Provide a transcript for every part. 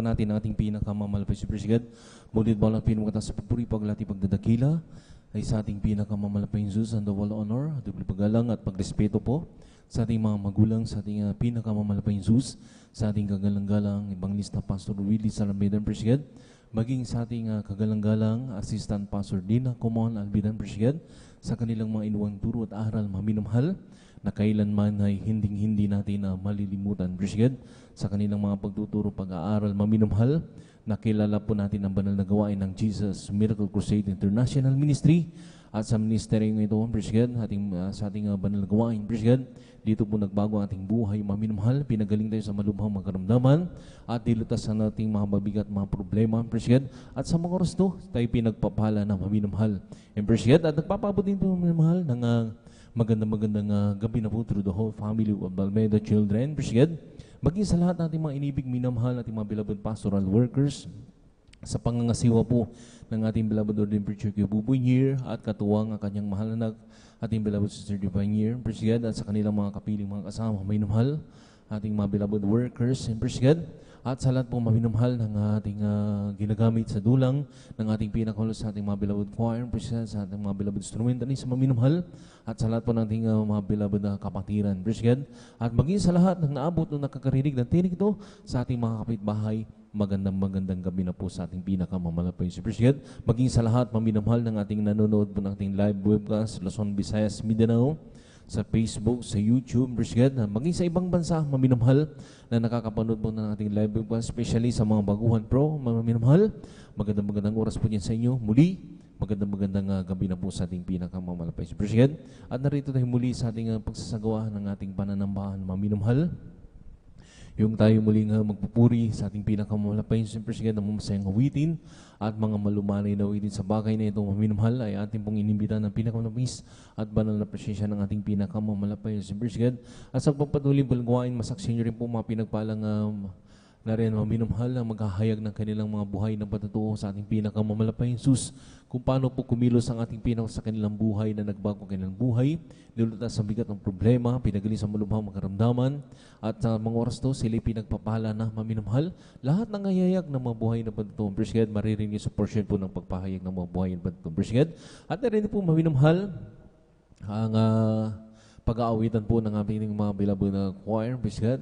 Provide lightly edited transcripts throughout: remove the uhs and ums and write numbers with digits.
natin ang ating pinakamamalapay si President. Ngunit balang pinumagata sa papuri paglati pagdadakila ay sa ating pinakamamalapay Jesus and the wall honor, dubli paggalang at pagrespeto po sa ating mga magulang, sa ating pinakamamalapay Jesus, sa ating kagalang-galang Evangelista Pastor Willie Salamedan President, maging sa ating kagalang-galang Assistant Pastor Dina Comon Albidan President, sa kanilang mga inuwang turo at aral maminamhal na kailanman ay hindi natin malilimutan. President, sa kanilang mga pagtuturo, pag-aaral maminamhal, nakilala po natin ang banal na gawain ng Jesus Miracle Crusade International Ministry at sa ministeryong ito, President, sa ating banal na gawain, President, dito po nagbago ang ating buhay maminamhal, pinagaling tayo sa malubhang magkaramdaman at dilutasan nating mga mabigat mga problema, President, at sa mga oras to, tayo pinagpapala na maminamhal. And President, at nagpapabot din po maminamhal ng magandang gabi na po through the whole family of Balmeda children, President, maging sa lahat nating mga inibig minamahal ating mga beloved pastoral workers, sa pangangasiwa po ng ating beloved Ordained Preacher Q. Buboy Year at katuwang ang kanyang mahal na ating beloved Sister Divine Year, President, at sa kanilang mga kapiling mga kasama, minamahal ating mga beloved workers, President, at sa lahat po maminamahal ng ating ginagamit sa dulang ng ating pinakahulog sa ating mga beloved choir, President, sa ating mga beloved instrumentalist sa maminamahal, at sa lahat po ng ating mga beloved kapatiran, President, at maging sa lahat ng naabot o nakakarinig ng tinig ito sa ating mga kapitbahay, magandang gabi na po sa ating pinakamamalapay si President, maging sa lahat maminamahal ng ating nanonood po ng ating live webcast Luzon, Visayas, Mindanao, sa Facebook, sa YouTube, President, maging sa ibang bansa, maminamahal na nakakapanood po ng ating live webcast, especially sa mga baguhan pro, maminamahal, magandang oras po din sa inyo. Muli, magandang gabi na po sa ating pinakamamalapay si President. At narito tayo muli sa ating pagsasagawa ng ating pananambahan, maminamahal. Yung tayo muling magpupuri sa ating pinakamamalapay si President ng masayang awitin at mga malumanay na awitin sa bagay na ito maminamahal ay ating pong inimbita ng pinakamalapis at banal na presensya ng ating pinakamamalapay si President. At sa pagpatuloy balgawain, masaksi nyo rin po mga pinagpalang na rin maminamahal na maghahayag ng kanilang mga buhay ng patutuo sa ating pinakamamalapay Jesus, kung paano po kumilos ang ating sa kanilang buhay na nagbago kanilang buhay, nilulutas sa bigat ng problema, pinagaling sa malubhang makaramdaman, at sa mga oras to, sila pinagpapala na maminamahal. Lahat ng ngayayag ng mga buhay ng patutuo, President, maririnig sa portion po ng pagpahayag ng mga buhay ng patutuo, President. At narinig po maminamahal ang pag-aawitan po ng aming mga beloved choir, President,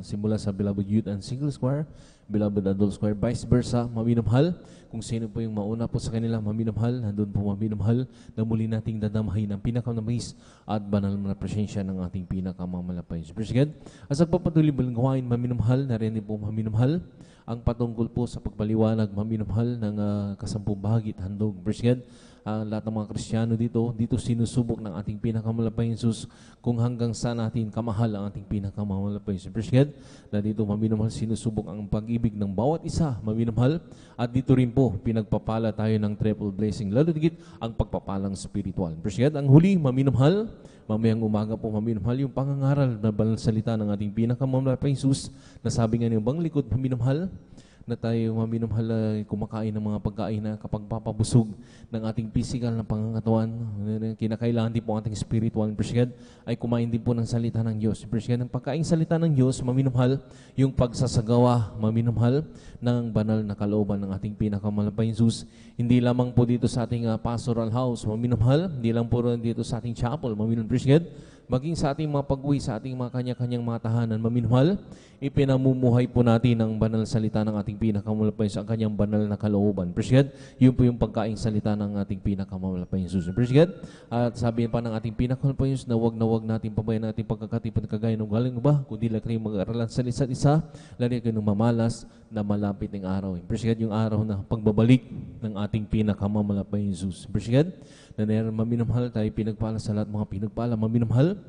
simula sa beloved youth and singles choir, beloved adults choir, vice versa, maminamahal. Kung sino po yung mauna po sa kanila, maminamahal, nandun po maminamahal na muli nating dadamahin ang pinakamais at banal na presensya ng ating pinakamamalapay. President, at sa pagpatuloy balgawain, maminamahal, narinig po maminamahal ang patungkol po sa pagpaliwanag, maminamahal ng kasampung bahagi at handog. President, lahat ng mga Kristiyano dito sinusubok ng ating pinakamalapay Jesus kung hanggang saan natin kamahal ang ating pinakamalapay Jesus. President, na dito maminamahal sinusubok ang pag-ibig ng bawat isa, maminamahal, at dito rin po pinagpapala tayo ng triple blessing, lalo digit ang pagpapalang spiritual. President, ang huli, maminamahal, mamayang umaga po maminamahal, yung pangangaral na banal salita ng ating pinakamalapay Jesus, na sabi nga ng bang likod, maminamahal, na tayo maminamahal kumakain ng mga pagkain na kapag papabusog ng ating physical na pangangatawan, kinakailangan din po ang ating spiritual, President, ay kumain din po ng salita ng Diyos. President, ang pagkain salita ng Diyos, maminamahal, yung pagsasagawa, maminamahal, ng banal na kalooban ng ating pinakamalapay Jesus. Hindi lamang po dito sa ating pastoral house, maminamahal, hindi lang po dito sa ating chapel, maminamahal, President, maging sa ating mga pag-uwi, sa ating mga kanya-kanyang mga tahanan, maminamahal, ipinamumuhay po natin ang banal salita ng ating pinakamalapay sa kanyang banal na kalooban. President, yun po yung pagkaing salita ng ating pinakamalapay Jesus. President, at sabi pa ng ating pinakamalapay Jesus na wag natin pabayan natin pagkakatipan kagaya ng galing ba, kundi lang kayo mag-aaralan sa isa't isa, lalo kayo ng mamalas na malapit ng araw. President, yung araw na pagbabalik ng ating pinakamalapay Jesus. President, na maminamahal tayo pinagpala sa lahat mga pinagpala, maminamahal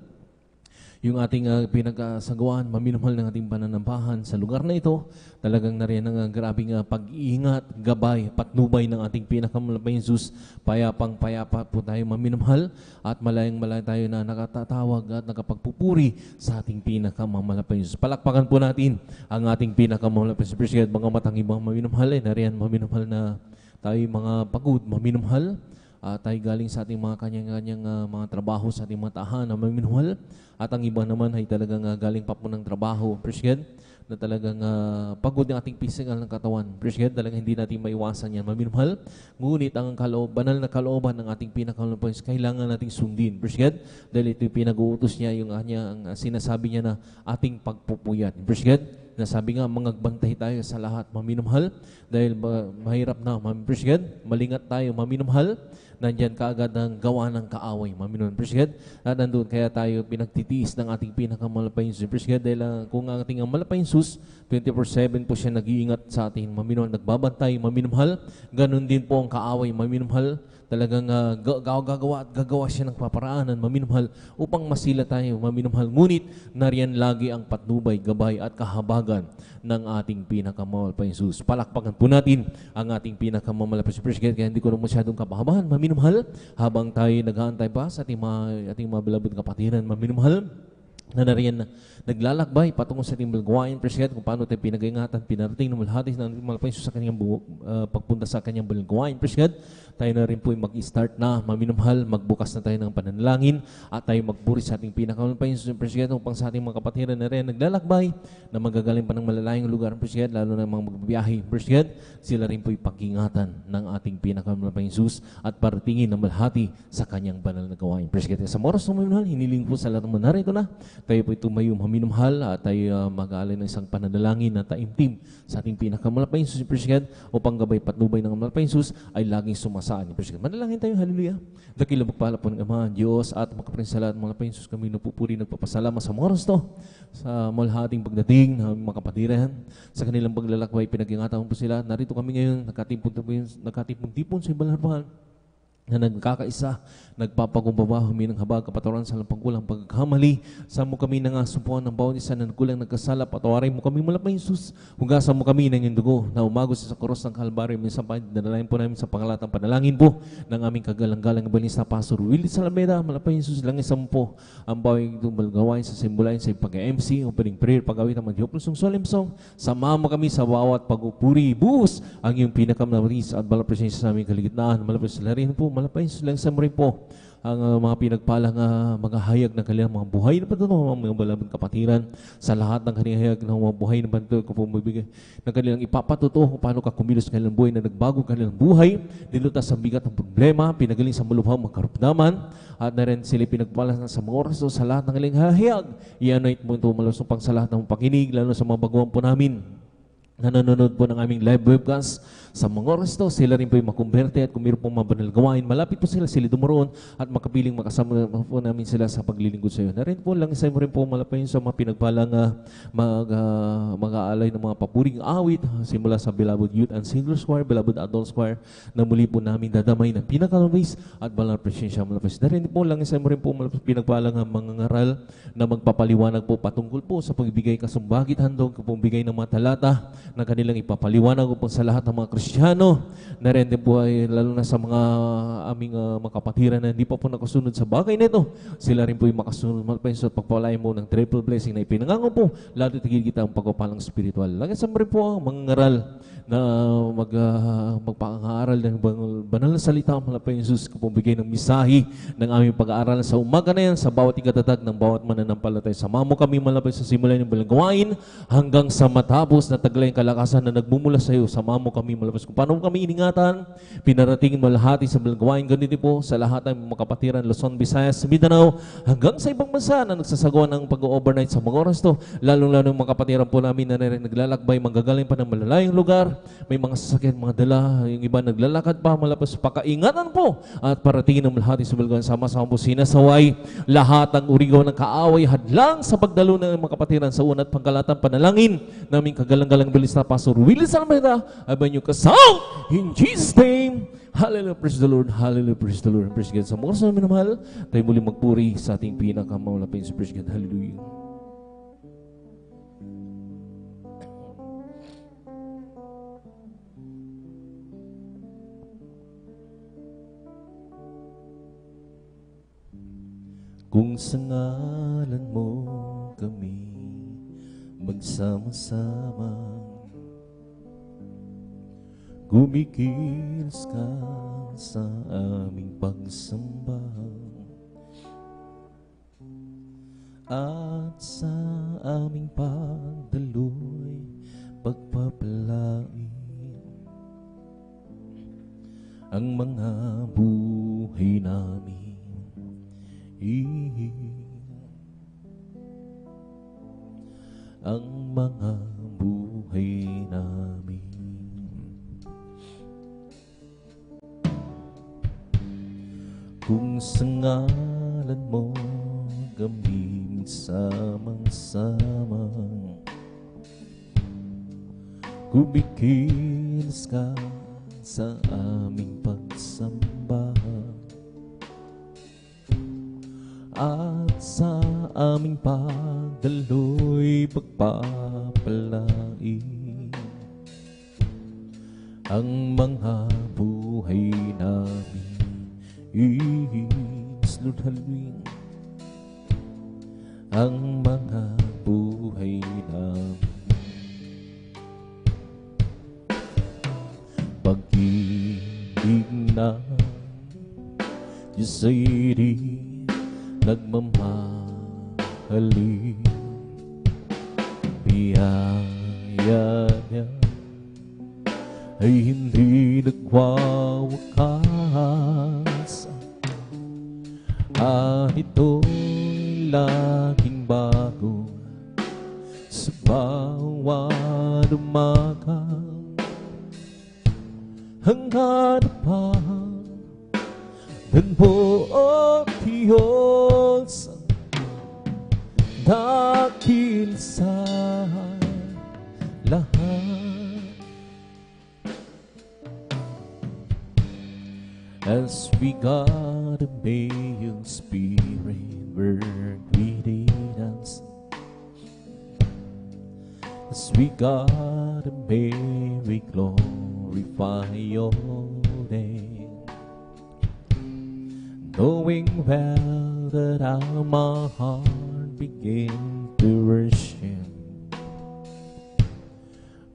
yung ating pinagkasagawaan, maminamahal ng ating pananambahan sa lugar na ito. Talagang na rin ang grabing pag-iingat, gabay, patnubay ng ating pinakamalapay Jesus. Payapa po tayo maminamahal at malayang-malay tayo na nakatatawag at nakapagpupuri sa ating pinakamamalapay Jesus. Palakpakan po natin ang ating pinakamalapay Jesus. President, mga matang ibang maminamahal, na rin maminamahal na tayo mga pagod, maminamahal. Tayo galing sa ating mga kanyang-kanyang mga trabaho sa ating mga tahanan na maminamahal. At ang iba naman ay talagang galing pa po ng trabaho, President, na talagang pagod ng ating physical ng katawan. Praise God, talagang hindi natin maiwasan yan. Maminumhal, ngunit ang banal na kalooban ng ating pinakamalapay kailangan nating sundin. Praise God, dahil ito yung pinag-uutos niya, yung ang sinasabi niya na ating pagpupuyat. Praise God, nasabi nga, mangagbantay tayo sa lahat, maminumhal, dahil mahirap na, praise God, malingat tayo, maminumhal, nandyan kaagad ang gawa ng kaaway, maminumhal, praise God, at nandun kaya tayo pinagtitiis ng ating pinakamalapay Sus, praise God, dahil kung ang ating malapay Sus, 24/7 po siya nag-iingat sa atin, maminumhal, nagbabantay, maminumhal, ganun din po ang kaaway, maminumhal, talagang gagawa siya ng paparaanan, maminumhal, upang masila tayo, maminumhal. Ngunit, nariyan lagi ang patnubay, gabay at kahabagan ng ating pinakamalapay Sus. Palakpakan po natin ang ating pinakamalapay Sus. Kaya hindi ko na masyadong kapahabahan, maminumhal, habang tayo nag-aantay pa sa ating mga beloved kapatiran, maminumhal, na nariyan na naglalakbay patungo sa ating balgawain, presyo kung paano tayo pinag-ingatan, pinarating ng malhatis ng malapay sa kanyang pagpunta sa kanyang balgawain, presyo tayo na rin po mag-start na maminumhal, magbukas na tayo ng pananalangin at tayo magburi sa ating pinakamalapay presyo upang sa ating mga kapatiran na rin naglalakbay na magagaling pa ng malalayong lugar, presyo lalo na mga magbibiyahe, presyo sila rin po ipag-ingatan ng ating pinakamalapay Sus at paratingin ng malhati sa kanyang banal na gawain. Presyo sa moros ng maminumhal, hiniling po sa lahat ng manarito na tayo po tumayo maminumhal at tayo mag-aalay ng isang pananalangin na taimtim sa ating pinakamalapay Sus upang gabay patnubay ng malapay Sus ay laging sumasaan. Manalangin tayo, hallelujah. Dakila magpala po ng Ama, Diyos at makaprinsala at malapay Sus kami napupuri, nagpapasalamat sa moros to, sa malhating pagdating ng mga kapatiran, sa kanilang paglalakbay, pinag-ingatan po sila. Narito kami ngayon, nakatipon-tipon sa ibalharbahan na nagkakaisa, nagpapagumbaba, huminang habag, kapatawaran sa pagkulang pagkakamali. Sa mo kami nangasumpuan ng bawat isa na nagkulang nagkasala, patawarin mo kami malapay Jesus. Hugasan mo kami ng iyong dugo na umagos sa krus ng Kalbaryo. Minsan pa, dinalayan po namin sa pangalatang panalangin po ng aming kagalang-galang balis na Pastor Willie Salameda, malapay Jesus, langisan po ang bawang itong balgawain sa simbolain sa pag-MC, opening prayer, pag-awit ng Madiyopulsong solemn song. Sama mo kami sa bawat pag-upuri, buhos ang iyong pinakamnawaris at balapresensya sa aming kaligitnaan. Malapay sa larin po, malapay sa lang sa rin po ang mga pinagpalang mga hayag ng kanilang mga buhay na patutungo, mga balabang kapatiran sa lahat ng kanilang hayag ng mga buhay na patutungo kung pumibigay ng kanilang ipapatuto kung paano ka kumilos kanilang buhay na nagbago kanilang buhay, nilutas sa bigat ng problema, pinagaling sa malubhang magkarupdaman, at na rin sila pinagpalang sa mga oras sa lahat ng kanilang hayag. I-anoint mo ito malusong pang sa lahat ng pakinig, lalo sa mga baguhan po namin na nanonood po ng aming live webcast sa mga oras to, sila rin po yung makumberte at kung mayroon pong mabanal gawain, malapit po sila dumoroon at makapiling makasama po namin sila sa paglilingkod sa iyo. Na rin po, lang isa mo rin po malapit sa mga pinagpalang mag-aalay ng mga papuring awit simula sa Beloved Youth and Singles Choir, Beloved Adults Choir na muli po namin dadamay ng pinakalumis at balang presensya malapit. Na rin po, lang isa mo rin po malapit pinagpalang mga ngaral na magpapaliwanag po patungkol po sa pagbigay kasumbagit handog, pagbigay ng mga talata na kanilang ipapaliwanag po sa lahat ng mga Kristiyano, na rin din po ay lalo na sa mga aming mga kapatiran na hindi pa po nakasunod sa bagay nito. Sila rin po yung makasunod malapayos at pagpalain mo ng triple blessing na ipinangango po, lalo tigil kita ang pagpapalang spiritual. Lagi sa rin po ang mga ngaral na magpangaaral ng banal na salita malapay Jesus kung bigay ng misahi ng aming pag-aaral sa umaga na yan, sa bawat ikatatag ng bawat mananampalatay. Sama mo kami malapay sa simula ng balagawain hanggang sa matapos na taglay ang kalakasan na nagmumula sa iyo. Sama mo kami malapay kung paano kami iningatan, pinarating malahati sa balagawain. Ganito po sa lahat ng mga kapatiran, Luzon, Visayas, Mindanao, hanggang sa ibang bansa na nagsasagawa ng pag-overnight sa mga oras to. Lalong-lalo yung mga kapatiran po namin na naglalakbay, manggagaling pa ng malalayong lugar. May mga sasakyan, mga dala, yung iba naglalakad pa, malapos pakaingatan po at paratingin ng malahati sa balagawain. Sama-sama po sinasaway lahat ang urigaw ng kaaway, hadlang sa pagdalo ng mga kapatiran sa unat pangkalatang panalangin naming kagalang-galang bilis na Pastor Willie Salameda, aban yung kasal in Jesus' name. Hallelujah, praise the Lord, hallelujah, praise the Lord, praise God. Sa mga oras na minamahal, tayo muli magpuri sa ating pinakamalapit sa praise God, hallelujah. Kung sa ngalan mo kami magsama-sama, kumikilos ka sa aming pagsamba, at sa aming pagdalo ang mga buhay namin. Kung sa ngalan mo kami samang-samang kumikilos ka sa aming pagsamba at sa aming pagdaloy pagpapalain ang mga buhay namin. Lord, haluin ang mga buhay namin. Pag-ibig na Diyos ay di nagmamahalin, biyaya niya ay hindi nagwawakas, at ito'y laging bago sa bawat umaga. Hanggang pa ng buong Diyos dakil sa lahat. As we got obey your spirit work within us, as we got obey we glorify your name, knowing well that our heart begin to worship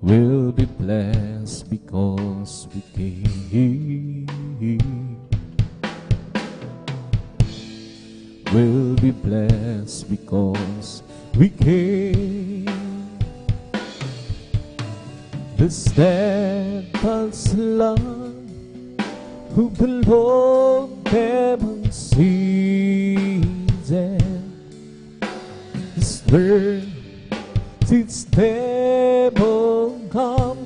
will be blessed because we came. Will be blessed because we came. The steadfast love who belong never ceases. His mercy's never come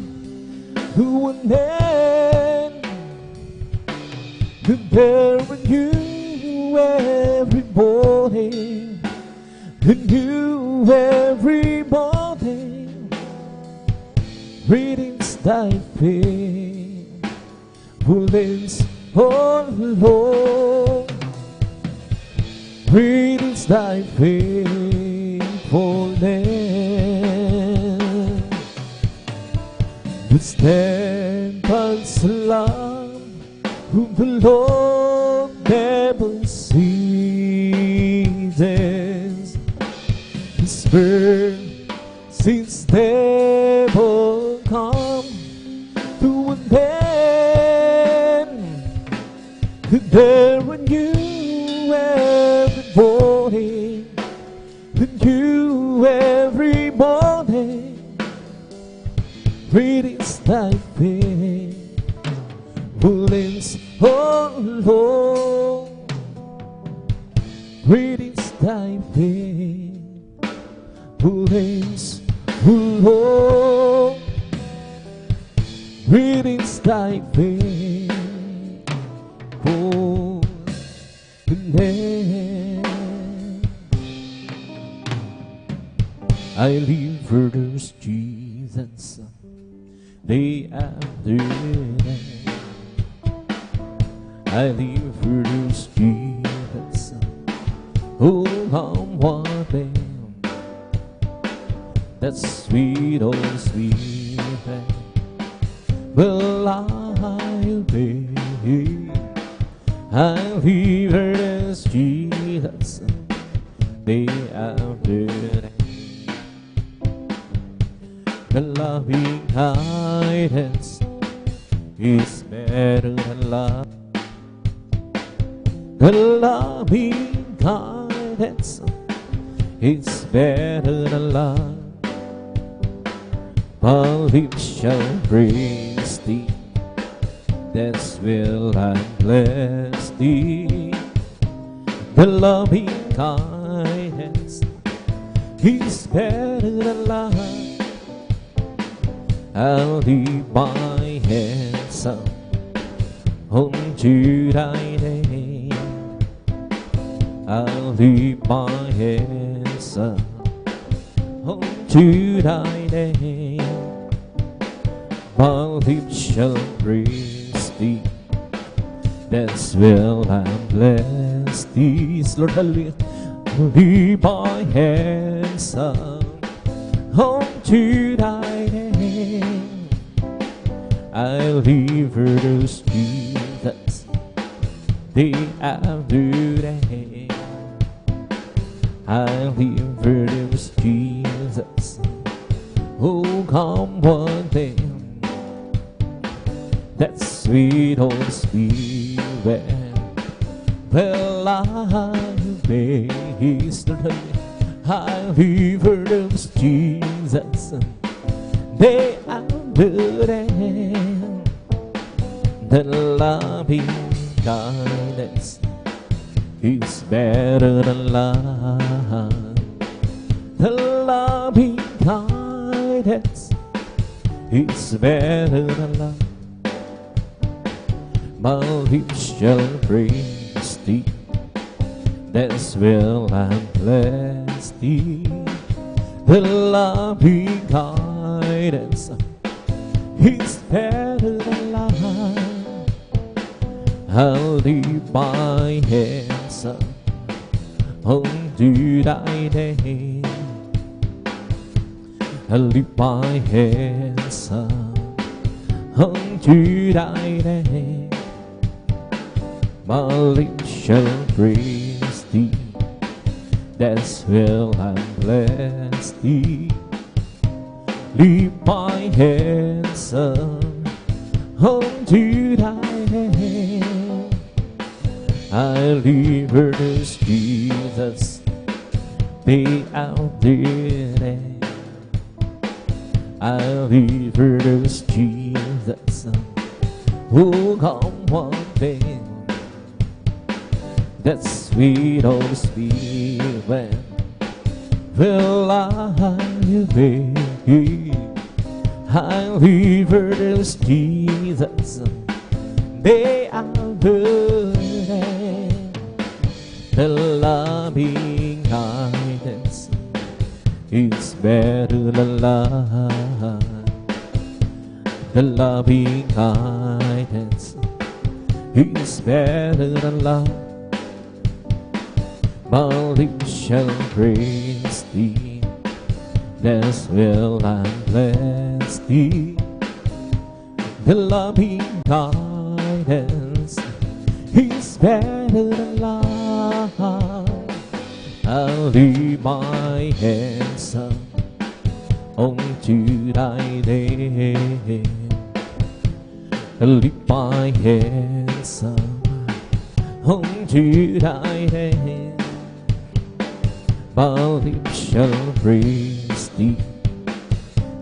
to an end. There with you every morning, and you every morning, readings thy faithfulness all alone, readings thy faithfulness, the steadfast love whom the Lord never ceases. His mercy's never come to an end. There when you every morning, and you every morning, readings thy faithfulness all alone, readings thy faithfulness alone, readings thy faithfulness. I live for those Jesus day after day. I live for those Jesus who come one day. That sweet, oh sweet thing. Well, I'll be. I live for those Jesus day after day. The loving kindness is better than love. The loving kindness is better than love. My lips shall praise thee, that's will I bless thee. the loving kindness is better than life. I'll leave my hands up unto thy name. I'll leave my hands up unto thy name. My lips shall praise thee, that's will I bless thee. Lord, hallelujah. Leave my hands up unto thy name. I leave her those Jesus, they have today. I leave her those Jesus, oh come one day. That sweet Holy Spirit will I obey. I leave her those Jesus, they are good and the loving kindness is better than life. The loving kindness is better than life. My lips shall praise thee, that's will I bless thee. The loving kindness is better than life. I'll leave my hands up unto thy name. I'll leave my hands up unto thy name. My lips shall praise thee, that's will I bless thee. Leave my hands up unto thy name. I leave her this Jesus, they out there. I leave her this Jesus, who come one day. That sweet Holy Spirit will I obey. I leave her this Jesus, they are good. The loving kindness is better than life. The loving kindness is better than life. My lips shall praise thee, that's will I bless thee. The loving kindness is better than life. I'll leave my hands up unto thy name. I'll leave my hands up unto thy name. My lips shall praise thee,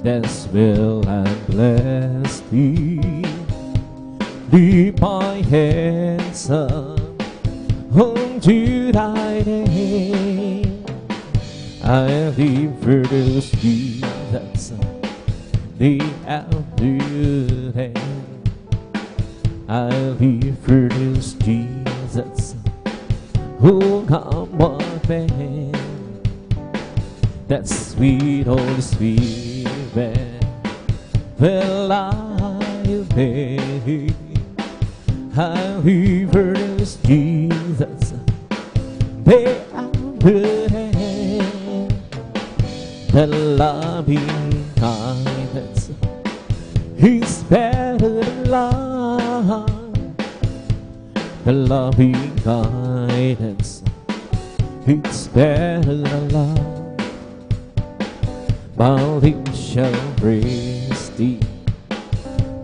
that's will I bless thee. Leave my hands up unto thy name. I leave for those Jesus, the outdo them. I leave for those Jesus, who come what man. That sweet Holy Spirit will I obey. I leave her this Jesus, they are good and the loving kindness is better than life. The loving kindness is better than life. My lips shall praise thee,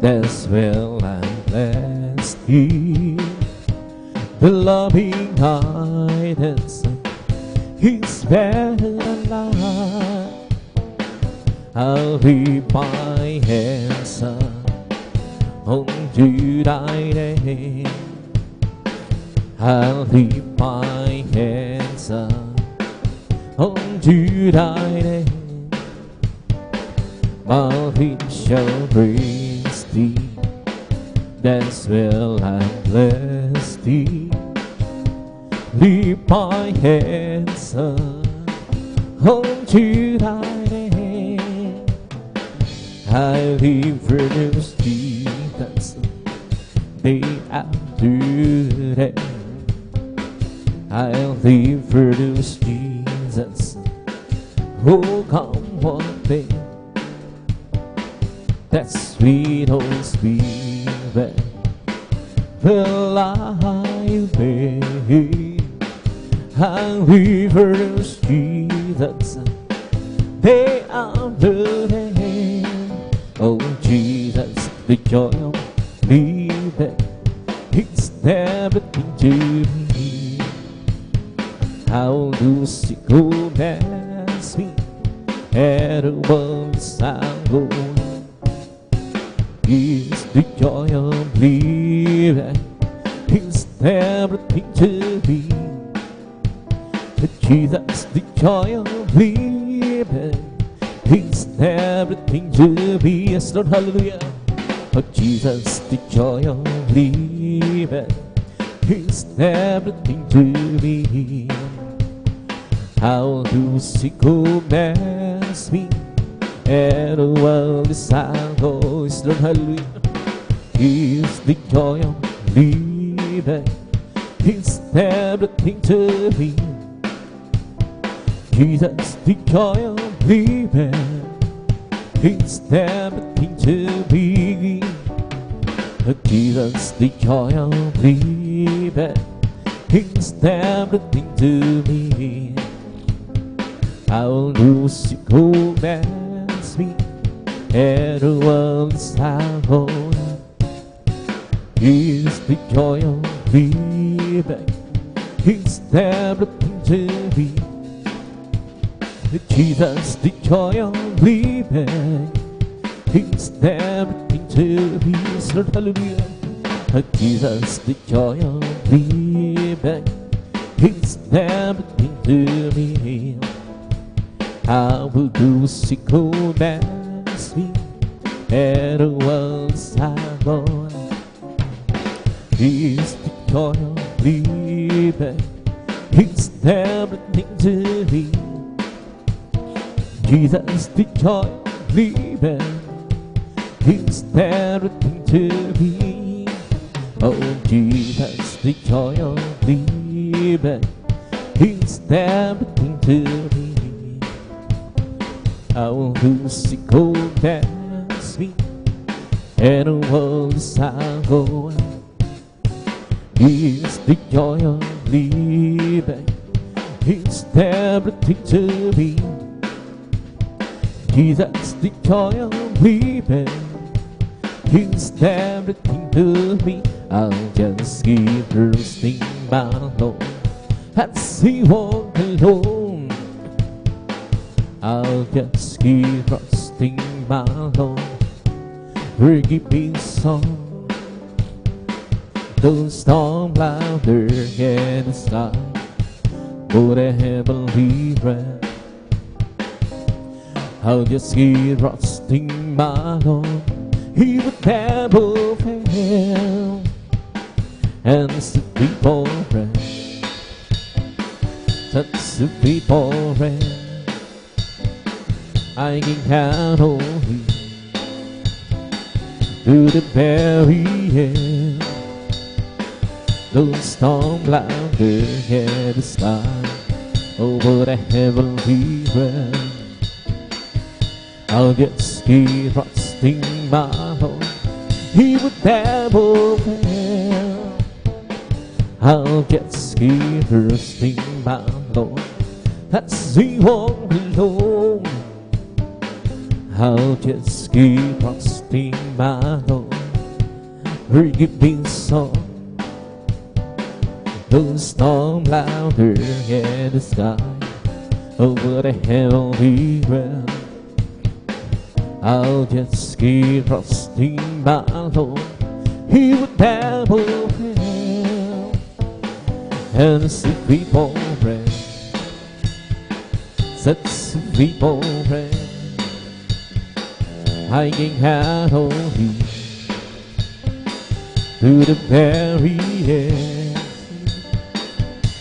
that's will I bless thee. The loving kindness is better than life. I'll leave my hands up unto thy name. I'll leave my hands to thy name. My feet shall praise thee, that's well I bless thee. Lift my hands up unto thy name. I live for those Jesus, day after day. I'll live for those Jesus who come one day. That sweet Holy Spirit will I be. I'll live for those Jesus day after day. Oh Jesus, the joy of living, it's everything to me. How do sick go dance me at a world's go? It's the joy of living, it's everything to me. Jesus, the joy of living, it's everything to me. Yes, Lord, hallelujah. Oh, Jesus, the joy of living, it's everything to me. How do sick commands me, and the world is go. Yes, Lord, hallelujah. It's the joy of living, it's everything to me. Jesus, the joy of living, it's everything to me. Jesus, the joy of living, it's everything to me. I'll lose your commands me, and the world is go. It's the joy of living, it's everything to me. Jesus, the joy of living, it's everything to me. Yes, Lord, hallelujah. Jesus, the joy of living, it's everything to me. I will do sick commands me, and the world's go. It's the joy of living, it's everything to me. Jesus, the joy of living, it's everything to me. Oh, Jesus, the joy of living, it's everything to me. I will do sick commands me, and the world is go. It's the joy of living, it's everything to me. Jesus, the joy of living, it's everything to me. I'll just keep trusting my Lord as He walks alone. I'll just keep trusting my Lord. Forgive me some. The storm louder in the sky, but the heavenly breath. I'll just keep trusting my Lord. He would never fail. And the people rest. That's the people rest. I can count on Him to the very end. The storm louder in the sky, over the heavenly realm. I'll just keep trusting my Lord. He would never fail. I'll just keep trusting my Lord. That's He won't alone. I'll just keep trusting my Lord. Forgive me some. The storm louder in the sky, over the heavenly realm. I'll just keep trusting my Lord. He would never fail. And the sick people rest. Such a faithful friend, hanging out on you to the very end.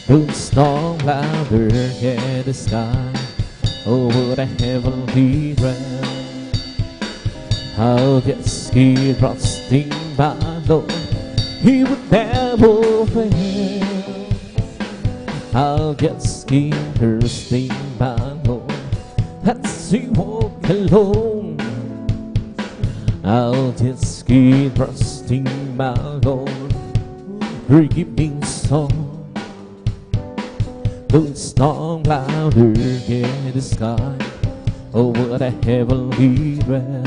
Don't storm louder in the sky over the heavenly realm. I'll get scared trusting my Lord, He would never fail. I'll get scared trusting my Lord as He walk alone. I'll get scared trusting my Lord, forgiving song. Don't storm louder in the sky over the heavenly realm.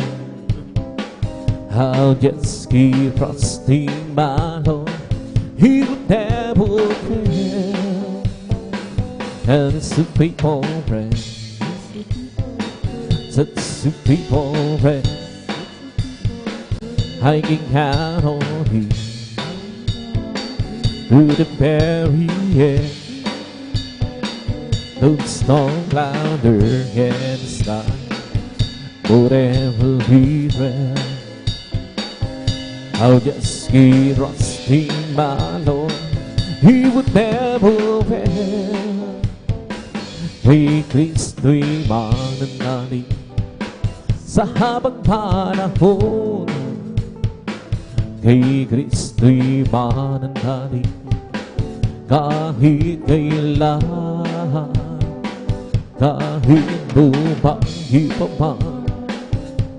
I'll just keep trusting my Lord, He would never fail. And it's a faithful friend, such a faithful friend, hanging out on Him through the very end. Don't storm louder in the sky, whatever we realm. I'll just keep trusting my Lord, He would never fail. Kay Kristo'y mananalig sa habang panahon. Kay Kristo'y mananalig kahit kailan. Kahit bumagi pa man,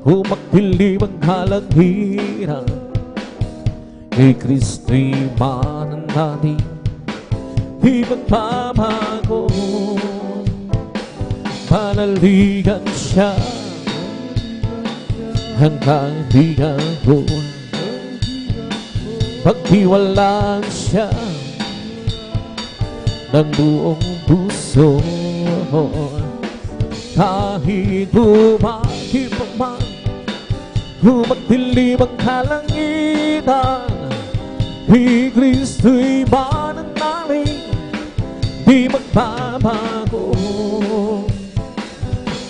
humagdilim ang kalangitan, kay Kristo'y mananalig, di magbabago. Panaligan siya hanggang di gagawin, pagtiwalaan siya ng buong puso. Kahit bumagi pa man, humagdilim ang kalangitan, kay Kristo'y mananalig, di magbabago.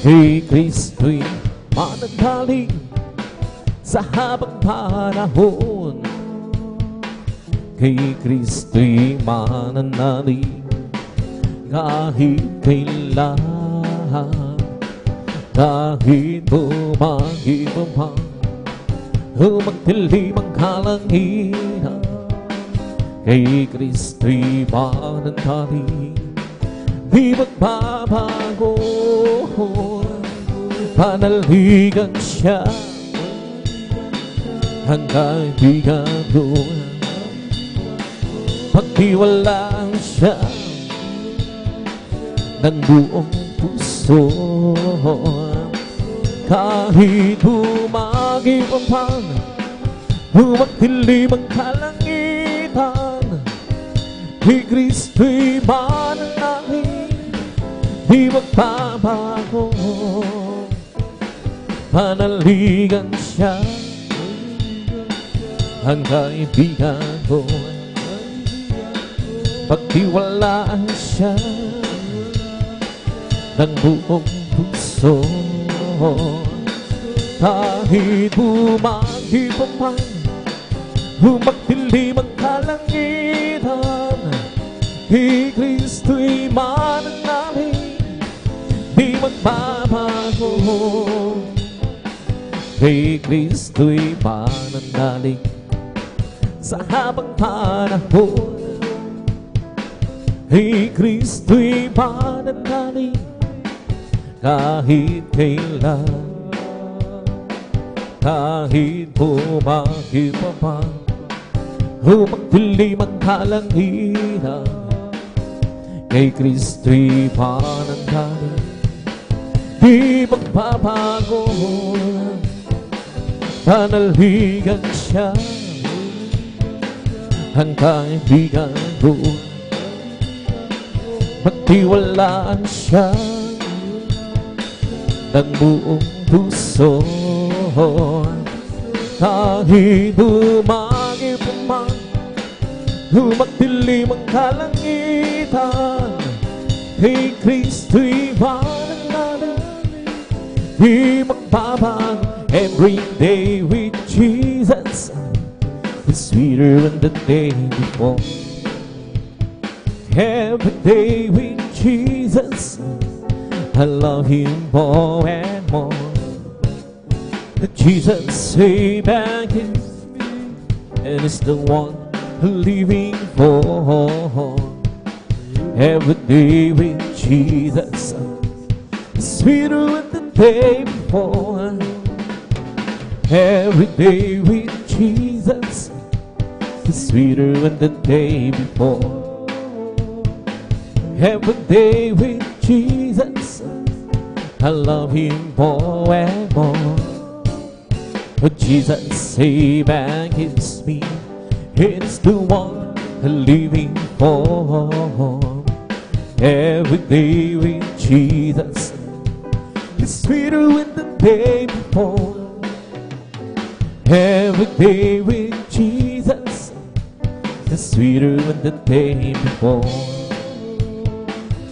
Kay Kristo'y mananalig sa habang panahon. Kay Kristo'y mananalig kahit kailan. Kahit bumagi pa man, humagdilim ang kalangitan, kay Kristo'y mananalig, di magbabago. Panaligan siya hanggang di gagawin, pagtiwalaan siya ng buong puso. Kahit bumagi pa man, humagdilim ang kalangitan, kay Kristo'y mananalig, di magbabago. Panaligan siya hanggang ibigago, pagtiwalaan siya ng buong puso. Kahit bumagi pa man, humagdilim ang kalangitan, kay Kristo'y mananalig, di magbabago. Kay Kristo'y mananalig sa habang panahon. Kay Kristo'y mananalig kahit kailan. Kahit bumagi pa man, humagdilim ang kalangitan, kay Kristo'y mananalig, di magbabago. Panaligan siya hanggang ibigago, pagtiwalaan siya ng buong puso. Kahit bumagi pa man, humagdilim ang kalangitan, kay Kristo'y mananalig, di magbabago. Every day with Jesus is sweeter than the day before. Every day with Jesus, I love Him more and more. Jesus saved and gives me, and it's the one I'm living for. Every day with Jesus is sweeter than the day before. Every day with Jesus is sweeter than the day before. Every day with Jesus, I love Him more and more. But Jesus saves and gives me, it's the one I'm living for. Every day with Jesus is sweeter than the day before. Every day with Jesus is sweeter than the day before.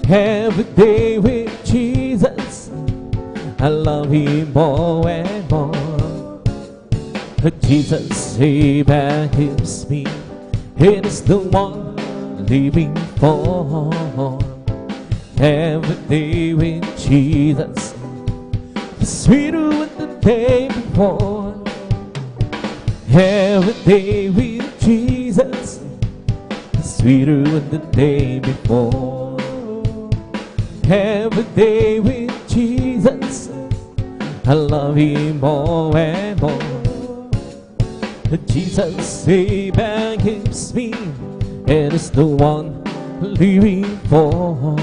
Every day with Jesus, I love Him more and more. But Jesus saves and gives me, it is the one living for. Every day with Jesus is sweeter than the day before. Every day with Jesus is sweeter than the day before. Every day with Jesus, I love Him more and more. But Jesus saves and gives me, and it's the one living for.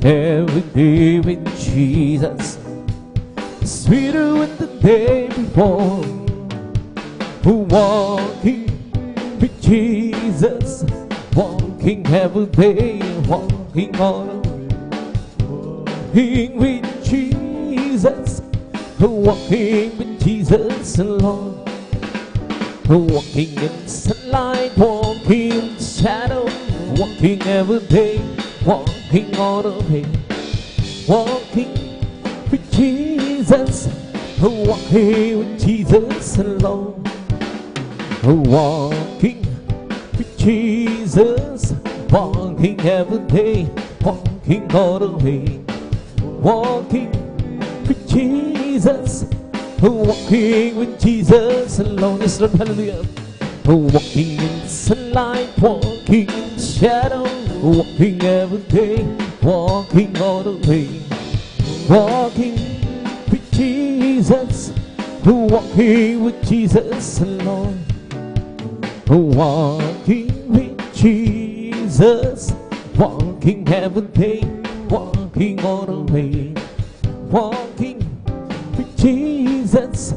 Every day with Jesus is sweeter than the day before. Walking with Jesus, walking every day, walking all over. Walking with Jesus, walking with Jesus alone. Walking in sunlight, walking in shadow, walking every day, walking all the way. Walking with Jesus, walking with Jesus alone. Walking with Jesus, walking every day, walking all the way. Walking with Jesus, walking with Jesus alone. Yes, Lord, hallelujah. Walking in sunlight, walking in shadow, walking every day, walking all the way. Walking with Jesus, walking with Jesus alone. Walking with Jesus, walking every day, walking all the way. Walking with Jesus,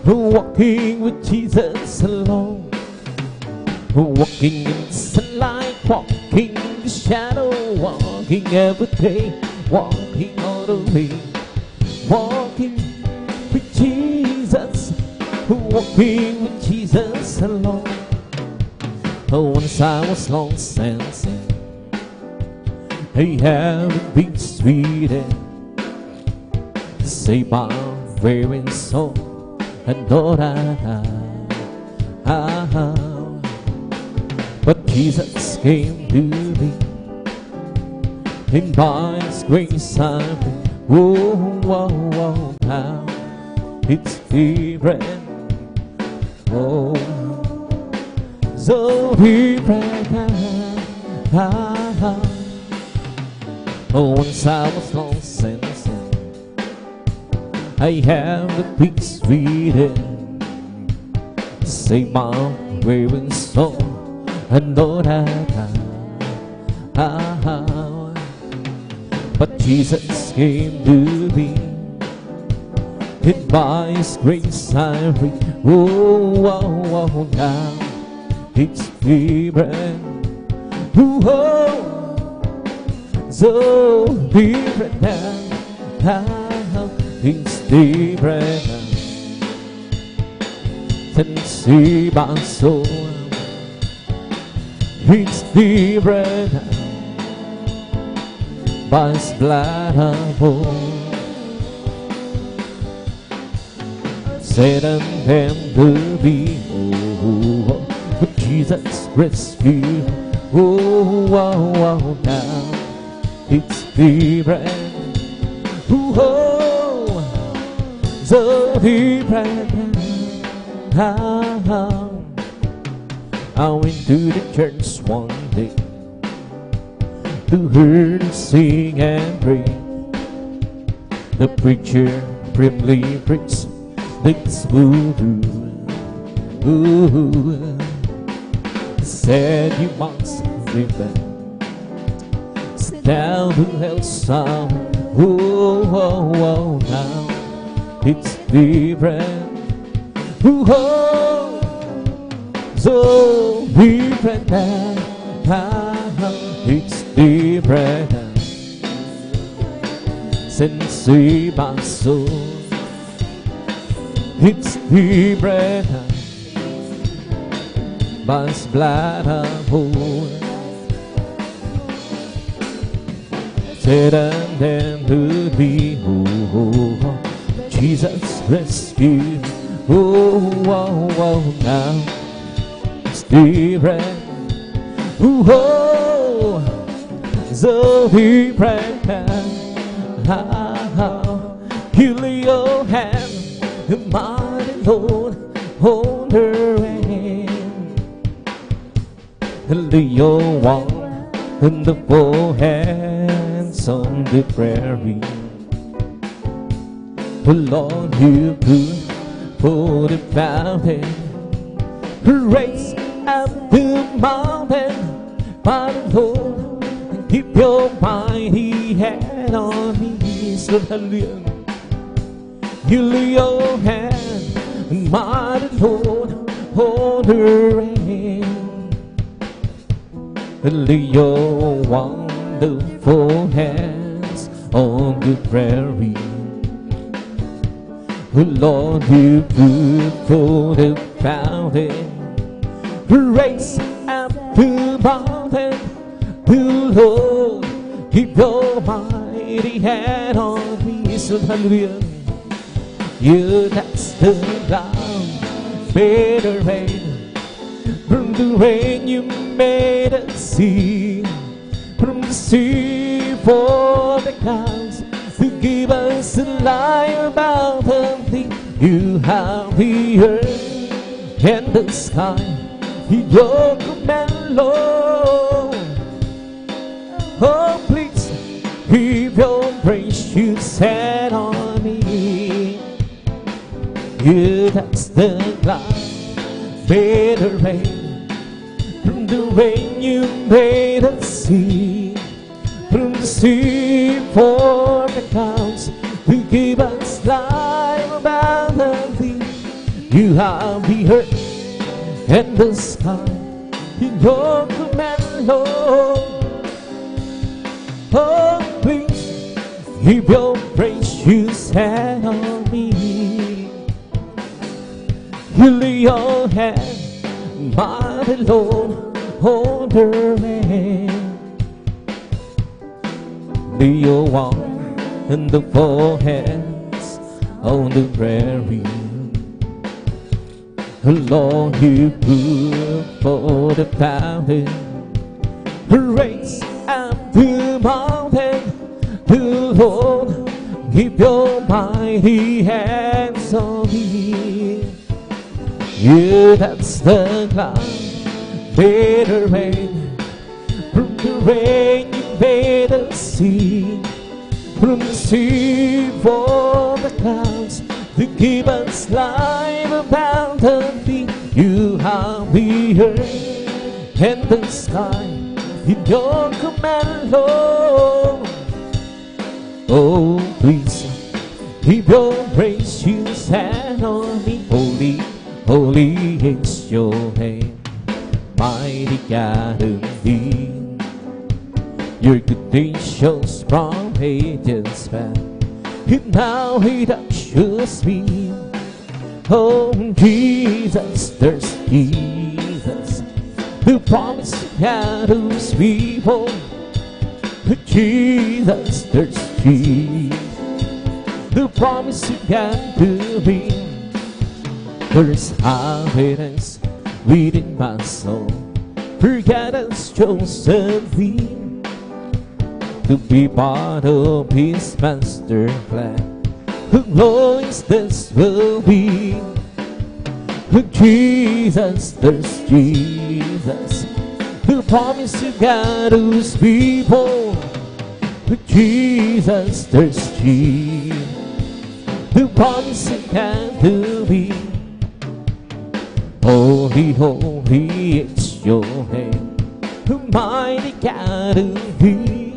walking with Jesus alone. Walking in sunlight, walking in the shadow, walking every day, walking all the way. Walking with Jesus, walking with Jesus alone. Once I was lost and sin, I haven't been sweeter to save my weary soul, and Lord, but Jesus came to me, in by His grace I'm free. Oh, oh, oh, how it's different. Oh, so different. Oh, once I was lost and sin, I have the peace freedom to save my weary soul, and Lord, but Jesus came to me, and by His grace I'm free. Oh, oh, oh, now it's different. Oh, so different now. It's different now. Can see my soul. It's different now. By His blood I'm born. Satan and the bee. Oh, but Jesus rescued. Oh, oh, oh, now it's the brand. Oh, so the brand. I went to the church one day to hear them sing and pray. The preacher primly preached this voodoo. Ooh, said you must repent. Down to hell sound. Oh, oh, oh, now it's different. Oh, so different now. It's different since my soul. It's different. My blood of hope. Satan and to be. Oh, Jesus rescued. Oh, oh, oh, now it's different. Oh, so different now. Heal your hand, the mighty Lord, hold her hand. Lay your wonderful hands on the prairie. Lord, you good for the fountain. Raise up the mountain, by the Lord, and keep your mighty hand on me. So hallelujah. You lay your hand, and mighty Lord, hold her hand. Lay your wonderful hands on the prairie. Oh Lord, you good for the fountain. Raise up the mountain. Oh Lord, keep your mighty hand on me. So hallelujah. You that's the ground, made the rain. From the rain you made a sea. From the sea for the clouds to give us a lie about the thing. You have the earth and the sky in your command, Lord. Oh, please keep your precious hand on me. You that's the cloud, made the rain. From the rain you made a sea. From the sea for the clouds to give us life abundantly. You have the earth and the sky in your command, Lord. Oh, please keep your precious hand on me. You lay your hand, mighty Lord, hold her hand. Lay your wonderful hands on the prairie. Lord, you good for the fountain. Raise up the mountain. Lord, keep your mighty hands on me. You that's the cloud, made the rain. From the rain you made the sea. From the sea for the clouds to give us life abundantly. You have the earth and the sky in your command, Lord. Oh, please keep your precious hand on me. Holy, holy is your name, mighty God indeed. Your good deeds shows from ages past, and now He touches me. Oh, Jesus, there's Jesus, who promised God to His people. Jesus, there's Jesus, who promised God to be. There's happiness within my soul, for God has chosen me to be part of His master plan. Who knows this will be? Who Jesus, there's Jesus, who promised to guide His people. Who Jesus, there's Jesus, who promised to guide to be. Holy, holy is your name, who mighty God who be.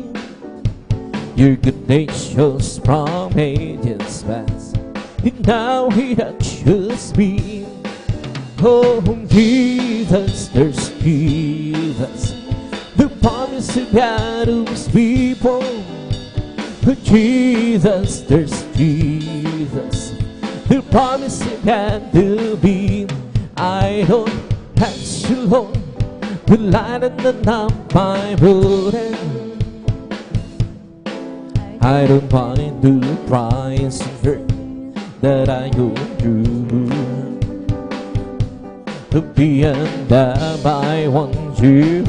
Your good nature's from ages past, and now He touches me. Oh, Jesus, there's Jesus, the promise to God His people. Oh, Jesus, there's Jesus, the promise to God to be. I don't have to long to lighten up my burden. I don't want to try and hurt that I go through. To be undone by one you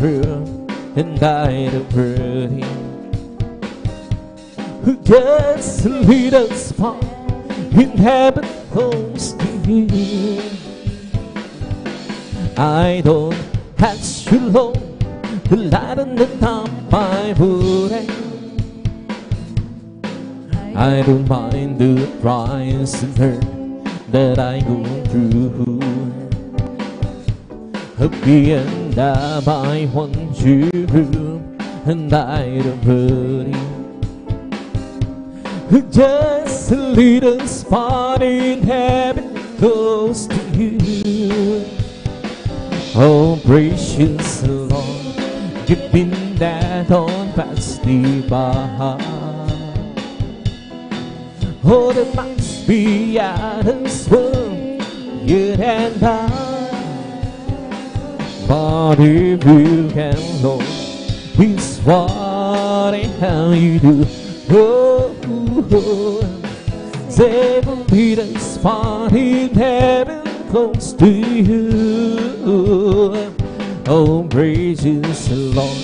and I don't hurt Him. Who just lead us far in heaven close to you. I don't have to long to lighten up my burden. I don't mind the trials and hurt that I go through. Being that I want you and I don't hurt you. Just lead us far in heaven close to you. Oh, precious Lord, you've been that on past the bar. Oh, there must be out of this world, you and I. But if you can, Lord, it's what and how you do. Oh, they will lead us far in heaven close to you. Oh, precious Lord,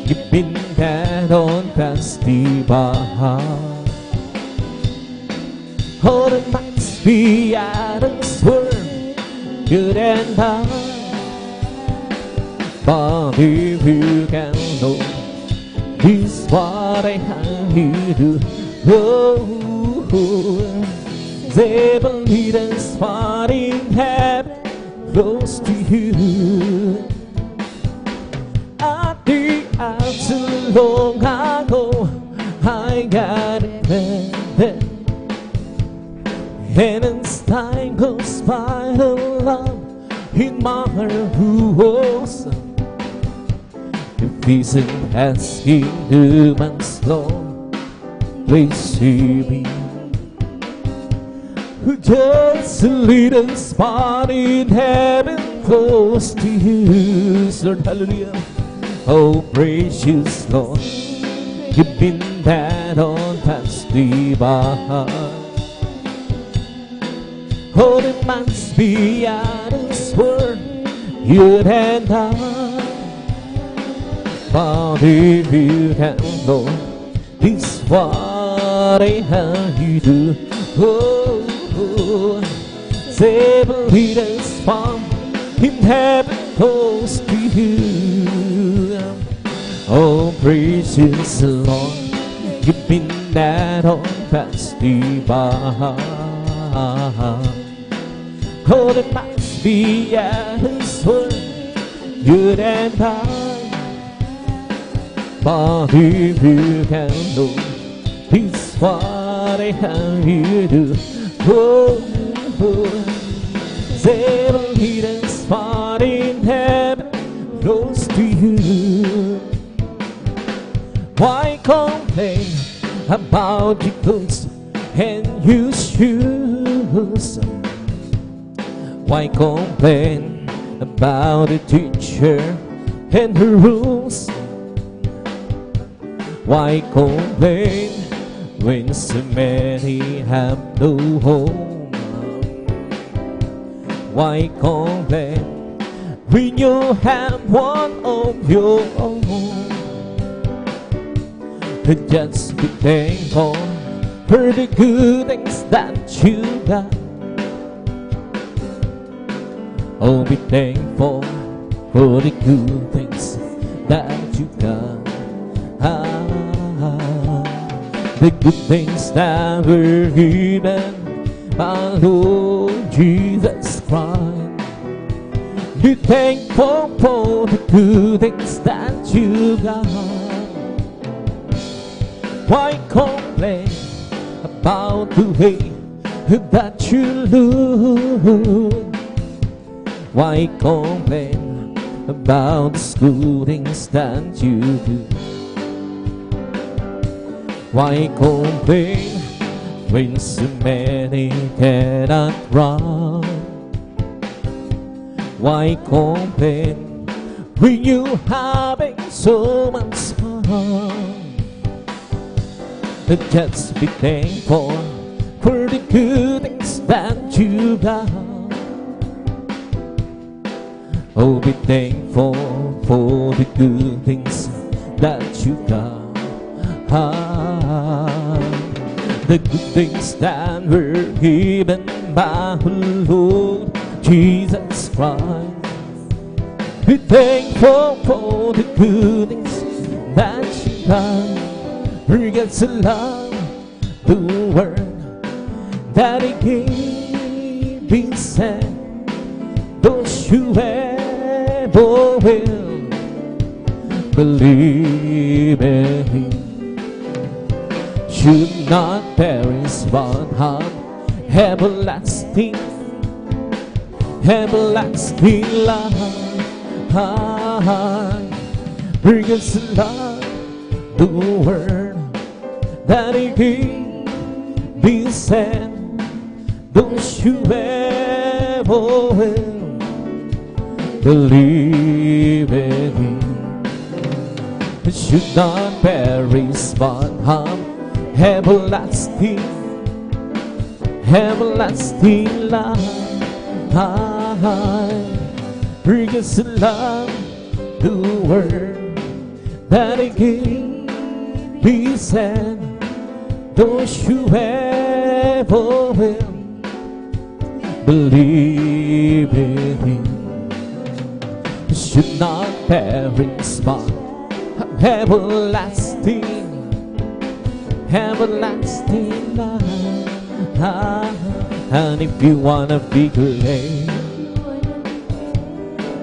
you've been that on past the bar. Oh, there must be out of this world, you and I. But if you can know, this what I have you do. Oh, they will lead us far in heaven close to you. At the answer long ago, I got it there. And as time goes by, the love in my heart grows. If isn't asking humans long, please see me. Who just lead us far in heaven close to you, Lord, hallelujah. Oh, precious Lord, you've been that on past the bar. Oh, there must be out of this world, you and I. But if you can know, it's what I have you do. Oh, they will lead us far in heaven close to you. Oh, precious Lord, you've been that on past the bar. Oh, there must be out of this world, you and I. But if you can know, it's what I have you do. Oh, they will lead us far in heaven close to you. Why complain about your clothes and your shoes? Why complain about a teacher and her rules? Why complain when so many have no home? Why complain when you have one of your own? Just be thankful for the good things that you got. Oh, be thankful for the good things that you got. The good things that were given by Lord Jesus Christ. Be thankful for the good things that you got. Why complain about the way that you look? Why complain about the good things that you do? Why complain when so many cannot run? Why complain when you having so much fun? Just be thankful for the good things that you got. Oh, be thankful for the good things that you got. The good things that were given by the Lord Jesus Christ. Be thankful for the good things that you got. God so loved the world that He gave His Son. Those who ever will believe in Him should not perish but have everlasting life. God so loved the world that He gave His Son. Those who ever will believe in Him should not perish but have everlasting life. Because He loved the world that He gave His Son. Those who ever will believe in Him should not perish but have everlasting life. And if you wanna be great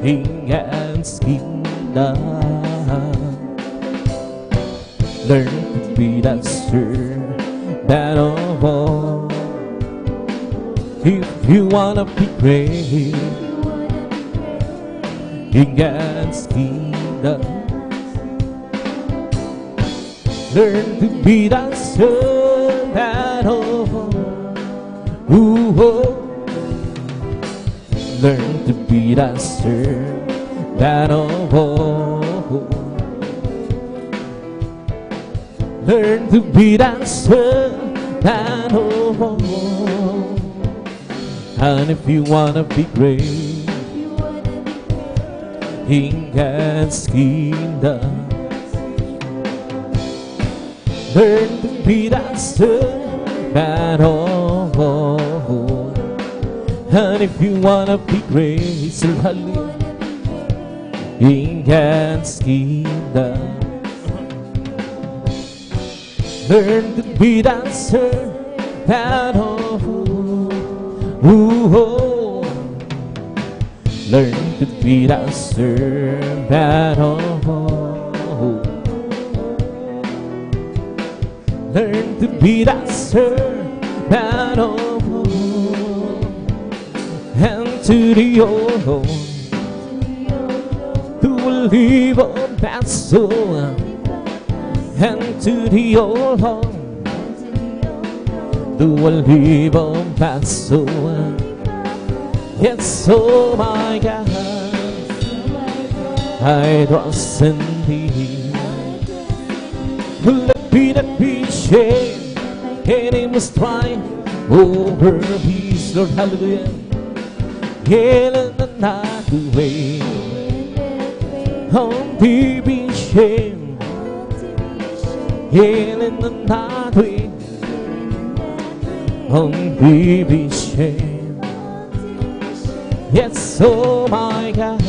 in God's kingdom, learn to be that servant of all. If you wanna be great in God's kingdom, learn to be that servant of all. Learn to be that servant of all. Learn to be that servant of all. And if you wanna be great in God's kingdom, learn to be that servant of all. And if you wanna be great, so hallelujah, in God's kingdom, learn to be that servant of all. Learn to be that servant of all. Learn to be that servant of all. And to the old who will live on that soul. And to the old home who will live on that soul. Yes, oh my God, I trust in Thee. Let me not be ashamed, and He must triumph over peace, Lord, hallelujah. in another way. On baby shame, in another way. On baby shame. Yes, oh my God,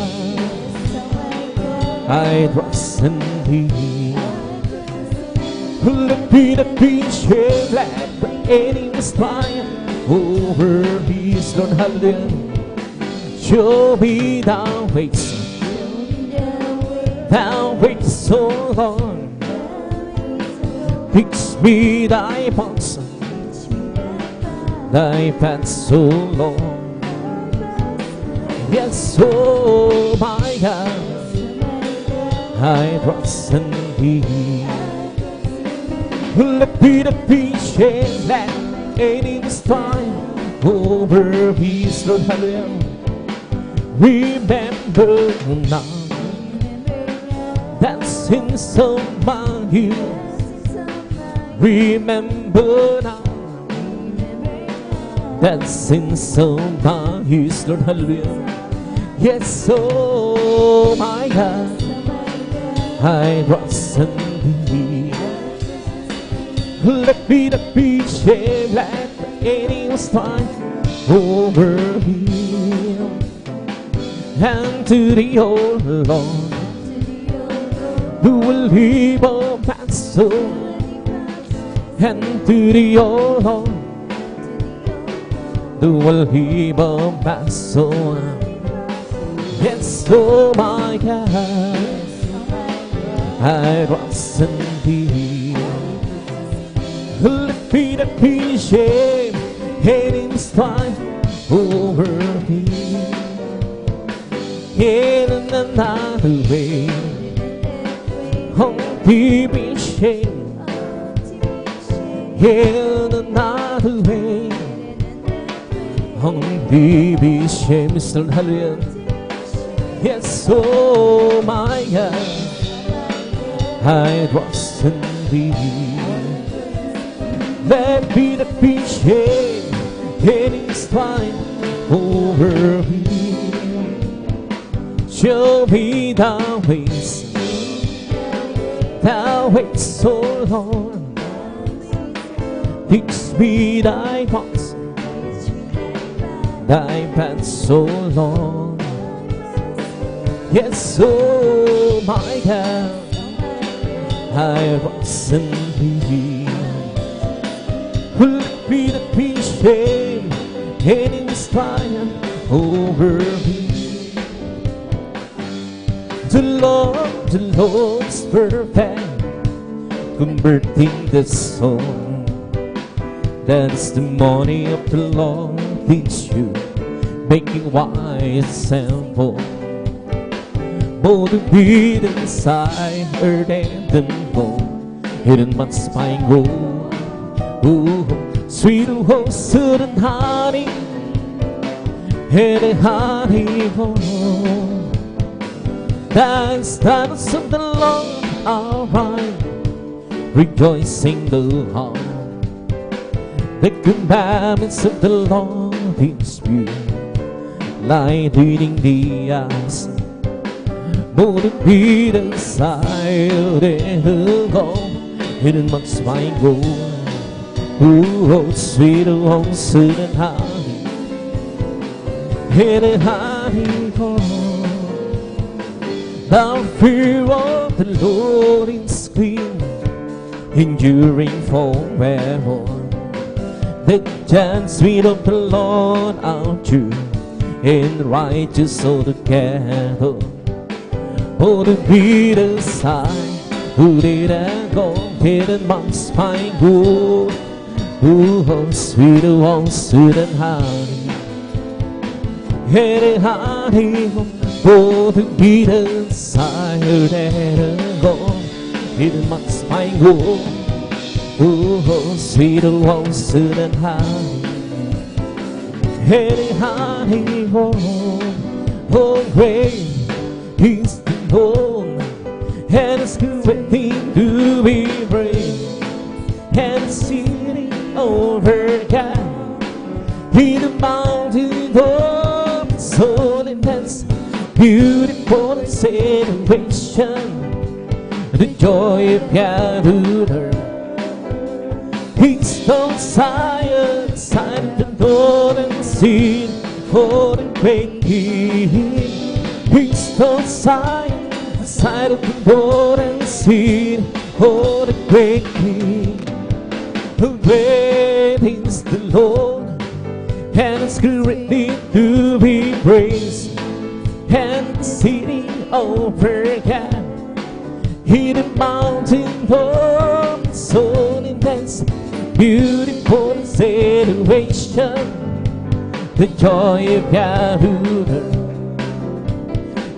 I trust in Thee. Let me the shame, let the enemy's triumph over His Lord, hallelujah. Show me Thou waits, Thou waits so long. Fix me Thy paths, Thy path so long. Yes, oh my God, I trust in Thee. Let me the peace and let enemy's triumph over His Lord, hallelujah. Remember now that sins of my youth. Remember now that sins of my youth, Lord, hallelujah. Yes, oh my God, I trust in Thee. Let me the peace and let the enemy's triumph over Him. And to the old Lord, who will leave all my soul. And to the old Lord, who will leave all my soul. Yes, oh my God, I trust in Thee. Let me the peace and enemy's triumph over Thee. In another way, on baby shame. In another way, on baby shame, still hallelujah. Yes, oh my God, I trust in Thee. Let me the peace shame, enemy's triumph over me. Show me Thy ways, Thou waits so long. Fix me Thy paths, Thy path so long. Yes, oh my God, I trust in Thee. Let me the peace shame, enemy's triumph over me. The Lord's perfect, converting the soul. That's the morning of the Lord, teach you, making wise and bold. Bold to be inside, earth and gold, hidden must find gold. Ooh, sweet rose and honey, and honey gold. That's the dance of the Lord, alright, rejoicing the heart. The commandments of the Lord is pure, light leading the eyes. More to be the side and the gold, hidden must find gold. Ooh, sweet rose and honey, and honey gold. The fear of the Lord is clean, enduring forever. The judgment of the Lord are true, and righteous altogether. Oh, to be the side, who did I go, hidden must find good. Oh, sweet rose and honey, and honey. Oh, to be the side and go, it must find gold. Oh, sweet rose and honey, and honey, oh, great is the Lord, and it's good thing to be brave, and the city overcome in the mountain of so intense, beautiful situation. The joy of gathered her. He's on side of the golden seed for the great King. He's on side of the golden seed for the great King. Great is the Lord, and His greatly to be praised, and the city overcame. Hidden mountain top, so intense, beautiful situation. The joy of Yahudah.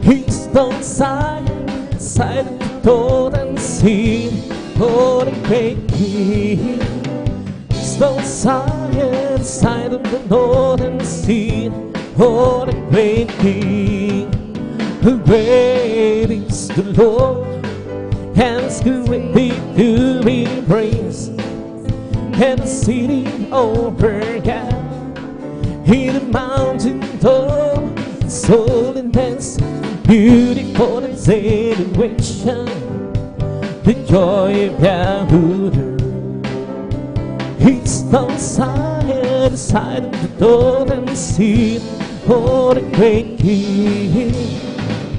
He's on side of the golden sea for the great King. He's on side of the northern sea for the great King. Great is the Lord, and His greatly to be praised, and the city overcame. Hidden mountain top, so intense, beautiful situation. The joy of Yahudah. He's on side of the golden sea for the great King.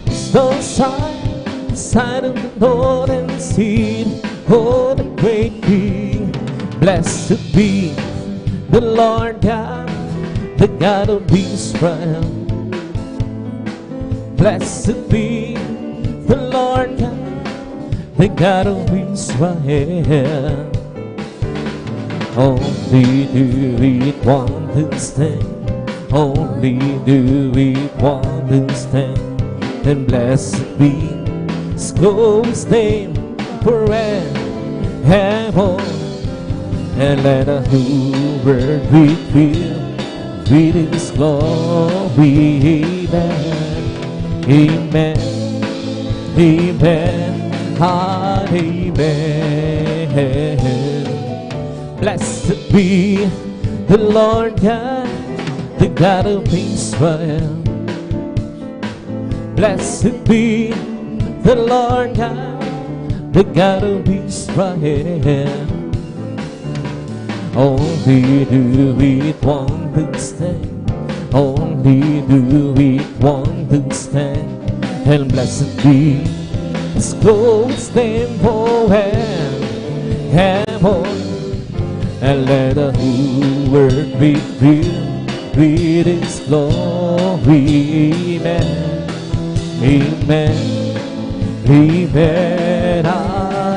He's on side of the golden sea for the great King. Blessed be the Lord God, the God of Israel. Blessed be the Lord God, the God of Israel. Only do we want to stand, only do we want to stand, and blessed be His glorious name forever. And let the whole world be filled with His glory. Amen, amen, and amen. Blessed be the Lord God, the God of Israel. Blessed be the Lord God, the God of Israel. Only do we want to stand, only do we want to stand, and blessed be His glorious name forever. And let the whole world be filled with His glory. Amen, amen, amen,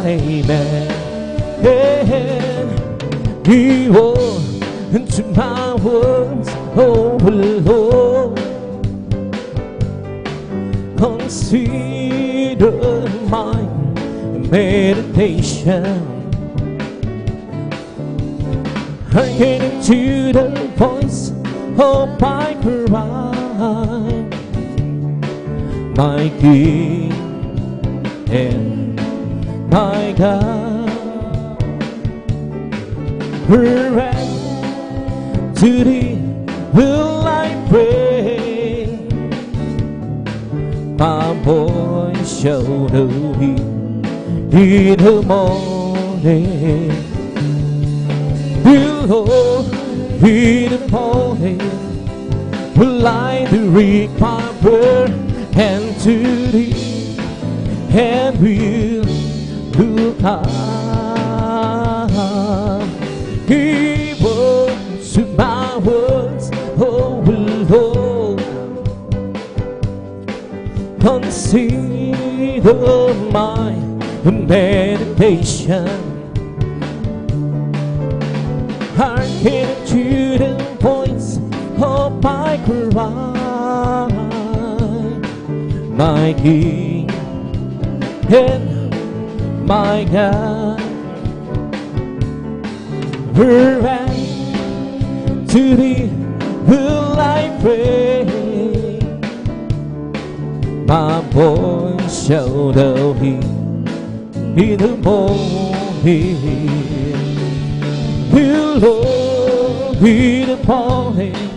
amen. He will into my words, oh Lord. Consider my meditation. Hearkening to the voice of my cry, my King and my God. Forever to Thee will I pray. My voice shall know Thee in the morning. Behold, in the morning will I direct my prayer and to Thee, and will look up. Give words to my words, oh Lord. Consider my meditation. Hearken to the voice of my cry, my King and my God. Forever to Thee will I pray. My voice shall know Thee in the morning. You Lord, in the morning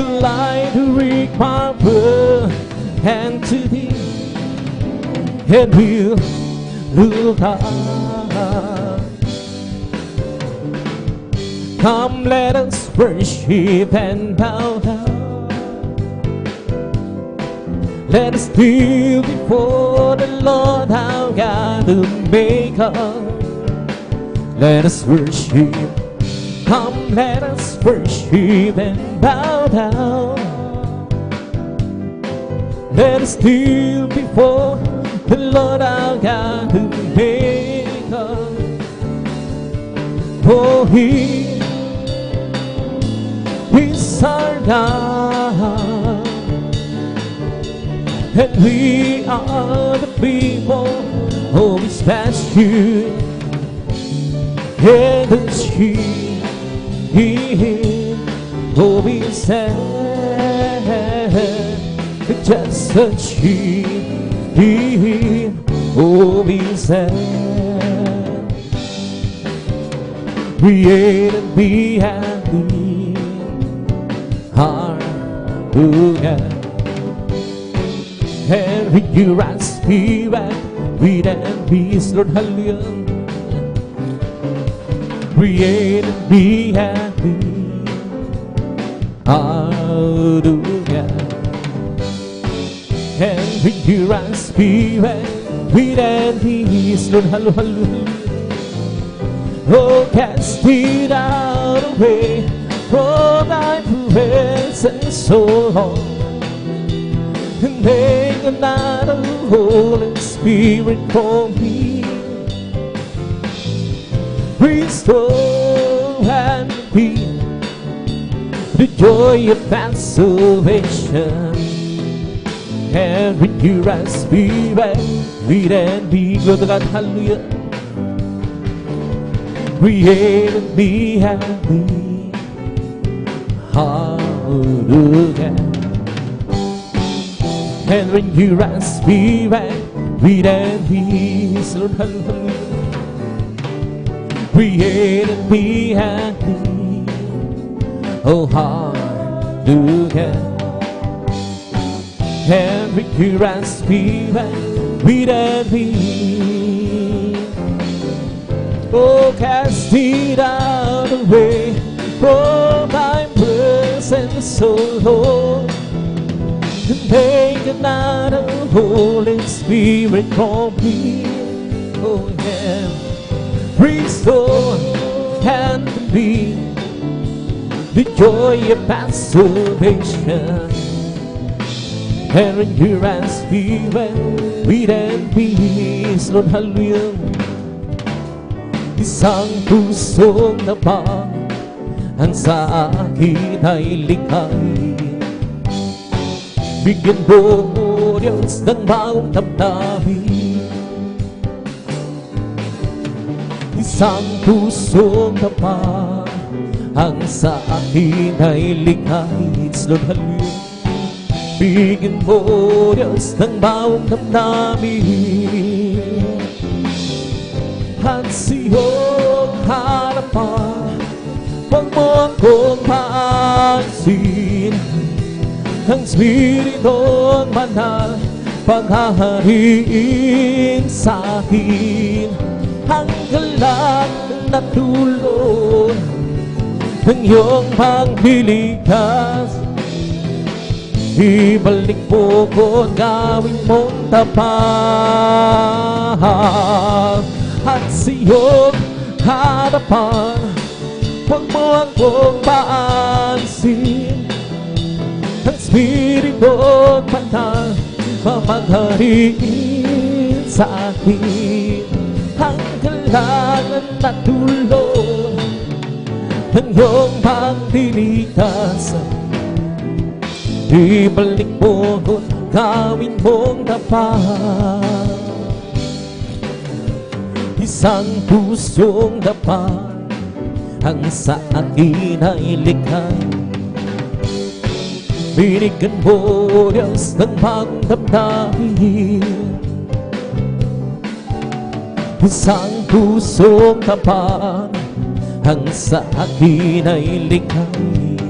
light to recover and to thee, and we'll look up. Come, let us worship and bow down. Let us kneel before the Lord our God, the Maker. Let us worship. Come, let us worship and bow down. Let us kneel before the Lord our God, the Maker. For He is our God, and we are the people of His pasture, and the sheep of His hand, just a sheep of His hand. Create and be happy, hallelujah. And renew our spirit with and peace, Lord, hallelujah. Create and be happy, hallelujah. And renew our spirit with and peace, Lord, hallelujah. Oh, cast it out away from thy presence so long, and take another Holy Spirit from me. Restore and repeat the joy of that salvation, and renew our spirit, lead and be. Glory to God, hallelujah. Create and be happy, hallelujah. And renew our spirit, lead and peace, Lord, hallelujah. Create and be happy, oh hallelujah. And renew our spirit, lead and peace. Oh, cast it out away from thy presence, so Lord, and take another Holy Spirit from me. Oh yeah, restore and be the joy of that salvation, and renew our spirit with and peace, Lord, hallelujah. Isang pusong napang ang sa akin ay likay. Bigyan mo, Diyos, ng bawang damdamin. Isang pusong napang ang sa akin ay likay. It's Lord, hallelujah. Bigyan mo, Diyos, ng bawang damdamin. At siyong harapan, huwag mo akong paansin. Ang Spiritong Banal paghahariin sa akin. Ang galak na tulong ng iyong pagliligtas, ibalik mo ko, gawin mong tapat. At sa iyong harapan, huwag mo akong paansin. Ang Spiritong Banal maghahariin sa akin. Ang kailangan na tulong ng iyong pagliligtas, ibalik mo ko, gawin mong tapat. Isang pusong dapat ang sa akin ay likay. Binigyan mo, Diyos, ng pagdamdamin. Isang pusong dapat ang sa akin ay likay.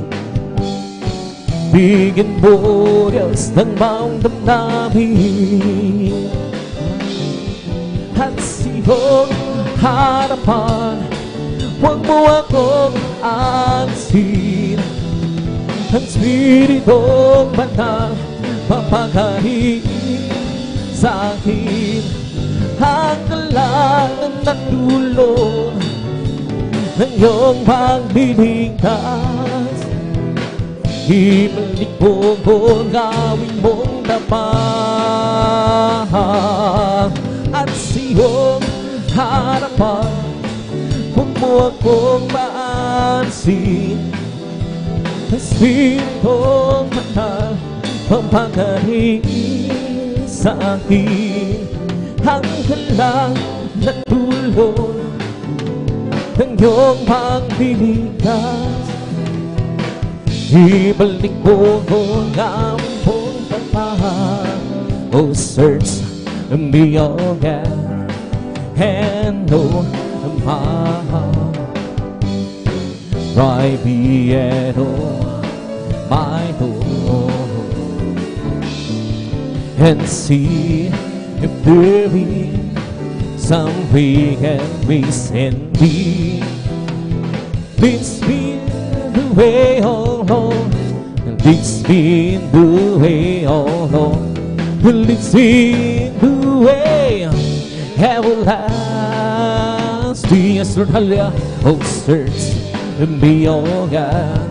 Bigyan mo Diyos ng maong damdamin at siyong harapan. Huwag mo akong alisin. Ang Spiritong Banal papaghain sa akin. Hanggalan ng natulong ng iyong pagliligtas. Ibalik mo kung gawin mong dapat at siyong harapan. Huwag mo akong maalisin. Ang Spiritong Banal papaghain sa akin. Hanggalan ng natulong ng iyong pagliligtas. Ibalik mo kung gawin mong dapat. Oh, search me, oh God, and know my heart. Right be at all my door, and see if there is some way can resent me. Leads me the way, oh Lord, and leads me in the way, oh Lord, and leads me in the way everlasting. Yes, Lord, hallelujah. Oh, search me, oh God,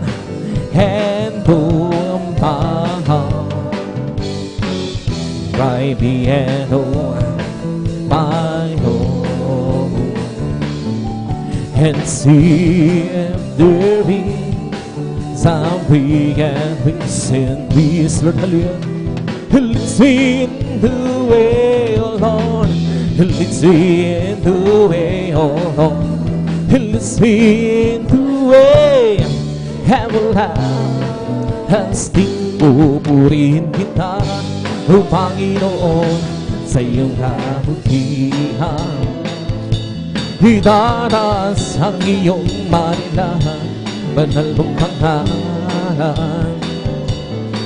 and know my heart. Try me and know my home, and see if there is some way can resent me. Yes, Lord, hallelujah. Leads me in the way, oh Lord, leads me in the way, oh Lord, leads me in the way everlasting. Pupurihin kita, O Panginoon, sa iyong kabutihan. Itaas ang iyong manilahan, banal mong pangalan.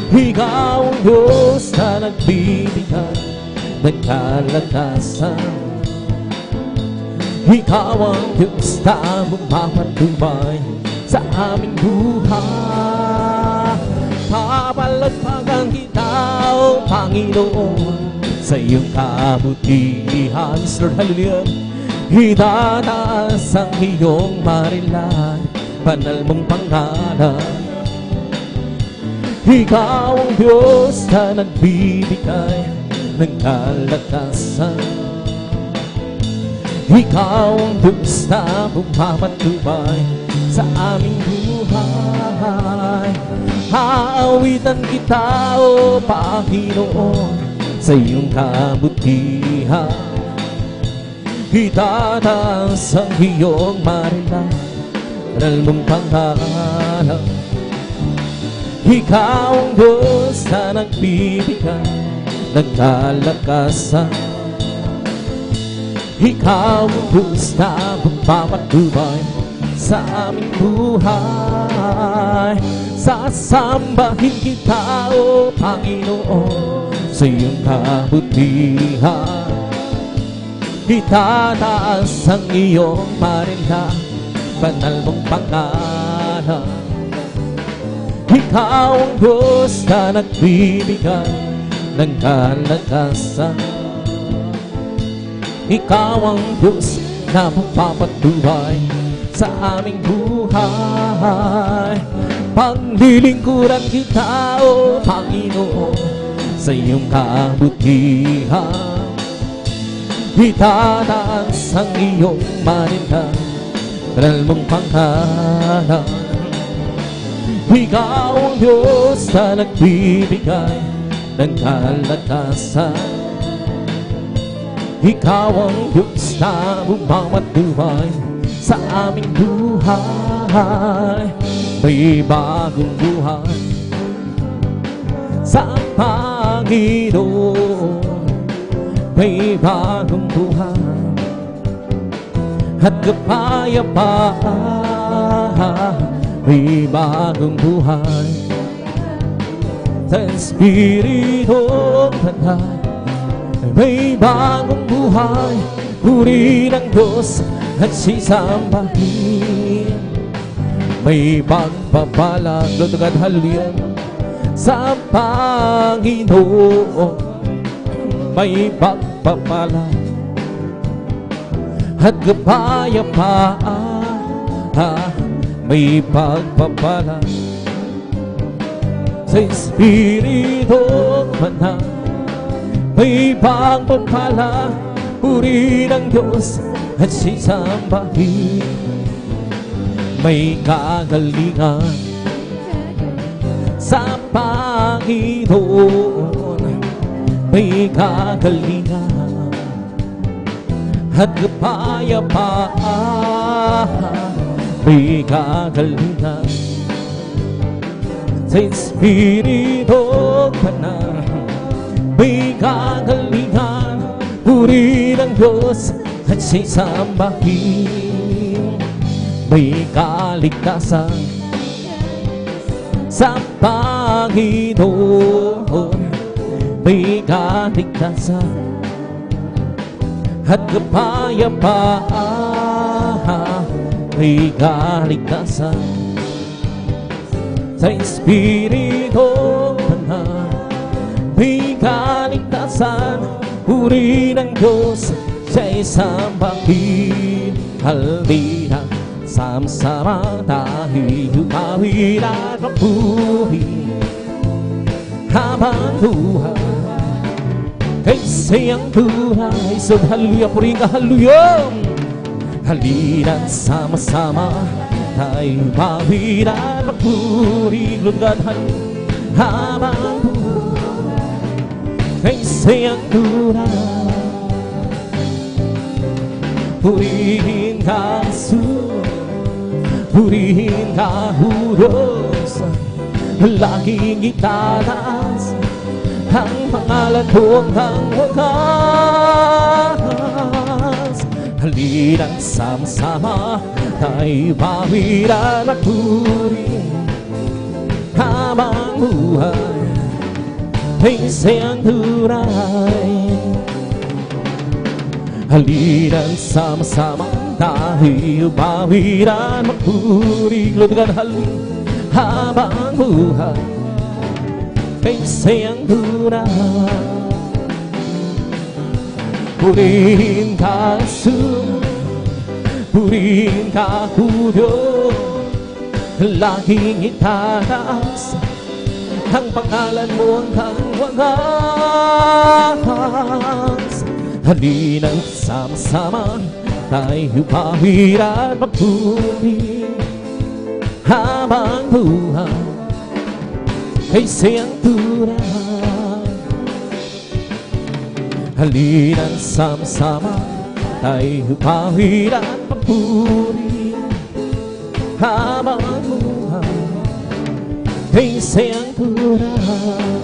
Ikaw ang Diyos na nagbibigay ng kalakasan. Ikaw ang Diyos na bumapatubay sa aming buhay. Papalagpagan kita, O Panginoon, sa iyong kabutihan. Lord, hallelujah. Itataas ang iyong marilan, banal mong pangalan. Ikaw ang Diyos na nagbibigay ng kalakasan. Ikaw ang Diyos na bumapatubay sa aming buhay. Aawitan kita, O Panginoon, sa iyong kabutihan. Itataas ang iyong marilan, banal mong pangalan. Ikaw ang Diyos na nagbibigay ng kalakasan. Ikaw ang Diyos na bumapatubay sa aming buhay. Sasambahin kita, O Panginoon, sa iyong kabutihan. Itataas ang iyong marilan, banal mong pangalan. Ikaw ang Diyos na nagbibigay ng kalakasan. Ikaw ang Diyos na magpapatubay sa aming buhay. Paglilingkuran kita, O Panginoon, sa iyong kabutihan. Itataas ang iyong marilan, banal mong pangalan. Ikaw ang Diyos na nagbibigay ng kalakasan. Ikaw ang Diyos na bumapatubay sa aming buhay. May bagong buhay sa Panginoon. May bagong buhay at kapayapaan. May bagong buhay sa Espiritong Banal. May bagong buhay, puri ng Diyos at sisambahin. May pagpapalang, Lord, hallelujah, sa Panginoon. May pagpapalang at kapayapaan. May pagpapalang sa Espiritong Banal. May pagpapalang, puri ng Diyos at sisambahin. May kagalingan sa Panginoon. May kagalingan at kapayapaan. May kagalingan sa Espiritong Banal. May kagalingan, puri ng Diyos at sisambahin. May kaligtasan sa Panginoon. May kaligtasan at kapayapaan. May kaligtasan sa Espiritong Banal. May kaligtasan, puri ng Diyos siya'y sambahin. Halina, sama-sama tayo'y humawin at magpuri habang buhay. Kasi ang buhay, so hallelujah, puri ka, hallelujah. Halina, sama-sama tayo'y humawin at magpuri, Lord God, hallelujah, habang buhay. Kasi ang tunay, purihin ka, Jesus, purihin ka, Diyos. Laging itataas ang pangalan mo hanggang wakas. Halina't sama-sama tayo'y bawiran at purihin habang buhay. Kasi ang tunay, halina't sama-sama tayo'y bawiran, magpuri, Lord God, hallelujah, habang buhay. Kasi ang tunay, purihin ka, Jesus, purihin ka, Diyos. Laging itataas ang pangalan mo hanggang wakas. Halina't sama-sama tayo'y bawiran, magpuri habang buhay. Kasi ang tunay, halina't sama-sama tayo'y bawiran, magpuri habang buhay. Kasi ang tunay,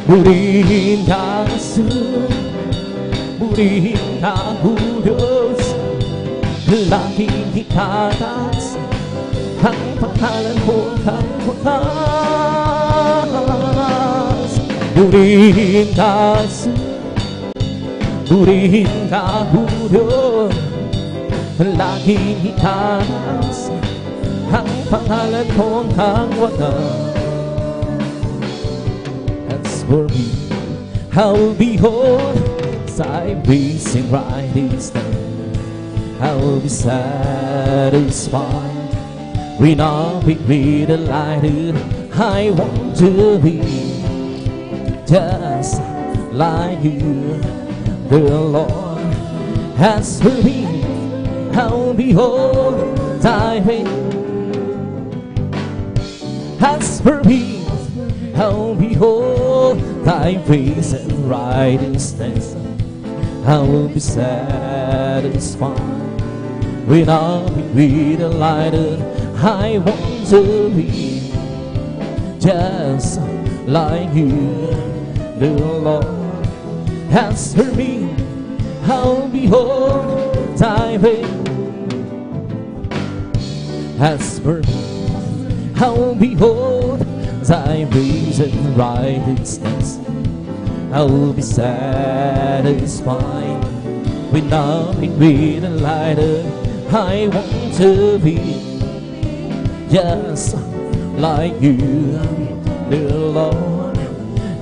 purihin ka, Jesus, purihin ka, Diyos. Laging itataas ang pangalan mo hanggang wakas. Purihin ka, Jesus, purihin ka, Diyos. Laging itataas ang pangalan mo hanggang wakas. As for me, I will behold thy blazing riding stand. I will be satisfied when I'll be delighted. I want to be just like you, the Lord has for me. I will behold thy face. As for me, I'll behold thy face and riding steps. I will be satisfied when I'll be delighted. I want to be just like you, the Lord has for me. I'll behold thy face. As for me, I'll behold thy ways and righteousness, I will be satisfied. With nothing with a lighter, I want to be just like you, dear Lord.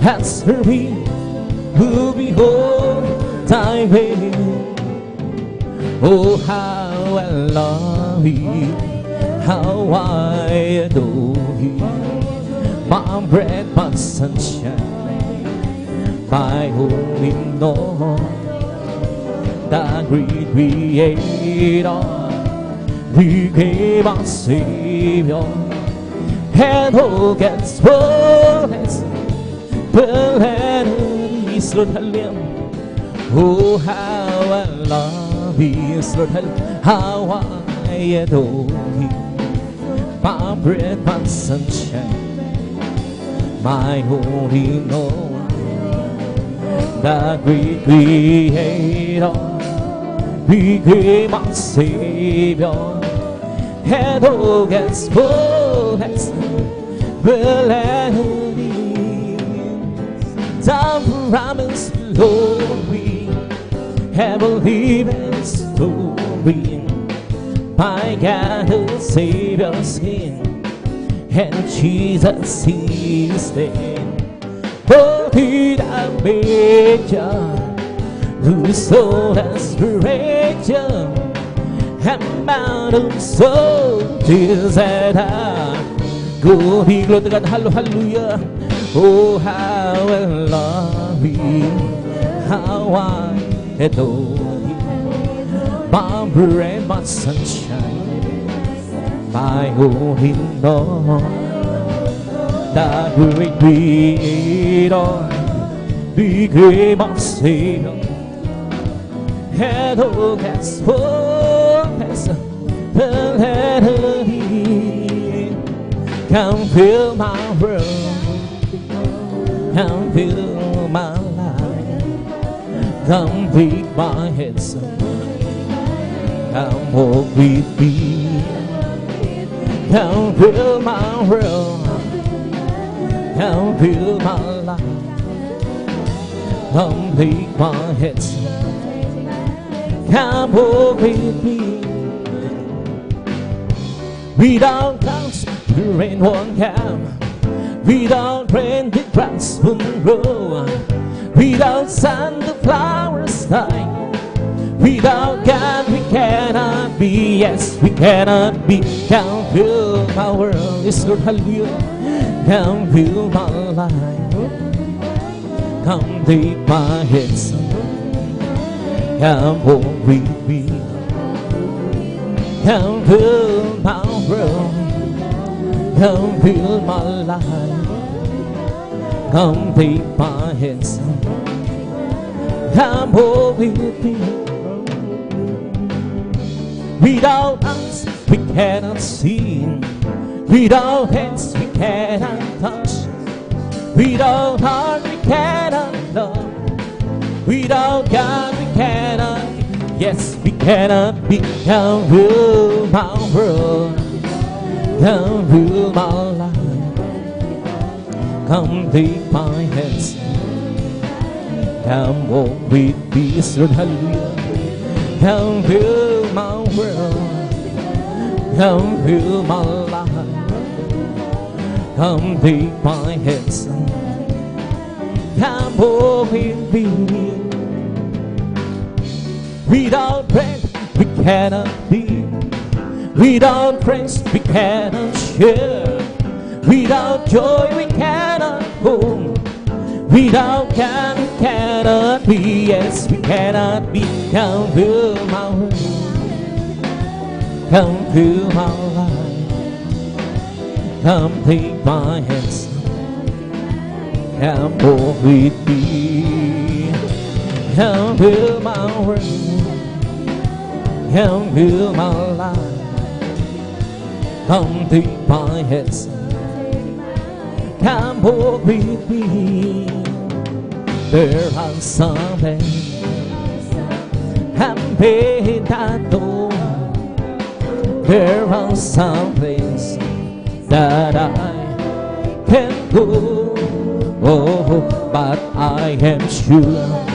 As for me, who behold thy way, oh how I love you, how I adore you, my bread, my sunshine, my holy Lord, the great Creator, became our Savior, and all gets fullness, Lord, hallelujah. Oh, how I love you, Lord, how I adore you, my bread, my sunshine, my holy Lord, the great Creator, became our Savior, and all gets fullness, the promise, Lord, we have believed in story. My God, the Savior's King, and Jesus is there. Oh, did I make you who soul aspiration, and mountain soldiers that I go, be glory to God, hallelujah. Oh, how I love you, how I adore you, my bread, my sunshine, my holy Lord, the great Creator, became our Savior, and all that's fullness, the letter can fill my world. Come fill my life, come take my head, son. Come walk with me, come fill my world, come fill my life, come take my head, son. Come walk with me. Without clouds, the rain won't come. Without rain, the grass won't grow. Without sun, the flowers die. Without God, we cannot be. Yes, we cannot be. Come fill my world, yes, Lord, hallelujah. Come fill my life. Come take my head, son. Come walk with me. Come fill my world. Come fill my life. Come take my hand, son. Come walk with me. Without eyes we cannot see, without hands we cannot touch, without heart we cannot love, without God we cannot. Yes, we cannot be. Come rule my world, come rule my life, come take my hands, come walk with me, Lord, hallelujah. Come rule my world, come rule my life, come take my hands, come walk with me. Without bread we cannot be, without praise we cannot share, without joy we cannot hold, without God we cannot be. Yes, we cannot be. Come fill my world, come fill my life, come take my hands, come walk with me. Come fill my world, come fill my life, come take my hands, come walk with me. There are some things I'm paid that door. There are some things that I can Oh, oh, but I am sure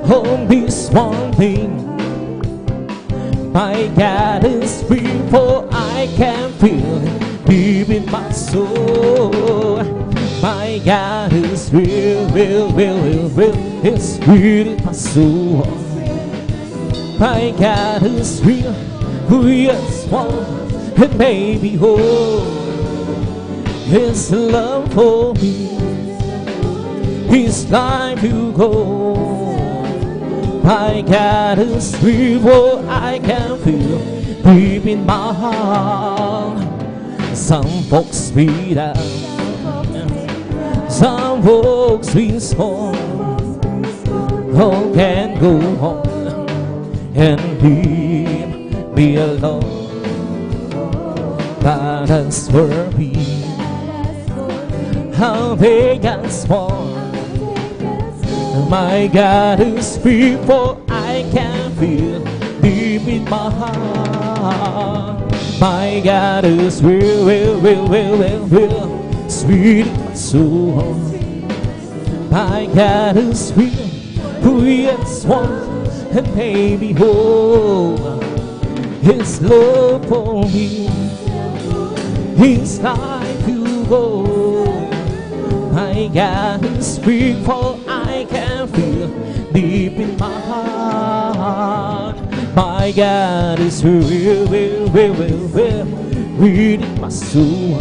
on this one thing, my God is before I can feel it deep in my soul. My God is real, real, real, real, real. It's real in my soul. My God is real, who is one and made me whole. His love for me, His life to go. My God is real, for I can feel deep in my heart. Some folks be down, some folks be small. All can go on and leave me alone. But as for me, how big and small, my God is before I can feel deep in my heart. My God is real, real, real, real, real, real, sweet in my soul. My God is real, who is one and made me whole. His love for me, His life to go. My God is before I can feel deep in my heart. My God is real, real, real, real, real, real in my soul.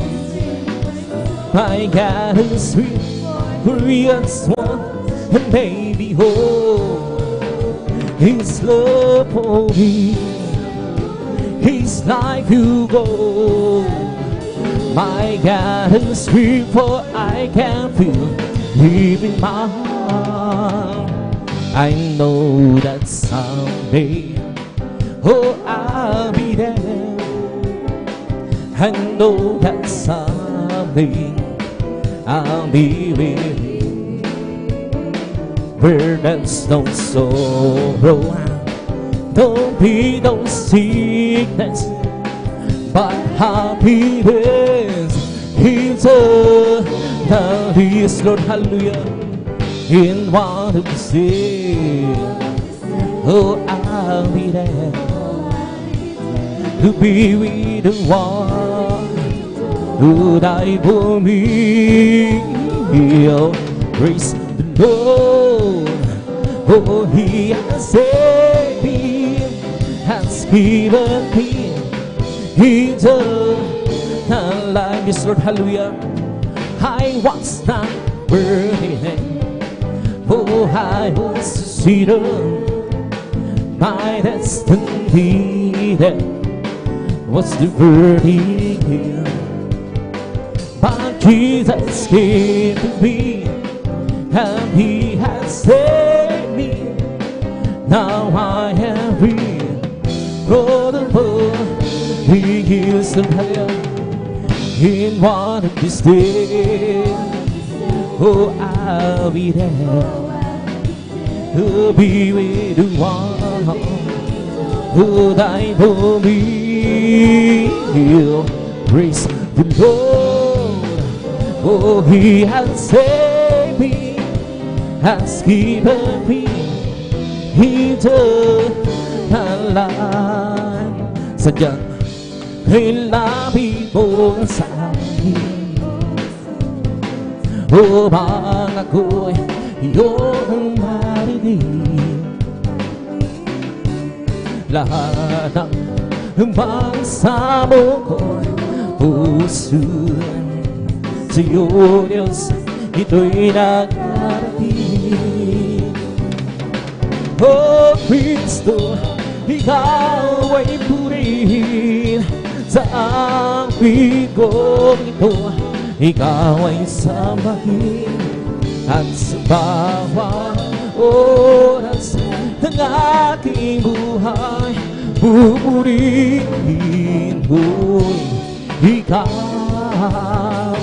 My God is real, real as one and made me whole. His love for me, His life to go. My God is before I can feel deep in my heart. I know that someday, oh, I'll be there. I know that someday I'll be with you, where there's no sorrow, don't be no sickness, but happiness eternally. Yes, Lord, hallelujah. In what we say, oh, I'll be there to be with the one who died for me. Oh, praise the Lord, oh, He has saved me, has given me eternal life. Yes, Lord, hallelujah. I was not worthy, oh, I was seated. My destiny that was the verdict here, but Jesus came to me and He has saved me. Now I am free from the world. He is the higher in one of these days. Oh, I'll be there to be with the one who died for me. Praise the Lord, oh, He has saved me, has given me eternal life. Sadyang hilapit mo sa akin, upang ako'y iyong marinig. Lahat ng pagsamo ko'y pusuan sa'yo, Diyos, ito'y nagkarating. Oh, Kristo, Ikaw ay purihin sa aking kong ito. Ikaw ay sambahin at sa bawat oras ng aking buhay, pupurihin ko'y Ikaw.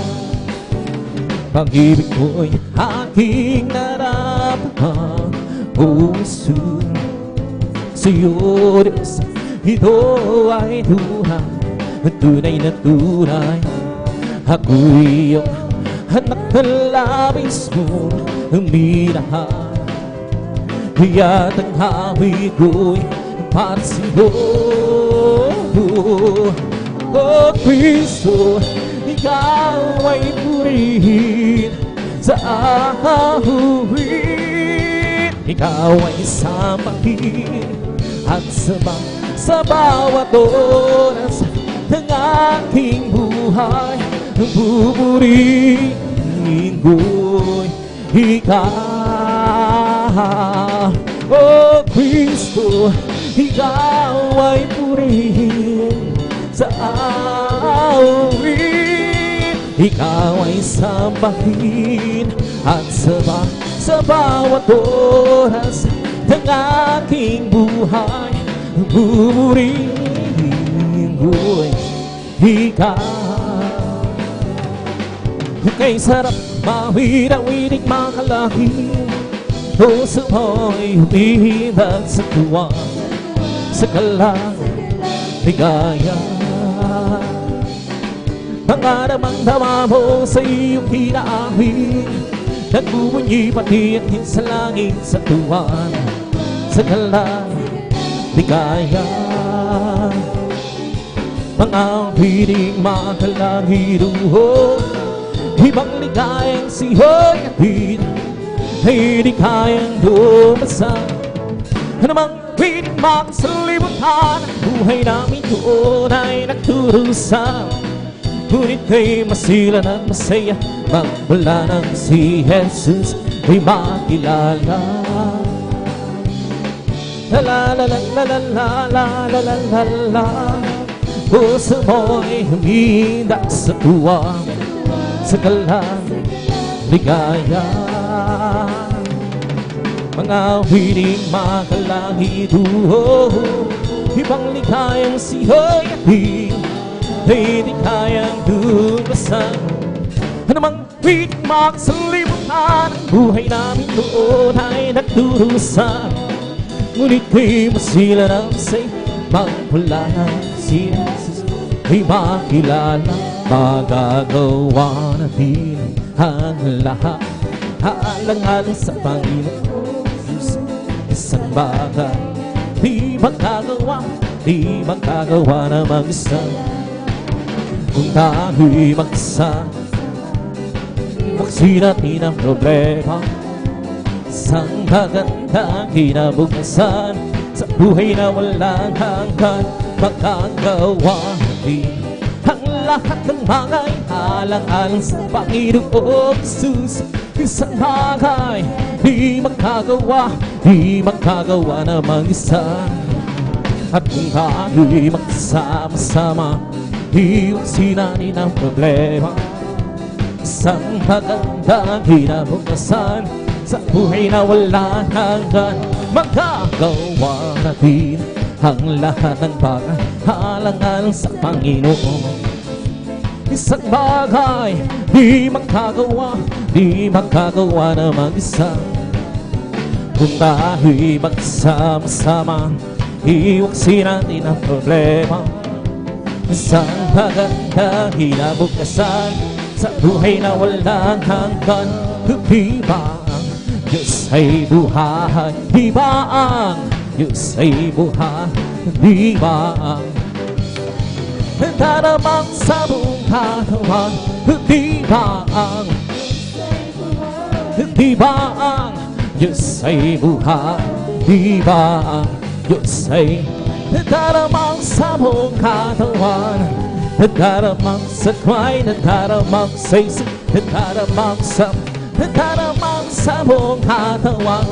Pag-ibig ko'y aking nararamdaman, puso sa'yo, Diyos, ito ay tunay, tunay na tunay. Ako'y iyong anak na labis mong minahal. Kaya't ang hawig ko'y para sa'yo. O Kristo, ikaw ay purihin sa ahawin. Ikaw ay sambahin at sa bawat oras ng aking buhay. Ang pupurihin ko'y ikaw. O Kristo, ikaw ay purihin sa awit. Ikaw ay sambahin at sa bawat oras ng aking buhay. Ang pupurihin ko'y ikaw. Kay sarap mawid-awidig makalaki, puso mo'y humihibag sa tuwa, sa kaligaya. Mga damang-dama mo sa iyong hinaawin, nagbubunyi pati at sa langit sa tuwa, sa kaligaya. Mga piling makalangiro, ibang ligayang sihoy atid ay di kayang dumasan. Anumang piling makasalimutan, ang buhay namin doon ay nagturusan. Ngunit kay masilan at masaya, magmula nang si Jesus ay makilala. La la la la la la la la la la la. Puso mo'y humindak sa tuwa, sa kaligaya. Mga wiling makalangit, ibang ligayang sihoy atid ay di kayang dumasan. Anumang wiling makasalimutan, ang buhay namin doon ay nagdurusan. Ngunit kay masilan ang say, magmula si Jesus ay makilala. Magagawa natin ang lahat, alang-alang sa Panginoon. Isang bagay di magagawa na mag-isa. Kung tayo'y mag-isa, buksin natin ang problema. Isang magandang kinabukasan sa buhay na walang hanggan. Magagawa natin ang lahat ng mga alang-alang sa Panginoong Jesus. Isang bagay di magkagawa na mag-isa. At kung tayo'y magsama-sama, iwasin natin ang problema. Isang magandang kinabukasan sa buhay na walang hanggan. Magagawa natin ang lahat ng bagay alang-alang sa Panginoon. Isang bagay di magkagawa na mag-isa. Kung tayo'y magsama-sama, iwasin natin ang problema. Isang magandang kinabukasan sa buhay na walang hanggan. Di ba ang Diyos ay buhay? Di ba ang Diyos ay buhay? Di ba ang daramang sa buong katawan? Di ba ang Diyos ay buhay? Di ba ang Diyos ay daramang sa buong katawan? Daramang sa kway, daramang sa isip, daramang sa buong katawan.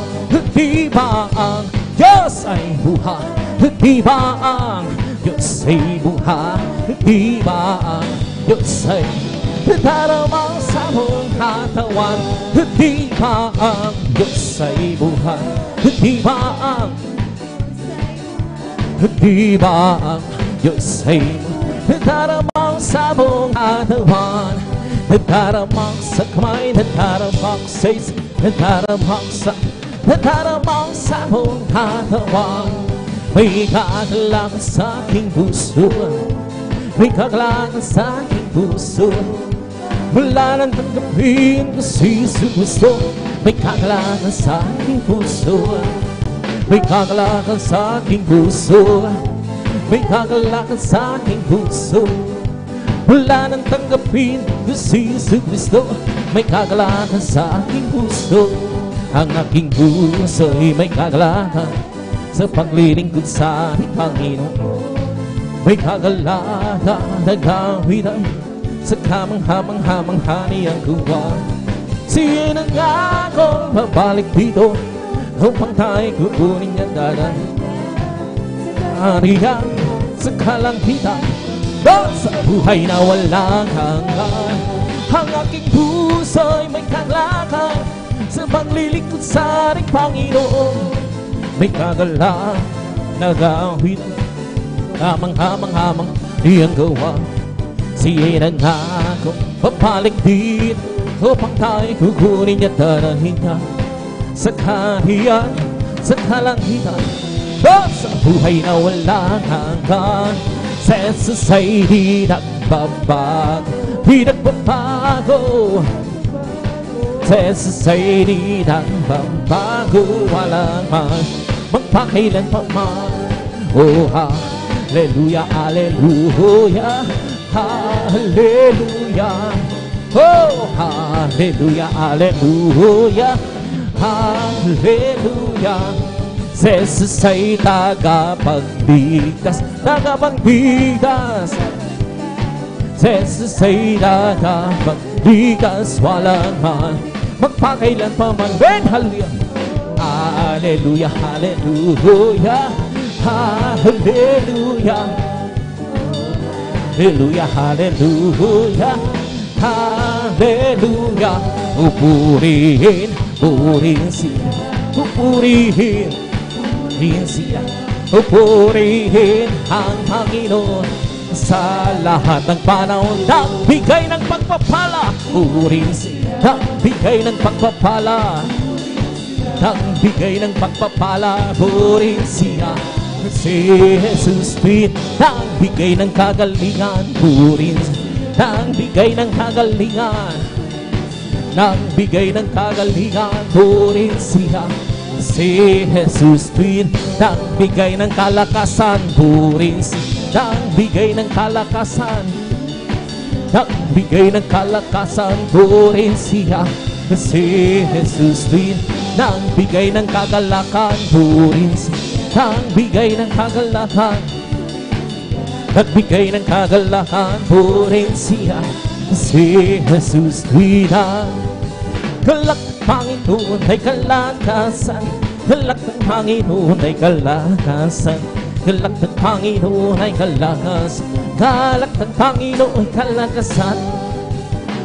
Di ba ang Diyos ay buhay? Di ba ang Diyos ay buhay? Di ba ang Diyos ay daramang sa buong katawan? Di ba ang Diyos ay buhay? Di ba ang Diyos ay daramang sa buong katawan? Daramang sa kamay, daramang sa isip, daramang sa buong katawan. May kakalangan sa aking puso, may kakalangan sa aking puso. Wala nang tanggapin kasi si Kristo may kagalakan sa aking puso. May kagalakan sa aking puso. May kagalakan sa aking puso. Wala nang tanggapin kasi si Kristo may kagalakan sa aking puso. Ang aking puso ay may kagalakan sa paglilingkod sa ating Panginoon. May kagalakan na gawitan sa kamangha-mangha niyang gawa. Siya na nga ako babalik dito upang tayo kukunin niya dadan. Ariyan sa kalangitan o sa buhay na walang hanggan. Ang aking puso'y may kagalakan sa paglilingkod sa ating Panginoon. May kagalakan na gawitan kamangha-mangha niyang gawa. Siya na nga ako babalik dito upang tayo kukunin niya darahin niya sa kaharian, sa kalangitan o sa buhay na walang hanggan. Sa Jesus ay di nagbabago, di nagbabago. Sa Jesus ay di nagbabago, walang man magpakailan pa man. Oh, hallelujah, hallelujah, hallelujah. Oh, hallelujah, hallelujah, hallelujah. Si Jesus ay tagapagligtas, tagapagligtas. Si Jesus ay tagapagligtas, walang man magpakailan pa man. Ben, hallelujah, hallelujah, hallelujah, hallelujah, hallelujah, hallelujah, hallelujah. Purihin, purihin siya, purihin, purihin siya, purihin ang Panginoon sa lahat ng panahon. Nagbigay ng pagpapala, purihin siya, nagbigay ng pagpapala, nagbigay ng pagpapala, purihin siya. Si Jesus Christ, nagbigay ng kagalingan, purihin siya, nagbigay ng kagalingan, nagbigay ng kagalingan, purihin siya. Si Jesus Christ, nagbigay ng kalakasan, purihin siya, nagbigay ng kalakasan, nagbigay ng kalakasan, purihin siya. Si Jesus Christ, nagbigay ng kagalakan, purihin siya, nagbigay ng kagalakan, nagbigay ng kagalakan, purihin siya. Si Jesus Christ, galak ng Panginoon ay kalakasan, galak ng Panginoon ay kalakasan, galak ng Panginoon ay kalakasan, galak ng Panginoon ay kalakasan.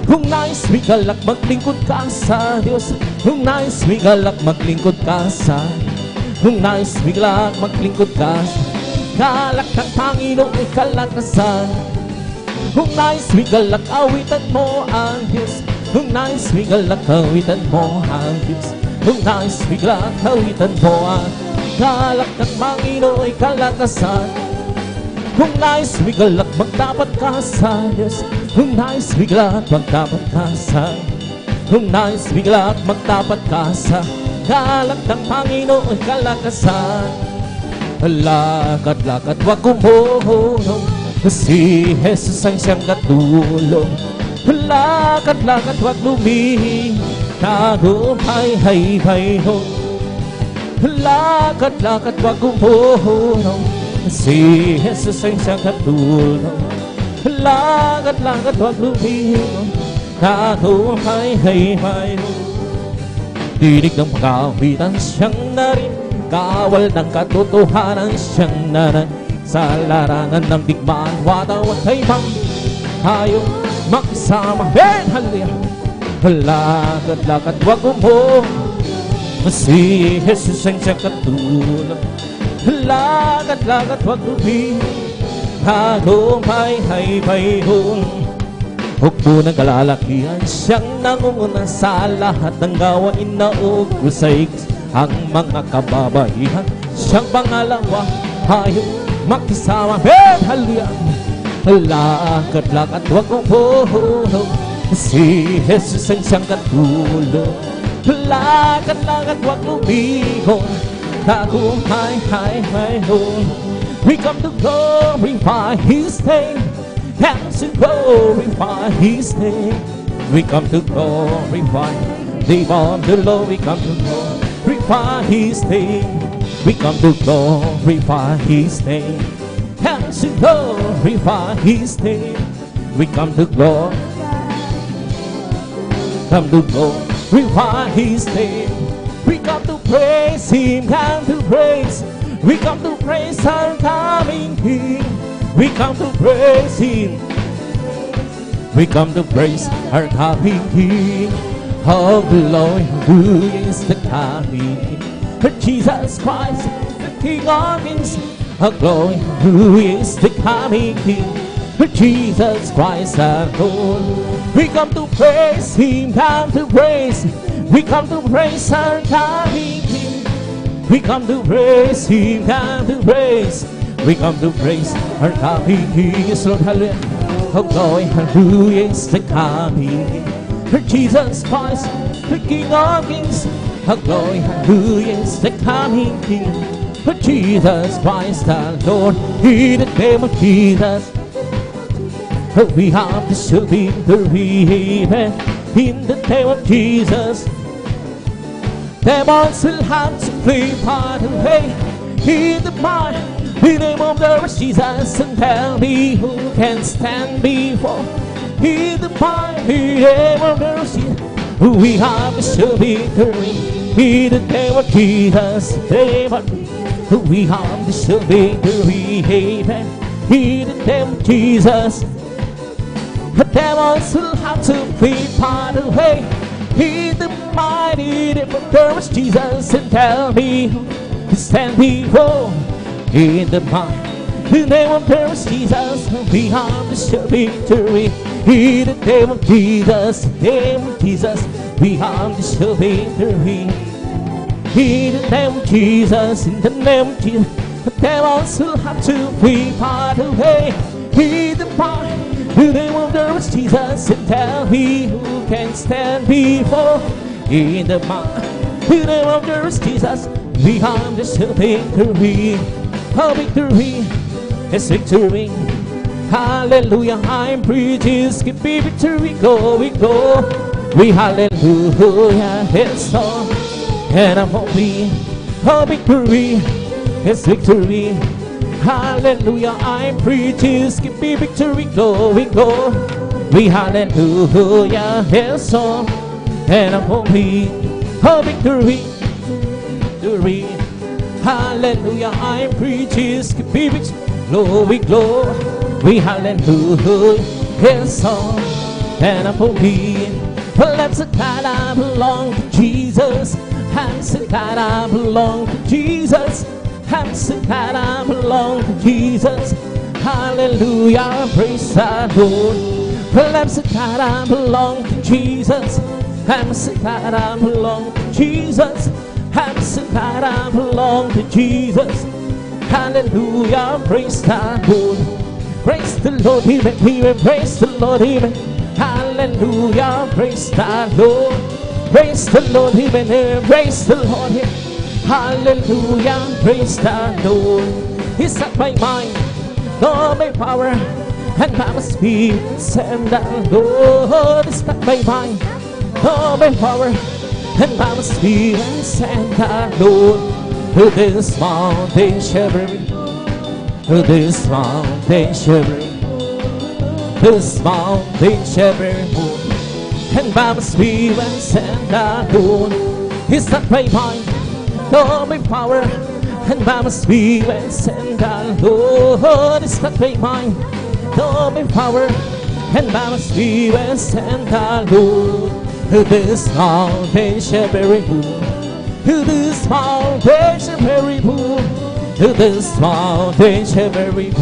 Kung nais may galak, maglingkod ka sa Diyos. Kung nais may galak, maglingkod ka sa, kung nais may galak, maglingkod ka sa, galak ng Panginoon ay kalakasan. Kung nais may galak, awitan mo ang Diyos. Kung nais may galak, awitan mo ang Diyos. Kung nais may galak, awitan mo ang, galak ng Panginoon ay kalakasan. Kung nais may galak, magdapat ka sa Diyos. Kung nais may galak, magdapat ka sa, kung nais may galak, magdapat ka sa, galak ng Panginoon ay kalakasan. Lakad-lakad, wag kumuhulong, si Jesus ang siyang katulong. Lakad-lakad, wag lumihing, tagumpay-hay-hay-ho. Lakad-lakad, wag kumuhulong, si Jesus ang siyang katulong. Lakad-lakad, wag lumihing, tagumpay-hay-hay-ho. Dinig ng pagkawitan siyang narin, kawal ng katotohanan siyang naran. Sa larangan ng digmaan, watawat kay Pang, tayo makisama. Ben, hallelujah. Lakad-lakad, wag mo, si Jesus ang siyang katulong. Lakad-lakad, wag lumihing, tagumpay-hay-hay-ho. Hukbo ng kalalakihan, siyang nangunguna sa lahat ng gawain na ugusay. Ang mga kababaihan, siyang pangalawa, tayo makisama. Ben, hallelujah. Lakad-lakad, wag mo, Si Jesus ang siyang katulong. Lakad-lakad wag lumingon, tagumpay ay mayroon. We come to glorify His name, and to glorify His name. We come to glorify, live on the Lord. We come to glorify His name. We come to glorify His name, and to glorify His name. We come to glorify His name. We come to praise Him, come to praise. We come to praise our coming King. We come to praise Him. We come to praise our coming King. Oh, glory, who is the coming King? Jesus Christ, the King of Kings. Oh, glory, who is the coming King? Jesus Christ our Lord. We come to praise Him, come to praise. We come to praise our coming King. We come to praise Him, come to praise. We come to praise our coming King. Yes, Lord, hallelujah. Oh, glory, who is the coming King? Jesus Christ, the King of Kings. Oh, glory, who is the coming King? Jesus Christ our Lord. In the name of Jesus, we have the victory. In the name of Jesus, demons will have to flee far away. In the name of the Lord Jesus, and tell me who can stand before. In the mighty name of the Lord Jesus, we have the victory. In the name of Jesus, we have the victory. In the name of Jesus, the demons will have to flee far away. In the mighty name of the Lord Jesus, and tell me who can stand before. In the mighty name of the Lord Jesus, we have the victory. In the name of Jesus, we have the victory. In the name of Jesus, in the name of Jesus, the demons will have to flee far away. In the name of the Lord Jesus, and tell me who can stand before. In the name of the Lord Jesus, we have the victory. Oh, victory is victory. Hallelujah, I'm preaching, skip victory, go, we go. We hallelujah, it's all. And I'm holy, oh, victory is victory. Hallelujah, I'm preaching, skip victory, go, we go. We hallelujah, it's all. And I'm holy, oh, victory, victory. Hallelujah, I'm preaching, skip victory, glory, glory. We hallelujah, it's all. And I'm holy. Well, I'm so glad I belong to Jesus. I'm so glad I belong to Jesus. I'm so glad I belong to Jesus. Hallelujah, praise the Lord. Well, I'm so glad I belong to Jesus. I'm so glad I belong to Jesus. I'm so glad I belong to Jesus. Hallelujah, praise the Lord. Praise the Lord, even, praise the Lord, even. Hallelujah, praise the Lord. Praise the Lord, even, praise the Lord, even. Hallelujah, praise the Lord. He's not my mind, nor my power, and by my spirit, and the Lord is not my mind, nor my power, and by my spirit, and the Lord. To this mountain shivering, to this mountain shivering, this mountain shivering, and by my spirit, and the Lord. It's not my mind, nor my power, and by my spirit, and the Lord. It's not my mind, nor my power, and by my spirit, and the Lord. To this mountain shivering, to this mountain shivering, to this mountain shivering,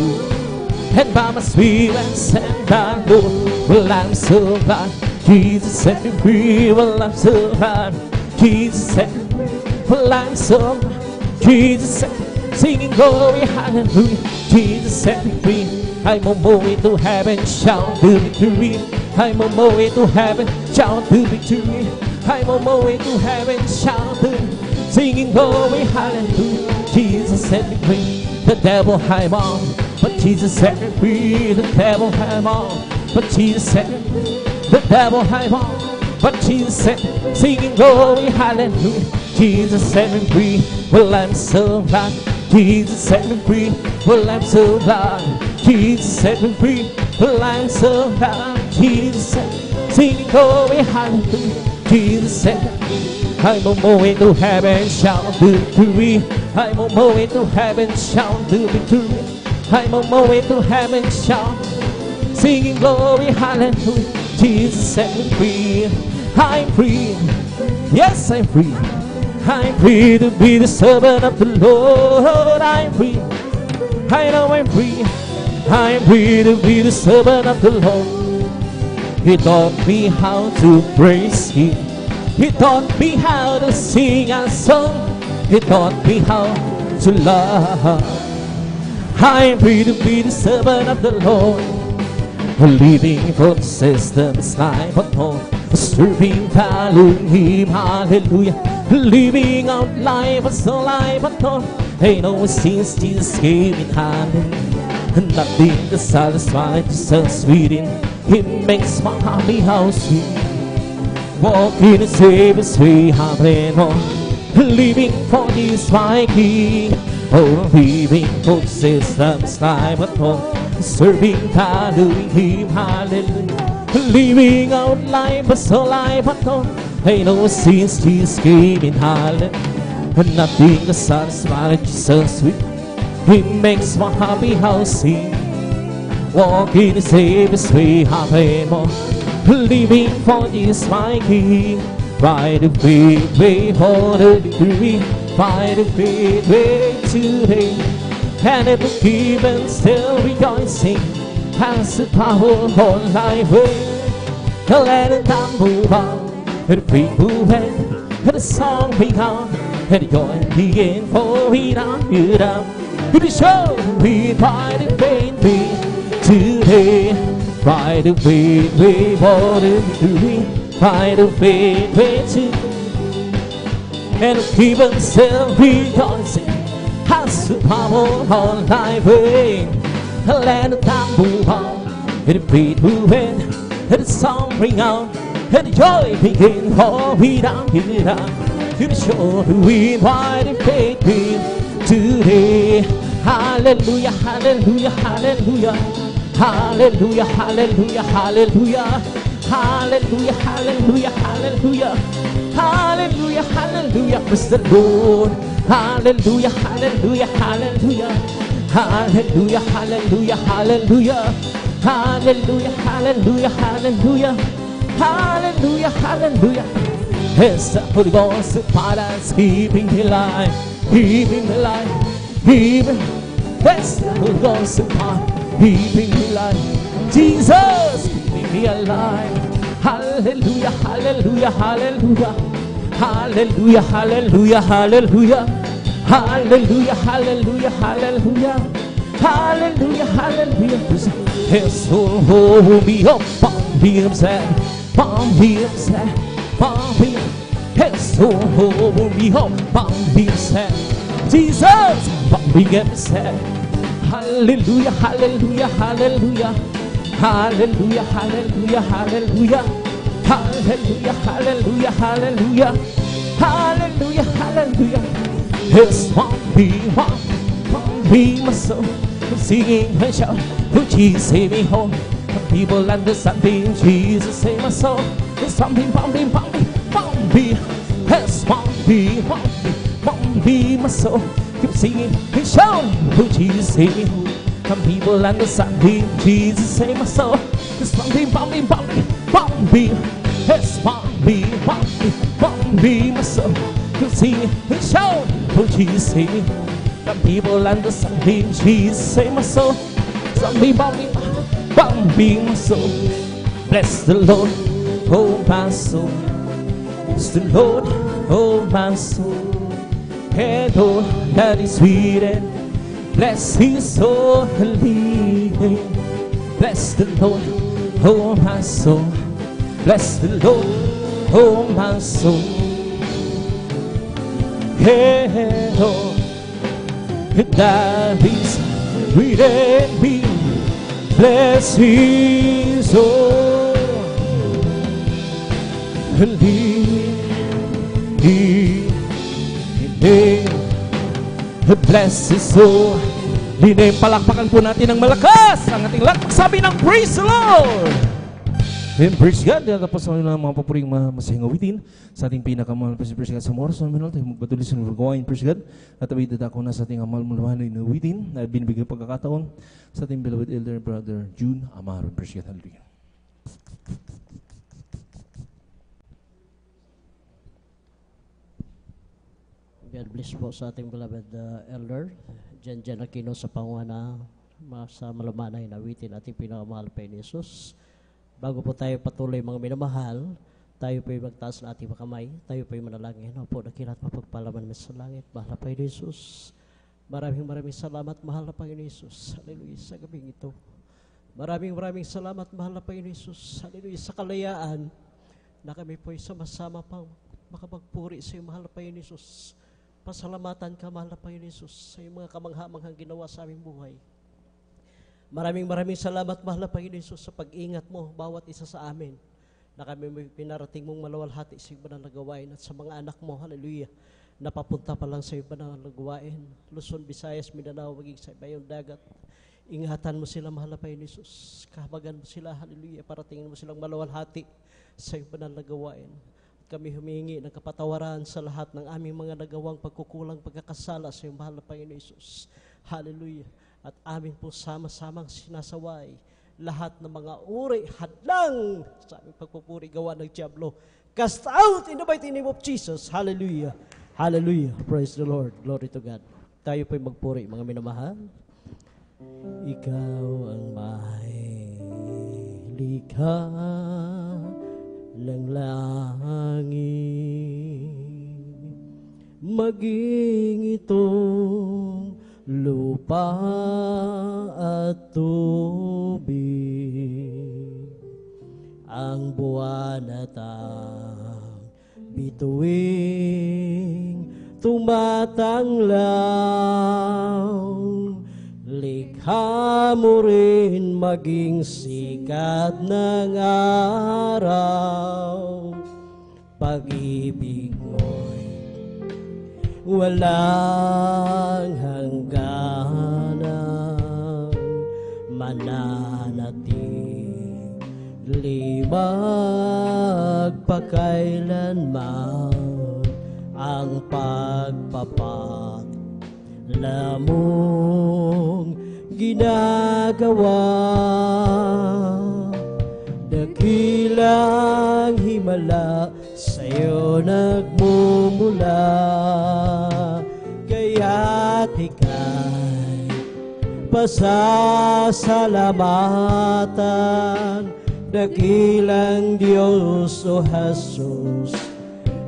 and by my spirit, and the Lord. Well, I'm so glad Jesus set me free. Well, I'm so glad Jesus set me free. Well, I'm so glad Jesus set me free. Singing glory, hallelujah. Jesus set me free. I'm on my way to heaven, shout the victory. I'm on my way to heaven, shout to victory. I'm on my way to heaven, shout to, singing glory, hallelujah. Jesus set me free, the devil had him on, but Jesus set me free. The devil had him on, but Jesus set me free. The devil had him on, but Jesus set me, singing glory, hallelujah. Jesus set me free, well I'm so glad. Jesus set me free, well I'm so glad. Jesus set me free, well I'm so glad. Jesus set me, singing glory, hallelujah. Jesus set me free. I'm on my way to heaven, shout to victory. I'm on my way to heaven, shout to victory. I'm on my way to heaven, shout, singing glory, hallelujah. Jesus set me free. I'm free, yes I'm free. I'm free to be the servant of the Lord. I'm free, I know I'm free. I'm free to be the servant of the Lord. He taught me how to praise Him. He taught me how to sing a song. He taught me how to love. I'm free to be the servant of the Lord. Living from systems life at home, serving, following Him, hallelujah. Living out life as a life at home. Ain't no since Jesus came in, hallelujah. Nothing to satisfy Jesus within. He makes my happy house sweet. Walk in the Savior's way, hallelujah. Living for this my King. Oh, living for systems life at home, serving, following Him, hallelujah. Living out life as a life at home. Ain't no since Jesus came in, hallelujah. Nothing to satisfy Jesus with. He makes my happy house sing. Walk in the Savior's way, hallelujah. Living for this my King. By the faith way for the victory. By the faith way today. And ever given still rejoicing. Has the power all life way. Let it down move on. And the feet move in. And the song begun. And the joy begin for it on you down. To be sure we by the faith way today. By the faith way for the victory. By the faith way today. And the given still rejoicing. Has the power all life way. Let the time move on, and the beat move in, and the song ring out, and the joy begin. For we down here down, to the shore we by the faith win today. Hallelujah, hallelujah, hallelujah, hallelujah, hallelujah, hallelujah, hallelujah, hallelujah, hallelujah, hallelujah, hallelujah, praise the Lord. Hallelujah, hallelujah, hallelujah. Hallelujah, hallelujah, hallelujah. Hallelujah, hallelujah, hallelujah. Hallelujah, hallelujah. It's the Holy Ghost, the Father's keeping me alive, keeping me alive, keeping. It's the Holy Ghost, the Father keeping me alive. Jesus keeping me alive. Hallelujah, hallelujah, hallelujah. Hallelujah, hallelujah, hallelujah. Hallelujah, hallelujah, hallelujah. Hallelujah, hallelujah. His soul hold me up, bomb him sad, bomb him sad, bomb him. His soul hold me up, bomb him sad. Jesus, bomb him sad. Hallelujah, hallelujah, hallelujah. Hallelujah, hallelujah, hallelujah. Hallelujah, hallelujah, hallelujah. Hallelujah, hallelujah. Yes, one be my soul. Singing and shout, oh Jesus, save me home. People understanding, Jesus, save my soul. There's something bumping. Yes, one be my soul. Keep singing and shout, oh Jesus, save me home. Some people understanding, Jesus, save my soul. There's something bumping. Yes, one be my soul. Keep singing and shout, oh Jesus, save me. Some people understanding, Jesus, save my soul. Some be bumping my soul. Bless the Lord, oh my soul. Bless the Lord, oh my soul. And all that is within, bless His holy name. Bless the Lord, oh my soul, bless the Lord, oh my soul. Hey, Lord, that is within me, bless His soul, and bless His soul. Linim, palakpakan po natin ng malakas ang ating lahat. Sabi ng praise the Lord. And praise God. Tapos na mga papuring masahing awitin sa ating pinakamahal pa si praise God sa oras na minal. Tayo magpatuloy sa nagagawain praise God. At abay dadako na sa ating amal-malaman na awitin na binibigay pagkakataon sa ating beloved elder brother June Amaro. Praise God. Hallelujah. God bless po sa ating beloved elder Jen Aquino sa panguana sa malumanay na awitin ating pinakamahal pa ni Jesus. Bago po tayo patuloy mga minamahal, tayo po magtaas na ating makamay, tayo po manalangin. Opo, nakilat mapagpalaman sa langit, mahal na Panginoon Jesus. Maraming salamat, mahal na Panginoon Jesus. Hallelujah, sa gabing ito. Maraming salamat, mahal na Panginoon Jesus. Hallelujah, sa kalayaan na kami po sama-sama pang makapagpuri sa iyo, mahal na Panginoon Jesus. Pasalamatan ka, mahal na Panginoon Jesus, sa iyong mga kamangha-manghang ginawa sa aming buhay. Maraming salamat, mahal na Panginoon Jesus, sa pag-ingat mo bawat isa sa amin na kami may pinarating mong malawalhati sa iyong banal na gawain at sa mga anak mo, hallelujah, napapunta pa lang sa iyong banal na gawain. Luzon, Visayas, Mindanao, maging sa ibayong dagat. Ingatan mo sila, mahal na Panginoon Jesus. Kahabagan mo sila, hallelujah, paratingin mo silang malawalhati sa iyong banal na gawain. Kami humingi ng kapatawaran sa lahat ng aming mga nagawang pagkukulang, pagkakasala sa iyong mahal na Panginoon Jesus. Hallelujah. At amin po sama-samang sinasaway lahat ng mga uri, hadlang sa aming pagpupuri gawa ng Diablo. Cast out in the mighty name of Jesus. Hallelujah. Hallelujah. Praise the Lord. Glory to God. Tayo po'y magpuri, mga minamahal. Ikaw ang may likha ng langit, maging itong lupa at tubig, ang buwan at ang bituing tumatanglaw, likha mo rin maging sikat ng araw. Pag-ibig mo'y walang hangganan, mananatili magpakailanman ang pagpapalamong ginagawa. Dakilang himala sa'yo nagmumula, kaya't ika'y pasasalamatan. Dakilang Diyos o Jesus,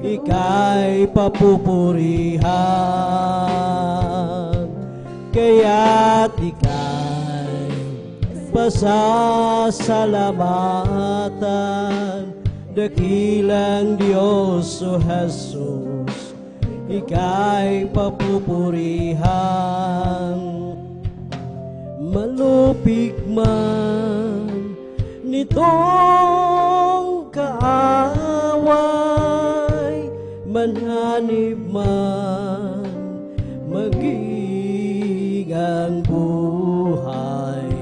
ika'y papupurihan, kaya't ika'y pasasalamatan. Dakilang Diyos o Jesus, ika'y papupurihan. Malupig man nitong kaaway, manhanib man maging ang buhay,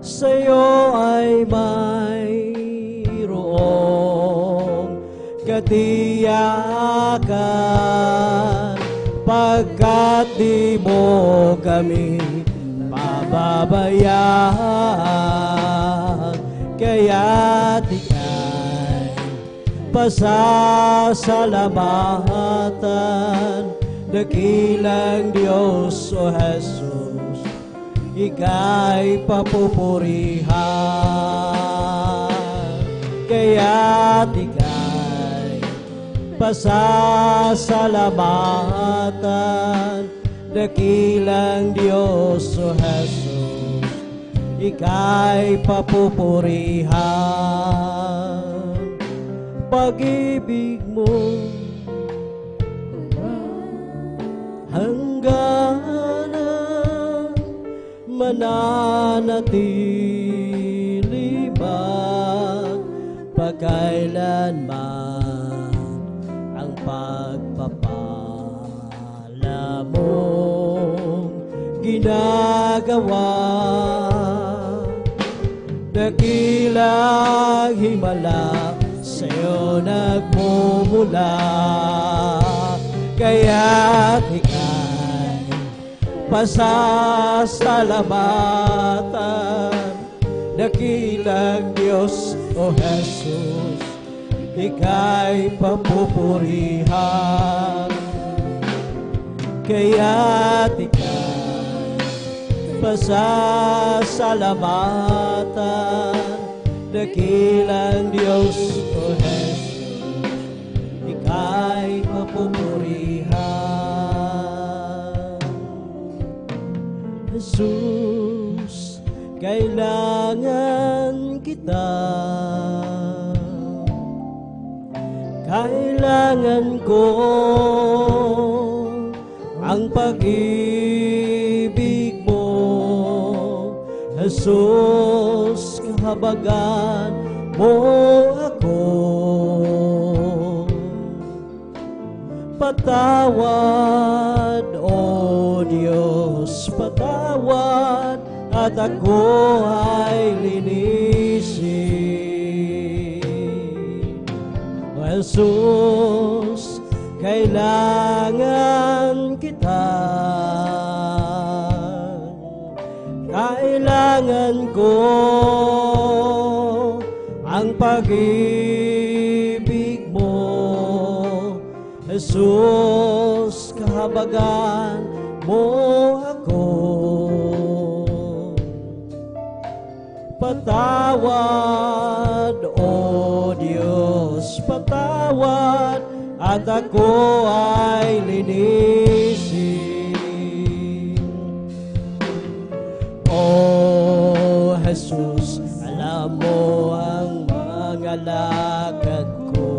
sa'yo ay mayroong katiyakan, pagkat di mo kami pababayaan, kaya't ika'y pasasalamatan. Dakilang Diyos o Jesus, ika'y papupurihan, kaya't ika'y pasasalamatan. Dakilang Diyos o Jesus, ika'y papupurihan. Pag-ibig mo hanggang mananatili magpakailanman ang pagpapala mong ginagawa. Dakilang himala sa'yo nagmumula, kaya't ika'y pasasalamatan. Dakilang Diyos, O Jesus, ika'y papupurihan. Kaya't ika'y pasasalamatan. Dakilang Diyos, O Jesus, ika'y papupurihan. Jesus, kailangan kita. Kailangan ko ang pag-ibig mo. Jesus, kahabagan mo ako. Patawad, O Diyos, patawad, at ako ay linisin. O Jesus, kailangan kita. Kailangan ko ang pag-ibig mo. Jesus, kahabagan mo ako. Patawad, O Diyos, patawad, at ako ay linisin. O Jesus, alam mo ang mga lakad ko.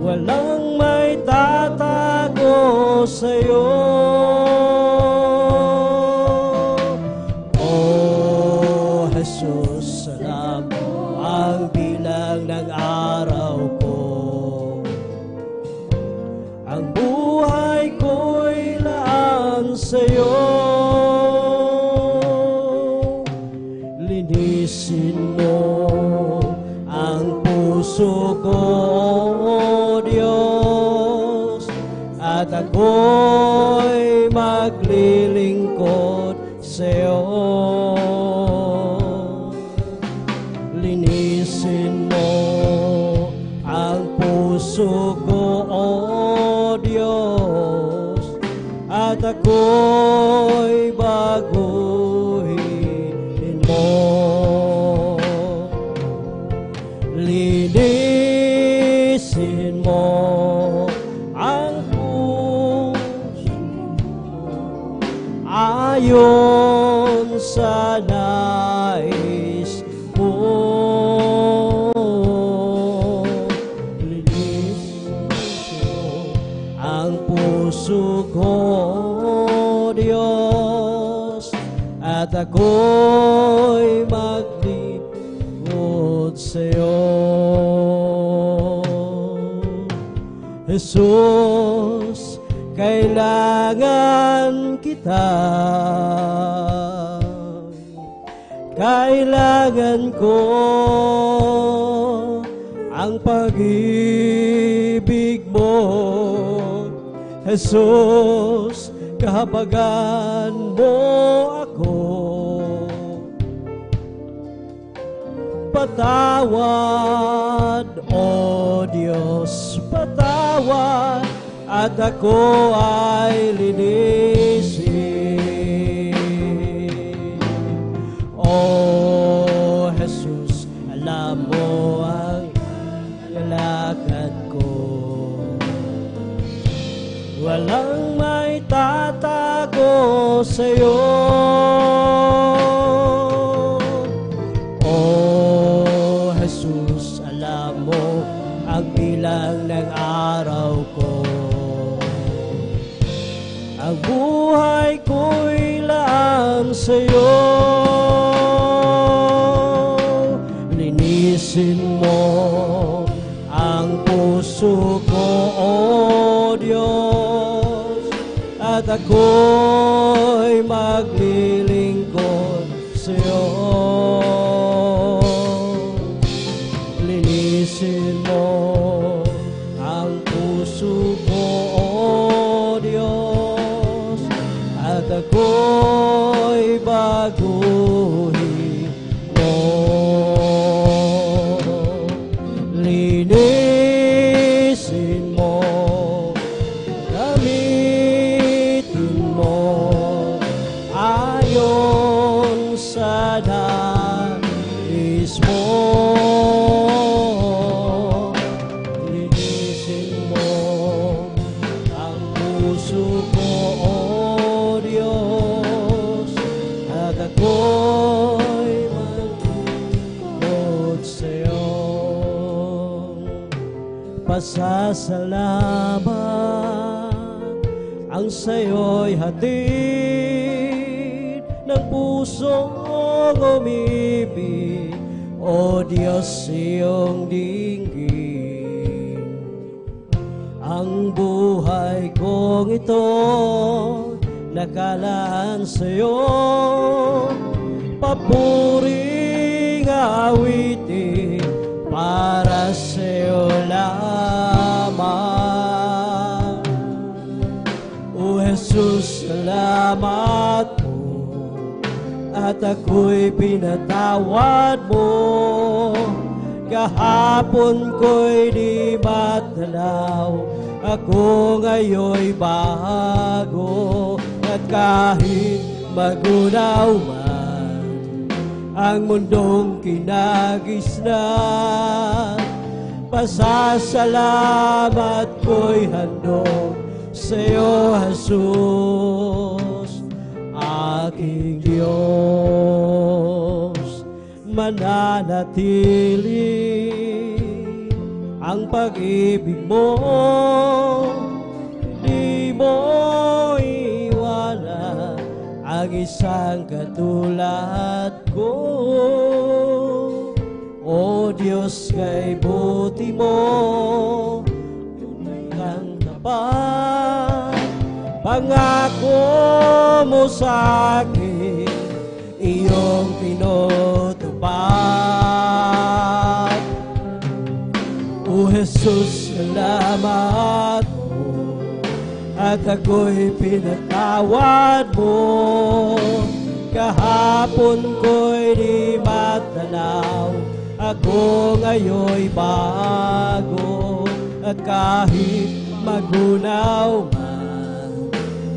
Walang may tatago sa'yo. O Jesus, alam mo ang bilang ng araw ko. Ang buhay ko'y laan sa'yo. Linisin mo ang puso ko, O Diyos, at ako'y maglilingkod sa'yo. Linisin mo ang puso ko, O Diyos, at ako'y baguhin mo. Linisin mo ang puso ayon sa nais mo. Linisin mo ang puso ko, Diyos, at ako'y maglingkod sa'yo. Jesus, kailangan kita. Kailangan ko ang pag-ibig mo. Jesus, kahabagan mo ako. Patawad, O Diyos, patawad, at ako ay linisin. O Jesus, alam mo ang lakad ko. Walang may tatago sa'yo. sa'yo. Linisin mo ang puso ko, O Diyos, at ako'y maglilingkod sa'yo. Linisin mo ang puso ko, O Diyos, at ako'y baguhin mo. Linisin mo, gamitin mo ayon sa nais mo. Linisin mo ang puso ko, O Diyos, at ako'y maglingkod sa'yo. Pasasalamat ang sa'yo'y hatid ng pusong umibig, O Diyos, iyong dinggin. Ang buhay kong ito nakalaan sa'yo, papuring awitin para sa'yo lamang. O Jesus, salamat mo, at ako'y pinatawad mo. Kahapon ko'y di matalaw, ako ngayon'y bago. At kahit magunaw man ang mundong kinagisnan, pasasalamat ko'y handog sa'yo, Jesus, aking Diyos. Mananatili ang pag-ibig mo, di mo iwanan ang isang katulad ko. O Diyos, kay buti mo, kang tapat, pangako mo sa'kin, iyong tinutupad. O Jesus, salamat mo, at ako'y pinatawad mo. Kahapon ko'y di matanaw, ako ngayon'y bago. At kahit magunaw man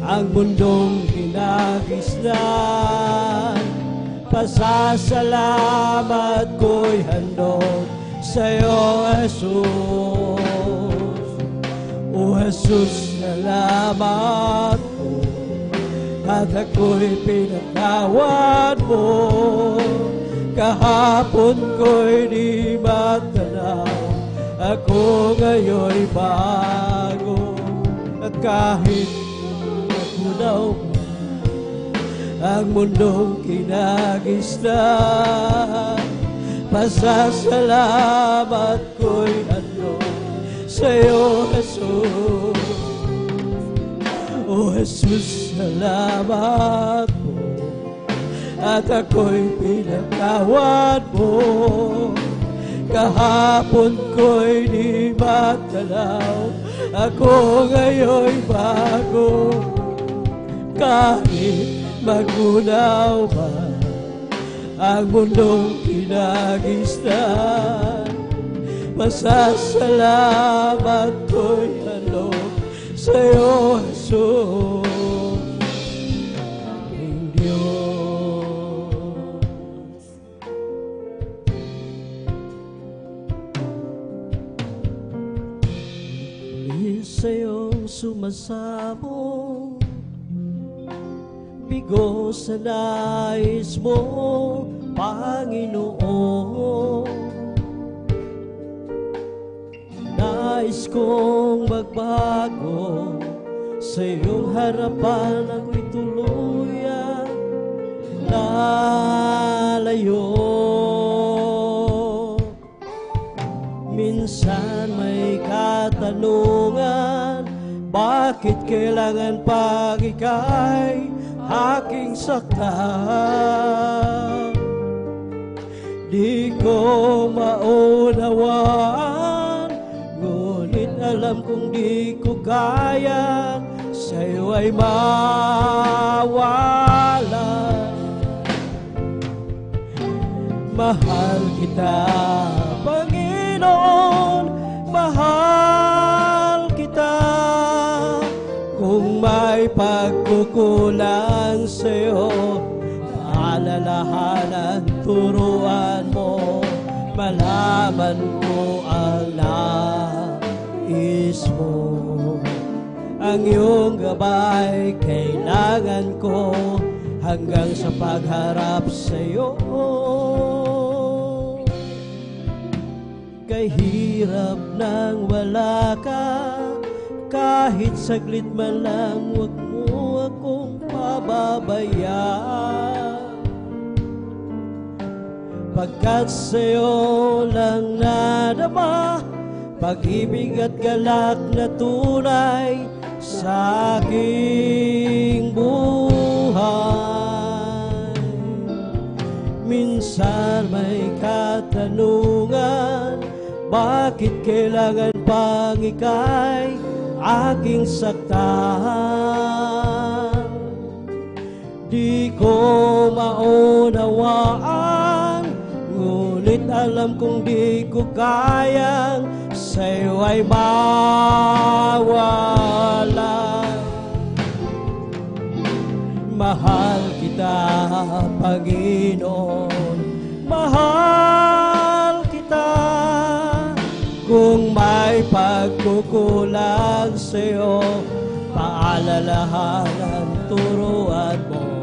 ang mundong kinagisnan, pasasalamat ko'y handog sa'yo, Jesus. O Jesus, salamat mo, at ako'y pinatawad mo. Kahapon ko'y di matanaw, ako ngayon'y bago. At kahit magunaw ang mundong kinagisnan, pasasalamat ko'y handog sa'yo, Jesus. O Jesus, salamat mo, at ako'y pinatawad mo. Kahapon ko'y di matanaw, ako ngayon'y bago. Kahit magunaw man ang mundong kinagisnan, masasalamat ko'y handog sa'yo, Jesus, aking Diyos. Pulis sa'yong sumasabong, bigo sa nais mo, Panginoon. Nais kong magbago, sa iyong harapan ako'y tuluyan bakit kailangan pag ika'y aking saktan? Di ko maunawaan, ngunit alam kong di ko kaya sa'yo ay mawala. Mahal kita, Panginoon, mahal kita. Kung may pagkukulang sa'yo, paalalahanan, turuan mo, malaman ko ang nais mo. Ang iyong gabay kailangan ko hanggang sa pagharap sa'yo. Kay hirap nang wala ka, kahit saglit man lang, huwag mo akong pababayaan. Pagkat sa'yo lang nadama, pag-ibig at galak na tunay sa aking buhay. Minsan may katanungan, bakit kailangan pang ika'y aking saktan? Di ko maunawaan, ngunit alam kong di ko kayang sa'yo ay mawala. Mahal kita, Panginoon, mahal kita. Kung may pagkukulang sa'yo, paalalahanan, turuan mo,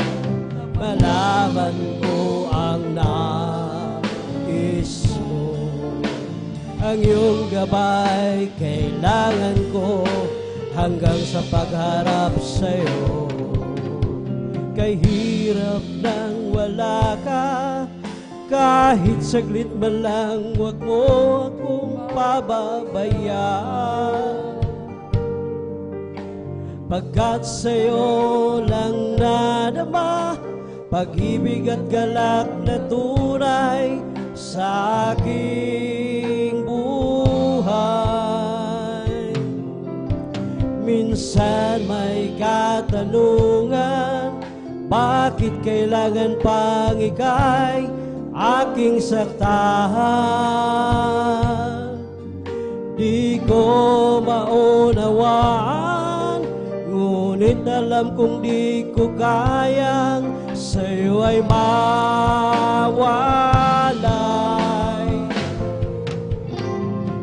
malaman ko ang nais mo. Ang iyong gabay kailangan ko hanggang sa pagharap sa'yo. Kay hirap nang wala ka, kahit saglit man lang, huwag mo akong pababayaan. Pagkat sa'yo lang nadama, pag-ibig at galak na tunay sa aking buhay. Minsan may katanungan, bakit kailangan pang ika'y aking saktan? Di ko maunawaan, ngunit alam kong di ko kayang sa'yo ay mawalay.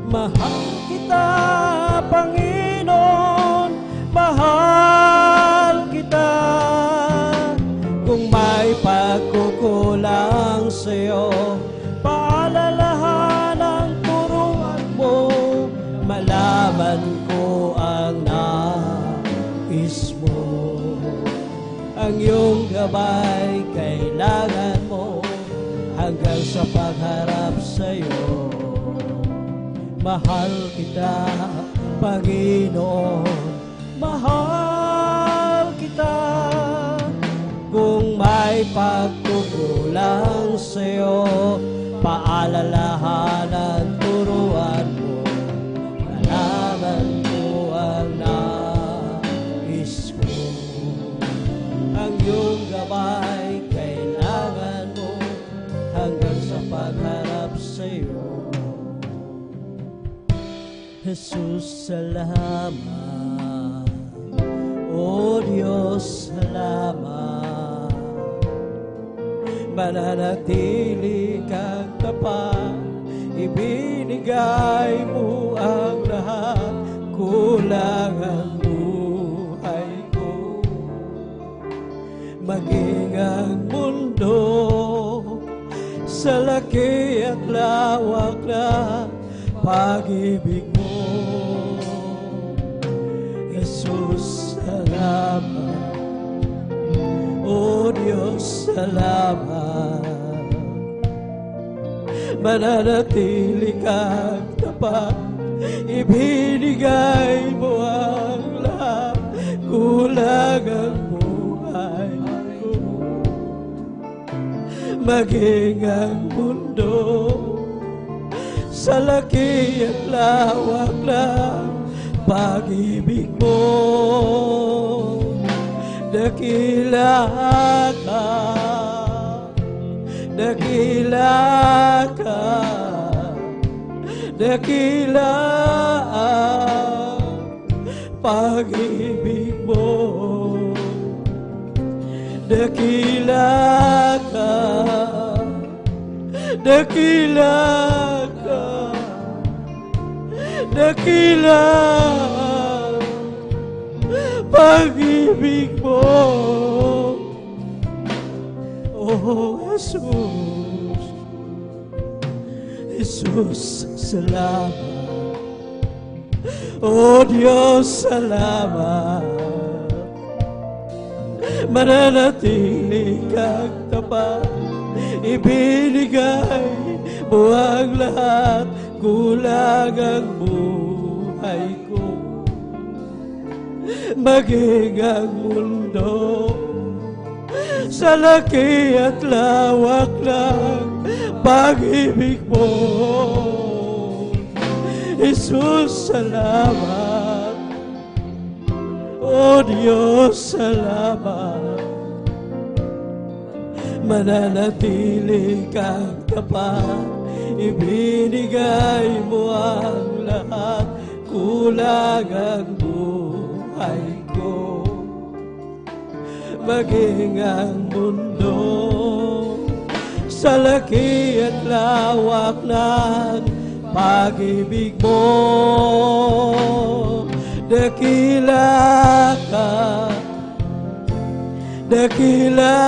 Mahal kita, Panginoon, mahal kita. Kung may pagkukulang sa'yo, paalalahanan, turuan mo, malaman ko ang nais mo. Ang iyong gabay kailangan mo hanggang sa pagharap sa'yo. Mahal kita, Panginoon, mahal kita. Kung may pagkukulang sa'yo, paalalahanan, turuan mo, malaman ko ang nais mo. Ang iyong gabay kailangan mo hanggang sa pagharap sa'yo. Jesus, salamat. O Diyos, salamat. Mananatili kang tapat, ibinigay mo ang lahat, kulang ang buhay ko. Maging ang mundo sa laki at lawak na pag-ibig mo. Jesus, salamat. O Diyos, salamat. Mananatili kang tapat, ibinigay mo ang lahat, kulang ang buhay ko, maging ang mundo sa laki at lawak ng pag-ibig mo. Dakila ka, dakila ka, dakila ang pag-ibig mo. Dakila ka, dakila ka, dakila pag-ibig mo. Oh Jesus, Jesus, salamat. Oh Diyos, salamat. Mananatili kang tapat, ibinigay mo ang lahat, kulang ang buhay ko, maging ang mundo sa laki at lawak ng pag-ibig mo. Jesus, salamat. O Diyos, salamat. Mananatili kang tapat, ibinigay mo ang lahat, kulang ang buhay ko, maging ang mundo sa laki at lawak ng pag-ibig mo. Dakila ka, dakila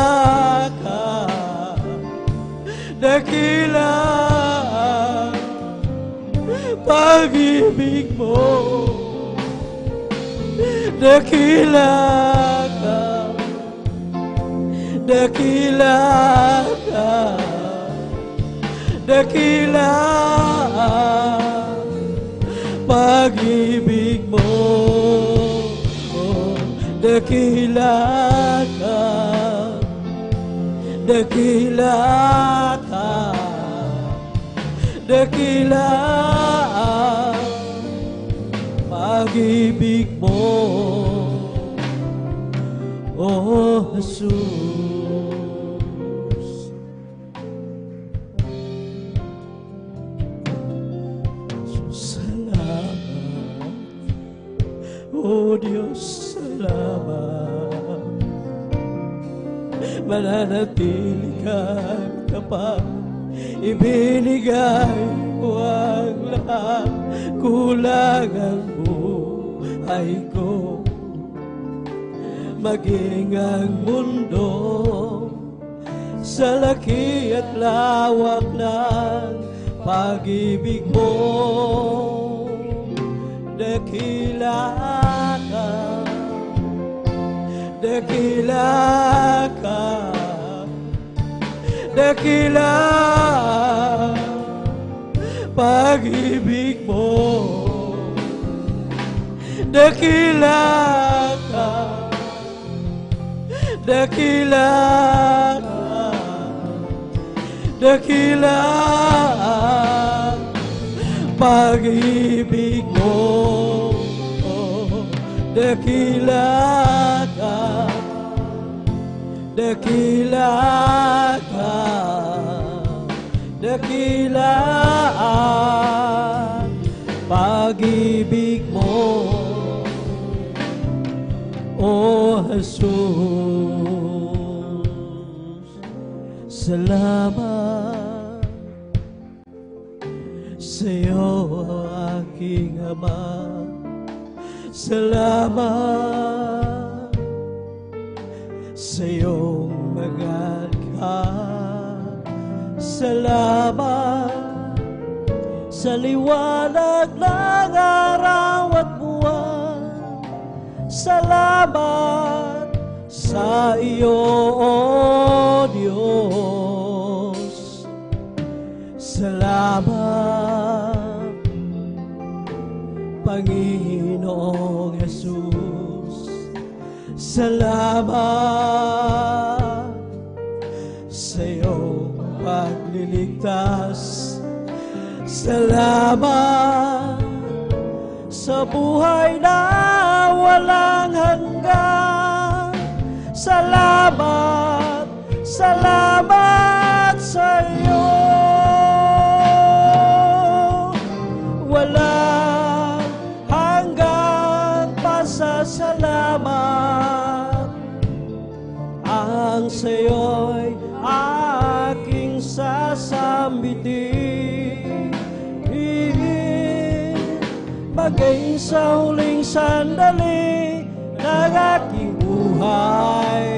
ka, dakila pag-ibig mo. Dakila ka, dakila ka, dakila pag-ibig mo. Oh, dakila ka, dakila ka, dakila pag-ibig mo. Oh Jesus, salamat. Oh Diyos, salamat. Mananatili kang tapat, ibinigay mo ang lahat, kulang ang buhay ko, maging ang mundo sa laki at lawak ng pag-ibig mo. Dakila ka, dakila ka, dakila pag-ibig mo. Dakila ka, dakila ka, dakila pag-ibig mo. Oh, dakila ka, dakila ka, dakila pag-ibig mo. Oh Jesus, salamat sa'yo aking Ama. Salamat sa iyong mga likha. Salamat sa liwanag ng araw at buwan. Salamat sa iyo, O Diyos. Salamat, Panginoong Jesus. Salamat sa iyong pagliligtas. Salamat sa buhay na walang hanggan. Salamat, salamat sa iyo. Walang hanggang pasasalamat ang sa'yo'y aking sasambitin. Maging sa huling sandali ng aking buhay,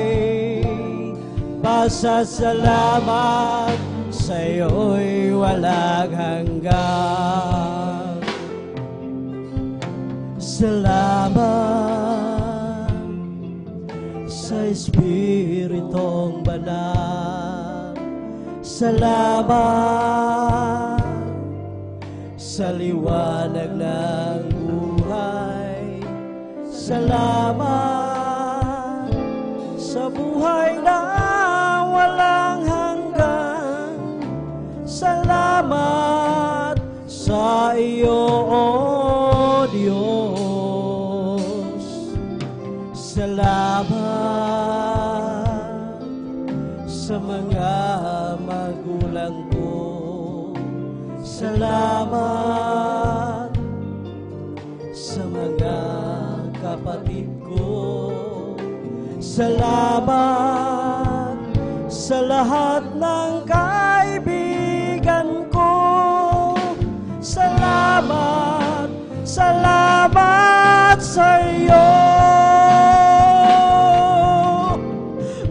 pasasalamat sa'yo'y walang hanggan. Salamat sa Espiritong Banal. Salamat sa liwanag ng buhay. Salamat sa buhay na walang hanggan. Salamat sa iyo, O Diyos. Salamat sa mga magulang ko. Salamat sa mga kapatid ko. Salamat sa lahat ng kaibigan ko. Salamat, salamat sa iyo.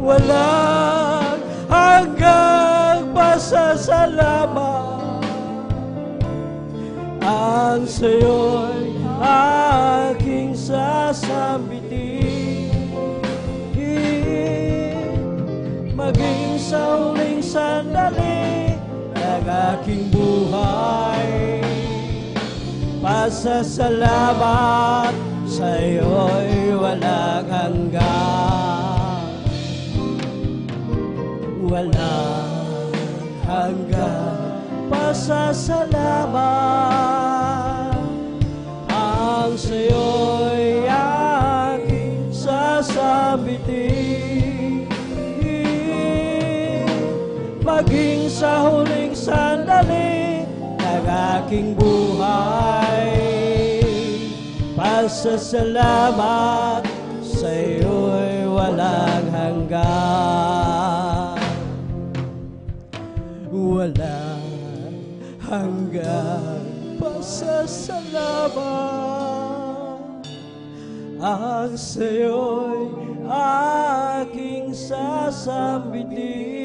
Walang hanggang pasasalamat ang sa'yo'y aking sasambitin. Maging sa huling sandali ng aking buhay, pasasalamat sa'yo'y walang hanggan. Walang hanggan pasasalamat ang sa'yo'y aking sasambitin. Maging sa huling sandali ng aking buhay, pasasalamat sa'yo'y walang hanggan. Walang hanggang pasasalamat ang sa'yo'y aking sasambitin.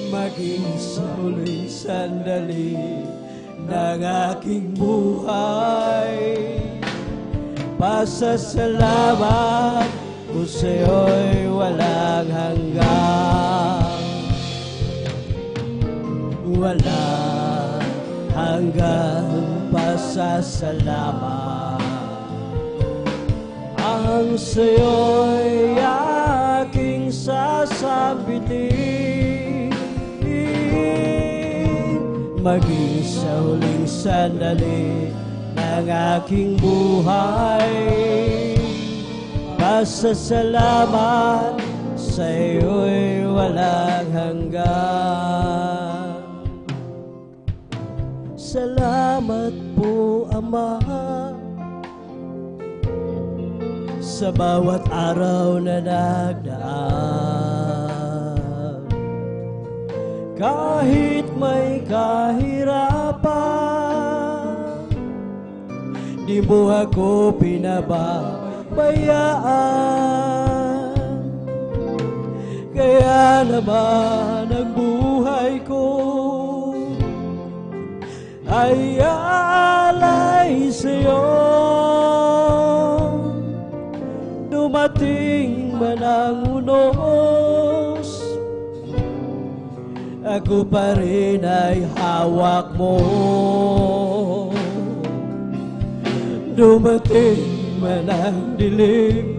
Maging sa huling sandali ng aking buhay, pasasalamat ko sa'yo'y walang hanggan. Walang hanggang pasasalamat ang sa'yo'y aking sasambitin. Maging sa huling sandali ng aking buhay, pasasalamat sa'yo'y walang hanggan. Salamat po, Ama, sa bawat araw na nagdaan. Kahit may kahirapan, di mo ako pinababayaan. Kaya naman ang buhay ko ay alay sa'yo. Dumating man ang unos, ako pa rin ay hawak mo. Dumating man ang dilim,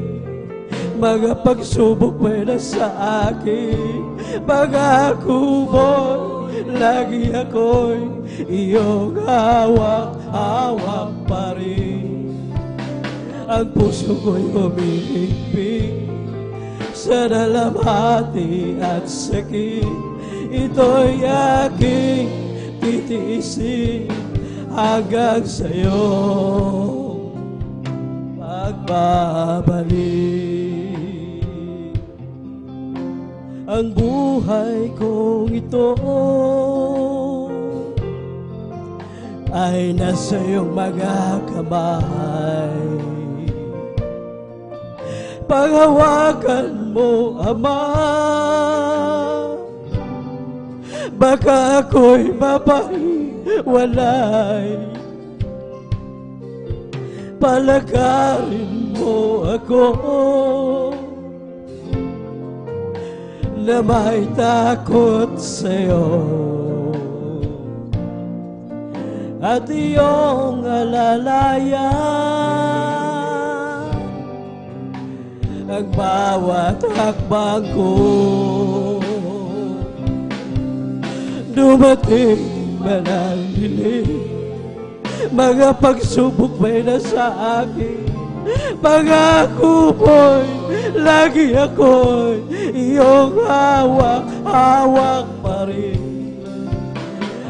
mga pagsubok may nasa akin. Pangako mo'y lagi ako'y iyong hawak-hawak pa rin. Ang puso ko'y humihigpig sa dalamhati at sakit. Ito'y aking titiisin hanggang sa'yo pagbabalik. Ang buhay kong ito ay nasa iyong mga kamay. Panghawakan mo, Ama, baka ako'y mapahiwalay. Palakarin mo ako na may takot sa'yo at iyong alalayan ang bawat hakbang ko. Dumating man ang dilim, mga pagsubok may nasa akin. Pangako mo'y lagi ako'y iyong hawak-hawak pa rin.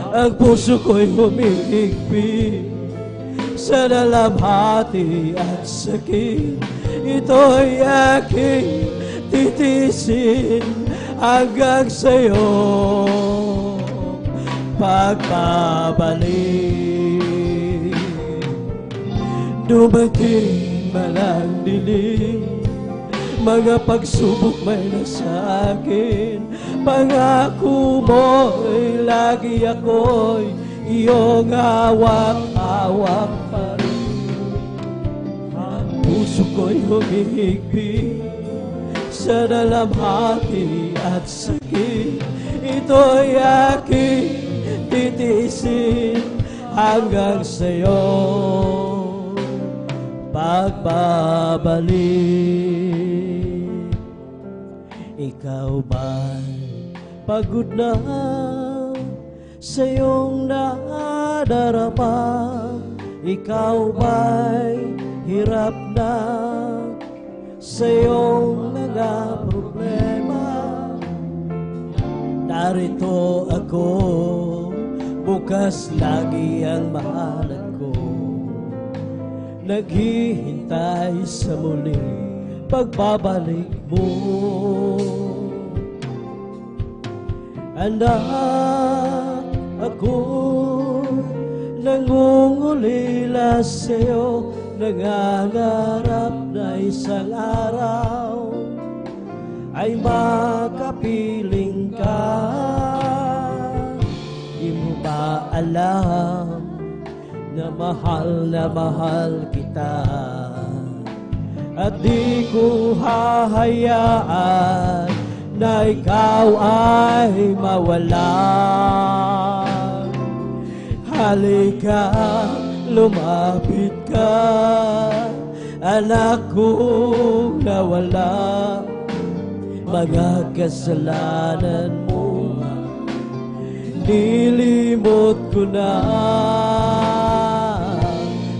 Ang puso ko'y humihigpig sa dalamhati at sakit. Ito'y aking titiisin hanggang sa'yo pagbabalik. Dumating man ang dilim, mga pagsubok may nasa akin. Pangako mo'y lagi ako'y iyong hawak-hawak pa rin. Ang puso ko'y humihigpig sa dalamhati at sakit. Ito'y aking titiisin hanggang sa'yo pagbabalik. Ikaw ba'y pagod na sa iyong nadarama? Ikaw ba'y hirap na sa iyong mga problema? Narito ako, bukas lagi ang mahalan ko. Naghihintay sa muling pagbabalik mo. Anak, ako nangungulila sa'yo, nangangarap na isang araw ay makapiling ka. Di mo ba alam na mahal kita, at di ko hahayaan na ikaw ay mawala. Halika, lumapit ka, anak kong nawala. Mga kasalanan mo nilimot ko na.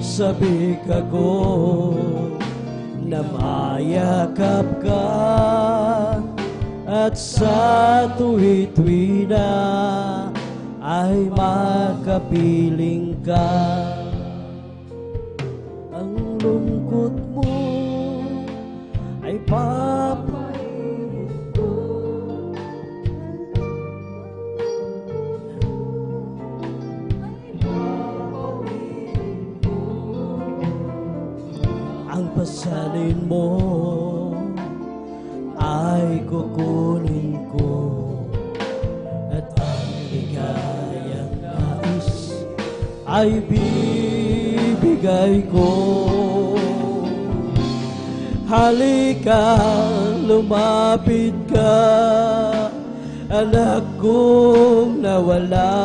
Sabik ako na mayakap ka, at sa tuwi-tuwi na ay makapiling ka. Ang lungkot mo ay papahinto. Ang pasalin mo ay kukunin ko, at ang ligayang nais ay bibigay ko. Halika, lumapit ka, anak kong nawala.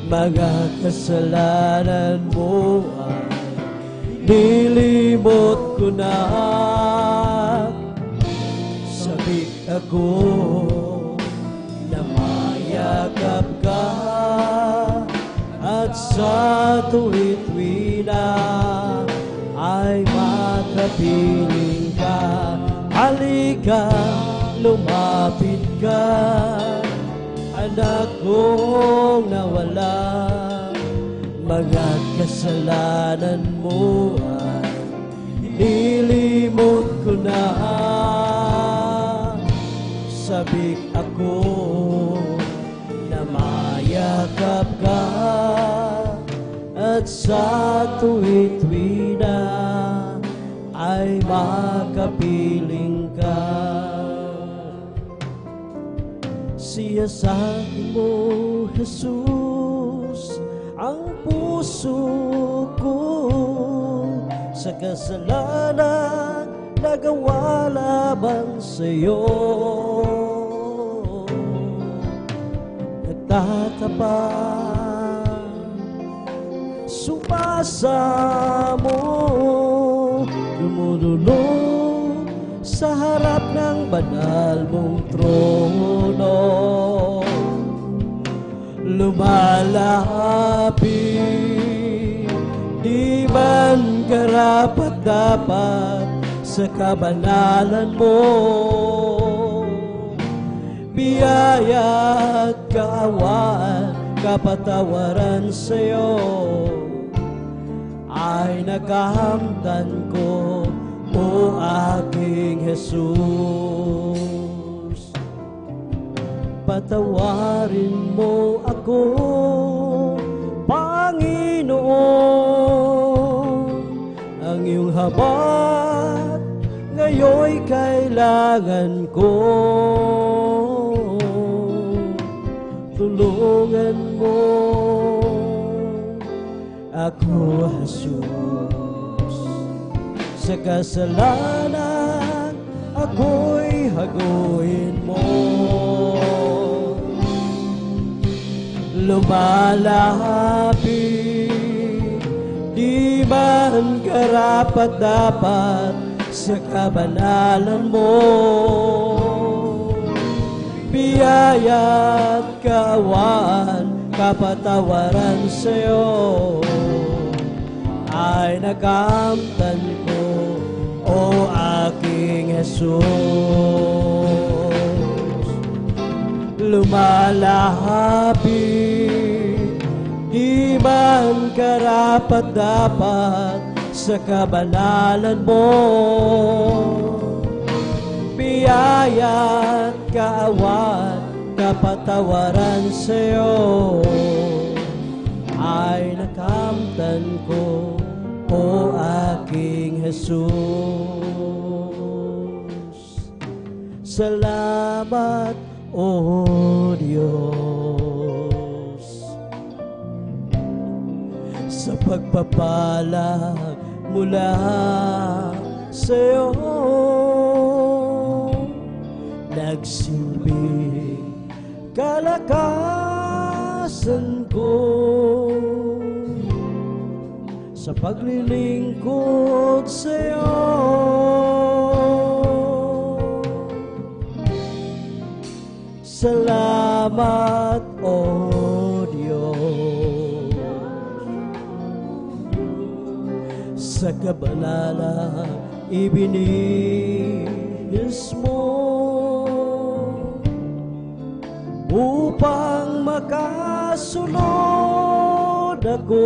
Mga kasalanan mo ay nilimot ko na. Sabik ako na mayakap ka, at sa tuwid-tuwi na ay makapiling ka. Halika, lumapit ka, anak kong nawala. Mga kasalanan mo ay nilimot ko na. Sabik ako na mayakap ka, at sa tuwid-tuwi na ay makapiling ka. Siyasatin mo, Jesus, ang puso ko sa kasalanan nagawa laban sa'yo. Nagtatapat, sumasamo, lumululong sa harap ng banal mong trono. Lumalapit, di man karapat-dapat sa kabanalan mo. Biyaya at kaawan, kapatawaran sa'yo ay nakahamtan ko, o aking Jesus. Patawarin mo ako, Panginoon. Ang iyong habag ngayon'y kailangan ko. Tulungan mo ako, Jesus. Sa kasalanan ako'y haguin mo. Lumalapit, di man karapat-dapat sa kabanalan mo. Biyaya at kaawan, kapatawaran sa'yo ay nakamtan ko, o aking Jesus. Lumalapit, di man karapat-dapat sa kabanalan mo. Biyaya at kaawan, kapatawaran sa'yo ay nakamtan ko, o aking Jesus. Salamat, O Diyos, sa pagpapala mula sa'yo. Nagsilbing kalakasan ko sa paglilingkod sa'yo. Salamat, O Diyos, sa kabanalang ibinigis mo upang makasunod ako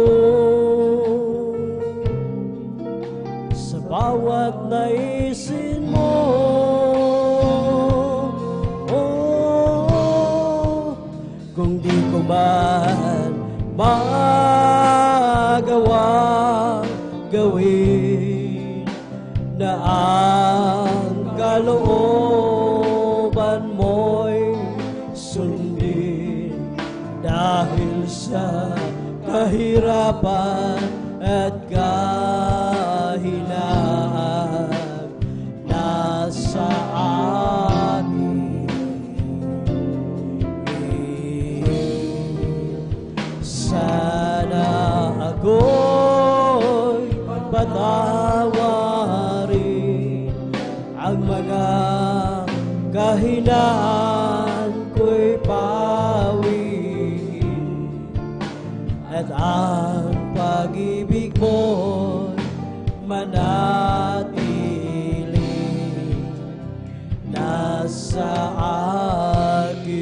sa bawat naisin mo. Kung di ko man magawa gawin na ang kalooban mo'y sundin, dahil sa kahirapan at kahinaan nasa akin. Sana ako'y patay kahinaan ko'y pawi, at ang pag-ibig mo'y manatili nasa akin.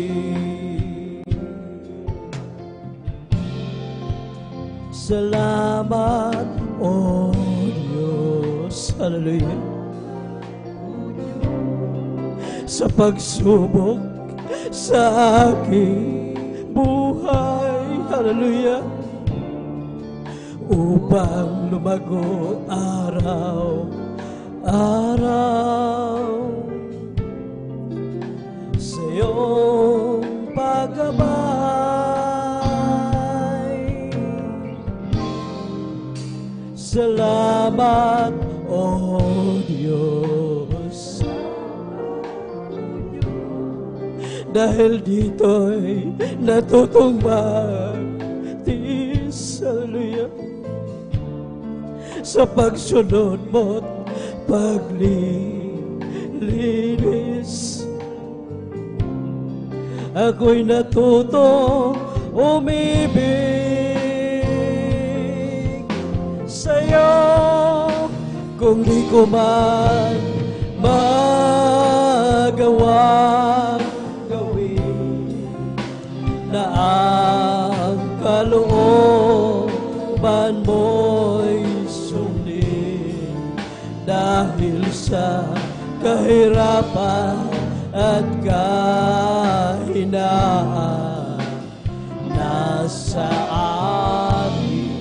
Salamat, O Diyos, hallelujah, sa pagsubok sa aking buhay, hallelujah, upang lumago araw-araw sa iyong paggabay. Salamat, O Diyos, dahil dito'y natutong magtiis, hallelujah, sa pagsunod mo't paglilinis. Ako'y natutong umibig sa'yo, kung di ko man magawang gawin na ang kalooban mo'y sundin, dahil sa kahirapan at kahinaan nasa akin.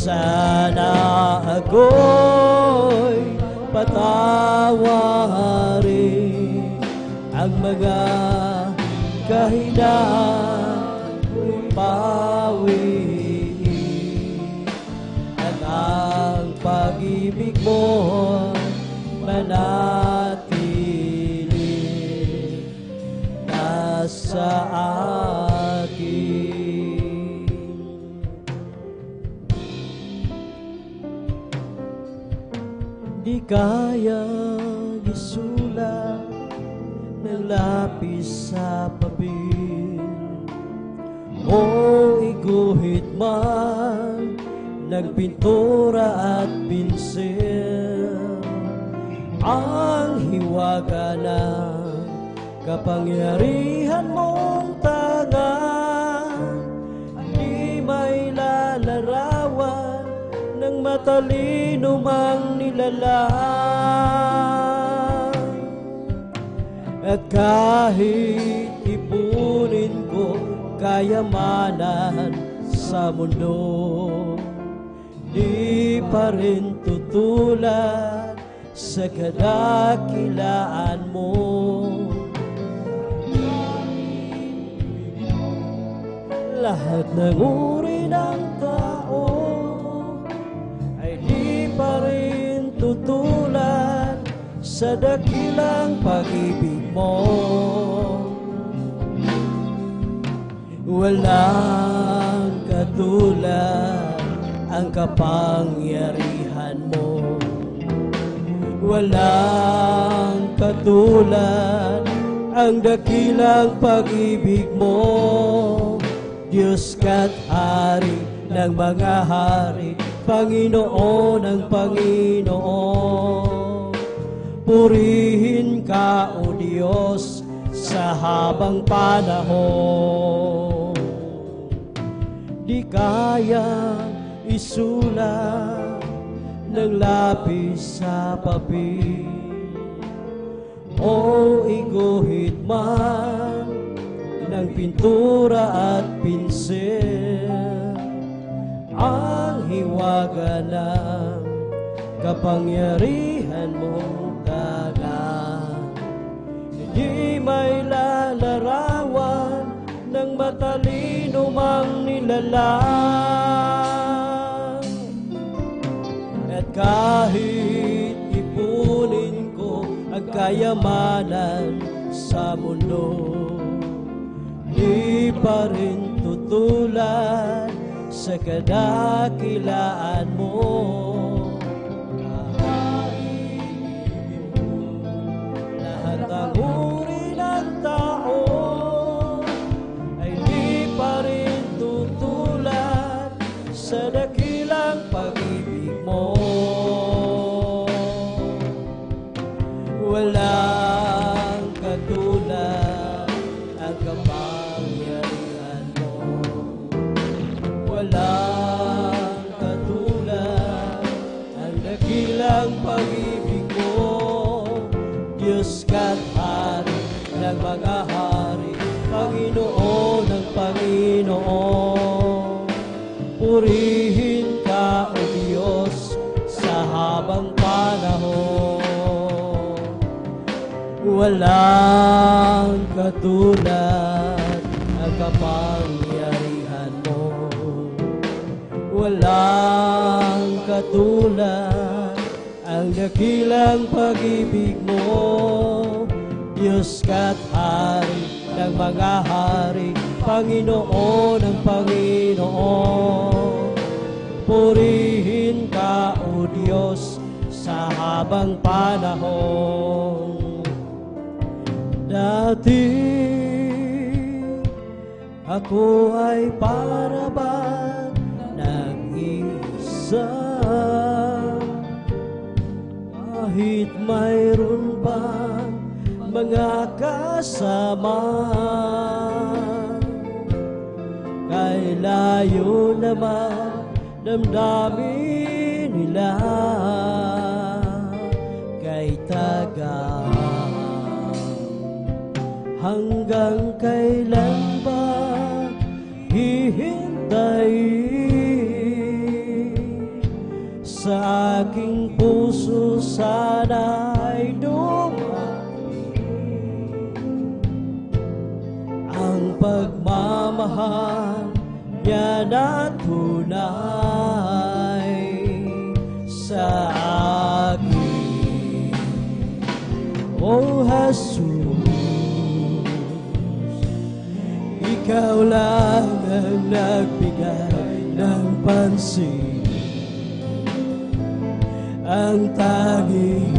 Sana ako'y patawarin ang mga kahinaan ko'y pawiin, at ang pag-ibig mo manatili nasa akin. Di kaya isulat ng lapis sa papel, o iguhit man ng pintura at pinsel, ang hiwaga ng kapangyarihan mong tangan, di may lalarawan ng matalino mang nilalang. At kahit ipunin ko kayamanan sa mundo, di pa rin tutulad sa kadakilaan mo. Lahat ng uri ng tao ay di pa rin tutulad sa dakilang pag-ibig mo. Walang katulad ang kapangyarihan mo, walang katulad ang dakilang pag-ibig mo. Diyos ka't Hari ng mga hari, Panginoon ng Panginoon. Purihin ka, O Diyos, sa habang panahon. Di kaya isulat ng lapis sa papel, o iguhit man ng pintura at pinsel, ang hiwaga ng kapangyarihan mong tangan, hindi may lalarawan ng matalino mang nilalang. At kahit ipunin ko ang kayamanan sa mundo, di pa rin tutulad sa kadakilaan mo. dakilang pag-ibig mo, Diyos ka't Hari ng mga hari, Panginoon ng Panginoon. Purihin ka, O Diyos, sa habang panahon. Walang katulad ang kapangyarihan mo. Walang katulad ang dakilang pag-ibig mo, Diyos ka't Hari ng mga hari, Panginoon ng Panginoon. Purihin ka, O Diyos, sa habang panahon. Dati ako ay para bang nag-isa, kahit mayroon bang mga kasama, kay layo naman damdamin nila, kay taga hanggang kailan ba hihintayin? Sa aking puso sana'y dumating ang pagmamahal niya na tunay sa akin. O Jesus, ikaw lang ang nagbigay ng pansin, ang tanging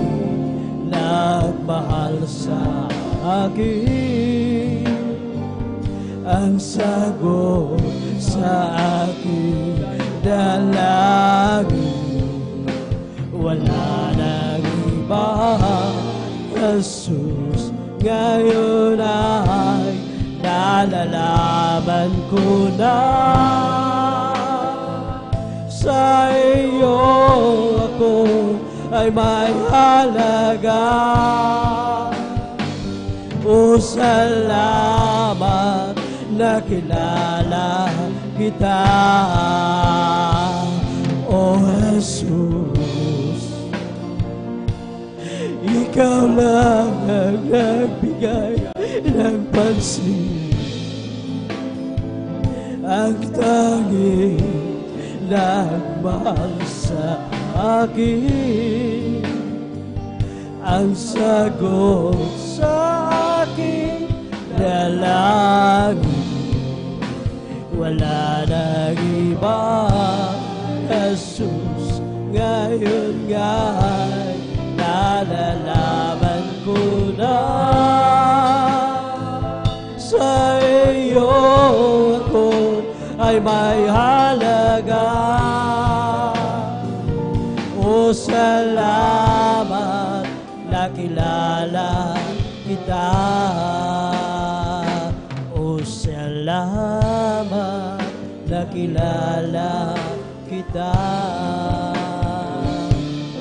nagmahal sa akin, ang sagot sa aking dalangin. Wala nang iba, Jesus, ngayon ay nalalaman ko na sa iyo ako ay may halaga. O salamat, nakilala kita, O Jesus. Ikaw lang ang nagbigay ng pansin, ang tanging nagmahal sa akin, ang sagot sa aking dalangin. Wala nang iba, Jesus, ngayon nga'y nalalaman ko na sa iyo ako ay may halaga. O salamat, nakilala kita. O salamat, nakilala kita.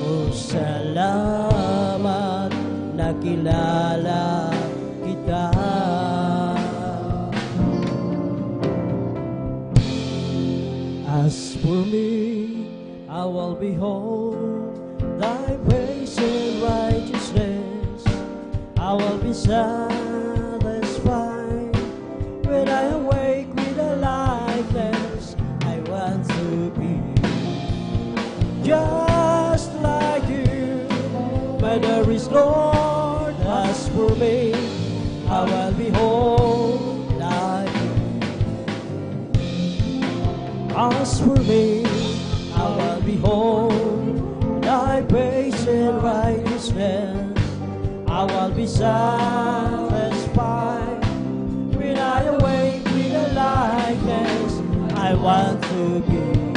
O salamat, nakilala kita. As for me, I will behold thy praise and righteousness. I will be satisfied when I awake with a likeness. I want to be just like you, but there is Lord. As for me, I will behold thy As for me, I will behold thy praise and righteousness. I will be satisfied when I awake with a likeness. I want to be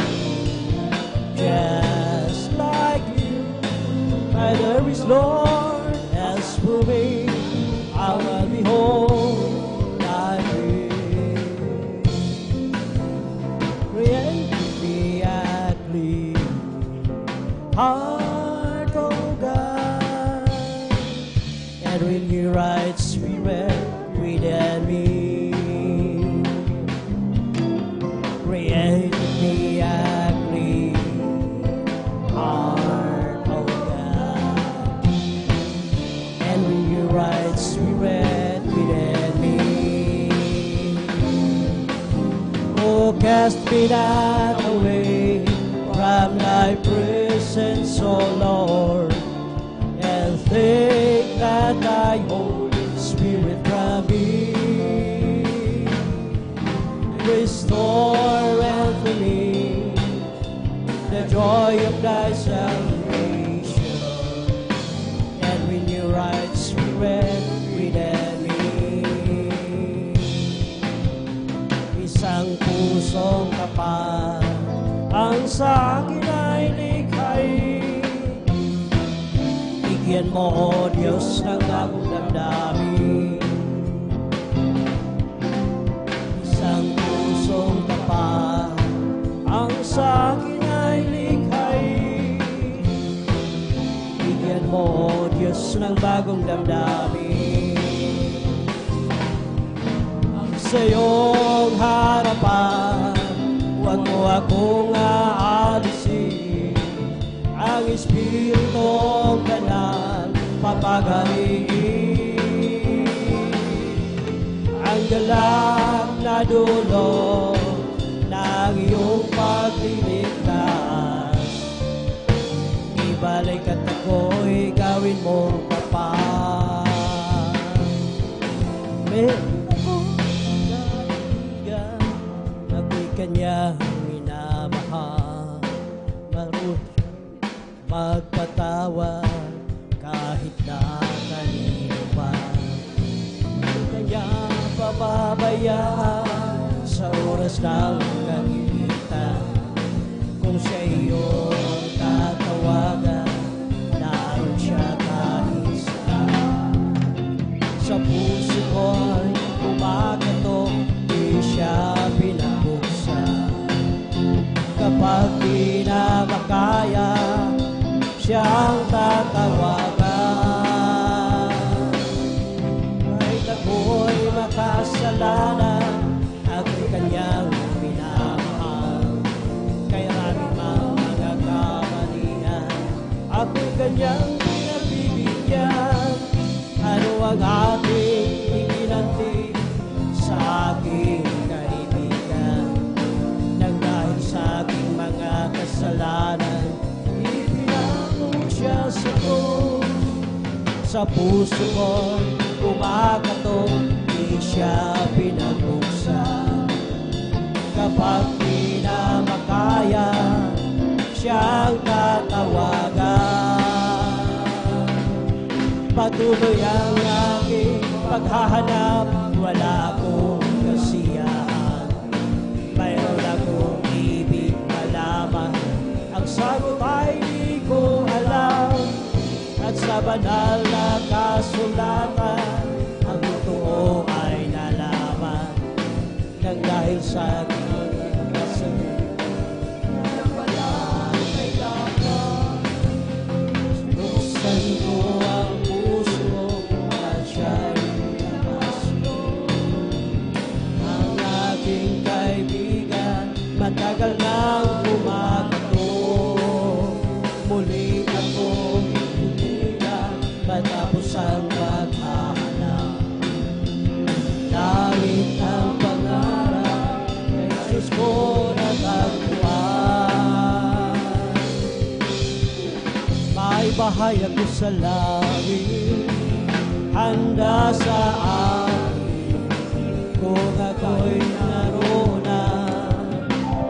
just like you, but there is Lord. As for me, I will behold thy praise. Create me a clean heart, And when your right spirit within me, create me a clean heart, oh God. And when your right spirit within me, oh, cast me not away from thy presence, O Lord, and take not thy Holy Spirit from me. Restore unto me the joy of thy salvation, and renew right spirit within me. Isang pusong kapal ang sa akin ay likhay. Bigyan mo, O Diyos, ng bagong damdamin. Isang pusong kapal ang sa akin ay likhay. Bigyan mo, O Diyos, ng bagong damdamin. Sa iyong harapan, huwag mo akong aalisin. Ang Espiritong Banal papagaling. Ang galak na dulot ng iyong pagliligtas, ibalik at ako'y gawin mong kapal. Ako'y kanyang minamahal, marunong magpatawad kahit na kanino pa. Kanya pababayaan sa oras ng kagitan. Kung siya iyong tatawagan, naroon siya kahit saan. Sa puso ko'y kumakatok, di siya pinabuksan. Kapag di na makaya, siya ang tatawagan. Kahit ako'y makasalanan, ako'y kanyang minamahal. Kaya maraming mga kamalian, ako'y kanyang pinagbibigyan. Ano ang ating iginanti sa aking kaibigan? Nang dahil sa aking mga kasalanan, siya sa puso ko'y kumakatok, di siya pinabuksan. Kapag di na makaya, siya ang tatawagan. Patuloy ang aking paghahanap, wala akong kasiyahan. Mayroon akong ibig malaman, ang sagot ay di ko alam. At sa banal na kasulatan, ang totoo ay nalaman. Nang dahil sa aking kasalanan, nawalan kay dapat. Buksan ko ang puso at siya'y nakasyo. Ang aking kaibigan, matagal nang kumakatok. Muli akong matapos ang paghahanap. Langit ang pangarap, kay Jesus ko natagpuan. May bahay ako sa langit, handa sa akin. Kung ako'y naroon na,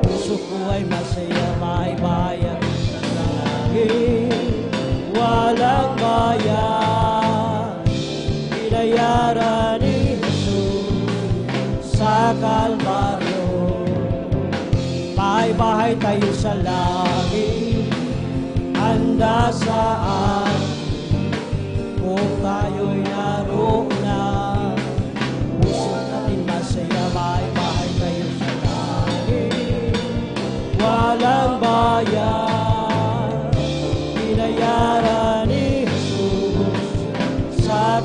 puso ko ay masaya. May bahay ako sa langit, walang bayan, binayaran ni Jesus sa Kalbaryo. May bahay tayo sa langit, handa saan, kung tayo'y naroon na, puso natin masaya. May bahay tayo sa langit, walang bayan, binayaran ni Jesus sa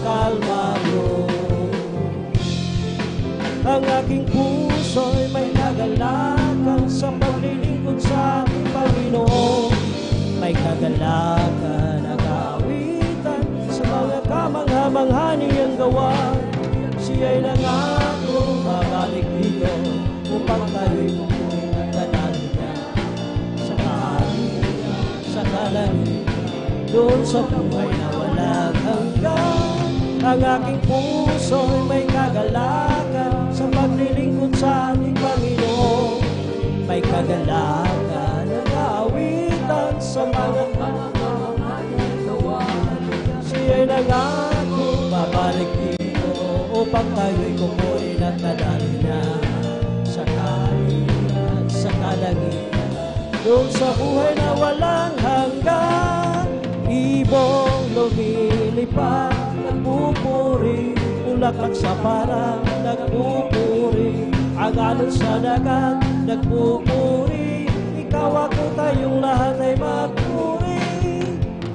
kagalakan, nag-aawitan sa mga kamangha-mangha niyang gawa. Siya'y nangako babalik dito upang tayo'y pupunin at dadalhin niya sa kaharian, sa kalangitan, doon sa buhay na walang hanggan. Ang aking puso'y may kagalakan sa paglilingkod sa ating Panginoon. May kagalakan, nag-aawitan sa mga kamangha-mangha gawa. Siya'y nangako babalik dito upang tayo'y kukunin at nadalhin niya sa kaharian, sa kalangitan, doon sa buhay na walang hanggan. Ibong lumilipad, nagpupuri, bulaklak sa parang nagpupuri, ang alon sa dagat nagpupuri, ikaw ako tayong lahat ay magpuri.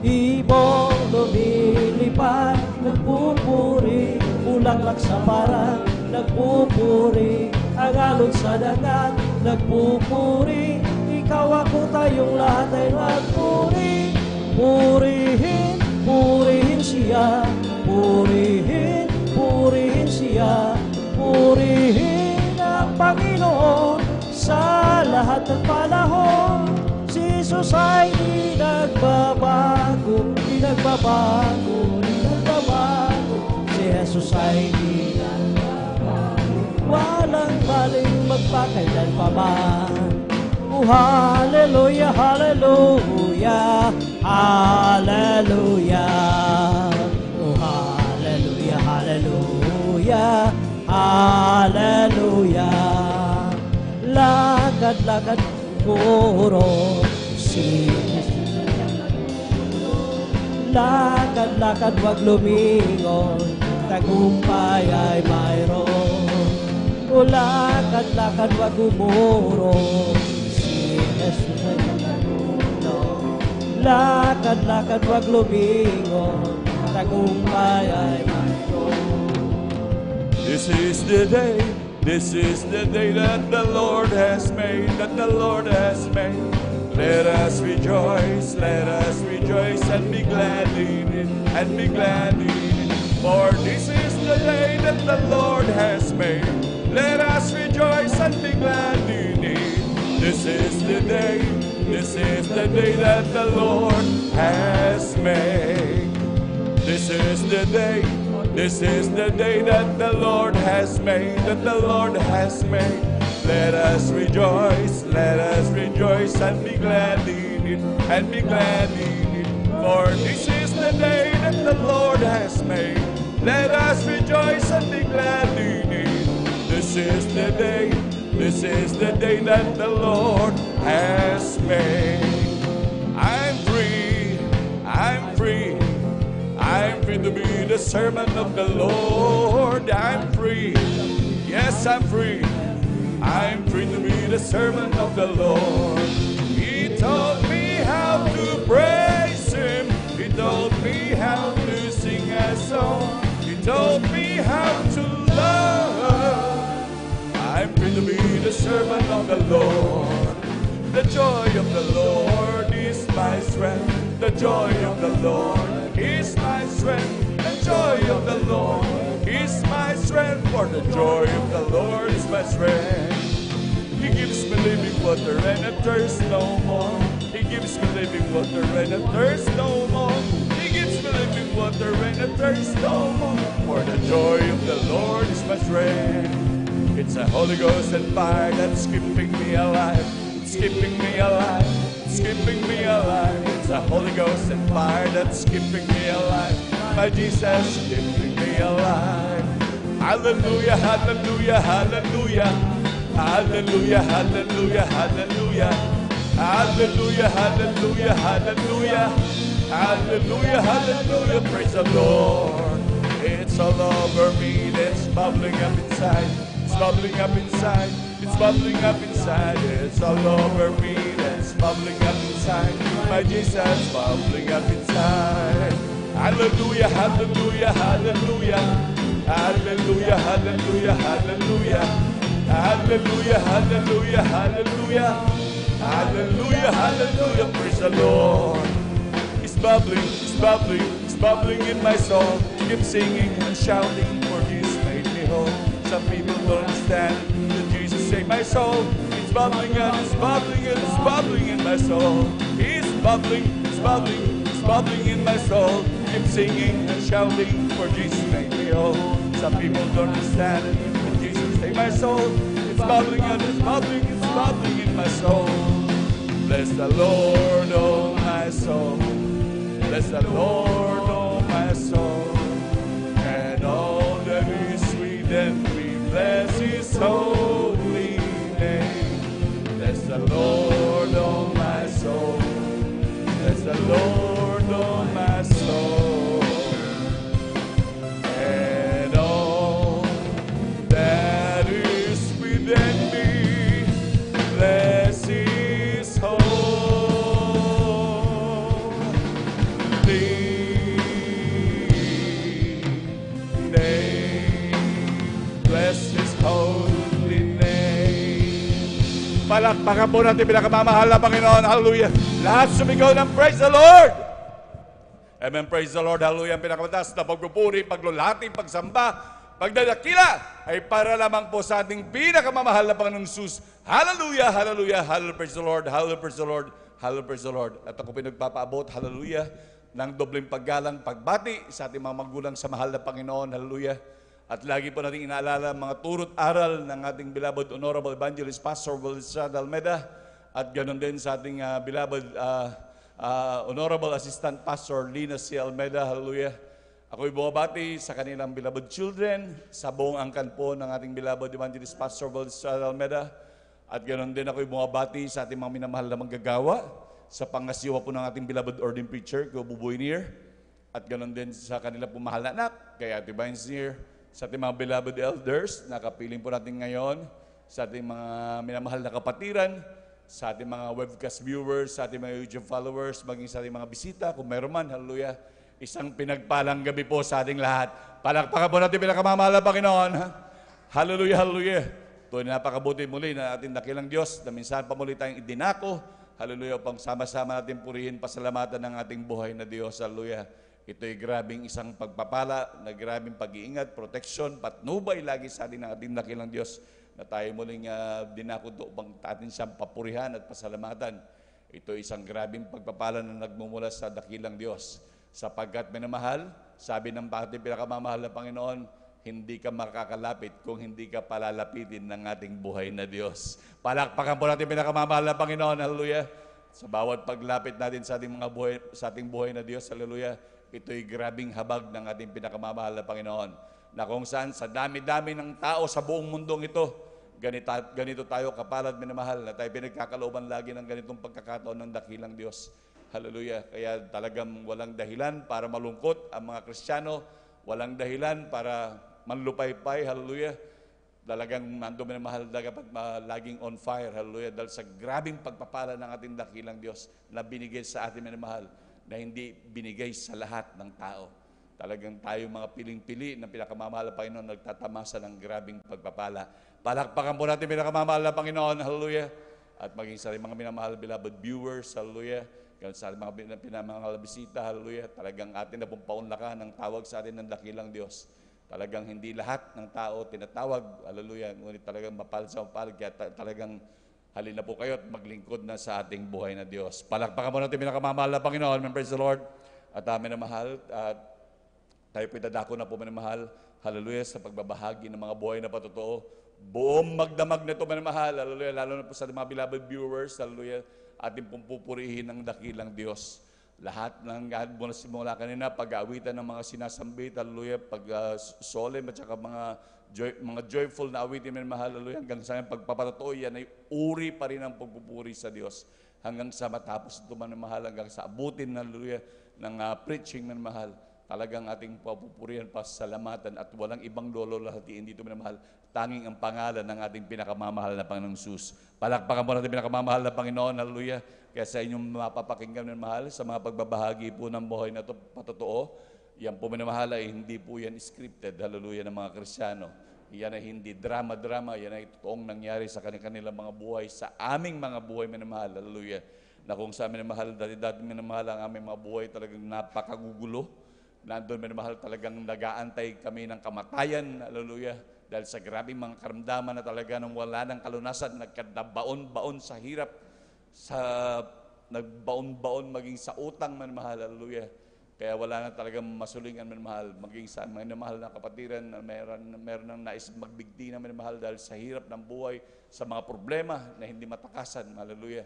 Ibong lumilipad, nagpupuri, bulaklak sa parang nagpupuri, ang alon sa dagat nagpupuri, ikaw ako tayong lahat ay magpuri. Purihin, purihin siya, purihin, purihin siya, purihin ang Panginoon sa lahat ng panahon. Si Jesus ay di nagbabago, di nagbabago, di nagbabago. Si Jesus ay di nagbabago, walang baling magpakailan pa man. Oh, hallelujah, hallelujah, hallelujah. Oh, hallelujah, hallelujah, hallelujah. Lakad-lakad puro si lakad-lakad wag lumingon, tagumpay ay mayroon. O lakad-lakad wag umurong, Jesus ay natulong. Lakad-lakad wag lumingon, tagumpay ay mayroon. This is the day that the Lord has made, that the Lord has made. Let us rejoice and be glad in it, and be glad in it. For this is the day that the Lord has made. Let us rejoice and be glad in it. This is the day that the Lord has made. This is the day that the Lord has made, that the Lord has made. Let us rejoice and be glad in it, and be glad in it. For this is the day that the Lord has made. Let us rejoice and be glad in it. This is the day that the Lord has made. I'm free to be the servant of the Lord. I'm free, yes, I'm free to be the servant of the Lord. He taught me how to praise Him. He taught me how to sing a song. He taught me how to love. I'm free to be the servant of the Lord. The joy of the Lord is my strength. The joy of the Lord is my strength. The joy of the Lord is my strength. For the joy of the Lord is my strength. He gives me living water and I thirst no more. He gives me living water and I thirst no more. He gives me living water and I thirst no more. For the joy of the Lord is my strength. It's a Holy Ghost and fire that's keeping me alive. It's keeping me alive. It's keeping me alive. It's a Holy Ghost and fire that's keeping me alive. My Jesus keeping me alive. Hallelujah, hallelujah, hallelujah. Hallelujah, hallelujah, hallelujah. Hallelujah, hallelujah, hallelujah. Hallelujah, hallelujah, praise the Lord. It's all over me, it's bubbling up inside. It's bubbling up inside. It's bubbling up inside. It's all over me, it's bubbling up inside. My Jesus bubbling up inside. Hallelujah, hallelujah, hallelujah. Hallelujah, hallelujah, hallelujah. Hallelujah, hallelujah, hallelujah. Hallelujah, hallelujah, praise the Lord. bubbling, it's bubbling, it's bubbling in my soul. Keep singing and shouting, for Jesus made me whole. Some people don't understand that Jesus saved my soul. It's bubbling and it's bubbling and it's bubbling in my soul. It's bubbling, it's bubbling, it's bubbling in my soul. Keep singing and shouting, for Jesus made me whole. Some people don't understand that Jesus saved my soul. It's bubbling and it's bubbling, it's bubbling in my soul. Bless the Lord, oh my soul. Bless the Lord, oh my soul. And all that is within me, bless His holy name. Bless the Lord, oh my soul. Bless the Lord, oh my soul. And all that is within me, bless His holy name. Bless His holy name. Palakpakan po natin pinakamamahal na Panginoon. Hallelujah. Lahat sumigaw ng praise the Lord. Amen. Praise the Lord. Hallelujah. Ang pinakamataas na pagpupuri, paglulati, pagsamba, pagdadakila ay para lamang po sa ating pinakamamahal na Panginoong Jesus. Hallelujah. Hallelujah. Hallelujah. Praise the Lord. Hallelujah. Praise the Lord. Hallelujah. Praise the Lord. At ako pinagpapaabot. Hallelujah. Ng dobleng paggalang, pagbati sa ating mga magulang sa mahal na Panginoon. Hallelujah. At lagi po natin inaalala mga turot aral ng ating beloved Honorable Evangelist Pastor Wilson Almeida at ganoon din sa ating beloved Honorable Assistant Pastor Lina C. Almeida. Hallelujah. Ako'y bumabati sa kanilang beloved children, sa buong angkan po ng ating beloved Evangelist Pastor Wilson Almeida. At ganoon din ako'y bumabati sa ating mga minamahal na manggagawa, sa pangasiwa po ng ating beloved ordained preacher, Ko Buboy Near. At ganoon din sa kanilang pumahal na anak, kay Ate Vines Near. Sa ating mga beloved elders, nakapiling po natin ngayon, sa ating mga minamahal na kapatiran, sa ating mga webcast viewers, sa ating mga YouTube followers, maging sa ating mga bisita, kung meron man, hallelujah. Isang pinagpalang gabi po sa ating lahat. Palakpakan po natin pinakamamahal na Panginoon. Hallelujah, hallelujah. Ito ay napakabuti muli na ating dakilang Diyos, na minsan pa muli tayong idinako. Hallelujah, upang sama-sama natin purihin, pasalamatan ng ating buhay na Diyos. Hallelujah. Ito'y grabing isang pagpapala, na grabing pag-iingat, protection, patnubay lagi sa atin ng ating dakilang Diyos na tayo muling dinakod upang atin siyang papurihan at pasalamatan. Ito'y isang grabing pagpapala na nagmumula sa dakilang Diyos. Sapagkat minamahal, sabi ng ating pinakamamahal na Panginoon, hindi ka makakalapit kung hindi ka palalapitin ng ating buhay na Diyos. Palakpakan po natin pinakamamahal na Panginoon, hallelujah. Sa bawat paglapit natin sa ating mga buhay, sa ating buhay na Diyos, hallelujah. Ito'y grabing habag ng ating pinakamamahal na Panginoon, na kung saan sa dami-dami ng tao sa buong mundong ito, ganito tayo kapalad, minamahal, na tayo pinagkakalooban lagi ng ganitong pagkakataon ng dakilang Diyos. Hallelujah. Kaya talagang walang dahilan para malungkot ang mga Kristiyano, walang dahilan para manlupaypay, hallelujah. Talagang nando minamahal dapat laging on fire, hallelujah, dahil sa grabing pagpapala ng ating dakilang Diyos na binigay sa ating minamahal, na hindi binigay sa lahat ng tao. Talagang tayo mga piling-pili ng pinakamamahal na Panginoon nagtatamasa ng grabing pagpapala. Palakpakan po natin pinakamamahal na Panginoon, hallelujah. At maging sa mga minamahal beloved viewers, hallelujah. Ganun sa mga pinamahal na bisita, hallelujah. Talagang atin na pong paunlakan ng tawag sa atin ng dakilang Diyos. Talagang hindi lahat ng tao tinatawag, hallelujah. Ngunit talagang mapal sa mapal, kaya talagang halina po kayo at maglingkod na sa ating buhay na Diyos. Palakpakan mo natin pinakamamahal na Panginoon. Praise the Lord. At minamahal, tayo po dadako na po minamahal, hallelujah, sa pagbabahagi ng mga buhay na patotoo. Buong magdamag na ito minamahal, hallelujah, lalo na po sa mga beloved viewers, hallelujah, ating pong pupurihin ng dakilang Diyos. Lahat ng simula kanina, pag-aawitan ng mga sinasambit, hallelujah, pag-solemn at saka mga joyful na awitin ng mahal, hallelujah, hanggang sa pagpapatotoo, yan ay uri pa rin ang pagpupuri sa Diyos. Hanggang sa matapos ito man ng mahal, hanggang sa abutin, hallelujah, ng preaching ng mahal. Talagang ating papupurihan, pasalamatan at walang ibang lolo lahatiin dito man mahal. Tanging ang pangalan ng ating pinakamamahal na Panginoong Jesus. Palakpakan mo natin pinakamamahal na Panginoon, hallelujah. Kaya sa inyong mapapakinggan ng mahal, sa mga pagbabahagi po ng buhay na ito, patotoo, yan po minamahal ay hindi po yan scripted, hallelujah, ng mga Kristiyano. Yan ay hindi drama-drama, yan ay totoong nangyari sa kanilang mga buhay, sa aming mga buhay minamahal, hallelujah. na kung sa minamahal, dati minamahal ang aming mga buhay talagang napakagugulo. Nandun minamahal talagang nag-aantay kami ng kamatayan, hallelujah, dahil sa grabing mga karamdaman na talaga nang wala ng kalunasan, nagkadabaon-baon sa hirap, sa nagbaon-baon maging sa utang, minamahal, hallelujah. Kaya wala na talagang masulingan, minamahal, maging sa minamahal na kapatiran na meron ng nais magbigti na minamahal dahil sa hirap ng buhay, sa mga problema na hindi matakasan, hallelujah.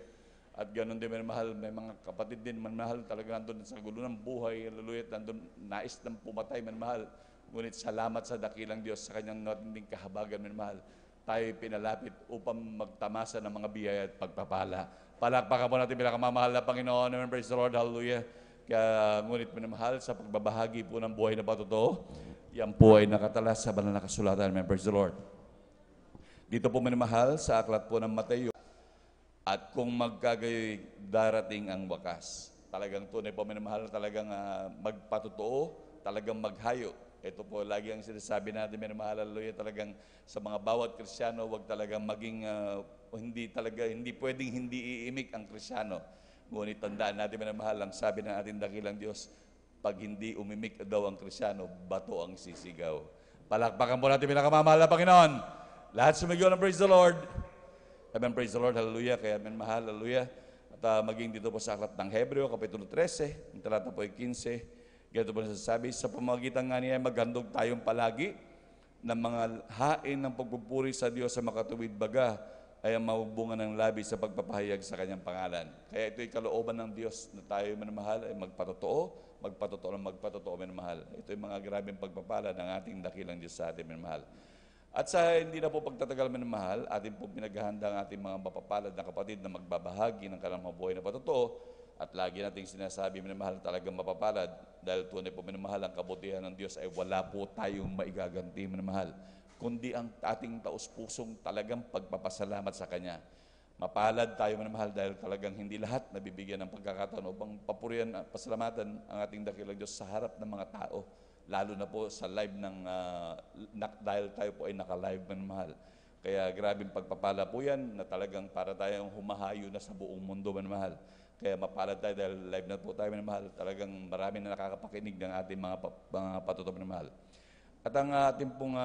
At ganoon din, minamahal, may mga kapatid din, minamahal, talaga nandun sa gulo ng buhay, hallelujah, nandun nais ng pumatay, minamahal. Ngunit salamat sa dakilang Diyos sa kanyang natinding kahabagan, minamahal. Tayo pinalapit upang magtamasa ng mga biyaya at pagpapala. Palakpakan po natin pinakamamahal na Panginoon. Amen. Praise the Lord. Hallelujah. Kaya ngunit minamahal, sa pagbabahagi po ng buhay na patotoo, yan po ay nakatala sa banal na kasulatan. Amen. Praise the Lord. Dito po minamahal, sa aklat po ng Mateo, at kung magkagayoy darating ang wakas. Talagang tunay po minamahal, talagang magpatotoo, talagang maghayo. Ito po lagi ang sinasabi natin, minamahal, hallelujah, talagang sa mga bawat Kristiyano, wag talagang maging, hindi pwedeng hindi iimik ang Kristiyano. Ngunit tandaan natin, minamahal, ang sabi ng ating dakilang Diyos, pag hindi umimik daw ang Kristiyano, bato ang sisigaw. Palakpakan po natin pinakamamahal na Panginoon. Lahat sumigaw ng praise the Lord. Amen, praise the Lord, hallelujah. Kaya amen, mahal, hallelujah. At maging dito po sa aklat ng Hebreo, Kapitulo 13, ang talata po ay 15, ganito po nasasabi, sa pamagitan nga niya, maghandog tayong palagi ng mga hain ng pagpupuri sa Diyos sa makatuwid baga, ay ang mabubungan ng labi sa pagpapahayag sa kanyang pangalan. Kaya ito'y kalooban ng Diyos na tayo, minamahal, ay magpatotoo, minamahal. Ito'y mga grabing pagpapala ng ating dakilang Diyos sa atin, minamahal. At sa hindi na po pagtatagal, minamahal, atin po pinaghahanda ang ating mga mapapalad na kapatid na magbabahagi ng kanilang mga buhay na patotoo. At lagi nating sinasabi, minamahal, talagang mapapalad. Dahil tunay po, minamahal, ang kabutihan ng Diyos ay wala po tayong maigaganti, minamahal, kundi ang ating taus-pusong talagang pagpapasalamat sa Kanya. Mapalad tayo, minamahal, dahil talagang hindi lahat nabibigyan ng pagkakataon upang papurihan at pasalamatan ang ating dakilang Diyos sa harap ng mga tao. Lalo na po sa live dahil tayo po ay naka-live, minamahal. Kaya grabing pagpapala po yan na talagang para tayong humahayo na sa buong mundo, minamahal. Kaya mapalad tayo dahil live na po tayo, minamahal. Talagang marami na nakakapakinig ng ating mga patotoo, minamahal. At ang ating pong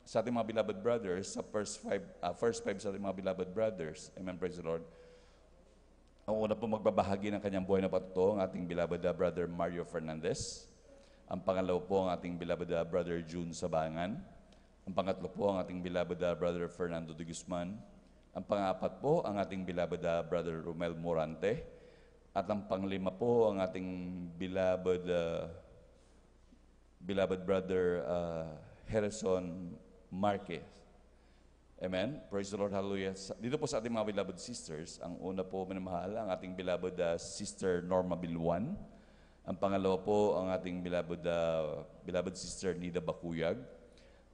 sa ating mga beloved brothers, sa first five sa ating mga beloved brothers, amen, praise the Lord. Ang una po magbabahagi ng kanyang buhay na patotoo, ang ating beloved brother Mario Fernandez. Ang pangalawa po ang ating beloved brother June Sabangan. Ang pangatlo po ang ating beloved brother Fernando de Guzman. Ang pangapat po ang ating beloved brother Romel Morante. At ang panglima po ang ating beloved brother Harrison Marquez. Amen. Praise the Lord, hallelujah. Dito po sa ating mga beloved sisters, ang una po, minamahal, ang ating beloved sister Norma Bilwan. Ang pangalawa po, ang ating beloved sister Nida Bakuyag.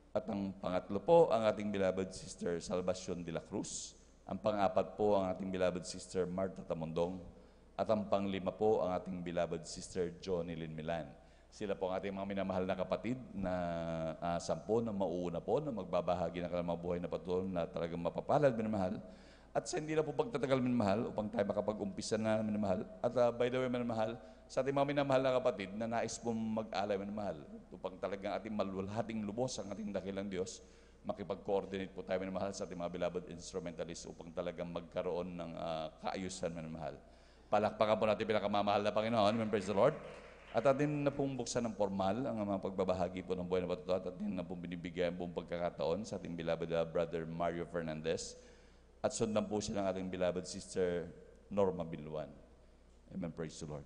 At ang pangatlo po, ang ating beloved sister Salvacion de la Cruz. Ang pangapat po, ang ating beloved sister Marta Tamondong. At ang panglima po, ang ating beloved sister Johnny Lynn Milan. Sila po ang ating mga minamahal na kapatid na 10 na mauuna po na magbabahagi ng kanilang buhay na patuloy na talagang mapapalad, minamahal. At sa hindi na po pagtatagal, minamahal, upang tayo makapag-umpisa na, minamahal. At by the way, minamahal, sa ating mga minamahal na kapatid na nais pong mag-alay, minamahal, upang talagang ating malulhating lubos ang ating dakilang Diyos, makipag-coordinate po tayo, minamahal, sa ating mga beloved instrumentalists upang talagang magkaroon ng kaayusan, minamahal. Palakpakan po natin pinakamamahal na Panginoon. Amen, praise the Lord. At atin na pong buksan ng formal ang mga pagbabahagi po ng buhay na patotoo at atin na pong binibigay ang buong pagkakataon sa ating beloved brother Mario Fernandez at sundan po siya ng ating beloved sister Norma Bilwan. Amen, praise the Lord.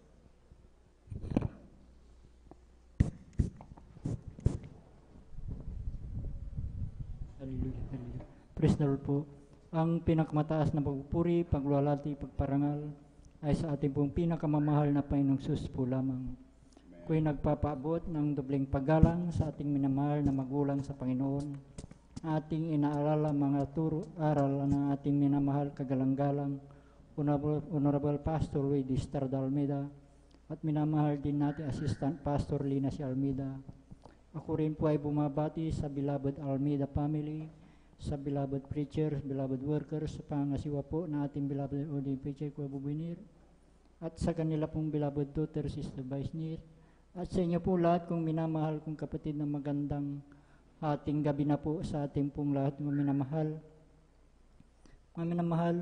Hallelujah, hallelujah. Praise the Lord po. Ang pinakamataas na pagpupuri, pagluwalhati, pagparangal ay sa ating pong pinakamamahal na Panginoong Sus po lamang. Ako'y nagpapaabot ng dobleng paggalang sa ating minamahal na magulang sa Panginoon. Ating inaaral ang mga aral ng ating minamahal kagalang-galang Honorable Pastor Luis Estrada Almeida at minamahal din natin Assistant Pastor Lina si Almeida. Ako rin po ay bumabati sa beloved Almeida family sa beloved preachers, beloved workers, sa pangasiwa po na ating beloved ordained preacher, Kuya Bubinir, at sa kanila pong beloved daughter, Sister Baisnir, at sa inyo po lahat kong minamahal kong kapatid na magandang ating gabi na po sa ating pong lahat ng minamahal. Mga minamahal,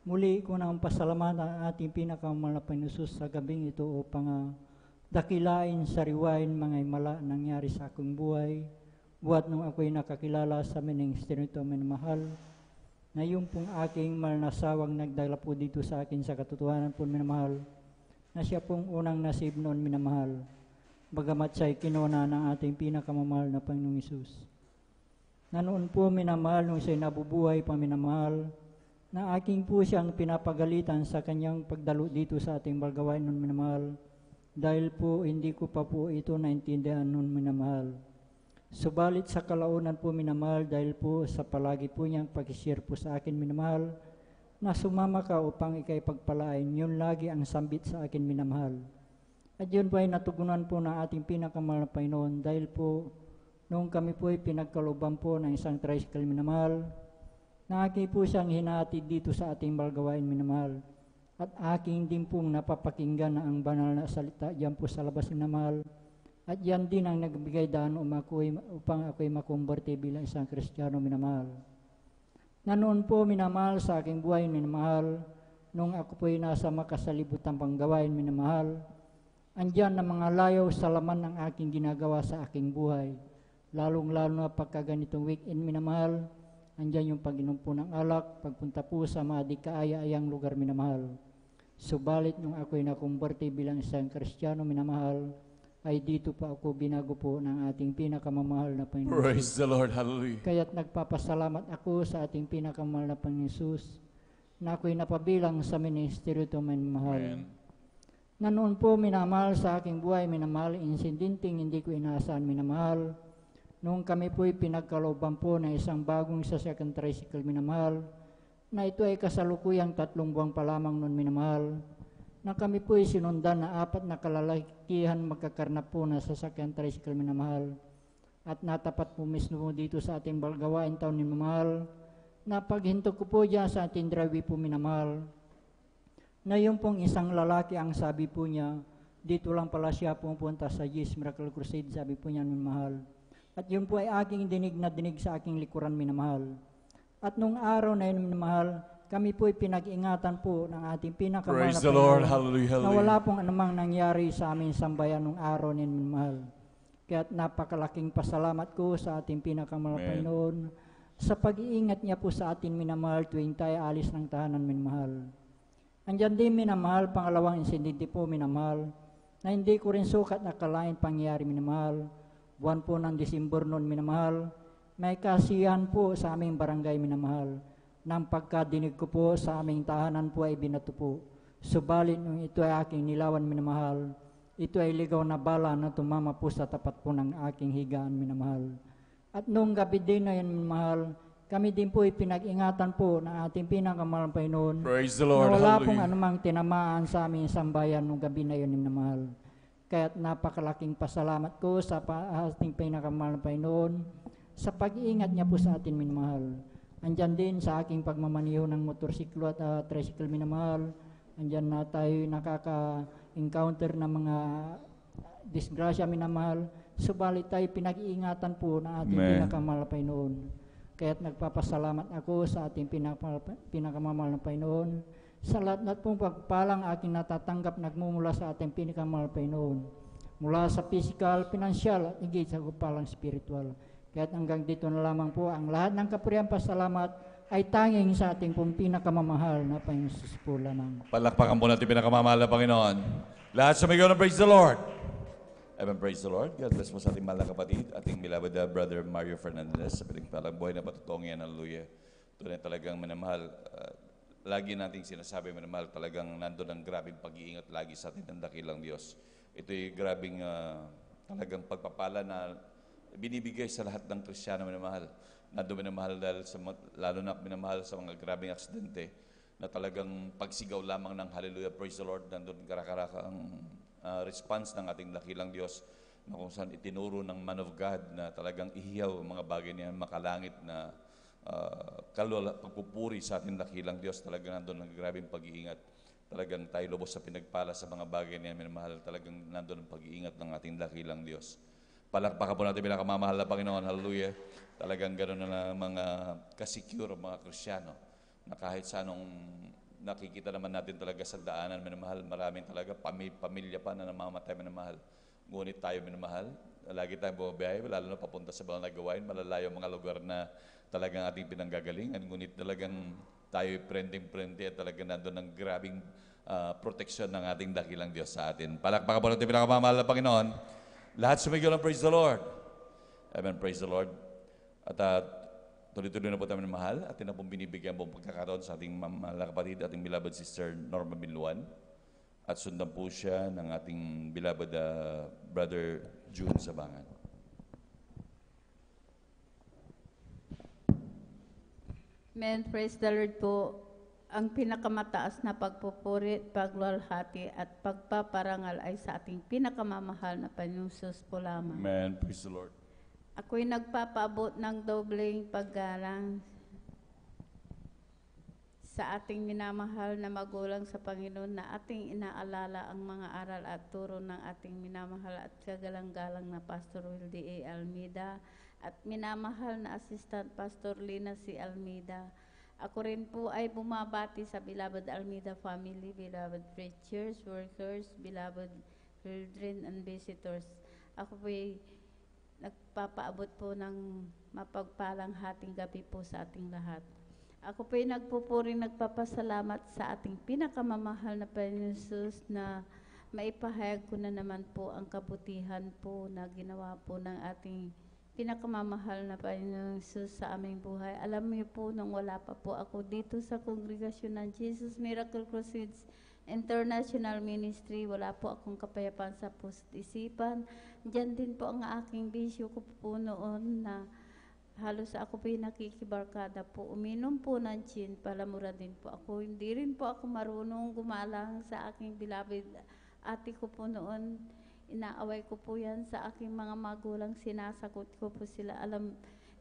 muli ko na ang pasalamat ang ating pinakamahal na Panginoon sa gabing ito upang dakilain, sariwain mga himala nangyari sa aking buhay. Buhat nung ako'y nakakilala sa ministry nito minamahal, na yung pong aking malnasawang nagdala po dito sa akin sa katotohanan po minamahal, na siya pong unang nasib noon minamahal, bagamat siya'y kinuna ng ating pinakamamahal na Panginoong Hesus. Na noon po minamahal, nung siya'y nabubuhay pa minamahal, na aking po siyang pinapagalitan sa kanyang pagdalo dito sa ating balgawain noon minamahal, dahil po hindi ko pa po ito naintindihan noon minamahal. Subalit sa kalaunan po minamahal, dahil po sa palagi po niyang pag-share po sa akin minamahal, na sumama ka upang ikay pagpalain, yun lagi ang sambit sa akin minamahal. At yun po ay natugunan po ng ating pinakamahal na Panginoon, dahil po noong kami po ay pinagkaluban po ng isang tricycle minamahal, na aking po siyang hinatid dito sa ating balgawain minamahal, at aking din pong napapakinggan na ang banal na salita diyan po sa labas minamahal. At yan din ang nagbigay daan upang ako'y makumberte bilang isang Kristiyano minamahal. Na noon po minamahal sa aking buhay minamahal, nung ako po'y nasa makasalibutan panggawain minamahal, andyan na mga layaw sa laman ng aking ginagawa sa aking buhay. Lalong-lalo na pagka ganitong weekend minamahal, andyan yung pag-inom po ng alak, pagpunta po sa mga di kaaya-ayang lugar minamahal. Subalit nung ako'y nakumberte bilang isang Kristiyano minamahal, ay dito pa ako binago po ng ating pinakamamahal na Panginoon. Praise the Lord. Hallelujah. Kaya't nagpapasalamat ako sa ating pinakamamahal na Panginoon Jesus na ako'y napabilang sa ministeryo ito minamahal. Amen. Na noon po minamahal sa aking buhay minamahal, insidenteng hindi ko inaasahan minamahal. Noong kami po'y pinagkalooban po ng isang bagong sasakyan tricycle minamahal, na ito ay kasalukuyang 3 buwan pa lamang noon minamahal, na kami po'y sinundan na 4 na kalalakihan magkakarnap po na sasakyan tricycle minamahal, at natapat po mismo dito sa ating balgawain taon minamahal, na paghinto ko po dyan sa ating driveway po minamahal, na yung pong isang lalaki ang sabi po niya, dito lang pala siya pumunta sa Jesus Miracle Crusade, sabi po niya minamahal. At yun po ay aking dinig na dinig sa aking likuran minamahal. At nung araw na yun minamahal, kami po'y pinag-ingatan po ng ating pinakamahal Praise na the Lord. Panginoon, Hallelujah. na Hallelujah. wala pong anumang nangyari sa aming sambayan nung araw na yun minamahal. Kaya't napakalaking pasalamat ko sa ating pinakamahal na Amen. Panginoon sa pag-iingat niya po sa atin minamahal tuwing tayo alis ng tahanan minamahal. Andyan din minamahal, pangalawang insidente po minamahal, na hindi ko rin sukat na kalain pangyayari minamahal. Buwan po ng Disyembre noon minamahal, may kasiyahan po sa aming barangay minamahal. Nang pagkadinig ko po sa aming tahanan po ay binato po. Subalit nung ito ay aking nilawan minamahal, ito ay ligaw na bala na tumama po sa tapat po ng aking higaan minamahal. At nung gabi din na yan minamahal, kami din po ay pinag-ingatan po ng ating pinakamahal na Panginoon. Praise the Lord. Na wala pong Hallelujah. anumang tinamaan sa aming sambayan nung gabi na yun minamahal. Kaya't napakalaking pasalamat ko sa ating pinakamahal na Panginoon sa pag-iingat niya po sa atin minamahal. Andyan din sa aking pagmamaniho ng motorsiklo at tricycle minamahal. Andyan na tayo nakaka-encounter ng mga disgrasya minamahal. Subalit tayo pinag-iingatan po ng ating Amen. pinakamahal na Panginoon. Kaya't nagpapasalamat ako sa ating pinakamamahal na Panginoon sa lahat pong pagpalang aking natatanggap nagmumula sa ating pinakamahal na Panginoon. Mula sa physical, financial at higit sa kapalang spiritual. Kaya't hanggang dito na lamang po ang lahat ng kapurihan pasalamat ay tanging sa ating pong pinakamamahal na Panginoon Jesus po lamang. Palakpakan po natin pinakamamahal na Panginoon. Lahat sa mga praise the Lord. Amen, praise the Lord. God bless mo sa ating mahal na kapatid, ating beloved Brother Mario Fernandez, sa piling palang buhay na patutong yan, hallelujah. Tunay talagang minamahal. Lagi nating sinasabi minamahal, talagang nandun ang grabing pag-iingat lagi sa atin ng dakilang Diyos. Ito'y grabing talagang pagpapala na binibigay sa lahat ng Kristiyano minamahal. Nandun minamahal dahil lalo na minamahal sa mga grabing aksidente na talagang pagsigaw lamang ng hallelujah, praise the Lord, nandun karakaraka ang response ng ating dakilang Diyos na kung saan itinuro ng man of God na talagang ihiyaw ang mga bagay niya, makalangit na pagpupuri sa ating dakilang Diyos. Talagang nandun ang grabing pag-iingat. Talagang tayo lubos sa pinagpala sa mga bagay na minamahal. Talagang nandun ang pag-iingat ng ating dakilang Diyos. Palakpakan po natin pinakamamahal na Panginoon. Hallelujah. Talagang gano'n na mga kasecure, mga Krisyano, na kahit sa anong nakikita naman natin talaga sa daanan, minamahal, maraming talaga pamilya pa na namamatay, minamahal. Ngunit tayo, minamahal, lagi tayong bumabiyahe, lalo na papunta sa mga nagawain, malalayo mga lugar na talagang ating pinanggagalingan. Ngunit talagang tayo friendly at talagang nandun ng grabing proteksyon ng ating dakilang Diyos sa atin. Palakpakan po natin pinakamamahal na Panginoon. Lahat sumigaw ng praise the Lord. Amen, praise the Lord. At tuloy-tuloy na po tayo mahal at na pong binibigyan po pagkakaroon sa ating mahal na kapatid, ating beloved sister Norma Binluan. At sundan po siya ng ating beloved brother June Sabangan. Amen, praise the Lord po. Ang pinakamataas na pagpupuri, pagluwalhati at pagpaparangal ay sa ating pinakamamahal na Panginoong Hesus po lamang. Amen, praise the Lord. Ako'y nagpapaabot ng dobleng paggalang sa ating minamahal na magulang sa Panginoon na ating inaalala ang mga aral at turo ng ating minamahal at kagalang-galang na Pastor Wildy A. Almeida at minamahal na Assistant Pastor Lina C. Almeida. Ako rin po ay bumabati sa beloved Almeida family, beloved preachers, workers, beloved children and visitors. Ako po ay nagpapaabot po ng mapagpalang hating gabi po sa ating lahat. Ako po ay nagpupuring nagpapasalamat sa ating pinakamamahal na Panginoon Hesus na maipahayag ko na naman po ang kabutihan po na ginawa po ng ating pinakamamahal na Panginoon Hesus sa aming buhay. Alam niyo po, nung wala pa po ako dito sa kongregasyon ng Jesus Miracle Crusades International Ministry, wala po akong kapayapaan sa puso't isipan. Diyan din po ang aking bisyo ko po noon na halos ako po yung nakikibarkada po. Uminom po ng gin, palamura din po ako. Hindi rin po ako marunong gumalang sa aking beloved ate ko po noon. Inaaway ko po yan sa aking mga magulang, sinasagot ko po sila.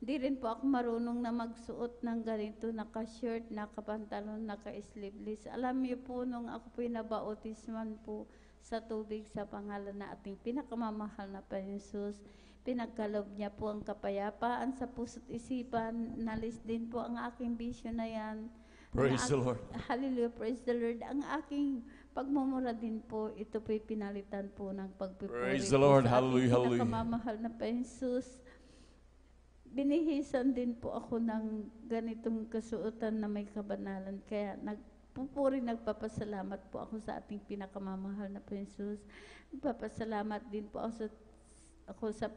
Di rin po ako marunong na magsuot ng ganito, naka-shirt, naka-pantalon, naka-sleeveless. Alam niyo po, nung ako po nabautisman po sa tubig sa pangalan na ating pinakamamahal na Panginoon Hesus, pinagkalob niya po ang kapayapaan sa puso't isipan, nalis din po ang aking bisyo na yan. Praise the Lord. Hallelujah, praise the Lord. Ang aking pagmumura din po, ito po'y pinalitan po ng pagpipuri. Praise the Lord. Sa Hallelujah, ating hallelujah. pinakamamahal na Panginoon Hesus. Binihisan din po ako ng ganitong kasuotan na may kabanalan. Kaya nagpapasalamat po ako sa ating pinakamamahal na Panginoon Hesus. Nagpapasalamat din po ako sa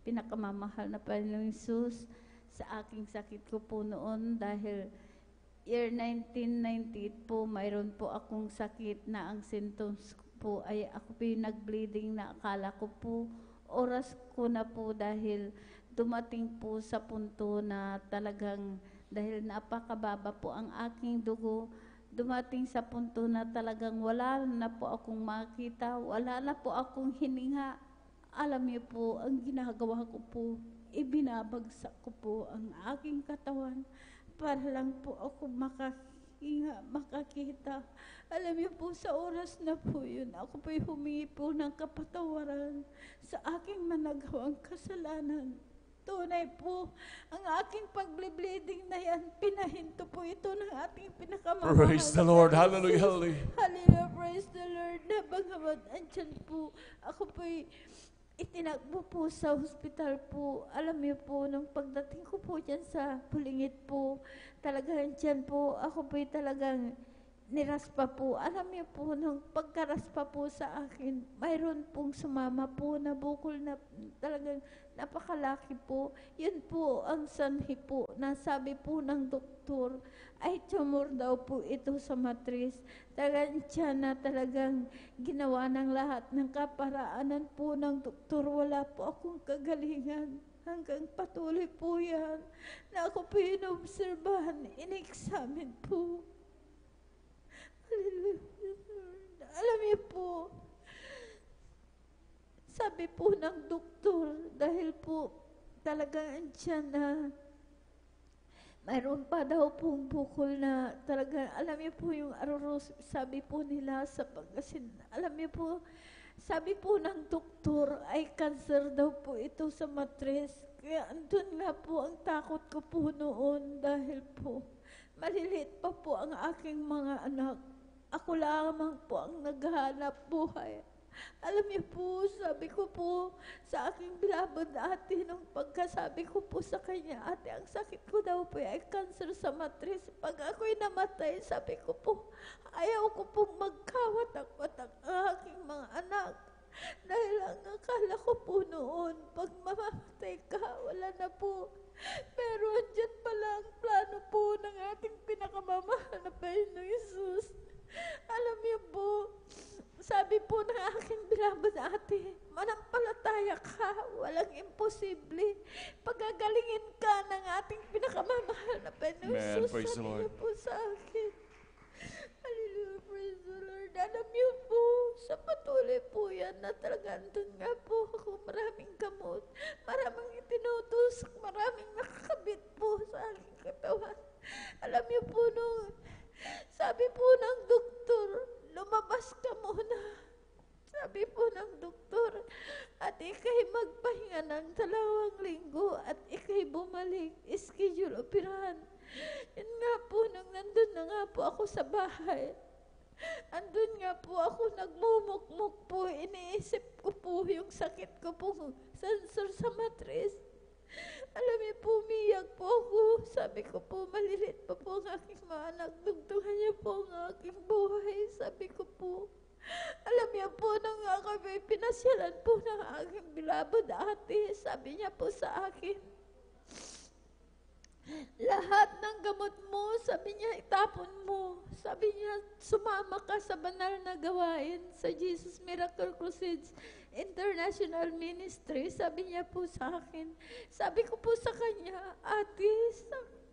pinakamamahal na Panginoon Hesus sa aking sakit ko po noon dahil year 1998 po, mayroon po akong sakit na ang symptoms po ay ako po yung nag-bleeding na akala ko po oras ko na po dahil dumating po sa punto na talagang dahil napakababa po ang aking dugo, dumating sa punto na talagang wala na po akong makita, wala na po akong hininga. Alam niyo po, ang ginagawa ko po, ibinabagsak ko po ang aking katawan para lang po ako makakita. Alam niyo po, sa oras na po yun, ako po'y humingi po ng kapatawaran sa aking managawang kasalanan. Tunay po, ang aking pag-bleeding na yan, pinahinto po ito ng ating pinakamamahal. Praise the Lord. Hallelujah, hallelujah. Hallelujah, praise the Lord. Nabagamat, andyan po, ako po'y itinagbo po sa hospital po. Alam niyo po, nung pagdating ko po dyan sa Pulingit po, talagang dyan po, ako po'y talagang niraspa po. Alam niyo po, nung pagkaraspa po sa akin, mayroon pong sumama po na bukol na talagang napakalaki po. Yun po ang sanhi po. Nasabi po ng doktor, ay tumor daw po ito sa matris. Talagang tiyan na talagang ginawa ng lahat ng kaparaanan po ng doktor. Wala po akong kagalingan. Hanggang patuloy po yan na ako po inobserbahan, in-examine po. Alam niyo po, sabi po ng doktor, dahil po talagang andyan na mayroon pa daw pong bukol na talaga, alam niyo po yung arroz, sabi po nila sa Pangasinan, alam niyo po, sabi po ng doktor ay cancer daw po ito sa matres. Kaya andun nga po ang takot ko po noon dahil po maliliit pa po ang aking mga anak. Ako lamang po ang naghahanap buhay. Alam niyo po, sabi ko po sa aking bilabad ate nung pagkasabi ko po sa kanya, ate, ang sakit ko daw po ay cancer sa matres. Pag ako'y namatay, sabi ko po, ayaw ko pong magkawatak-watak ang aking mga anak. Dahil ang akala ko po noon, pag mamamatay ka, wala na po. Pero andyan pala ang plano po ng ating pinakamamahal na Panginoong Hesus. Alam niyo po, sabi po ng aking bilabad ate, manampalataya ka, walang imposible. Pagagalingin ka ng ating pinakamamahal na Panginoong Amen. Hesus. Praise the Sabi Lord. niyo po sa akin. Hallelujah, praise the Lord. Alam niyo po, sa patuloy po yan na talaga andun nga po ako, maraming gamot, maraming itinutusok, maraming nakakabit po sa aking katawan. Alam niyo po nung, sabi po ng doktor, lumabas ka muna. Sabi po ng doktor, at ikay magpahinga ng 2 linggo at ikay bumalik, schedule operahan. Yun nga po, nung nandun na nga po ako sa bahay, andun nga po ako nagmumukmuk po, iniisip ko po yung sakit ko po, cancer sa matres. Alam niyo po, umiyak po ako. Sabi ko po, malilit pa po ang aking mga anak. Dugtungan niyo po ang aking buhay. Sabi ko po. Alam niyo po, nang ako may pinasyalan po ng aking bilabad ate, sabi niya po sa akin, lahat ng gamot mo, sabi niya, itapon mo. Sabi niya, sumama ka sa banal na gawain sa Jesus Miracle Crusades International Ministry. Sabi niya po sa akin. Sabi ko po sa kanya, ate,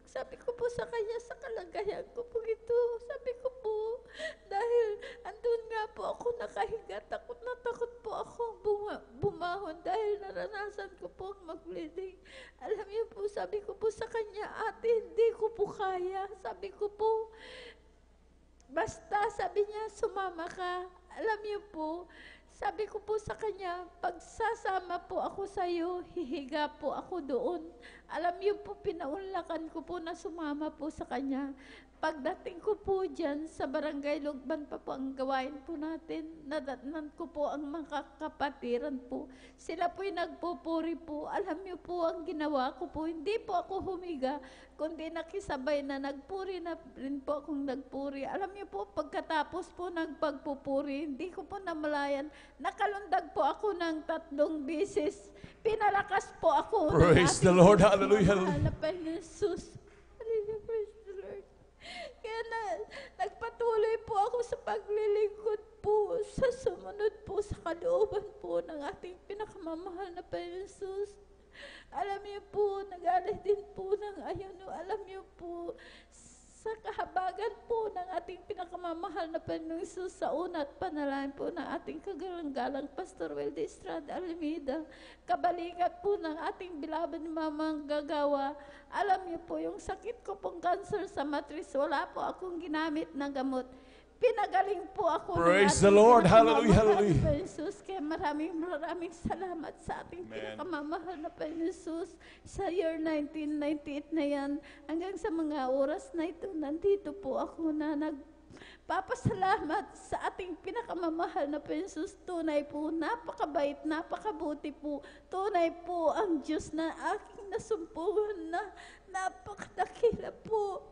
sabi ko po sa kanya, sa kalagayan ko po ito. Sabi ko po, dahil andun nga po ako nakahiga, takot na takot po ako bumahon dahil naranasan ko po ang mag-bleeding. Alam niyo po, sabi ko po sa kanya, ate, hindi ko po kaya. Sabi ko po, basta, sabi niya, sumama ka. Alam niyo po, sabi ko po sa kanya, pagsasama po ako sa iyo, hihiga po ako doon. Alam niyo po, pinaunlakan ko po na sumama po sa kanya. Pagdating ko po dyan sa Barangay Lugban pa po ang gawain po natin. Nadatnan ko po ang mga kapatiran po. Sila po'y nagpupuri po. Alam niyo po ang ginawa ko po. Hindi po ako humiga, kundi nakisabay na nagpuri na rin po akong nagpuri. Alam niyo po, pagkatapos po ng pagpupuri, hindi ko po namalayan. Nakalundag po ako ng 3 beses. Pinalakas po ako. Praise the Lord. Hallelujah. Mahal na Panginoon Jesus. Hallelujah. Praise the Lord. Kaya nagpatuloy po ako sa paglilingkod po sa sumunod po sa kalooban po ng ating pinakamamahal na Panginoon Jesus. Alam niyo po, nag-alay din po ng ayuno. Alam niyo po, sa kahabagan po ng ating pinakamamahal na Panginoong Jesus sa una at panalangin po ng ating kagalang-galang Pastor Weldy Estrada Alameda, kabalingat po ng ating bilabad ni Mamang Gagawa. Alam niyo po, yung sakit ko pong cancer sa matris, wala po akong ginamit na gamot. Pinagaling po ako. Praise the Lord. Hallelujah, hallelujah. Jesus, kaya maraming salamat sa ating pinakamamahal na Panginoon Jesus. Sa year 1998 na yan, hanggang sa mga oras na ito, nandito po ako na nagpapasalamat sa ating pinakamamahal na Panginoon Jesus. Tunay po, napakabait, napakabuti po. Tunay po ang Diyos na aking nasumpungan na napakadakila po.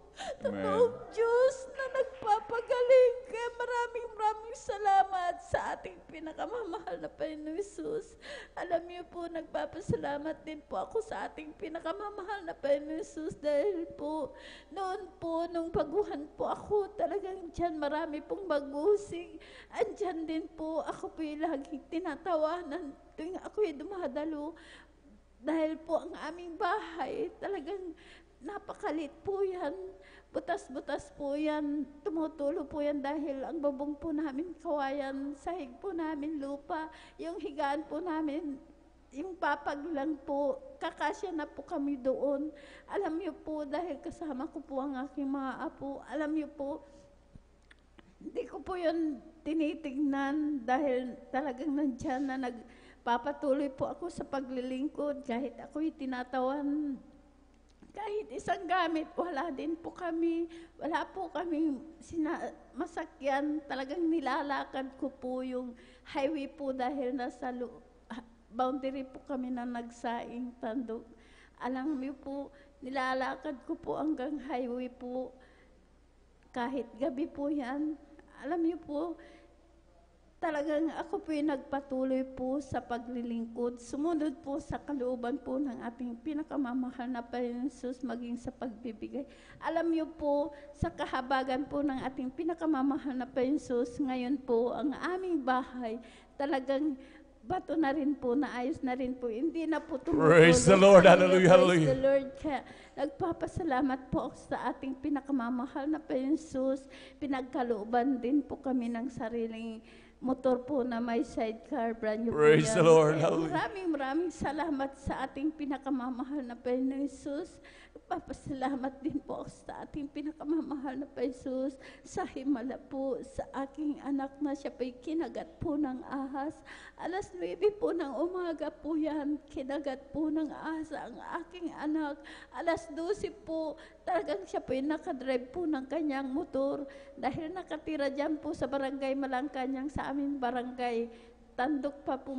Totoong Diyos na nagpapagaling. Kaya maraming salamat sa ating pinakamamahal na Panginoong Jesus. Alam niyo po, nagpapasalamat din po ako sa ating pinakamamahal na Panginoong Jesus dahil po, noon po, nung baguhan po ako, talagang dyan marami pong magusig. Andyan din po, ako po yung laging tinatawanan tuwing ako'y dumadalo. Dahil po ang aming bahay, talagang napakalit po yan. Butas-butas po yan. Tumutulo po yan dahil ang babong po namin kawayan, sahig po namin lupa. Yung higaan po namin, yung papag lang po, kakasya na po kami doon. Alam niyo po, dahil kasama ko po ang aking mga apo, alam niyo po, hindi ko po yun tinitignan dahil talagang nandyan na nagpapatuloy po ako sa paglilingkod kahit ako'y tinatawan. Kahit isang gamit, wala din po kami. Wala po kami masakyan. Talagang nilalakad ko po yung highway po dahil nasa boundary po kami na nagsaing Tandog. Alam niyo po, nilalakad ko po hanggang highway po. Kahit gabi po yan. Alam niyo po, talagang ako po yung nagpatuloy po sa paglilingkod. Sumunod po sa kalooban po ng ating pinakamamahal na Panginoon Jesus maging sa pagbibigay. Alam niyo po, sa kahabagan po ng ating pinakamamahal na Panginoon Jesus, ngayon po ang aming bahay talagang bato na rin po, naayos na rin po. Hindi na po tumutuloy. Praise the Lord. Hallelujah. Praise the Lord. Kaya nagpapasalamat po ako sa ating pinakamamahal na Panginoon Jesus. Pinagkalooban din po kami ng sariling motor po na may sidecar, brand new po Praise yan. the Lord. Kaya Hallelujah. maraming salamat sa ating pinakamamahal na Panginoon Jesus. Papasalamat din po ako sa ating pinakamamahal na Jesus sa himala po sa aking anak na siya po'y kinagat po ng ahas. Alas 9 po ng umaga po yan, kinagat po ng ahas ang aking anak. Alas 12 po, talagang siya po'y nakadrive po ng kanyang motor dahil nakatira dyan po sa barangay Malangkanyang sa aming barangay. Tandok pa po,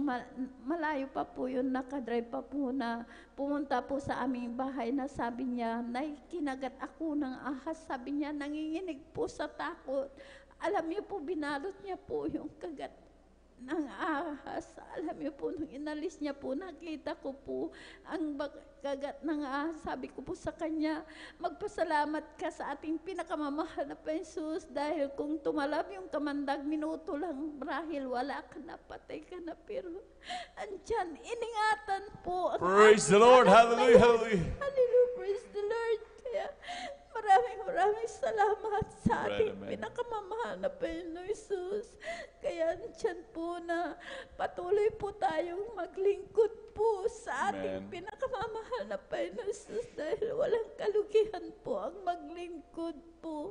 malayo pa po yun, nakadrive pa po na pumunta po sa aming bahay na sabi niya, Nay, kinagat ako ng ahas. Sabi niya, nanginginig po sa takot. Alam niyo po, binalot niya po yung kagat ng ahas. Alam niyo po, nung inalis niya po, nakita ko po ang kagat ng ahas. Sabi ko po sa kanya, magpasalamat ka sa ating pinakamamahal na Jesus dahil kung tumalab yung kamandag, minuto lang, marahil wala ka na, patay ka na, pero andyan, iningatan po. Praise the Lord. Hallelujah. Hallelujah. Hallelujah. Praise the Lord. Kaya maraming salamat sa ating pinakamamahal na Panginoon Jesus. Kaya andyan po na patuloy po tayong maglingkod po sa ating pinakamamahal na Panginoon Jesus dahil walang kalugihan po ang maglingkod po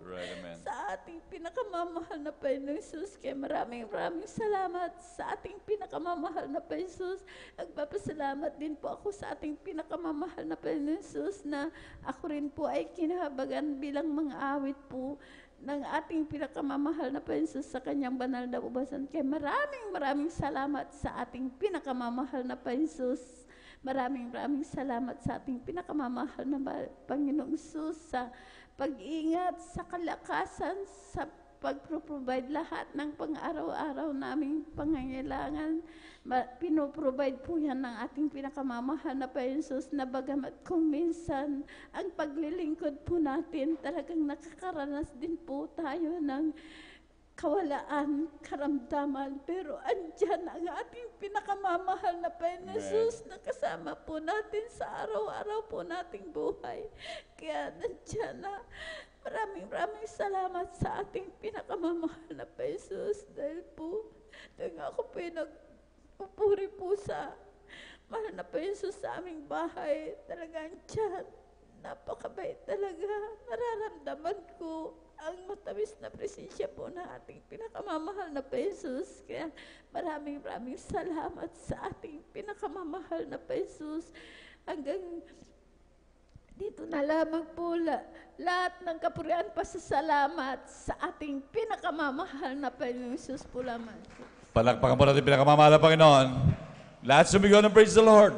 sa ating pinakamamahal na Panginoon Jesus. Kaya maraming salamat sa ating pinakamamahal na Panginoon Jesus. Nagpapasalamat din po ako sa ating pinakamamahal na Panginoon Jesus na ako rin po ay kinahabagan bilang mga awit po ng ating pinakamamahal na Panginoon Jesus sa kanyang banal na ubasan. Kaya maraming salamat sa ating pinakamamahal na Panginoon Jesus. Maraming salamat sa ating pinakamamahal na Panginoong Jesus sa pag-ingat, sa kalakasan, sa pag-provide lahat ng pang-araw-araw naming pangangailangan. Pinoprovide po yan ng ating pinakamamahal na Panginoon Jesus na bagamat kung minsan ang paglilingkod po natin talagang nakakaranas din po tayo ng kawalaan, karamdaman, pero andyan ang ating pinakamamahal na Panginoon Jesus na kasama po natin sa araw-araw po nating buhay. Kaya nandyan na maraming salamat sa ating pinakamamahal na Panginoon Jesus dahil po ako po nagpupuri po sa mahal na Panginoon Jesus sa aming bahay. Talagang andyan, napakabait talaga. Nararamdaman ko ang matamis na presensya po ng ating pinakamamahal na Jesus. Kaya maraming salamat sa ating pinakamamahal na Jesus. Hanggang dito na lamang po lahat ng kapurihan pasasalamat sa ating pinakamamahal na Panginoon Jesus po lamang. Palakpakan po natin pinakamamahal na Panginoon. Lahat sumigaw ng praise the Lord.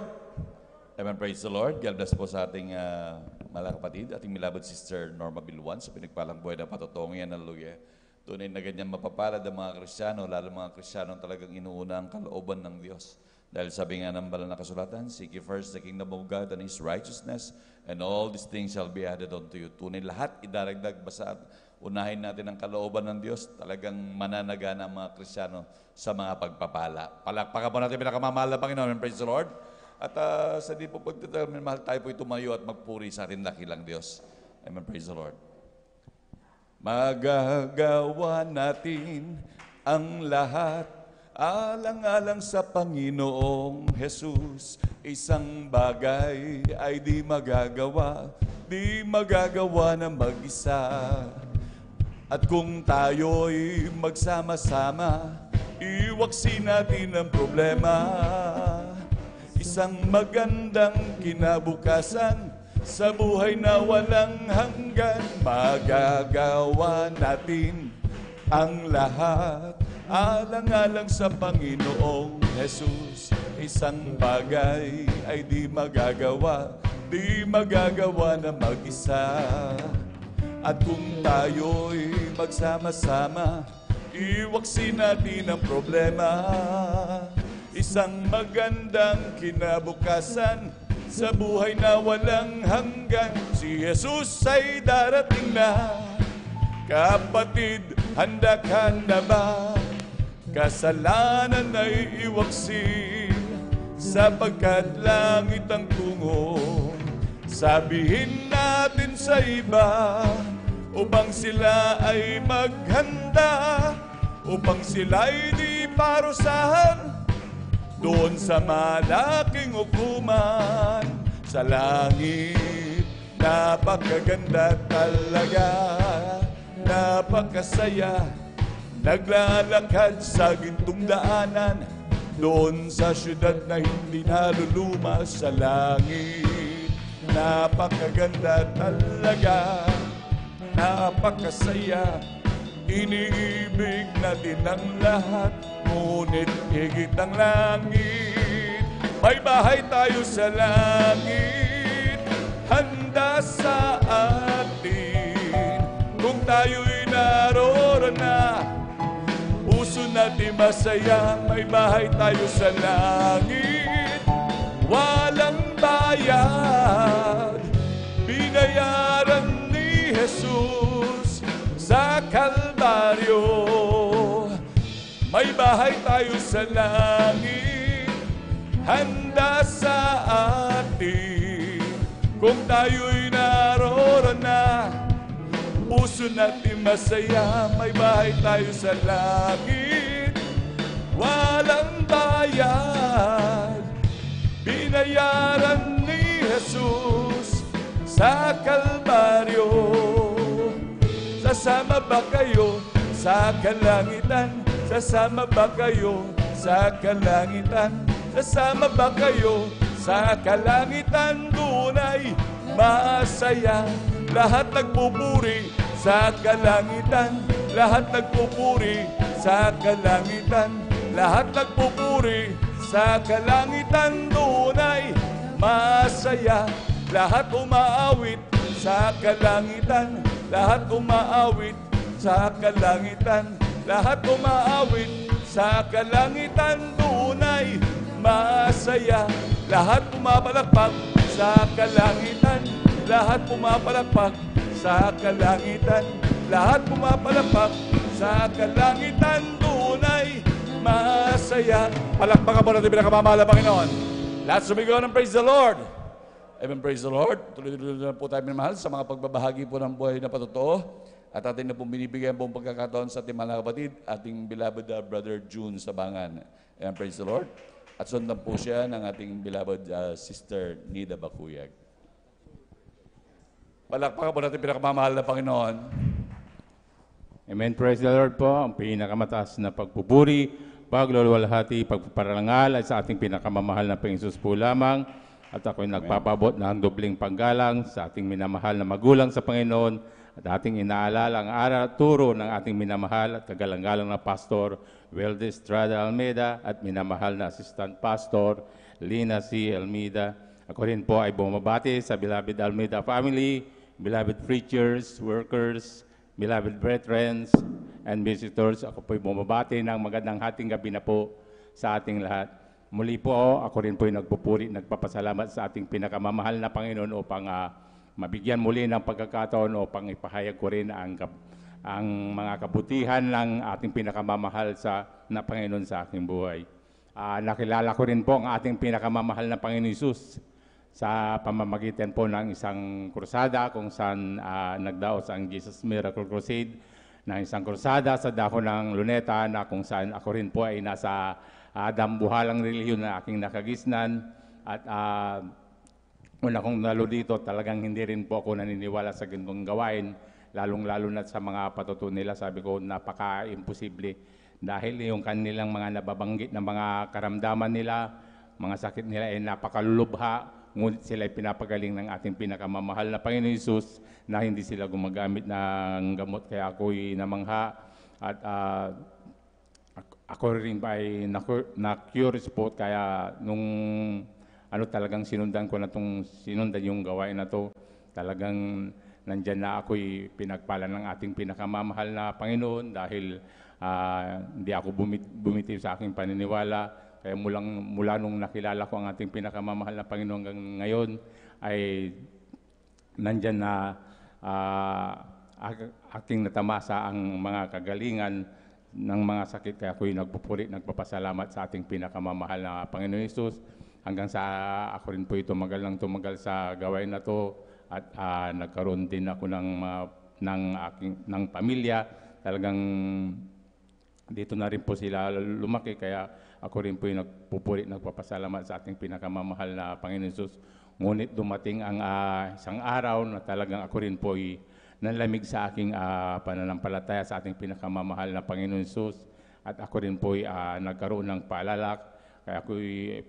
Amen, praise the Lord. God bless po sa ating mga kapatid, ating milabot Sister Norma Bilwan sa pinagpalang buhay na patutungan. Hallelujah. Tunay na ganyan mapapalad ang mga Kristiyano, lalo mga Kristiyano talagang inuuna ang kalooban ng Diyos. Dahil sabi nga ng banal na kasulatan, seek ye first the kingdom of God and His righteousness, and all these things shall be added unto you. Tunay lahat idaragdag, basta unahin natin ang kalooban ng Diyos, talagang mananagana ang mga Kristiyano sa mga pagpapala. Palakpakan po natin pinakamamahal na Panginoon. Praise the Lord. At sa di po pagdetermine, mahal tayo po tumayo at magpuri sa ating dakilang Diyos. Amen. Praise the Lord. Magagawa natin ang lahat Alang-alang sa Panginoong Jesus, isang bagay ay di magagawa na mag-isa. At kung tayo'y magsama-sama, iwaksin natin ang problema. Isang magandang kinabukasan sa buhay na walang hanggan, magagawa natin ang lahat. Alang-alang sa Panginoong Jesus, isang bagay ay di magagawa na mag-isa. At kung tayo'y magsama-sama, iwaksin natin ang problema. Isang magandang kinabukasan sa buhay na walang hanggan, si Jesus ay darating na. Kapatid, handa ka na ba? Kasalanan ay iwaksi, sapagkat langit ang tungo. Sabihin natin sa iba, upang sila ay maghanda, upang sila'y di parusahan doon sa malaking hukuman. Sa langit, napakaganda talaga, napakasaya, naglalakad sa gintong daanan, doon sa syudad na hindi naluluma. Sa langit, napakaganda talaga, napakasaya, iniibig natin ang lahat, ngunit higit ang langit. May bahay tayo sa langit, handa sa atin. Kung tayo'y naroon na, puso natin masaya. May bahay tayo sa langit, walang bayad, binayaran ni Jesus sa Kalbaryo. May bahay tayo sa langit, handa sa atin. Kung tayo'y naroon na, puso natin masaya. May bahay tayo sa langit, walang bayad, binayaran ni Jesus sa Kalbaryo. Sasama ba kayo sa kalangitan? Sasama ba kayo sa kalangitan? Sasama ba kayo sa kalangitan? Doon ay masaya. Lahat nagpupuri sa kalangitan, lahat nagpupuri sa kalangitan, lahat nagpupuri sa kalangitan. Doon ay masaya. Lahat umaawit sa kalangitan, lahat umaawit sa kalangitan, lahat umaawit sa kalangitan. Doon ay masaya. Lahat pumapalakpak sa kalangitan, lahat pumapalakpak sa kalangitan, lahat pumapalakpak sa kalangitan. Doon ay masaya. Palakpakan po natin pinakamamahal na Panginoon. Lahat sumigaw ng praise the Lord. Amen, praise the Lord. Tuloy-tuloy na po tayo minamahal sa mga pagbabahagi po ng buhay na patotoo. At atin na pong binibigyan pong pagkakataon sa ating mga kapatid, ating beloved Brother June Sabangan. Amen, praise the Lord. At sundan po siya ng ating beloved Sister Nida Bakuyag. Palakpakan po natin pinakamamahal na Panginoon. Amen, praise the Lord po. Ang pinakamataas na pagpupuri, pagluluwalhati, pagpaparangal ay sa ating pinakamamahal na Panginoon po lamang. At ako'y nagpapabot ng dobling panggalang sa ating minamahal na magulang sa Panginoon at ating inaalala ang aral at turo ng ating minamahal at kagalang-galang na Pastor Weldy Estrada Almeida at minamahal na Assistant Pastor Lina C. Almeida. Ako rin po ay bumabati sa beloved Almeida family, beloved preachers, workers, beloved brethren, and visitors. Ako po'y bumabati ng magandang hating gabi na po sa ating lahat. Muli po, ako rin po'y nagpupuri, nagpapasalamat sa ating pinakamamahal na Panginoon upang mabigyan muli ng pagkakataon upang ipahayag ko rin ang mga kabutihan ng ating pinakamamahal na Panginoon sa aking buhay. Nakilala ko rin po ang ating pinakamamahal na Panginoon Jesus sa pamamagitan po ng isang krusada kung saan nagdaos ang Jesus Miracle Crusade ng isang krusada sa dako ng Luneta na kung saan ako rin po ay nasa dambuhalang relihiyon na aking nakagisnan. At una kong nalo dito, talagang hindi rin po ako naniniwala sa ganitong gawain, lalong-lalo na sa mga patutunan nila. Sabi ko, napaka-imposible dahil yung kanilang mga nababanggit na mga karamdaman nila, mga sakit nila ay napakalulubha, ngunit sila ay pinapagaling ng ating pinakamamahal na Panginoon Hesus na hindi sila gumagamit ng gamot. Kaya ako'y namangha at ako rin ba ay na-curious po, kaya nung talagang sinundan yung gawain na to, talagang nandyan na ako'y pinagpala ng ating pinakamamahal na Panginoon dahil hindi ako bumitiw sa aking paniniwala. Kaya mula nung nakilala ko ang ating pinakamamahal na Panginoon hanggang ngayon ay nandyan na aking natamasa ang mga kagalingan ng mga sakit. Kaya ako'y nagpupuri, nagpapasalamat sa ating pinakamamahal na Panginoon Hesus. Hanggang sa ako rin po tumagal sa gawain na to at nagkaroon din ako ng pamilya. Talagang dito na rin po sila lumaki, kaya ako rin po yung nagpupuri, nagpapasalamat sa ating pinakamamahal na Panginoon Hesus. Ngunit dumating ang isang araw na talagang ako rin po ay nanlamig sa aking pananampalataya sa ating pinakamamahal na Panginoon Hesus. At ako rin po ay nagkaroon ng paalala, kaya ako'y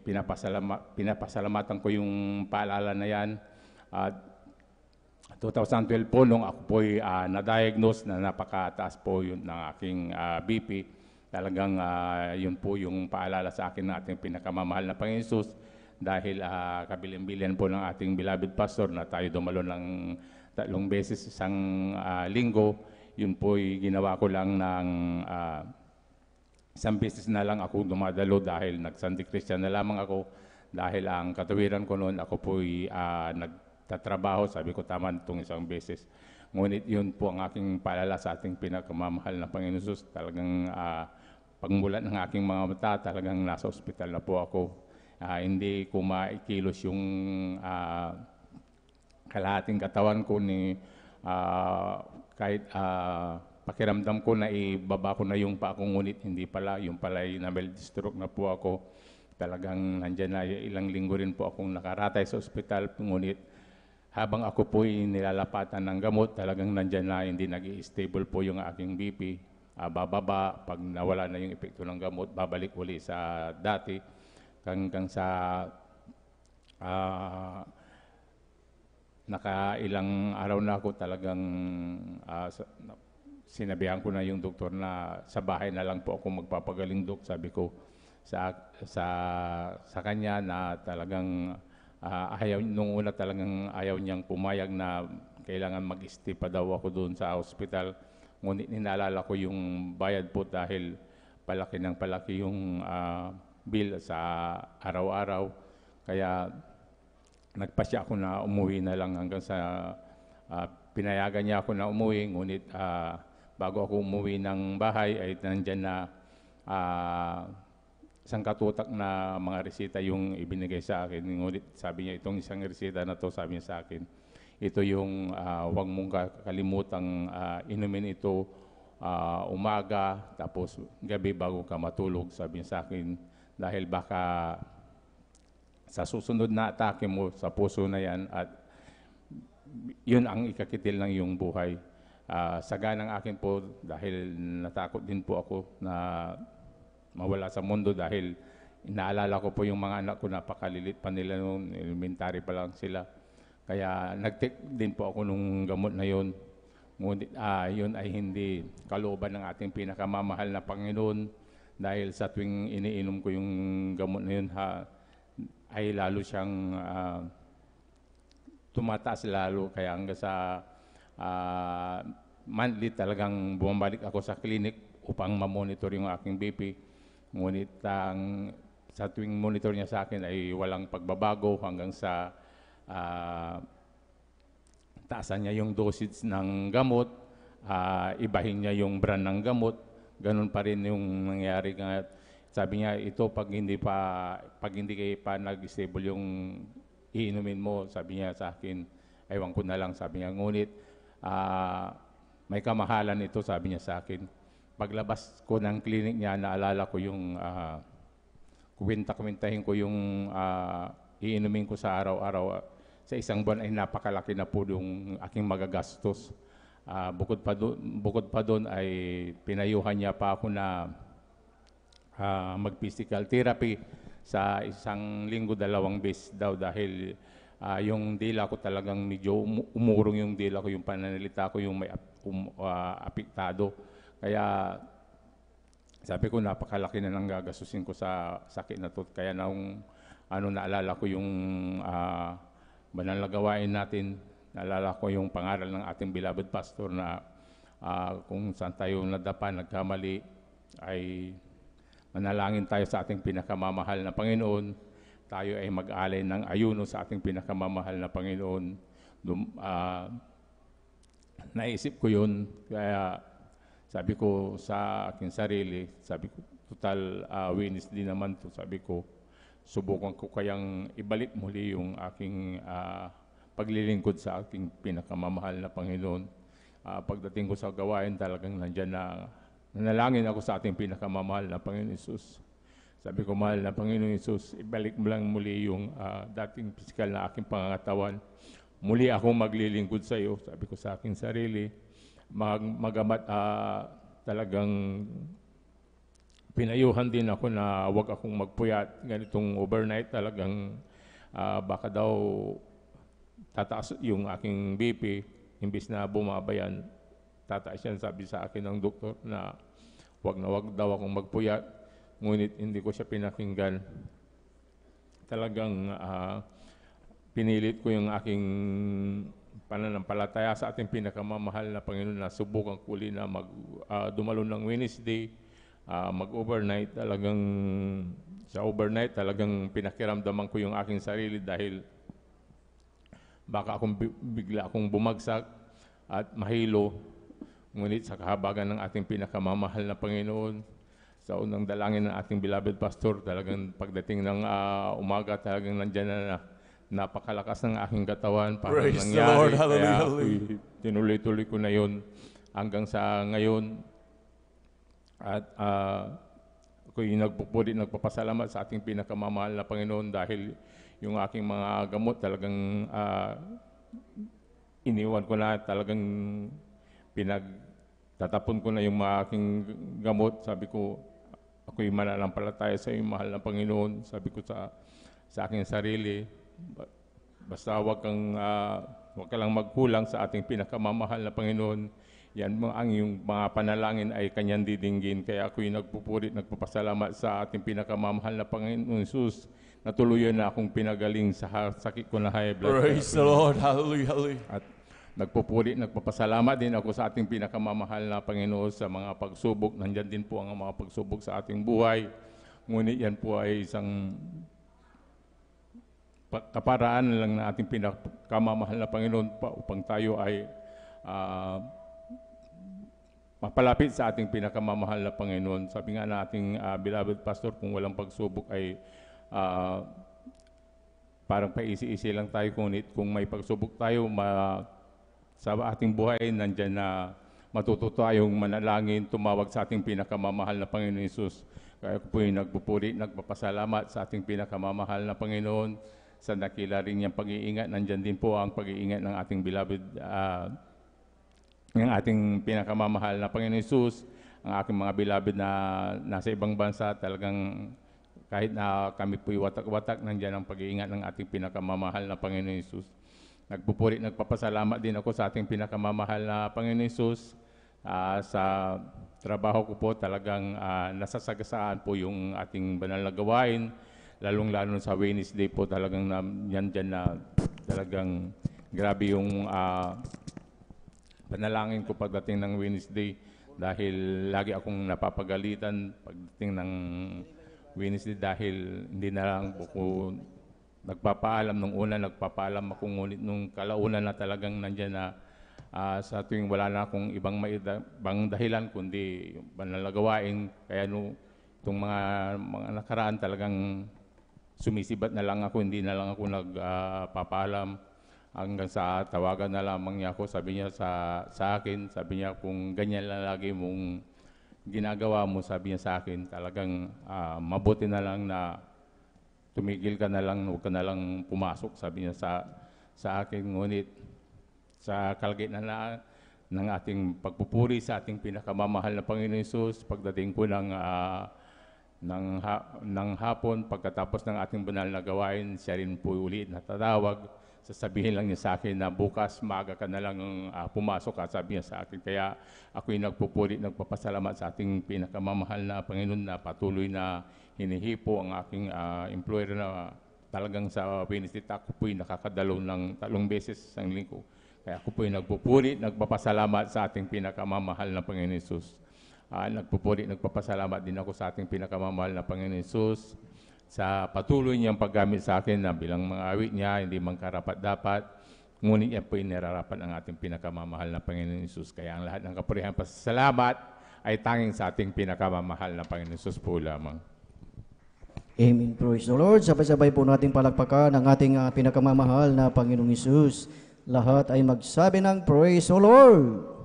pinapasalamatan ko yung paalala na yan. At 2012 po, nung ako po ay na-diagnose na napakataas po yun ng aking BP, talagang yun po yung paalala sa akin ng ating pinakamamahal na Panginoon Hesus, dahil kabilin-bilian po ng ating beloved pastor na tayo dumalo ng 3 beses isang linggo. Yun po ay ginawa ko lang ng isang beses na lang ako dumadalo dahil nag-Sunday Christian na lamang ako, dahil ang katawiran ko noon, ako po ay nagtatrabaho. Sabi ko, tama itong isang beses. Ngunit yun po ang aking paalala sa ating pinakamamahal na Panginoon Hesus. Talagang pagmulat ng aking mga mata, talagang nasa ospital na po ako. Hindi ko maikilos yung kalahating katawan ko ni kahit pakiramdam ko na ibaba ko na yung pa ako, ngunit hindi pala, yung pala ay na-mild stroke na po ako. Talagang nandyan na ilang linggo rin po akong nakaratay sa ospital, ngunit habang ako po ay nilalapatan ng gamot, talagang nandyan na, hindi nag-i-stable po yung aking BP. Bababa, pag nawala na yung epekto ng gamot, babalik uli sa dati. Hanggang sa nakailang araw na ako, talagang sinabihan ko na yung doktor na sa bahay na lang po ako magpapagaling, Dok. Sabi ko sa kanya na talagang nung una talagang ayaw niyang pumayag na kailangan mag-stay pa daw ako doon sa hospital. Ngunit ninaalala ko yung bayad po dahil palaki ng palaki yung bill sa araw-araw. Kaya nagpasya ako na umuwi na lang, hanggang sa pinayagan niya ako na umuwi. Ngunit bago ako umuwi ng bahay ay nandyan na isang katutak na mga resita yung ibinigay sa akin. Ngunit sabi niya, itong isang resita na to, sabi niya sa akin, ito yung huwag mong kalimutang inumin ito umaga, tapos gabi bago ka matulog, sabi niya sa akin. Dahil baka sa susunod na atake mo sa puso na yan, at yun ang ikakitil ng iyong buhay. Saga ng akin po, dahil natakot din po ako na mawala sa mundo, dahil inaalala ko po yung mga anak ko, napakalilit pa nila noon, elementary pa lang sila. Kaya nag-take din po ako nung gamot na yun. Ngunit yun ay hindi kalooban ng ating pinakamamahal na Panginoon, dahil sa tuwing iniinom ko yung gamot na yun, ay lalo siyang tumataas lalo. Kaya hanggang sa monthly talagang bumabalik ako sa clinic upang ma-monitor yung aking BP. Ngunit sa tuwing monitor niya sa akin ay walang pagbabago, hanggang sa taasan niya yung dosage ng gamot, ibahin niya yung brand ng gamot. Ganun pa rin yung nangyari. Sabi niya, ito pag hindi kayo pa nag-stable yung iinumin mo, sabi niya sa akin, aywan ko na lang, sabi niya. Ngunit may kamahalan ito, sabi niya sa akin. Paglabas ko ng clinic niya, naalala ko yung kwenta-kwentahin ko yung iinumin ko sa araw-araw. Sa isang buwan ay napakalaki na po yung aking magagastos. Bukod pa doon ay pinayuhan niya pa ako na mag-physical therapy sa isang linggo, 2 beses daw dahil yung dila ko talagang medyo umurong yung dila ko, yung pananalita ko yung may apektado. Kaya sabi ko napakalaki na nang gagastusin ko sa sakit na to. Kaya nung naalala ko yung banal na gawain natin, naalala ko yung pangaral ng ating beloved pastor na kung saan tayo nadapa, nagkamali, ay manalangin tayo sa ating pinakamamahal na Panginoon. Tayo ay mag-alay ng ayuno sa ating pinakamamahal na Panginoon. Naisip ko yun, kaya sabi ko sa aking sarili, sabi ko, total Wednesday naman to, sabi ko, subukan ko kayang ibalik muli yung aking paglilingkod sa aking pinakamamahal na Panginoon. Pagdating ko sa gawain, talagang nandyan na nanalangin ako sa ating pinakamamahal na Panginoon Hesus. Sabi ko, mahal na Panginoon Hesus, ibalik mo lang muli yung dating pisikal na aking pangangatawan. Muli akong maglilingkod sa iyo, sabi ko sa aking sarili. Magamat talagang pinayuhan din ako na huwag akong magpuyat. Ganitong overnight talagang baka daw tataas yung aking BP, imbis na bumabayan, tataas yan. Sabi sa akin ng doktor na wag daw akong magpuyat. Ngunit hindi ko siya pinakinggan. Talagang pinilit ko yung aking pananampalataya sa ating pinakamamahal na Panginoon na subukan ko uli na dumalo ng Wednesday, mag-overnight. Talagang sa overnight talagang pinakiramdaman ko yung aking sarili dahil baka bigla akong bumagsak at mahilo. Ngunit sa kahabagan ng ating pinakamamahal na Panginoon, sa unang dalangin ng ating beloved pastor, talagang pagdating ng umaga, talagang nandyan na napakalakas ng aking katawan. Parang Praise nangyari. the Lord. Hallelujah. Kaya Hallelujah. tinuloy-tuloy ko na yun hanggang sa ngayon. At ako'y nagpapasalamat sa ating pinakamamahal na Panginoon dahil yung aking mga gamot talagang iniwan ko na, talagang tatapon ko na yung mga aking gamot. Sabi ko, ako'y mananampalataya sa iyong mahal na Panginoon. Sabi ko sa aking sarili, basta wag ka lang magkulang sa ating pinakamamahal na Panginoon. Yan ang yung mga panalangin ay kanyang didinggin. Kaya ako'y nagpapasalamat sa ating pinakamamahal na Panginoon Hesus na tuluyan na akong pinagaling sa sakit ko na high blood. Praise the Lord. Hallelujah. Hallelujah. At nagpapasalamat din ako sa ating pinakamamahal na Panginoon sa mga pagsubok. Nandyan din po ang mga pagsubok sa ating buhay. Ngunit yan po ay isang kaparaan lang na ating pinakamamahal na Panginoon upang tayo ay mapalapit sa ating pinakamamahal na Panginoon. Sabi nga na ating beloved pastor, kung walang pagsubok ay parang paisi-isi lang tayo. Ngunit kung may pagsubok tayo, sa ating buhay, nandyan na matututo tayong manalangin, tumawag sa ating pinakamamahal na Panginoon Hesus. Kaya ko po yung nagpapasalamat sa ating pinakamamahal na Panginoon sa nakila rin niyang pag-iingat. Nandyan din po ang pag-iingat ng ating beloved, ng ating pinakamamahal na Panginoon Hesus, ang aking mga beloved na nasa ibang bansa. Talagang kahit na kami po'y watak-watak, nandyan ang pag-iingat ng ating pinakamamahal na Panginoon Hesus. Nagpapasalamat din ako sa ating pinakamamahal na Panginoon Hesus. Sa trabaho ko po talagang nasasagasaan po yung ating banal na gawain, lalong-lalo sa Wednesday po talagang yan dyan na talagang grabe yung panalangin ko pagdating ng Wednesday dahil lagi akong napapagalitan pagdating ng Wednesday dahil hindi na lang ako nagpapaalam. Nung una nagpapaalam ako, ngunit nung kalaunan na talagang nandyan na sa tuwing wala na akong ibang dahilan kundi yung banal na gawain. Kaya itong mga nakaraan talagang sumisibat na lang ako, hindi na lang ako nagpapaalam. hanggang sa tawagan na lamang niya ako, sabi niya sa akin, sabi niya kung ganyan lang lagi mong ginagawa mo, sabi niya sa akin, talagang mabuti na lang na tumigil ka na lang, huwag ka na lang pumasok, sabi niya sa akin. Ngunit sa kalagitnaan ng ating pagpupuri sa ating pinakamamahal na Panginoon Hesus, pagdating ko ng hapon, pagkatapos ng ating banal na gawain, siya rin po ulit natatawag. Sasabihin lang niya sa akin na bukas maaga ka na lang pumasok, sabi niya sa akin. Kaya ako'y nagpupuri, nagpapasalamat sa ating pinakamamahal na Panginoon na patuloy na hinihipo ang aking employer na talagang sa Wednesday ako po'y nakakadalo ng 3 beses sa linggo. Kaya ako po'y nagpupuri, nagpapasalamat sa ating pinakamamahal na Panginoon Hesus. Nagpupuri, nagpapasalamat din ako sa ating pinakamamahal na Panginoon Hesus sa patuloy niyang paggamit sa akin na bilang mga awit niya, hindi man karapat-dapat, ngunit yan po'y nararapat ang ating pinakamamahal na Panginoon Hesus. Kaya ang lahat ng kapurihan pasasalamat ay tanging sa ating pinakamamahal na Panginoon Hesus po lamang. Amen. Praise the Lord. Sabay-sabay po nating palakpakan ang ating pinakamamahal na Panginoong Hesus. Lahat ay magsabi ng Praise the Lord.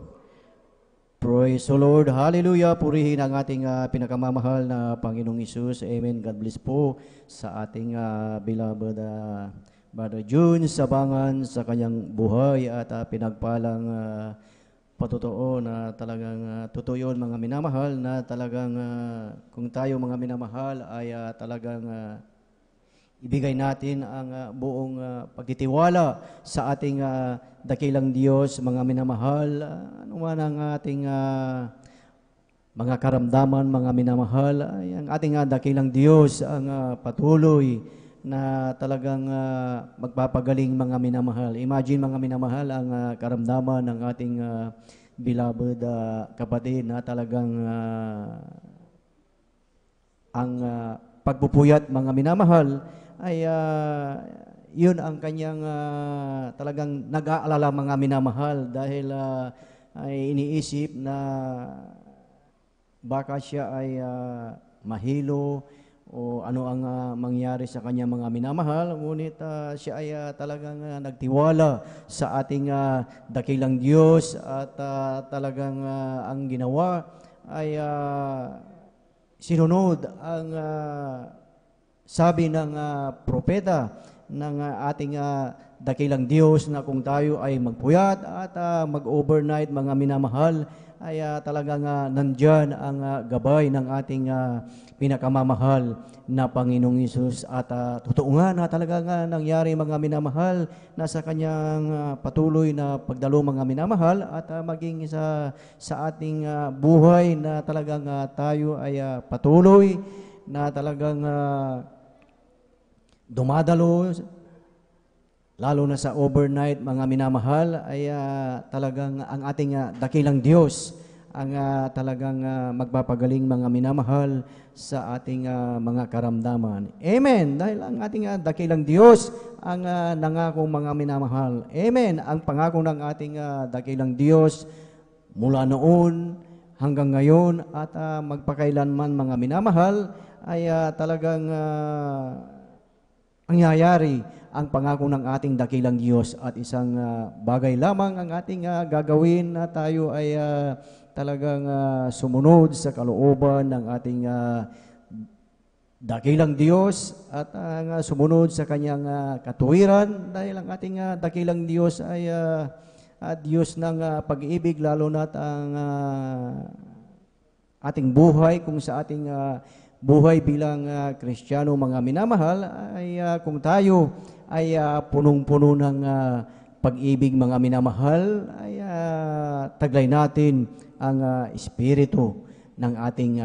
Praise the Lord. Hallelujah. Purihin ang ating pinakamamahal na Panginoong Hesus. Amen. God bless po sa ating beloved Brother June Sabangan sa kanyang buhay at pinagpalang patotoo na talagang totoo yun, mga minamahal, na talagang kung tayo mga minamahal ay talagang ibigay natin ang buong pagtitiwala sa ating dakilang Diyos, mga minamahal, ano man ang ating mga karamdaman, mga minamahal, ay ang ating dakilang Diyos ang patuloy na talagang magpapagaling, mga minamahal. Imagine, mga minamahal, ang karamdaman ng ating beloved kapatid na talagang ang pagpupuyat, mga minamahal, ay yun ang kanyang talagang nag-aalala, mga minamahal, dahil ay iniisip na baka siya ay mahilo o ano ang mangyari sa kanya, mga minamahal. Ngunit siya ay talagang nagtiwala sa ating dakilang Diyos at talagang ang ginawa ay sinunod ang sabi ng propeta ng ating dakilang Diyos na kung tayo ay magpuyat at mag-overnight, mga minamahal, ay talagang nandyan ang gabay ng ating pinakamamahal na Panginoong Hesus. At totoo nga na talagang nangyari, mga minamahal, na sa kanyang patuloy na pagdalo, mga minamahal, at maging sa ating buhay na talagang tayo ay patuloy na talagang dumadalo, lalo na sa overnight, mga minamahal, ay talagang ang ating dakilang Diyos ang talagang magpapagaling, mga minamahal, sa ating mga karamdaman. Amen. Dahil ang ating dakilang Diyos ang nangako, mga minamahal. Amen. Ang pangako ng ating dakilang Diyos mula noon hanggang ngayon at magpakailanman, mga minamahal, ay talagang nangyayari ang pangako ng ating dakilang Diyos. At isang bagay lamang ang ating gagawin, na tayo ay talagang sumunod sa kalooban ng ating dakilang Diyos at sumunod sa kanyang katuwiran, dahil ang ating dakilang Diyos ay Diyos ng pag-ibig, lalo na't ang ating buhay, kung sa ating buhay bilang Kristiyano, mga minamahal, ay kung tayo ay punong-puno ng pag-ibig, mga minamahal, ay taglay natin ang espiritu ng ating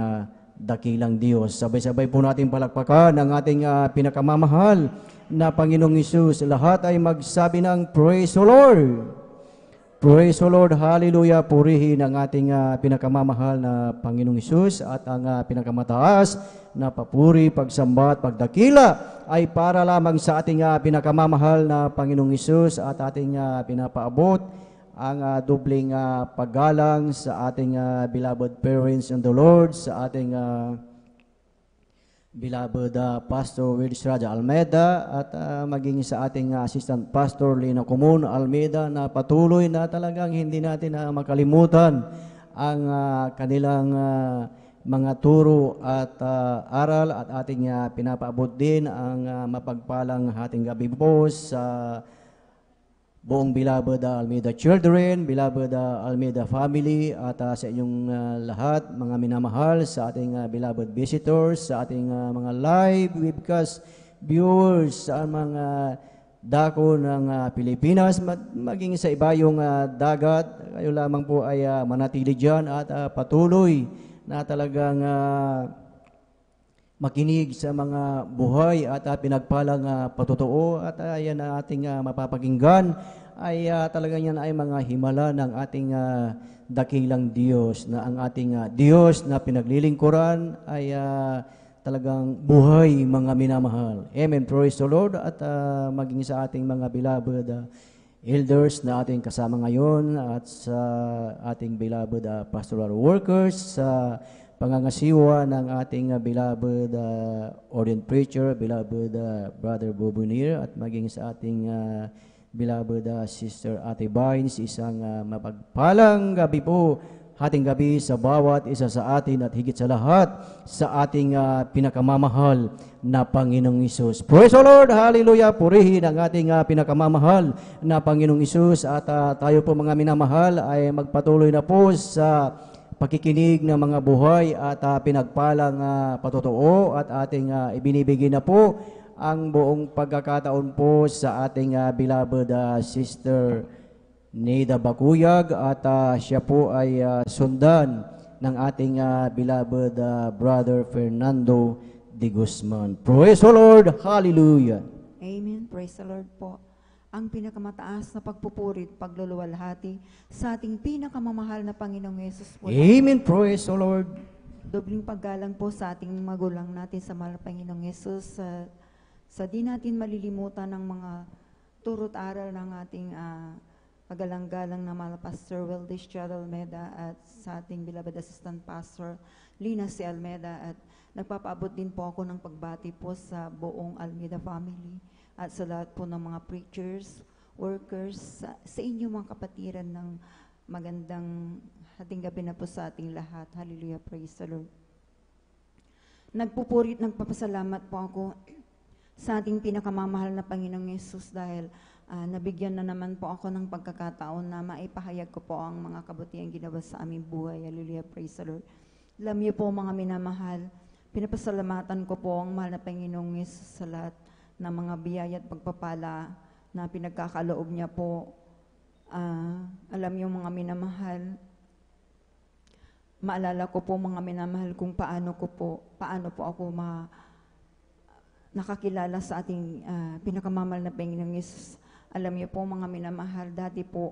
dakilang Diyos. Sabay-sabay po natin palakpakan ang ating pinakamamahal na Panginoong Hesus. Lahat ay magsabi ng Praise the Lord! Praise the Lord, hallelujah. Purihin ang ating pinakamamahal na Panginoong Hesus, at ang pinakamataas na papuri, pagsamba at pagdakila ay para lamang sa ating pinakamamahal na Panginoong Hesus, at ating pinapaabot ang dubling paggalang sa ating beloved parents in the Lord, sa ating beloved Pastor Willis Raja Almeida at maging sa ating Assistant Pastor Lina Comun Almeida na patuloy na talagang hindi natin makalimutan ang kanilang mga turo at aral at ating pinapaabot din ang mapagpalang hating gabi po sa buong beloved Almeida children, beloved Almeida family at sa inyong lahat, mga minamahal, sa ating beloved visitors, sa ating mga live webcast viewers, sa mga dako ng Pilipinas, maging sa ibayong dagat, kayo lamang po ay manatili dyan at patuloy na talagang makinig sa mga buhay at pinagpalang patotoo at yan na ating mapapakinggan ay talagang yan ay mga himala ng ating dakilang Diyos na ang ating Diyos na pinaglilingkuran ay talagang buhay mga minamahal. Amen. Praise the Lord at maging sa ating mga beloved elders na ating kasama ngayon at sa ating beloved pastoral workers sa pangangasiwa ng ating beloved ordained preacher, beloved Brother Bobonir at maging sa ating beloved Sister Ate Vines, isang mapagpalang gabi po, hating gabi sa bawat isa sa atin at higit sa lahat sa ating pinakamamahal na Panginoong Isus. Praise the Lord! Hallelujah! Purihin ang ating pinakamamahal na Panginoong Isus at tayo po mga minamahal ay magpatuloy na po sa pakikinig ng mga buhay at pinagpalang patotoo at ating ibinibigay na po ang buong pagkakataon po sa ating beloved Sister Neda Bakuyag at siya po ay sundan ng ating beloved Brother Fernando de Guzman. Praise the Lord! Hallelujah! Amen. Praise the Lord po. Ang pinakamataas na pagpupuri at pagluluwalhati sa ating pinakamamahal na Panginoong Yesus po. Amen. Praise the Lord. Dobling paggalang po sa ating magulang natin sa mahal na Panginoong Yesus. Sa di natin malilimutan ng mga turo't aral ng ating pagalang-galang na mahal Pastor Willis Chad Almeida at sa ating beloved Assistant Pastor Lina C. Almeida at nagpapaabot din po ako ng pagbati po sa buong Almeida family at sa lahat po ng mga preachers, workers, sa inyo mga kapatiran ng magandang hating gabi na po sa ating lahat. Hallelujah, praise the Lord. Nagpupurit, nagpapasalamat po ako sa ating pinakamamahal na Panginoong Yesus dahil nabigyan na naman po ako ng pagkakataon na maipahayag ko po ang mga kabutihan ginawa sa aming buhay. Hallelujah, praise the Lord. Alam niyo po mga minamahal, pinapasalamatan ko po ang mahal na Panginoong Yesus sa lahat na mga biyaya at pagpapala na pinagkakaloob niya po. Alam niyo mga minamahal, maalala ko po mga minamahal kung paano po ako nakakilala sa ating pinakamamahal na Panginoong Yesus. Alam niyo po mga minamahal, dati po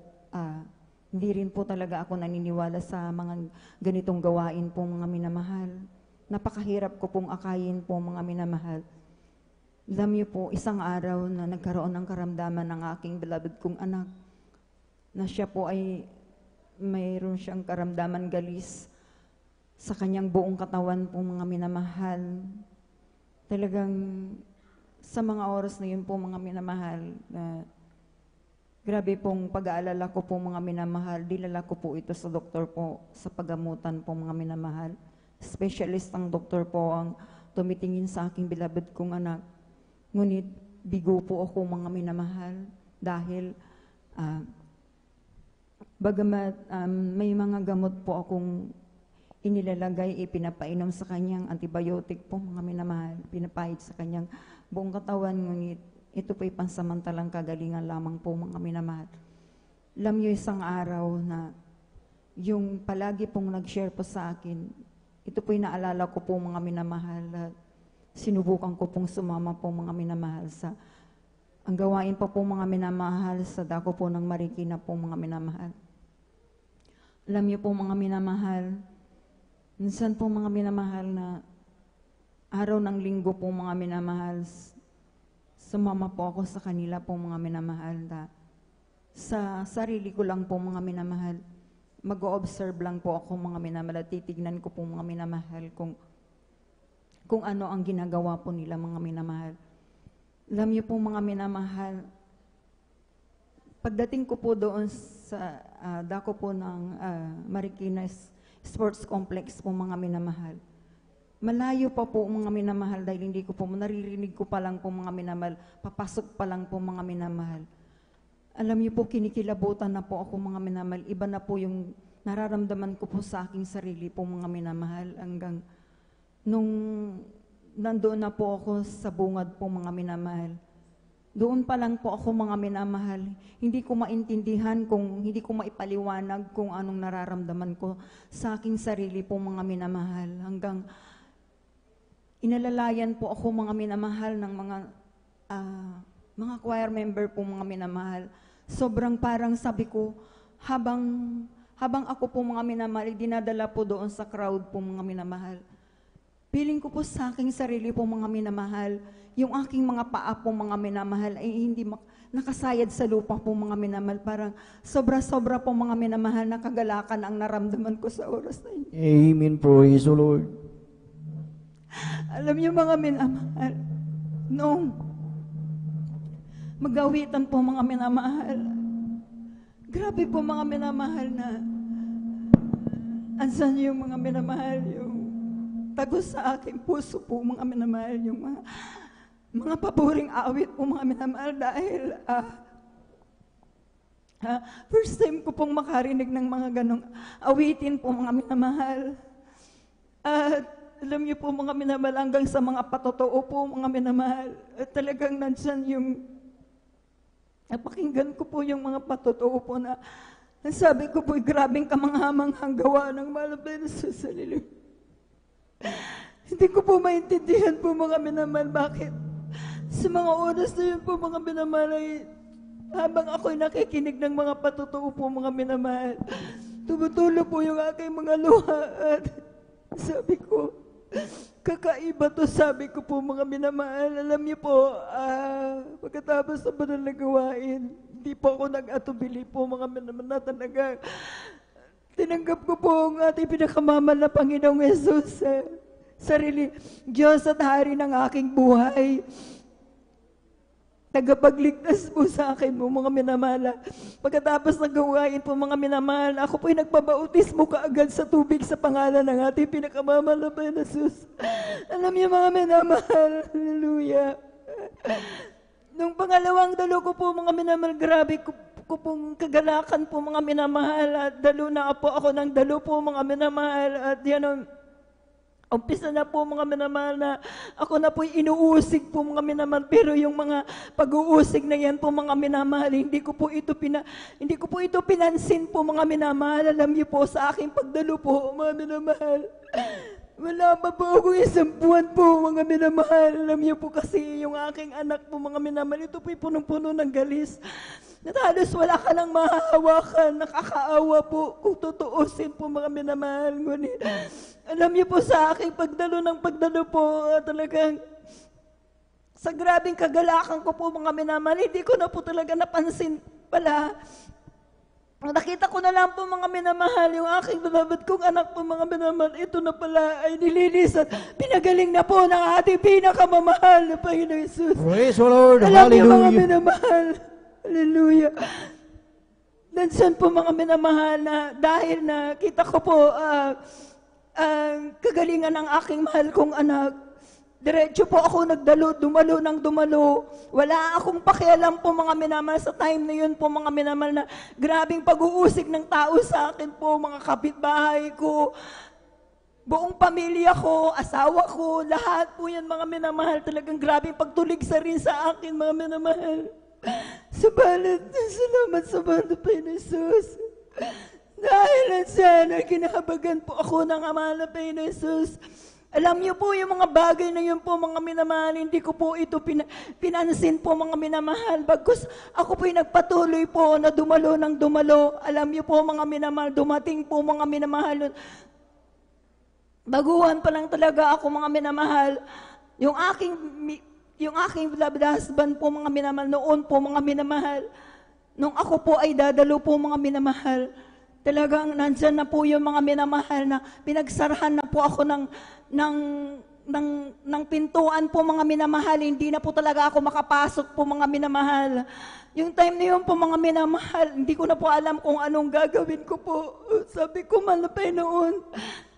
hindi rin po talaga ako naniniwala sa mga ganitong gawain po mga minamahal. Napakahirap ko pong akayin po mga minamahal. Alam niyo po, isang araw na nagkaroon ng karamdaman ng aking beloved kong anak, na siya po ay mayroon siyang karamdaman galis sa kanyang buong katawan po mga minamahal. Talagang sa mga oras na yun po mga minamahal, grabe pong pag-aalala ko po mga minamahal, dilala ko po ito sa doktor po sa pagamutan po mga minamahal. Specialist ang doktor po ang tumitingin sa aking beloved kong anak. Ngunit bigo po ako mga minamahal dahil bagamat may mga gamot po akong inilalagay, ipinapainom sa kanyang antibiotic po mga minamahal, pinapahid sa kanyang buong katawan, ngunit ito po'y pansamantalang kagalingan lamang po mga minamahal. Alam niyo isang araw na yung palagi pong nag-share po sa akin, ito po'y naalala ko po mga minamahal at sinubukan ko pong sumama po mga minamahal sa ang gawain pa po mga minamahal sa dako po ng Marikina po mga minamahal. Alam niyo po mga minamahal, minsan po mga minamahal na araw ng linggo po mga minamahal, sumama po ako sa kanila po mga minamahal na sa sarili ko lang po mga minamahal, mag-o-observe lang po ako mga minamahal at titignan ko po mga minamahal kung kung ano ang ginagawa po nila, mga minamahal. Alam niyo po, mga minamahal, pagdating ko po doon sa dako po ng Marikina Sports Complex po, mga minamahal, malayo pa po, mga minamahal, dahil hindi ko po, naririnig ko pa lang po, mga minamahal, papasok pa lang po, mga minamahal. Alam niyo po, kinikilabutan na po ako, mga minamahal. Iba na po yung nararamdaman ko po sa aking sarili po, mga minamahal, hanggang nung nandoon na po ako sa bungad po, mga minamahal. Doon pa lang po ako, mga minamahal. Hindi ko maintindihan, hindi ko maipaliwanag kung anong nararamdaman ko sa aking sarili po, mga minamahal. Hanggang inalalayan po ako, mga minamahal, ng mga choir member po, mga minamahal. Sobrang parang sabi ko, habang ako po, mga minamahal, dinadala po doon sa crowd po, mga minamahal. Feeling ko po sa aking sarili po, mga minamahal, yung aking mga paa po, mga minamahal, ay hindi nakasayad sa lupa po, mga minamahal. Parang sobra-sobra po, mga minamahal, na kagalakan ang naramdaman ko sa oras na yun. Amen. Praise the Lord. Alam niyo, mga minamahal, noong magawitan po, mga minamahal, grabe po, mga minamahal, na ansan yung mga minamahal, yung tagos sa aking puso po, mga minamahal, yung mga paboring awit po, mga minamahal, dahil first time ko pong makarinig ng mga ganong awitin po, mga minamahal. At alam niyo po, mga minamahal, hanggang sa mga patotoo po, mga minamahal, at talagang nandyan yung napakinggan ko po yung mga patotoo po na sabi ko po, grabing kamanghamanghang gawa ng mahal na Jesus sa lilim. Hindi ko po maintindihan po, mga minamahal, bakit sa mga oras na yun po, mga minamahal, ay habang ako'y nakikinig ng mga patotoo po, mga minamahal, tumutulo po yung aking mga luha at sabi ko, kakaiba to, sabi ko po, mga minamahal. Alam niyo po, pagkatapos sa banal na gawain, hindi po ako nag-atubili po, mga minamahal, na talaga tinanggap ko po ang ating pinakamamahal na Panginoong Jesus, sarili, Diyos at Hari ng aking buhay. Tagapagligtas po sa akin po, mga minamahal. Pagkatapos ng gawain po, mga minamahal, ako po'y nagpabautismo kaagad sa tubig sa pangalan ng ating pinakamamahal na Panginoong Jesus. Alam niyo, mga minamahal, hallelujah. Nung pangalawang dalo ko po, mga minamahal, grabe ko pong kagalakan po, mga minamahal, at dalo na po ako ng dalo po, mga minamahal, at yan, umpisa na po, mga minamahal, na ako na po'y inuusig po, mga minamahal, pero yung mga pag-uusig na yan po, mga minamahal, hindi ko po ito pinansin po, mga minamahal. Alam niyo po, sa aking pagdalo po, mga minamahal, wala pa po ako 1 buwan po, mga minamahal. Alam niyo po kasi yung aking anak po, mga minamahal, ito po'y punong-puno ng galis. At halos wala ka lang mahahawakan, nakakaawa po kung tutuusin po, mga minamahal. Ngunit alam niyo po, sa aking pagdalo po, talagang sa grabing kagalakan ko po, mga minamahal, hindi ko na po talaga napansin pala. Nakita ko na lang po, mga minamahal, yung aking beloved kong anak po, mga minamahal, ito na pala ay nililisan. Pinagaling na po ng ating pinakamamahal na Panginoon Jesus. Praise the Lord. Alam niyo, mga Hallelujah. minamahal, hallelujah. Nandiyan po, mga minamahal, na dahil na kita ko po ang kagalingan ng aking mahal kong anak, diretso po ako dumalo ng dumalo. Wala akong pakialam po, mga minamahal, sa time na yun po, mga minamahal, na grabing pag-uusig ng tao sa akin po, mga kapitbahay ko, buong pamilya ko, asawa ko, lahat po yan, mga minamahal, talagang grabing pagtulig sa rin sa akin, mga minamahal. Subalit, salamat sa banda pa ni Jesus. Dahil sana kinahabagan po ako ng Ama na Panginoon Jesus. Alam niyo po, yung mga bagay na yun po, mga minamahal, hindi ko po ito pinansin po, mga minamahal. Bagkus ako po'y nagpatuloy po na dumalo ng dumalo. Alam niyo po, mga minamahal, dumating po, mga minamahal. Baguhan pa lang talaga ako, mga minamahal. Yung aking beloved husband po, mga minamahal, noon po, mga minamahal. Nung ako po ay dadalo po, mga minamahal, talagang nandyan na po yung mga minamahal na pinagsarahan na po ako ng ng pintuan po mga minamahal, hindi na po talaga ako makapasok po mga minamahal. Yung time na yun po mga minamahal, hindi ko na po alam kung anong gagawin ko po. Sabi ko, mahal na Panginoon,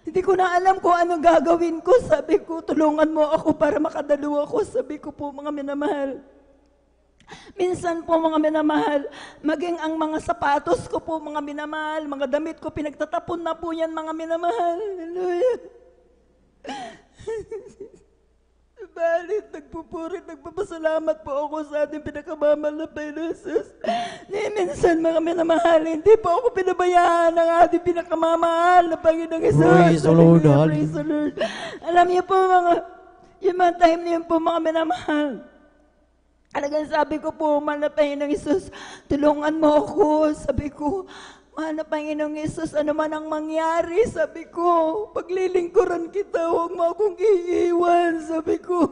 hindi ko na alam kung anong gagawin ko. Sabi ko, tulungan mo ako para makadalo ako. Sabi ko po mga minamahal. Minsan po mga minamahal, maging ang mga sapatos ko po mga minamahal, mga damit ko, pinagtatapon na po yan mga minamahal. Hallelujah. Balit, nagpupurit, nagpapasalamat po ako sa ating pinakamamahal na Panginoon Jesus. Minsan mga minamahal, hindi po ako pinabayaan ng ating pinakamamahal na Panginoon Jesus. Praise the Lord. Praise the Lord. Alam niyo po yung mga time na yun po mga minamahal, talagang sabi ko po, mahal na Panginoong Isus, tulungan mo ako. Sabi ko, mahal na Panginoong Isus, ano man ang mangyari, sabi ko, paglilingkuran kita, huwag mo akong iiwan, sabi ko.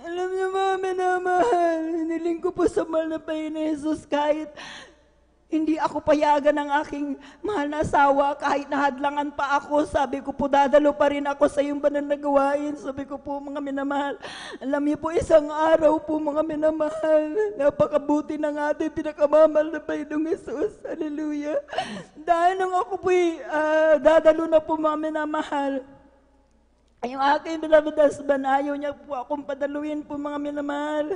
Alam niyo mga minamahal, hiniling ko po sa mahal na Panginoong Isus, kahit hindi ako payagan ng aking mahal na asawa, kahit nahadlangan pa ako, sabi ko po, dadalo pa rin ako sa iyong banal na gawain. Sabi ko po, mga minamahal, alam niyo po, isang araw po, mga minamahal, napakabuti ng ating pinakamamahal na Panginoong Jesus. Hallelujah. Dahil nung ako po, dadalo na po, mga minamahal, yung aking beloved husband, ayaw niya po akong padaluin po, mga minamahal.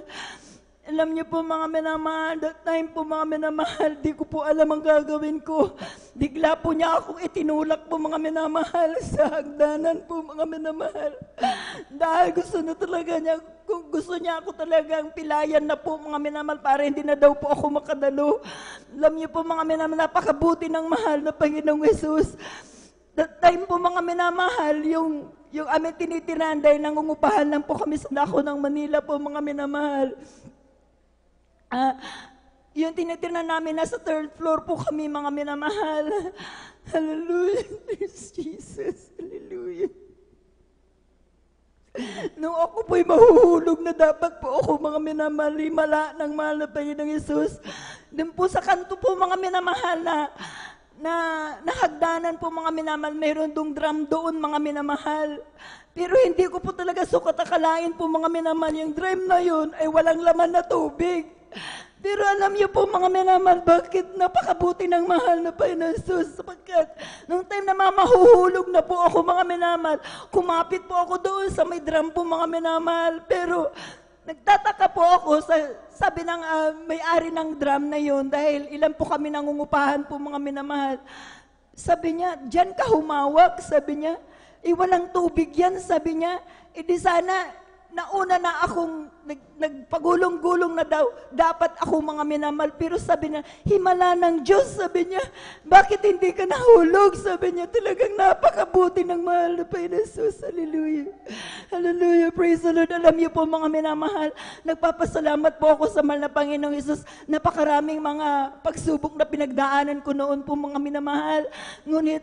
Alam niyo po mga minamahal, that time po mga minamahal, di ko po alam ang gagawin ko. Bigla po niya akong itinulak po mga minamahal sa hagdanan po mga minamahal. Dahil gusto na talaga niya, kung gusto niya ako talagang pilayan na po mga minamahal para hindi na daw po ako makadalo. Alam niyo po mga minamahal, napakabuti ng mahal na Panginoong Jesus. That time po mga minamahal, yung aming tinitiran dahil nangungupahan lang po kami sa dako ng Manila po mga minamahal. Yung tinitirnan namin, nasa 3rd floor po kami mga minamahal. Hallelujah, praise Jesus, hallelujah. Nung ako po'y mahuhulog na dapat po ako mga minamahal, himala ng mahal na Panginoong Jesus. Doon po sa kanto po mga minamahal na hagdanan po mga minamahal, mayroon dong drum doon mga minamahal. Pero hindi ko po talaga sukat akalain po mga minamahal, yung drum na yun ay walang laman na tubig. Pero alam niyo po mga minamahal, bakit napakabuti ng mahal na Panginoon Jesus, sapagkat nung time na mahuhulog na po ako mga minamahal, kumapit po ako doon sa may drum po mga minamahal. Pero nagtataka po ako, sabi ng may-ari ng drum na yun, dahil ilan po kami nangungupahan po mga minamahal. Sabi niya, diyan ka humawak, sabi niya, walang tubig yan, sabi niya, di sana nauna na akong nagpagulong-gulong na daw, dapat ako mga minamahal. Pero sabi niya, himala ng Diyos, sabi niya, bakit hindi ka nahulog? Sabi niya, talagang napakabuti ng mahal na Panginoon Jesus. Hallelujah. Hallelujah. Praise the Lord. Alam niyo po mga minamahal, nagpapasalamat po ako sa mahal na Panginoong Jesus. Napakaraming mga pagsubok na pinagdaanan ko noon po mga minamahal. Ngunit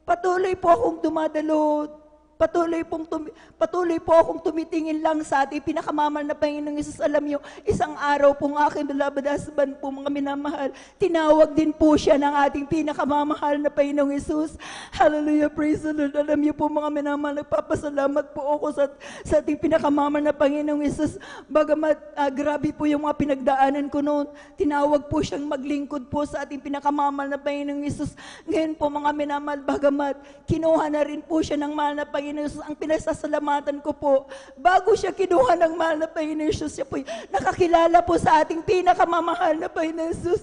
patuloy po akong dumadalo. Patuloy po akong tumitingin lang sa ating pinakamamahal na Panginoong Jesus. Alam niyo, isang araw pong aking beloved husband po mga minamahal, tinawag din po siya ng ating pinakamamahal na Panginoong Jesus. Hallelujah, praise the Lord. Alam niyo po mga minamahal, nagpapasalamat po ako sa ating pinakamamahal na Panginoong Jesus. Bagamat grabe po yung mga pinagdaanan ko noon, tinawag po siyang maglingkod po sa ating pinakamamahal na Panginoong Jesus. Ngayon po mga minamahal, bagamat kinuha na rin po siya ng mahal na Panginoong Jesus, ang pinasasalamatan ko po, bago siya kinuha ng mahal na Panginoong Jesus, siya po nakakilala po sa ating pinakamamahal na Panginoong Jesus.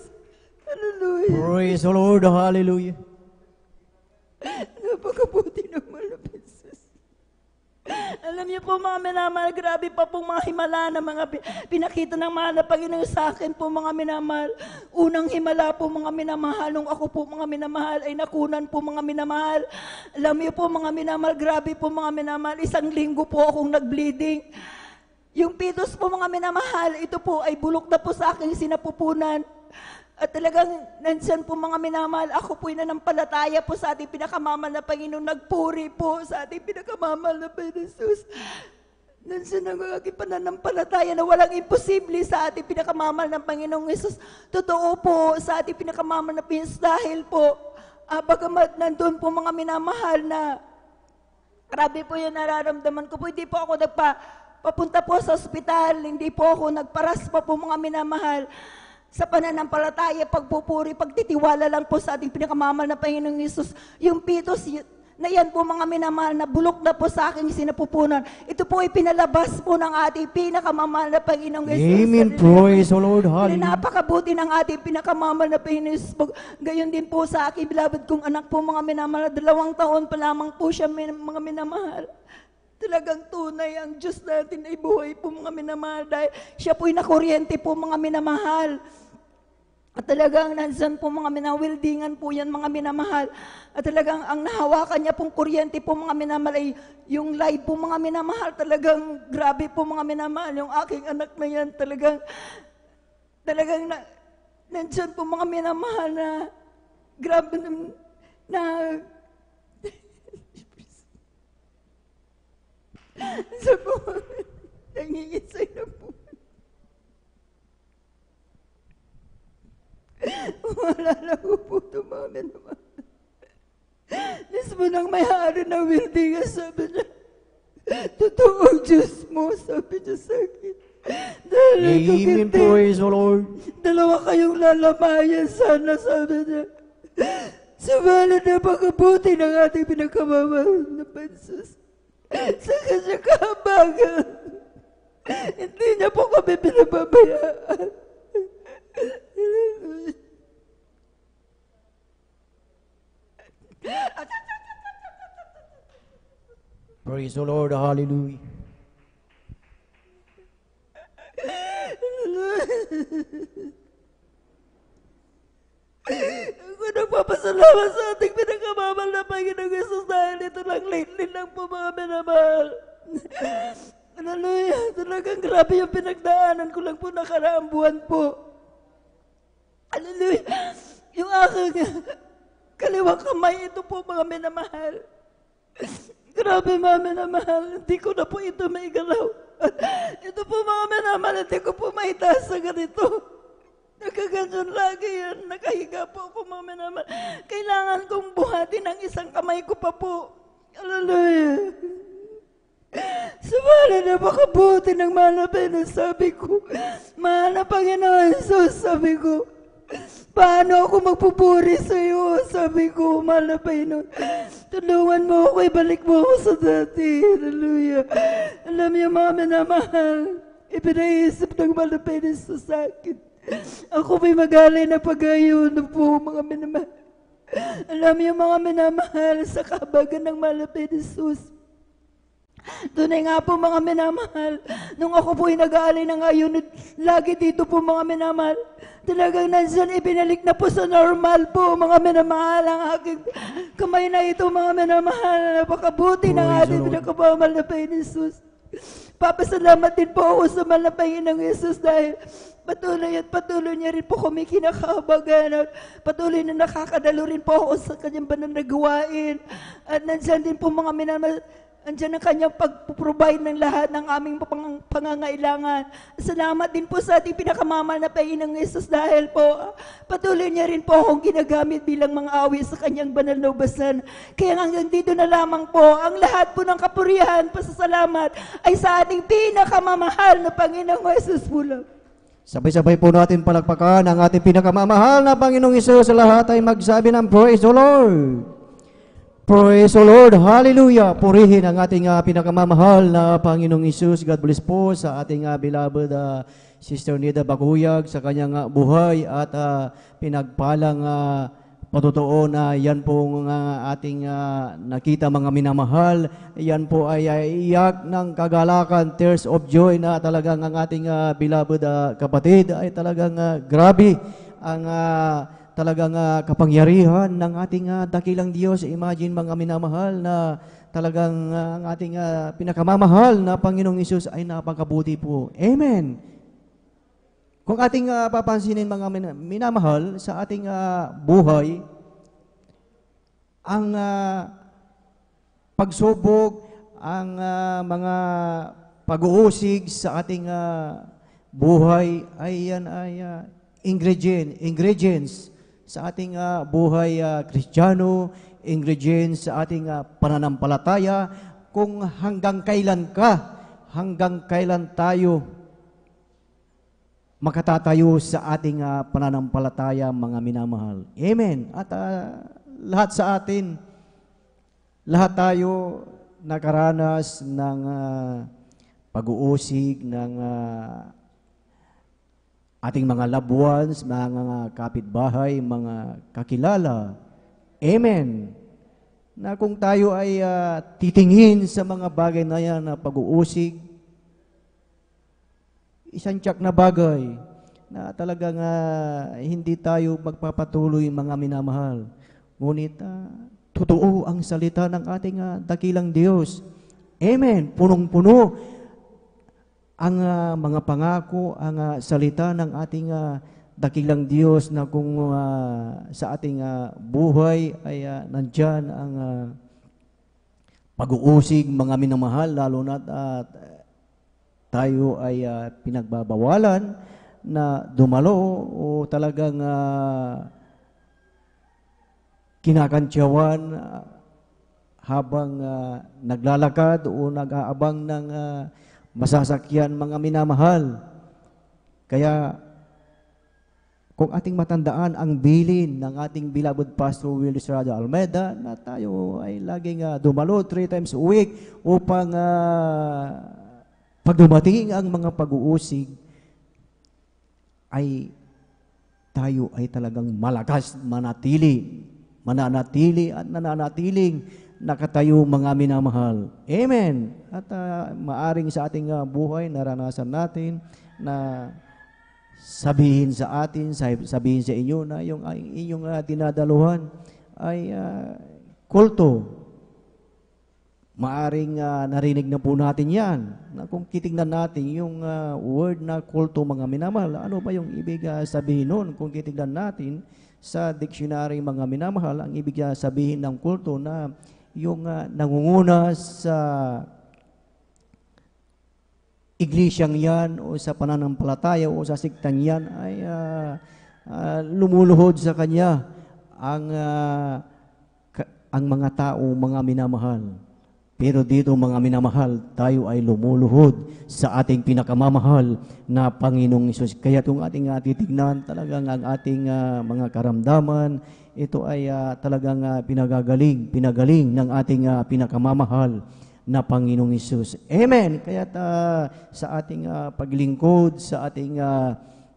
Hallelujah. Praise the Lord. Hallelujah. Napakabuti ng mahal na Panginoong Jesus. Alam niyo po mga minamahal, grabe pa pong mga himala na mga pinakita ng mahal na Panginoon sa akin po mga minamahal. Unang himala po mga minamahal, nung ako po mga minamahal ay nakunan po mga minamahal. Alam niyo po mga minamahal, grabe po mga minamahal, 1 linggo po akong nag-bleeding. Yung pitos po mga minamahal, ito po ay bulok na po sa aking sinapupunan. At talagang nandiyan po mga minamahal, ako po'y nanampalataya po sa ating pinakamamahal na Panginoon, nagpuri po sa ating pinakamamahal na Panginoon Jesus. Nandiyan ang aking pananampalataya na walang imposible sa ating pinakamamahal na Panginoong Jesus. Totoo po sa ating pinakamamahal na Panginoon dahil po, bagamat nandun po mga minamahal na Grabe po yung nararamdaman ko po. Hindi po ako papunta po sa ospital, hindi po ako nagparas pa po mga minamahal. Sa pananampalataya, pagpupuri, pagtitiwala lang po sa ating pinakamamahal na Panginoong Hesus. Yung pitos na yan po mga minamahal na bulok na po sa aking sinapupunan. Ito po ay pinalabas po ng ating pinakamamahal na Panginoong Hesus. Amen. Praise the Lord. Hallelujah. Napakabuti ng ating pinakamamahal na Panginoong Hesus. Gayon din po sa aking beloved kong anak po mga minamahal. 2 taon pa lamang po siya mga minamahal. Talagang tunay ang Diyos natin ay buhay po mga minamahal dahil siya po'y nakuryente po mga minamahal. At talagang nandyan po mga minawildingan po yan mga minamahal. At talagang ang nahawakan niya pong kuryente po mga minamahal ay yung live po mga minamahal. Talagang grabe po mga minamahal. Yung aking anak na yan talagang nandyan po mga minamahal na grabe na sa po, nangingisay na po. Wala na po ito, mga minamahal. Mismo nang may-ari ng building, sabi niya, totoo Diyos mo, sabi niya sa akin. Amen, praise the Lord. 2 kayong lalamayan sana, sabi niya. Subalit na pagkabuti ng ating pinagkamamahal na Pansus. Sa kanya kahabagan. Hindi niya po kami pinababayaan. Praise the Lord. Hallelujah. Ako nagpapasalamat sa ating pinagkamamahal na Panginoong Hesus dahil ito lang lately lang po mga minamahal. Hallelujah. Talagang grabe yung pinagdaanan ko lang po nakaraang buwan po. Hallelujah. Yung aking kaliwang kamay, ito po mga minamahal. Grabe mga minamahal. Hindi ko na po ito maigalaw. Ito po mga minamahal. Hindi ko po maitaas sa ganito. Nagkaganyan lagi yan. Nakahiga po ako mga minamahal. Kailangan kong buhatin ang isang kamay ko pa po. Hallelujah. Subalit na makabuti ng mahal na Panginoon. Sabi ko, mahal na Panginoon Jesus, sabi ko, paano ako magpupuri sa iyo? Sabi ko, mahal na Panginoon, tulungan mo ako, ibalik mo ako sa dati. Hallelujah. Alam niyo mga minamahal, ipinaisip ng mahal na Panginoon sa akin. Ako may magalay na pag-ayun po mga minamahal. Alam niyo mga minamahal, sa kahabagan ng mahal na Panginoon Jesus. Tunay nga po mga minamahal, nung ako po'y nag-aalay ng ayun, lagi dito po mga minamahal, talagang nandiyan ibinalik na po sa normal po mga minamahal ang aking kamay na ito mga minamahal. Napakabuti ng ating pinagkamamahal na Panginoong Jesus. Papasalamat din po ako sa mahal na Panginoong Jesus dahil patuloy niya rin po kami kinakahabagan at patuloy na nakakadalo rin po ako sa kanyang banal na gawain. At nandiyan din po mga minamahal, andyan ang kanyang pag-provide ng lahat ng aming pangangailangan. Salamat din po sa ating pinakamamahal na Panginoong Hesus dahil po patuloy niya rin po akong ginagamit bilang mga awi sa kanyang banal na ubasan. Kaya hanggang dito na lamang po, ang lahat po ng kapurihan, pasasalamat ay sa ating pinakamamahal na Panginoong Hesus po lang. Sabay-sabay po natin palakpakan ang ating pinakamamahal na Panginoong Hesus. Sa lahat ay magsabi ng praise the Lord. Praise the Lord. Hallelujah. Purihin ang ating pinakamamahal na Panginoong Hesus. God bless po sa ating beloved Sister Nida Baguyag sa kanyang buhay at pinagpalang patotoo na yan po ating nakita mga minamahal. Yan po ay iyak ng kagalakan, tears of joy na talagang ang ating beloved kapatid ay talagang grabe ang talagang kapangyarihan ng ating dakilang Diyos. Imagine mga minamahal na talagang ang ating pinakamamahal na Panginoong Hesus ay napakabuti po. Amen. Kung ating papansinin mga minamahal sa ating buhay, ang pagsubok, ang mga pag-uusig sa ating buhay ay yan ay ingredients sa ating buhay Kristiyano, ingredients sa ating pananampalataya kung hanggang kailan hanggang kailan tayo makatatayo sa ating pananampalataya, mga minamahal. Amen. At lahat sa atin, lahat tayo nakaranas ng pag-uusig ng ating mga loved ones, mga kapitbahay, mga kakilala. Amen. Na kung tayo ay titingin sa mga bagay na yan na pag-uusig, isang tiyak na bagay na talagang hindi tayo magpapatuloy, mga minamahal. Ngunit totoo ang salita ng ating dakilang Diyos. Amen. Punong-puno ang mga pangako, ang salita ng ating dakilang Diyos na kung sa ating buhay ay nandyan ang pag-uusig, mga minamahal, lalo na tayo ay pinagbabawalan na dumalo o talagang kinakantyawan habang naglalakad o nag-aabang ng masasakyan, mga minamahal. Kaya kung ating matandaan ang bilin ng ating beloved Pastor Will Estrada Almeida na tayo ay laging dumalo 3 times a week upang pag dumating ang mga pag-uusig ay tayo ay talagang malakas, mananatili at nananatiling nakatayo, mga minamahal. Amen. At maaring sa ating buhay, naranasan natin na sabihin sa atin, sabihin sa inyo na yung inyong dinadaluhan ay kulto. Maaring narinig na po natin yan. Na kung titignan natin yung word na kulto, mga minamahal, ano ba yung ibig sabihin nun? Kung titignan natin sa dictionary, mga minamahal, ang ibig sabihin ng kulto na yung nangunguna sa iglesyang yan o sa pananampalataya o sa siktang yan ay lumuluhod sa kanya ang mga tao, mga minamahal. Pero dito, mga minamahal, tayo ay lumuluhod sa ating pinakamamahal na Panginoong Hesus. Kaya itong ating titignan, talagang ang ating mga karamdaman, ito ay talagang pinagaling ng ating pinakamamahal na Panginoong Hesus. Amen! Kaya sa ating paglingkod, sa ating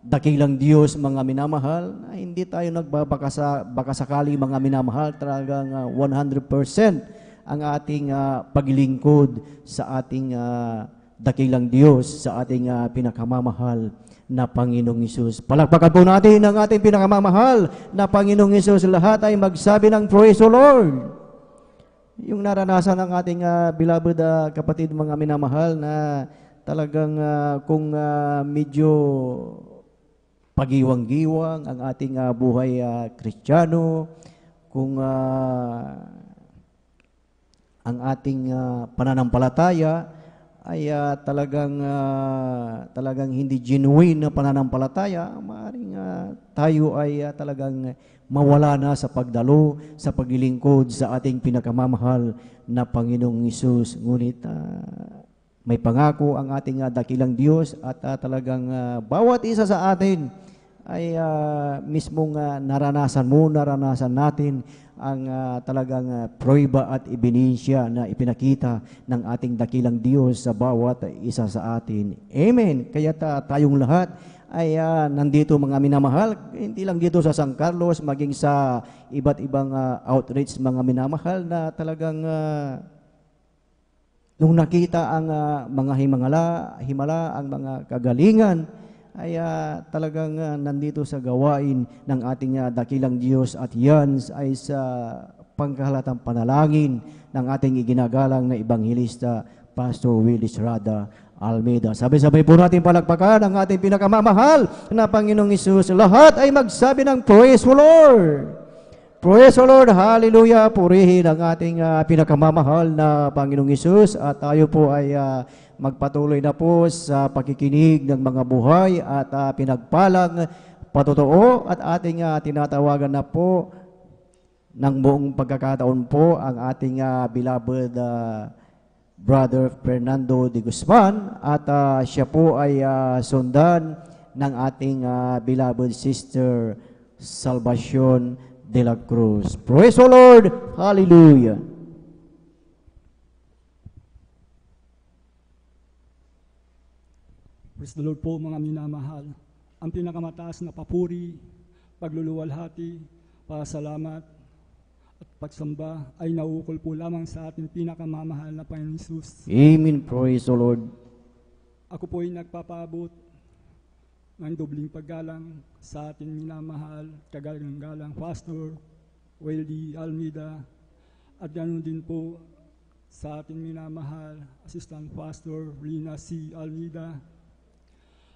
dakilang Diyos, mga minamahal, hindi tayo nagbabakasakali, mga minamahal, talagang 100% ang ating paglingkod sa ating dakilang Diyos, sa ating pinakamamahal na Panginoong Hesus. Palakpakan po natin ang ating pinakamamahal na Panginoong Hesus. Lahat ay magsabi ng praise the Lord. Yung naranasan ng ating beloved kapatid, mga minamahal, na talagang kung medyo pagiwang-giwang ang ating buhay Kristiyano, kung ang ating pananampalataya ay talagang hindi genuine na pananampalataya, maaaring tayo ay talagang mawala na sa pagdalo, sa paglilingkod sa ating pinakamamahal na Panginoong Hesus. Ngunit may pangako ang ating dakilang Diyos at talagang bawat isa sa atin ay mismong naranasan natin ang talagang prueba at ebidensya na ipinakita ng ating dakilang Diyos sa bawat isa sa atin. Amen. Kaya tayong lahat ay nandito, mga minamahal, hindi lang dito sa San Carlos, maging sa iba't ibang outreach, mga minamahal, na talagang nung nakita ang mga himala, ang mga kagalingan, ay talagang nandito sa gawain ng ating dakilang Diyos, at yan ay sa pangkahalatang panalangin ng ating iginagalang na Ebanghelista, Pastor Will Estrada Almeida. Sabay-sabay po natin palakpakan ang ating pinakamamahal na Panginoong Hesus. Lahat ay magsabi ng praise the Lord. Praise the Lord, hallelujah. Purihin ang ating pinakamamahal na Panginoong Hesus, at tayo po ay magpatuloy na po sa pakikinig ng mga buhay at pinagpalang patotoo, at ating tinatawagan na po ng buong pagkakataon po ang ating beloved Brother Fernando de Guzman, at siya po ay sundan ng ating beloved sister Salvacion de la Cruz. Praise the Lord! Hallelujah! Praise the Lord po, mga minamahal. Ang pinakamataas na papuri, pagluluwalhati, pasalamat, at pagsamba ay nauukol po lamang sa ating pinakamamahal na Panginoon Jesus. Amen. Praise the Lord. Ako po ay nagpapaabot ng dobling paggalang sa ating minamahal, kagalang-galang Pastor Weldy Almeida, at ganoon din po sa ating minamahal Assistant Pastor Rina C. Almeida,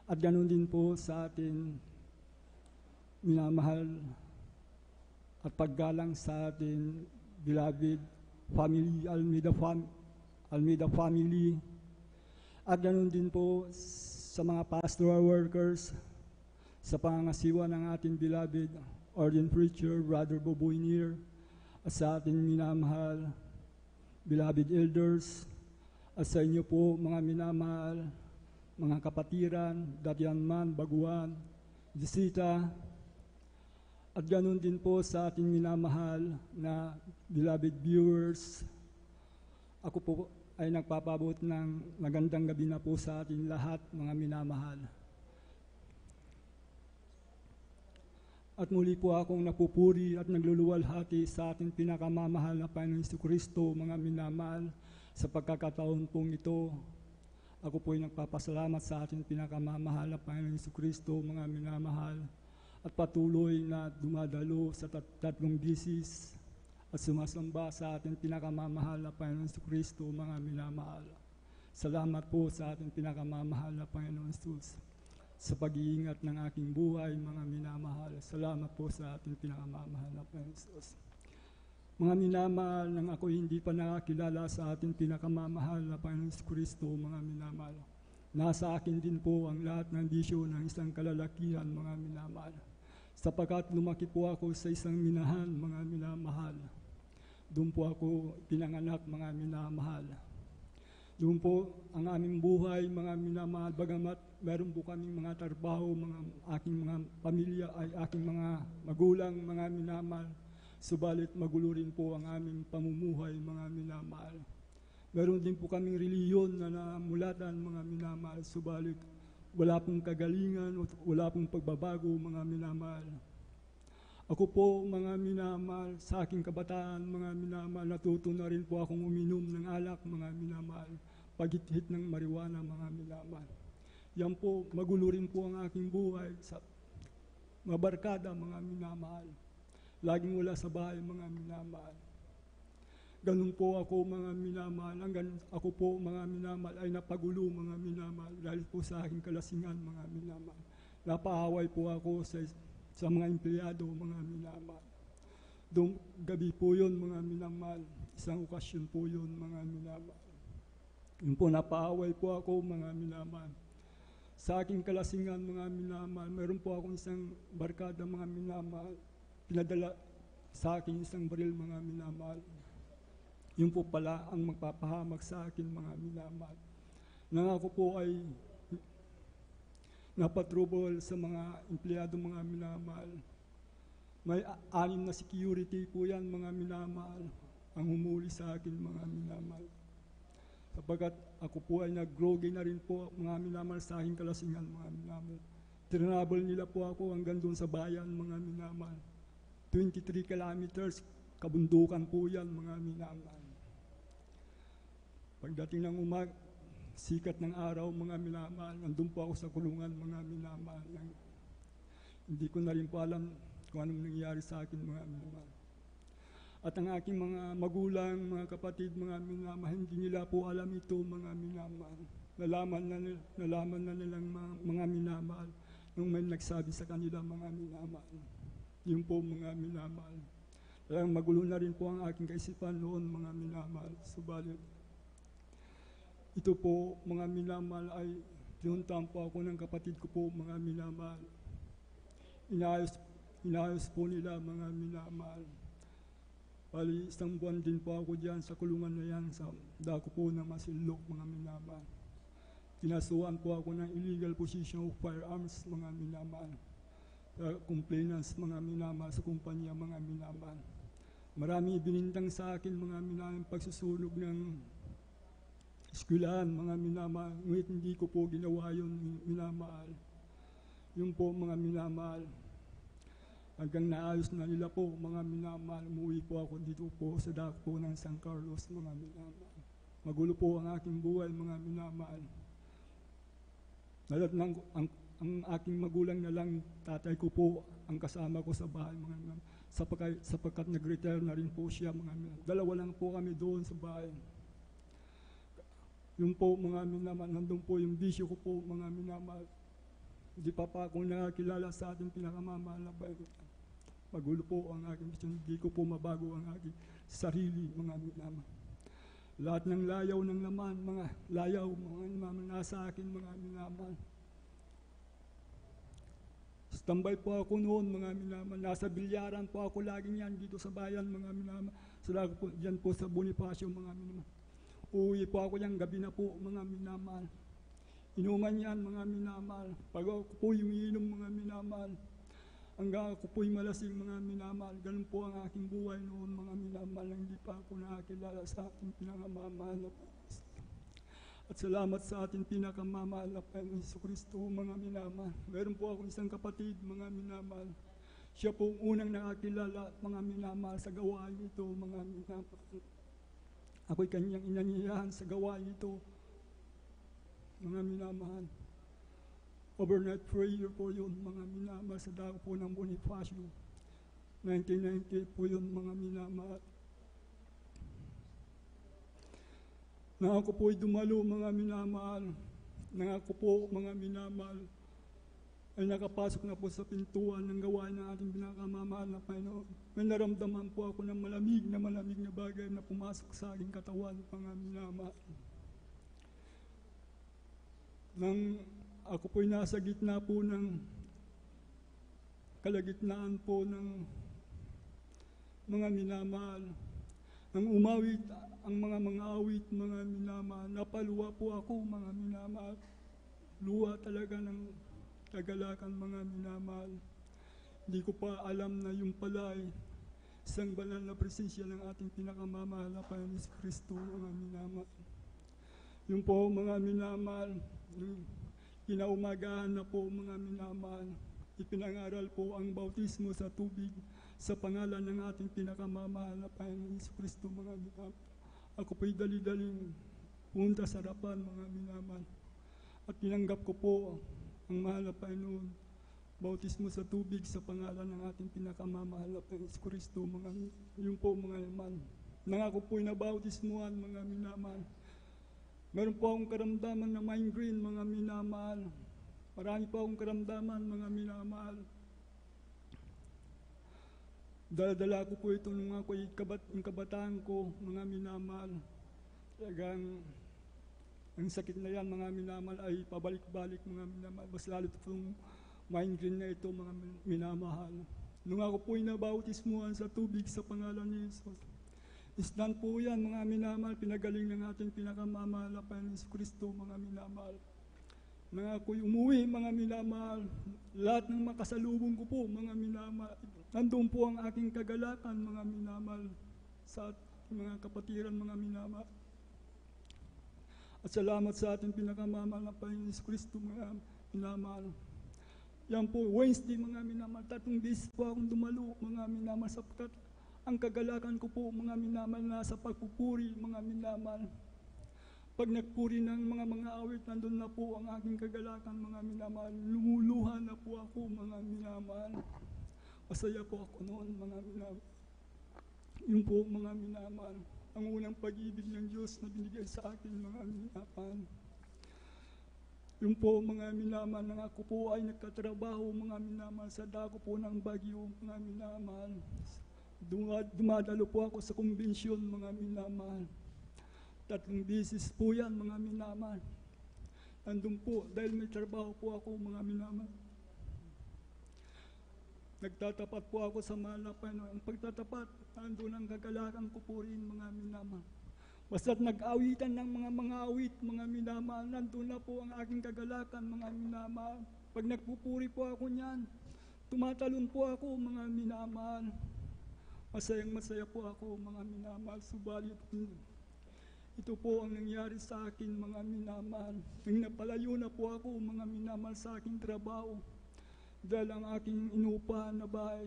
at ganoon din po sa ating minamahal at paggalang sa ating beloved family, Almeida family, at ganoon din po sa mga pastoral workers, sa pangangasiwa ng ating beloved ordained preacher, Brother Boboy Nier, at sa ating minamahal, beloved elders, at sa inyo po mga minamahal, mga kapatiran, datihan man, baguhan, bisita, at ganoon din po sa ating minamahal na beloved viewers. Ako po ay nagpapabot ng magandang gabi na po sa ating lahat, mga minamahal. At muli po akong napupuri at nagluluwalhati sa ating pinakamamahal na Panginoon Jesucristo, mga minamahal, sa pagkakataon pong ito. Ako po ay nagpapasalamat sa ating pinakamamahal na Panginoon Jesucristo, mga minamahal, at patuloy na dumadalo sa tatlong bisis at sumasamba sa ating pinakamamahal na Panginoon Jesucristo, mga minamahal. Salamat po sa ating pinakamamahal na Panginoon Jesus sa pag-iingat ng aking buhay, mga minamahal. Salamat po sa ating pinakamamahal na Panginoon Jesus. Mga minamahal, nang ako hindi pa nakakilala sa ating pinakamamahal na Panginoon Jesucristo, mga minamahal, nasa akin din po ang lahat ng bisyo ng isang kalalakihan, mga minamahal. Sapagkat lumaki po ako sa isang minahan, mga minamahal. Doon po ako pinanganak, mga minamahal. Doon po ang aming buhay, mga minamahal, bagamat meron po kaming mga trabaho, aking mga pamilya ay aking mga magulang, mga minamahal. Subalit magulo rin po ang aming pamumuhay, mga minamahal. Meron din po kaming reliyon na namulatan, mga minamahal. Subalit wala pong kagalingan, wala pong pagbabago, mga minamahal. Ako po, mga minamahal, sa aking kabataan, mga minamahal, natuto na rin po akong uminom ng alak, mga minamahal, paghit-hit ng marijuana, mga minamahal. Yan po, magulo rin po ang aking buhay sa mabarkada, mga minamahal. Laging wala sa bahay, mga minamahal. Ganun po ako, mga minamahal. Hanggang ako po, mga minamahal, ay napagulo, mga minamahal, dahil po sa aking kalasingan, mga minamahal. Napaaway po ako sa mga empleyado, mga minamahal. Doon gabi po yun, mga minamahal. Isang okasyon po yun, mga minamahal. Yun po, napaaway po ako, mga minamahal. Sa aking kalasingan, mga minamahal, meron po akong isang barkada, mga minamahal. Pinadala sa akin isang baril, mga minamahal. Yun po pala ang magpapahamak sa akin, mga minamahal. Nang ako po ay napatrubol sa mga empleyado, mga minamahal. May 6 na security po yan, mga minamahal, ang humuli sa akin, mga minamahal. Sapagkat ako po ay nag-groggy na rin po, mga minamahal, sa aking kalasingan, mga minamahal. Tinravel nila po ako hanggang doon sa bayan, mga minamahal. 23 kilometers, kabundukan po yan, mga minamahal. Pagdating ng sikat ng araw, mga minamahal, nandun po ako sa kulungan, mga minamahal. Hindi ko na rin po alam kung anong nangyari sa akin, mga minamahal. At ang aking mga magulang, mga kapatid, mga minamahal, hindi nila po alam ito, mga minamahal. Nalaman na nilang mga minamahal nung may nagsabi sa kanila, mga minamahal. Yun po, mga minamahal. Talagang magulo na rin po ang aking kaisipan noon, mga minamahal. Subalit, ito po, mga minamahal, ay pinuntahan po ako ng kapatid ko po, mga minamahal. Inayos po nila, mga minamahal. Bali, isang buwan din po ako dyan sa kulungan na yan, sa dako po ng Masinloc, mga minamahal. Kinasuhan po ako ng illegal possession of firearms, mga minamahal. Complainants, mga minamahal, sa kumpanya, mga minamahal. Marami binintang sa akin, mga minamahal, pagsusunog ng eskwelahan, mga minamahal. Ngunit hindi ko po ginawa yun, minamahal. Yun po, mga minamahal. Hanggang naayos na nila po, mga minamahal, umuwi po ako dito po sa dako po ng San Carlos, mga minamahal. Magulo po ang aking buhay, mga minamahal. Ang aking magulang na lang, tatay ko po, ang kasama ko sa bahay, mga minamahal. Sapagkat nag-retire na rin po siya, mga minamahal. Dalawa lang po kami doon sa bahay. Yun po, mga minamahal, nandun po yung bisyo ko po, mga minamahal. Hindi pa ako nakakilala sa ating pinakamamahal na bayan. Magulo po ang aking bisyo, hindi ko po mabago ang aking sarili, mga minamahal. Lahat ng layaw ng laman, mga layaw, mga minamahal, nasa akin, mga minamahal. Standby po ako noon, mga minamahal. Nasa bilyaran po ako laging yan dito sa bayan, mga minamahal. Sala po, dyan po sa Bonifacio, mga minamahal. Uwi po ako yan, gabi na po, mga minamahal. Inuman yan, mga minamahal. Pag ako po umiinom, mga minamahal. Hanggang ako po'y malasing, mga minamahal. Ganun po ang aking buhay noon, mga minamahal. Hindi pa ako nakakilala sa ating pinakamamahal na Panginoon. At salamat sa ating pinakamamahal na Panginoon Jesucristo, mga minamahal. Meron po akong isang kapatid, mga minamahal. Siya po ang unang nakakilala, mga minamahal, sa gawain ito, mga minamahal. Ako'y kanyang inanyayahan sa gawain ito, mga minamahal. Overnight prayer po yun, mga minamahal, sa dako po ng Bonifacio. 1990 po yun, mga minamahal. Nang ako po'y dumalo, mga minamahal. Nang ako po, mga minamahal, ay nakapasok na po sa pintuan ng gawain ng ating pinakamamahal na Panginoon. May naramdaman po ako ng malamig na bagay na pumasok sa aking katawan, mga minamahal. Nang ako po'y nasa gitna po ng kalagitnaan po ng mga minamahal. Nang umawit ang mga awit, mga minamahal, napaluwa po ako, mga minamahal. Luwa talaga ng kagalakan, mga minamahal. Hindi ko pa alam na yung pala ay isang banal na presensya ng ating pinakamamahal na Panginoon Jesucristo, mga minamahal. Yung po, mga minamahal, kinaumagahan na po, mga minamahal, ipinangaral po ang bautismo sa tubig sa pangalan ng ating pinakamamahal na Panginoon Jesucristo, mga minamahal. Ako po'y dali-daling punta sa harapan, mga minamahal. At tinanggap ko po ang mahal na Panginoon, bautismo sa tubig sa pangalan ng ating pinakamamahal na Panginoon Jesucristo, mga yung po, mga naman. Nang ako po'y nabautismuhan, mga minamahal. Meron po akong karamdaman na migraine, mga minamahal. Marami po akong karamdaman, mga minamahal. Dala-dala ko po ito nung ako'y kabataan ko, mga minamahal. Talagang ang sakit na yan, mga minamahal, ay pabalik-balik, mga minamahal. Mas lalo itong migraine na ito, mga minamahal. Nung ako po'y nabautismuhan sa tubig sa pangalan ni Jesus, isdan po yan, mga minamahal, pinagaling ng ating pinakamamahal na Panginoon Jesucristo, mga minamahal. Nang ako'y umuwi, mga minamahal, lahat ng makasalubong ko po, mga minamahal, nandun po ang aking kagalakan, mga minamahal, sa mga kapatiran, mga minamahal. At salamat sa ating pinakamamahal na Panginoon Jesucristo, mga minamahal. Yan po, Wednesday, mga minamahal, 3 beses po akong dumalo, mga minamahal, sapagkat ang kagalakan ko po, mga minamahal, nasa pagpupuri, mga minamahal. Pag nagpuri ng mga awit, nandun na po ang aking kagalakan, mga minamahal. Lumuluha na po ako, mga minamahal. Masaya po ako noon, mga minamahal. Yun po, mga minamahal. Ang unang pag-ibig ng Diyos na binigay sa akin, mga minamahal. Yun po, mga minamahal, nang ako po ay nagkatrabaho, mga minamahal, sa dako po ng Bagyo, mga minamahal. Dumadalo po ako sa kumbensyon, mga minamahal. 3 beses po yan, mga minamahal. Nandun po, dahil may trabaho po ako, mga minamahal. Nagtatapat po ako sa mahal na Panginoon. Ang pagtatapat, nandun ang kagalakan ko po rin, mga minamahal. Basta't nag-awitan ng mga awit, mga minamahal, nandun na po ang aking kagalakan, mga minamahal. Pag nagpupuri po ako niyan, tumatalon po ako, mga minamahal. Masayang masaya po ako, mga minamahal. Subalit, ito po ang nangyari sa akin, mga minamahal. Nang napalayo na po ako, mga minamahal, sa aking trabaho. Dahil ang aking inupahan na bahay,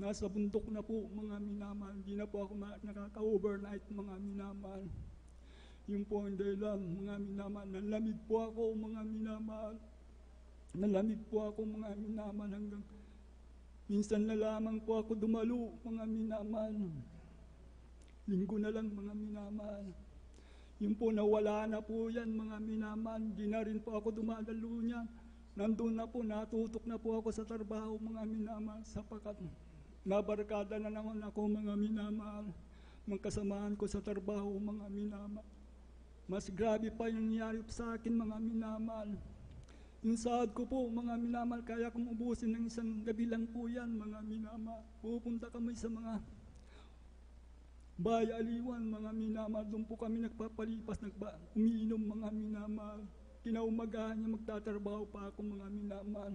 nasa bundok na po, mga minamahal. Hindi na po ako nakaka-overnight, mga minamahal. Yun po ang dahilan, mga minamahal. Nalamig po ako, mga minamahal. Nalamig po ako, mga minamahal, hanggang minsan na lamang po ako dumalo, mga minamahal. Linggo na lang, mga minamahal. Yun po, nawala na po yan, mga minamahal. Hindi na rin po ako dumadalo niyan. Nandun na po, natutok na po ako sa trabaho, mga minamahal, sapagkat nabarkada na naman ako, mga minamahal. Magkasamaan ko sa trabaho, mga minamahal. Mas grabe pa yung nangyari sa akin, mga minamahal. Yung sahod ko po, mga minamahal, kaya kong ubusin ng isang gabi lang po yan, mga minamahal. Pupunta kami sa mga bayaliwan, mga minamahal. Doon po kami nagpapalipas, umiinom, mga minamahal. Kinaumagahan niya, magtatrabaho pa ako, mga minamahal.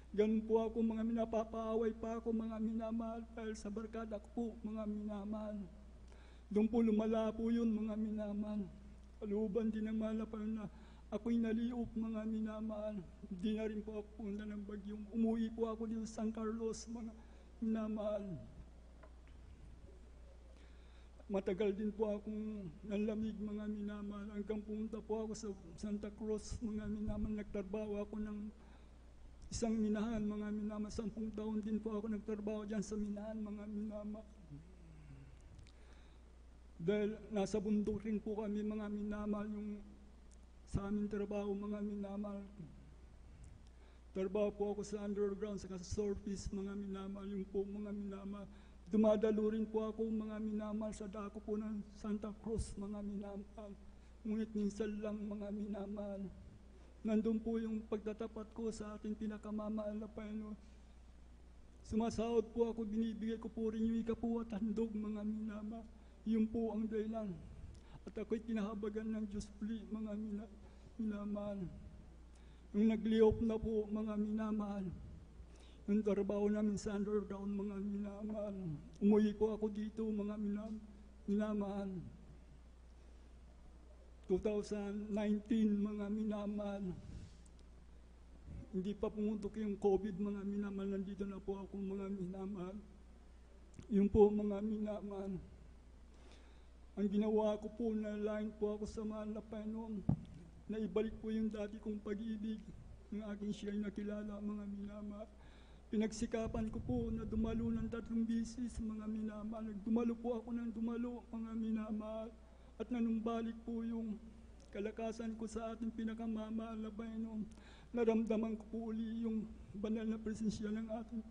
Ganun po ako, mga minapapaaway pa ako, mga minamahal, dahil sa barkada ko po, mga minamahal. Doon po lumala po yun, mga minamahal. Kaluban din ang mahal na Panginoon na ako'y naliop, mga minamahal. Hindi na rin po ako punta ng bagyong. Umuwi po ako dito sa San Carlos, mga minamahal. Matagal din po akong nalamig, mga minamahal. Hanggang punta po ako sa Santa Cruz, mga minamahal. Nagtrabaho ako ng isang minahan, mga minamahal. 10 taon din po ako nagtrabaho dyan sa minahan, mga minamahal. Dahil nasa bundok rin po kami, mga minamahal, yung sa aming trabaho, mga minamahal. Trabaho po ako sa underground, sa surface, mga minamahal. Yung po, mga minamahal. Dumadalo rin po ako, mga minamahal, sa dako po ng Santa Cruz, mga minamahal. Ngunit minsan lang, mga minamahal. Nandun po yung pagtatapat ko sa ating pinakamamahal na Panginoon. Sumasahod po ako, binibigay ko po rin yung ikapu at handog, mga minamahal. Yun po ang dahilan. At ako'y tinahabagan ng Diyos puli, mga minamahal. Yung nagliop na po, mga minamahal. Yung trabaho namin sa underground, mga minamahal. Umuwi po ako dito, mga minamahal. 2019, mga minamahal. Hindi pa pumutok yung COVID, mga minamahal. Nandito na po ako, mga minamahal. Yun po, mga minamahal. Ang ginawa ko po, nalain po ako sa mahal na Panginoon. Naibalik po yung dati kong pag-ibig ng aking siya'y nakilala, mga minamahal. Pinagsikapan ko po na dumalo ng 3 bisis, mga minamahal. Dumalo po ako ng dumalo, mga minamahal. At nanumbalik po yung kalakasan ko sa ating pinakamamahal na Panginoon. Naramdaman ko po uli yung banal na presensya ng ating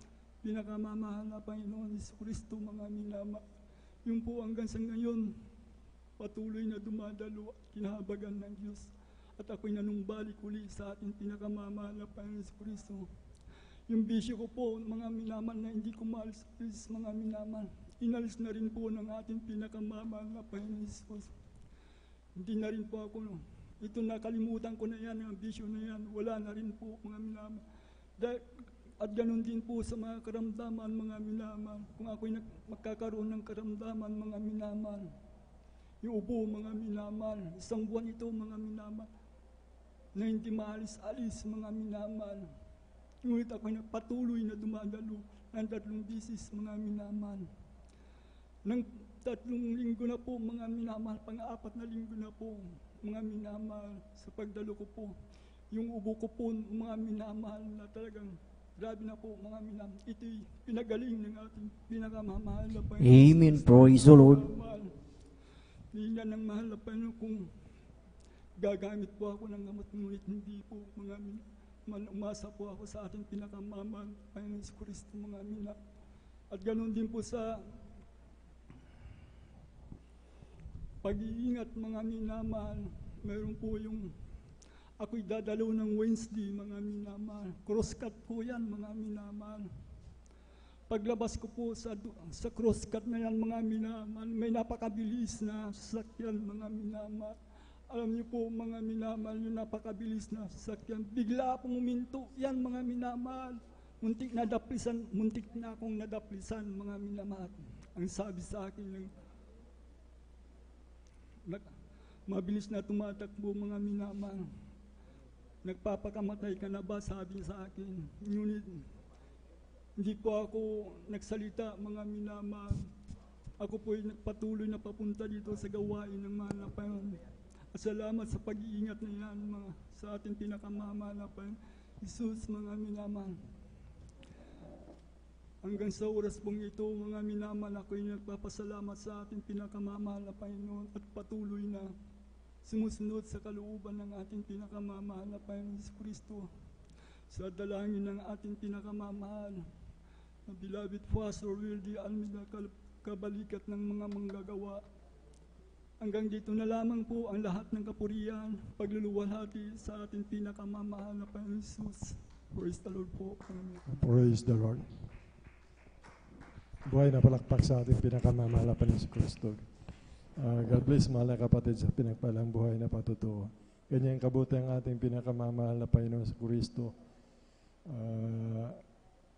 pinakamamahal na Panginoon, Jesucristo, mga minamahal. Yun po hanggang sa ngayon, patuloy na dumadalo at kinahabagan ng Diyos. At ako'y nanumbalik uli sa ating pinakamamahal na Panginoon, Jesucristo. Yung bisyo ko po, mga minamahal, na hindi ko maalis, please, mga minamahal, inalis na rin po ng ating pinakamamahal na Panginoon Jesus. Hindi na rin po ako, ito nakalimutan ko na yan, ang bisyo na yan, wala na rin po, mga minamahal. At ganun din po sa mga karamdaman, mga minamahal. Kung ako'y magkakaroon ng karamdaman, mga minamahal, yung ubo, mga minamahal, 1 buwan ito, mga minamahal, na hindi maalis-alis, mga minamahal. Ngunit ako'y patuloy na dumadalo ng 3 bisis, mga minamahal. Nang 3 linggo na po, mga minamahal, pang-4 na linggo na po, mga minamahal, sa pagdalo ko po, yung ubo ko po, mga minamahal, na talagang grabe na po, mga minamahal. Ito'y pinagaling ng ating pinakamamahal na Panginoon. Amen. Praise the Lord. Nilan ng mahal na Panginoon kung gagamit po ako ng gamot, ngunit hindi po, mga minamahal. Umasa po ako sa ating pinakamamahal, Panginoon Jesucristo, mga minamahal. At ganoon din po sa pag-iingat, mga minamahal. Meron po yung Ako'y dadalo ng Wednesday, mga minamahal. Crosscut po yan, mga minamahal. Paglabas ko po sa crosscut na yan, mga minamahal, may napakabilis na sasakyan, mga minamahal. Alam niyo po, mga minamahal, yung napakabilis na sasakyan, bigla pong uminto yan, mga minamahal. Muntik na akong nadaplisan, mga minamahal. Ang sabi sa akin, mabilis na tumatakbo, mga minamahal. Nagpapakamatay ka na ba? Sabi sa akin. Ngunit, hindi po ako nagsalita, mga minamahal. Ako po ay patuloy na papunta dito sa gawain ng mahal na Panginoon. At salamat sa pag-iingat na yan, sa ating pinakamamahal na Panginoon. Jesus, mga minamahal. Hanggang sa oras pong ito, mga minamahal, ako ay nagpapasalamat sa ating pinakamamahal na Panginoon at patuloy na sumusunod sa kalooban ng ating pinakamamahal na Panginoon Kristo. Sa dalangin ng ating pinakamamahal na beloved Pastor Wildy Almeida, kabalikat ng mga manggagawa. Hanggang dito na lamang po ang lahat ng kapurihan, pagluluwalhati sa ating pinakamamahal na Panginoon Jesus. Praise the Lord po. Praise the Lord. Buhay na palakpak sa ating pinakamamahal na Panginoon Kristo. God bless, mahal na kapatid, sa pinagpalang buhay na patutuo. Ganyan kabuti ang ating pinakamamahal na Panginoon sa Kristo.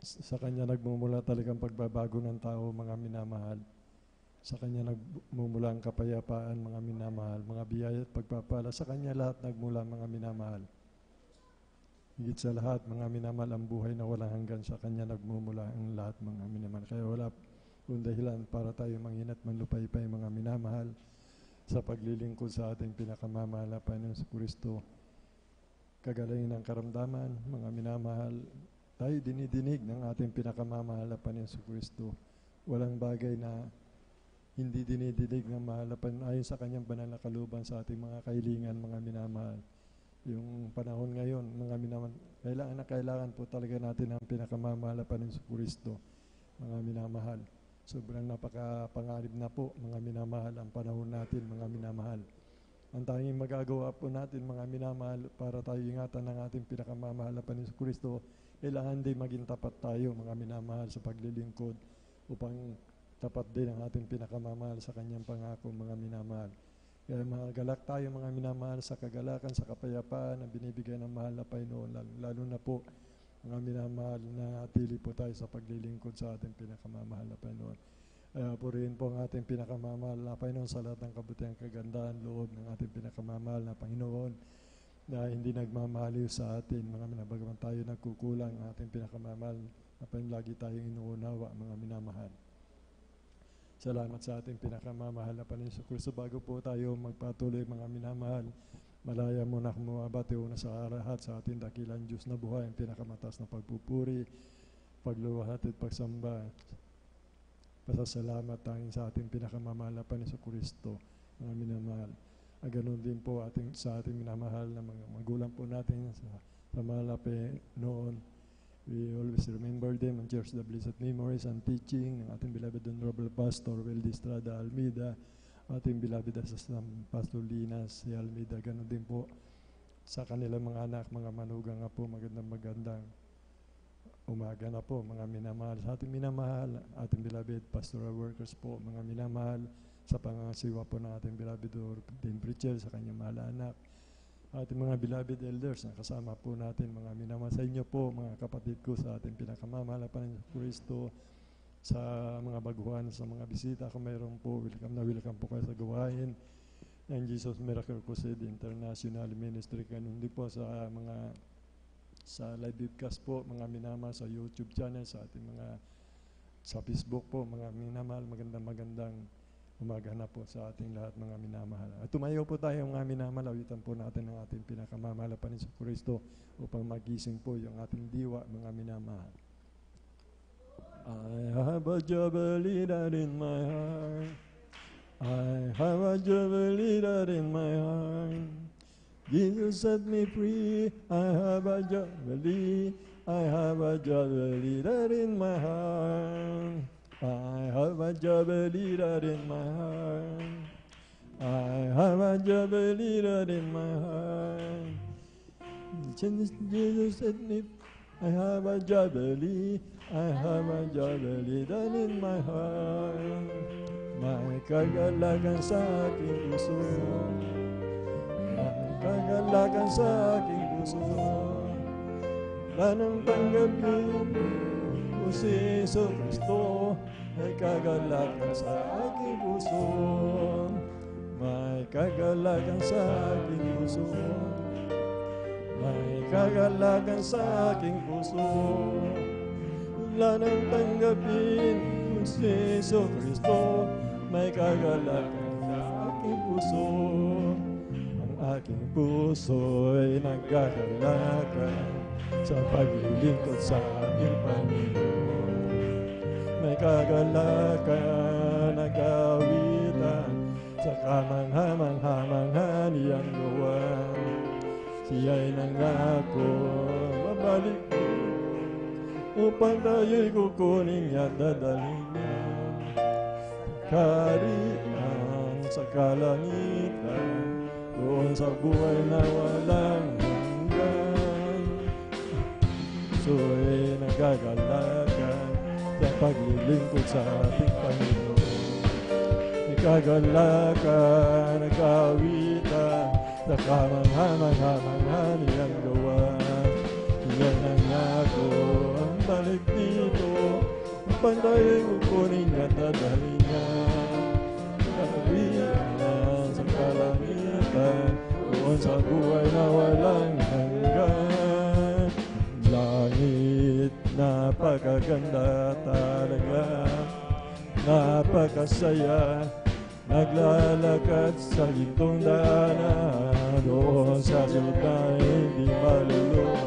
Sa Kanya nagmumula talagang pagbabago ng tao, mga minamahal. Sa Kanya nagmumula ang kapayapaan, mga minamahal. Mga biyaya at pagpapala, sa Kanya lahat nagmula, mga minamahal. Higit sa lahat, mga minamahal, ang buhay na walang hanggan, sa Kanya nagmumula ang lahat, mga minamahal. Kaya wala kung dahilan para tayo manginat manlupaypay, mga minamahal, sa paglilingkod sa ating pinakamamahal na Panginoon sa Kristo. Kagaling ng karamdaman, mga minamahal, tayo dinidinig ng ating pinakamamahal na Panginoon sa Kristo. Walang bagay na hindi dinidinig ng mahal na Panginoon ayon sa Kanyang banal na kalooban sa ating mga kahilingan, mga minamahal. Yung panahon ngayon, mga minamahal, kailangan po talaga natin ang pinakamamahal na Panginoon sa Kristo, mga minamahal. Sobrang napakapangarib na po, mga minamahal, ang panahon natin, mga minamahal. Ang tanging magagawa po natin, mga minamahal, para tayo ingatan ng ating pinakamamahal na Panginoon Kristo, kailangan din maging tapat tayo, mga minamahal, sa paglilingkod upang tapat din ang ating pinakamamahal sa Kanyang pangako, mga minamahal. Kaya magalak tayo, mga minamahal, sa kagalakan, sa kapayapaan na binibigay ng mahal na Panginoon, lalo na po, mga minamahal, na atili po tayo sa paglilingkod sa ating pinakamamahal na Panginoon. Purihin po ang ating pinakamamahal na Panginoon sa lahat ng kabutihan, kagandahan, loob ng ating pinakamamahal na Panginoon na hindi nagmamaliw sa atin, mga minabagaman tayo nagkukulang, ang ating pinakamamahal na Panginoon, lagi tayong inuunawa, mga minamahal. Salamat sa ating pinakamamahal na Panginoon sa Kristo. Bago po tayo magpatuloy, mga minamahal, malaya mo na kumabati una sa lahat sa ating dakilang Diyos na buhay, ang pinakamataas na pagpupuri, pagluwalhati at pagsamba. Pasasalamat tanging sa ating pinakamamahal na Panginoon sa Kristo, mga minamahal. Ganoon din po sa ating minamahal na mga magulang po natin sa mahal na Panginoon. We always remember them and cherish the blessed memories and teaching ng ating beloved Honorable Pastor Wildy Estrada Almeida, ating beloved Assistant Pastor Linas Almeida. Ganoon din po sa kanilang mga anak, mga manugang nga po, magandang umaga na po, mga minamahal. Sa ating minamahal, ating beloved pastoral workers po, mga minamahal, sa pangasiwa po ng ating beloved ordained preacher, sa kanyang mahal anak, ating mga beloved elders na kasama po natin, mga minamahal. Sa inyo po, mga kapatid ko, sa ating pinakamamahal na Panginoon Kristo, sa mga baguhan, sa mga bisita, kung mayroon po, welcome po kayo sa gawain ng Jesus Miracle Crusade International Ministry. Ganun din po sa live webcast po, mga minamahal, sa YouTube channel, sa ating sa Facebook po, mga minamahal, magandang umaga na po sa ating lahat, mga minamahal. At tumayo po tayo, mga minamahal, awitan po natin ang ating pinakamamahal na Panginoon Kristo upang magising po yung ating diwa, mga minamahal. I have a jubilee in my heart. I have a jubilee in my heart. Jesus set me free. I have a jubilee. I have a jubilee in my heart. I have a jubilee in my heart. I have a jubilee in my heart. Since Jesus set me, I have a jubilee, I have a jubilee down in my heart. May kagalakan sa aking puso, may kagalakan sa aking puso. Lanang tanggapin ko si Jesu Kristo, may kagalakan sa aking puso, may kagalakan sa aking puso. May kagalakan sa aking puso, wala nang tanggapin kung si Jesu Kristo. May kagalakan sa aking puso, ang aking puso ay nagkagalakan sa paglilingkod sa aking Panginoon. May kagalakan, nag-awitan sa kamangha-mangha niyang gawa. Siya'y nangako babalik upang tayo'y kukunin at dadalhin niya. Kaharian sa kalangitan, doon sa buhay na walang hanggan. Puso'y nagkagalakan sa paglilingkod sa ating Panginoon. Nagkagalakan, nag-awitan sa kamangha-mangha niyang gawa. Iyan ang ako ang balik dito, upang tayo'y kukunin at dadalhin niya. Kaharian sa kalangitan, doon sa buhay na walang hanggan. Langit, napakaganda talaga, napakasaya. Naglalakad sa gintong daanan, doon sa sultan hindi maluluwa.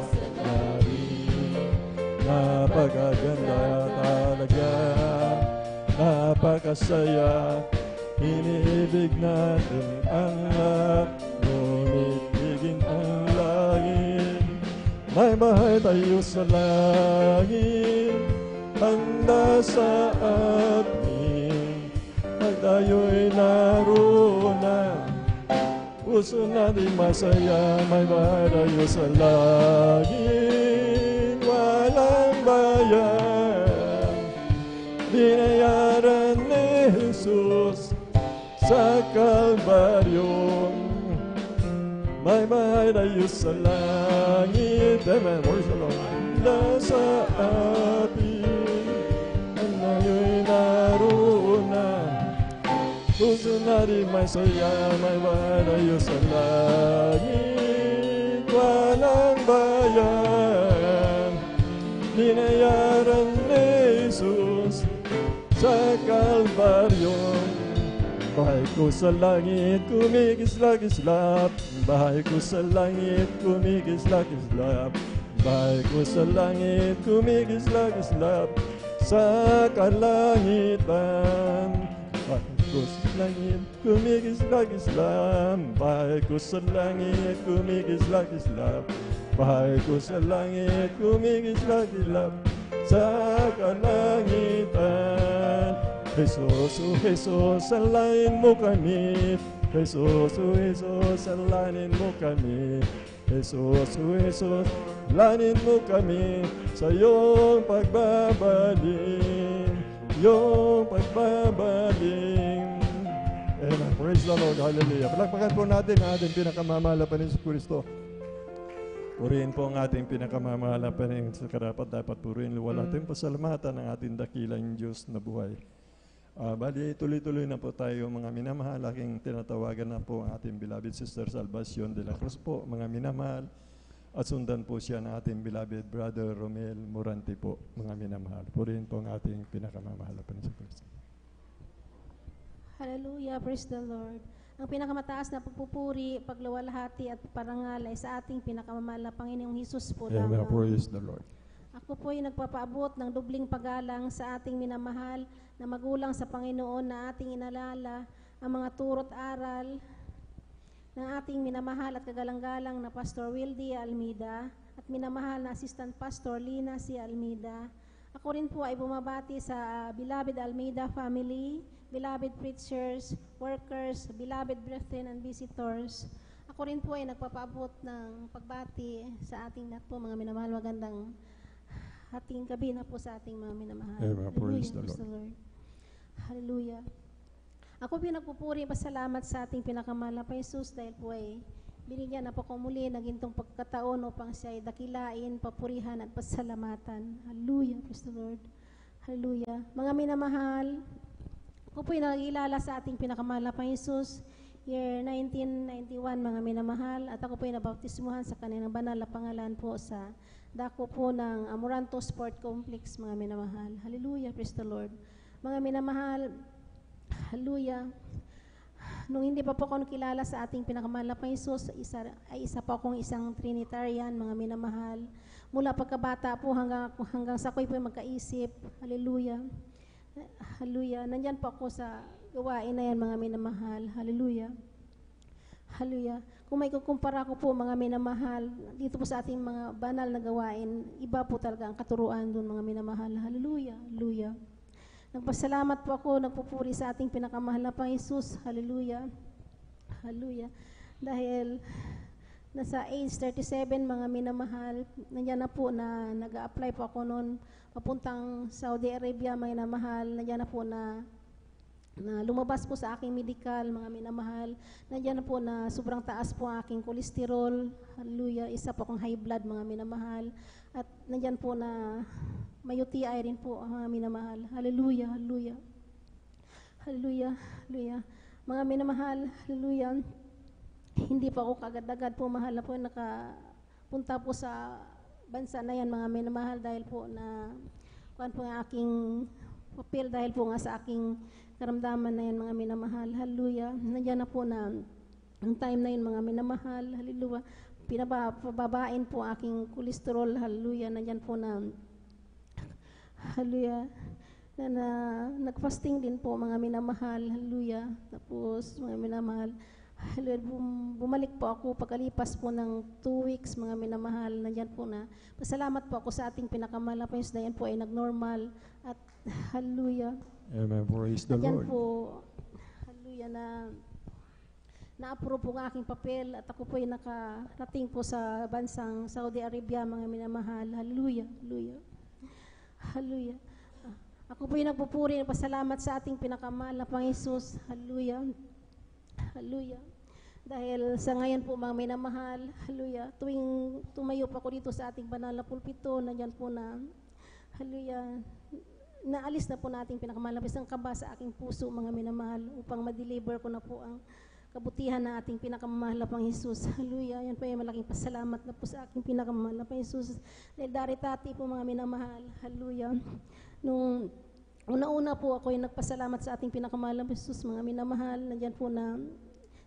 Napakaganda talaga, napakasaya. Iniibig natin ang lahat, umitigin ang langit. May bahay tayo sa langit, handa sa atin. Pag tayo'y naroon na, puso natin masaya. May bahay tayo sa langit, walang bayan. Binayaran ni Jesus sa Kalbaryo. May bahay tayo sa langit, amen, praise the Lord. Nasa atin, ang tayo'y naroon na, puso natin may saya. May bahay tayo sa langit, walang bayan. Binayaran ni Jesus sa Kalbaryo. Bahay ko sa langit, kumikislap-kislap. Bahay ko sa langit, kumikislap-kislap. Bahay ko sa langit, kumikislap-kislap. Sa kalangitan, bahay ko sa langit, kumikislap-kislap. Bahay ko sa langit, kumikislap-kislap. Bahay ko sa langit, kumikislap-kislap. Sa kalangitan, Jesus, oh Jesus, salain mo kami. Jesus, oh Jesus, salain mo kami. Jesus, oh Jesus, salain mo kami sa iyong pagbabalik, iyong pagbabalik. Amen. Praise the Lord. Hallelujah. Palakpakan po natin ang ating pinakamamahal na Panginoon Kristo. Purihin po ang ating pinakamamahal na Panginoon sa karapat dapat purihin. Luwalhating pasalamatan ng ating dakilang Diyos na buhay. Bali, tuloy-tuloy na po tayo mga minamahal. Aking tinatawagan na po ang ating beloved Sister Salvacion de la Cruz po, mga minamahal. At sundan po siya ng ating beloved Brother Romel Morante po, mga minamahal. Purihin po ang ating pinakamamahal na Panginoon Kristo. Hallelujah, praise the Lord. Ang pinakamataas na pagpupuri, pagluwalhati at parangal ay sa ating pinakamamahal na Panginoong Hesus po Amen. lamang. Praise the Lord. Ako po ay nagpapaabot ng dubling paggalang sa ating minamahal na magulang sa Panginoon na ating inalala ang mga turo't aral ng ating minamahal at kagalang-galang na Pastor Wildy Almeida at minamahal na Assistant Pastor Lina C. Almeida. Ako rin po ay bumabati sa beloved Almeida family, beloved preachers, workers, beloved brethren and visitors. Ako rin po ay nagpapaabot ng pagbati sa ating lahat po, mga minamahal. Magandang ating gabi na po sa ating mga minamahal. Amen. Praise the Praise the Lord. Hallelujah. Ako po nagpupuri, pasalamat sa ating pinakamahal na Jesus dahil po ay binigyan na po ko muli ng gintong pagkataon upang siya ay dakilain, papurihan at pasalamatan. Hallelujah. Praise the Lord. Hallelujah. Mga minamahal, ako po ay nagilala sa ating pinakamahal na Jesus year 1991, mga minamahal, at ako po ay nabautismuhan sa kanilang banal na pangalan po sa dako po ng Amoranto Sport Complex, mga minamahal. Hallelujah. Praise the Lord. Mga minamahal, hallelujah. Nung hindi pa po ako nakilala sa ating pinakamahal na Jesus, isa pa akong isang Trinitarian, mga minamahal. Mula pagkabata po hanggang sa ako'y po magkaisip. Hallelujah. Hallelujah. Nandyan po ako sa gawain na yan, mga minamahal. Hallelujah. Hallelujah. Kung may kukumpara ko po, mga minamahal, dito po sa ating mga banal na gawain, iba po talaga ang katuruan doon, mga minamahal. Hallelujah. Hallelujah. Nagpasalamat po ako, nagpupuri sa ating pinakamahal na Pang Jesus. Hallelujah. Hallelujah. Dahil nasa age 37, mga minamahal, nandiyan na po na nag-a-apply po ako noon papuntang Saudi Arabia, mga minamahal. Nandiyan na po na lumabas po sa aking medical, mga minamahal. Nandiyan na po na sobrang taas po ang aking kolesterol. Hallelujah. Isa po akong high blood, mga minamahal. At nandiyan po na may UTI rin po, mga minamahal. Hallelujah, hallelujah. Hallelujah, hallelujah. Mga minamahal, hallelujah. Hindi pa ako kagad-agad po, mahal na po, nakapunta po sa bansa na yan, mga minamahal, dahil po na, kuhan po ang aking papel, dahil po nga sa aking karamdaman na yan, mga minamahal. Hallelujah. Nandiyan na po na, ang time na yun, mga minamahal. Hallelujah. Pinababain po aking kolesterol. Hallelujah. Nandiyan po na, hallelujah, na nag-fasting din po, mga minamahal. Hallelujah. Tapos, mga minamahal, hallelujah, bumalik po ako pagkalipas po ng 2 weeks, mga minamahal. Nandiyan po na, pasalamat po ako sa ating pinakamahal na Panginoon na yan po ay nag-normal. At hallelujah. Amen. Praise the Nandiyan Lord. po, hallelujah, na-approve po ang aking papel at ako po ay nakarating po sa bansang Saudi Arabia, mga minamahal. Hallelujah. Hallelujah. Hallelujah. Ako po yung nagpupuri ng pasalamat sa ating pinakamahal na Panginoon Jesus. Hallelujah. Hallelujah. Dahil sa ngayon po, mga minamahal, hallelujah, tuwing tumayo pa ako dito sa ating banal na pulpito, nandyan po na, hallelujah, naalis na po nating pinakamahal na isang kaba sa aking puso, mga minamahal, upang ma-deliver ko na po ang kabutihan na ating pinakamahal na Panginoon Jesus. Hallelujah. Yan po yung malaking pasalamat na po sa aking pinakamahal na Panginoon Jesus. Dahil daritati po, mga minamahal. Hallelujah. Nung una-una po ako yung nagpasalamat sa ating pinakamahal na Jesus, mga minamahal. Nandyan po na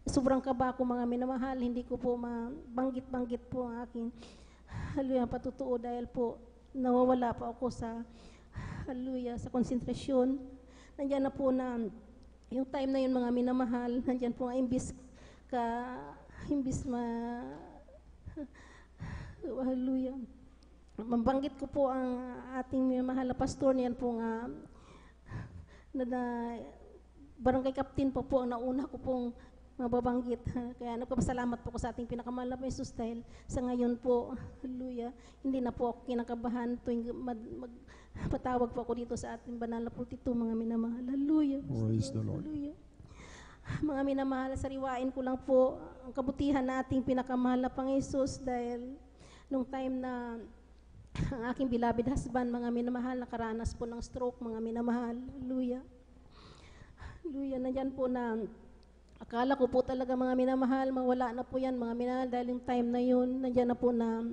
sobrang kaba ko, mga minamahal. Hindi ko po mabanggit-banggit po ang aking, hallelujah, patutuo dahil po nawawala pa ako sa, hallelujah, sa konsentrasyon. Nandyan na po na yung time na yun, mga minamahal, nandyan po nga imbis hallelujah, mabanggit ko po ang ating minamahal na pastor, niyan po nga barangay captain po ang nauna ko pong mababanggit. Kaya nagpapasalamat po ko sa ating pinakamahal na Jesus dahil sa ngayon po, hallelujah, hindi na po ako kinakabahan tuwing patawag po ako dito sa ating banal na pulpito, mga minamahal. Hallelujah. Praise the Lord. Hallelujah. Mga minamahal, sariwain ko lang po ang kabutihan nating pinakamahal na Panginoon Jesus dahil nung time na ang aking beloved husband, mga minamahal, nakaranas po ng stroke, mga minamahal. Hallelujah. Hallelujah. Nandyan po na akala ko po talaga, mga minamahal, mawala na po yan, mga minamahal, dahil yung time na yun, nandyan na po na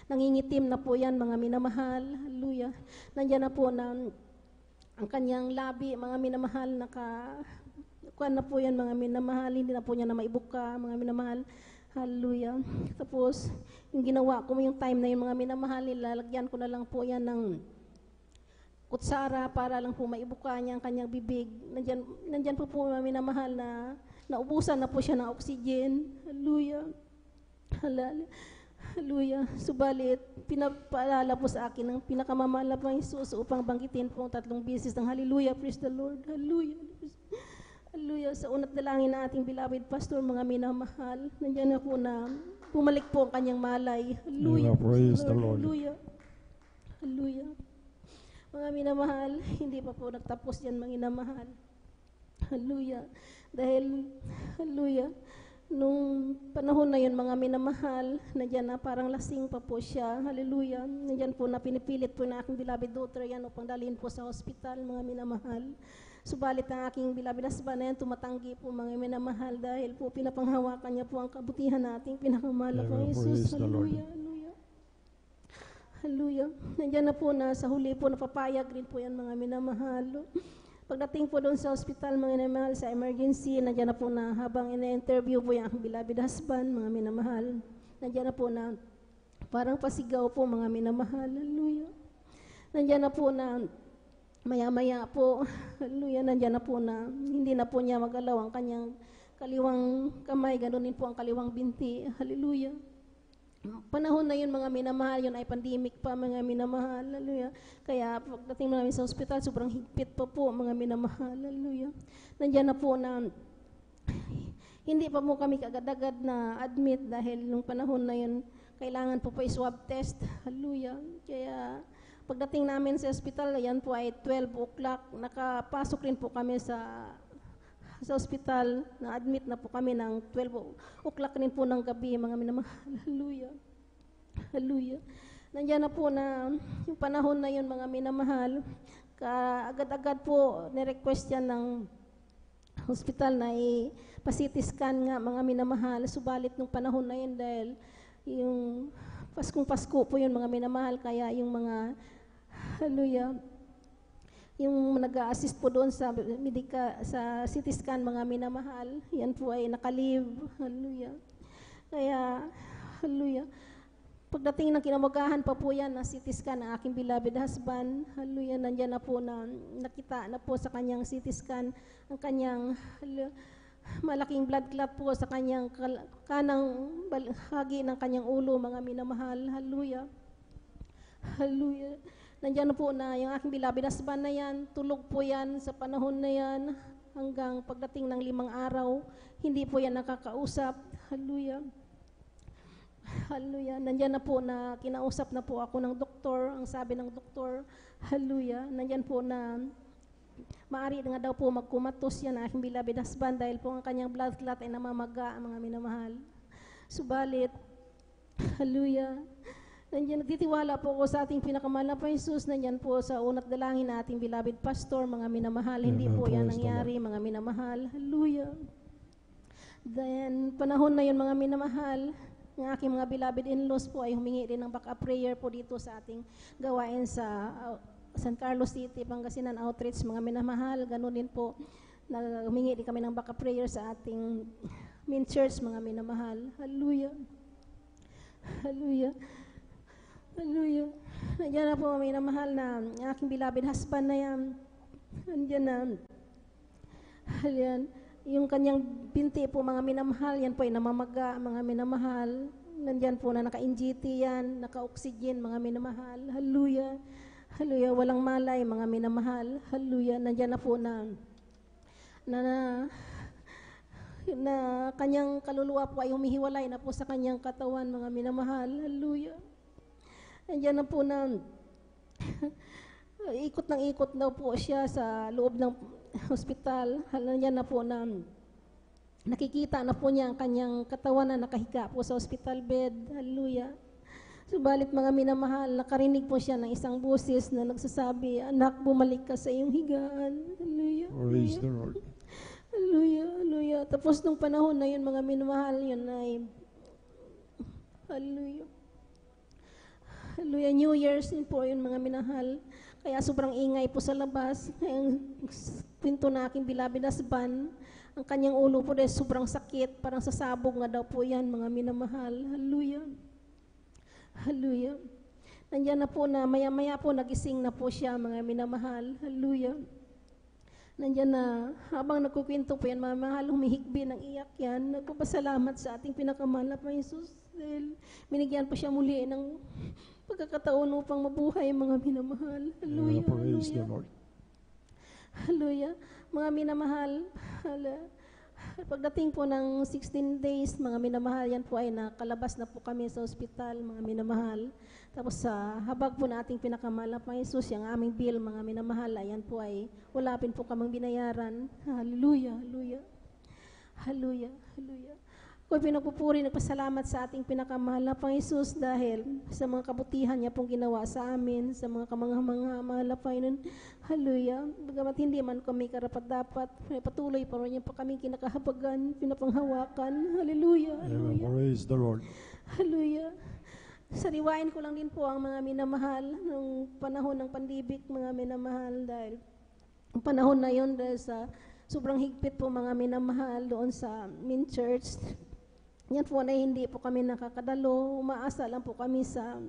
nangingitim na po yan, mga minamahal. Hallelujah. Nandyan na po na ang kanyang labi, mga minamahal, kuan na po yan, mga minamahal, hindi na po niya na maibuka, mga minamahal. Hallelujah. Tapos, yung ginawa ko, yung time na yun, mga minamahal, nilalagyan ko na lang po yan ng kutsara para lang po maibuka niya ang kanyang bibig. Nandyan po mga minamahal na naubusan na po siya ng oxygen. Hallelujah. Hallelujah. Subalit, pinapaalala po sa akin ng pinakamamahal na Panginoon Jesus upang banggitin po 3 beses ng hallelujah, praise the Lord. Hallelujah. Hallelujah. Hallelujah. Sa unat dalangin na ating beloved pastor, mga minamahal, nandiyan na po na bumalik po ang kanyang malay. Hallelujah. Praise the Lord. Hallelujah. Hallelujah. Mga minamahal, hindi pa po nagtapos yan, mga minamahal. Hallelujah. Dahil, hallelujah, nung panahon na yun, mga minamahal, nandiyan na parang lasing pa po siya. Hallelujah. Nandiyan po na pinipilit po na aking beloved daughter yan upang dalhin po sa hospital, mga minamahal. Subalit ang aking beloved husband na yan, tumatanggi po, mga minamahal, dahil po pinapanghawakan niya po ang kabutihan nating pinakamahal na Panginoon Jesus. Hallelujah. Hallelujah. Hallelujah. Nandiyan na po na sa huli po, napapayag rin po yan, mga minamahal. Pagdating po doon sa hospital, mga minamahal, sa emergency, nandiyan na po na habang ina-interview po yung aking beloved husband, mga minamahal, nandiyan na po na parang pasigaw po, mga minamahal. Hallelujah. Nandiyan na po na maya-maya po, hallelujah, nandiyan na po na hindi na po niya magalaw ang kanyang kaliwang kamay, ganoon din po ang kaliwang binti. Hallelujah. Panahon na yun, mga minamahal, yun ay pandemic pa, mga minamahal. Hallelujah. Kaya pagdating namin sa ospital, sobrang higpit pa po, mga minamahal. Hallelujah. Nandiyan na po na hindi pa po kami kagad-agad na admit dahil nung panahon na yun, kailangan po pa i-swab test. Hallelujah. Kaya pagdating namin sa ospital, yan po ay 12 o'clock. Nakapasok rin po kami sa ospital, na-admit na po kami ng 12 o'clock rin po ng gabi, mga minamahal. Hallelujah. Hallelujah. Nandiyan na po na yung panahon na yun, mga minamahal, agad-agad po nirequest yan ng hospital na i-CT scan nga, mga minamahal. Subalit nung panahon na yun, dahil yung Paskong-Pasko po yun, mga minamahal, kaya yung mga, hallelujah, yung nag-a-assist po doon sa sa CT scan, mga minamahal, yan po ay nakalive. Hallelujah. Kaya, hallelujah, pagdating ng kinamagahan pa po yan na CT scan ng aking beloved husband, hallelujah, nandiyan na po na nakita na po sa kanyang CT scan ang kanyang malaking blood clot po sa kanyang kanang bahagi ng kanyang ulo, mga minamahal. Hallelujah. Hallelujah. Nandiyan na po na yung aking beloved husband na yan, tulog po yan sa panahon na yan hanggang pagdating ng 5 araw, hindi po yan nakakausap. Hallelujah. Hallelujah. Nandiyan na po na kinausap na po ako ng doktor, ang sabi ng doktor, hallelujah, nandiyan po na maaari nga daw po magkumatos yan ang aking beloved husband dahil po ang kanyang blood clot ay namamaga, mga minamahal. Subalit, hallelujah, nandiyan, nagtitiwala po ako sa ating pinakamahal na Panginoon Jesus, nandiyan po sa unat dalangin na ating beloved pastor, mga minamahal, hindi po yan nangyari, mga minamahal. Hallelujah. Then, panahon na yun, mga minamahal, ng aking mga beloved in-laws po ay humingi rin ng backup prayer po dito sa ating gawain sa San Carlos City, Pangasinan Outreach, mga minamahal. Ganun din po, humingi din kami ng backup prayer sa ating main church, mga minamahal. Hallelujah. Hallelujah. Hallelujah. Nandiyan na po, mga minamahal, na aking beloved husband na yan. Nandiyan na. Hallelujah. Yung kanyang binti po, mga minamahal, yan po ay namamaga, mga minamahal. Nandiyan po na naka-NGT yan, naka-oxygen, mga minamahal. Hallelujah. Hallelujah. Walang malay, mga minamahal. Hallelujah. Nandiyan na po na kanyang kaluluwa po ay humihiwalay na po sa kanyang katawan, mga minamahal. Hallelujah. Nandiyan na po na ikot ng ikot daw po siya sa loob ng hospital. Nandiyan na po na nakikita na po niya ang kanyang katawan na nakahiga po sa hospital bed. Hallelujah. Subalit, mga minamahal, nakarinig po siya ng isang boses na nagsasabi, anak, bumalik ka sa iyong higaan. Hallelujah. Praise the Lord. Hallelujah. Hallelujah. Tapos nung panahon na yun, mga minamahal, yun ay, hallelujah. Hallelujah. New Year's din po yun, mga minamahal. Kaya sobrang ingay po sa labas. Ang pinto na aking beloved husband, ang kanyang ulo po dahil sobrang sakit, parang sasabog nga daw po yan, mga minamahal. Hallelujah. Hallelujah. Nandiyan na po na maya-maya po nagising na po siya, mga minamahal. Hallelujah. Nandiyan na habang nagkukwento po yan, mga mahal, humihikbi ng iyak yan. Nagpapasalamat sa ating pinakamahal na Panginoon Jesus dahil binigyan po siya muli ng pagkakataon upang mabuhay, mga minamahal. Hallelujah. Praise the Lord. Hallelujah. Mga minamahal, pagdating po ng 16 days, mga minamahal, yan po ay nakalabas na po kami sa ospital, mga minamahal. Tapos sa habag po na ating pinakamahal na Panginoon Jesus, yung aming bill, mga minamahal, yan po ay wala po kaming binayaran. Hallelujah, hallelujah. Hallelujah, hallelujah. Ako'y pinagpupuri, nagpasalamat sa ating pinakamahal na Panginoon Jesus dahil sa mga kabutihan niya pong ginawa sa amin, sa mga kamangha-mangha, mahal na Panginoon. Hallelujah. Bagamat hindi man kami karapat-dapat, patuloy pa rin niya pa kami kinakahabagan, pinapanghawakan. Hallelujah, hallelujah. Praise the Lord. Hallelujah. Sariwain ko lang din po ang mga minamahal nung panahon ng pandibik, mga minamahal, dahil ang panahon na yon dahil sa sobrang higpit po mga minamahal doon sa main church. Yan po na hindi po kami nakakadalo, umaasa lang po kami sa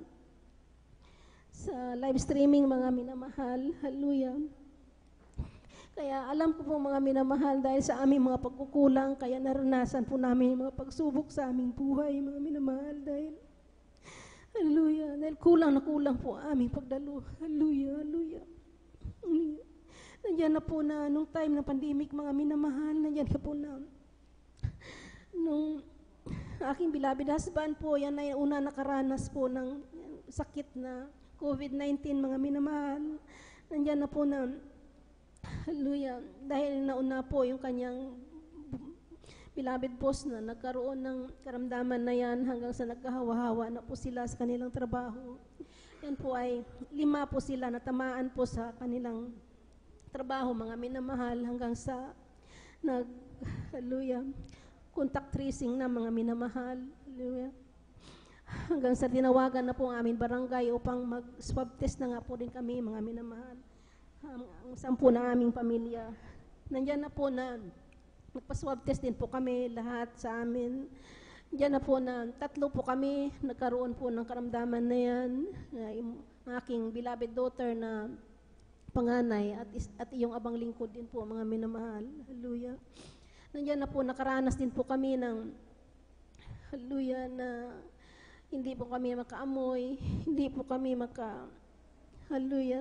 live streaming mga minamahal. Hallelujah. Kaya alam ko po mga minamahal dahil sa aming mga pagkukulang, kaya naranasan po namin yung mga pagsubok sa aming buhay mga minamahal dahil hallelujah, dahil kulang na kulang po aming pagdalo. Hallelujah, hallelujah. Hallelujah. Nandiyan na po na nung time ng pandemic mga minamahal, nandiyan na po na nung aking beloved husband po, yan na yung una nakaranas po ng sakit na COVID-19 mga minamahal. Nandiyan na po na, hallelujah, dahil nauna po yung kanyang beloved boss na nagkaroon ng karamdaman na yan hanggang sa nagkahawa-hawa na po sila sa kanilang trabaho. Yan po ay 5 po sila natamaan po sa kanilang trabaho mga minamahal hanggang sa hallelujah, contact tracing na mga minamahal. Hallelujah. Hanggang sa tinawagan na po ang aming barangay upang mag-swab test na nga po din kami, mga minamahal. Ang 10 ng aming pamilya. Nandiyan na po na nagpa-swab test din po kami, lahat sa amin. Diyan na po na 3 po kami, nagkaroon po ng karamdaman na yan. Yung aking beloved daughter na panganay at iyong abang lingkod din po, mga minamahal. Hallelujah. Nandiyan na po, nakaranas din po kami ng hallelujah na hindi po kami makaamoy, hindi po kami hallelujah,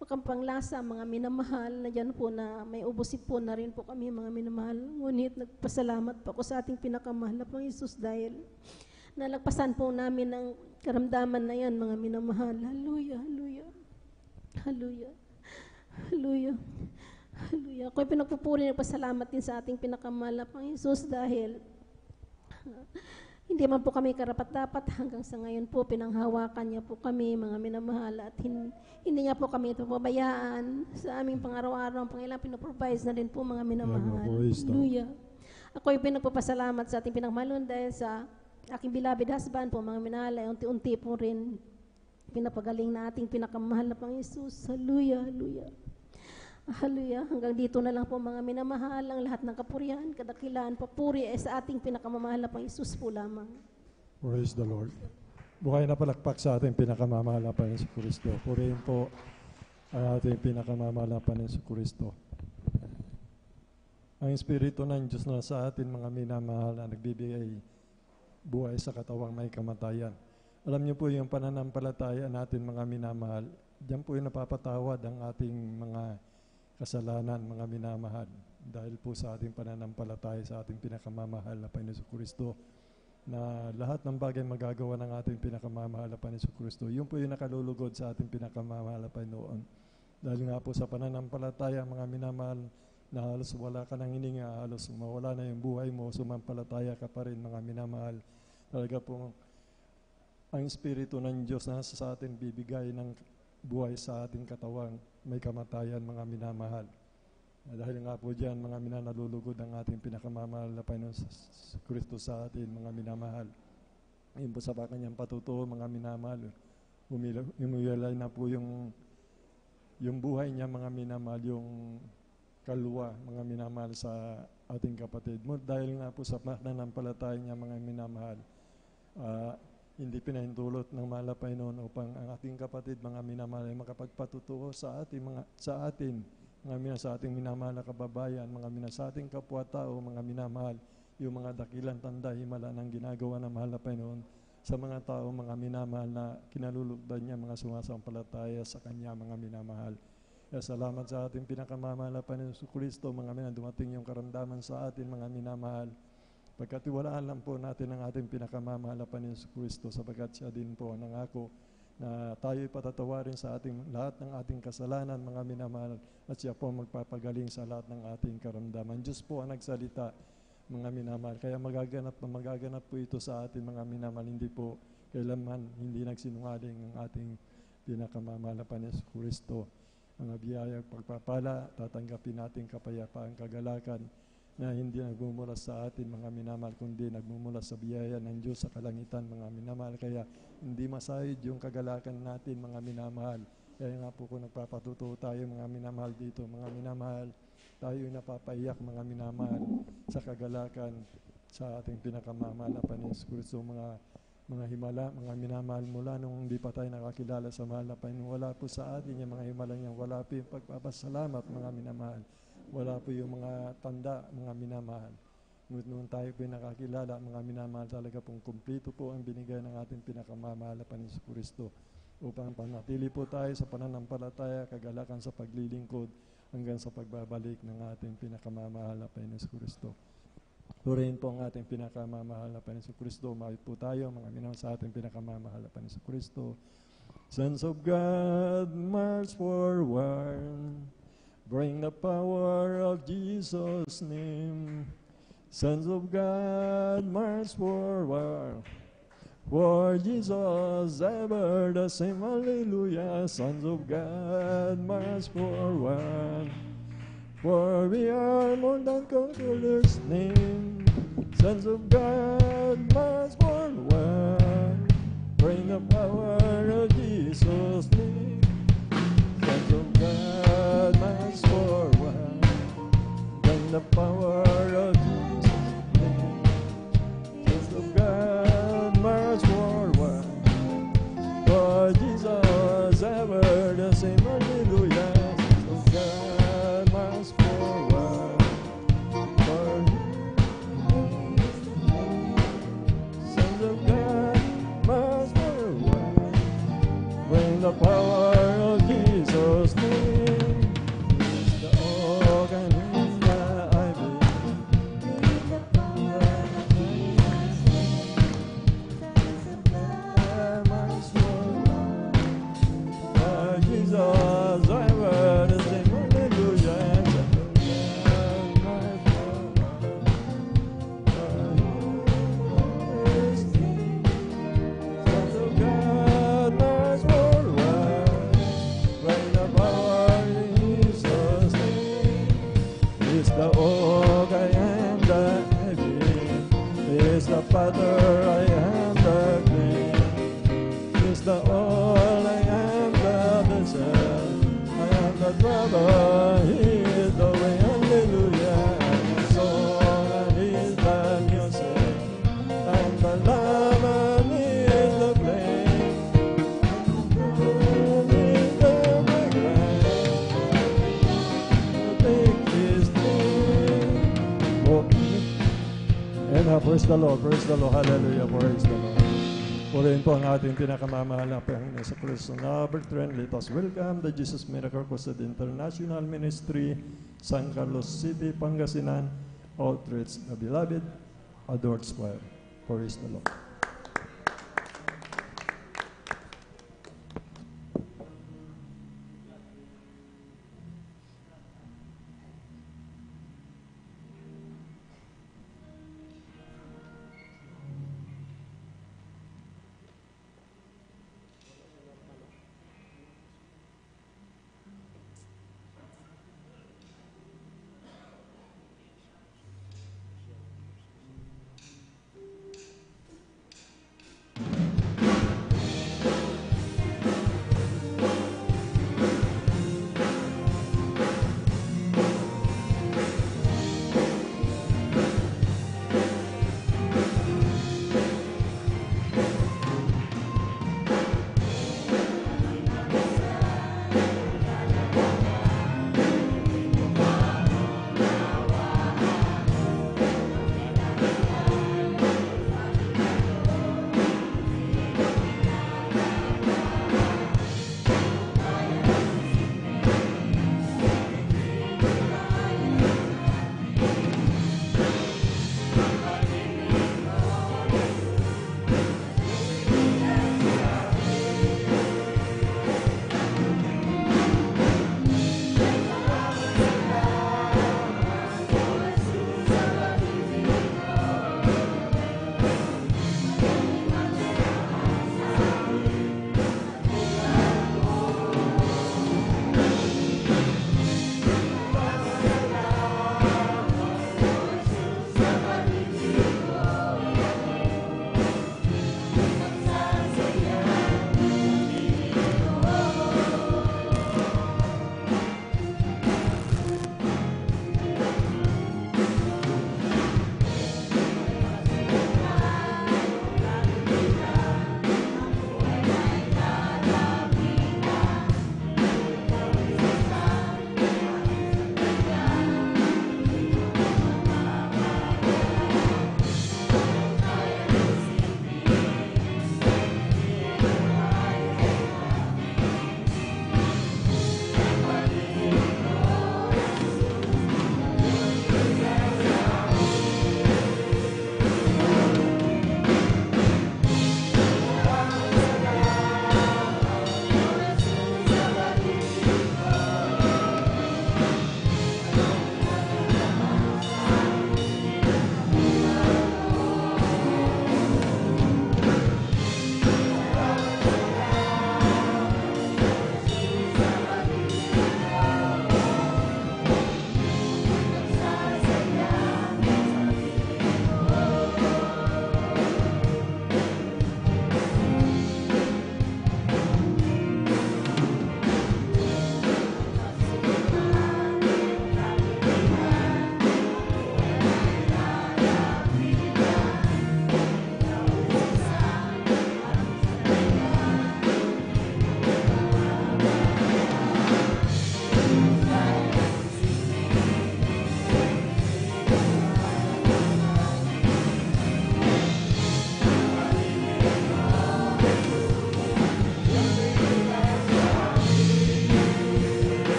makapanglasa mga minamahal. Nandiyan po na may ubusip po na rin po kami mga minamahal. Ngunit nagpasalamat po ako sa ating pinakamahal na Panginoon Jesus dahil nalagpasan po namin ang karamdaman na yan mga minamahal. Hallelujah, hallelujah, hallelujah, hallelujah. Hallelujah. Ako'y pinagpupuri ng pasalamat din sa ating pinakamahal na Panginoon Jesus dahil hindi man po kami karapat-dapat hanggang sa ngayon po pinanghawakan niya po kami mga minamahal at hindi niya po kami ito pabayaan sa aming pang-araw-araw ang Panginoon pinoprovide na din po mga minamahal. Hallelujah. Ako'y pinagpapasalamat sa ating pinakamahal dahil sa aking beloved husband po mga minamahal ay unti-unti po rin pinapagaling na ating pinakamahal na Panginoon Jesus. Hallelujah, hallelujah. Hallelujah. Hanggang dito na lang po mga minamahal, ang lahat ng kapurihan, kadakilaan, papuri ay sa ating pinakamamahal na Panginoon Jesus po lamang. Praise the Lord. Buhay na palakpak sa ating pinakamamahal na Panginoon Kristo. Purihin po ang ating pinakamamahal na Panginoon Kristo. Ang Espiritu ng Diyos na sa atin mga minamahal na nagbibigay buhay sa katawang may kamatayan. Alam niyo po yung pananampalataya natin mga minamahal, diyan po yung napapatawad ang ating mga kasalanan, mga minamahal, dahil po sa ating pananampalataya sa ating pinakamamahal na Panginoon Kristo, na lahat ng bagay magagawa ng ating pinakamamahal na Panginoon Kristo. Yun po yung nakalulugod sa ating pinakamamahal na Panginoon. Dahil nga po sa pananampalataya, mga minamahal, na halos wala ka nang hininga, halos mawala na yung buhay mo, sumampalataya ka pa rin, mga minamahal. Talaga po, ang Espiritu ng Diyos na sa atin bibigay ng buhay sa ating katawang may kamatayan, mga minamahal. Dahil nga po dyan, mga nalulugod ang ating pinakamamahal na Panginoon Kristo sa atin, mga minamahal. Yun po sa kanyang patutuo, mga minamahal. Umilay na po yung buhay niya, mga minamahal, yung kaluluwa, mga minamahal sa ating kapatid. Dahil nga po sa pananampalataya niya, mga minamahal, hindi pinahintulot ng mahal na Panginoon upang ang ating kapatid, mga minamahal, ay makapagpatutuo sa ating minamahal na kababayan, sa ating kapwa-tao, mga minamahal, yung mga dakilang tanda, himala ng ginagawa ng mahal na Panginoon sa mga tao, mga minamahal na kinalulugdan niya, mga sumasampalataya sa Kanya, mga minamahal. Kaya salamat sa ating pinakamamahal na Panginoon Kristo, mga minamahal, dumating yung karamdaman sa atin, mga minamahal. Pagkatiwalaan lang po natin ang ating pinakamamahal na Panginoon Kristo, sapagkat siya din po ang nangako na tayo'y patatawarin sa ating lahat ng ating kasalanan, mga minamahal, at siya po magpapagaling sa lahat ng ating karamdaman. Diyos po ang nagsalita, mga minamahal. Kaya magaganap po ito sa atin, mga minamahal. Hindi po kailanman hindi nagsinungaling ang ating pinakamamahal na Panginoon Kristo. Mga biyaya pagpapala, tatanggapin natin kapayapaan, kagalakan na hindi nagmumula sa atin, mga minamahal, kundi nagmumula sa biyaya ng Diyos sa kalangitan, mga minamahal. Kaya hindi masayid yung kagalakan natin, mga minamahal. Kaya nga po kung nagpapatuto tayo, mga minamahal, dito, mga minamahal, tayo'y napapaiyak, mga minamahal, sa kagalakan sa ating pinakamamahal na Panginoon Kristo, mga himala, mga minamahal, mula nung hindi pa tayo nakakilala sa mahal na Panginoon. Wala po sa atin yung mga himala niya, wala po yung pagpapasalamat, mga minamahal. Wala po yung mga tanda, mga minamahal. Ngunit noon tayo po yung nakakilala, mga minamahal, talaga pong kumplito po ang binigay ng ating pinakamamahal na Panginoon Kristo, upang panatili po tayo sa pananampalataya, kagalakan sa paglilingkod, hanggang sa pagbabalik ng ating pinakamamahal na Panginoon Kristo. Purihin po ang ating pinakamamahal na Panginoon Kristo. Mawit po tayo, mga minamahal, sa ating pinakamamahal na Panginoon Kristo. Sons of God, march forward. Bring the power of Jesus' name. Sons of God, march forward. For Jesus, ever the same, hallelujah. Sons of God, march forward. For we are more than conquerors' name. Sons of God, march forward. Bring the power of Jesus' name. Sons of God, march forward. Bring the power of Jesus' name. Sons of God, march forward. For Jesus, ever the same, hallelujah. Sons of God, march forward. For Sons of God, march forward. Bring the power of Jesus' name. He's the organ in the ivy. Bring the power of Jesus' name. Sons of God, march forward. For Jesus, I will sing hallelujah. Sons of God, march forward. For His name. Sons of God, march forward. Bring the power of Jesus' name. He's the oak, I am the heavy. He's the Father, I am the King. He's the all, I am the vessel. I am the brother, He is the way, hallelujah. And the song, and He is the music. And the love, and He is the flame. And He is the background. Take His name. Oh. And praise the Lord, hallelujah, praise the Lord. Purihin po ang ating pinakamamahal na Panginoon sa Kristo. Number 10, let us welcome the Jesus Miracle Crusade International Ministry, San Carlos City, Pangasinan, Outreach, the beloved, adored choir. Praise the Lord.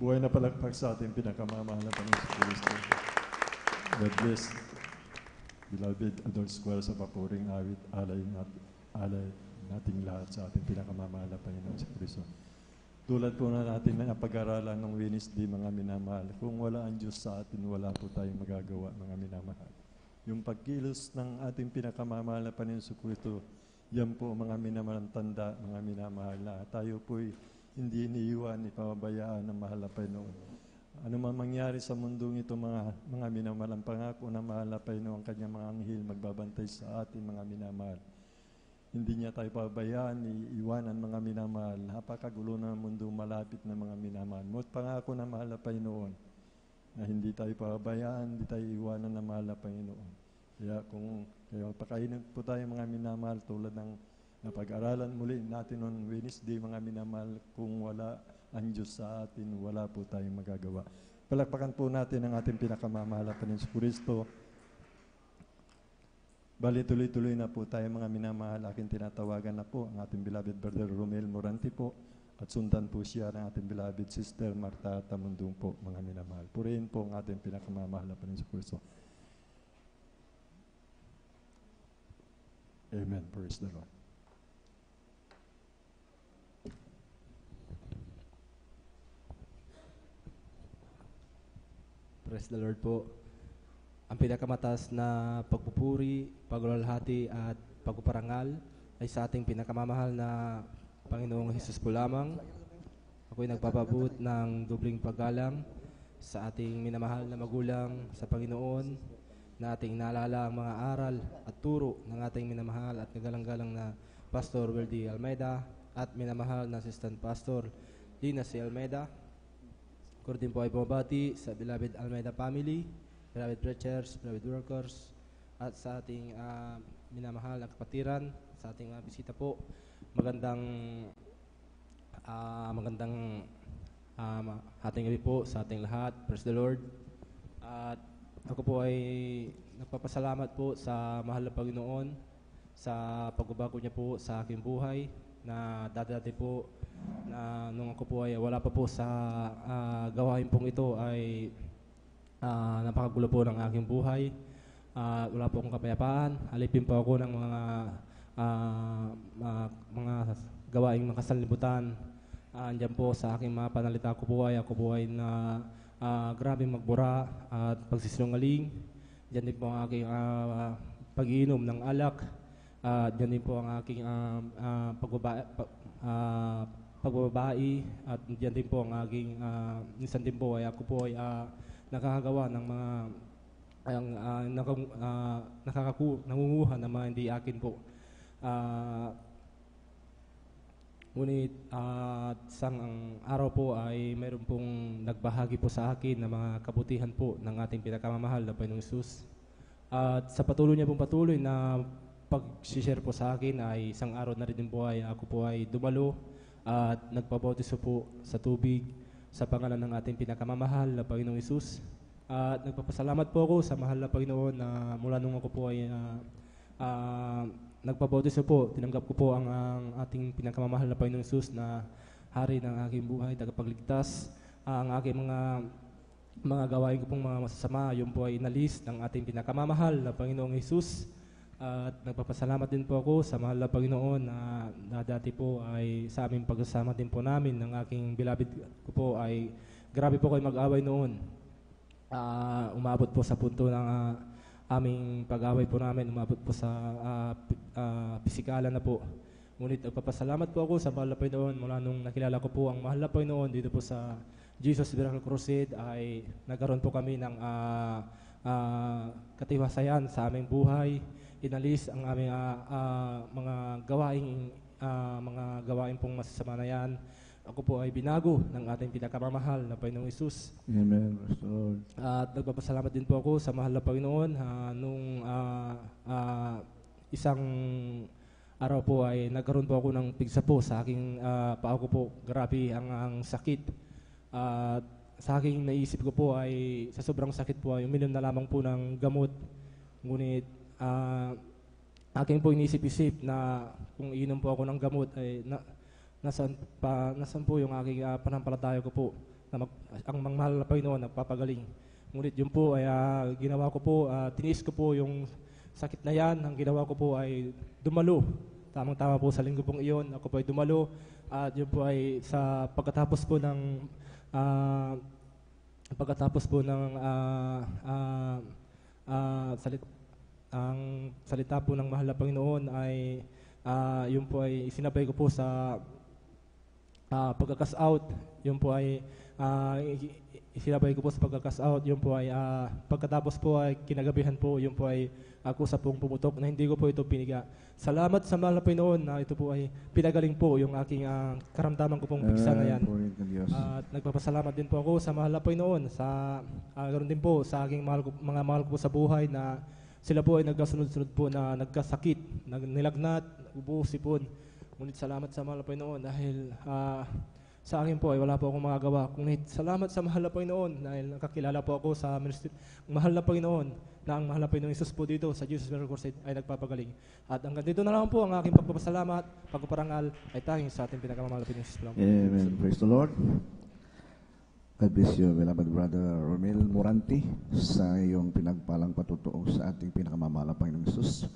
Buhay na palakpak sa ating pinakamamahal na Panginoon Kristo. God bless, beloved adult square sa papuring awit, alay nating lahat sa ating pinakamamahal na Panginoon Kristo. Tulad po na natin na pag-aralan ng Wednesday, mga minamahal, kung wala ang Diyos sa atin, wala po tayong magagawa, mga minamahal. Yung pagkilos ng ating pinakamamahal na Panginoon Kristo, yan po mga minamahal tanda, mga minamahal na tayo po'y hindi iniiwan, ipababayaan ng mahal na Panginoon. Ano man mangyari sa mundong ito, mga minamahal, ang pangako ng mahal na Panginoon, ang kanyang mga anghel magbabantay sa atin, mga minamahal. Hindi niya tayo pabayaan, iiwanan, mga minamahal. Napakagulo ng mundo, malapit na mga minamahal. Ngunit pangako ng mahal na Panginoon na hindi tayo pabayaan, hindi tayo iiwanan ng mahal na Panginoon. Kaya pakainin po tayo, mga minamahal, tulad ng napag-aralan muli natin noong Wednesday, mga minamahal, kung wala ang Diyos sa atin, wala po tayong magagawa. Palakpakan po natin ang ating pinakamamahal na Panginoon Kristo. Bali, tuloy-tuloy na po tayo, mga minamahal. Aking tinatawagan na po ang ating beloved Brother Romel Moranti po, at sundan po siya ng ating beloved Sister Marta Tamundong po, mga minamahal. Purihin po ang ating pinakamamahal na Panginoon Kristo. Amen. Praise the Lord. Praise the Lord po. Ang pinakamataas na pagpupuri, pagluwalhati at pagpaparangal ay sa ating pinakamamahal na Panginoong Hesus po lamang. Ako'y nagpapabot ng dubling paggalang sa ating minamahal na magulang sa Panginoon, na ating naalala ang mga aral at turo ng ating minamahal at kagalang-galang na Pastor Weldy Almeida at minamahal na Assistant Pastor Lina C. Almeida. Ako din po ay bumabati sa beloved Almeida family, beloved preachers, beloved workers, at sa ating minamahal na kapatiran, sa ating bisita po. Magandang ating gabi po sa ating lahat. Praise the Lord. At ako po ay nagpapasalamat po sa mahal na Panginoon sa pagbabago niya po sa aking buhay, na dati po na nung ako po ay wala pa po sa gawain pong ito ay napakagulo po ng aking buhay. Wala po akong kapayapaan. Alipin po ako ng mga gawaing makasanlibutan. Andyan po sa aking mga panalita ko po ay na grabe magbura at pagsisinungaling. Diyan din po ang aking pag-iinom ng alak. Diyan din po ang aking pagbabae, at diyan din po ang aking minsan din po ay ako po ay nakakagawa ng mga nangunguha ng mga hindi akin po. Ngunit isang araw po ay mayroon pong nagbahagi po sa akin ng mga kabutihan po ng ating pinakamamahal na Panginoong Hesus. At sa patuloy niya pong patuloy na pag-share po sa akin ay isang araw na rin din po ay ako po ay dumalo at nagpabautiso po sa tubig sa pangalan ng ating pinakamamahal na Panginoong Hesus. At nagpapasalamat po ako sa mahal na Panginoon na mula nung ako po ay nagpabautiso po, tinanggap ko po ang ating pinakamamahal na Panginoong Hesus na hari ng aking buhay, tagapagligtas. Ang aking mga gawain ko pong mga masasama, yun po ay inalis ng ating pinakamamahal na Panginoong Hesus. At nagpapasalamat din po ako sa mahal na Panginoon na dati po ay sa aming pagsasama din po namin ng aking beloved ko po ay grabe po kayo mag-away noon. Umabot po sa punto ng aming pag-away po namin, umabot po sa pisikalan na po. Ngunit nagpapasalamat po ako sa mahal na Panginoon mula nung nakilala ko po ang mahal na Panginoon dito po sa Jesus Miracle Crusade ay nagkaroon po kami ng katiwasayan sa aming buhay. Inalis ang aming mga gawain pong masasama na yan. Ako po ay binago ng ating pinakamamahal na Panginoong Hesus. Amen. At nagpapasalamat din po ako sa mahal na Panginoon nung isang araw po ay nagkaroon po ako ng pigsa po sa aking paa ko po. Grabe ang sakit. Sa aking naisip ko po ay sa sobrang sakit po ay uminom na lamang po ng gamot. Ngunit aking po inisip-isip na kung iinom po ako ng gamot ay nasaan po yung aking panampalataya ko po. na ang mahal na Panginoon nagpapagaling. Ngunit yun po ay ginawa ko po, tiniis ko po yung sakit na yan. Ang ginawa ko po ay dumalo. Tamang-tama po sa linggo pong iyon, ako po ay dumalo. At yun po ay sa pagkatapos po ng ang salita po ng mahal na Panginoon ay yun po ay isinabay ko po sa pagkakas out. Yun po ay isinabay ko po sa pagkakas out. Yun po ay pagkatapos po ay kinagabihan po, yun po ay ako sa pong pumutok na hindi ko po ito piniga. Salamat sa mahal na Panginoon na ito po ay pinagaling po yung aking karamdaman ko pong bigsa na yan. At nagpapasalamat din po ako sa mahal na Panginoon sa ganoon din po sa aking mga mahal ko po sa buhay na sila po ay nagkasunod-sunod po na nagkasakit, nilagnat, ubo, sipon. Ngunit salamat sa mahal na Panginoon dahil sa akin po ay wala po akong magagawa. Ngunit salamat sa mahal na Panginoon dahil nakakilala po ako sa mahal na Panginoon na ang mahal na Panginoon Jesus po dito sa Jesus Miracle Crusade ay nagpapagaling. At hanggang dito na lang po ang aking pagpapasalamat, pagpaparangal ay tanging sa ating pinakamamahal na Panginoon Jesus. Amen. Praise the Lord. God bless you, beloved brother Romel Moranti, sa iyong pinagpalang patutuo sa ating pinakamamahal na Panginoon Jesus.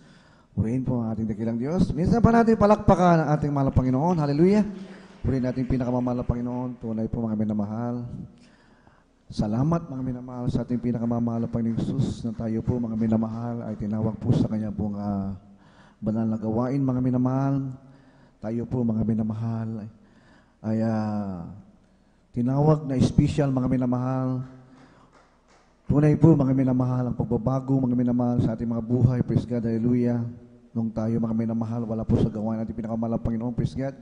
Purihin po ang ating dakilang Diyos. Minsan pa natin palakpakan ang ating mahal na Panginoon. Hallelujah. Purihin natin pinakamamahal na Panginoon. Tunay po mga minamahal. Salamat mga minamahal sa ating pinakamamahal na Panginoon Jesus na tayo po mga minamahal ay tinawag po sa kanya pong banal na gawain mga minamahal. Tayo po mga minamahal ay tinawag na special mga minamahal. Tunay po mga minamahal ang pagbabago mga minamahal sa ating mga buhay. Praise God, hallelujah. Nung tayo mga minamahal, wala po sa gawain natin pinakamahal na Panginoon. Praise God.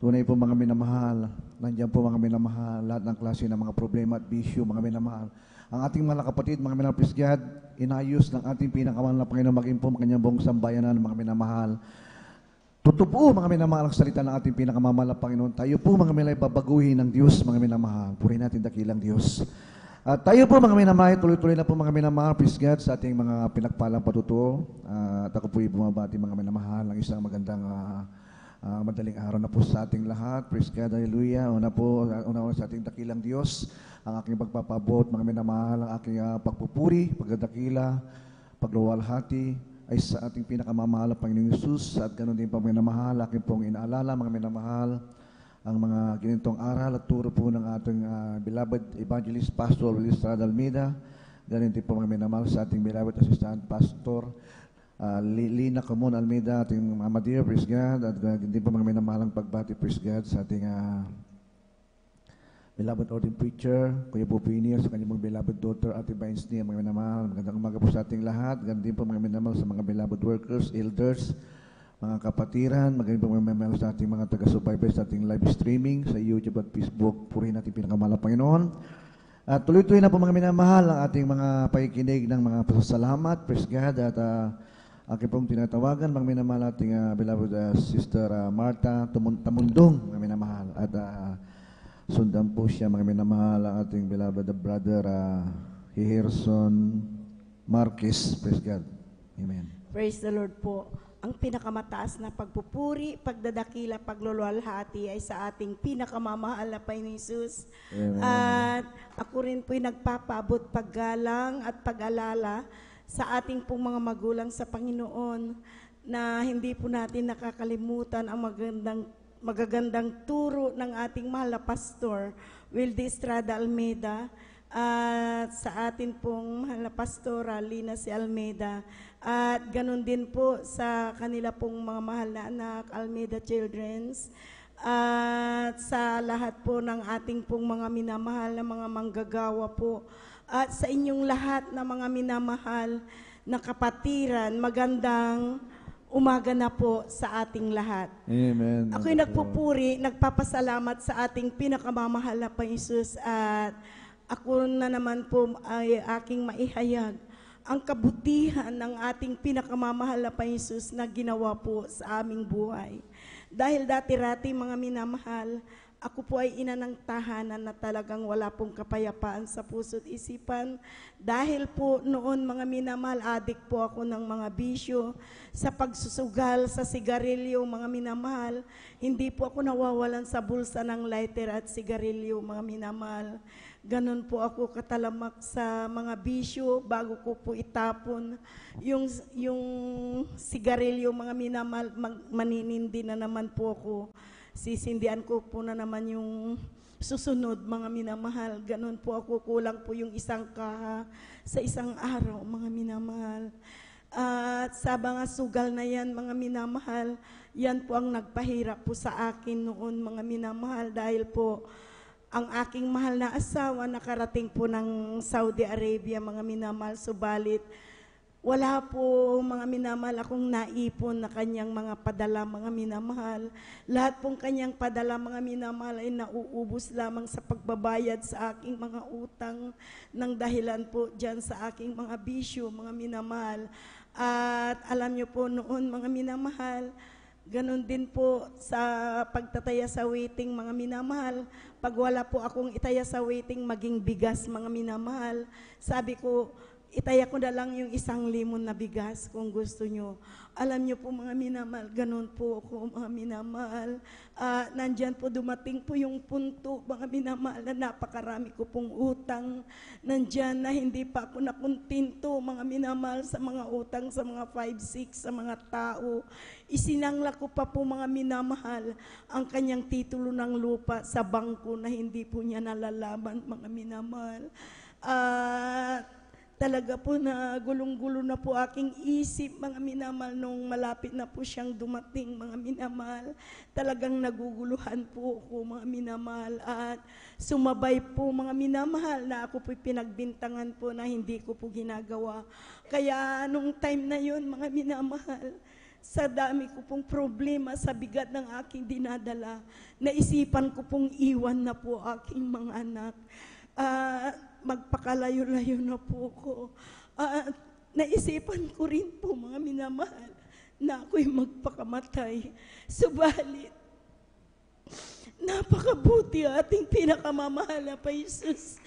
Tunay po mga minamahal. Nandiyan po mga minamahal, lahat ng klase ng mga problema at bisyo mga minamahal. Ang ating mga kapatid, mga minamahal, praise God, inayos ng ating pinakamahal na Panginoon maging po kanyang buong sambayanan mga minamahal. Totoo mga minamahal ang salita ng ating pinakamamahal na Panginoon. Tayo po mga minamahal babaguhin ng Diyos mga minamahal. Purihin natin dakilang Diyos. At tayo po mga minamahal, tuloy-tuloy na po mga minamahal, praise God, sa ating mga pinagpalang patutuo. At ako po bumabati mga minamahal ng isang magandang madaling araw na po sa ating lahat. Praise God, hallelujah. Una sa ating dakilang Diyos, ang aking pagpapabot, mga minamahal, ang aking pagpupuri, pagdadakila, pagluwalhati, ay sa ating pinakamamahal na Panginoong Jesus. At ganoon din po mga minamahal, aking pong inaalala mga minamahal, ang mga ganitong aral at turo po ng ating beloved evangelist Pastor Luis Estrada Almeida. Ganoon din po mga minamahal sa ating beloved assistant Pastor Lina Camon Almeida, ating Mama Dear, praise God. At hindi po mga minamahal ang pagbati, praise God, sa ating beloved ordained preacher, Kuya Bupini, sa kanyang mga beloved daughter, Ate Bainsni, mga minamahal. Magandang umaga po sa ating lahat. Ganun din po mga minamahal sa mga beloved workers, elders, mga kapatiran. Magandang po mga minamahal sa ating mga taga-survivors sa ating live streaming sa YouTube at Facebook. Purihin natin pinakamahal na Panginoon. At tuloy-tuloy na po mga minamahal ang ating mga pakikinig ng mga pasasalamat. Praise God. At aking pong tinatawagan, mga minamahal ating beloved Sister Marta Tamundong, mga minamahal. At sundan po siya mga minamahal ang ating beloved brother Hiherson Marquez. Praise God. Amen. Praise the Lord po. Ang pinakamataas na pagpupuri, pagdadakila, pagluluwalhati ay sa ating pinakamamahal na Panginoon Jesus. At ako rin po'y nagpapaabot paggalang at pag-alala sa ating pong mga magulang sa Panginoon na hindi po natin nakakalimutan ang magagandang turo ng ating mahal na Pastor Wildy Estrada Almeida at sa atin pong mahal na Pastora Lina C. Almeida at ganun din po sa kanila pong mga mahal na anak Almeida Children's at sa lahat po ng ating pong mga minamahal na mga manggagawa po at sa inyong lahat na mga minamahal na kapatiran, magandang umaga na po sa ating lahat. Amen. Ako'y nagpupuri, nagpapasalamat sa ating pinakamamahal na Panginoon Jesus at ako na naman po ay aking maihayag ang kabutihan ng ating pinakamamahal na Panginoon Jesus na ginawa po sa aming buhay. Dahil dati-rati mga minamahal ako po ay ina ng tahanan na talagang wala pong kapayapaan sa puso't isipan. Dahil po noon mga minamahal, adik po ako ng mga bisyo, sa pagsusugal, sa sigarilyo mga minamahal. Hindi po ako nawawalan sa bulsa ng lighter at sigarilyo mga minamahal. Ganon po ako katalamak sa mga bisyo bago ko po itapon yung sigarilyo mga minamahal, maninindi na naman po ako. Sisindihan ko po na naman yung susunod mga minamahal. Ganon po ako, kulang po yung isang kaha sa isang araw mga minamahal. At sa mga sugal na yan mga minamahal, yan po ang nagpahirap po sa akin noon mga minamahal, dahil po ang aking mahal na asawa nakarating po ng Saudi Arabia mga minamahal, subalit wala po mga minamahal akong naipon na kanyang mga padala mga minamahal. Lahat pong kanyang padala mga minamahal ay nauubos lamang sa pagbabayad sa aking mga utang, ng dahilan po dyan sa aking mga bisyo mga minamahal. At alam nyo po noon mga minamahal, ganun din po sa pagtataya sa waiting mga minamahal. Pag wala po akong itaya sa waiting, maging bigas mga minamahal, sabi ko, itaya ko na lang yung 1 limon na bigas kung gusto nyo. Alam nyo po mga minamahal, ganun po ako mga minamahal. Nandyan po dumating po yung punto mga minamahal na napakarami ko pong utang. Nandyan na hindi pa ako nakuntinto mga minamahal sa mga utang sa mga 5-6 sa mga tao. Isinangla ko pa po mga minamahal ang kanyang titulo ng lupa sa bangko na hindi po niya nalalaman mga minamahal. Talaga po na gulong-gulo na po aking isip mga minamahal nung malapit na po siyang dumating mga minamahal. Talagang naguguluhan po ako mga minamahal, at sumabay po mga minamahal na ako po pinagbintangan po na hindi ko po ginagawa. Kaya nung time na yun mga minamahal, sa dami ko pong problema sa bigat ng aking dinadala, naisipan ko pong iwan na po aking mga anak. Magpakalayo-layo na po ko. Naisipan ko rin po mga minamahal na ako'y magpakamatay. Subalit, napakabuti ating pinakamamahal na pa Jesus.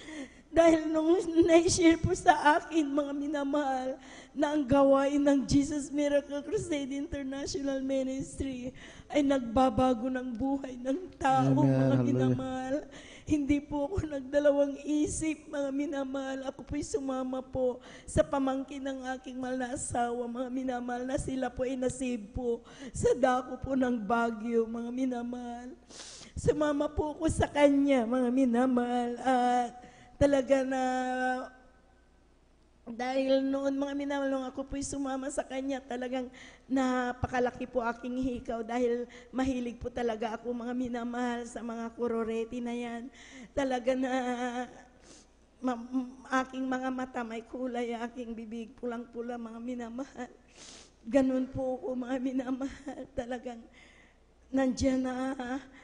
Dahil nung na-share po sa akin mga minamahal na ang gawain ng Jesus Miracle Crusade International Ministry ay nagbabago ng buhay ng tao. Amen. Mga Hallelujah. minamahal. Hindi po ako nagdalawang isip mga minamahal. Ako po'y sumama po sa pamangkin ng aking mahal na asawa mga minamahal, na sila po ay nasave po sa dako po ng Baguio mga minamahal. Sumama po ako sa kanya mga minamahal, at talaga na dahil noon mga minamahal, nung ako po'y sumama sa kanya, talagang napakalaki po aking hikaw, dahil mahilig po talaga ako mga minamahal sa mga kuroreti na yan. Talaga na aking mga mata may kulay, aking bibig pulang-pula mga minamahal. Ganun po ako mga minamahal. Talagang nandiyan na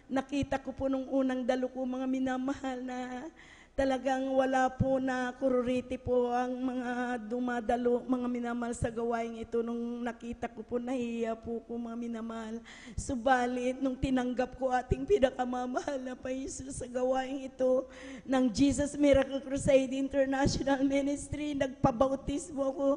nakita ko po nung unang dalo ko mga minamahal na talagang wala po na kuroriti po ang mga dumadalo mga minamahal sa gawain ito. Nung nakita ko po, nahiya po ko mga minamahal. Subalit, nung tinanggap ko ating pinakamamahal na pa Jesus sa gawain ito ng Jesus Miracle Crusade International Ministry, nagpabautismo ako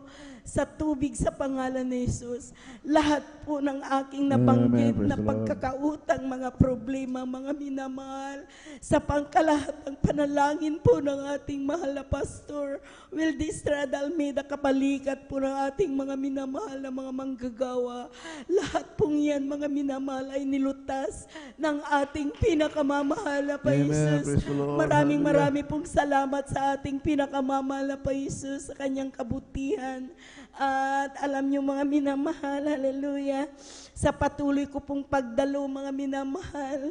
sa tubig sa pangalan ni Jesus. Lahat po ng aking nabanggit na pagkakautang, mga problema, mga minamahal, sa pangkalahatang panalangin po ng ating mahal na Pastor Wildy Estrada Almeida, kabalikat po ng ating mga minamahal na mga manggagawa. Lahat pong yan mga minamahal ay nilutas ng ating pinakamamahal na pa Jesus. Maraming pong salamat sa ating pinakamamahal na pa Jesus sa kanyang kabutihan. At alam nyo mga minamahal, hallelujah, sa patuloy ko pong pagdalo mga minamahal,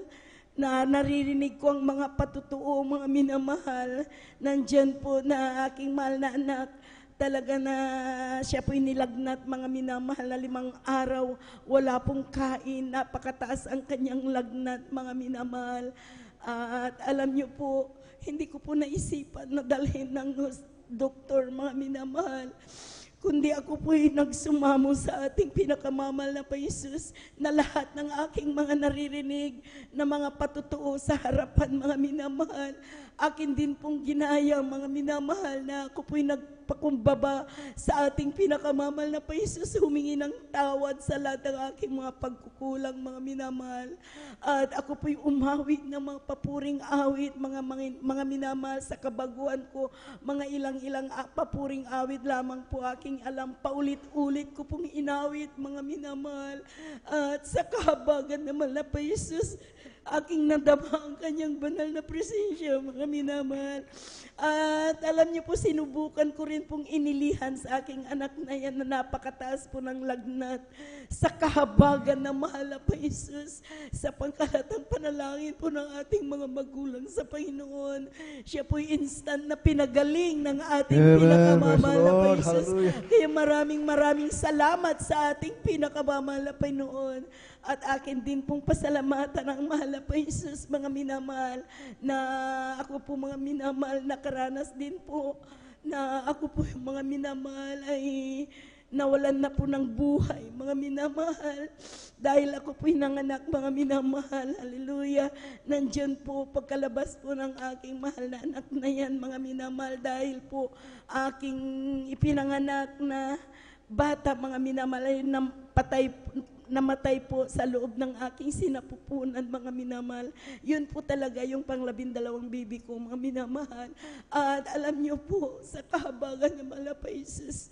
na naririnig ko ang mga patutuo mga minamahal. Nandyan po na aking mahal na anak, talaga na siya po'y nilagnat mga minamahal na 5 araw, wala pong kain, napakataas ang kanyang lagnat mga minamahal. At alam nyo po, hindi ko po naisipan na dalhin ng doktor mga minamahal. kundi ako po'y nagsumamo sa ating pinakamamahal na Jesus na lahat ng aking mga naririnig na mga patutuo sa harapan, mga minamahal. Akin din pong ginaya, mga minamahal, na ako po'y nagpakumbaba sa ating pinakamamahal na Jesus, humingi ng tawad sa lahat ng aking mga pagkukulang, mga minamahal. At ako po'y umawit ng mga papuring awit, mga minamahal, sa kabaguan ko, mga ilang-ilang papuring awit lamang po aking alam. Paulit-ulit ko pong inawit, mga minamahal. At sa kahabagan naman na pa Jesus, aking nadama ang kanyang banal na presensya, mga minamahal. At alam niyo po, sinubukan ko rin pong inilihan sa aking anak na yan na napakataas po ng lagnat. Sa kahabagan na mahal na pa Jesus, sa pangkalatang panalangin po ng ating mga magulang sa Panginoon, siya po'y instant na pinagaling ng ating pinakamamahal na pa Jesus. Kaya maraming salamat sa ating pinakamamahal na Panginoon. At akin din pong pasalamatan ang mahal na pa Jesus, mga minamahal, na ako po, mga minamahal, nakaranas din po na ako po, mga minamahal, ay nawalan na po ng buhay, mga minamahal, dahil ako po'y nanganak, mga minamahal. Hallelujah. Nandyan po pagkalabas po ng aking mahal na anak na yan, mga minamahal, dahil po aking ipinanganak na bata, mga minamahal, ay namatay po sa loob ng aking sinapupunan, mga minamahal. Yun po talaga yung pang-12 bibi ko, mga minamahal. At alam niyo po, sa kahabagan ng mahal na pa Jesus,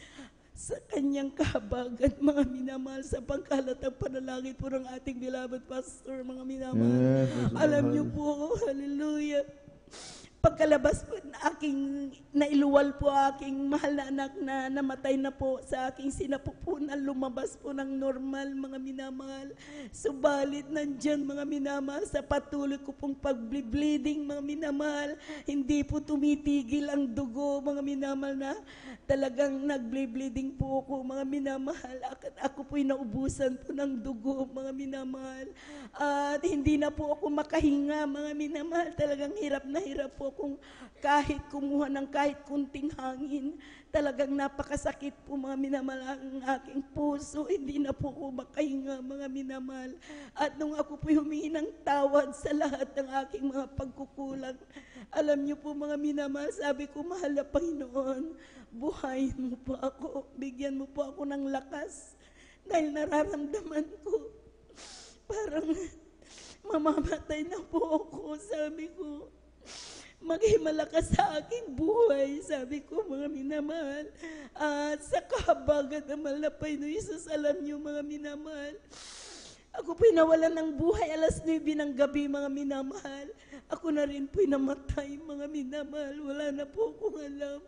sa kanyang kahabagan, mga minamahal, sa pangkalatang panalangin po ng ating beloved pastor, mga minamahal. Alam niyo po, hallelujah, pagkalabas po nailuwal po aking mahal na anak na namatay na po sa aking sinapupunan, lumabas po ng normal, mga minamahal. Subalit nandyan, mga minamahal, sa patuloy ko pong pag-bleeding, mga minamahal, hindi po tumitigil ang dugo, mga minamahal, na talagang nag-bleeding po ako, mga minamahal. Ako po'y naubusan po ng dugo, mga minamahal. At hindi na po ako makahinga, mga minamahal. Talagang hirap na hirap po kung kahit kumuha ng kahit kunting hangin. Talagang napakasakit po, mga minamahal, ang aking puso. Hindi na po ako makahinga, mga minamahal. At nung ako po humingi ng tawad sa lahat ng aking mga pagkukulang, alam niyo po, mga minamahal, sabi ko, mahal na Panginoon, buhayin mo po ako, bigyan mo po ako ng lakas. Dahil nararamdaman ko, parang mamamatay na po ako, sabi ko. Maging malakas sa aking buhay, sabi ko, mga minamahal. At sa kahabagan na malapay no Jesus, alam niyo, mga minamahal, ako po'y nawalan ng buhay 9:00 ng gabi, mga minamahal. Ako na rin po'y namatay, mga minamahal. Wala na po akong alam.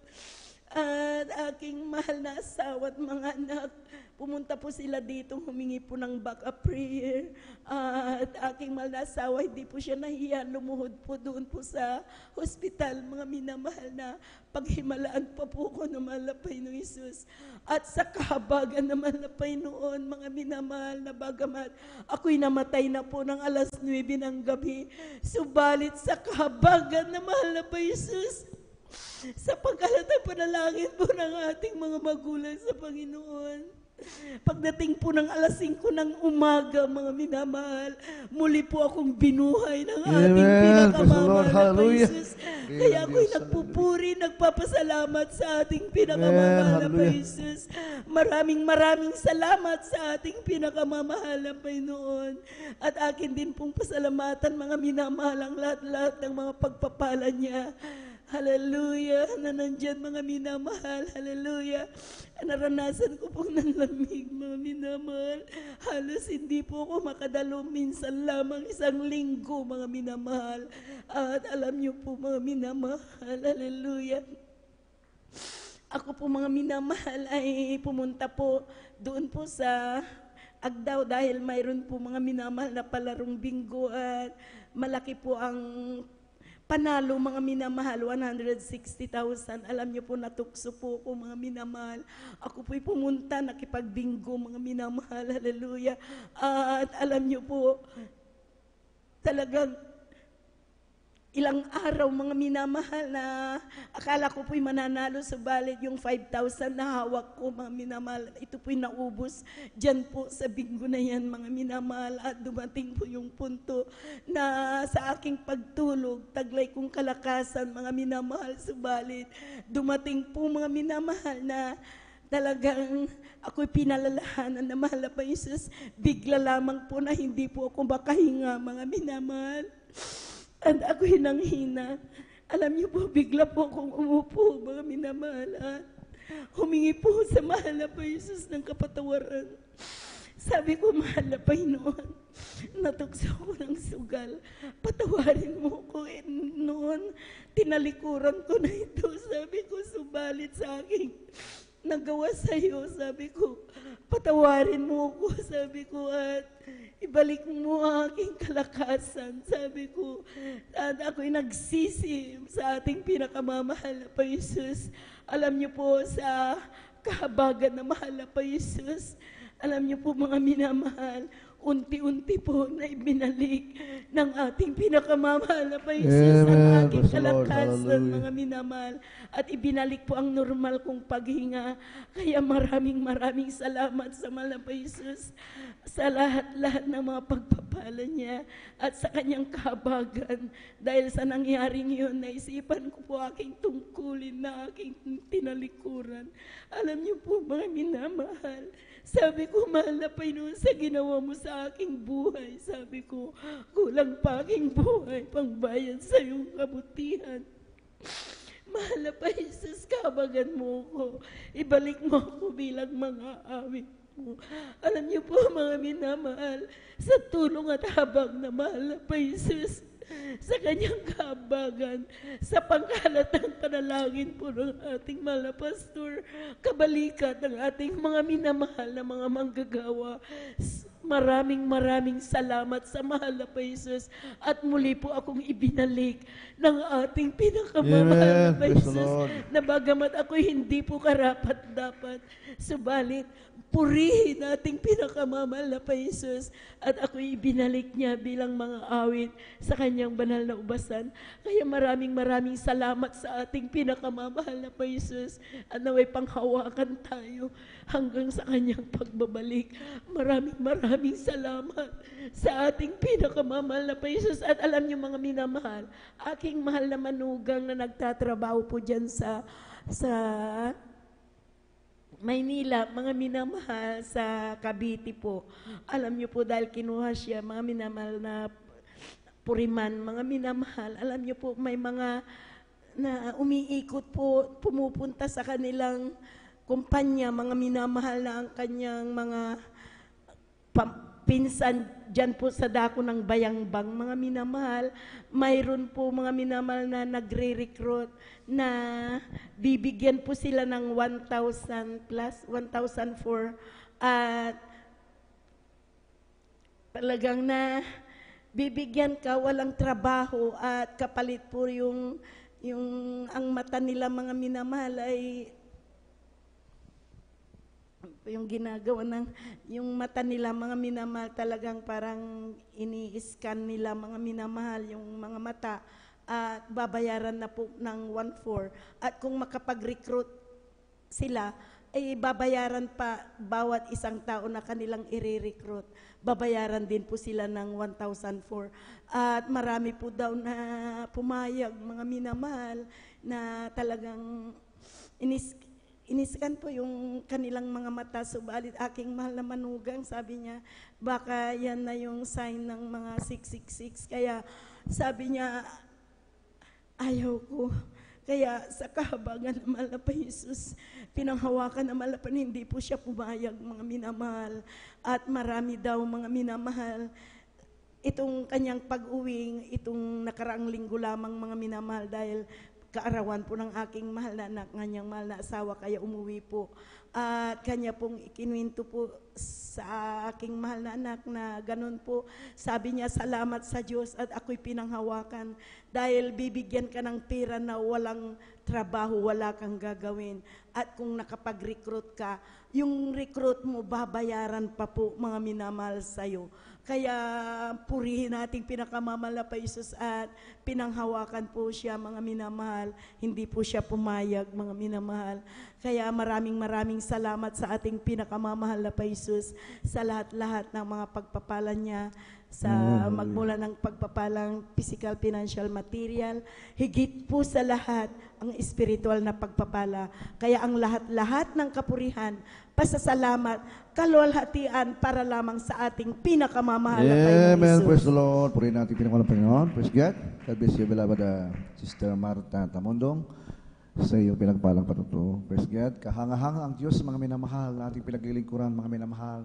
At aking mahal na asawa at mga anak, pumunta po sila dito, humingi po ng backup prayer. At aking mahal na asawa, hindi po siya nahiya, lumuhod po doon po sa hospital, mga minamahal, na paghimalaan pa po ko na malapay ng Jesus. At sa kahabagan na malapay noon, mga minamahal, na bagamat ako'y namatay na po ng 9:00 ng gabi, subalit sa kahabagan na malapay Jesus, sa pagkalatang panalangin po ng ating mga magulang sa Panginoon, pagdating po ng 5:00 ng umaga, mga minamahal, muli po akong binuhay ng ating pinakamamahal na Jesus. Kaya ako'y nagpupuri, nagpapasalamat sa ating pinakamamahal na Jesus. Maraming salamat sa ating pinakamamahal na Panginoon. At akin din pong pasalamatan, mga minamahal, ang lahat-lahat ng mga pagpapala niya. Hallelujah, na nandyan, mga minamahal. Hallelujah. Naranasan ko pong nanlamig, mga minamahal. Halos hindi po ako makadalo, minsan lamang 1 linggo, mga minamahal. At alam niyo po, mga minamahal, hallelujah, ako po, mga minamahal, ay pumunta po doon po sa Agdao dahil mayroon po, mga minamahal, na palarong bingo at malaki po ang panalo, mga minamahal, 160,000. Alam niyo po, natukso po ko, mga minamahal. Ako po'y pumunta, nakipagbingo, mga minamahal. Hallelujah. At alam niyo po, talagang ilang araw mga minamahal na akala ko po'y mananalo, subalit yung 5,000 na hawak ko mga minamahal, ito po'y naubos dyan po sa binggo na yan mga minamahal. At dumating po yung punto na sa aking pagtulog, taglay kong kalakasan mga minamahal, subalit dumating po mga minamahal na talagang ako'y pinalalahanan na mahal na pa Jesus, bigla lamang po na hindi po ako makahinga mga minamahal. At ako hinang-hina. Alam niyo po, bigla po akong umupo, mga minamahal. At humingi po sa mahal na Jesus ng kapatawaran. Sabi ko, mahal na Panginoon, natukso ko ng sugal. Patawarin mo ko. Noon, tinalikuran ko na ito. Sabi ko, subalit sa aking nagawa sa iyo, sabi ko, patawarin mo ko, sabi ko, at ibalik mo ang aking kalakasan, sabi ko. At ako'y nagsisi sa ating pinakamamahal na pa Jesus. Alam niyo po, sa kahabagan na mahal na pa Jesus, alam niyo po mga minamahal, unti-unti po na ibinalik ng ating pinakamamahal na pa Jesus ang aking kalakasan, mga minamahal. At ibinalik po ang normal kong paghinga. Kaya maraming salamat sa mahal na pa Jesus sa lahat-lahat ng mga pagpapala niya at sa kanyang kahabagan. Dahil sa nangyaring yun, naisipan ko po aking tungkulin na aking tinalikuran. Alam niyo po mga minamahal, sabi ko, mahal na Panginoon, sa ginawa mo sa aking buhay, sabi ko, kulang pa aking buhay pangbayad sa iyong kabutihan. Mahal na pa Jesus, kabagan mo ko. Ibalik mo ako bilang mga awit mo. Alam niyo po mga minamahal, sa tulong at habang na mahal na pa Jesus, sa kanyang kahabagan, sa pangkalatang panalangin po ng ating mahal na pastor, kabalikat ng ating mga minamahal na mga manggagawa. Maraming salamat sa mahal na pa Jesus. At muli po akong ibinalik ng ating pinakamamahal na pa Jesus, na bagamat ako hindi po karapat-dapat, subalit purihin nating pinakamamahal na pa Jesus at ako'y ibinalik niya bilang mga awit sa kanyang banal na ubasan. Kaya maraming salamat sa ating pinakamamahal na pa Jesus at naway panghawakan tayo hanggang sa kanyang pagbabalik. Maraming salamat sa ating pinakamamahal na pa Jesus. At alam niyo mga minamahal, aking mahal na manugang na nagtatrabaho po dyan sa Maynila, mga minamahal, sa Cavite po. Alam niyo po, dahil kinuha siya, mga minamahal na puriman, mga minamahal, alam niyo po, may mga na umiikot po, pumupunta sa kanilang kumpanya, mga minamahal na ang kanyang mga pinsan dyan po sa dako ng Bayangbang, mga minamahal. Mayroon po mga minamahal na nagre-recruit na bibigyan po sila ng 1,000 plus, 1,004 at talagang na bibigyan ka, walang trabaho at kapalit po yung ang mata nila mga minamahal ay yung ginagawa ng yung mata nila mga minamahal, talagang parang ini-scan nila mga minamahal yung mga mata at babayaran na po ng 1,400 at kung makapag-recruit sila ay babayaran pa bawat isang tao na kanilang i-recruit, babayaran din po sila ng 1,004 at marami po daw na pumayag mga minamahal na talagang iniskan po yung kanilang mga mata. Subalit aking mahal na manugang, sabi niya, baka yan na yung sign ng mga 666. Kaya sabi niya, ayaw ko. Kaya sa kahabagan ng mahal na pa Jesus, pinanghawakan ng mahal na pa, hindi po siya pumayag mga minamahal. At marami daw mga minamahal, itong kanyang pag-uwing, itong nakaraang linggo lamang mga minamahal, dahil kaarawan po ng aking mahal na anak, kanyang mahal na asawa, kaya umuwi po. At kanya pong ikinuwento po sa aking mahal na anak na ganun po. Sabi niya, salamat sa Diyos at ako'y pinanghawakan dahil bibigyan ka ng pera na walang trabaho, wala kang gagawin. At kung nakapag-recruit ka, yung recruit mo babayaran pa po, mga minamahal sa'yo. Kaya purihin nating pinakamamahal na Paisus at pinanghawakan po siya, mga minamahal. Hindi po siya pumayag, mga minamahal. Kaya maraming salamat sa ating pinakamamahal na Paisus sa lahat-lahat ng mga pagpapala niya, sa magmula ng pagpapalang physical, financial, material, higit po sa lahat ang spiritual na pagpapala. Kaya ang lahat-lahat ng kapurihan, pasasalamat, kaluwalhatian para lamang sa ating pinakamamahal na Panginoon Amen. Jesus. Praise the Lord. Purihin natin pinakawalang Panginoon. Praise God. God bless you, beloved Sister Marta Tamondong, sa iyong pinagpalang patutuo. Praise God. Kahanga-hanga ang Diyos, mga minamahal, na ating pinaglilingkuran, mga minamahal,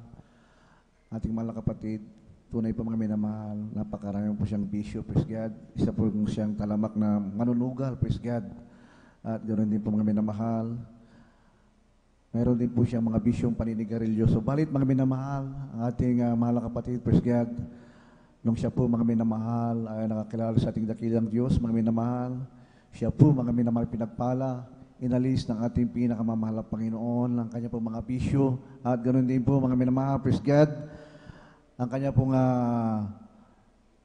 ating mga kapatid. Tunay po, mga minamahal, napakarami po siyang bisyo, praise God. Isa po siyang talamak na manunugal, praise God. At ganoon din po, mga minamahal, mayroon din po siyang mga bisyong paninigarilyo. So, balit, mga minamahal, ang ating mahal na kapatid, praise God, nung siya po, mga minamahal, ay nakakilala sa ating dakilang Diyos, mga minamahal, siya po, mga minamahal, pinagpala, inalis ng ating pinakamamahal na Panginoon, ang kanya po mga bisyo, at ganoon din po, mga minamahal, praise God, ang kanya pong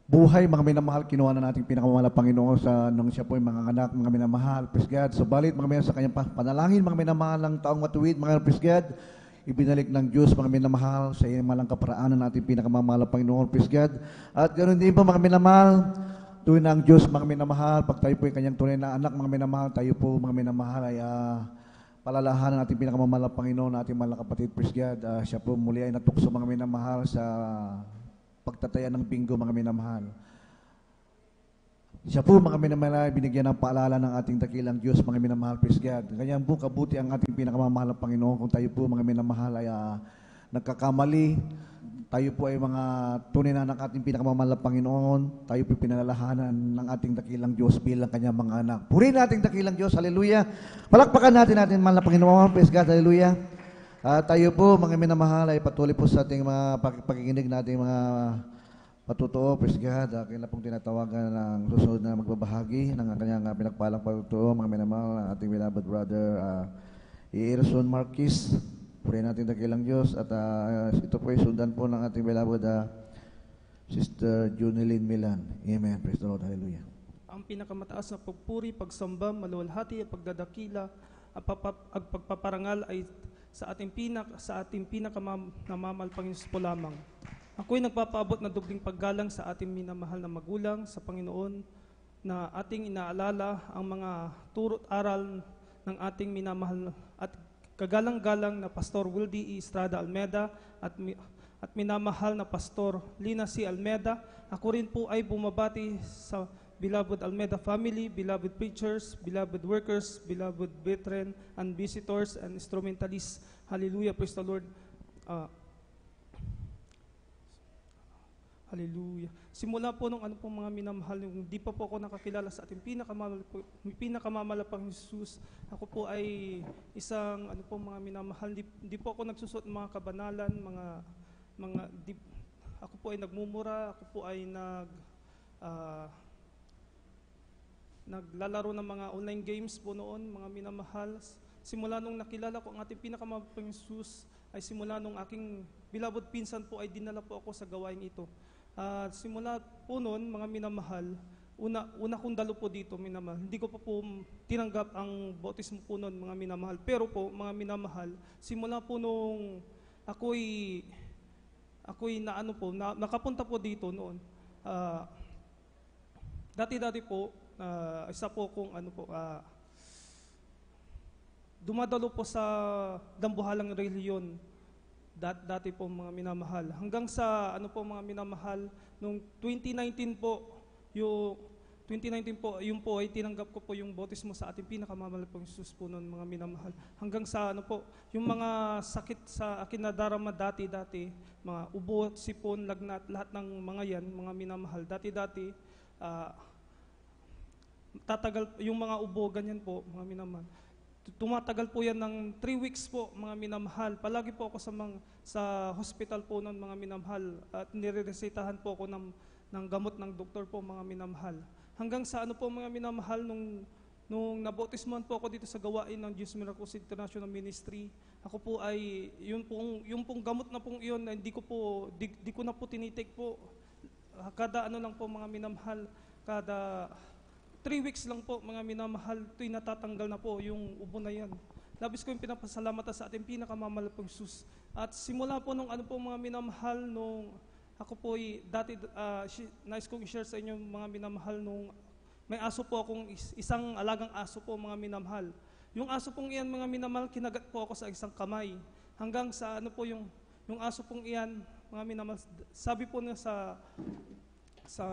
buhay, mga minamahal, kinuha na nating pinakamamahal na Panginoon sa nung siya po yung mga anak, mga minamahal, praise God. So, balit, mga minamahal, sa kanyang panalangin, mga minamahal ng taong matuwid, mga praise God, ibinalik ng Diyos, mga minamahal, sa iyong malang kaparaanan natin pinakamamahal na Panginoon, praise God. At ganoon din po, mga minamahal, tuwin na ang Diyos, mga minamahal, pag tayo po yung kanyang tunay na anak, mga minamahal, tayo po, mga minamahal, ay palalahanan natin pinakamamahal na Panginoon, ating mahal na kapatid, praise God. Siya po muli ay natukso, mga minamahal, sa pagtataya ng Bingo, mga minamahal. Siya po, mga minamahal, binigyan ng paalala ng ating dakilang Diyos, mga minamahal, praise God. Ganyan po kabuti ang ating pinakamamahal na Panginoon. Kung tayo po, mga minamahal, ay nagkakamali, tayo po ay mga tunay na ng ating pinakamamahal na Panginoon, tayo po pinalalahanan ng ating dakilang Diyos bilang kanyang mga anak. Purihin nating dakilang Diyos, hallelujah. Palakpakan natin mahal na Panginoon, praise God, hallelujah. Tayo po, mga minamahal, ay patuloy po sa ating mga pakikinig nating mga patutuo, praise God. Akin na pong tinatawagan ng susunod na magbabahagi ng kanyang pinagpalang patutuo, mga minamahal, ang ating beloved brother, Ierson Marquis. Purihin natin dakilang Diyos at ito po ay sundan po ng ating beloved Sister Junilyn Milan. Amen. Praise the Lord. Hallelujah. Ang pinakamataas na pagpuri, pagsamba, maluwalhati at pagdadakila at pagpaparangal ay sa ating pinakamamahal Panginoon po lamang. Ako'y nagpapaabot na dubling paggalang sa ating minamahal na magulang sa Panginoon na ating inaalala ang mga turo't aral ng ating minamahal at kagalang-galang na Pastor Wildy E. Estrada Almeda at minamahal na Pastor Lina C. Almeda. Ako rin po ay bumabati sa beloved Almeda family, beloved preachers, beloved workers, beloved brethren and visitors and instrumentalists. Hallelujah, praise the Lord. Hallelujah. Simula po nung mga minamahal, yung di pa po ako nakakilala sa ating pinakamamahal pang Jesus, ako po ay isang mga minamahal, di po ako nagsusuot ng mga kabanalan, ako po ay nagmumura, ako po ay naglalaro ng mga online games po noon, mga minamahal. Simula nung nakilala ko ang ating pinakamamahal pang Jesus, ay simula nung aking beloved pinsan po ay dinala po ako sa gawain ito. Simula po noon, mga minamahal, una kong dalo po dito, minamahal. Hindi ko pa po tinanggap ang bautismo po noon, mga minamahal. Pero po, mga minamahal, simula po nung ako'y nakapunta po dito noon. Dati po, isa po kung dumadalo po sa dambuhalang reliyon. Dati po, mga minamahal. Hanggang sa mga minamahal, nung 2019 po, yun po ay tinanggap ko po yung bautismo sa ating pinakamamahal pong Jesus po noon, mga minamahal. Hanggang sa yung mga sakit sa akin na darama dati, mga ubo, sipon, lagnat, lahat ng mga yan, mga minamahal. Dati, tatagal yung mga ubo, ganyan po, mga minamahal. tumatagal po yan ng 3 weeks po, mga minamahal. Palagi po ako sa hospital po ng mga minamahal at nireresetahan po ako ng gamot ng doktor po, mga minamahal. Hanggang sa ano po, mga minamahal, nung nabautismohan po ako dito sa gawain ng Diyos Miracles International Ministry, ako po ay, yung pong gamot na pong iyon, di ko na po tinitik po. Kada ano lang po, mga minamahal, kada 3 weeks lang po, mga minamahal, ito'y natatanggal na po yung ubo na yan. Labis ko yung pinapasalamat sa ating pinakamamahal pong Jesus. At simula po nung ano po, mga minamahal, nung ako po dati, nais kong i-share sa inyo, mga minamahal, nung may aso po akong isang alagang aso po, mga minamahal. Yung aso pong iyan, mga minamahal, kinagat po ako sa isang kamay. Hanggang sa ano po yung aso pong iyan, mga minamahal, sabi po niya sa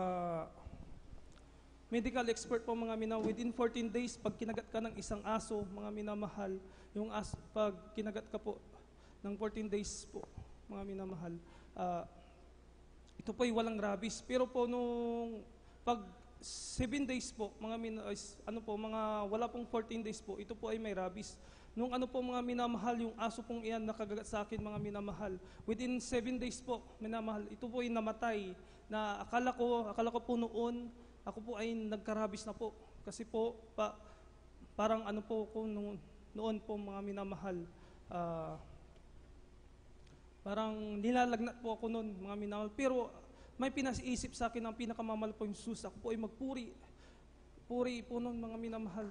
medical expert po, mga minamahal, within 14 days, pag kinagat ka ng isang aso, mga minamahal, yung aso, pag kinagat ka po ng 14 days po, mga minamahal, ito po ay walang rabies. Pero po nung pag 7 days po, wala pong 14 days po, ito po ay may rabies. Nung ano po, mga minamahal, yung aso pong iyan nakagagat sa akin, mga minamahal, within 7 days po, minamahal, ito po ay namatay, na akala ko po noon, ako po ay nagkarabis na po. Kasi po, parang ano po ko noon po, mga minamahal, parang nilalagnat po ako noon, mga minamahal. Pero may pinasiisip sa akin ng pinakamamahal po yung Jesus. Ako po ay magpuri. Puri po noon, mga minamahal.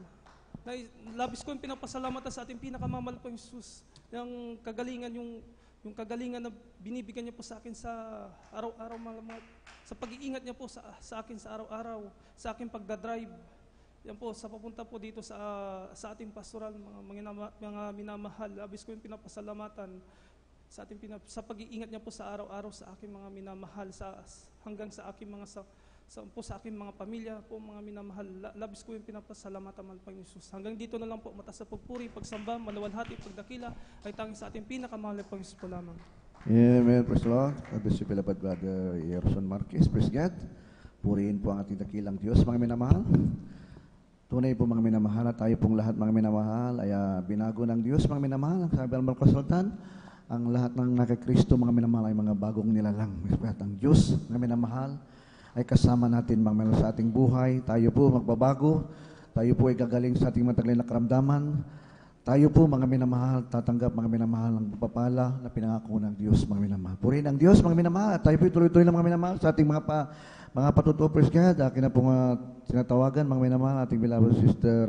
Labis ko yung pinapasalamatan sa ating pinakamamahal po yung Jesus. Yung kagalingan, yung kagalingan na binibigyan niya po sa akin sa araw-araw, sa pag-iingat niya po sa akin sa araw-araw, sa aking pagdadrive. Yan po, sa papunta po dito sa ating pastoral, mga minamahal. Labis ko yung pinapasalamatan sa pag-iingat niya po sa araw-araw sa aking mga minamahal, hanggang sa aking sa aking mga pamilya po, mga minamahal. Labis ko yung pinapasalamatan ng Panginoon Jesus. Hanggang dito na lang po, mataas sa pagpuri, pagsamba, maluwalhati, pagdakila, ay tanging sa ating pinakamahal na Panginoon po lamang. Amen. Praise the Lord. God bless you, beloved brother Yerson Marquez. Praise God. Purihin po ang ating dakilang Diyos, mga minamahal. Tunay po, mga minamahal, at tayo pong lahat, mga minamahal, ay binago ng Diyos, mga minamahal. Sabi ng mga Sultan, ang lahat ng nakakristo, mga minamahal, ay mga bagong nilalang. Ang Diyos, mga minamahal, ay kasama natin, mga minamahal, sa ating buhay. Tayo po magbabago. Tayo po ay gagaling sa ating matagal na karamdaman. Tayo po, mga minamahal, tatanggap, mga minamahal, ng papala na pinangako ng Diyos, mga minamahal. Purihin ang Diyos, mga minamahal. Tayo po tuloy-tuloy lang, mga minamahal, sa ating mga patutuo, praise God. Akin na po sinatawagan, mga minamahal, ating beloved sister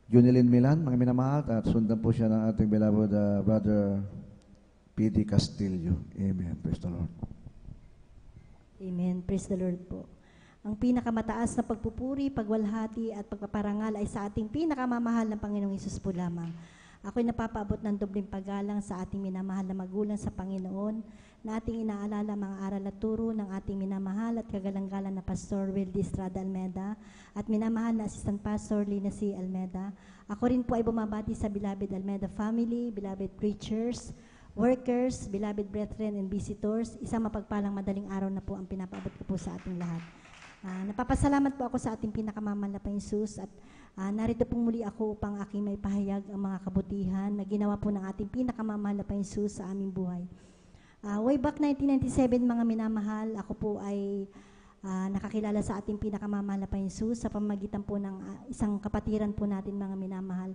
Junilyn Milan, mga minamahal, at sundan po siya ng ating beloved brother P.D. Castillo. Amen. Praise the Lord. Amen. Praise the Lord po. Ang pinakamataas na pagpupuri, pagwalhati at pagpaparangal ay sa ating pinakamamahal na Panginoong Hesus po lamang. Ako'y napapaabot ng dobling paggalang sa ating minamahal na magulang sa Panginoon, na ating inaalala mga aral at turo ng ating minamahal at kagalang-galang na Pastor Wildy Estrada Almeda at minamahal na Assistant Pastor Lina C. Almeda. Ako rin po ay bumabati sa beloved Almeda family, beloved preachers, workers, beloved brethren and visitors. Isang mapagpalang madaling araw na po ang pinapaabot ko po sa ating lahat. Napapasalamat po ako sa ating pinakamamahal na Panginoong Hesus at narito pong muli ako upang aking may pahayag ang mga kabutihan na ginawa po ng ating pinakamamahal na Panginoong Hesus sa aming buhay. Way back 1997, mga minamahal, ako po ay nakakilala sa ating pinakamamahal na Panginoong Hesus sa pamamagitan po ng isang kapatiran po natin, mga minamahal,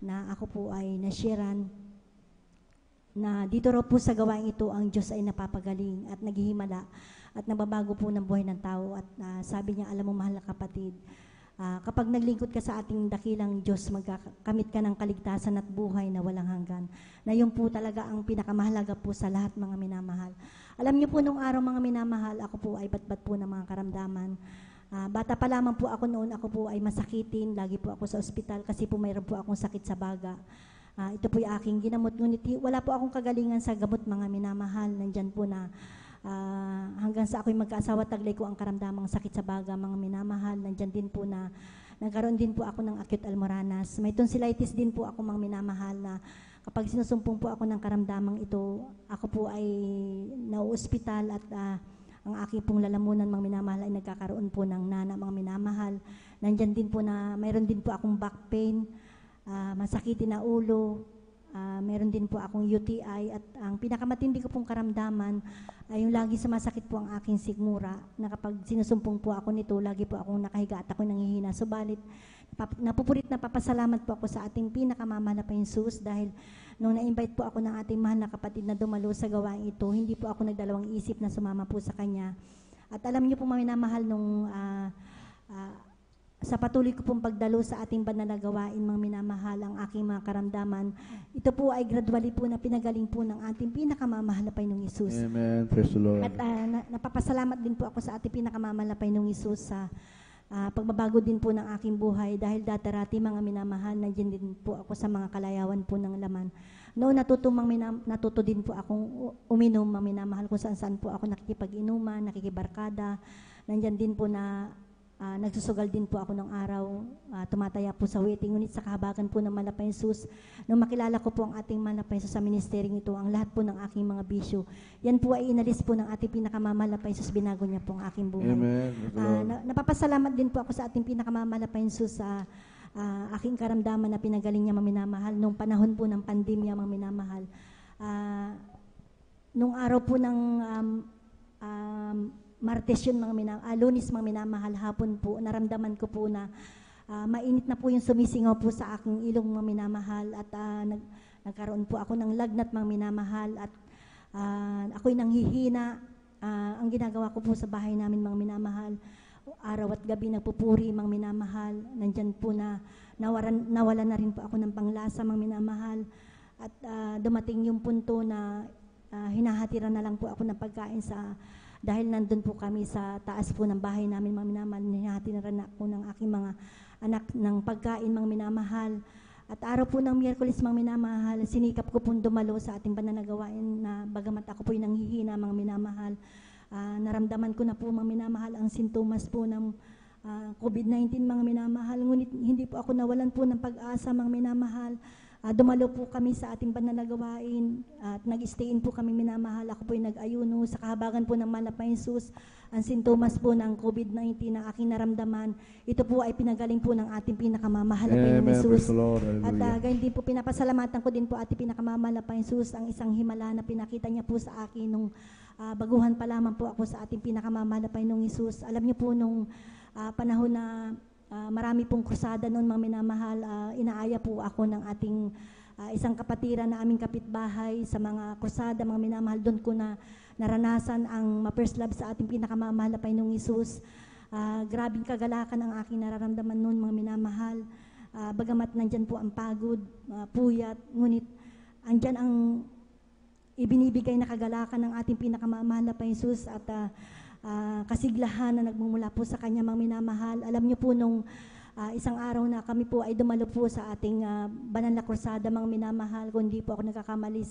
na ako po ay nasharean na dito raw po sa gawain ito ang Diyos ay napapagaling at naghihimala at nababago po ng buhay ng tao. At sabi niya, alam mo mahal na kapatid, kapag naglingkod ka sa ating dakilang Diyos, magkakamit ka ng kaligtasan at buhay na walang hanggan. Na yun po talaga ang pinakamahalaga po sa lahat, mga minamahal. Alam niyo po nung araw, mga minamahal, ako po ay batbat po ng mga karamdaman. Bata pa lamang po ako noon, ako po ay masakitin, lagi po ako sa ospital kasi po mayroon po akong sakit sa baga. Ito po yung aking ginamot, ngunit wala po akong kagalingan sa gamot, mga minamahal. Nandyan po na hanggang sa ako'y magkaasawa, taglay ko ang karamdamang sakit sa baga, mga minamahal. Nandyan din po na nagkaroon din po ako ng acute almoranas. May tonsillitis din po ako, mga minamahal, na kapag sinusumpong po ako ng karamdamang ito, ako po ay nauospital at ang aking pong lalamunan, mga minamahal, ay nagkakaroon po ng nana, mga minamahal. Nandyan din po na mayroon din po akong back pain. masakitin na ulo, meron din po akong UTI at ang pinakamatindi ko pong karamdaman ay yung lagi sumasakit po ang aking sigmura na kapag sinusumpong po ako nito, lagi po akong nakahiga at ako nanghihina. Subalit, napupurit na papasalamat po ako sa ating pinakamamahal na Jesus dahil nung na-invite po ako ng ating mahal na kapatid na dumalo sa gawain ito, hindi po ako nagdalawang isip na sumama po sa kanya. At alam niyo po minamahal nung sa patuloy ko pong pagdalo sa ating banal na gawain, mga minamahal, ang aking mga karamdaman, ito po ay gradually po na pinagaling po ng ating pinakamamahal na Panginoong Hesus. Amen. Praise the Lord. At napapasalamat din po ako sa ating pinakamamahal na Panginoong Hesus sa pagbabago din po ng aking buhay dahil dati-rati mga minamahal, nandiyan din po ako sa mga kalayawan po ng laman. Noon natuto din po akong uminom, mga minamahal, kung saan-saan po ako nakikipag-inuman, nakikibarkada. Nandiyan din po na nagsusugal din po ako ng araw, tumataya po sa waiting, ngunit sa kahabagan po ng Malapay Jesus, nung makilala ko po ang ating Malapay Jesus sa ministering ito, ang lahat po ng aking mga bisyo, yan po ay inalis po ng ating pinakamamalapay Jesus, binago niya po ang aking buhay. Amen. Napapasalamat din po ako sa ating pinakamamalapay Jesus sa aking karamdaman na pinagaling niya, maminamahal, nung panahon po ng pandemya, maminamahal. Nung araw po ng Martes yun, Lunes, mga minamahal, hapon po, naramdaman ko po na mainit na po yung sumisingaw po sa aking ilong, mga minamahal, at nagkaroon po ako ng lagnat, mga minamahal, at ako'y nanghihina. Ang ginagawa ko po sa bahay namin, mga minamahal, araw at gabi nagpupuri, mga minamahal, nandyan po na nawala na rin po ako ng panglasa, mga minamahal, at dumating yung punto na hinahatiran na lang po ako ng pagkain dahil nandun po kami sa taas po ng bahay namin, mga minamahal, hinahatiran na ako ng aking mga anak ng pagkain, mga minamahal. At araw po ng Miyerkules, mga minamahal, sinikap ko pong dumalo sa ating banal na gawain na bagamat ako po'y nanghihina, mga minamahal. Naramdaman ko na po, mga minamahal, ang sintomas po ng COVID-19, mga minamahal. Ngunit hindi po ako nawalan po ng pag-asa, mga minamahal. Dumalo po kami sa ating banal na gawain at nag-stayin po kami, minamahal. Ako po'y nag-ayuno sa kahabagan po ng Malapay Jesus. Ang sintomas po ng COVID-19 na aking naramdaman, ito po ay pinagaling po ng ating pinakamamahal na Panginoong Jesus. At gayon din po, pinapasalamatan ko din po ating pinakamamahal na Panginoong Jesus, ang isang himala na pinakita niya po sa akin nung baguhan pa lamang po ako sa ating pinakamamahal na Panginoong Jesus. Alam niyo po nung panahon na marami pong krusada noon, mga minamahal, inaaya po ako ng ating isang kapatiran na aming kapitbahay sa mga krusada, mga minamahal. Doon ko na naranasan ang ma-first love sa ating pinakamamahal na Panginoong Hesus. Grabing kagalakan ang aking nararamdaman noon, mga minamahal. Bagamat nandyan po ang pagod, puyat, ngunit andyan ang ibinibigay na kagalakan ng ating pinakamamahal na Panginoong Hesus at kasiglahan na nagmumula po sa kanya, mga minamahal. Alam niyo po nung isang araw na kami po ay dumalo po sa ating banal na krusada, mga minamahal, kung hindi po ako nagkakamali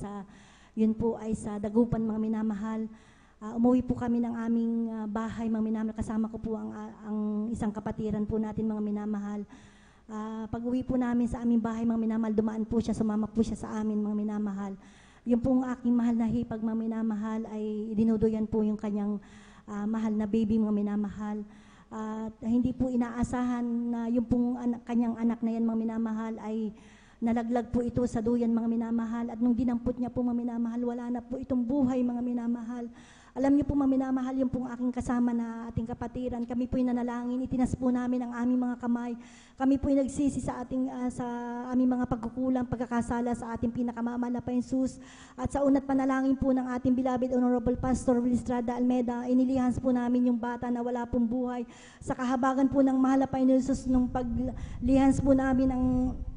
yun po ay sa Dagupan, mga minamahal. Umuwi po kami ng aming bahay, mga minamahal. Kasama ko po ang isang kapatiran po natin, mga minamahal. Pag-uwi po namin sa aming bahay, mga minamahal, dumaan po siya, sumama po siya sa amin, mga minamahal. Yung pong aking mahal na hipag, mga minamahal, ay dinuduyan po yung kanyang mahal na baby, mga minamahal. Hindi po inaasahan na yung pong kanyang anak na yan, mga minamahal, ay nalaglag po ito sa duyan, mga minamahal. At nung dinampot niya po, mga minamahal, wala na po itong buhay, mga minamahal. Alam niyo po, mga minamahal, yung pong aking kasama na ating kapatiran, kami po'y nanalangin, itinas po namin ang aming mga kamay. Kami po'y nagsisi sa aming mga pagkukulang, pagkakasala sa ating pinakamamahal na Panginoong Jesus. At sa unat panalangin po ng ating beloved Honorable Pastor Will Estrada Almeida, inilihans po namin yung bata na wala pong buhay. Sa kahabagan po ng mahal na Panginoong Jesus, nung paglihans po namin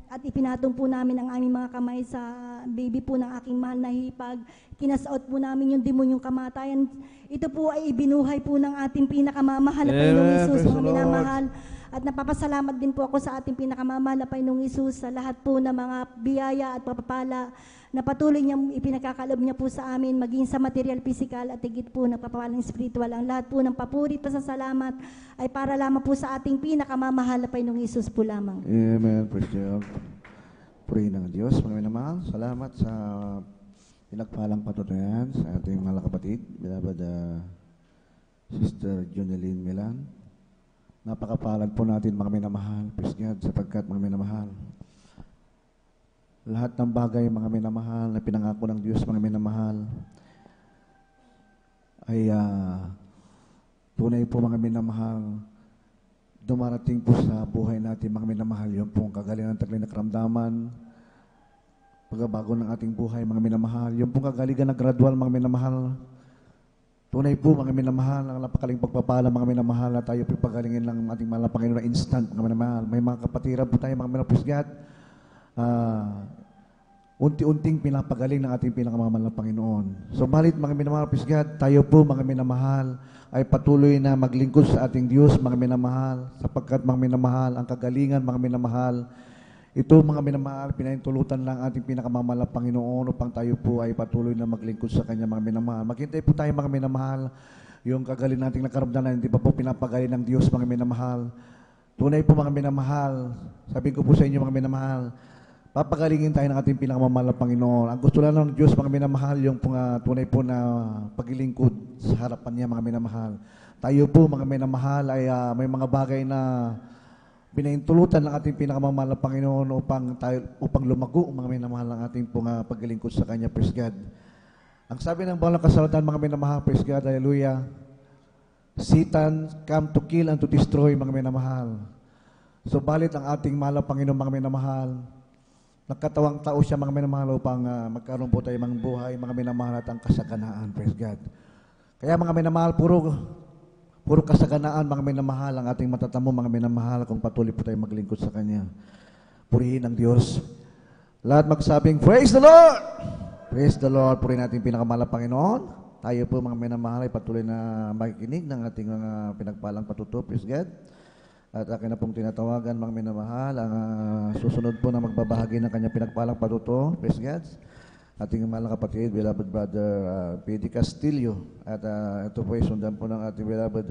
at ipinatong po namin ang aming mga kamay sa baby po ng aking mahal na hipag. Kinasaot po namin yung demonyong kamatayan. Ito po ay ibinuhay po ng ating pinakamamahal na Panginoong Hesus, mga minamahal. At napapasalamat din po ako sa ating pinakamamahal na Panginoong Hesus sa lahat po ng mga biyaya at papapala na patuloy niyang ipinagkakalob niya po sa amin, maging sa material, physical at higit po na papawalang spiritual. Ang lahat po ng papuri, pasasalamat ay para lamang po sa ating pinakamamahal na Panginoong Hesus po lamang. Amen. Praise God. Puri ng Diyos. Mga minamahal, salamat sa pinagpalang patutuyan sa ating mga kapatid, beloved Sister Joneline Milan. Napakapalad po natin, mga minamahal. Praise God, sapagkat mga minamahal, lahat ng bagay, mga minamahal, na pinangako ng Diyos, mga minamahal, ay tunay po, mga minamahal, dumarating po sa buhay natin, mga minamahal, yun po ang kagalingan ng taglay na karamdaman, pagbabago ng ating buhay, mga minamahal, yun po kagaligan na gradual, mga minamahal. Tunay po, mga minamahal, ang napakaling pagpapala, mga minamahal, na tayo po pagalingin lang ating mahal na Panginoon na instant, mga minamahal. May mga kapatiran po tayo, mga minapusgat, unti-unting pinapagaling ng ating pinakamamahal na Panginoon. So, balit, mga minamahal, pisgat, tayo po, mga minamahal, ay patuloy na maglingkod sa ating Diyos, mga minamahal, sapagkat, mga minamahal, ang kagalingan, mga minamahal, ito, mga minamahal, pinahintulutan lang ating pinakamamahal na Panginoon upang tayo po ay patuloy na maglingkod sa Kanya, mga minamahal. Maghintay po tayo, mga minamahal, yung kagaling nating nakaramdaman, hindi pa po pinapagaling ng Diyos, mga minamahal. Tunay po, mga minamahal, sabihin ko po sa inyo, mga minamahal, papagalingin tayo ng ating pinakamamahal na Panginoon. Ang gusto lang ng Diyos, mga minamahal, yung tunay po na paglilingkod sa harapan niya, mga minamahal. Tayo po, mga minamahal, ay may mga bagay na pinahintulutan ng ating pinakamamahal na Panginoon upang lumago, mga minamahal, ng ating paglilingkod sa Kanya, praise God. Ang sabi ng Bawal na Kasulatan, mga minamahal, praise God, hallelujah, Satan come to kill and to destroy, mga minamahal. So, balit ang ating mahal na Panginoon, mga minamahal, nagkatawang tao siya, mga minamahal, upang magkaroon po tayo mga buhay, mga minamahal, at ang kasaganaan, praise God. Kaya, mga minamahal, puro kasaganaan, mga minamahal, ang ating matatamo, mga minamahal, kung patuloy po tayo maglingkod sa Kanya. Purihin ang Diyos. Lahat magsabing, praise the Lord! Praise the Lord. Purihin natin pinakamahal na Panginoon. Tayo po, mga minamahal, ay patuloy na makikinig ng ating mga pinagpalang patuto, praise God. At akin na pong tinatawagan, mga minamahal, ang susunod po na magbabahagi ng kanya pinagpalang patuto, praise God. Ating mahal na kapatid, beloved brother P.D. Castillo. At ito po ay sundan po ng ating beloved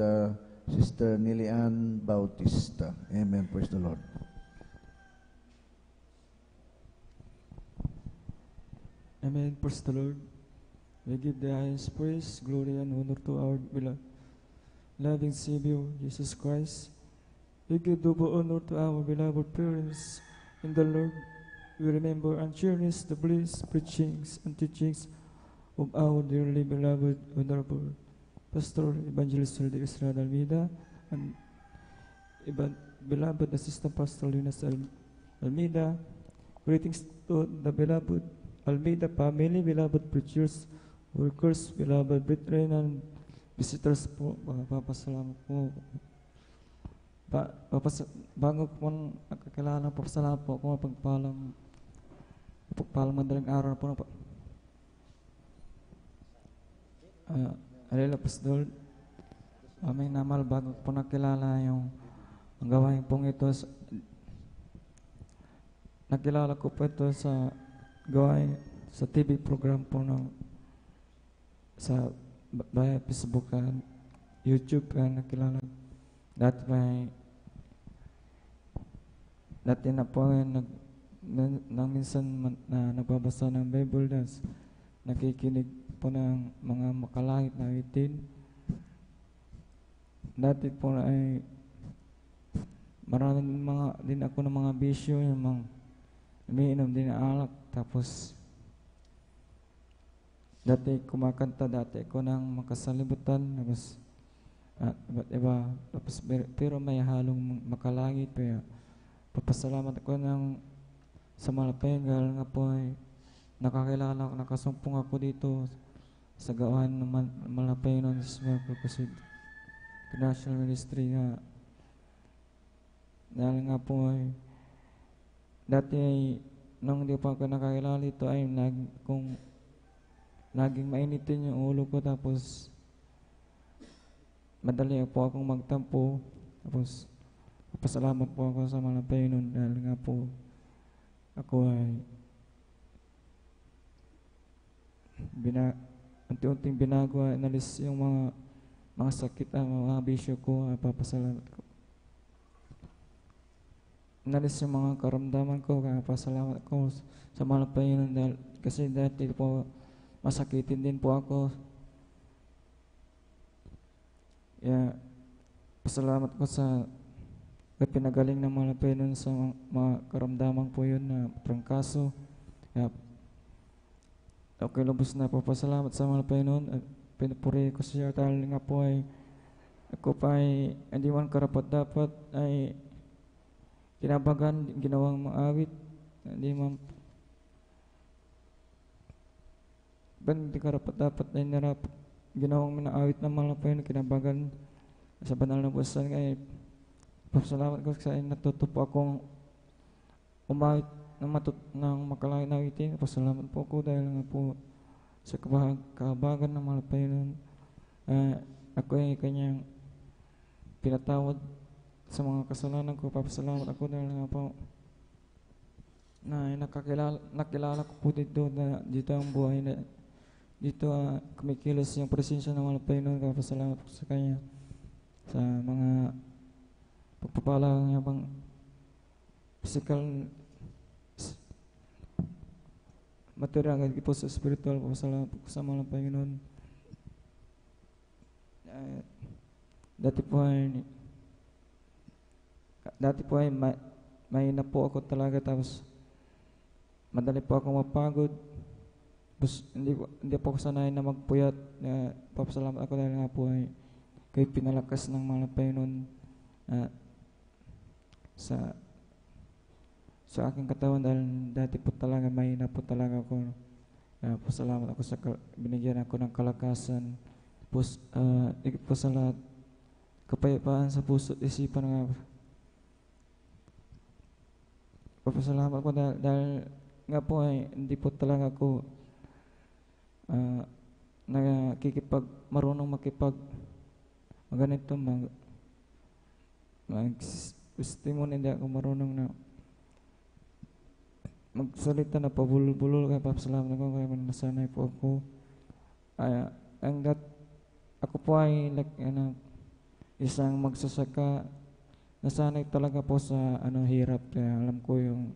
Sister Nilian Bautista. Amen. Praise the Lord. Amen. Praise the Lord. We give the highest praise, glory, and honor to our beloved, loving Savior, Jesus Christ. We give double honor to our beloved parents in the Lord. We remember and cherish the bliss, preachings, and teachings of our dearly beloved, Honorable Pastor Evangelist Hildy Estrada Almeida and beloved Assistant Pastor Linus Almeida. Greetings to the beloved Almeida family, beloved preachers, workers, beloved brethren, and visitors po. Papasalamat po. Bago po nakakilala, papasalamat po ako pagpalang madaling araw po na po. Alila Pastor, aming namal bago po nakilala ang gawain pong ito. Nakilala ko po ito sa gawain sa TV program po sa Facebook and YouTube. Nakilala dati na po nang minsan na nagbabasa ng Bible, nakikinig po ng mga makalangit na awitin. Dati po ay maraming din ako ng mga bisyo, yung mga umiinom din ng alak. Tapos dati kumakanta ako ng makasalibutan, tapos iba't iba, tapos pero may halong makalangit. Pero papasalamat ako sa Malapay, dahil nga po ay nakakilala, nakasumpong ako dito sa gawain ng Malapay noon sa Purpose National Ministry nga. Dahil nga po ay dati ay nung hindi pa ako nakakilala dito ay naging mainitin yung ulo ko, tapos madali po akong magtampo. Tapos pasalamat po ako sa Malapay noon, dahil nga po ako ay unti-unting binago, inalis yung mga sakit, mga bisyo ko. Papasalamat ko. Inalis yung mga karamdaman ko, kaya pasalamat ko sa Malapay noon, dahil kasi dati po masakitin din po ako. Kaya pasalamat ko sa pinagaling ng Malapay noon sa mga karamdaman po yun na prangkaso. Kaya, okay, lubos na po. Pasalamat sa mga Panginoon. At pinupuri ko siya dahil nga po ay ako pa ay hindi man karapat-dapat ay kinabagan, ginawang maawit. Hindi man hindi karapat-dapat ay ginawang minaawit ng mga Panginoon, kinabagan sa banal na buwasan. Kaya pasalamat ko sa inyo, natuto po akong umawit ng makalangit na awitin. Pasalamat po ako dahil nga po sa kahabagan ng mga Panginoon. Ako ay kanyang pinatawad sa mga kasalanan ko. Papasalamat ako dahil nga po na nakilala ko po dito na dito ang buhay na dito kumikilos yung presensya ng mga Panginoon. Papasalamat ko sa kanya sa mga pagpapala niya bang physical material at po sa spiritual. Pasalamat po sa mga Panginoon. Dati po ay mahina po ako talaga, tapos madali po ako mapagod. Hindi po ako sanay na magpuyat. Papasalamat ako dahil nga po ay kayo pinalakas ng mga Panginoon sa aking katawan, dahil dati po talaga mahina po talaga ako. Pasalamat ako sa binigyan ako ng kalakasan. Higit po sa lahat, kapayapaan sa puso at isipan nga. Papasalamat ko dahil nga po ay hindi po talaga ako marunong ganito mag-testimony. Hindi ako marunong na magsalita na pabulol-bulol. Kaya papasalamat ako, kaya nasanay po ako. Ako po ay isang magsasaka. Nasanay talaga po sa hirap. Kaya alam ko yung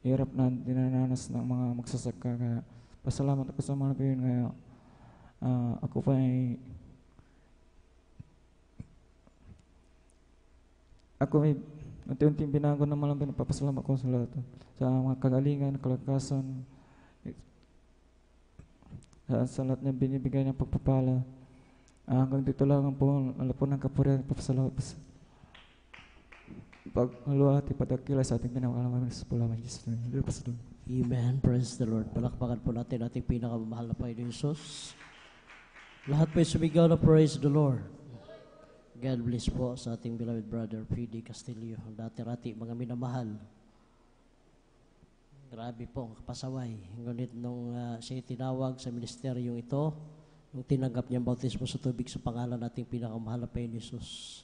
hirap na dinananas ng mga magsasaka. Kaya pasalamat ako sa mga Panginoon. Kaya ako po ay may unti-unting binago ng mga Panginoon. Papasalamat ko sa lahat. Sa mga kagalingan, kalakasan, sa lahat niya binibigay ng pagpapala. Hanggang dito lang po, alam po ng kapurihan. Papasalamat po sa paghaluhati, padakila sa ating pinakalaman sa pulaman. Amen. Praise the Lord. Palakpakan po natin ating pinakamamahal na Panginoon Jesus. Lahat po ay sumigaw na praise the Lord. God bless po sa ating beloved brother P.D. Castillo, ang dati-rati mga minamahal. Grabe po ang kapasaway. Ngunit nung siya tinawag sa ministeryong ito, nung tinanggap niya ang bautismo sa tubig sa pangalan nating pinakamahal na Panginoon Jesus,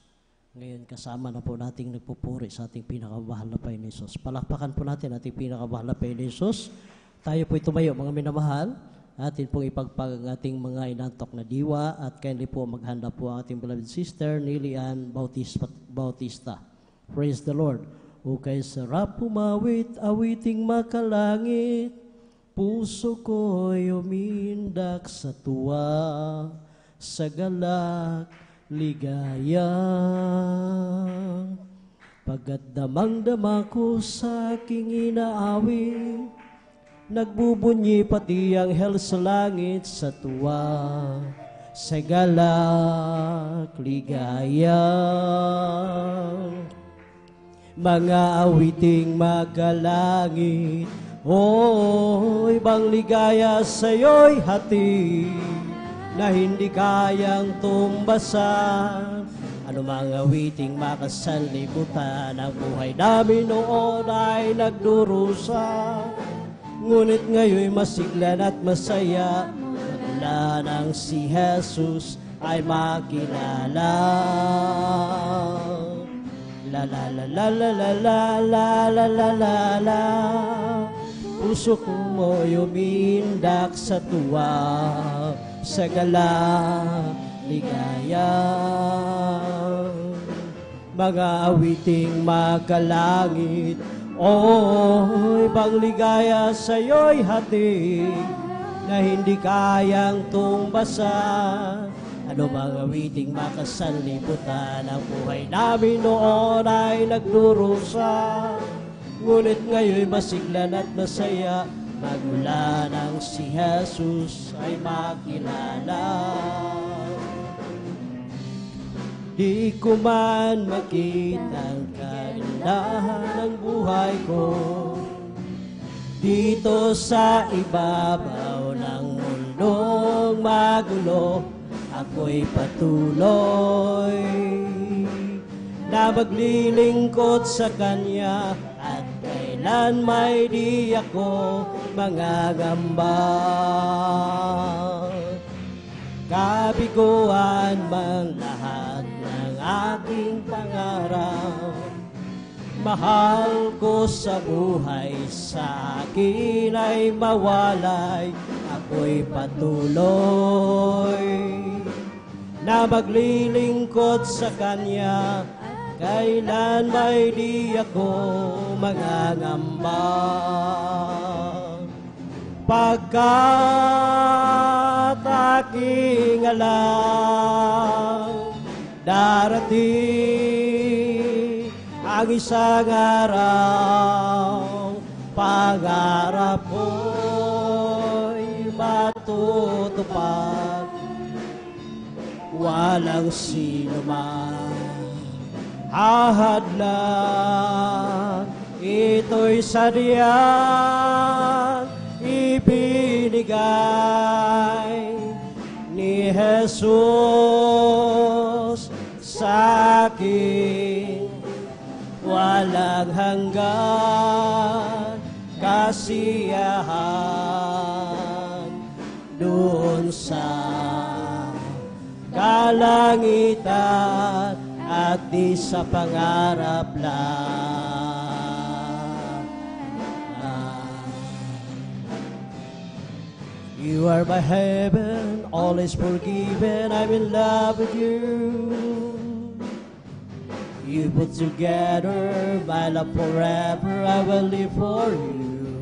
ngayon kasama na po nating nagpupuri sa ating pinakamahal na Panginoon Jesus. Palakpakan po natin ating pinakamahal na Panginoon Jesus. Tayo po'y tumayo mga minamahal. Atin pong ipagpag ang ating mga inantok na diwa at kindly po maghanda po ang ating beloved sister Nili Ann Bautista. Praise the Lord. O kay sarap umawit, awiting makalangit, puso ko'y umindak sa tuwa, sa galak, ligaya. Pagkat damang-dama ko sa aking inaawit, nagbubunyi pati ang hell sa langit sa tuwa, sa galak, ligaya. Mga awiting magalangit, ibang ligaya sa'yo'y hati, na hindi kayang tumbasan. Ano mga awiting makasanlibutan, ang buhay namin noon ay nagdurusa. Ngunit ngayon'y masiglan at masaya, wala nang si Jesus ay makilala. La la la la la la la la la la la la. Puso ko mo'y umindak sa tuwa, sa gala, ligaya. Mga awiting makalangit, ibang ligaya sa'yo'y hati, na hindi kayang tumbasan. Ano mga awiting makasanlibutan, ang buhay namin noon ay nagdurusa. Ngunit ngayon'y masiglan at masaya, magmula nang si Jesus ay makilala. Di ko man makita ang kagandahan ng buhay ko dito sa ibabaw ng mundong magulo. Ako'y patuloy na maglilingkod sa Kanya at kailan may di ako mangangamba. Kabiguan man lahat ng aking pangarap, mahal ko sa buhay, sa akin ay mawalay. Ako'y patuloy na maglilingkod sa Kanya, kailan may di ako mangangamba. Pagkat aking alam, darating ang isang araw, pangarap ko'y matutupad. Walang sino man hahadlang, ito'y sadyang ibinigay ni Jesus sa akin. Walang hanggan kasiyahan doon sa kalangitan at di sa pangarap lang. You are my heaven, all is forgiven, I'm in love with you. You put together my love forever, I will live for you.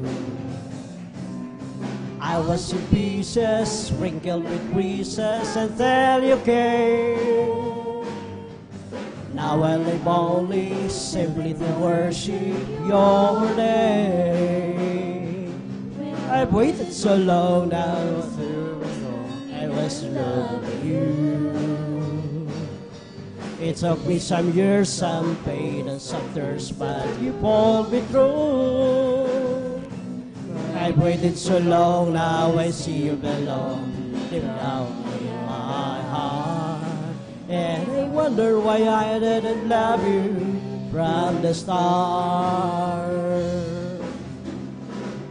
I was in pieces, sprinkled with creases, until you came. Now I live only simply to worship your name. I've waited so long now, I was in love with you. It took me some years, some pain and some thirst, but you pulled me through. I've waited so long, now I see you belong deep down in my heart. And I wonder why I didn't love you from the start.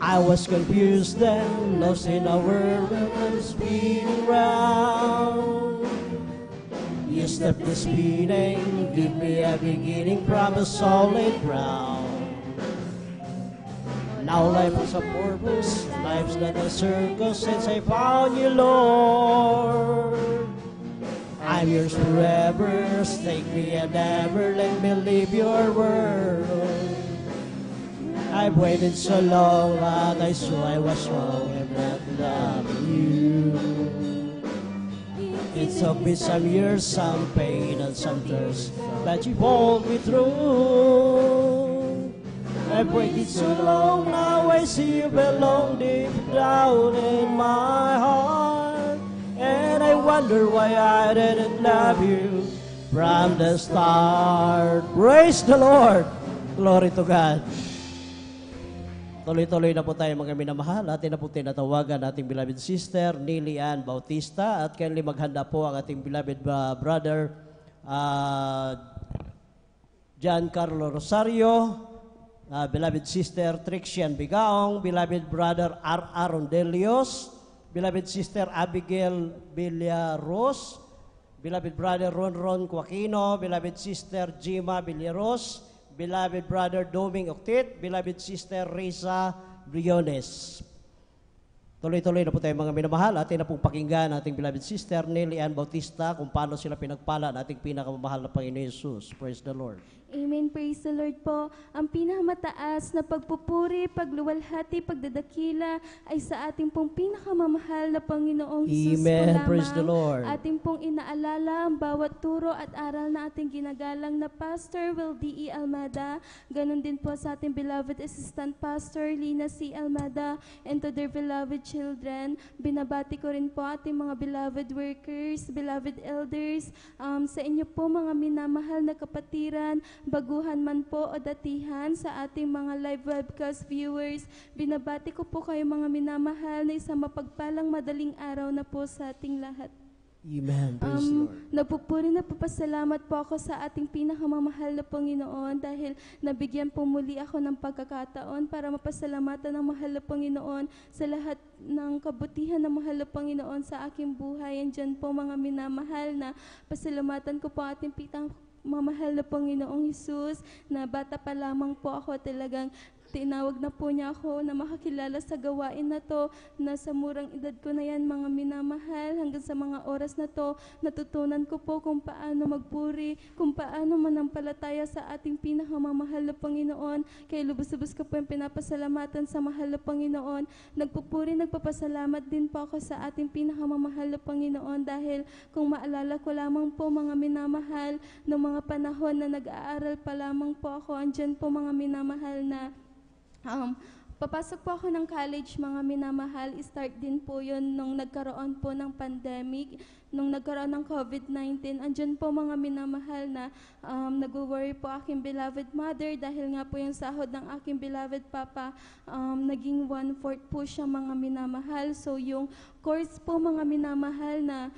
I was confused then, lost in a world that was spinning round. You stepped the speeding, give me a beginning from a solid ground. Now life has a purpose, life's not a circus since I found you, Lord. I'm yours forever, take me and never let me leave your world. I've waited so long, but I saw I was wrong in not loving you. It took me some years, some pain and some thirst, but you pulled me through. I've waited so long, now I see you belong deep down in my heart. And I wonder why I didn't love you from the start. Praise the Lord! Glory to God. Tuloy-tuloy na po tayo mga minamahal. Atin na po tinatawagan ating beloved sister, Nili Ann Bautista. At kailan maghanda po ang ating beloved brother, Giancarlo Rosario, beloved sister, Trixian Bigaong, beloved brother, Aaron Delios, beloved sister, Abigail Villaros, beloved brother, Ron Quaquino, beloved sister, Jima Villaros, beloved brother Doming Octit, beloved sister Risa Briones. Tuloy-tuloy na po tayo mga minamahal. Atin na pong pakinggan ating beloved sister Nelly Ann Bautista kung paano sila pinagpala ng ating pinakamamahal na Panginoon Jesus. Praise the Lord. Amen. Praise the Lord po. Ang pinakamataas na pagpupuri, pagluwalhati, pagdadakila ay sa ating pong pinakamamahal na Panginoong Hesus po Amen. lamang. Praise the Lord. Ating pong inaalala ang bawat turo at aral na ating ginagalang na Pastor Will D.E. Almada. Ganon din po sa ating beloved Assistant Pastor Lina C. Almada and to their beloved children. Binabati ko rin po ating mga beloved workers, beloved elders, sa inyo po mga minamahal na kapatiran, baguhan man po o datihan sa ating mga live webcast viewers. Binabati ko po kayo mga minamahal na isang mapagpalang madaling araw na po sa ating lahat. Amen. Praise the Lord. Nagpupuri na papasalamat po ako sa ating pinakamamahal na Panginoon dahil nabigyan po muli ako ng pagkakataon para mapasalamatan ng mahal na Panginoon sa lahat ng kabutihan ng mahal na Panginoon sa aking buhay. Andyan po mga minamahal na pasalamatan ko po ating mamahal na Panginoong Hesus na bata pa lamang po ako talagang tinawag na po niya ako na makakilala sa gawain na to, na sa murang edad ko na yan mga minamahal, hanggang sa mga oras na to, natutunan ko po kung paano magpuri, kung paano manampalataya sa ating pinakamamahal na Panginoon. Kaya lubos-lubos ko po yung pinapasalamatan sa mahal na Panginoon. Nagpupuri, nagpapasalamat din po ako sa ating pinakamamahal na Panginoon dahil kung maalala ko lamang po mga minamahal, noong mga panahon na nag-aaral pa lamang po ako, andyan po mga minamahal na papasok po ako ng college, mga minamahal. Start din po yun nung nagkaroon po ng pandemic, nung nagkaroon ng COVID-19. Andyan po mga minamahal na nag-worry po aking beloved mother dahil nga po yung sahod ng aking beloved papa naging 1/4 po siya mga minamahal. So yung course po mga minamahal na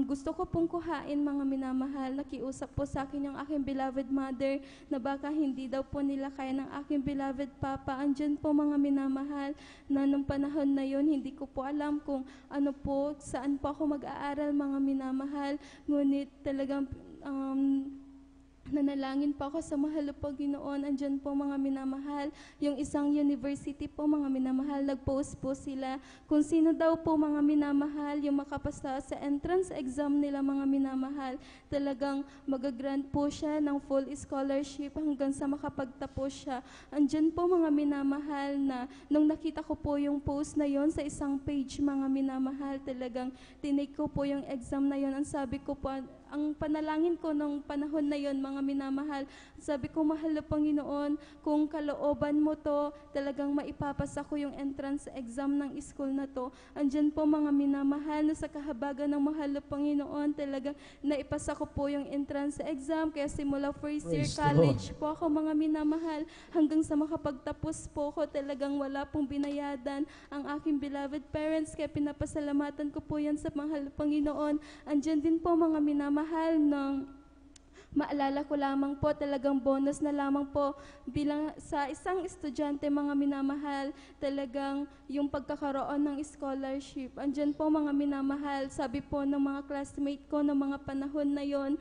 gusto ko pong kuhain mga minamahal, nakiusap po sa akin yung aking beloved mother na baka hindi daw po nila kaya ng aking beloved papa. Andyan po mga minamahal na nung panahon na yon hindi ko po alam kung ano po, saan po ako mag-aaral mga minamahal. Ngunit talagang nanalangin po ako sa mahal na Panginoon. Andyan po mga minamahal, yung isang university po mga minamahal, nag-post po sila kung sino daw po mga minamahal yung makapasa sa entrance exam nila mga minamahal. Talagang magagrant po siya ng full scholarship hanggang sa makapagtapos siya. Andyan po mga minamahal na nung nakita ko po yung post na yon sa isang page mga minamahal, talagang tinake ko po yung exam na yon. Ang sabi ko po, ang panalangin ko nung panahon na yon mga minamahal, sabi ko, mahal na Panginoon, kung kalooban mo to, talagang maipapasa ko yung entrance exam ng school na to. Andyan po mga minamahal na sa kahabagan ng mahal na Panginoon, talagang naipasa ko po yung entrance exam. Kaya simula first year college po ako mga minamahal, hanggang sa makapagtapos po ko, talagang wala pong binayadan ang aking beloved parents. Kaya pinapasalamatan ko po yan sa mahal na Panginoon. Andyan din po mga minamahal ng maalala ko lamang po, talagang bonus na lamang po bilang sa isang estudyante mga minamahal, talagang yung pagkakaroon ng scholarship. Andyan po mga minamahal, sabi po ng mga classmate ko ng mga panahon na yon,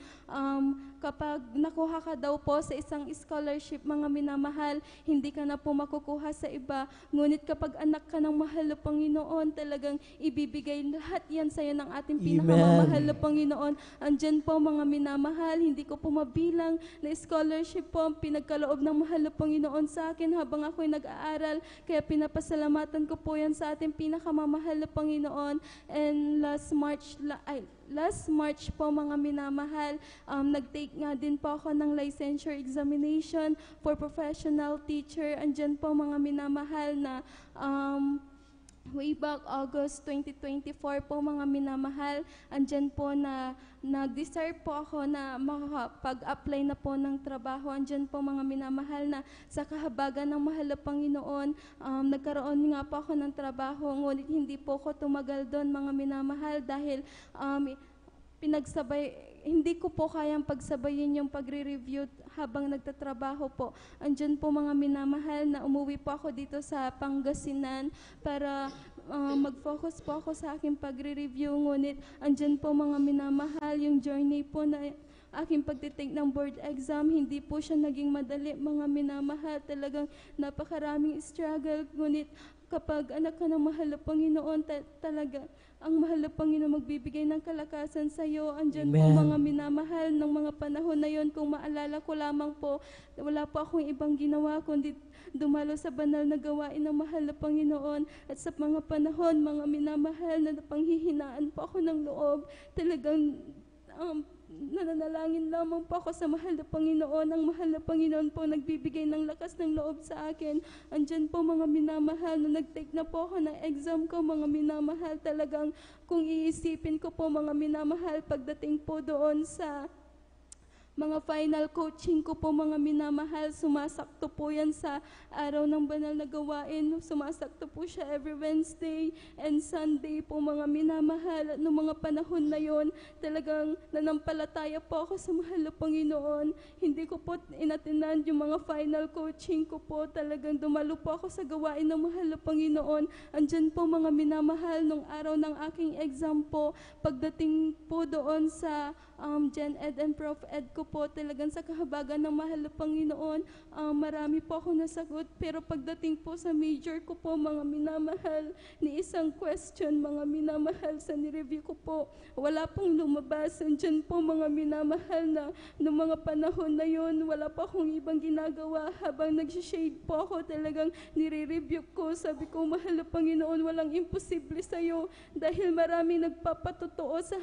kapag nakuha ka daw po sa isang scholarship mga minamahal, hindi ka na po makukuha sa iba. Ngunit kapag anak ka ng mahal na Panginoon, talagang ibibigay lahat yan sa'yo ng ating pinakamamahal na Panginoon. Andyan po mga minamahal, hindi ko po mabilang na scholarship po ang pinagkaloob ng mahal na Panginoon sa akin habang ako'y nag-aaral. Kaya pinapasalamatan ko po yan sa ating pinakamamahal na Panginoon. And last March po mga minamahal, nag-take nga din po ako ng licensure examination for professional teacher. Andyan po mga minamahal na way back August 2024 po mga minamahal, andyan po na nag-desire po ako na makapag-apply na po ng trabaho. Andyan po mga minamahal na sa kahabagan ng mahal na Panginoon, nagkaroon nga po ako ng trabaho, ngunit hindi po ako tumagal doon mga minamahal dahil hindi ko po kayang pagsabayin yung pagre-review habang nagtatrabaho po. Andyan po mga minamahal na umuwi po ako dito sa Pangasinan para mag-focus po ako sa aking pagre-review. Ngunit andyan po mga minamahal, yung journey po na aking pagtitake ng board exam. Hindi po siya naging madali, mga minamahal. Talagang napakaraming struggle. Ngunit kapag anak ka ng mahal na Panginoon, talaga ang mahal na Panginoon magbibigay ng kalakasan sa iyo. Andyan po mga minamahal ng mga panahon na yon. Kung maalala ko lamang po, wala po akong ibang ginawa kundi dumalo sa banal na gawain ng mahal na Panginoon. At sa mga panahon, mga minamahal, na napanghihinaan po ako ng loob. Talagang nananalangin lamang po ako sa mahal na Panginoon. Ang mahal na Panginoon po nagbibigay ng lakas ng loob sa akin. Andyan po mga minamahal na nag-take na po ako ng exam ko, mga minamahal. Talagang kung iisipin ko po, mga minamahal, pagdating po doon sa mga final coaching ko po, mga minamahal, sumasakto po yan sa araw ng banal na gawain. Sumasakto po siya every Wednesday and Sunday po, mga minamahal. At noong mga panahon na yon, talagang nanampalataya po ako sa mahal na Panginoon. Hindi ko po inatinan yung mga final coaching ko po. Talagang dumalo po ako sa gawain ng mahal na Panginoon. Andyan po, mga minamahal, nung araw ng aking exam po, pagdating po doon sa Gen Ed and Prof Ed ko po, talagang sa kahabagan ng mahal na Panginoon, marami po ako nasagot. Pero pagdating po sa major ko po, mga minamahal, ni isang question, mga minamahal, sa nireview ko po, wala pong lumabas. Andyan po, mga minamahal, na noong mga panahon na yon, wala pa akong ibang ginagawa. Habang nag-shade po ako, talagang nire-review ko. Sabi ko, mahal na Panginoon, walang imposible sa'yo, dahil maraming nagpapatotoo sa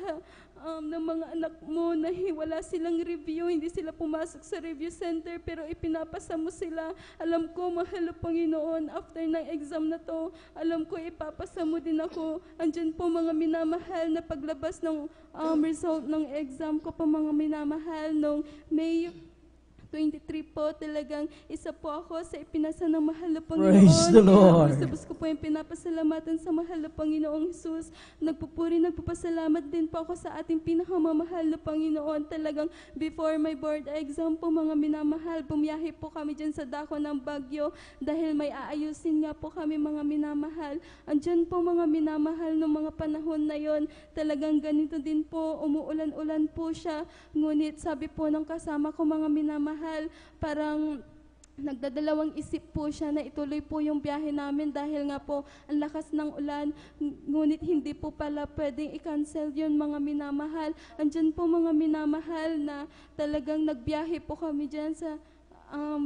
ng mga anak mo na wala silang review, hindi sila pumasok sa review center, pero ipinapasa mo sila. Alam ko, mahal na Panginoon, after ng exam na to, alam ko ipapasa mo din ako. Andyan po, mga minamahal, na paglabas ng result ng exam ko po, mga minamahal, nung May 23 po, talagang isa po ako sa ipinasa ng mahal na Panginoon. Praise the Lord. Sabos ko po yung pinapasalamatan sa mahal na Panginoong Jesus. Nagpupuri, nagpapasalamat din po ako sa ating pinakamamahal na Panginoon. Talagang before my board exam po, mga minamahal, bumiyahe po kami dyan sa dako ng Baguio dahil may aayusin nga po kami, mga minamahal. Andyan po, mga minamahal, ng mga panahon na yon, talagang ganito din po, umuulan-ulan po siya. Ngunit sabi po ng kasama ko, mga minamahal, parang nagdadalawang isip po siya na ituloy po yung biyahe namin dahil nga po ang lakas ng ulan. Ngunit hindi po pala pwedeng i-cancel yun, mga minamahal. Andyan po, mga minamahal, na talagang nagbiyahe po kami dyan sa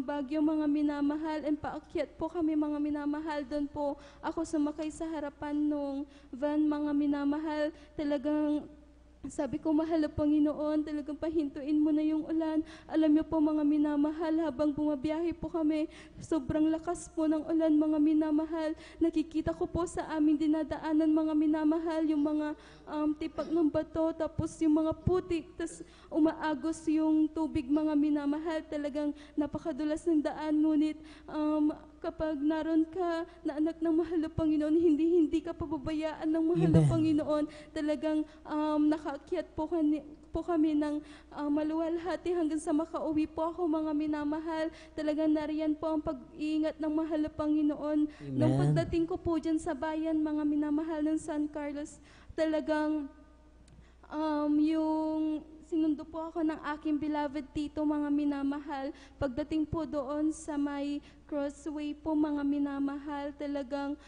Baguio, mga minamahal, and paakyat po kami, mga minamahal. Doon po ako sumakay sa harapan nung van, mga minamahal. Talagang sabi ko, mahal na Panginoon, talagang pahintuin mo na yung ulan. Alam niyo po, mga minamahal, habang bumabiyahe po kami, sobrang lakas po ng ulan, mga minamahal. Nakikita ko po sa aming dinadaanan, mga minamahal, yung mga tipak ng bato, tapos yung mga putik, tapos umaagos yung tubig, mga minamahal. Talagang napakadulas ng daan, ngunit kapag naroon ka na anak ng mahal na Panginoon, hindi ka pababayaan ng mahal na Panginoon. Talagang nakaakyat po kami ng maluwalhati hanggang sa makauwi po ako, mga minamahal. Talagang nariyan po ang pag-iingat ng mahal na Panginoon. Nung pagdating ko po dyan sa bayan, mga minamahal, ng San Carlos, talagang yung sinundo po ako ng aking beloved tito, mga minamahal. Pagdating po doon sa may crossway po, mga minamahal, talagang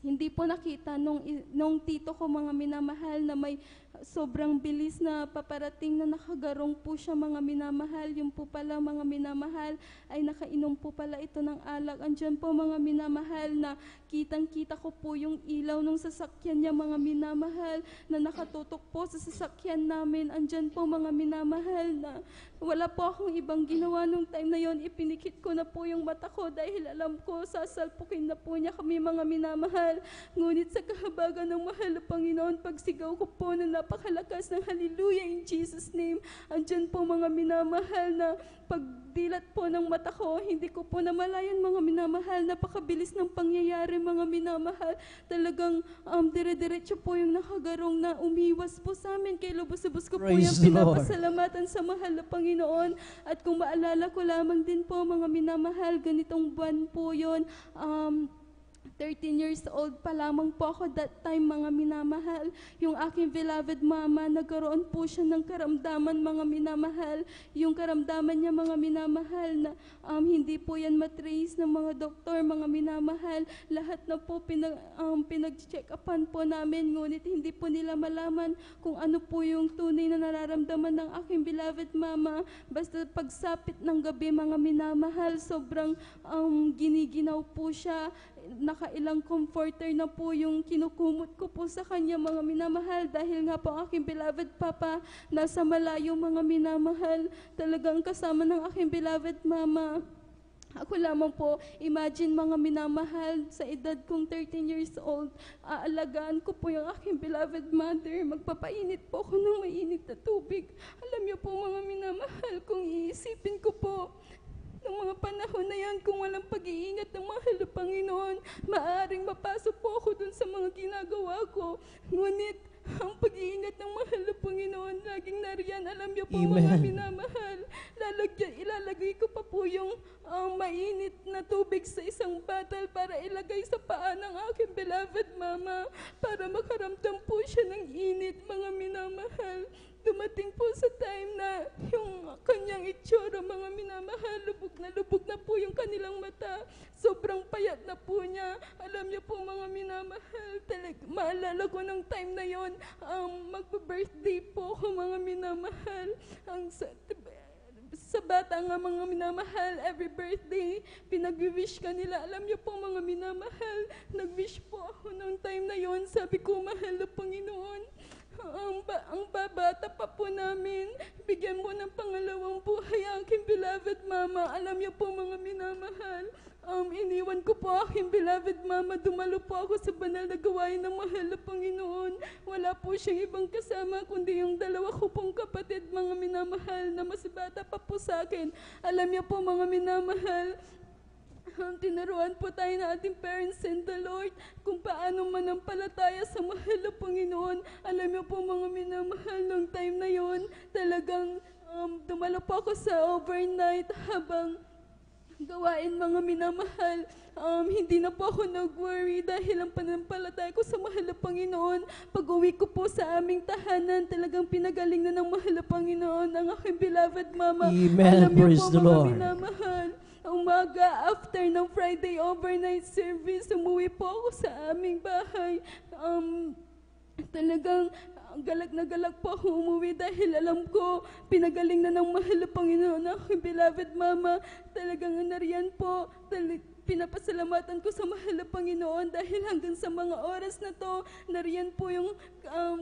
hindi po nakita nung tito ko, mga minamahal, na may sobrang bilis na paparating na nakagarong po siya, mga minamahal. Yung po pala, mga minamahal, ay nakainom po pala ito ng alak. Andyan po, mga minamahal, na kitang-kita ko po yung ilaw ng sasakyan niya, mga minamahal, na nakatutok po sa sasakyan namin. Andyan po, mga minamahal, na wala po akong ibang ginawa nung time na yon. Ipinikit ko na po yung mata ko dahil alam ko sasalpukin na po niya kami, mga minamahal. Ngunit sa kahabagan ng mahal na Panginoon, pagsigaw ko po na napakalakas ng hallelujah in Jesus name. Andyan po, mga minamahal, na pagdilat po ng mata ko, hindi ko po namalayan, mga minamahal, napakabilis ng pangyayari, mga minamahal. Talagang dire-diretso po yung nakagarong na umiwas po sa amin. Kaya lubos-lubos ko po yung pinapasalamatan sa mahal na Panginoon. At kung maalala ko lamang din po, mga minamahal, ganitong buwan po yun, 13 years old pa lamang po ako that time, mga minamahal. Yung aking beloved mama, nagkaroon po siya ng karamdaman, mga minamahal. Yung karamdaman niya, mga minamahal, na hindi po yan matrace ng mga doktor, mga minamahal. Lahat na po pinag-check upan po namin, ngunit hindi po nila malaman kung ano po yung tunay na nararamdaman ng aking beloved mama. Basta pagsapit ng gabi, mga minamahal, sobrang giniginaw po siya. Nakailang comforter na po yung kinukumot ko po sa kanya, mga minamahal, dahil nga po ang aking beloved papa nasa malayo, mga minamahal, talagang kasama ng aking beloved mama. Ako lamang po, imagine, mga minamahal, sa edad kong 13 years old, aalagaan ko po yung aking beloved mother. Magpapainit po ako ng mainit na tubig. Alam niyo po, mga minamahal, kung iisipin ko po, ng mga panahon na yan, kung walang pag-iingat ng mahal na Panginoon, maaaring mapasok po ako dun sa mga ginagawa ko. Ngunit, ang pag-iingat ng mahal na Panginoon, laging nariyan. Alam niyo po, mga minamahal, ilalagay ko pa po yung mainit na tubig sa isang batal para ilagay sa paa ng aking beloved mama para makaramdam po siya ng init, mga minamahal. Dumating po sa time na yung kanyang itsura, mga minamahal, lubog na po yung kanilang mata. Sobrang payat na po niya. Alam niyo po, mga minamahal, maalala ko ng time na yon, magpa-birthday po ako, mga minamahal. Sa bata nga, mga minamahal, every birthday, pinag-wish ka nila. Alam niyo po, mga minamahal, nag-wish po ako noong time na yon. Sabi ko, mahal na Panginoon, ang babata pa po namin, bigyan mo ng pangalawang buhay ang aking beloved mama. Alam niyo po, mga minamahal, iniwan ko po aking beloved mama, dumalo po ako sa banal na gawain ng mahal na Panginoon. Wala po siyang ibang kasama kundi yung dalawa ko pong kapatid, mga minamahal, na mas bata pa po sa akin. Alam niyo po, mga minamahal, tinuruan po tayo ng ating parents in the Lord kung paano manampalataya sa mahal na Panginoon. Alam niyo po, mga minamahal, nung time na yon, talagang dumalo po ako sa overnight habang gawain, mga minamahal. Hindi na po ako nag-worry dahil ang panampalataya ko sa mahal na Panginoon. Pag-uwi ko po sa aming tahanan, talagang pinagaling na ng mahal na Panginoon ang aking beloved mama. Amen. Alam niyo Praise po, the mga Lord. minamahal, umaga after ng Friday overnight service, umuwi po ako sa aming bahay. Talagang galak na galak po ako umuwi dahil alam ko pinagaling na ng mahal na Panginoon ang aking beloved mama. Talagang nariyan po, pinapasalamatan ko sa mahal na Panginoon dahil hanggang sa mga oras na to, nariyan po yung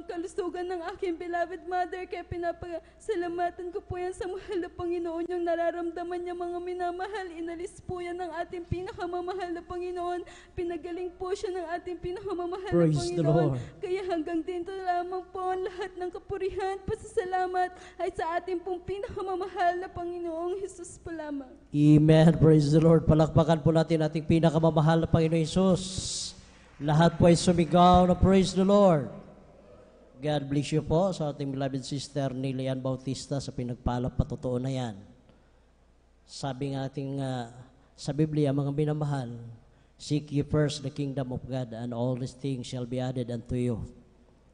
kalusugan ng aking beloved mother. Kaya pinapasalamatan ko po yan sa mahal na Panginoon. Yung nararamdaman niya, mga minamahal, inalis po yan ng ating pinakamamahal na Panginoon. Pinagaling po siya ng ating pinakamamahal na Panginoon. Kaya hanggang dito lamang po lahat ng kapurihan, pasasalamat ay sa ating pong pinakamamahal na Panginoong Hesus po lamang. Amen. Praise the Lord. Palakpakan po natin ating pinakamamahal na Panginoon Hesus. Lahat po ay sumigaw na praise the Lord. God bless you po sa ating beloved sister Nilian Bautista sa pinagpalap patotoo na yan. Sabi ng ating sa Biblia, mga minamahal, seek ye first the kingdom of God and all these things shall be added unto you.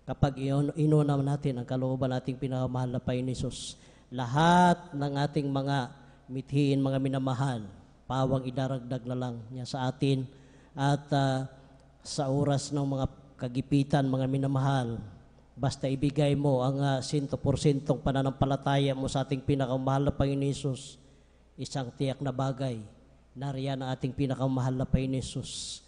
Kapag inuna natin ang kalooban nating pinakamahal na Panginoon Hesus, lahat ng ating mga mithiin, mga minamahal, pawang idaragdag na lang niya sa atin at sa oras ng mga kagipitan, mga minamahal, basta ibigay mo ang 100% pananampalataya mo sa ating pinakamahal na Panginoon Hesus, isang tiyak na bagay, nariyan ang ating pinakamahal na Panginoon Hesus,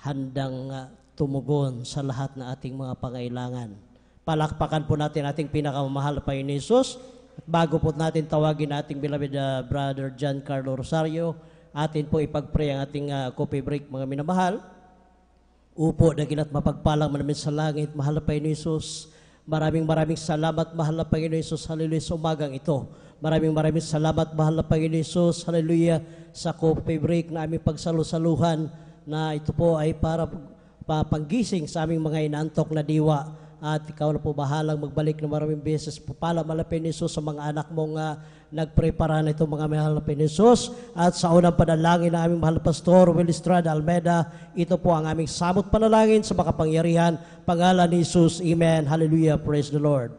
handang tumugon sa lahat na ating mga pangailangan. Palakpakan po natin ating pinakamahal na Panginoon Hesus. At bago po natin tawagin ating beloved Brother John Carlo Rosario, atin po ipag-pray ang ating coffee break, mga minamahal. Upo, dakilat mapagpalang namin sa langit, mahal na Panginoon Hesus. Maraming salamat, mahal na Panginoon Hesus. Hallelujah, sa umagang ito. Maraming salamat, mahal na Panginoon Hesus. Hallelujah, sa coffee break na aming pagsalusaluhan na ito po ay para panggising sa aming mga inaantok na diwa. at ikaw na po bahalang magbalik na maraming beses po pala malapit ni Jesus sa mga anak mong nagprepara na ito mga mahal na Pinisos. At sa unang panalangin na aming mahal na Pastor Will Estrada Almeida, ito po ang aming samot panalangin sa makapangyarihan pangalan ni Jesus. Amen. Hallelujah. Praise the Lord.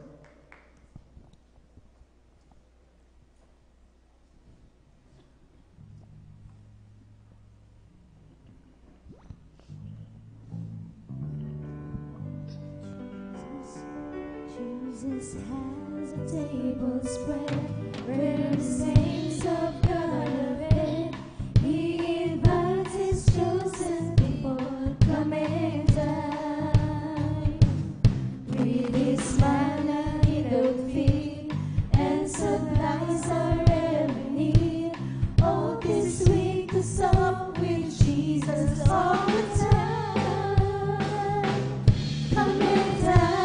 Jesus has a table spread where the saints of God are fed. He invites his chosen people, come and dine. With his smile and little feet, and supplies our every need. Oh, this week to sup with Jesus all the time. Come and dine.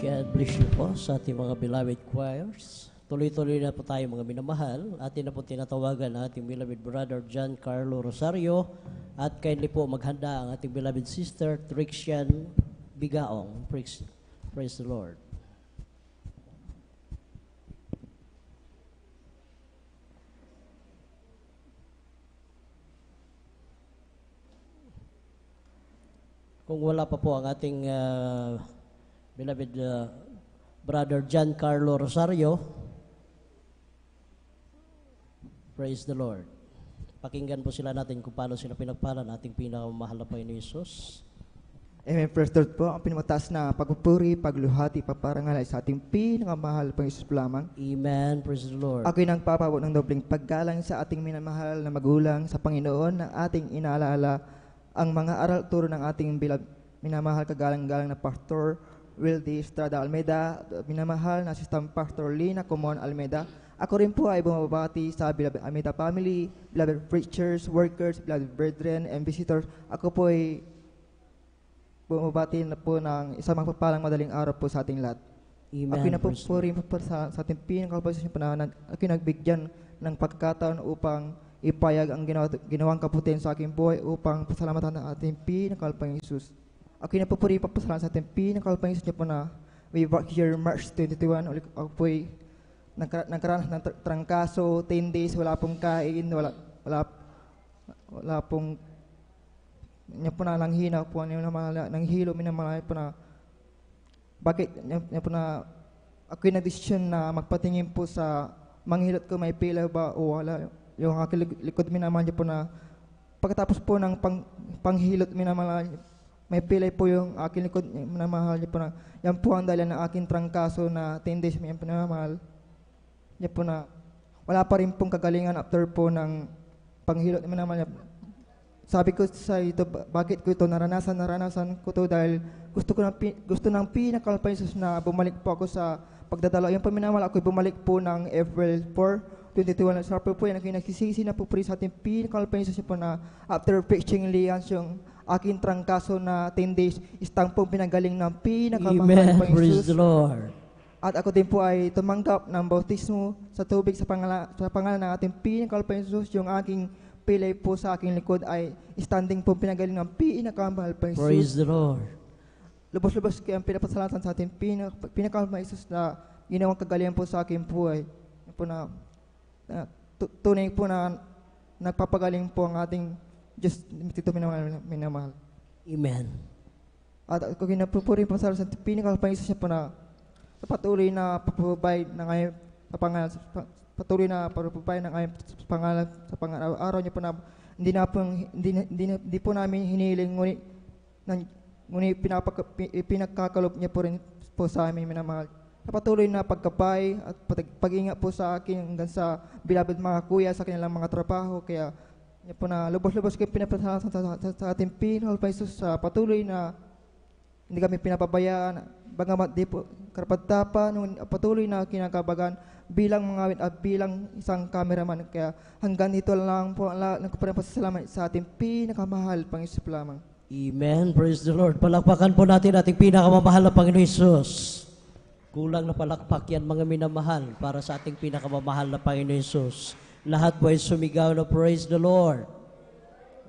God bless you po sa ating mga beloved choirs. Tuloy-tuloy na po tayo mga minamahal. Atin na po tinatawagan ang ating beloved brother John Carlo Rosario at kindly po maghanda ang ating beloved sister Trixian Bigaong. Praise the Lord. Kung wala pa po ang ating beloved brother John Carlo Rosario, praise the Lord. Pakinggan po sila natin kung paano sila pinagpala ng ating pinakamahal na Panginoon Hesus. Amen. First Lord po, ang pinamataas na pagpupuri, pagluhati, paparangal ay sa ating pinakamahal Panginoon Hesus lamang. Amen. Praise the Lord. Ako'y nagpapabot ng dobling paggalang sa ating minamahal na magulang sa Panginoon na ating inaalala ang mga aral turo ng ating minamahal kagalang-galang na Pastor Wildy Estrada Almeida, minamahal na Assistant Pastor Lina Comon Almeida. Ako rin po ay bumabati sa beloved Almeida family, beloved preachers, workers, beloved brethren, and visitors. Ako po ay bumabati na po ng isang magpapalang madaling araw po sa ating lahat. Amen. Ako na po rin po sa ating pinakapalasyon panahon. Ako nagbigyan ng pagkakataon upang ipayag ang ginawang kaputihan sa aking buhay upang pasalamatan ng ating pinakalpang Isus. Ako na po rin papasalamat sa ating pinakalpang Isus niya po na we work here March 2021. Ako po ay nagkaranas ng trangkaso, 10 days, wala pong kain, wala pong niya po na nanghina po, nanghilo, minamalay po na bakit niya po na ako'y nag-desisyon na magpatingin po sa manghilot ko may pila ba o wala. Yung aking likod minamahal niya po na pagkatapos po ng panghilot minamahal may pilay po yung aking likod minamahal niya po na yan po ang dahilan ng aking trangkaso na 10 days may minamahal niya po na wala pa rin pong kagalingan after po ng panghilot minamahal niya. Sabi ko sa ito, bakit ko ito naranasan ko to dahil gusto ng pinakalpang Isus na bumalik po ako sa pagdadalaw. Yung paminamahal ako bumalik po ng April 4 2021 sa po yan, nagsisisi na po sa ating pinakalpang Isus po na after preaching lians yung aking trangkaso na 10 days, istang po pinagaling ng pinakamahal pang Isus. Praise the Lord. At ako din po ay tumanggap ng bautismo sa tubig sa pangalan ng ating pinakalpang Isus. Yung aking pilay po sa aking likod ay standing po pinagaling ng pinakamahal pang Isus. Praise the Lord. Lubos-lubos kaya ang pinapasalatan sa ating pinakamahal Isus na ginawang kagalingan po sa aking buhay. Po na tunay po na nagpapagaling po ang ating Diyos dito minamahal. Amen. At ako ginapupuri po sa pinakalpang Isus niya po na sa patuloy na pagpapabay na ngayon sa pangalan, patuloy na pagpapabay na ngayon sa pangalan, araw niya po na hindi po namin hiniling ngunit pinagkakalop niya po rin po sa amin minamahal. Patuloy na pagkapay at pag-ingat po sa akin hanggang sa beloved mga kuya sa kanilang mga trabaho. Kaya niya po na lubos-lubos kayo pinapasalamat sa ating pinakalpang Isus sa patuloy na hindi kami pinapabayaan. Bagamat di po karapatapan, patuloy na kinakabagan bilang mga at bilang isang cameraman. Kaya hanggang dito lang po nagpapasalamat sa ating pinakamahal pang Isus lamang. Amen. Praise the Lord. Palakpakan po natin ating pinakamamahal na Panginoon Hesus. Kulang na palakpak yan mga minamahal para sa ating pinakamamahal na Panginoon Hesus. Lahat po ay sumigaw na praise the Lord.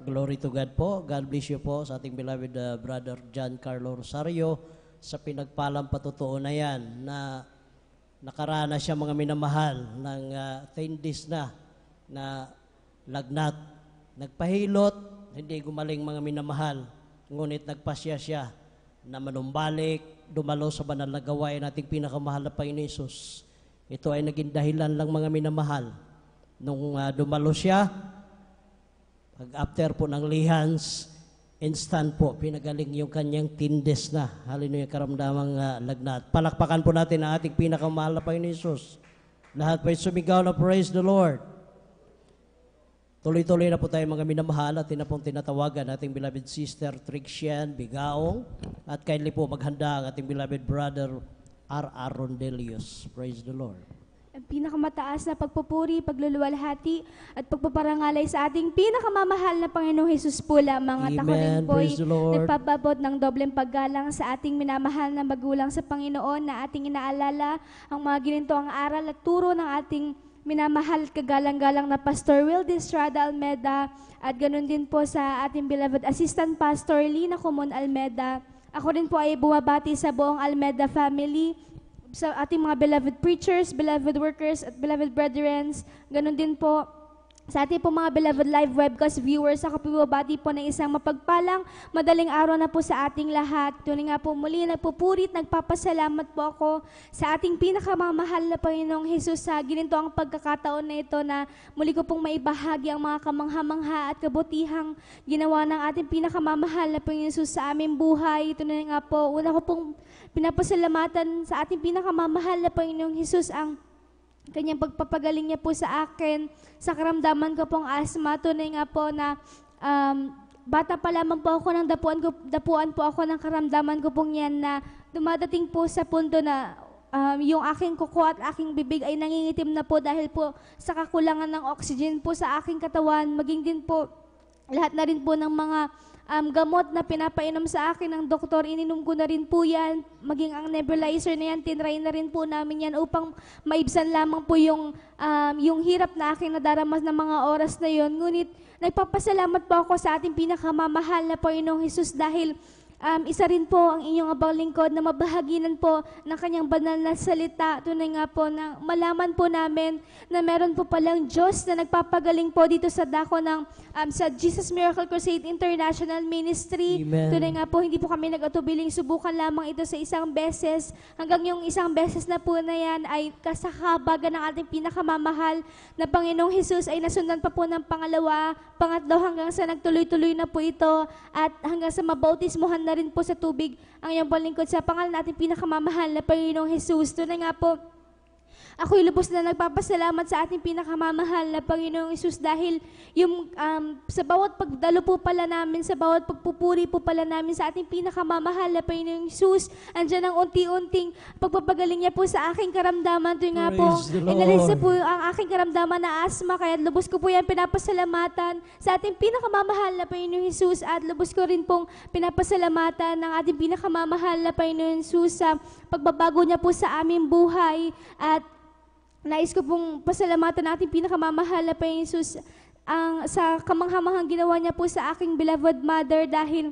Glory to God po. God bless you po sa ating beloved brother John Carlo Rosario sa pinagpalang patutuo na yan na nakaranas siya mga minamahal ng 10 days na lagnat. Nagpahilot, hindi gumaling mga minamahal. Ngunit nagpasya siya na manumbalik, dumalo sa banal na gawain nating pinakamahal na Panginoon Hesus. Ito ay naging dahilan lang mga minamahal. Nung dumalo siya, after po ng lihans, instant po, pinagaling yung kanyang tindes na. Hallelujah, karamdamang lagnat. Palakpakan po natin ang ating pinakamahal na Panginoon Hesus. Lahat po ay sumigaw na praise the Lord. Tuloy-tuloy na po tayo mga minamahal at pong tinatawagan ating beloved sister Trixian Bigaong at kindly po maghanda ang ating beloved brother R.R. Rondelius. Praise the Lord. ang pinakamataas na pagpupuri, pagluluwalhati, at pagpaparangalay sa ating pinakamamahal na Panginoong Hesus po lamang. At ako Amen. rin po'y Praise the Lord. nagpapabot ng dobleng paggalang sa ating minamahal na magulang sa Panginoon na ating inaalala ang mga ginintong aral at turo ng ating minamahal kagalang-galang na Pastor Wildy Estrada Almeda, at ganun din po sa ating beloved Assistant Pastor Lina Comon Almeda. Ako rin po ay bumabati sa buong Almeda family, sa ating mga beloved preachers, beloved workers, at beloved brethren. Ganun din po sa ating po mga beloved live webcast viewers. Ako po bumabati po ng isang mapagpalang madaling araw na po sa ating lahat. Tunay nga po muli, nagpupurit, nagpapasalamat po ako sa ating pinakamamahal na Panginoong Hesus sa ginintoang pagkakataon na ito na muli ko pong maibahagi ang mga kamangha-mangha at kabutihang ginawa ng ating pinakamamahal na Panginoong Hesus sa aming buhay. Tunay nga po, una ko pong pinapasalamatan sa ating pinakamamahal na Panginoong Hesus ang kanyang pagpapagaling niya po sa akin, sa karamdaman ko pong asthma. Tunay nga po na bata pa lamang po ako nang dapuan po ako ng karamdaman ko pong yan na dumadating po sa punto na yung aking kuko at aking bibig ay nangingitim na po dahil po sa kakulangan ng oxygen po sa aking katawan, maging din po lahat na rin po ng mga gamot na pinapainom sa akin ng doktor, ininom ko na rin po yan. Maging ang nebulizer na yan, tinry na rin po namin yan upang maibsan lamang po yung hirap na aking nadaramas ng mga oras na yon. Ngunit nagpapasalamat po ako sa ating pinakamamahal na Panginoong Hesus dahil isa rin po ang inyong abang lingkod na mabahaginan po ng kanyang banal na salita. Tunay nga po na malaman po namin na meron po palang Diyos na nagpapagaling po dito sa dako ng sa Jesus Miracle Crusade International Ministry. Amen. Tunay nga po, hindi po kami nag-atubiling subukan lamang ito sa isang beses. Hanggang yung isang beses na po na yan ay kasakabagan ng ating pinakamamahal na Panginoong Hesus ay nasundan pa po ng pangalawa, pangatlo hanggang sa nagtuloy-tuloy na po ito at hanggang sa mabautismohan na rin po sa tubig ang iyong palingkod sa pangalan natin pinakamamahal na Panginoong Hesus. Tunay nga po, ako'y lubos na nagpapasalamat sa ating pinakamamahal na Panginoong Hesus dahil yung sa bawat pagdalo po pala namin, sa bawat pagpupuri po pala namin sa ating pinakamamahal na Panginoong Hesus, andyan ang unti-unting pagpapagaling niya po sa aking karamdaman. Ito nga po, Praise the Lord. inalisa po ang aking karamdaman na asma, kaya lubos ko po yan pinapasalamatan sa ating pinakamamahal na Panginoong Hesus at lubos ko rin pong pinapasalamatan ng ating pinakamamahal na Panginoong Hesus sa pagbabago niya po sa aming buhay. At nais ko pong pasalamatan natin pinakamamahal na Panginoong Hesus sa kamanghamanghang ginawa niya po sa aking beloved mother dahil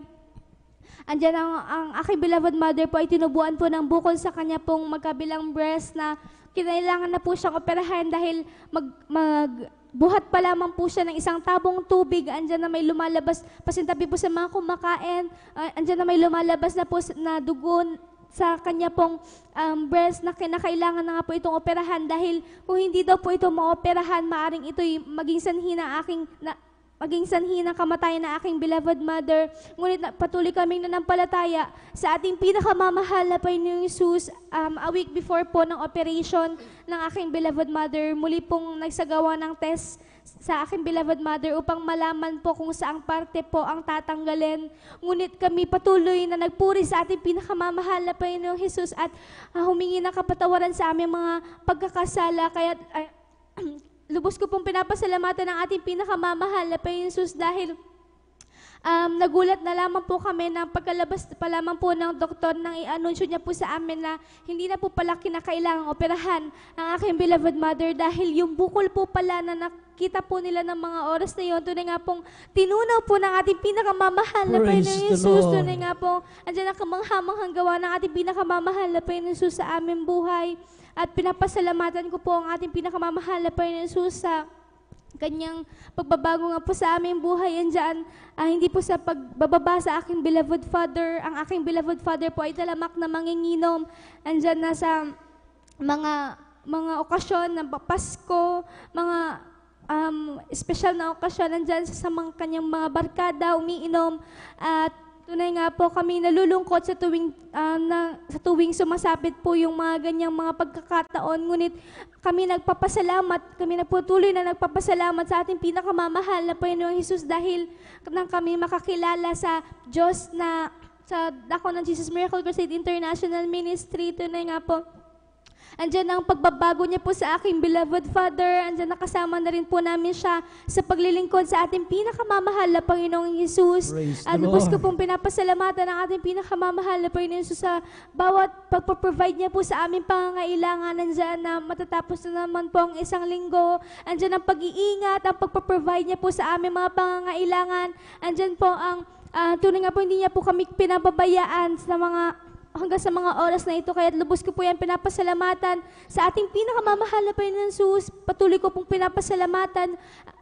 andyan ang aking beloved mother po ay tinubuan po ng bukol sa kanya pong magkabilang breast na kinailangan na po siyang operahan dahil buhat pa lamang po siya ng isang tabong tubig. Andyan na may lumalabas, pasintabi po sa mga kumakain, andyan na may lumalabas na po na dugo sa kanya pong breast na kinakailangan na nga po itong operahan dahil kung hindi daw po ito maoperahan, maaring ito'y maging sanhi ng kamatayan na aking beloved mother. Ngunit patuloy kaming nanampalataya sa ating pinakamamahal na Panginoong Hesus. A week before po ng operation ng aking beloved mother, muli pong nagsagawa ng test sa aking beloved mother upang malaman po kung saang parte po ang tatanggalin. Ngunit kami patuloy na nagpuri sa ating pinakamamahal na Panginoong Hesus at humingi ng kapatawaran sa aming mga pagkakasala. Kaya lubos ko pong pinapasalamatan ng ating pinakamamahal na Panginoong Hesus dahil nagulat na lamang po kami ng pagkalabas pa lamang po ng doktor nang i-anunsyo niya po sa amin na hindi na po pala kinakailangang operahan ang aking beloved mother dahil yung bukol po pala na nakita po nila ng mga oras na yun, tunay nga pong tinunaw po ng ating pinakamamahal na Panginoong Hesus. Tunay nga po, andyan ang kamanghamanghang gawa ng ating pinakamamahal na Panginoong Hesus sa aming buhay. At pinapasalamatan ko po ang ating pinakamamahal na Panginoong Hesus sa kanyang pagbabago nga po sa aming buhay. Andyan, hindi po sa pagbababa sa aking beloved father. Ang aking beloved father po ay talamak na manginginom. Andyan na sa mga okasyon ng Pasko, mga special na okasyon, andyan sa mga kanyang mga barkada, umiinom. At tunay nga po kami nalulungkot sa tuwing sumasapit po yung mga ganyang mga pagkakataon. Ngunit kami nagpatuloy na nagpapasalamat sa ating pinakamamahal na Panginoong Hesus dahil nang kami makakilala sa Diyos na sa dako ng Jesus Miracle Crusade International Ministry. Tunay nga po, Andyan ang pagbabago niya po sa aking beloved Father. Andyan nakasama na rin po namin siya sa paglilingkod sa ating pinakamamahal na Panginoong Jesus. At lubos ko pong pinapasalamatan ang ating pinakamamahal na Panginoong Jesus sa bawat pagpaprovide niya po sa aming pangangailangan. Andyan na matatapos na naman po ang isang linggo. Andyan ang pag-iingat, ang pagpaprovide niya po sa aming mga pangangailangan. Andyan po ang tunay nga po hindi niya po kami pinababayaan hanggang sa mga oras na ito. Kaya lubos ko po yan pinapasalamatan sa ating pinakamamahal na Panginoon Jesus. Patuloy ko pong pinapasalamatan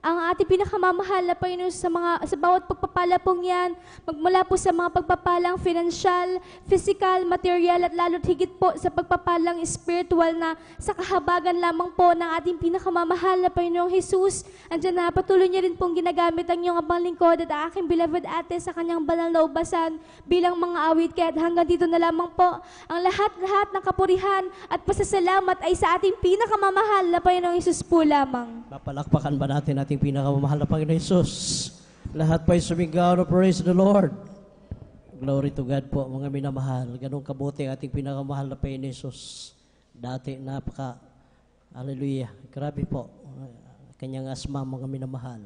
ang ating pinakamamahal na Panginoon sa bawat pagpapala pong yan. Magmula po sa mga pagpapalang financial, physical, material, at lalo't higit po sa pagpapalang spiritual na sa kahabagan lamang po ng ating pinakamamahal na Panginoong Jesus. Andiyan na patuloy niya rin pong ginagamit ang iyong abang lingkod at ang aking beloved ate sa kanyang banal na ubasan bilang mga awit. Kaya hanggang dito na lamang po ang lahat-lahat ng kapurihan at pasasalamat ay sa ating pinakamamahal na Panginoong Jesus po lamang. Mapalakpakan ba natin ating pinakamamahal na Panginoong Jesus? Lahat pa'y sumigaw na praise the Lord. Glory to God po, mga minamahal. Ganong kabuti ating pinakamahal na Panginoong Jesus. Dati hallelujah, grabe po. Kanyang asma, mga minamahal.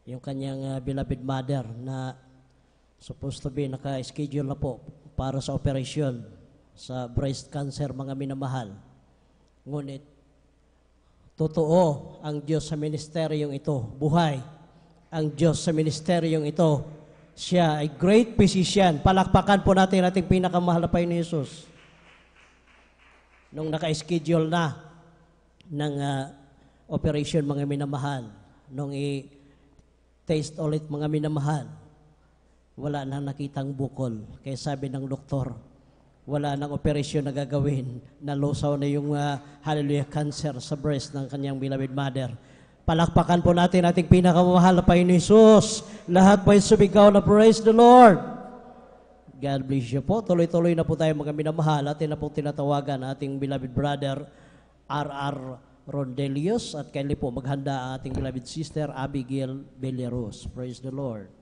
Yung kanyang beloved mother na supposed to be naka-schedule na po para sa operasyon sa breast cancer, mga minamahal. Ngunit, totoo ang Diyos sa ministeryong ito. Buhay ang Diyos sa ministeryong ito. Siya ay great physician. Palakpakan po natin ating pinakamahal na Panginoon Jesus. Nung naka-schedule na ng operation, mga minamahal, nung i-taste ulit, mga minamahal, wala na nakitang bukol. Kaya sabi ng doktor, wala nang operasyon na gagawin. Nalusaw na yung hallelujah, cancer sa breast ng kanyang beloved mother. Palakpakan po natin ating pinakamamahal na Panginoon Jesus. Lahat po ay sumigaw na praise the Lord. God bless you po. Tuloy-tuloy na po tayo, mga minamahal. Atin na po tinatawagan ating beloved brother R.R. Rondelius at kaili po maghanda ang ating beloved sister Abigail Belleros. Praise the Lord.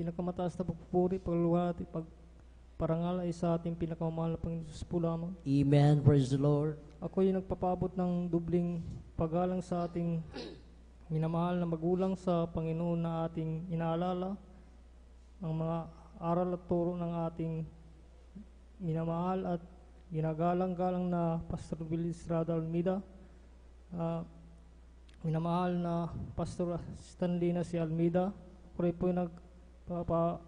Pinakamataas na pagpupuri, pagluwalhati, pagparangal ay sa ating pinakamamahal na Panginoon Jesus po lamang. Amen. Praise the Lord. Ako ay nagpapaabot ng dubling paggalang sa ating minamahal na magulang sa Panginoon na ating inaalala. Ang mga aral at turo ng ating minamahal at ginagalang-galang na Pastor Will Estrada Almeida. Minamahal na Pastor Stanley na si Almeida. Ako rin po yung nagpapabati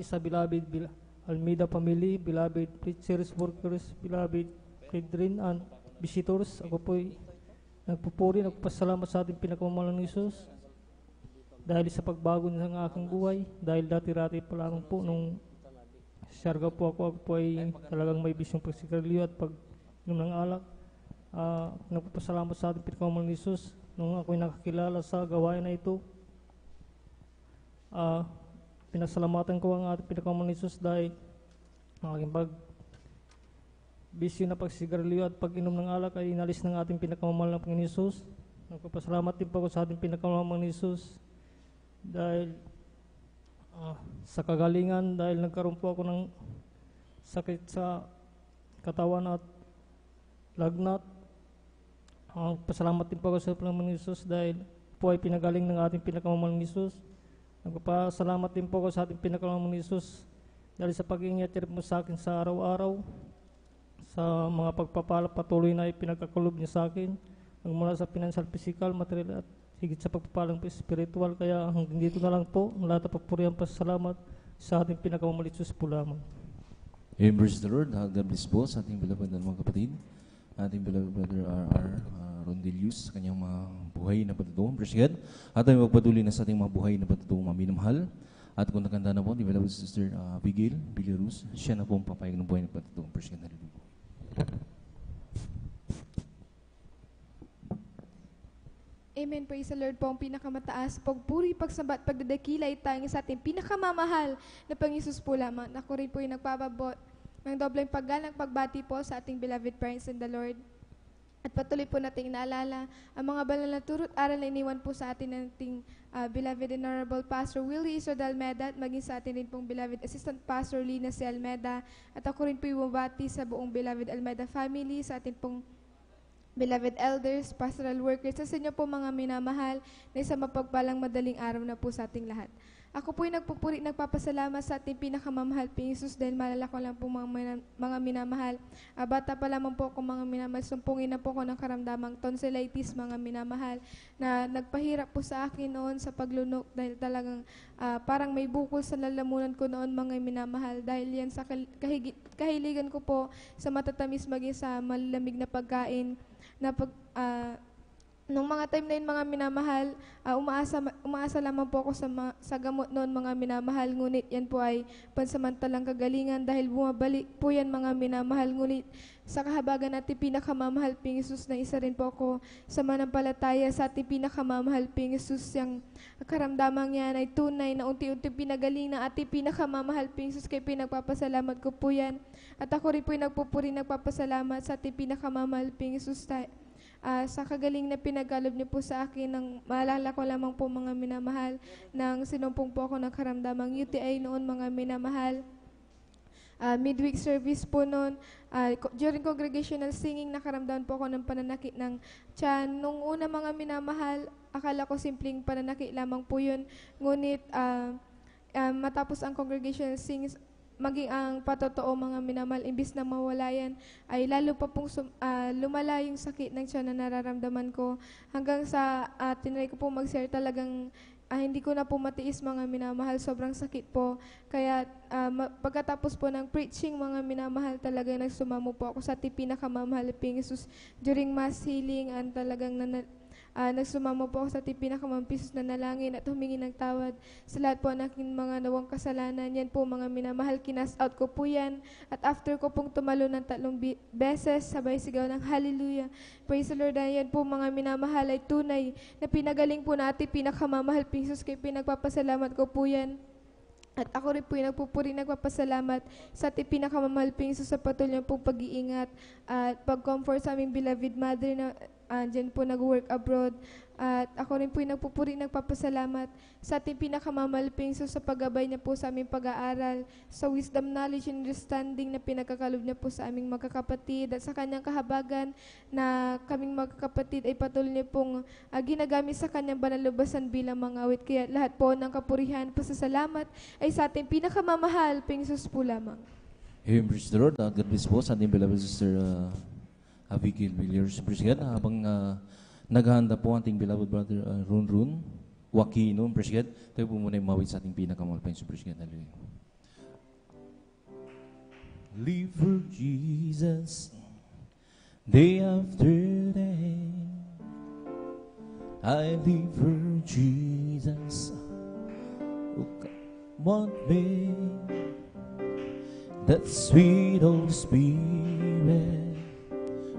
sa beloved Almeida family, beloved preachers, workers, beloved brethren and visitors. Ako po ay nagpupuri, nagpasalamat sa ating pinakamamahal ng Jesus dahil sa pagbago ng aking buhay. Dahil dati-rati pa lamang po nung siyarga po ako po ay talagang may bisyong pagsigarilyo at pag-inom ng alak. Nagpapasalamat sa ating pinakamamahal ng Jesus nung ako'y nakakilala sa gawain na ito. Pinasalamatan ko ang ating pinakamamahal ng Jesus dahil ang aking bisyo na pagsigarilyo at pag-inom ng alak ay inalis ng ating pinakamamahal na Panginoon Jesus. Nagpapasalamat din po ako sa ating pinakamamahal ng Jesus dahil sa kagalingan, dahil nagkaroon po ako ng sakit sa katawan at lagnat. Pasalamat din po ako sa Panginoon Jesus dahil po ay pinagaling ng ating pinakamamahal ng Jesus. Nagpapasalamat din po ako sa ating pinakamamahal ng Jesus dahil sa pag-iingat mo sa akin sa araw-araw, sa mga pagpapala patuloy na ipinagkakulob niya sa akin, mula sa financial, physical, material at higit sa pagpapalang spiritual. Kaya hanggang dito na lang po, ang lahat ng papurihan pasalamat sa ating pinakamamahal ng Jesus po lamang. Praise the Lord. God bless po sa ating beloved na mga kapatid. Ating beloved brother R.R. Rondelius, sa kanyang mga buhay na patutungo. Praise God. At tayo magpatuloy na sa ating mga buhay na patutungo, mga minamahal. At kung nakanda na po, di beloved sister Abigail Belleros, siya na po ang papayag ng buhay na patutungo. Praise God. Hallelujah. Amen. Praise the Lord po. Ang pinakamataas, pagpuri, pagsambat, pagdadakila ay tanging sa ating pinakamamahal na Panginoon po lamang. Ako rin po yung nagpapabot ng dobleng paggalang pagbati po sa ating beloved parents in the Lord. At patuloy po nating naalala ang mga banal na turo't aral na iniwan po sa atin ng ating beloved and honorable Pastor Willie Iso Almeda, at maging sa atin rin pong beloved Assistant Pastor Lina C. Almeda, at ako rin po ibabati sa buong beloved Almeda family, sa atin pong beloved elders, pastoral workers, sa inyo po mga minamahal, na isang mapagpalang madaling araw na po sa ating lahat. Ako po'y nagpupuri, nagpapasalamat sa ating pinakamamahal, Ping Jesus, dahil malala ko lang po mga minamahal. Bata pa lamang po ako mga minamahal, sumpungin na po ko ng karamdamang tonsillitis, mga minamahal, na nagpahirap po sa akin noon sa paglunok, dahil talagang parang may bukol sa lalamunan ko noon, mga minamahal, dahil yan sa kahiligan ko po sa matatamis maging sa malalamig na pagkain, na nung mga time na yun, mga minamahal, umaasa lamang po ako sa gamot noon, mga minamahal, ngunit yan po ay pansamantalang kagalingan dahil bumabalik po yan, mga minamahal, ngunit sa kahabagan natin pinakamamahal, Ping Jesus, na isa rin po ako sa manampalataya sa ating pinakamamahal, Ping Jesus, yung karamdamang yan ay tunay na unti-unti pinagaling ng ating pinakamamahal, Ping Jesus, kaya pinagpapasalamat ko po yan. At ako rin po yung nagpupuri, nagpapasalamat sa ating pinakamamahal, Ping Jesus, sa kagaling na pinagalob niyo po sa akin, ng maalala ko lamang po, mga minamahal, nang sinumpong po ako ng karamdamang UTI noon, mga minamahal. Midweek service po noon, during congregational singing, nakaramdaman po ako ng pananakit ng tiyan. Nung una, mga minamahal, akala ko simpleng pananakit lamang po yun, ngunit matapos ang congregational singing, maging ang patotoo, mga minamahal, imbis na mawala yan, ay lalo pa pong lumala yung sakit ng tiyan na nararamdaman ko. Hanggang sa tinry ko po mag-share, talagang hindi ko na po matiis, mga minamahal, sobrang sakit po. Kaya pagkatapos po ng preaching, mga minamahal, talagang nagsumamo po ako sa ating pinakamamahal, Ping Jesus, during mass healing, and talagang nagsumamo po ako sa ating pinakamampisos na nalangin at humingi ng tawad sa lahat po ng aking mga nawang kasalanan. Yan po, mga minamahal, kinas out ko po yan. At after ko pong tumalo ng 3 beses, sabay sigaw ng hallelujah, praise the Lord. Yan po, mga minamahal, ay tunay na pinagaling po na ating pinakamamahal, Ping Jesus, kaya pinagpapasalamat ko po yan. At ako rin po yung nagpupuri, nagpapasalamat sa ating pinakamamahal, Ping Jesus, sa patuloy pong pag-iingat at pag-comfort sa aming beloved mother na dyan po nag-work abroad. At ako rin po yung nagpupuri, nagpapasalamat sa ating pinakamamahal, Ping Jesus, sa paggabay niya po sa aming pag-aaral, sa wisdom, knowledge, and understanding na pinagkakalob niya po sa aming magkakapatid, at sa kanyang kahabagan na kaming magkakapatid ay patuloy niya pong ginagamit sa kanyang banalubasan bilang mga awit. Kaya lahat po ng kapurihan, pasasalamat ay sa ating pinakamamahal, Ping Jesus po lamang. Amen, praise the Lord. God bless po sa ating beloved sister Abigail Villiers. Praise God. Habang naghahanda po ating beloved brother Run Wakino, praise God. Tayo po muna yung mawit sa ating pinakamahal, praise God. Hallelujah. Live for Jesus, day after day. I live for Jesus. Oh, what me, that sweet old Spirit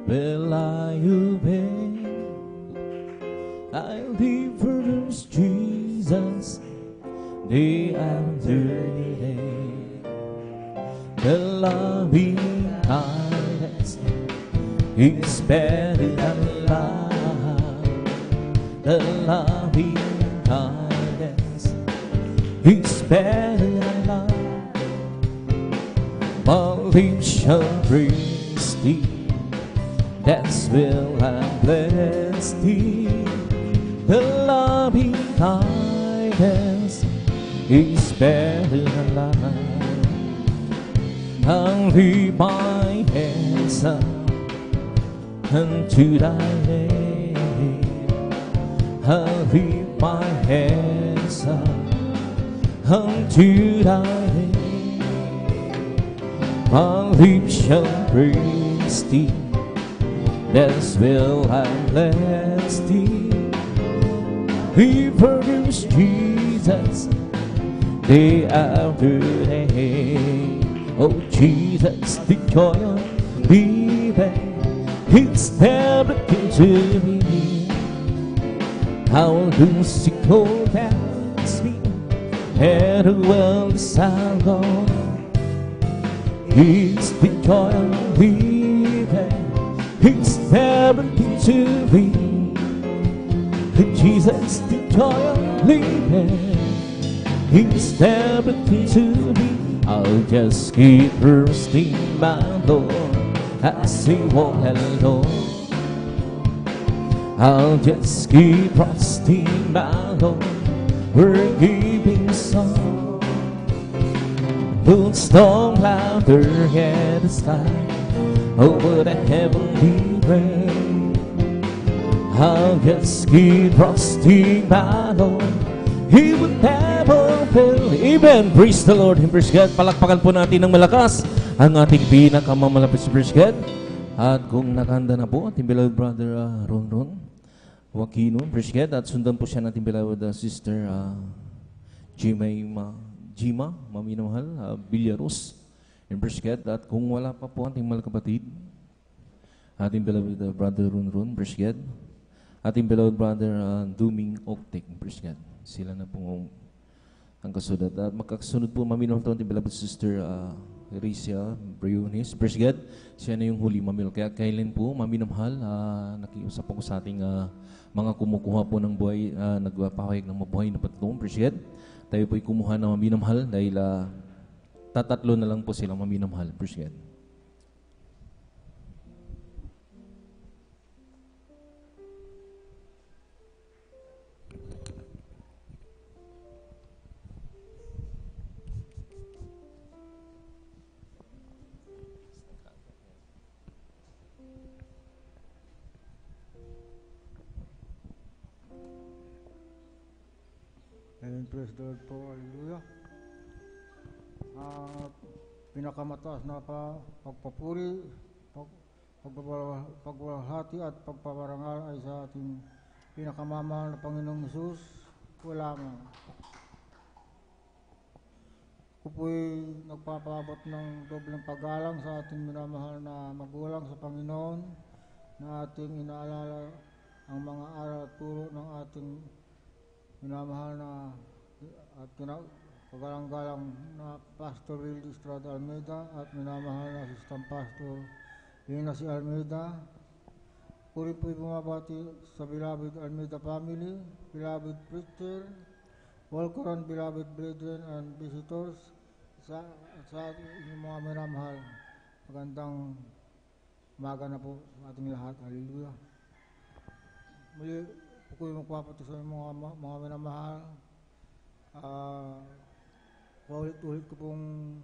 will I obey. I live for this Jesus, day after day. The loving kindness is better than life. The loving kindness is better than life. My lips shall praise Thee, that's will I bless Thee. The loving kindness is better than life. I'll lift my hands up unto Thy name. I'll lift my hands up unto Thy name. My lips shall praise Thee, that's will I bless Thee. He forgives Jesus, day after day. Oh Jesus, the joy of living, it's never to me. How do sick old hands me, and the world is gone. It's the joy of living, it's never to me. Jesus, the joy of living is everything to me. I'll just keep trusting my Lord as He walk alone. I'll just keep trusting my Lord, forgiving song. Moonstorm louder at the sky, over the heavenly rain. I'll just keep trusting my Lord, He will never fail. Amen. Praise the Lord and praise God. Palakpakan po natin ng malakas ang ating pinakamamalapit sa praise God. At kung nakahanda na po, ating beloved brother Ron Joaquino, praise God. At sundan po siya nating beloved sister Jima, maminamahal, Villaros. And praise God. At kung wala pa po ating mga kapatid, ating beloved brother Ron, praise God. Ating beloved brother Duming Oktek, praise God. Sila na po ang kasunod. At magkakasunod po, maminamahal ito ating beloved sister Risia Briones, praise God. Siya na yung huli mamil. Kaya kailan po, maminamahal, nakiusap ako sa ating mga kumukuha po ng buhay, nagpapahayag ng mabuhay na patulong, praise God. Tayo po'y kumuha ng maminamahal dahil tatatlo na lang po sila maminamahal, praise God. And praise the Lord po, hallelujah. Pinakamataas na pagpapuri, pagwalhati at pagpaparangal ay sa ating pinakamamahal na Panginoong Hesus. Wala man. Ako po'y nagpapabot ng dobleng paggalang sa ating minamahal na magulang sa Panginoon, na ating inaalala ang mga aral at turo ng ating minamahal na at kagalang-galang na Pastor Will Estrada Almeida at minamahal na Assistant Pastor Lina C. Almeida. Puri po'y bumabati sa beloved Almeida family, beloved preacher, Walcoran, beloved brethren and visitors, sa inyong mga minamahal. Magandang umaga na po sa ating lahat. Hallelujah. Muli, ako'y magpapato sa mga minamahal. Paulit-ulit ko pong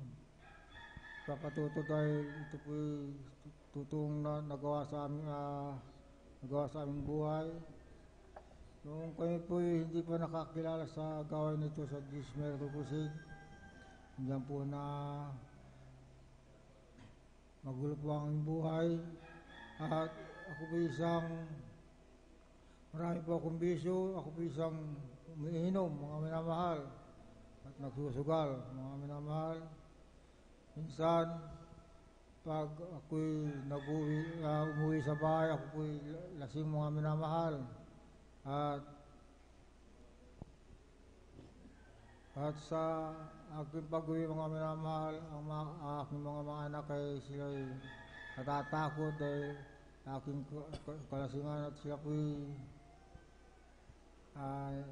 papatuto dahil ito po'y tutong na nagawa sa aming buhay. Noong kami po'y hindi pa nakakilala sa gawain nito sa Gismer Crusade, diyan po na magulo po ang aming buhay. At ako po'y marami po akong bisyo, ako po isang umiinom, mga minamahal, at nagsusugal, mga minamahal. Minsan, pag ako'y umuwi sa bahay, ako po'y lasing, mga minamahal. At sa aking pag-uwi, mga minamahal, ang aking mga anak ay sila'y natatakot dahil aking kalasingan at sila po'y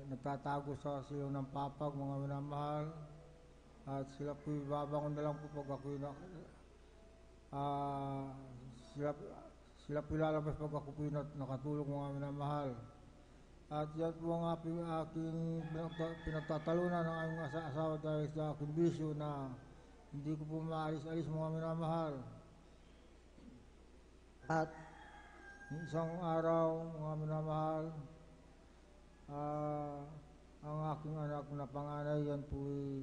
nagtatago sa silong ng papag, mga minamahal. At sila po'y babangon na lang po pag ako'y sila po'y lalabas pag ako po'y nakatulog, mga minamahal. At yan po ang aking pinagtatalunan ng aming asawa dahil sa aking bisyo na hindi ko po maalis-alis, mga minamahal. At isang araw, mga minamahal, ang aking anak na panganay, yan po'y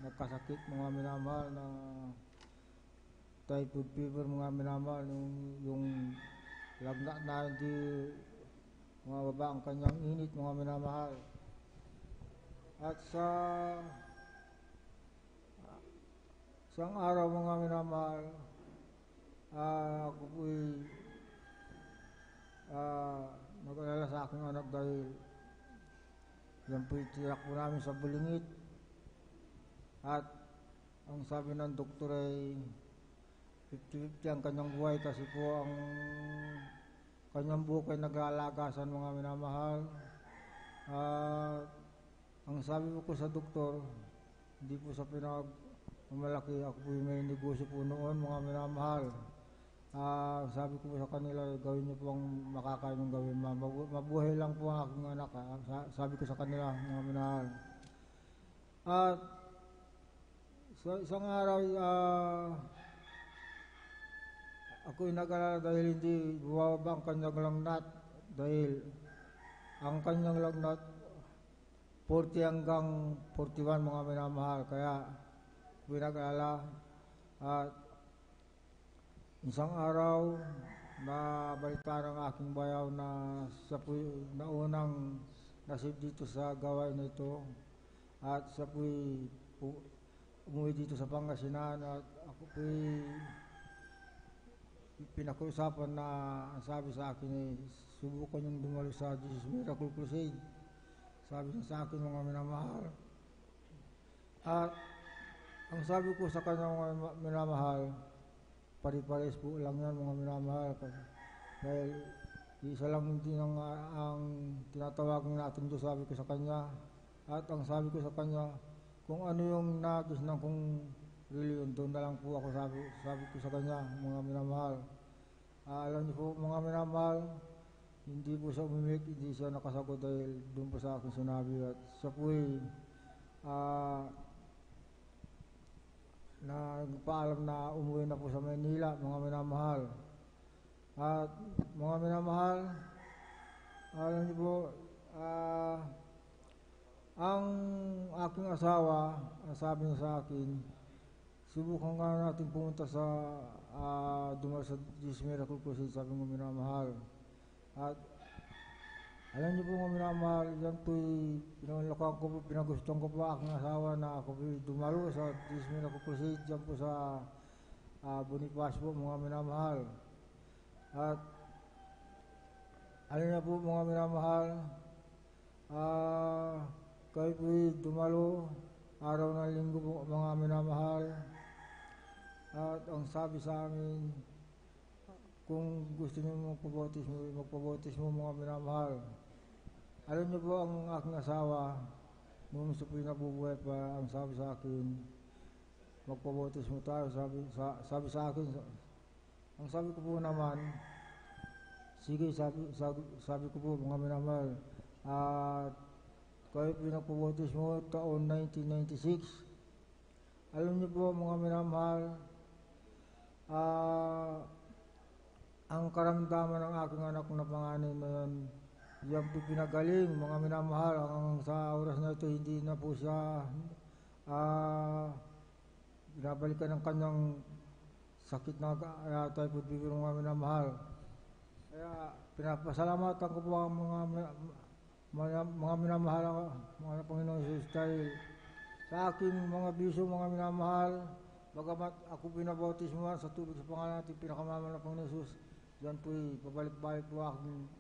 nagkasakit, mga minamahal, na typhoid fever, mga minamahal, yung lagnat na hindi mga baba ang kanyang init, mga minamahal. At sa isang araw, mga minamahal, ako po'y nag-alala sa aking anak dahil yan po'y tiyak po namin sa bulingit. At ang sabi ng doktor ay 50-50 ang kanyang buhay kasi po ang kanyang buhok ay nag-aalagasan, mga minamahal. Ang sabi ko sa doktor, hindi po sa pinagmamalaki, ako po may negosyo po noon, mga minamahal. Sabi ko po sa kanila, gawin niyo po ang makakaya niyong gawin. Mabuhay lang po ang aking anak. Sabi ko sa kanila, mga minahal. At sa isang araw, ako'y nag-alala dahil hindi bumababa ang kanyang lagnat. Dahil ang kanyang lagnat 40 hanggang 41, mga minamahal. Kaya ako'y nag-alala. At isang araw, nabalita ng aking bayaw na siya po'y naunang nasib dito sa gawain na ito. At siya po'y umuwi dito sa Pangasinan at ako po'y pinakiusapan na ang sabi sa akin ay subukan yung dumalo sa Jesus Miracle Crusade. Sabi niya sa akin, mga minamahal. At ang sabi ko sa kanya, mga minamahal, pari-pares po lang yan, mga minamahal. Dahil isa lang din ang tinatawag natin doon, sabi ko sa kanya. At ang sabi ko sa kanya, kung ano yung nagis ng kung reliyon, doon na lang po ako, sabi ko sa kanya, mga minamahal. Alam niyo po, mga minamahal, hindi po siya umimik, hindi siya nakasagot dahil doon po sa akin sinabi. At siya po'y nagpaalam na umuwi na po sa Maynila, mga minamahal. At mga minamahal, alam niyo po, ang aking asawa, sabi niya sa akin, subukan nga natin pumunta sa dumal sa Jesus Miracle Crusade, sabi ng minamahal. At alam niyo po, mga minamahal, yan po'y pinanlakan ko po, pinagustuhan ko po aking asawa na ako po'y dumalo sa Jesus Miracle Crusade, dyan po sa Bonifacio po, mga minamahal. At alam niyo po, mga minamahal, kayo po'y dumalo, araw ng linggo po, mga minamahal. At ang sabi sa amin, kung gusto niyo magpabautismo, mga minamahal. Alam niyo po, ang aking asawa, nung gusto po'y nabubuhay pa, ang sabi sa akin, magpabautismo tayo, sabi sa akin. Ang sabi ko po naman, sige, sabi ko po, mga minamahal. At kayo pinagpabautismo taon 1996. Alam niyo po, mga minamahal, ang karamdaman ng aking anak na panganay na yan po pinagaling, mga minamahal. Hanggang sa oras na ito, hindi na po siya binabalikan ng kanyang sakit na typhoid fever, mga minamahal. Kaya pinapasalamatan ko po ang mga minamahal, mga Panginoon Jesus, dahil sa aking mga bisyo, mga minamahal, bagamat ako pinabautismo sa tubig sa pangalan natin pinakamamahal na Panginoon Jesus, yan po'y pabalik-balik po aking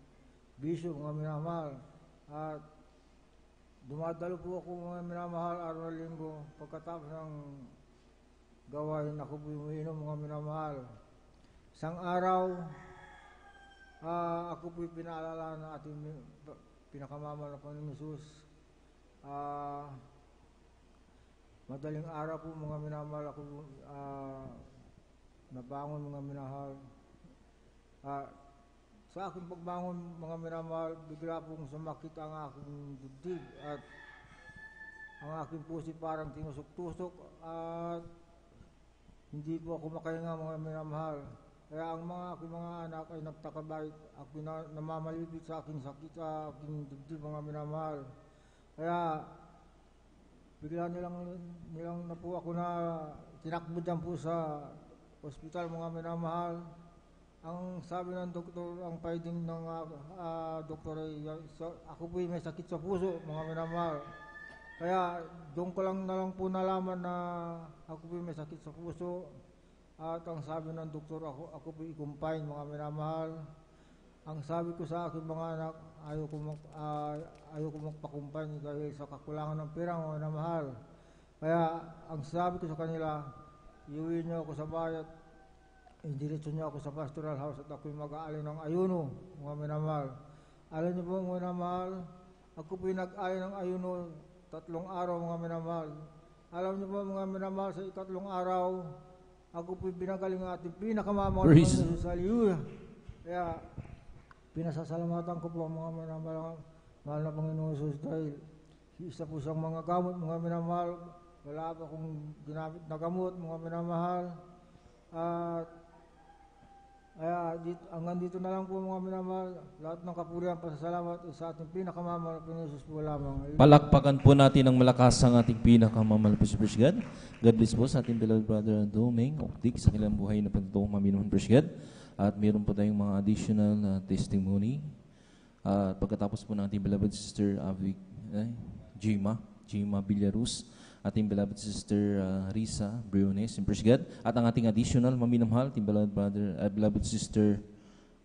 bisyo, mga minamahal. At dumadalo po ako, mga minamahal, araw na linggo, pagkatapos ng gawain, ako po'y umiinom, mga minamahal. Isang araw, ako po'y pinaalala na ating pinakamamahal na Panginoon Jesus. Madaling araw po, mga minamahal, ako nabangon, mga minamahal. Sa aking pagbangon, mga minamahal, bigla pong sumakit ang aking dibdib at ang aking puso parang tinusok-tusok at hindi po ako makahinga, mga minamahal. Kaya ang aking mga anak ay nagtaka bakit ako namamalibit sa aking sakit, sa aking dibdib, mga minamahal. Kaya bigla nilang na po ako na tinakbo dyan po sa ospital, mga minamahal. Ang sabi ng doktor, ang finding ng doktor ay ako po may sakit sa puso, mga minamahal. Kaya doon ko lang na lang po nalaman na ako po may sakit sa puso. At ang sabi ng doktor, ako po i-confine, mga minamahal. Ang sabi ko sa aking mga anak, ayaw ko magpa-confine dahil sa kakulangan ng pera, mga minamahal. Kaya ang sabi ko sa kanila, iuwi niyo ako sa bahay at indiretso niyo ako sa pastoral house at ako'y mag-aalay ng ayuno, mga minamahal. Alam niyo po, mga minamahal, Ako po'y nag-ayon ng ayuno 3 araw mga minamahal. Alam niyo po mga minamahal, sa 3 araw, ako po'y binagaling ang ating pinakamamahal na Jesus. Hallelujah. Kaya pinasasalamatan ko po mga minamahal na Panginoon Jesus dahil isa po siyang mga gamot mga minamahal. Wala pa akong ginamit na gamot mga minamahal. At kaya hanggang dito na lang po mga minamahal. Lahat ng kapurihan pasasalamat sa ating pinakamamahal na Panginoon Jesus po lamang. Palakpakan po natin ng malakas ang ating pinakamamahal na Praise God. God bless po sa ating beloved brother Domeng Oktik sa kanilang buhay na pagtutong maminuhan Praise God. At meron po tayong mga additional testimony. At pagkatapos po ng ating beloved sister Jima Villarus, ating beloved sister Risa Briones, praise God. At ang ating additional maminamahal, ating beloved sister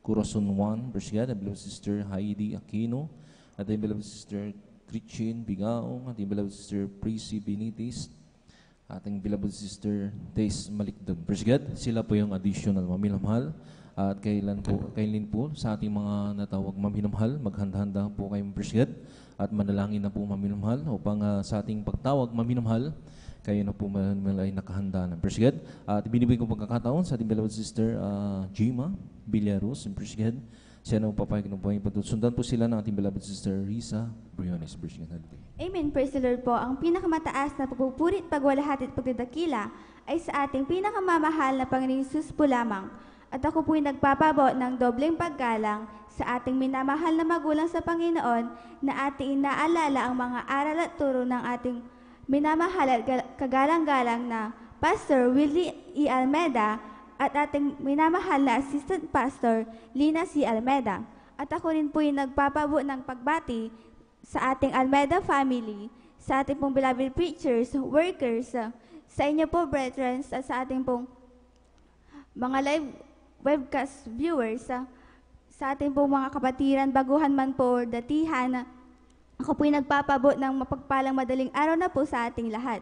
Corazon Juan, praise God. At beloved sister Heidi Aquino, ating beloved sister Christine Bigaong, ating beloved sister Prissy Benitez, ating beloved sister Tess Malikdog, praise God. Sila po yung additional maminamahal. At kailan po sa ating mga natawag maminamahal, maghanda-handa po kayong praise God at manalangin na po maminamahal upang sa ating pagtawag maminamahal, kayo na po ay nakahanda ng praise God. At binibigay ko pagkakataon sa ating beloved sister Jima Villarus, praise God. Siya na papayag ng buhay patut. Sundan po sila ng ating beloved sister Risa Briones, praise God. Amen, praise the Lord po. Ang pinakamataas na pagpupuri, pagwalhati at pagdadakila ay sa ating pinakamamahal na Panginoong Hesus po lamang. At ako po'y nagpapabot ng dobleng paggalang sa ating minamahal na magulang sa Panginoon na ating inaalala ang mga aral at turo ng ating minamahal at kagalang-galang na Pastor Willie E. Almeda at ating minamahal na Assistant Pastor Lina C. Almeda. At ako rin po'y nagpapabot ng pagbati sa ating Almeda family, sa ating pong beloved preachers, workers, sa inyo po brethren, at sa ating pong mga live webcast viewers, sa ating pong mga kapatiran, baguhan man po, datihan, ako po'y nagpapabot ng mapagpalang madaling araw na po sa ating lahat.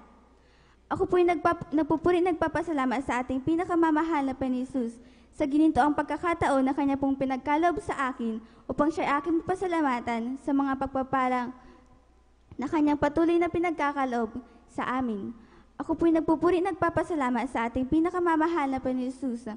Ako po'y nagpapasalamat sa ating pinakamamahal na Panginoon Hesus sa gininto ang pagkakataon na Kanya pong pinagkaloob sa akin upang siya aking pasalamatan sa mga pagpapalang na Kanyang patuloy na pinagkakaloob sa amin. Ako po'y nagpapasalamat sa ating pinakamamahal na Panginoon Hesus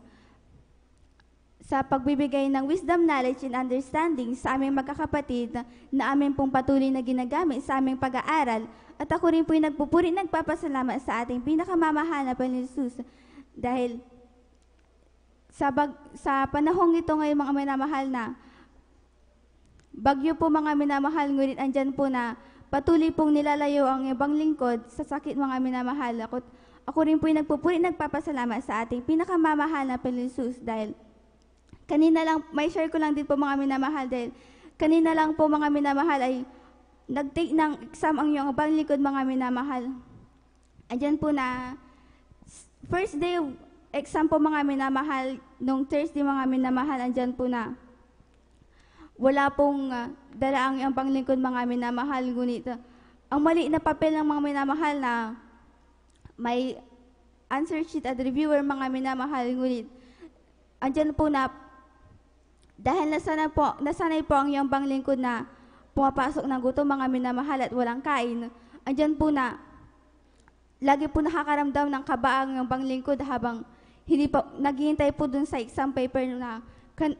sa pagbibigay ng wisdom, knowledge, and understanding sa aming magkakapatid na aming pong patuloy na ginagamit sa aming pag-aaral. At ako rin po'y nagpapasalamat sa ating pinakamamahal na Panginoon Hesus dahil sa panahong ito ngayon mga minamahal na bagyo po mga minamahal, ngunit andyan po na patuloy pong nilalayo ang ibang lingkod sa sakit mga minamahal. Ako rin po'y nagpapasalamat sa ating pinakamamahal na Panginoon Hesus dahil kanina lang, may share ko lang din po mga minamahal dahil kanina lang po mga minamahal ay nag-take ng exam ang iyong ibang lingkod mga minamahal. Andyan po na first day of exam po mga minamahal, nung Thursday mga minamahal, andyan po na wala pong dala ang iyong panglingkod mga minamahal, ngunit ang mali na papel ng mga minamahal na may answer sheet at reviewer mga minamahal, ngunit andyan po na dahil nasanay po ang iyong panglingkod na pumapasok ng gutom mga minamahal at walang kain, andyan po na lagi po nakakaramdam ng kaba ang iyong panglingkod habang hindi pa naghihintay po dun sa exam paper na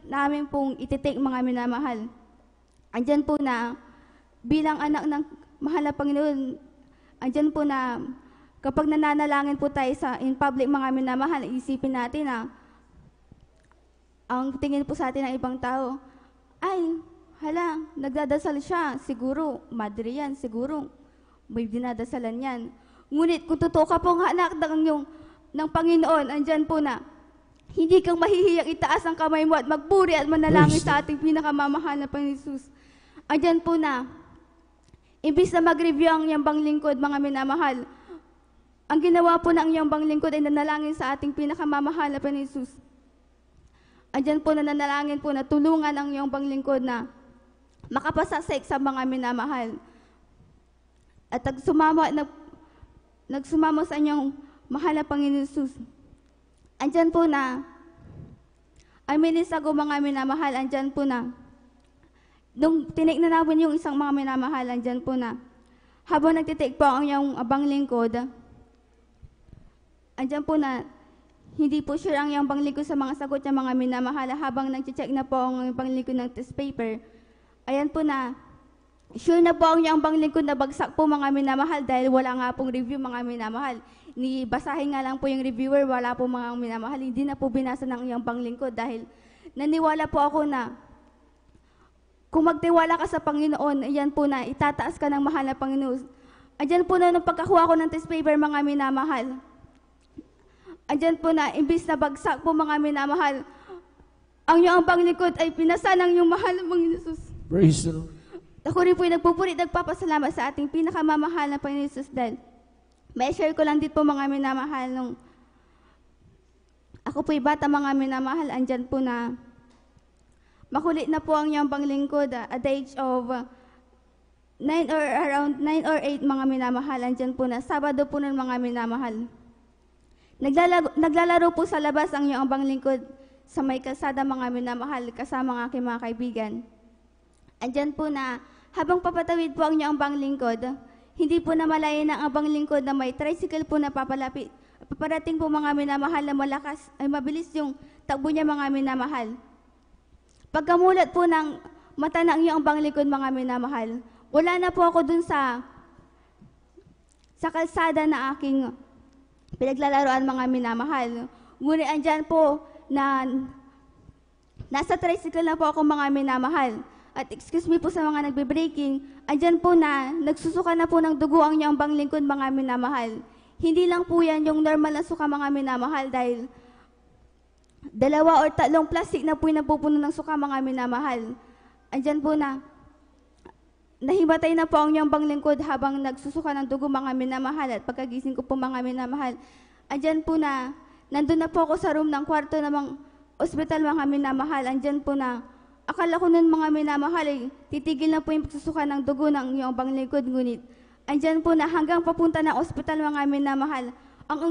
namin pong ititake mga minamahal. Andyan po na bilang anak ng mahal na Panginoon, andyan po na kapag nananalangin po tayo in public mga minamahal, isipin natin na ang tingin po sa atin ng ibang tao, ay, hala, nagdadasal siya, siguro, madre yan, siguro, may dinadasalan yan. Ngunit kung totoo ka pong anak ng Panginoon, andyan po na, hindi kang mahihiyang itaas ang kamay mo at magpuri at manalangin sa ating pinakamamahal na Panginoon Hesus. Andyan po na, imbis na mag-review ang iyong banglingkod, mga minamahal, ang ginawa po ng iyong banglingkod ay nanalangin sa ating pinakamamahal na Panginoon Hesus. Andyan po na nanalangin po na tulungan ang iyong banglingkod na makapasa sa exam mga minamahal. At nagsumamo sa inyong mahal na Panginoon Hesus. Andyan po na, ay minisago mga minamahal, andyan po na, nung tinake na namin yung isang mga minamahalan dyan po na, habang nagtitake po ang yung abang lingkod, andyan po na, hindi po sure ang yung panglingkod sa mga sagot ng mga minamahal habang nag-check na po ang panglingkod ng test paper. Ayan po na, sure na po ang yung panglingkod na bagsak po mga minamahal dahil wala nga pong review mga minamahal. Basahin nga lang po yung reviewer, wala po mga minamahal. Hindi na po binasa ng yung panglingkod dahil naniwala po ako na kung magtiwala ka sa Panginoon, ayan po na itataas ka ng mahal na Panginoon. Ayan po na nung pagkakuha ko ng test paper mga minamahal. Andyan po na, imbis na bagsak po mga minamahal, ang iyong panglingkod ay pinasa ng iyong mahal ng Panginoon Jesus. Praise the Lord. Ako rin po nagpupuri, nagpapasalamat sa ating pinakamamahal na Panginoon Jesus dahil may share ko lang dito po mga minamahal nung ako po'y bata mga minamahal, andyan po na makulit na po ang iyong panglingkod at the age of 9 or around 9 or 8 mga minamahal, andyan po na Sabado po nun mga minamahal. Naglalaro po sa labas ang iyong panglingkod sa may kalsada mga minamahal kasama ang aking mga kaibigan. Andyan po na habang papatawid po ang iyong panglingkod, hindi po namalayan ang abang lingkod na may tricycle po na papalapit. Paparating po mga minamahal na malakas ay mabilis yung takbo niya mga minamahal. Pagkamulat po ng mata ng iyong panglingkod mga minamahal, wala na po ako dun sa kalsada na aking pinaglalaroan mga minamahal. Ngunit andyan po na nasa tricycle na po ako mga minamahal. At excuse me po sa mga nagbe-breaking, andyan po na nagsusuka na po ng dugo ang iyong panglingkod mga minamahal. Hindi lang po yan yung normal na suka mga minamahal dahil 2 or 3 plastic na po yung napupuno ng suka mga minamahal. Andyan po na nahimatay na po ang iyong panglingkod habang nagsusuka ng dugo mga minamahal at pagkagising ko po mga minamahal. Andyan po na, nandun na po ako sa room ng kwarto ng mga ospital mga minamahal. Andyan po na, akala ko nun mga minamahal ay titigil na po yung pagsusuka ng dugo ng iyong panglingkod. Ngunit, andyan po na hanggang papunta ng ospital mga minamahal, ang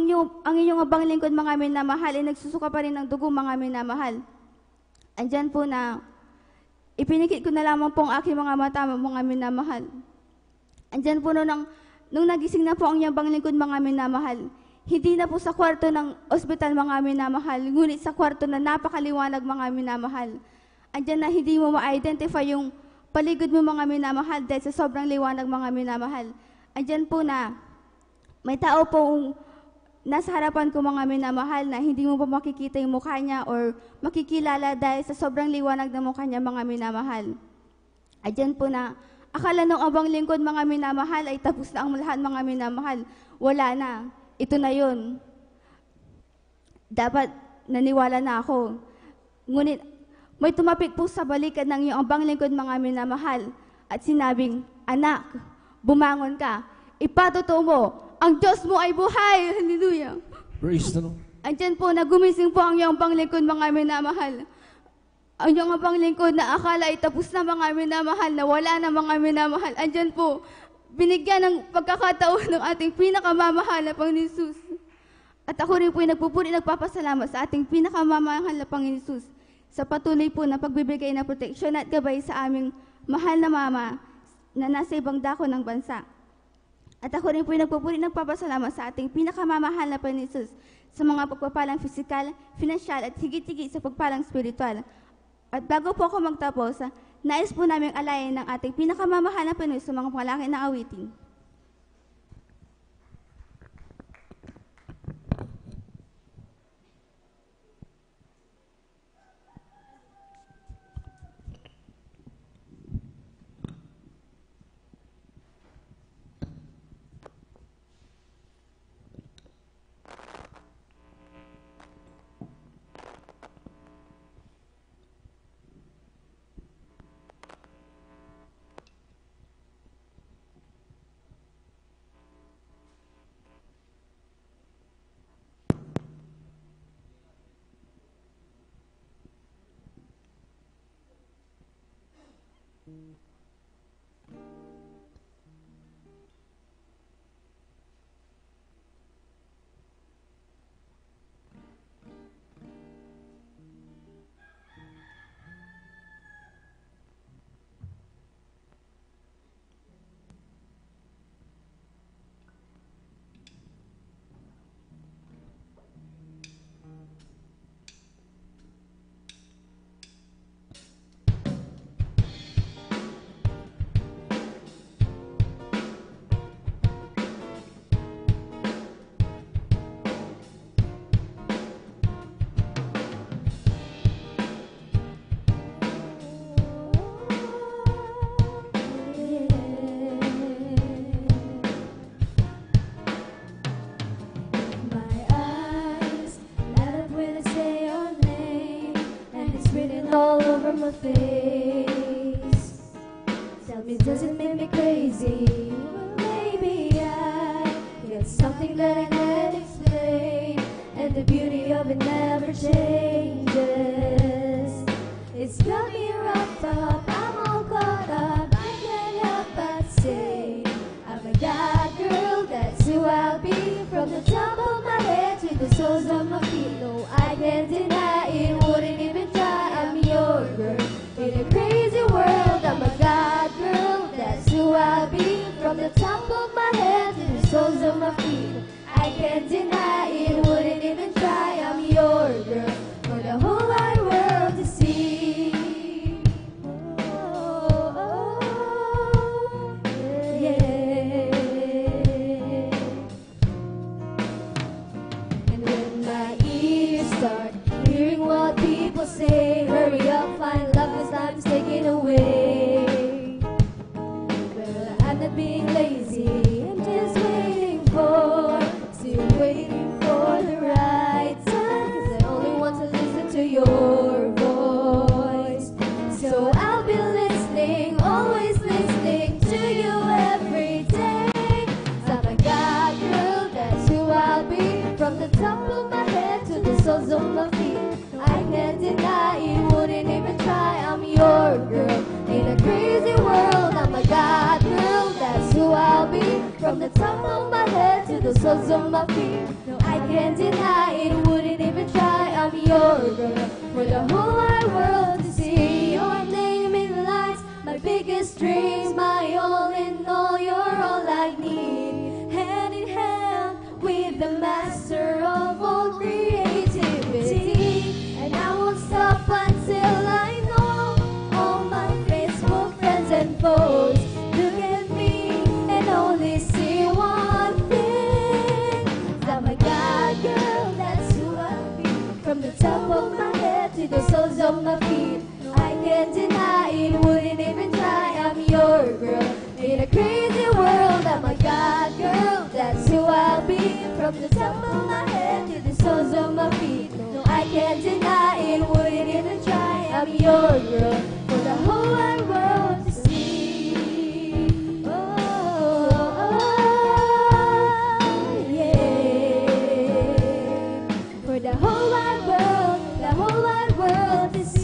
inyong panglingkod mga minamahal ay nagsusuka pa rin ng dugo mga minamahal. Andyan po na, ipinikit ko na lamang po ang aking mga mata, mga minamahal. Andyan po nung nagising na po ang iyong panglingkod, mga minamahal. Hindi na po sa kwarto ng ospital, mga minamahal, ngunit sa kwarto na napakaliwanag, mga minamahal. Andyan na hindi mo ma-identify yung paligid mo, mga minamahal, dahil sa sobrang liwanag, mga minamahal. Andyan po na may tao pong nasa harapan ko, mga minamahal, na hindi mo pa makikita yung mukha niya or makikilala dahil sa sobrang liwanag ng mukha niya, mga minamahal. Adyan po na, akala nung abang lingkod, mga minamahal, ay tapos na ang lahat, mga minamahal. Wala na. Ito na yun. Dapat naniwala na ako. Ngunit, may tumapik po sa balikat ng iyong abang lingkod, mga minamahal, at sinabing, anak, bumangon ka. Ipatotoo mo, ang Diyos mo ay buhay. Hallelujah. Praise the Lord. Andyan po, nagumising po ang iyong panglingkod, mga minamahal. Ang iyong panglingkod na akala ay tapos na, mga minamahal, na wala na, mga minamahal. Andyan po, binigyan ng pagkakataon ng ating pinakamamahal na Panginoon Jesus. At ako rin po ay nagpupuri, nagpapasalamat sa ating pinakamamahal na Panginoon Jesus sa patuloy po na pagbibigay ng proteksyon at gabay sa aming mahal na mama na nasa ibang dako ng bansa. At ako rin po ay nagpupuri, nagpapasalamat sa ating pinakamamahal na Panginoon Jesus sa mga pagpapalang pisikal, financial at higit-higit sa pagpalang spiritual. At bago po ako magtapos, nais po namin alayin ng ating pinakamamahal na Panginoon sa mga pangalangin na awitin. my face. Tell me, does it make me crazy? Well, maybe I get something that I can't explain, and the beauty of it never changes. It's got me wrapped up, I'm all caught up. I can't help but say, I'm a God girl, that's who I'll be. From the top of my head to the soles of my feet. No, I can't deny it, wouldn't even try. I'm your girl in a crazy world. I'm a God girl, that's who I'll be. From the top of my head to the soles of my feet. I can't deny it, wouldn't even try. I'm your girl for the whole wide world to see. Oh, oh, yeah. And when my ears start hearing what people say, hurry up, find love, 'cause time's taken away. Well, I'm not being lazy, I'm just waiting for, still waiting for the right time, 'cause I only want to listen to your voice. So I'll be listening, always listening to you every day. 'Cause I'm a God girl, that's who I'll be. From the top of my head to the soles of my feet. I can't deny it, wouldn't even try. I'm your girl in a crazy world. I'm a God girl, that's who I'll be. From the top of my head to the soles of my feet. No, I can't deny it, wouldn't even try. I'm your girl for the whole wide world to see. Your name in lights, my biggest dreams, my all in all. You're all I need, hand in hand with the master of all creativity. And I won't stop until I know all my Facebook friends and foes look at me and only see one thing. 'Cause I'm a God girl, that's who I'll be. From the top of my head to the soles of my feet. I can't deny it, wouldn't even try. I'm your girl in a crazy world. I'm a God girl, that's who I'll be. From the top of my head to the soles of my feet. No, I can't deny it, wouldn't even try. I'm your girl for the whole wide world to see. Oh, oh, yeah. For the whole wide world to see.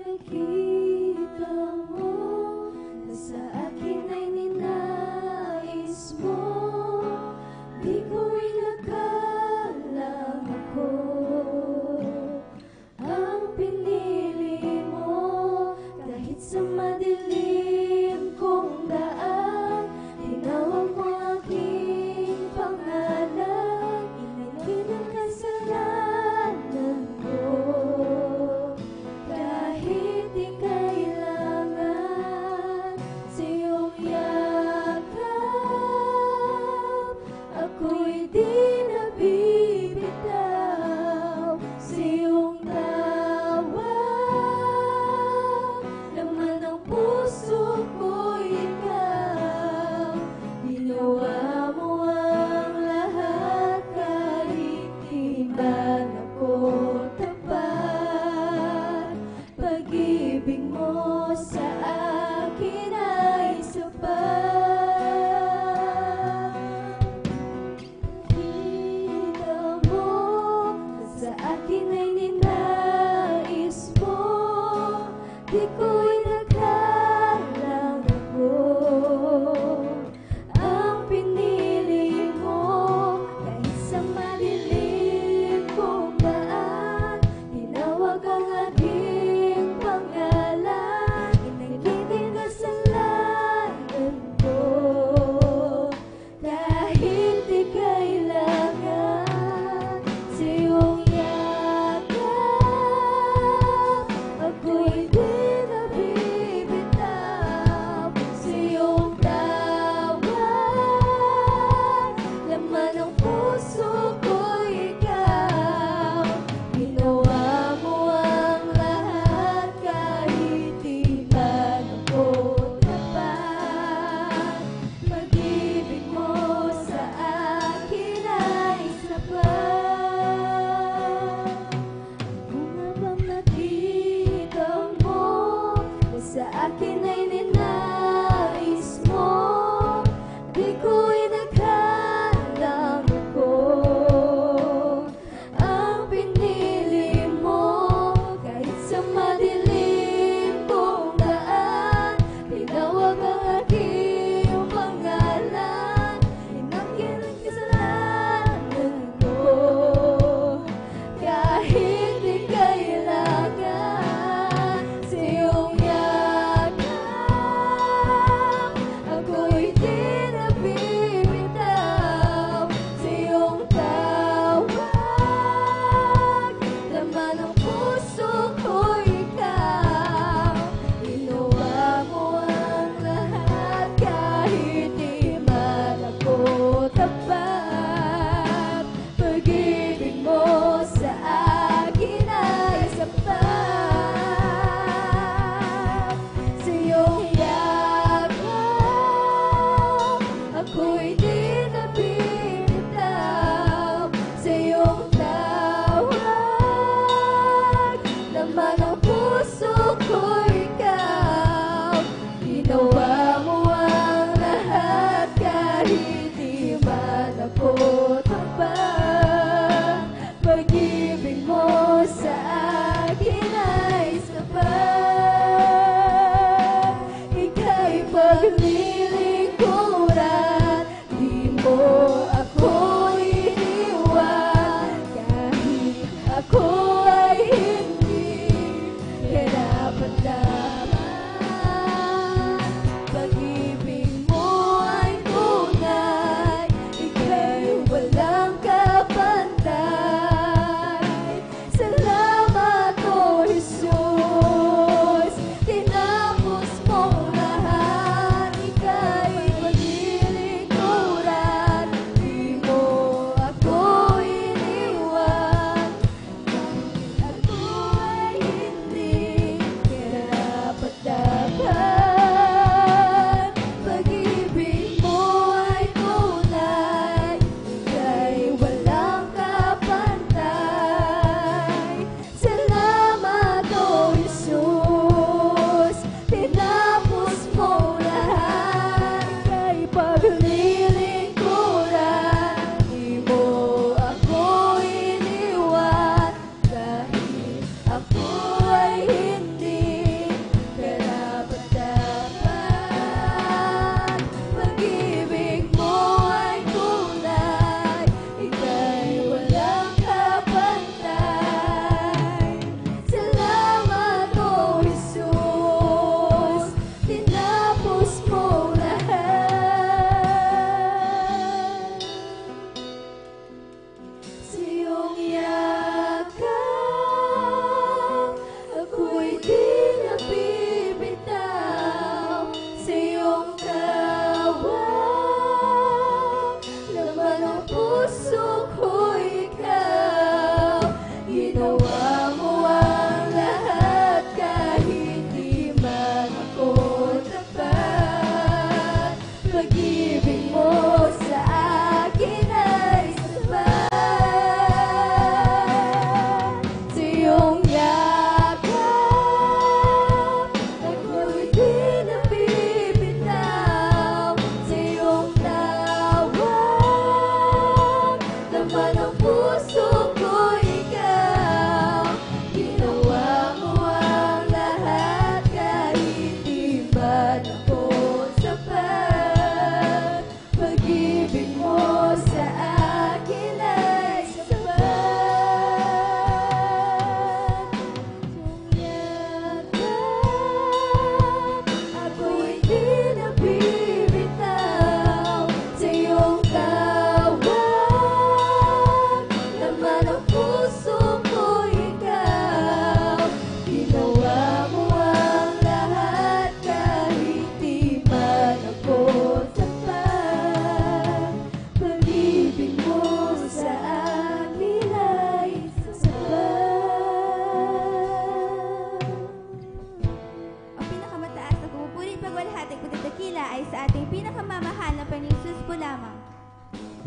Nakita mo na sa akin ay ninais mo. Di ko inakalang ako ang pinili mo. Kahit sa madilim kong daan, tinawag mo aking pangalan. Inalin ang kasalanan ko. Kahit di kailangan sa iyong yakap, ako'y di nabibitaw sa iyong tawag. Laman ng puso ko'y ikaw, ginawa mo ang lahat kahit di man ako tapat. Pag-ibig mo sa akin ay sapat. Kita mo na sa akin ay ninais mo. Di ko inakalang ako ang pinili mo. Kahit sa madilim ko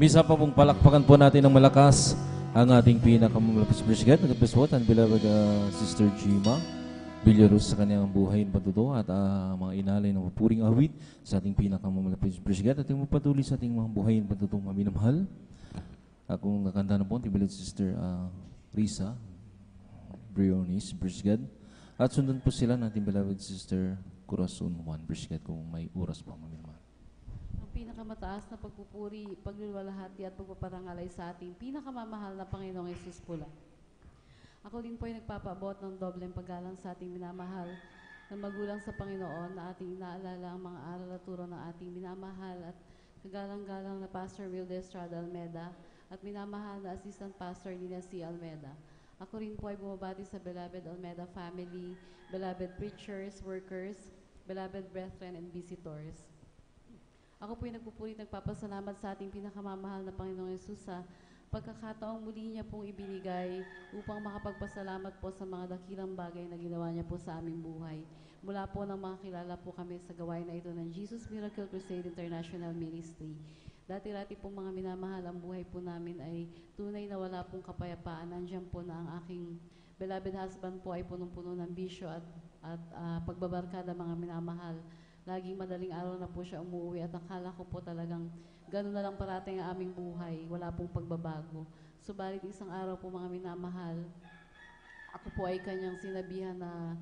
Misa pa pong palakpakan po natin ng malakas ang ating pinakamalapis Brisket. Nagpis po, and beloved Sister Gima Villaros sa kanyang buhay ng patuto at mga inalay ng mapuring awit sa ating pinakamalapis Brisket. At yung patuloy sa ating mga buhay ng patuto maminamahal. Akong kakanta na po, beloved Sister Risa Briones Brisket. At sundan po sila natin beloved Sister Corazon Juan Brisket kung may oras pa maminamahal. Pinakamataas na pagpupuri, pagluluwalhati at pagpaparangal ay sa ating pinakamamahal na Panginoong Yesus po lang. Ako din po ay nagpapaabot ng dobleng paggalang sa ating minamahal na magulang sa Panginoon na ating inaalala ang mga aral at turo ng ating minamahal at kagalang-galang na Pastor Wilde Estrada Almeda at minamahal na Assistant Pastor Nina C. Almeda. Ako rin po ay bumabati sa beloved Almeda family, beloved preachers, workers, beloved brethren, and visitors. Ako po ay nagpupuri at nagpapasalamat sa ating pinakamamahal na Panginoong Yesus sa pagkakataong muli niya pong ibinigay upang makapagpasalamat po sa mga dakilang bagay na ginawa niya po sa aming buhay. Mula po nang makakilala po kami sa gawain na ito ng Jesus Miracle Crusade International Ministry. Dati-dati pong mga minamahal, ang buhay po namin ay tunay na wala pong kapayapaan. Nandiyan po na ang aking beloved husband po ay punong-puno ng bisyo at pagbabarkada mga minamahal. Laging madaling araw na po siya umuwi at akala ko po talagang gano'n na lang parating ang aming buhay. Wala pong pagbabago. Subalit isang araw po mga minamahal, ako po ay kanyang sinabihan na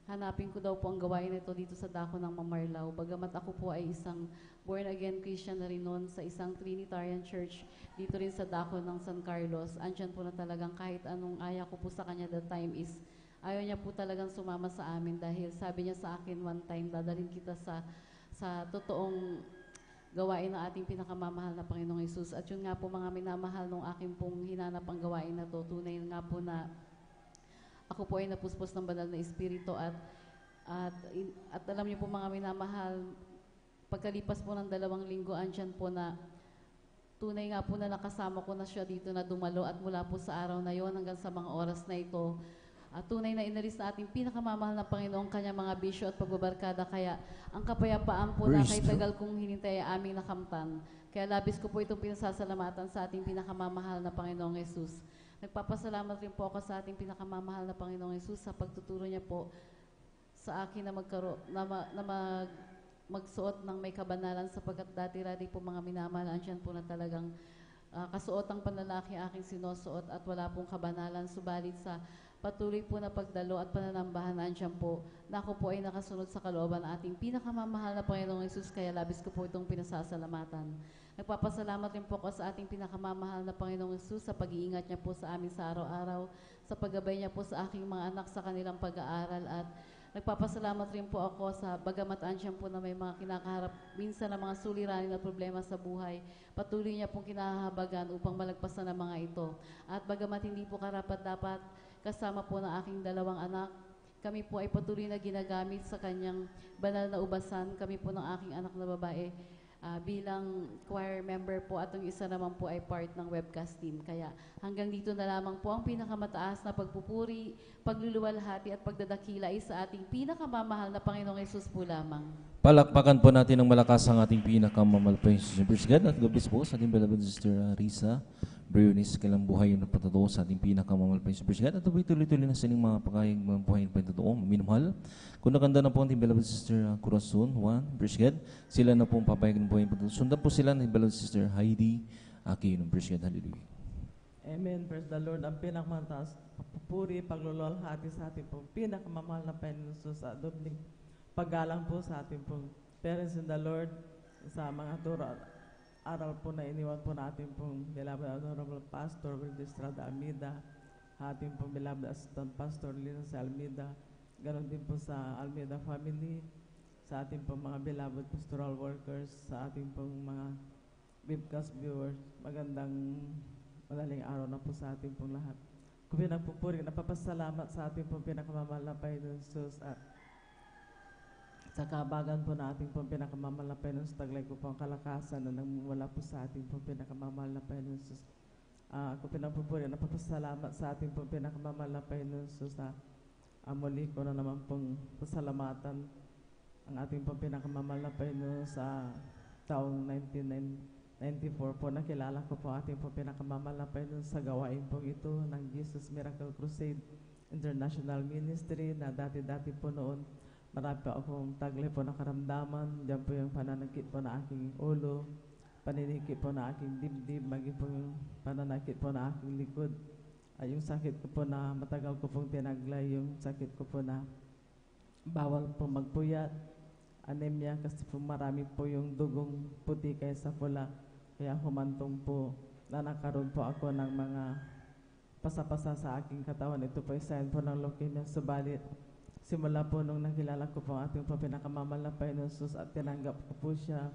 hanapin ko daw po ang gawain nito dito sa dako ng Mamarlao. Bagamat ako po ay isang born-again Christian na rin noon sa isang Trinitarian Church dito rin sa dako ng San Carlos. Andyan po na talagang kahit anong aya ko po sa kanya that time is ayaw niya po talagang sumama sa amin dahil sabi niya sa akin one time, dadalhin kita sa totoong gawain ng ating pinakamamahal na Panginoong Yesus. At yun nga po mga minamahal nung aking pong hinanap ang gawain na to, tunay nga po na ako po ay napuspos ng banal na espiritu at alam niyo po mga minamahal, pagkalipas po ng 2 linggo, andyan po na tunay nga po na nakasama ko na siya dito na dumalo at mula po sa araw na yon hanggang sa mga oras na ito, tunay na inalis na ating pinakamamahal na Panginoong kanya mga bisyo at pagbabarkada. Kaya ang kapayapaan po na kay tagal kong hinintay ay aming nakamtan. Kaya labis ko po itong pinasasalamatan sa ating pinakamamahal na Panginoong Yesus. Nagpapasalamat rin po ako sa ating pinakamamahal na Panginoong Yesus sa pagtuturo niya po sa akin na magsuot ng may kabanalan sapagkat dati-dati po mga minamahal, andyan po na talagang kasuot ang panlalaki aking sinusuot at wala pong kabanalan. Subalit sa patuloy po na pagdalo at pananambahan andyan po na ako po ay nakasunod sa kalooban ng ating pinakamamahal na Panginoong Yesus, kaya labis ko po itong pinasasalamatan. Nagpapasalamat rin po ako sa ating pinakamamahal na Panginoong Yesus sa pag-iingat niya po sa amin sa araw-araw, sa paggabay niya po sa aking mga anak sa kanilang pag-aaral, at nagpapasalamat rin po ako sa bagamat andyan po na may mga kinakaharap minsan na mga suliranin at problema sa buhay, patuloy niya pong kinahabagan upang malagpasan ang mga ito. At bagamat hindi po karapat-dapat kasama po ng aking 2 anak, kami po ay patuloy na ginagamit sa kanyang banal na ubasan. Kami po ng aking anak na babae bilang choir member po at yung isa naman po ay part ng webcast team. Kaya hanggang dito na lamang po ang pinakamataas na pagpupuri, pagluluwalhati at pagdadakila ay sa ating pinakamamahal na Panginoong Yesus po lamang. Palakpakan po natin ng malakas ang ating pinakamalapay Praise God at gabis po sa ating beloved Sister Risa Briones, kailang buhay na patotoo sa ating pinakamalapay Praise God at tuloy-tuloy na sa inyong mga pagkayang mga buhay na patotoo, minamahal. Kung nakanda na po ang ating beloved Sister Corazon Juan, Praise God, sila na po ang papayag ng buhay na patotoo. Sundan po sila ng beloved Sister Heidi Aquino, Praise God, hallelujah. Amen, praise the Lord. Ang pinakamataas, papuri, pagluluwalhati sa ating pong pinakamamahal na Panginoon Jesus, sa dobling paggalang po sa ating pong parents in the Lord, sa mga turo aral po na iniwan po natin pong beloved Honorable Pastor Wilde Estrada Almeda, ating pong beloved Assistant Pastor Lina Almeda, ganon din po sa Almeda family, sa ating pong mga beloved pastoral workers, sa ating pong mga webcast viewers, madaling araw na po sa ating pong lahat. Kung pinagpupuri, napapasalamat sa ating pong pinakamamahal na Panginoon Jesus at sa kabagan po na ating pong pinakamamahal na Panginoon Jesus, taglay ko po ang kalakasan na nangwala po sa ating pong pinakamamahal na Panginoon Jesus. Kung pinagpupuri, napapasalamat sa ating pong pinakamamahal na Panginoon Jesus sa muli ko na naman pong pasalamatan ang ating pong pinakamamahal na Panginoon sa taong 1994 po, nakilala ko po ating po pinakamamahal na Panginoon sa gawain po ito ng Jesus Miracle Crusade International Ministry na dati-dati po noon. Marami po akong taglay po na karamdaman. Diyan po yung pananakit po na aking ulo, paninikip po na aking dibdib, maging po yung pananakit po na aking likod. Ay yung sakit ko po na matagal ko pong tinaglay, yung sakit ko po na bawal po magpuyat, anemia kasi po marami po yung dugong puti kaysa pula. Kaya humantong po na nakaroon po ako ng mga pasapasa sa aking katawan. Ito po sign po ng leukemia. Subalit, simula po nung nakilala ko po ang ating po pinakamamahal na Panginoon Jesus at tinanggap ko po siya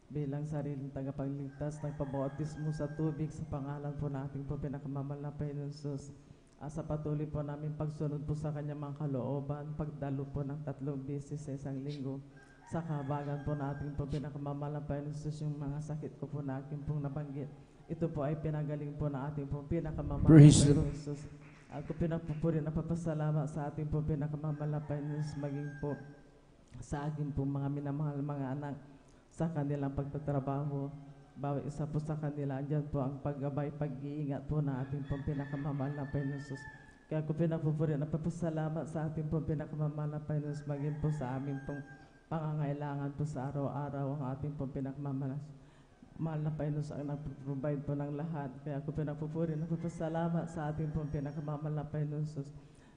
bilang sariling tagapagligtas, nagpabautismo sa tubig sa pangalan po na ating po pinakamamahal na Panginoon Jesus. Sa patuloy po namin pagsunod po sa kanyang mga kalooban, pagdalo po ng 3 beses sa isang linggo. Sa kahabagan po natin po pinakamamahal na Panginoon Jesus, yung mga sakit ko po na aking pong nabanggit. Ito po ay pinagaling po na ating po pinakamamahal na Panginoon Jesus. Ako pinagpupuri na papasalamat sa ating po pinakamamahal na Panginoon Jesus, maging po sa aking po mga minamahal mga anak sa kanilang pagtatrabaho. Bawat isa po sa kanila, andyan po ang paggabay, pag-iingat po na ating po pinakamamahal na Panginoon Jesus. Kaya ako pinagpupuri na papasalamat sa ating po pinakamamahal na Panginoon Jesus, maging po sa aming pong pangangailangan po sa araw-araw. Ang ating pong pinakamamahal na Panginoon ang nag-provide po ng lahat. Kaya ako pinagpupuri na papasalamat sa ating pong pinakamamahal na Panginoon Jesus,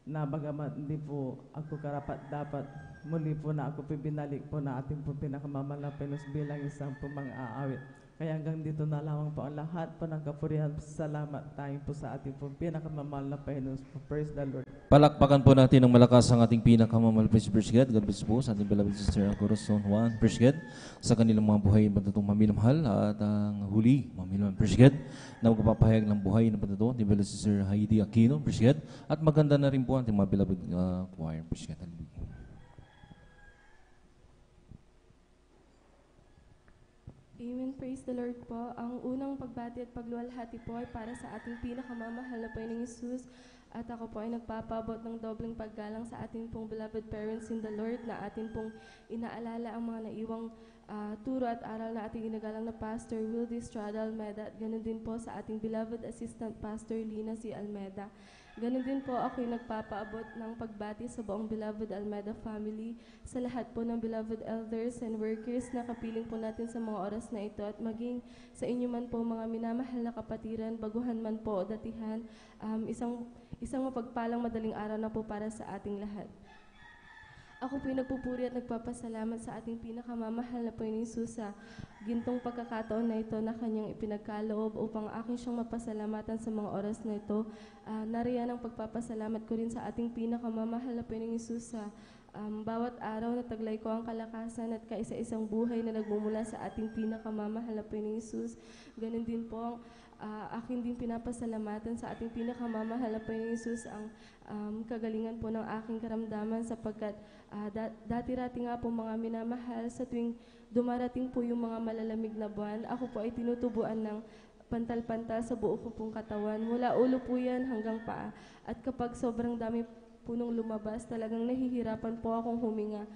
na bagamat hindi po ako karapat dapat, muli po na ako binalik po na ating pong pinakamamahal na Panginoon bilang isang po mga aawit. Kaya hanggang dito na lamang po ang lahat po ng kapurihan. Salamat tayo po sa ating pong pinakamamahal na Panginoon. Praise the Lord. Palakpakan po natin ng malakas ang ating pinakamamahal. Praise God. God bless po sa ating beloved sister ang Corazon Juan. Praise God. Sa kanilang mga buhay na patatong mamilmahal at ang huli mamilmahal. Praise God. Na magpapahayag ng buhay na patatong ni beloved sister Heidi Aquino. Praise God. At maganda na rin po ang ating mga beloved choir. Praise God. Hallelujah. Amen. Praise the Lord po. Ang unang pagbati at pagluwalhati po ay para sa ating pinakamamahal na Panginoong Hesus. At ako po ay nagpapabot ng dobleng paggalang sa ating pong beloved parents in the Lord na ating pong inaalala ang mga naiwang turo at aral na ating ginagalang na Pastor Wildy Estrada Almeda. At ganun din po sa ating beloved assistant Pastor Lina C. Almeda. Ganun din po ako yung nagpapaabot ng pagbati sa buong beloved Almeda family, sa lahat po ng beloved elders and workers na kapiling po natin sa mga oras na ito, at maging sa inyo man po mga minamahal na kapatiran, baguhan man po o datihan, isang mapagpalang madaling araw na po para sa ating lahat. Ako po yung nagpupuri at nagpapasalamat sa ating pinakamamahal na Panginoong Hesus sa gintong pagkakataon na ito na kanyang ipinagkaloob upang aking siyang mapasalamatan sa mga oras na ito. Nariyan ang pagpapasalamat ko rin sa ating pinakamamahal na Panginoong Hesus sa bawat araw na taglay ko ang kalakasan at kaisa-isang buhay na nagmumula sa ating pinakamamahal na Panginoong Hesus. Ganun din po akin din pinapasalamatan sa ating pinakamamahal na Panginoong Hesus ang kagalingan po ng aking karamdaman, sapagkat dati-rati nga po mga minamahal, sa tuwing dumarating po yung mga malalamig na buwan, ako po ay tinutubuan ng pantal-pantal sa buo ko pong katawan. Mula ulo po yan hanggang paa. At kapag sobrang dami po nung lumabas, talagang nahihirapan po akong huminga.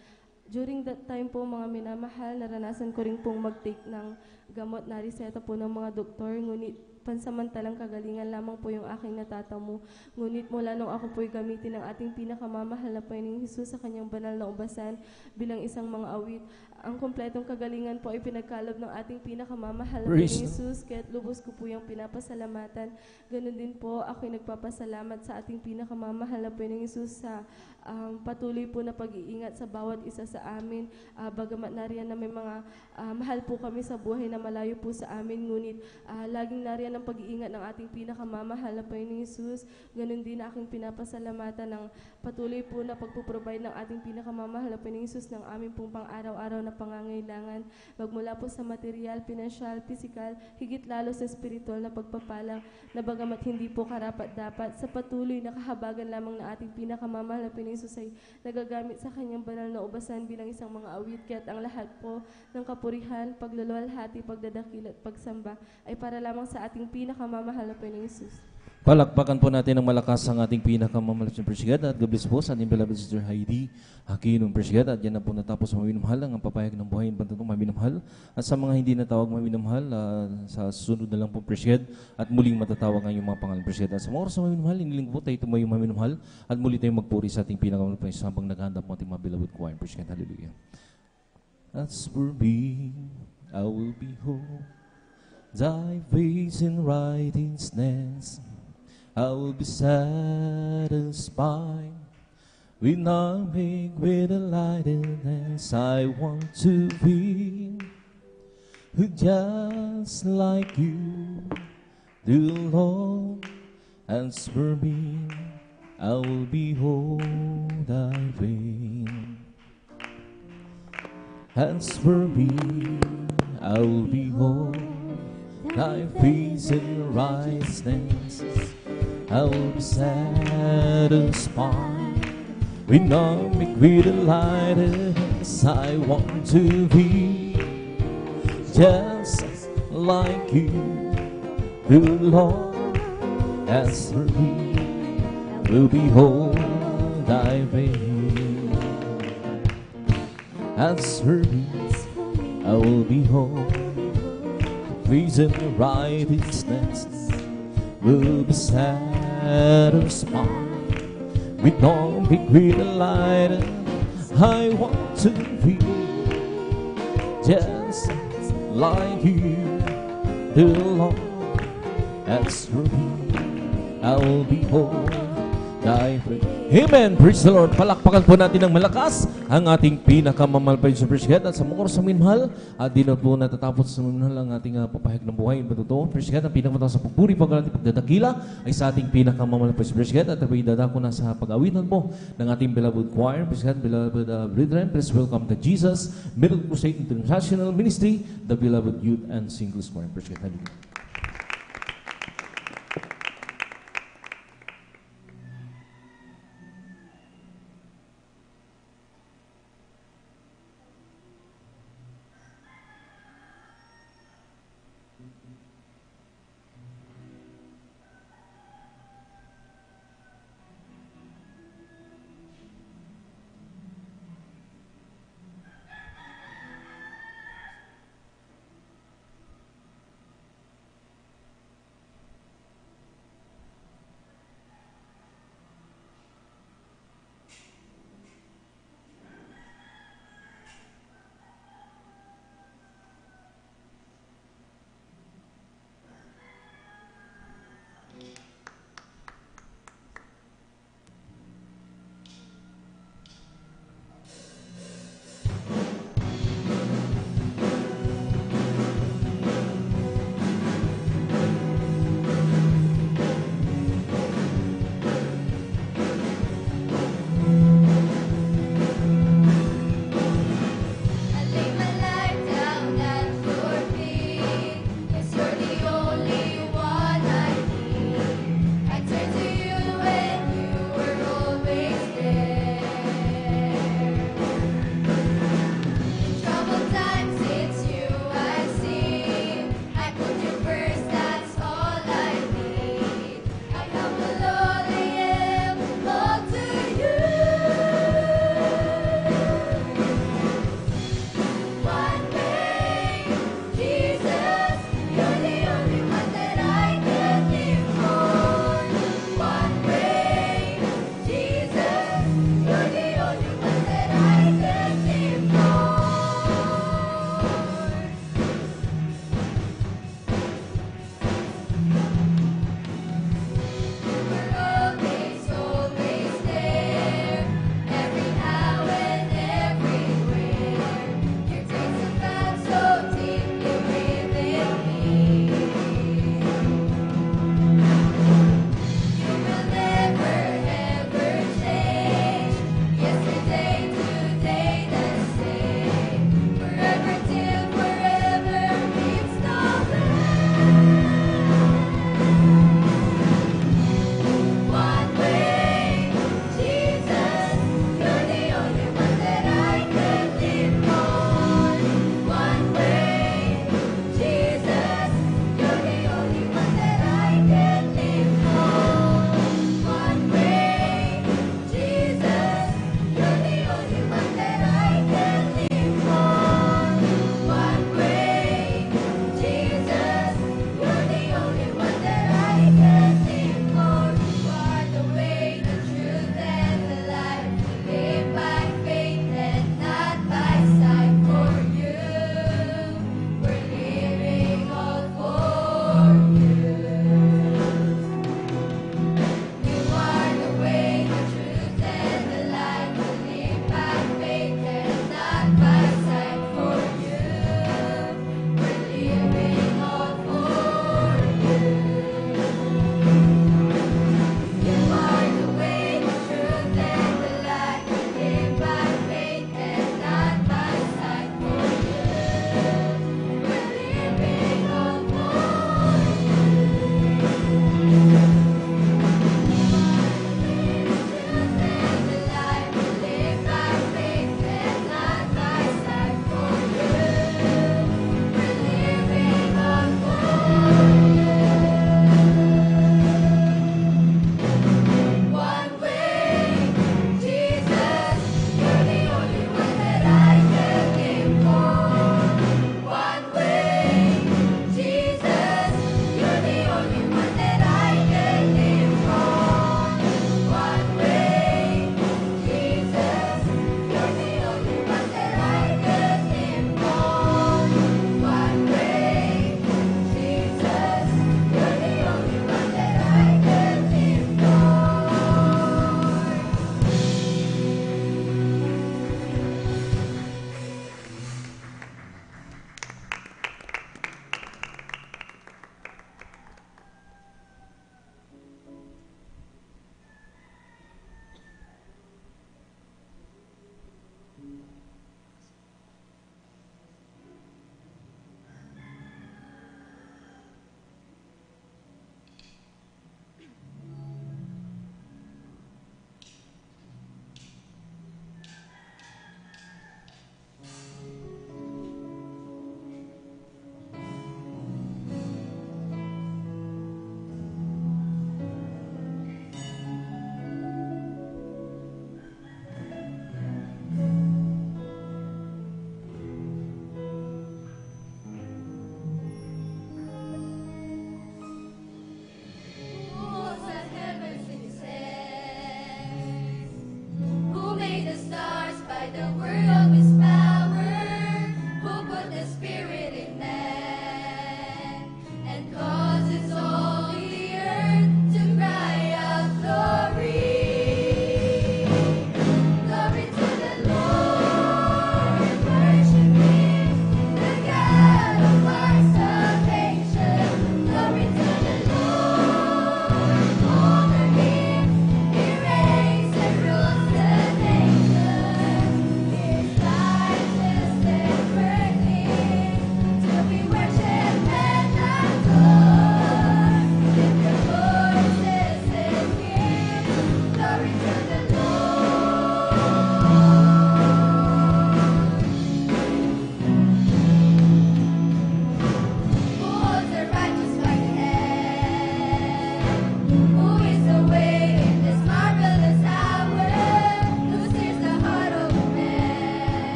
During that time po mga minamahal, naranasan ko rin pong mag-take ng gamot na reseta po ng mga doktor, ngunit pansamantalang kagalingan lamang po yung aking natatamo. Ngunit mula nung ako po'y gamitin ng ating pinakamamahal na Panginoong Hesus sa kanyang banal na ubasan bilang isang mga awit, ang kompletong kagalingan po ay pinagkaloob ng ating pinakamamahal na Panginoong Hesus, kaya't lubos ko po yung pinapasalamatan. Ganun din po, ako'y nagpapasalamat sa ating pinakamamahal na Panginoong Hesus sa patuloy po na pag-iingat sa bawat isa sa amin. Bagamat nariyan na may mga mahal po kami sa buhay na malayo po sa amin, ngunit laging nariyan ang pag-iingat ng ating pinakamamahal na Panginoong Hesus. Ganun din aking pinapasalamatan ng patuloy po na pagpuprovide ng ating pinakamamahal na Panginoong Hesus ng aming pong pang-araw-araw na pangangailangan, magmula po sa material, pinansyal, pisikal, higit lalo sa spiritual na pagpapala, na bagamat hindi po karapat-dapat, sa patuloy na kahabagan lamang na ating pinakamamahal na Panginoong Hesus ay nagagamit sa kanyang banal na ubasan bilang isang mga awit, kaya't ang lahat po ng kapurihan, pagluluwalhati, pagdadakil at pagsamba ay para lamang sa ating pinakamamahal na Panginoong Hesus. Palakpakan po natin ng malakas ang ating pinakamamalakas na presigad at God bless po sa ating beloved sister Heidi Aquino presigad at yan na po natapos sa maminamahal ang papayag ng buhay ng pantutong maminamahal at sa mga hindi natawag maminamahal sa susunod na lang po presigad at muling matatawag ang iyong mga pangalan presigad at sa mga oras sa maminamahal iniling po tayo tumayo maminamahal at muli tayong magpuri sa ating pinakamamalakas habang naghahanda po ating mga beloved choir presigad. Hallelujah. As for me, I will behold thy face in righteousness. I will be satisfied with nothing with a lightness. I want to be just like you, the Lord. As for me, I will behold thy face. As for me, I will behold thy face in righteousness. I will be satisfied with nothing with a lightness. I want to be just like you, the Lord. As for me, will behold thy face. As for me, I will behold face in righteousness. Will be satisfied with no big green light. I want to be just like you, the Lord. As for me, I will behold thy face. Amen. Praise the Lord. Palakpakan po natin ng malakas ang ating pinakamamahal pa sa presigad at sa mga oras sa minmahal at di na po natatapos sa minmahal ang ating papahayag ng buhay. Patuto, presigad, ang pinakamataas sa pagpuri, pagkalati, pagdadakila ay sa ating pinakamamahal pa sa presigad at ako'y dadako na sa pag-awitan po ng ating beloved choir. Presigad, beloved brethren, please welcome to Jesus, Middle Crusade International Ministry, the beloved youth and singles choir. Presigad, hallelujah.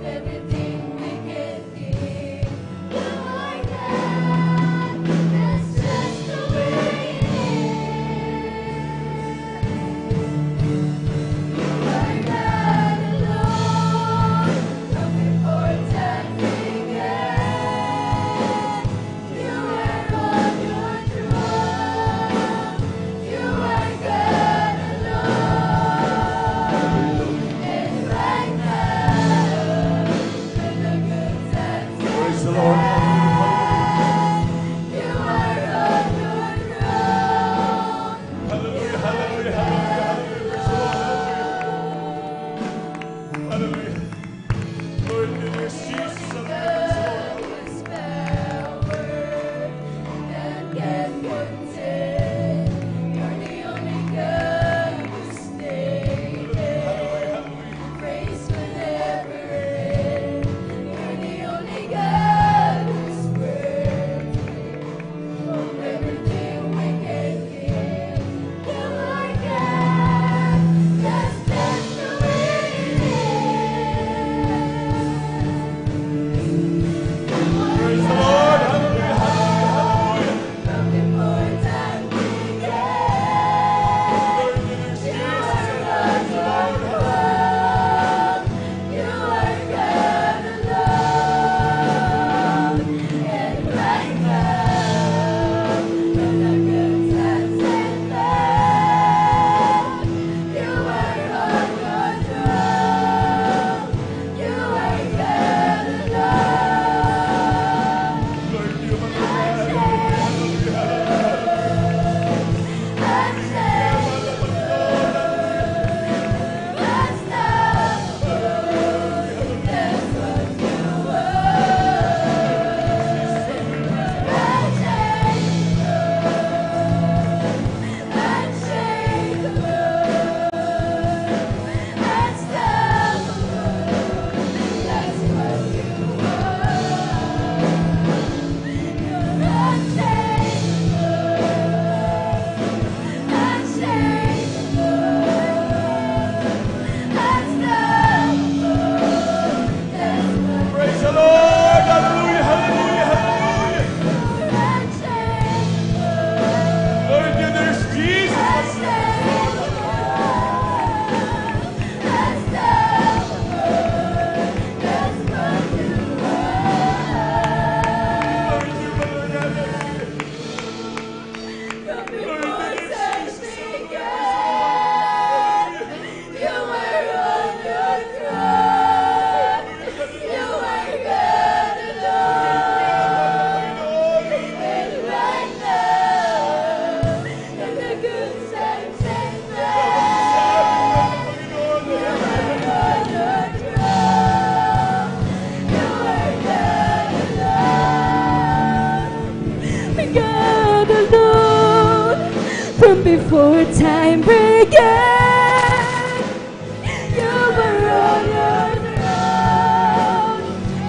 everything we can give. You are God, that's just the way it is. You are God alone, from before time began. You are on your throne. You are God alone, and right now, when the good times Praise the Lord. you are on your throne. Hallelujah, hallelujah, hallelujah, hallelujah. Lord, it is Jesus. There's power that can contain. You're the only God who stays. Praise will never end. You're the only God who's worthy of everything we can give. You are God, that's just the way it Praise the Lord. Hallelujah, hallelujah, from before time began. You are on your throne. You are God alone, and right now, when the good times end back, you are on your throne. You are God alone. Lord, you are Praise the Lord. Hallelujah, hallelujah, hallelujah. Lord, there's Jesus. God alone, from before time began. You were on your throne.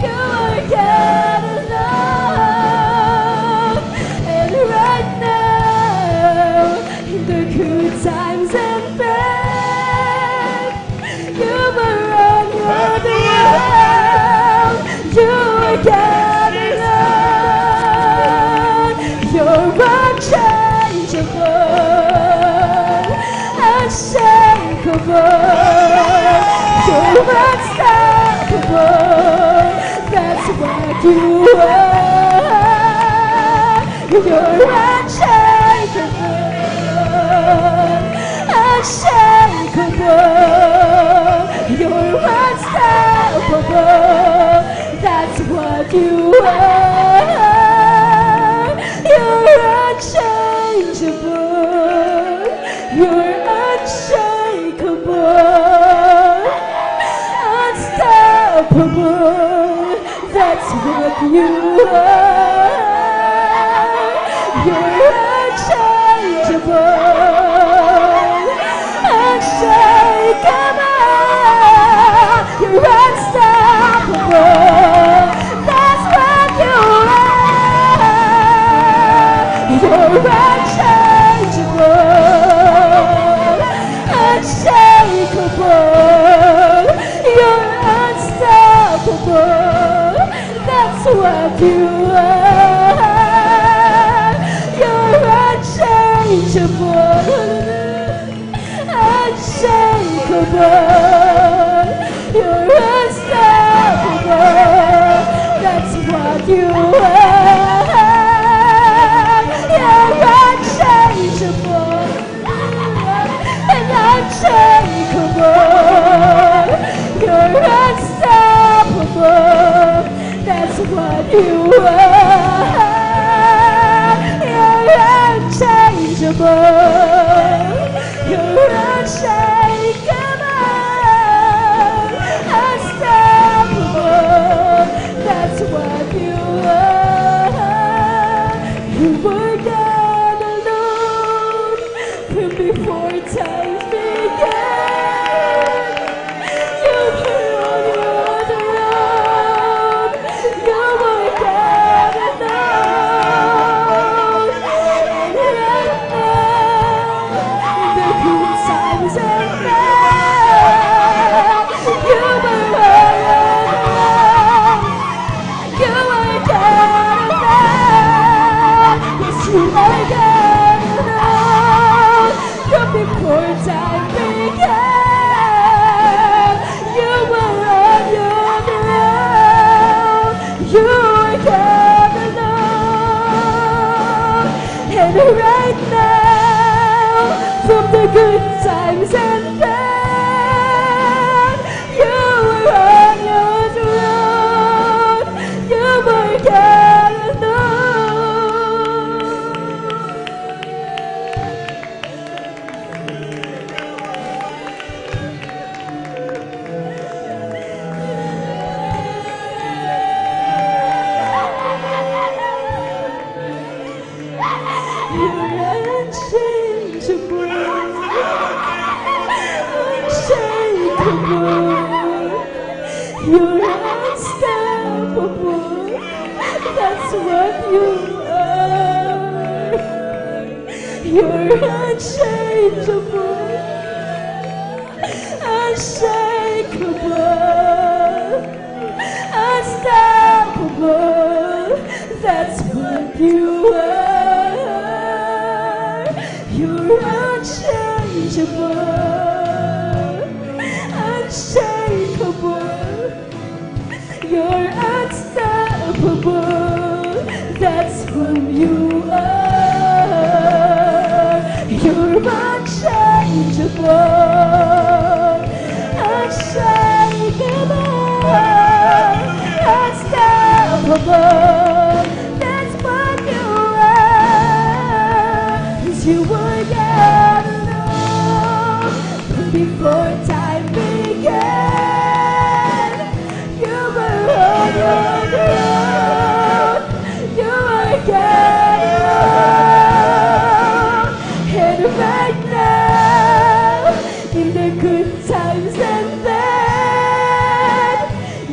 You are God alone, and right now, in the good times and bad, you were on your throne. You are God alone. You're unchangeable, unshakable. You're unstoppable. That's what you are. You're unshakable, unshakable. You're unstoppable. That's what you are. You're unchangeable. You're unshakable, unstoppable. That's what you are. You're unchangeable, unshakable. You're unstoppable. That's what you are. You're unchangeable, unshakable. You're unstoppable. That's what you are. You're unchangeable, unshakable. You're unstoppable. That's what you are. You're unchangeable and unshakable. You're unstoppable. That's what you are. You're unchangeable. You're unshakable, unstoppable. That's what you are. You were God alone from before time began. You were on your throne. You were God alone. And right now, in the good times and bad, you were on your throne. You were God alone. Yes, you are God alone. From before time began, you were on your throne. You are God alone. And right now, from the good times and bad, you were on your throne. You were God alone. You're unchangeable, unshakable. You're unstoppable. That's what you are. You're unchangeable, unshakable, unstoppable. That's what you are. You're unchangeable, unshakable. You're unstoppable. That's who you are. You're unchangeable, unshakable, unstoppable. That's what you are. 'Cause you were God alone from before time began. You were on your throne. You were God alone. And right now, in the good times and bad,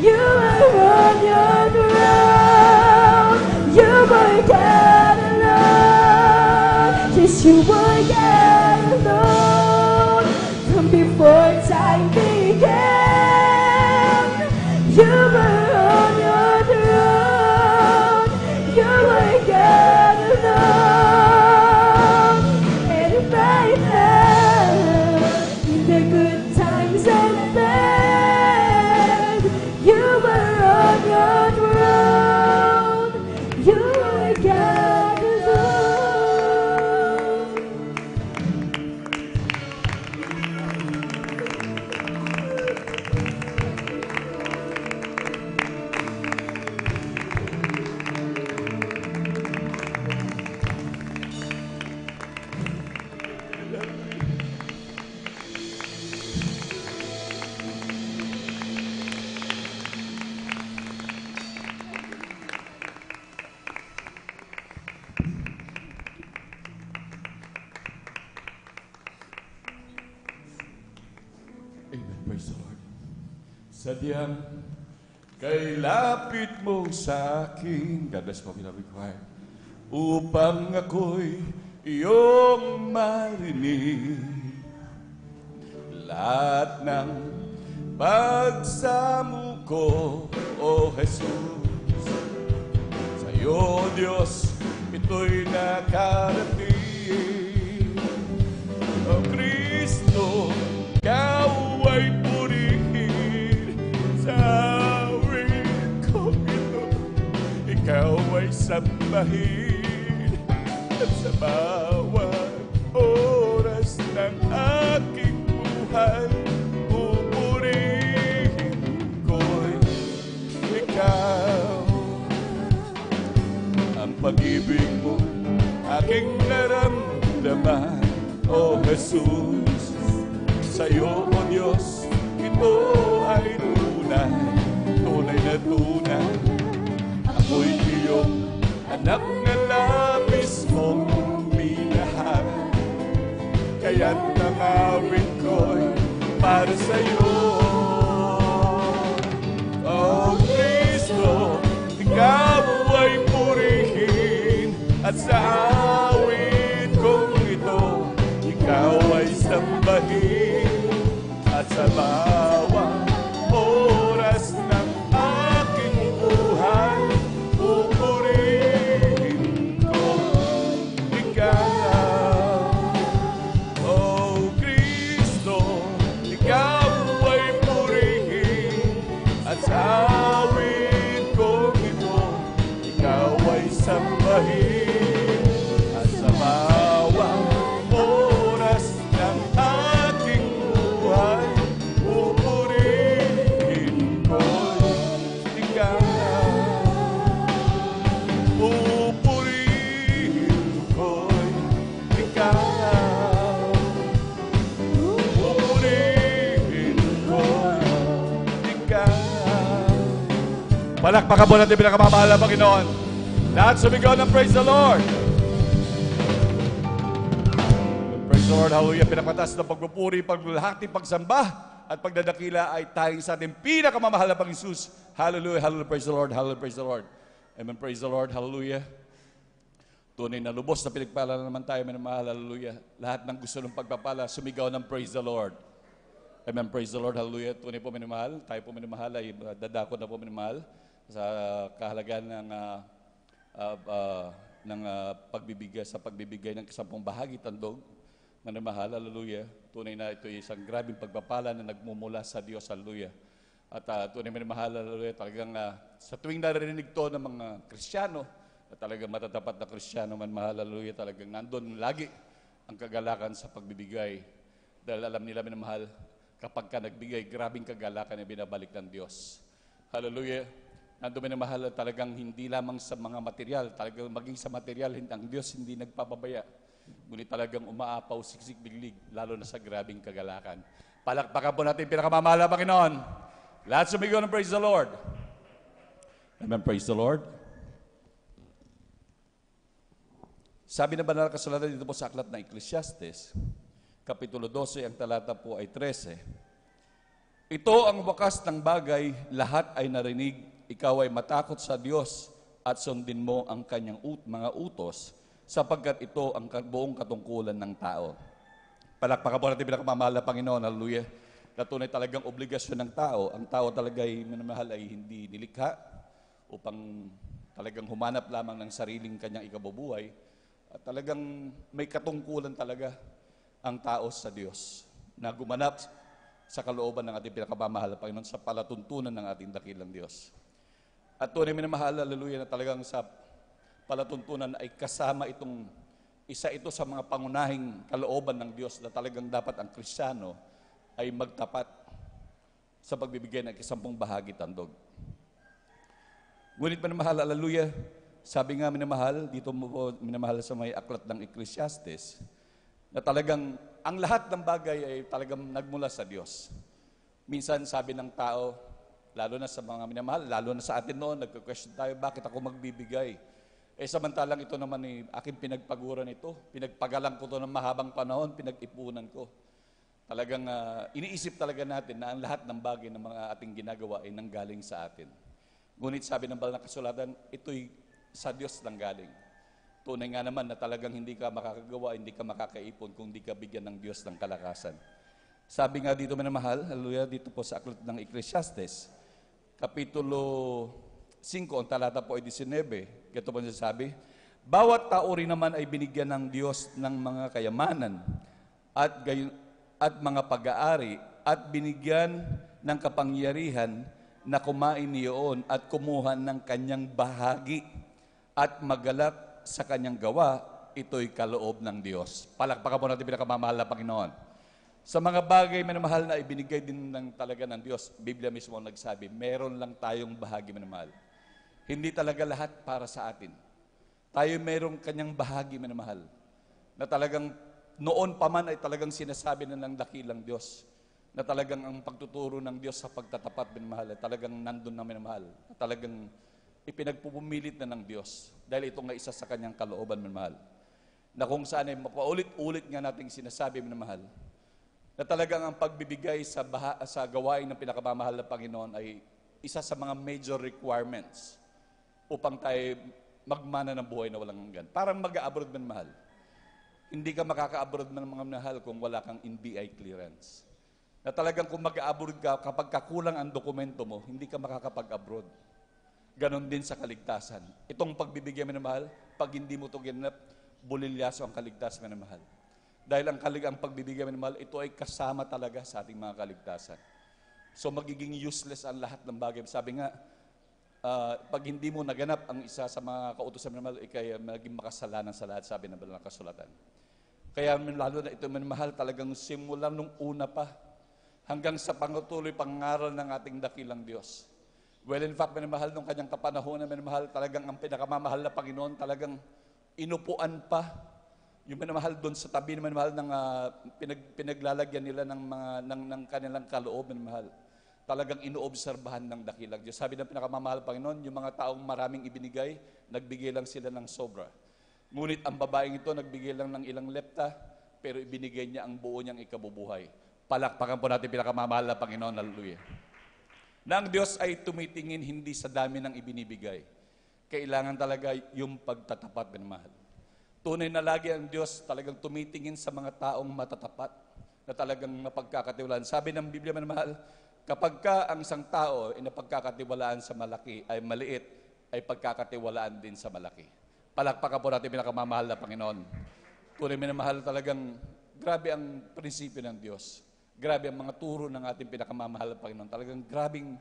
you are on your throne. You were God alone. Yes, you were God alone from before time began. You were on your throne. You were God alone. And right now, in the good times and bad, you were on your throne. You were God alone. Amen. Praise the Lord. Sadyang kay lapit mo sa akin, God bless po, beloved choir, upang ako'y iyong marinig. Lahat ng pagsamo ko o O Jesus. Sa iyo, Diyos, ito'y nakarating. O Kristo, ikaw ay purihin. Sa awit ko ito, ikaw ay sambahin. At sa bawat oras ng aking buhay, pupurihin ko'y ikaw. Ang pag-ibig mo aking naramdaman, O Jesus. Sa'yo, O Diyos, ito ay tunay, tunay na tunay. Ako'y iyong anak na labis mong minahal. Kaya't nakawin ko'y para sa'yo. O Kristo, ikaw ay purihin. At sa awit kong ito, ikaw ay sambahin. At sa bawat oras ng aking buhay, pupurihin ko ikaw. O Kristo, ikaw ay purihin. At sa awit kong ito, ikaw ay sambahin. At sa bawat oras ng aking buhay, pupurihin ko ikaw. Pupurihin ko ikaw. Pupurihin ko ikaw. Palakpakan po natin pinakamamahal na Panginoon. Lahat sumigaw ng praise the Lord. Praise the Lord, hallelujah. Pinakmataas ng pagpupuri, paglulahati, pagsamba, at pagdadakila ay tayong sa ating pinakamamahal na Panginoon Jesus. Hallelujah, hallelujah, praise the Lord, hallelujah, praise the Lord. Amen, praise the Lord, hallelujah. Tunay na lubos na pinagpala na naman tayo, minamahal, hallelujah. Lahat ng gusto ng pagpapala, sumigaw ng praise the Lord. Amen, praise the Lord, hallelujah. Tunay po, minamahal, tayo po minamahal, ay dadako na po minamahal sa kahalagaan ng pagbibigay sa pagbibigay ng kasampung bahagi tandog na mahal, hallelujah. Tunay na ito ay isang grabing pagpapala na nagmumula sa Diyos, hallelujah. At tunay na mahal, hallelujah, talagang sa tuwing narinig to ng mga Kristiyano, at talagang matatapat na Kristiyano man mahal, hallelujah, talagang nandun lagi ang kagalakan sa pagbibigay. Dahil alam nila minamahal, kapag ka nagbigay, grabing kagalakan na binabalik ng Diyos. Hallelujah. Nandun minamahal, talagang hindi lamang sa mga material, talagang maging sa material, ang Diyos hindi nagpapabaya. Ngunit talagang umaapaw, siksik, biglig, lalo na sa grabing kagalakan. Palakpakan po natin pinakamamahal na Panginoon. Lahat sumigaw ng praise the Lord. Amen, praise the Lord. Sabi na banal na kasulatan dito po sa aklat ng Ecclesiastes, Kapitulo 12, ang talata po ay 13. Ito ang wakas ng bagay, lahat ay narinig. Ikaw ay matakot sa Diyos at sundin mo ang kanyang mga utos, sapagkat ito ang buong katungkulan ng tao. Palakpakan po natin pinakamamahal na Panginoon, hallelujah. Na tunay talagang obligasyon ng tao. Ang tao talaga ay minamahal ay hindi nilikha upang talagang humanap lamang ng sariling kanyang ikabubuhay. At talagang may katungkulan talaga ang tao sa Diyos na gumanap sa kalooban ng ating pinakamamahal na Panginoon sa palatuntunan ng ating dakilang Diyos. At tunay minamahal, hallelujah, na talagang sa palatuntunan ay kasama itong isa ito sa mga pangunahing kalooban ng Diyos na talagang dapat ang Kristiyano ay magtapat sa pagbibigay ng kasampung bahagi tandog. Ngunit minamahal, hallelujah, sabi nga minamahal, dito mo po minamahal sa may aklat ng Ecclesiastes, na talagang ang lahat ng bagay ay talagang nagmula sa Diyos. Minsan sabi ng tao, lalo na sa mga minamahal, lalo na sa atin noon, nagka-question tayo, bakit ako magbibigay? Samantalang ito naman aking pinagpaguran ito, pinagpagalang ko ito ng mahabang panahon, pinag-ipunan ko. Talagang iniisip talaga natin na ang lahat ng bagay ng mga ating ginagawa ay nanggaling sa atin. Ngunit sabi ng banal na kasulatan, ito'y sa Diyos nanggaling. Tunay nga naman na talagang hindi ka makakagawa, hindi ka makakaipon kung hindi ka bigyan ng Diyos ng kalakasan. Sabi nga dito minamahal, hallelujah, dito po sa aklat ng Ecclesiastes, Kapitulo 5, ang talata po ay 19. Ito po sabi, bawat tao rin naman ay binigyan ng Diyos ng mga kayamanan at mga pag-aari at binigyan ng kapangyarihan na kumain niyoon at kumuha ng kanyang bahagi at magalak sa kanyang gawa, ito'y kaloob ng Diyos. Palakpakan po natin pinakamamahal na Panginoon. Sa mga bagay minamahal na ibinigay din talaga ng Diyos, Biblia mismo ang nagsabi, meron lang tayong bahagi minamahal. Hindi talaga lahat para sa atin. Tayo merong kanyang bahagi minamahal. Na talagang noon pa man ay talagang sinasabi na ng dakilang Diyos. Na talagang ang pagtuturo ng Diyos sa pagtatapat minamahal ay talagang nandun na minamahal. Na talagang ipinagpupumilit na ng Diyos. Dahil ito nga isa sa kanyang kalooban minamahal. Na kung saan ay mapaulit-ulit nga nating sinasabi minamahal. Na talagang ang pagbibigay sa gawain ng pinakamamahal na Panginoon ay isa sa mga major requirements upang tayo magmana ng buhay na walang hanggan. Parang mag-a-abroad man mahal. Hindi ka makaka-abroad man mga mahal kung wala kang NBI clearance. Na talagang kung mag-a-abroad ka, kapag kakulang ang dokumento mo, hindi ka makakapag-abroad. Ganon din sa kaligtasan. Itong pagbibigay mo na mahal, pag hindi mo ito ginanap, bulilyaso ang kaligtasan na mahal. Dahil ang pagbibigay ng mahal, ito ay kasama talaga sa ating mga kaligtasan. So magiging useless ang lahat ng bagay. Sabi nga, pag hindi mo naganap ang isa sa mga kautusan ng mahal, kaya maging makasalanan sa lahat, sabi ng banal na kasulatan. Kaya lalo na ito mahal, talagang simula nung una pa, hanggang sa pangtuloy pangaral ng ating dakilang Diyos. Well, in fact, minamahal nung kanyang kapanahonan, minamahal talagang ang pinakamamahal na Panginoon, talagang inupuan pa yung minamahal doon sa tabi ng minamahal ng pinaglalagyan nila ng kanilang kaloob, minamahal. Talagang inoobserbahan ng dakilang Diyos. Sabi ng pinakamamahal Panginoon, yung mga taong maraming ibinigay, nagbigay lang sila ng sobra. Ngunit ang babaeng ito, nagbigay lang ng ilang lepta, pero ibinigay niya ang buo niyang ikabubuhay. Palakpakan po natin pinakamamahal na Panginoon. Hallelujah. Na ang Diyos ay tumitingin hindi sa dami ng ibinibigay. Kailangan talaga yung pagtatapat, minamahal. Tunay na lagi ang Diyos talagang tumitingin sa mga taong matatapat na talagang mapagkakatiwalaan. Sabi ng Biblia, minamahal, kapag ka ang isang tao ay napagkakatiwalaan sa maliit, ay pagkakatiwalaan din sa malaki. Palakpakan po natin pinakamamahal na Panginoon. Tunay minamahal, talagang grabe ang prinsipyo ng Diyos. Grabe ang mga turo ng ating pinakamamahal na Panginoon. Talagang grabing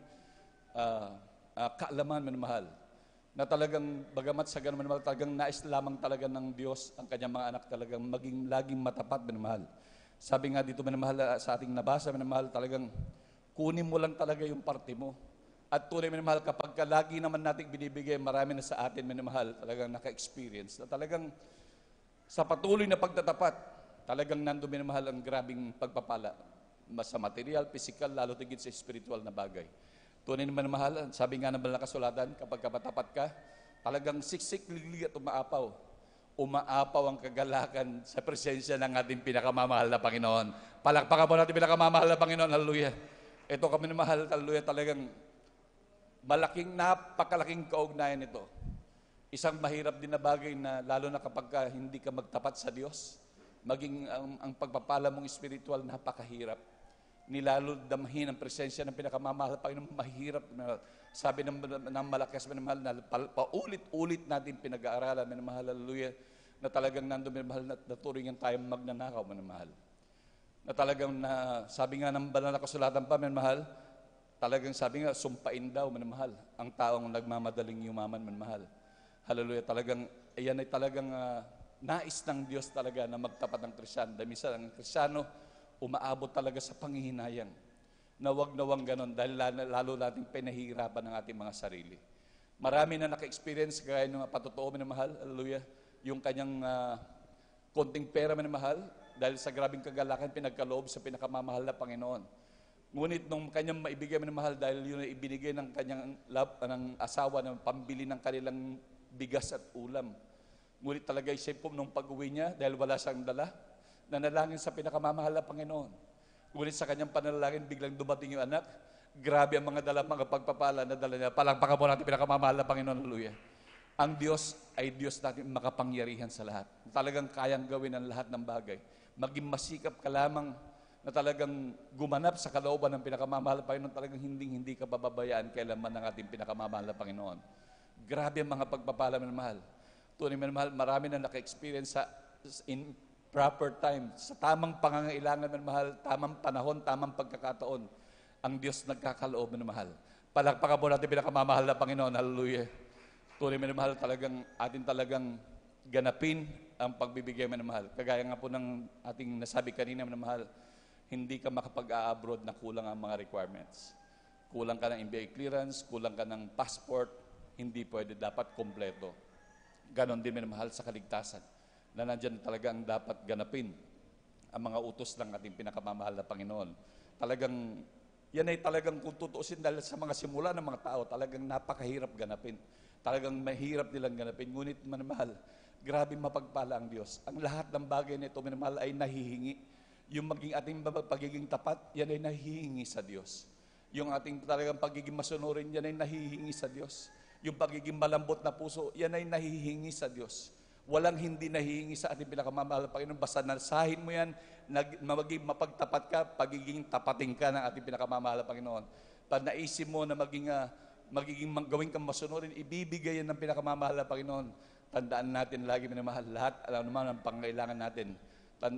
kaalaman minamahal. Na talagang bagamat sa ganun minamahal, talagang nais lamang talaga ng Diyos ang kanyang mga anak talagang maging laging matapat minamahal. Sabi nga dito minamahal sa ating nabasa minamahal, talagang kunin mo lang talaga yung parte mo. At tunay minamahal, kapag lagi naman nating binibigay, marami na sa atin minamahal, talagang naka-experience. Na talagang sa patuloy na pagtatapat, talagang nando minamahal ang grabing pagpapala. Sa material, physical, lalo tigit sa spiritual na bagay. Tunay naman mahal, sabi nga ng banal na kasulatan, kapag kapatapat ka, talagang siksik, liglig at umaapaw. Umaapaw ang kagalakan sa presensya ng ating pinakamamahal na Panginoon. Palakpakan po natin pinakamamahal na Panginoon. Hallelujah. Ito kami na mahal, hallelujah, talagang napakalaking kaugnayan ito. Isang mahirap din na bagay na lalo na kapag hindi ka magtapat sa Diyos, maging ang pagpapala mong spiritual napakahirap. Nilalo damhin ang presensya ng pinakamamahal na Panginoon, mahirap. Sabi ng malakas minamahal na paulit-ulit natin pinag-aaralan, minamahal, hallelujah, na talagang nandun minamahal na naturingan tayong magnanakaw, minamahal. Na talagang sabi nga ng banal na kasulatan pa, minamahal, talagang sabi nga, sumpain daw, minamahal, ang taong nagmamadaling yumaman, minamahal. Hallelujah, talagang, ayan ay talagang nais ng Diyos talaga na magtapat ng Kristyano. Dahil minsan ang Kristyano, umaabot talaga sa panghihinayang. Na wag ganon dahil lalo nating pinahihirapan ng ating mga sarili. Marami na naka-experience gaya ng patotoo minamahal, hallelujah, yung kanyang konting pera minamahal dahil sa grabing kagalakan pinagkaloob sa pinakamamahal na Panginoon. Ngunit nung kanyang maibigay minamahal dahil yun ay ibinigay ng kanyang ng asawa ng pambili ng kanilang bigas at ulam. Ngunit talaga isipom nung pag-uwi niya dahil wala siyang dala, nanalangin sa pinakamamahal na Panginoon. Ngunit sa kanyang panalangin, biglang dumating yung anak. Grabe ang mga mga pagpapala na dala niya. Palakpakan po natin pinakamamahal na Panginoon. Hallelujah. Ang Diyos ay Diyos natin makapangyarihan sa lahat. Talagang kayang gawin ang lahat ng bagay. Maging masikap ka lamang na talagang gumanap sa kalooban ng pinakamamahal na Panginoon, talagang hindi ka pababayaan kailanman ng ating pinakamamahal na Panginoon. Grabe ang mga pagpapala, minamahal. Tunay, minamahal, marami na naka-experience in proper time, sa tamang pangangailangan, minamahal, tamang panahon, tamang pagkakataon, ang Diyos nagkakaloob, minamahal. Palakpakan po natin pinakamamahal na Panginoon. Hallelujah. Tunay, minamahal, talagang ganapin ang pagbibigay, minamahal. Kagaya nga po ng ating nasabi kanina, minamahal, hindi ka makapag-a-abroad na kulang ang mga requirements. Kulang ka ng MBA clearance, kulang ka ng passport, hindi pwede, dapat kompleto. Ganon din, minamahal, sa kaligtasan, na nandyan talaga ang dapat ganapin ang mga utos ng ating pinakamamahal na Panginoon. Yan ay talagang kung tutuusin dahil sa mga simula ng mga tao, talagang napakahirap ganapin. Talagang mahirap nilang ganapin. Ngunit, minamahal, grabe mapagpala ang Diyos. Ang lahat ng bagay nito, minamahal, ay nahihingi. Yung maging ating pagiging tapat, yan ay nahihingi sa Diyos. Yung ating talagang pagiging masunurin, yan ay nahihingi sa Diyos. Yung pagiging malambot na puso, yan ay nahihingi sa Diyos. Walang hindi nahihingi sa ating pinakamamahal na Panginoon. Basta nasahin mo yan, maging mapagtapat ka, pagiging tapating ka ng ating pinakamamahal na Panginoon. Pag naisip mo na gawin kang masunurin, ibibigay yan ng pinakamamahal na Panginoon. Tandaan natin lagi, minamahal, lahat, alam naman ang pangailangan natin.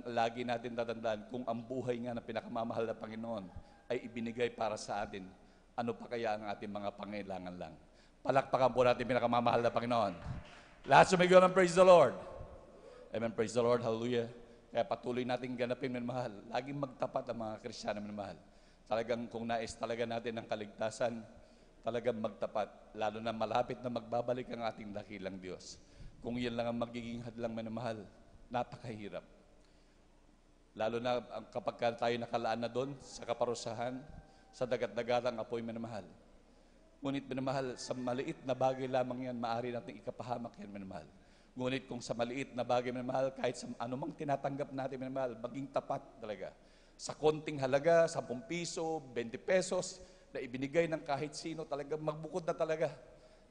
Lagi natin tatandaan, kung ang buhay nga ng pinakamamahal na Panginoon ay ibinigay para sa atin, ano pa kaya ang ating mga pangailangan lang? Palakpakan po natin pinakamamahal na Panginoon. Lahat sumigaw ng praise the Lord. Amen, praise the Lord, hallelujah. Kaya patuloy natin ganapin, minamahal. Laging magtapat ang mga Kristiyano, minamahal. Talagang kung nais talaga natin ang kaligtasan, talagang magtapat. Lalo na malapit na magbabalik ang ating dakilang Diyos. Kung yan lang ang magiging hadlang, minamahal, napakahirap. Lalo na kapag tayo nakalaan na doon sa kaparusahan, sa dagat-dagatang apoy, minamahal. Ngunit, minamahal, sa maliit na bagay lamang yan, maaari natin ikapahamak yan, minamahal. Ngunit kung sa maliit na bagay, minamahal, kahit sa anumang tinatanggap natin, minamahal, maging tapat talaga. Sa konting halaga, 10 piso, 20 pesos, na ibinigay ng kahit sino, talaga magbukod na talaga.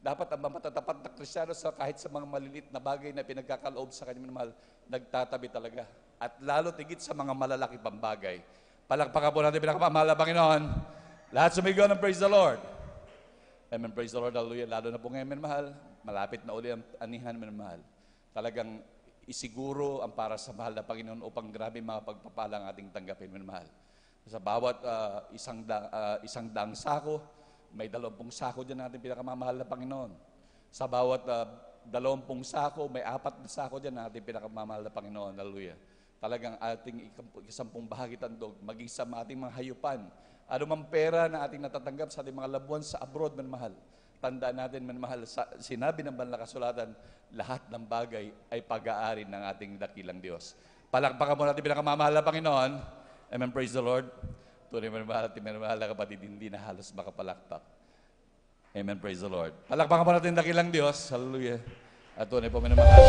Dapat ang matatapat na Kristiyano sa kahit sa mga maliliit na bagay na pinagkakaloob sa kanya, minamahal, nagtatabi talaga. At lalo tigit sa mga malalaki pang bagay. Palakpakan po natin pinakamamahal na Panginoon. Lahat sumigaw ng praise the Lord. Amen, praise the Lord, hallelujah. Lalo na po ngayon, minamahal, malapit na uli ang anihan, minamahal. Talagang isiguro ang para sa mahal na Panginoon upang grabe mga pagpapala ang ating tanggapin, minamahal. Sa bawat isang daang sako, may 20 sako dyan natin pinakamamahal na Panginoon. Sa bawat 20 sako, may 4 na sako dyan natin pinakamamahal na Panginoon. Hallelujah. Talagang ating 10 bahagi tandog, maging sa ating mga hayupan. Ano mang pera na ating natatanggap sa ating mga labuan sa abroad, minamahal. Tandaan natin, minamahal, sinabi ng banal na kasulatan, lahat ng bagay ay pag-aari ng ating dakilang Diyos. Palakpakan mo natin pinakamamahal na Panginoon. Amen, praise the Lord. Tunay minamahal at minamahal na kapatid, hindi na halos makapalakpak. Amen, praise the Lord. Palakpakan po natin dakilang Diyos. Hallelujah. At tunay po minamahal.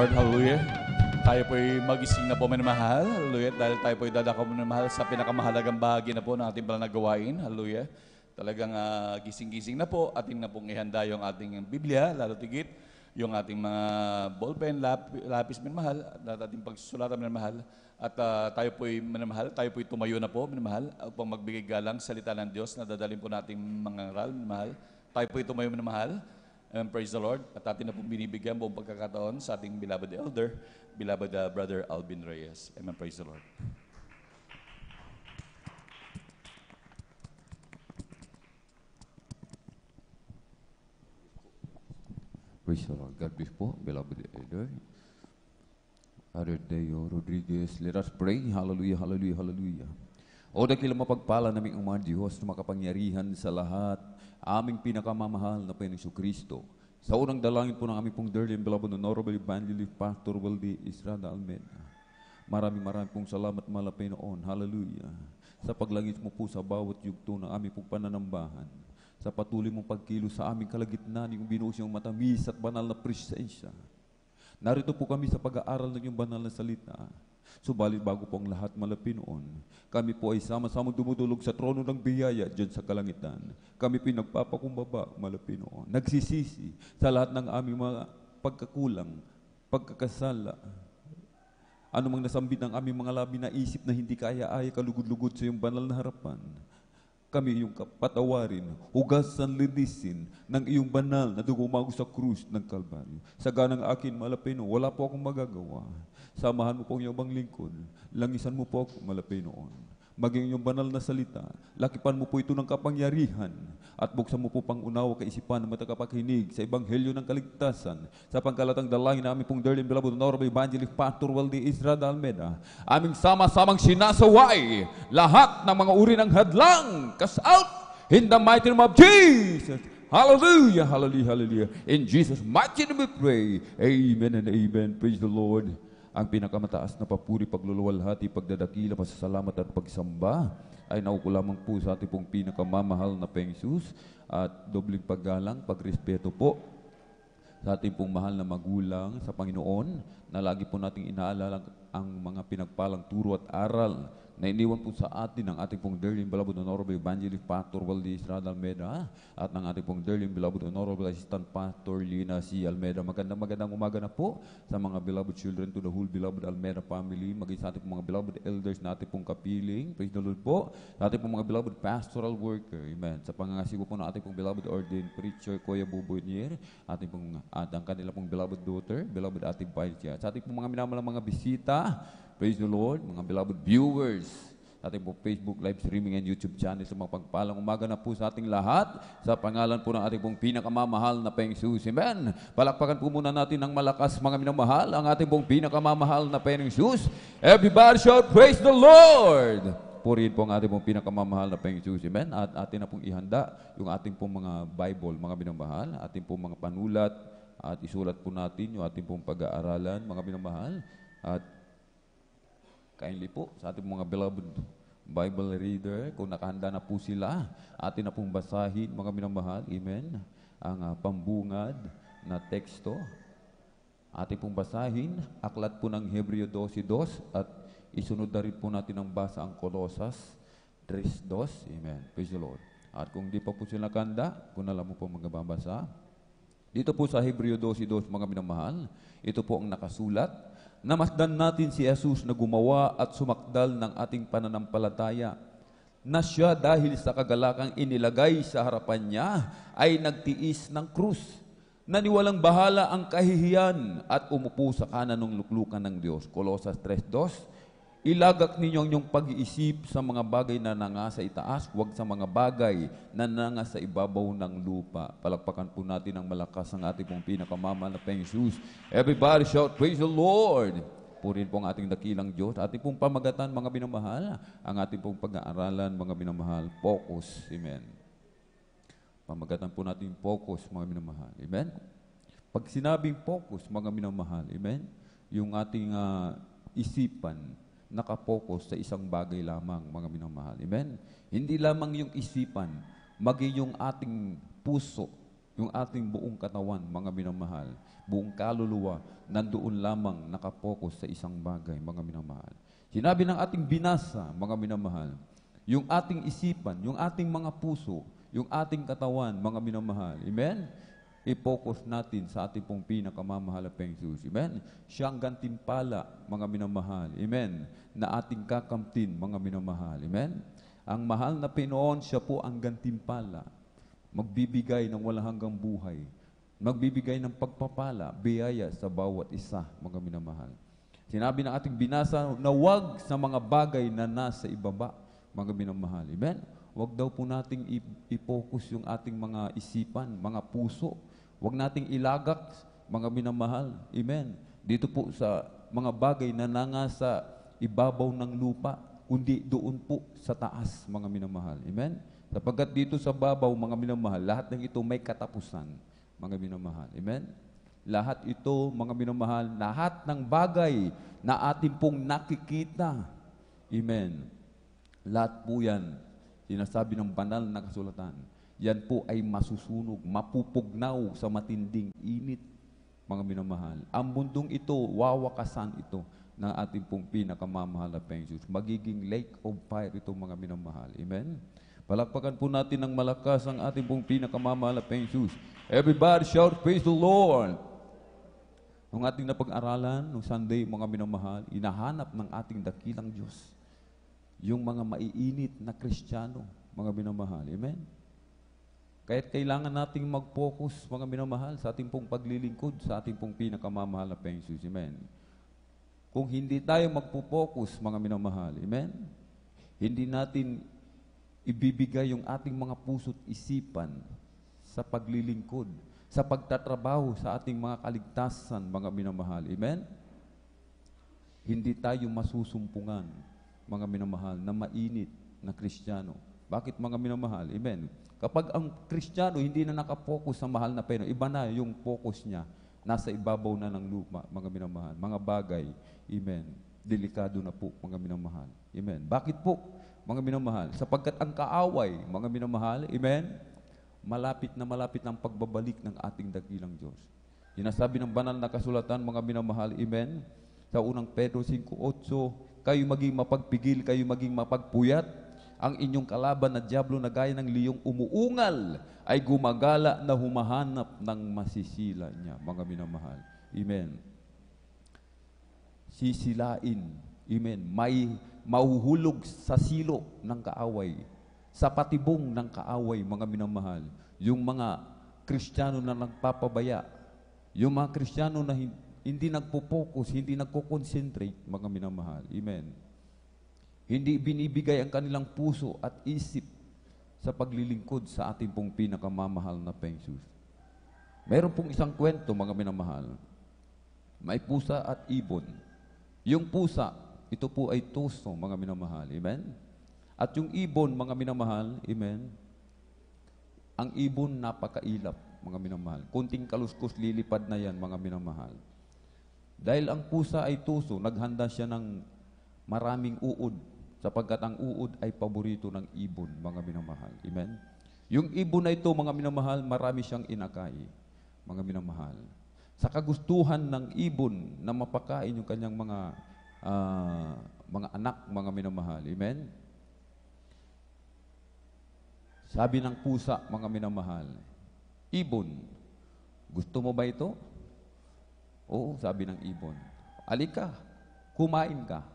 Lord. Hallelujah. Tayo po'y magising na po, minamahal. Hallelujah. Dahil tayo po'y dadakaw, minamahal, sa pinakamahalagang bahagi na po ng ating banal na gawain. Hallelujah. Talagang gising-gising na po. Ating na pong ihanda yung ating Biblia, lalo tigit, yung ating mga ballpen, lapis, minamahal, at ating pagsusulatan, minamahal. At tayo po'y, minamahal, tayo po'y tumayo na po, minamahal, upang magbigay galang salita ng Diyos na dadalhin po nating mga aral, minamahal. Tayo po'y tumayo, minamahal. And praise the Lord. At atin na pong binibigyan buong pagkakataon sa ating beloved elder, beloved Brother Alvin Reyes. Amen. Praise the Lord. Praise the Lord. God bless po, beloved elder. Father Deo Rodriguez, let us pray. Hallelujah, hallelujah, hallelujah. O dakilang mapagpala naming mga Diyos na makapangyarihan sa lahat, aming pinakamamahal na Panginoong Kristo. Sa unang dalangin po ng aming pong dearly and beloved Honorable Evangelist Pastor Waldi Estrada Almeida. Maraming pong salamat, mahal na Panginoon. Hallelujah. Sa paglangis mo po sa bawat yugto ng aming pong pananambahan. Sa patuloy mong pagkilo sa aming kalagitnaan, yung binuhos yung matamis at banal na presensya. Narito po kami sa pag-aaral ng iyong banal na salita. Subalit bago po ang lahat, malapinoon, kami po ay sama-samang dumudulog sa trono ng biyaya dyan sa kalangitan. Kami pinagpapakumbaba, malapinoon, nagsisisi sa lahat ng aming mga pagkakulang, pagkakasala, anumang nasambit ng aming mga labi na isip na hindi kaya-aya kalugod-lugod sa iyong banal na harapan. Kami iyong patawarin, hugasan, linisin ng iyong banal na dugumago sa krus ng Kalbaryo. Sa ganang akin, malapino, wala po akong magagawa. Samahan mo po ang iyong bang lingkod. Langisan mo po ako, malapinoon. Maging iyong banal na salita, lakipan mo po ito ng kapangyarihan at buksan mo po pang unawa kaisipan na matakapakinig sa Ebanghelyo ng Kaligtasan sa pangkalatang dalangin na aming pong dearly and beloved Honorable Evangelist Pastor Waldi Estrada Almeida. Aming sama-samang sinasaway lahat ng mga uri ng hadlang. Cast out in the mighty name of Jesus. Hallelujah, hallelujah, hallelujah. In Jesus' mighty name we pray. Amen and amen. Praise the Lord. Ang pinakamataas na papuri, pagluluwalhati, pagdadakila, pasasalamat at pagsamba ay nauko lamang po sa ating pong pinakamamahal na Panginoong Jesus at dobling paggalang, pagrespeto po sa ating pong mahal na magulang sa Panginoon na lagi po nating inaalala ang mga pinagpalang turo at aral na iniwan po sa atin ng ating pong dearly and beloved Honorable Evangelist Pastor Waldi Estrada Almeida at ng ating pong dearly and beloved Honorable Assistant Pastor Lina C. Almeida. Magandang umaga na po sa mga beloved children to the whole beloved Almeida family, maging sa ating pong mga beloved elders na ating pong kapiling. Praise the Lord po. Sa ating pong mga beloved pastoral worker. Amen. Sa pangangasiwa po ng ating pong beloved ordained preacher, Kuya Bubunyir, ating pong at ang kanila pong beloved daughter, beloved ating Paisya. Sa ating pong mga minamalang mga bisita, praise the Lord, mga beloved viewers, sa ating pong Facebook live streaming and YouTube channel, sa mga pagpalang umaga na po sa ating lahat, sa pangalan po ng ating pong pinakamamahal na Panginoong Jesus. Amen. Palakpakan po muna natin ng malakas, mga minamahal, ang ating pong pinakamamahal na Panginoong Jesus. Everybody shout, praise the Lord! Purihin po ang ating pong pinakamamahal na Panginoong Jesus. Amen. At atin na pong ihanda yung ating pong mga Bible, mga minamahal, ating pong mga panulat, at isulat po natin yung ating pong pag-aaralan, mga minamahal. At kindly po sa ating mga beloved Bible reader, kung nakahanda na po sila, atin na pong basahin, mga minamahal, amen, ang pambungad na teksto. Atin pong basahin, aklat po ng Hebreo 12:2 at isunod na rin po natin ang basa ang Kolosas 3:2, amen. Praise the Lord. At kung di pa po sila nakahanda, kung alam mo po magbabasa, dito po sa Hebreo 12:2, mga minamahal, ito po ang nakasulat. Namasdan natin si Jesus na gumawa at sumakdal ng ating pananampalataya, na siya dahil sa kagalakang inilagay sa harapan niya ay nagtiis ng krus, naniwalang bahala ang kahihiyan at umupo sa kanan ng luklukan ng Diyos. Kolosas 3:2, ilagak ninyo ang inyong pag-iisip sa mga bagay na nangasa itaas, huwag sa mga bagay na nangasa ibabaw ng lupa. Palakpakan po natin ang malakas ang ating pong pinakamamahal na Panginoong Jesus. Everybody shout, praise the Lord! Purihin po ang ating dakilang Diyos. Ating pong pamagatan, mga minamahal, ang ating pong pag-aaralan, mga minamahal, focus. Amen. Pamagatan po natin focus, mga minamahal. Amen. Pag sinabing focus, mga minamahal, amen, yung ating isipan, nakapokus sa isang bagay lamang, mga minamahal. Amen? Hindi lamang yung isipan, maging yung ating puso, yung ating buong katawan, mga minamahal, buong kaluluwa, nandoon lamang nakapokus sa isang bagay, mga minamahal. Sinabi ng ating binasa, mga minamahal, yung ating isipan, yung ating mga puso, yung ating katawan, mga minamahal. Amen? I-focus natin sa ating pong pinakamamahal na Jesus. Amen? Siyang gantimpala, mga minamahal. Amen? Na ating kakamtin, mga minamahal. Amen? Ang mahal na Pinoon, siya po ang gantimpala. Magbibigay ng walang hanggang buhay. Magbibigay ng pagpapala, biyaya sa bawat isa, mga minamahal. Sinabi ng ating binasa na huwag sa mga bagay na nasa ibaba, mga minamahal. Amen? Huwag daw po nating i-focus yung ating mga isipan, mga puso. Huwag nating ilagak, mga minamahal. Amen? Dito po sa mga bagay na nangasa ibabaw ng lupa, kundi doon po sa taas, mga minamahal. Amen? Sapagkat dito sa babaw, mga minamahal, lahat ng ito may katapusan, mga minamahal. Amen? Lahat ito, mga minamahal, lahat ng bagay na ating pong nakikita. Amen? Lahat po yan, sinasabi ng banal na kasulatan, yan po ay masusunog, mapupugnaw sa matinding init, mga minamahal. Ang mundong ito, wawakasan ito ng ating pong pinakamamahal na Jesus. Magiging lake of fire ito, mga minamahal. Amen? Palakpakan po natin ng malakas ang ating pong pinakamamahal na Jesus. Everybody shout, praise the Lord! Nung ating napag-aralan, nung Sunday, mga minamahal, inahanap ng ating dakilang Diyos yung mga maiinit na Kristiyano, mga minamahal. Amen? Kaya't kailangan nating mag-focus, mga minamahal, sa ating pong paglilingkod, sa ating pong pinakamamahal na Jesus. Amen? Kung hindi tayo magpo-focus, mga minamahal, amen? Hindi natin ibibigay yung ating mga puso't isipan sa paglilingkod, sa pagtatrabaho sa ating mga kaligtasan, mga minamahal. Amen? Hindi tayo masusumpungan, mga minamahal, na mainit na Kristiyano. Bakit, mga minamahal? Amen? Kapag ang Kristiyano hindi na nakapokus sa mahal na Panginoon, iba na yung focus niya, nasa ibabaw na ng lupa, mga minamahal. Mga bagay, amen, delikado na po, mga minamahal. Amen? Bakit po, mga minamahal? Sapagkat ang kaaway, mga minamahal, amen, malapit ang pagbabalik ng ating dakilang Diyos. Sinasabi ng banal na kasulatan, mga minamahal, amen, sa unang Pedro 5:8, kayo maging mapagpigil, kayo maging mapagpuyat, ang inyong kalaban na dyablo na gaya ng liyong umuungal ay gumagala na humahanap ng masisila niya, mga minamahal. Amen. Sisilain, amen, may mahuhulog sa silo ng kaaway, sa patibong ng kaaway, mga minamahal, yung mga Kristiyano na nagpapabaya, yung mga Kristiyano na hindi nagpo-focus, hindi nagko-concentrate, mga minamahal. Amen. Hindi binibigay ang kanilang puso at isip sa paglilingkod sa ating pong pinakamamahal na Jesus. Meron pong isang kwento, mga minamahal. May pusa at ibon. Yung pusa, ito po ay tuso, mga minamahal. Amen? At yung ibon, mga minamahal, amen, ang ibon napakailap, mga minamahal. Kunting kaluskos, lilipad na yan, mga minamahal. Dahil ang pusa ay tuso, naghanda siya ng maraming uod, sapagkat ang uod ay paborito ng ibon, mga minamahal. Amen? Yung ibon na ito, mga minamahal, marami siyang inakay, mga minamahal. Sa kagustuhan ng ibon na mapakain yung kanyang mga anak, mga minamahal. Amen? Sabi ng pusa, mga minamahal, ibon, gusto mo ba ito? Oo, sabi ng ibon. Alika, kumain ka.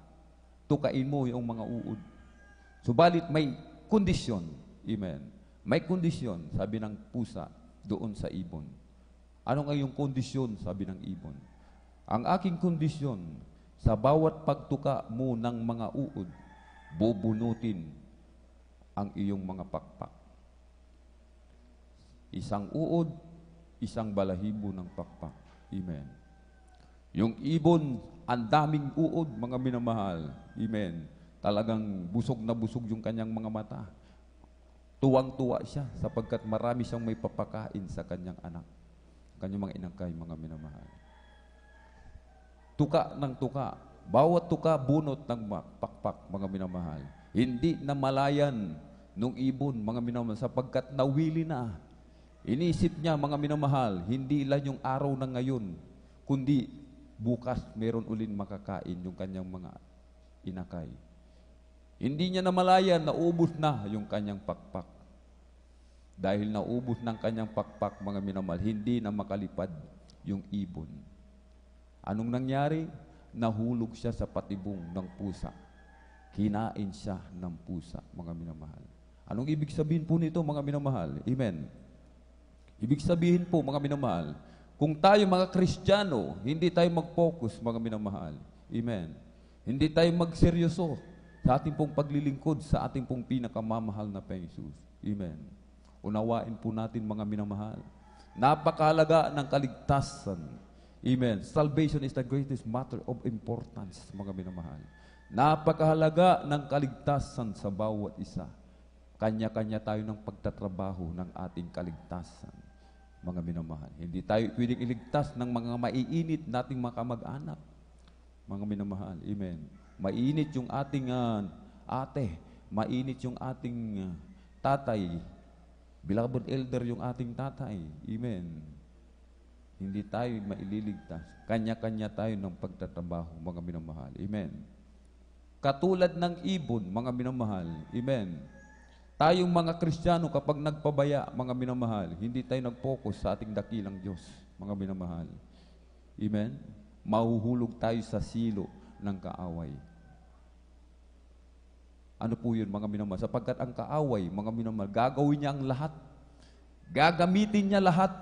Tukain mo yung mga uod. Subalit may kondisyon. Amen. May kondisyon, sabi ng pusa, doon sa ibon. Ano nga yung kondisyon, sabi ng ibon? Ang aking kondisyon, sa bawat pagtuka mo ng mga uod, bubunutin ang iyong mga pakpak. Isang uod, isang balahibo ng pakpak. Amen. Yung ibon, ang daming uod, mga minamahal. Amen. Talagang busog na busog yung kanyang mga mata. Tuwang-tuwa siya sapagkat marami siyang may papakain sa kanyang anak. Kanyang mga inangkay, mga minamahal. Tuka ng tuka. Bawat tuka, bunot ng pakpak, mga minamahal. Hindi na malayan nung ibon, mga minamahal, sapagkat nawili na Inisip niya, mga minamahal, hindi lang yung araw na ngayon, kundi bukas meron ulit makakain yung kanyang mga inakay. Hindi niya namalayan, naubos na yung kanyang pakpak. Dahil naubos ng kanyang pakpak, mga minamahal, hindi na makalipad yung ibon. Anong nangyari? Nahulog siya sa patibong ng pusa. Kinain siya ng pusa, mga minamahal. Anong ibig sabihin po nito, mga minamahal? Amen. Ibig sabihin po, mga minamahal, kung tayo mga Kristiyano, hindi tayo mag-focus, mga minamahal. Amen. Hindi tayo magseryoso sa ating pong paglilingkod sa ating pong pinakamamahal na Panginoon. Amen. Unawain po natin, mga minamahal. Napakahalaga ng kaligtasan. Amen. Salvation is the greatest matter of importance, mga minamahal. Napakahalaga ng kaligtasan sa bawat isa. Kanya-kanya tayo ng pagtatrabaho ng ating kaligtasan, mga minamahal. Hindi tayo pwedeng iligtas ng mga maiinit nating mga kamag-anak, mga minamahal. Amen. Mainit yung ating ate, mainit yung ating tatay, beloved elder yung ating tatay. Amen. Hindi tayo maililigtas. Kanya-kanya tayo ng pagtatrabaho, mga minamahal. Amen. Katulad ng ibon, mga minamahal. Amen. Tayong mga Kristiyano, kapag nagpabaya, mga minamahal, hindi tayo nag-focus sa ating dakilang Diyos, mga minamahal. Amen? Mahuhulog tayo sa silo ng kaaway. Ano po yun, mga minamahal? Sapagkat ang kaaway, mga minamahal, gagawin niya ang lahat. Gagamitin niya lahat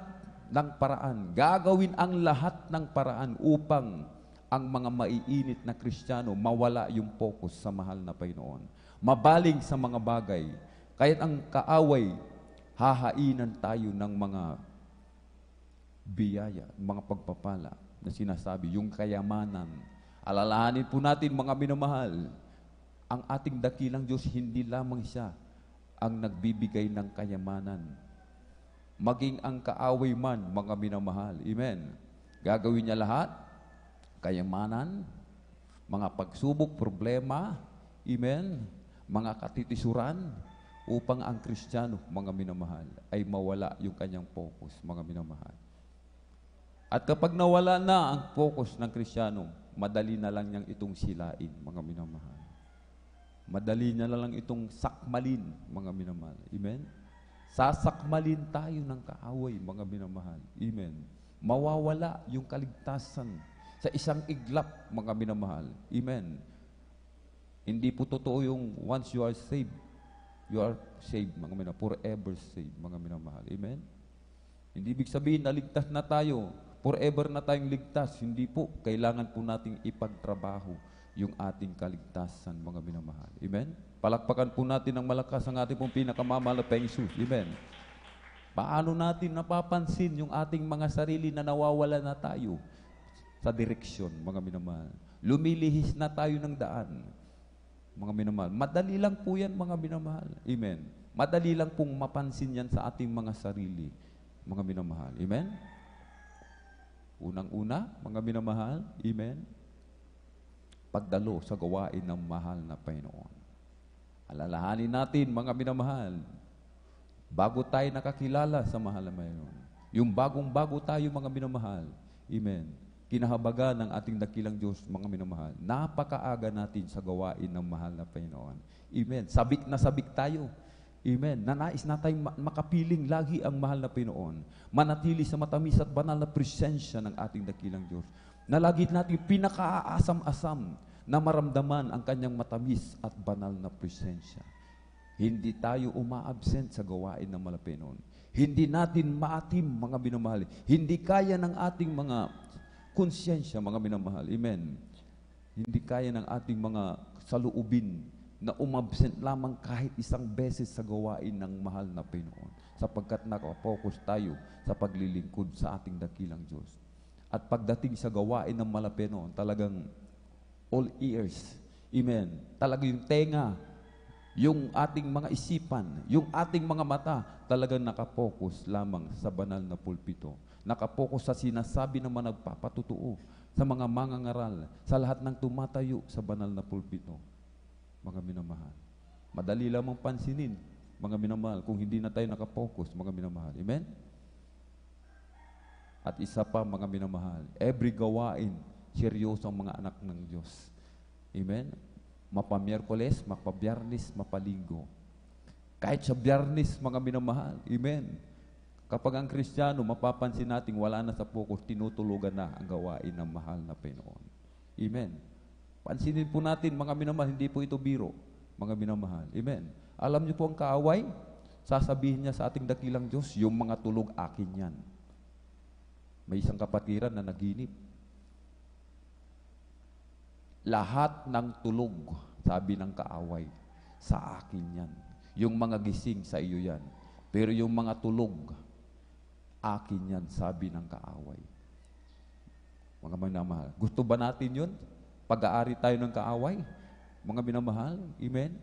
ng paraan. Gagawin ang lahat ng paraan upang ang mga maiinit na Kristiyano mawala yung focus sa mahal na Panginoon. Mabaling sa mga bagay. Kahit ang kaaway, hahainan tayo ng mga biyaya, mga pagpapala na sinasabi, yung kayamanan. Alalahanin po natin, mga minamahal, ang ating dakilang Diyos, hindi lamang siya ang nagbibigay ng kayamanan. Maging ang kaaway man, mga minamahal. Amen. Gagawin niya lahat, kayamanan, mga pagsubok, problema, amen, mga katitisuran, upang ang Kristiyano, mga minamahal, ay mawala yung kanyang focus, mga minamahal. At kapag nawala na ang focus ng Kristiyano, madali na lang niyang itong silain, mga minamahal. Madali na lang itong sakmalin, mga minamahal. Amen? Sasakmalin tayo ng kaaway, mga minamahal. Amen? Mawawala yung kaligtasan sa isang iglap, mga minamahal. Amen? Hindi po totoo yung once you are saved, you are saved, mga minamahal. Forever saved, mga minamahal. Amen? Hindi ibig sabihin na ligtas na tayo. Forever na tayong ligtas. Hindi po. Kailangan po nating ipagtrabaho yung ating kaligtasan, mga minamahal. Amen? Palakpakan po natin ng malakas ang ating pong pinakamamahal na Panginoon. Amen? Paano natin napapansin yung ating mga sarili na nawawala na tayo sa direksyon, mga minamahal? Lumilihis na tayo ng daan, mga minamahal. Madali lang po yan, mga minamahal. Amen. Madali lang pong mapansin yan sa ating mga sarili, mga minamahal. Amen? Unang-una, mga minamahal, amen, pagdalo sa gawain ng mahal na Panginoon. Alalahanin natin, mga minamahal, bago tayo nakakilala sa mahal na Panginoon, yung bagong-bago tayo, mga minamahal, amen, kinahabagan ng ating dakilang Diyos, mga minamahal, napakaaga natin sa gawain ng mahal na Panginoon. Amen. Sabik na sabik tayo. Amen. Nanais na tayong makapiling lagi ang mahal na Panginoon. Manatili sa matamis at banal na presensya ng ating dakilang Diyos. Na lagi natin pinakaasam-asam na maramdaman ang kanyang matamis at banal na presensya. Hindi tayo umaabsent sa gawain ng mahal na Panginoon. Hindi natin maatim, mga minamahal. Hindi kaya ng ating mga konsyensya, mga minamahal. Amen. Hindi kaya ng ating mga saluubin na umabsent lamang kahit isang beses sa gawain ng mahal na Panginoon, sapagkat nakapokus tayo sa paglilingkod sa ating dakilang Diyos. At pagdating sa gawain ng mahal na Panginoon, talagang all ears, amen, talaga yung tenga, yung ating mga isipan, yung ating mga mata, talagang nakapokus lamang sa banal na pulpito. Nakapokus sa sinasabi ng mga nagpapatutuo, sa mga mangangaral, sa lahat ng tumatayo sa banal na pulpito. Mga minamahal, madali lamang pansinin mga minamahal, kung hindi na tayo nakapokus, mga minamahal. Amen? At isa pa, mga minamahal, every gawain, seryoso ang mga anak ng Diyos. Amen? Mapa-Miyerkules, mapa-Biyernes, mapa-Linggo. Kahit sa Biyernes, mga minamahal. Amen? Kapag ang Kristiyano, mapapansin natin, wala na sa focus, tinutulugan na ang gawain ng mahal na Panginoon. Amen? Pansinin po natin, mga minamahal, hindi po ito biro, mga minamahal. Amen? Alam niyo po ang kaaway? Sasabihin niya sa ating dakilang Diyos, yung mga tulog, akin yan. May isang kapatiran na naginip. Lahat ng tulog, sabi ng kaaway, sa akin yan. Yung mga gising, sa iyo yan. Pero yung mga tulog, akin yan, sabi ng kaaway. Mga minamahal, gusto ba natin yun? Pag-aari tayo ng kaaway? Mga minamahal, amen?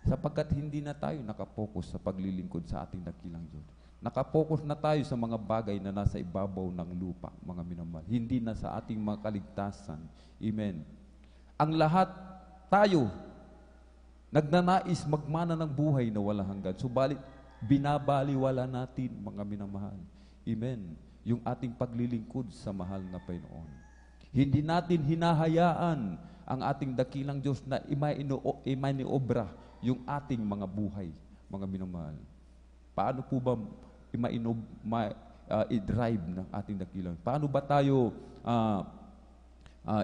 Sapagkat hindi na tayo nakapokus sa paglilingkod sa ating dakilang Diyos. Nakapokus na tayo sa mga bagay na nasa ibabaw ng lupa, mga minamahal. Hindi na sa ating mga kaligtasan. Amen. Ang lahat tayo nagnanais magmana ng buhay na walang hanggan. Subalit, binabaliwala natin, mga minamahal. Amen. Yung ating paglilingkod sa mahal na Panginoon. Hindi natin hinahayaan ang ating dakilang Diyos na imaniobra yung ating mga buhay, mga minamahal. Paano po ba i-drive ng ating dakilang? Paano ba tayo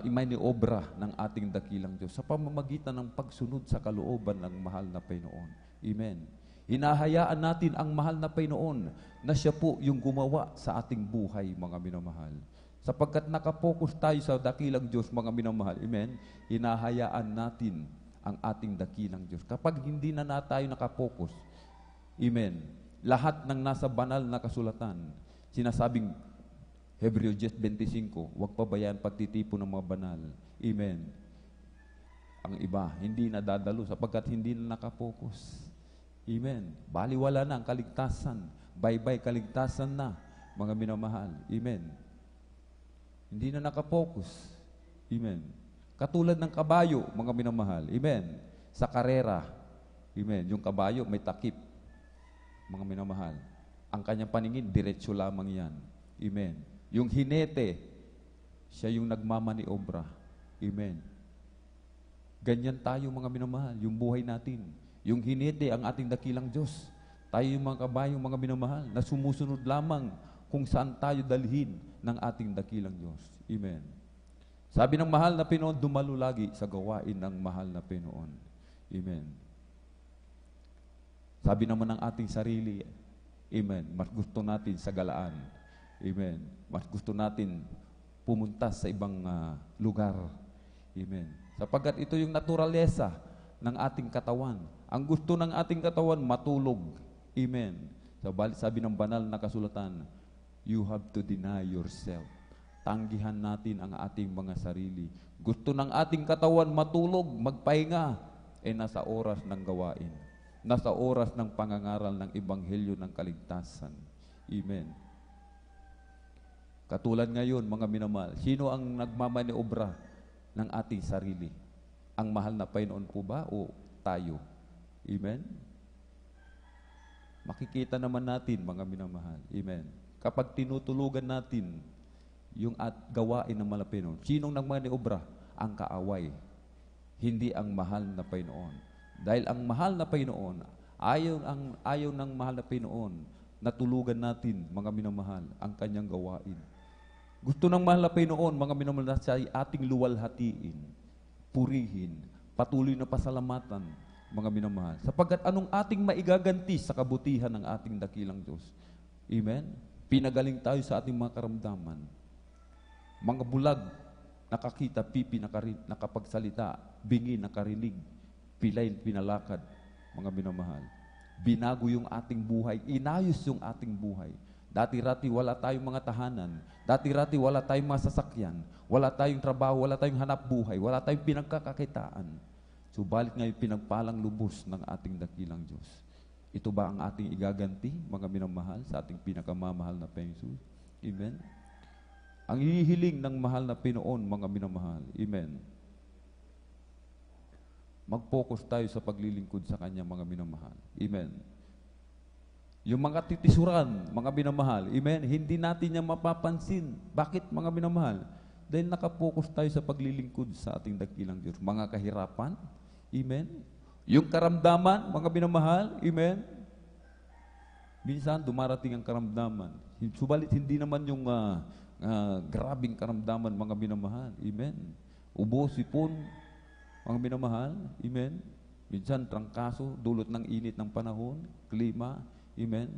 imaniobra ng ating dakilang Diyos? Sa pamamagitan ng pagsunod sa kalooban ng mahal na Panginoon. Amen. Hinahayaan natin ang mahal na Panginoon na siya po yung gumawa sa ating buhay, mga minamahal. Sapagkat nakapokus tayo sa dakilang Diyos, mga minamahal. Amen. Hinahayaan natin ang ating dakilang Diyos. Kapag hindi na tayo nakapokus, amen, lahat ng nasa banal na kasulatan, sinasabing Hebreo 10:25, huwag pabayaan pagtitipon ng mga banal. Amen. Ang iba, hindi na dadalo sapagkat hindi na nakapokus. Amen. Baliwala na ang kaligtasan. Bye-bye kaligtasan na, mga minamahal. Amen. Hindi na nakapokus. Amen. Katulad ng kabayo, mga minamahal. Amen. Sa karera. Amen. Yung kabayo may takip, mga minamahal. Ang kanyang paningin, diretso lamang yan. Amen. Yung hinete, siya yung nagmamaniobra. Amen. Ganyan tayo, mga minamahal, yung buhay natin. Yung hinete, ang ating dakilang Diyos. Tayo yung mga kabayong, mga minamahal, na sumusunod lamang kung saan tayo dalhin ng ating dakilang Diyos. Amen. Sabi ng mahal na Panginoon, dumalo lagi sa gawain ng mahal na Panginoon. Amen. Sabi naman ng ating sarili, amen, mas gusto natin sa galaan. Amen. Mas gusto natin pumunta sa ibang lugar. Amen. Sapagkat ito yung naturalesa ng ating katawan. Ang gusto ng ating katawan, matulog. Amen. Sabi ng banal na kasulatan, you have to deny yourself. Tanggihan natin ang ating mga sarili. Gusto ng ating katawan matulog, magpahinga, nasa oras ng gawain. Nasa oras ng pangangaral ng ebanghelyo ng kaligtasan. Amen. Katulad ngayon, mga minamahal, sino ang nagmamaniobra ng ating sarili? Ang mahal na Panginoon po ba o tayo? Amen? Makikita naman natin, mga minamahal. Amen. Kapag tinutulugan natin yung gawain ng mahal na Panginoon, sinong nagmaniobra? Ang kaaway. Hindi ang mahal na Panginoon. Dahil ang mahal na Panginoon, ayaw ng mahal na Panginoon na tulugan natin, mga minamahal, ang kanyang gawain. Gusto ng mahal na Panginoon, mga minamahal, na siya ay ating luwalhatiin, purihin, patuloy na pasalamatan, mga minamahal. Sapagkat anong ating maigaganti sa kabutihan ng ating dakilang Diyos? Amen? Pinagaling tayo sa ating mga karamdaman. Mga bulag, nakakita, pipi, nakapagsalita, bingi, nakarinig, pilay, pinalakad, mga minamahal. Binago yung ating buhay, inayos yung ating buhay. Dati-rati wala tayong mga tahanan, dati-rati wala tayong mga sasakyan, wala tayong trabaho, wala tayong hanap buhay, wala tayong pinagkakakitaan. Subalit ngayon pinagpalang lubos ng ating dakilang Diyos. Ito ba ang ating igaganti, mga minamahal, sa ating pinakamamahal na Panginoon? Amen? Ang hihiling ng mahal na Panginoon, mga minamahal. Amen. Mag-focus tayo sa paglilingkod sa Kanya, mga minamahal. Amen. Yung mga titisuran, mga minamahal, amen, hindi natin yan mapapansin. Bakit, mga minamahal? Dahil nakapokus tayo sa paglilingkod sa ating dakilang Diyos. Mga kahirapan, amen. Yung karamdaman, mga minamahal, amen. Minsan, dumarating ang karamdaman. Subalit, hindi naman yung grabing karamdaman, mga minamahal, amen. Ubo, sipon, mga minamahal, amen. Minsan, trangkaso, dulot ng init ng panahon, klima, amen.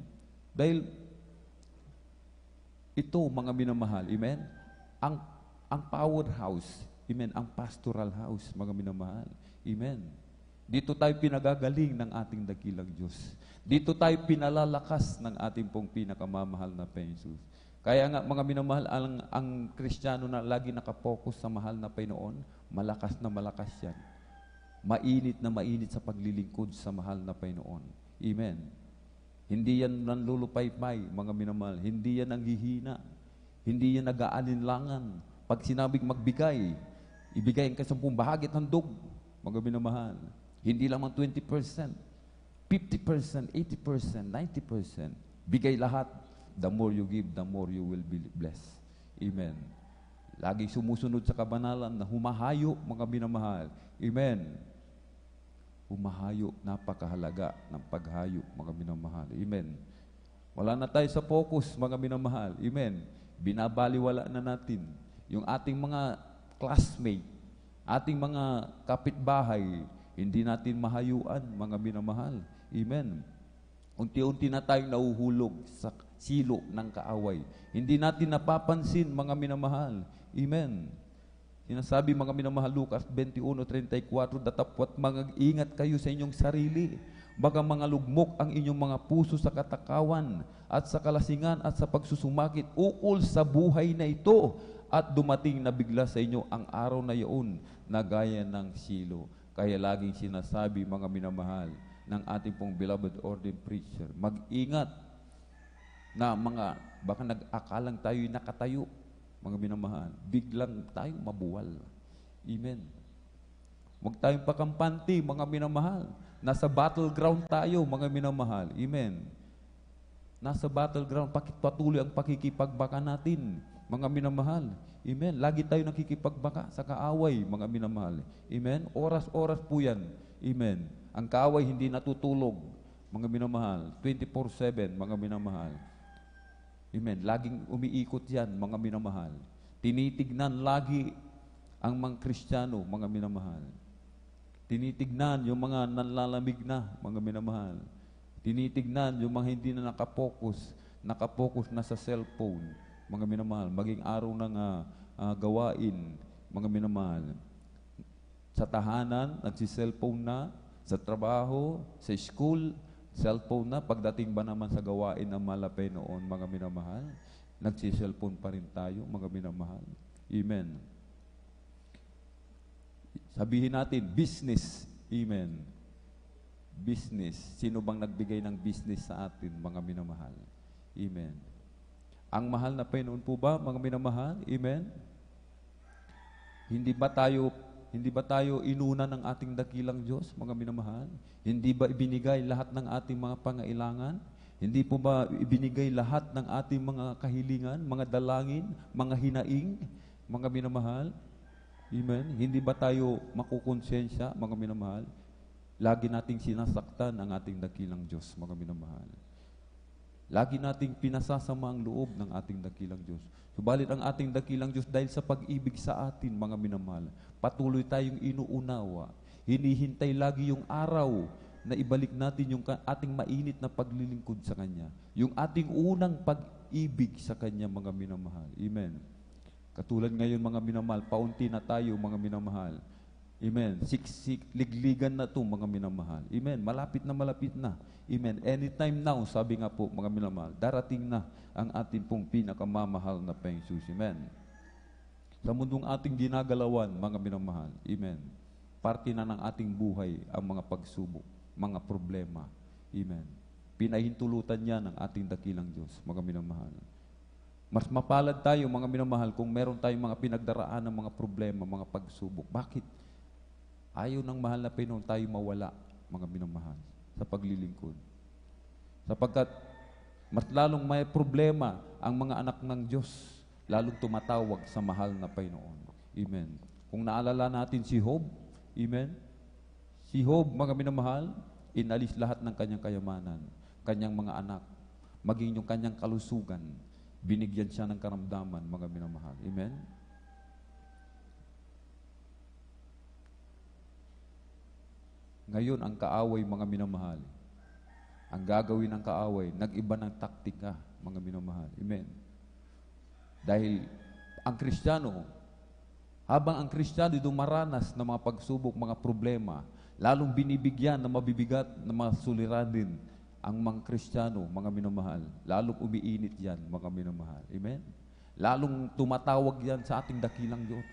Dahil ito, mga minamahal, amen, ang powerhouse, amen, ang pastoral house, mga minamahal, amen. Dito tayo pinagagaling ng ating dakilang Diyos. Dito tayo pinalalakas ng ating pong pinakamamahal na Jesus. Kaya nga, mga minamahal, ang Kristiyano na lagi nakapokus sa mahal na Panginoon, malakas na malakas yan. Mainit na mainit sa paglilingkod sa mahal na Panginoon. Amen. Hindi yan nanlulupay-pay, mga minamahal. Hindi yan nanghihina. Hindi yan nag-aalinlangan. Pag sinabing magbigay, ibigay ang 10 bahagi at handog, mga minamahal. Hindi lamang 20%, 50%, 80%, 90%. Bigay lahat. The more you give, the more you will be blessed. Amen. Lagi sumusunod sa kabanalan na humahayo, mga minamahal. Amen. Humahayo, napakahalaga ng paghayo, mga minamahal. Amen. Wala na tayo sa focus, mga minamahal. Amen. Binabaliwala na natin yung ating mga classmate, ating mga kapitbahay, hindi natin mahayuan, mga minamahal. Amen. Unti-unti na tayong nauhulog sa silo ng kaaway. Hindi natin napapansin, mga minamahal. Amen. Sinasabi, mga minamahal, Lucas 21:34, datapwat mag-ingat kayo sa inyong sarili. Baga mga lugmok ang inyong mga puso sa katakawan at sa kalasingan at sa pagsusumakit ukol sa buhay na ito at dumating na bigla sa inyo ang araw na iyon na gaya ng silo. Kaya laging sinasabi, mga minamahal, ng ating pong beloved ordained preacher, mag-ingat na mga, baka nag-akalang tayo'y nakatayo, mga minamahal, biglang tayo mabuwal. Amen. Huwag tayong pakampante, mga minamahal. Nasa battleground tayo, mga minamahal. Amen. Nasa battleground, patuloy ang pakikipagbaka natin, mga minamahal. Amen. Lagi tayo nakikipagbaka sa kaaway, mga minamahal. Amen. Oras-oras po yan. Amen. Ang kaaway hindi natutulog, mga minamahal. 24/7, mga minamahal. Amen. Laging umiikot yan, mga minamahal. Tinitignan lagi ang mga Kristiyano, mga minamahal. Tinitignan yung mga nanlalamig na, mga minamahal. Tinitignan yung mga hindi na nakapokus na sa cellphone, mga minamahal. Maging araw ng gawain, mga minamahal. Sa tahanan, nagsi-cellphone na. Sa trabaho, sa school, cellphone na. Pagdating ba naman sa gawain ng malapay noon, mga minamahal, nagsi-cellphone pa rin tayo, mga minamahal. Amen. Sabihin natin, business. Amen. Business. Sino bang nagbigay ng business sa atin, mga minamahal? Amen. Ang mahal na Panginoon po ba, mga minamahal? Amen. Hindi ba tayo inuna ng ating dakilang Diyos, mga minamahal? Hindi ba ibinigay lahat ng ating mga pangailangan? Hindi po ba ibinigay lahat ng ating mga kahilingan, mga dalangin, mga hinaing, mga minamahal? Amen? Hindi ba tayo makukonsensya, mga minamahal? Lagi nating sinasaktan ang ating dakilang Diyos, mga minamahal. Lagi nating pinasasama ang loob ng ating dakilang Diyos. Subalit ang ating dakilang Diyos, dahil sa pag-ibig sa atin, mga minamahal, patuloy tayong inuunawa. Hinihintay lagi yung araw na ibalik natin yung ating mainit na paglilingkod sa Kanya. Yung ating unang pag-ibig sa Kanya, mga minamahal. Amen. Katulad ngayon, mga minamahal, paunti na tayo, mga minamahal. Amen. Ligligan na ito, mga minamahal. Amen. Malapit na. Amen. Anytime now, sabi nga po, mga minamahal, darating na ang ating pong pinakamamahal na Panginoon. Amen. Sa mundong ating ginagalawan, mga minamahal. Amen. Parte na ng ating buhay ang mga pagsubok, mga problema. Amen. Pinahintulutan niya ng ating dakilang Diyos, mga minamahal. Mas mapalad tayo, mga minamahal, kung meron tayong mga pinagdaraan ng mga problema, mga pagsubok. Bakit? Ayaw ng mahal na Panginoon tayo mawala, mga minamahal, sa paglilingkod. Sapagkat mas lalong may problema ang mga anak ng Diyos, lalong tumatawag sa mahal na Panginoon. Amen. Kung naalala natin si Job, amen, si Job, mga minamahal, inalis lahat ng kanyang kayamanan, kanyang mga anak, maging yung kanyang kalusugan, binigyan siya ng karamdaman, mga minamahal. Amen. Ngayon, ang kaaway, mga minamahal, ang gagawin ng kaaway, nag-iba ng taktika, mga minamahal. Amen. Dahil ang Kristiyano, habang ang Kristiyano dumaranas ng mga pagsubok, mga problema, lalong binibigyan ng mabibigat na mga suliranin ang mga Kristiyano, mga minamahal. Lalong umiinit yan, mga minamahal. Amen. Lalong tumatawag yan sa ating dakilang Diyos.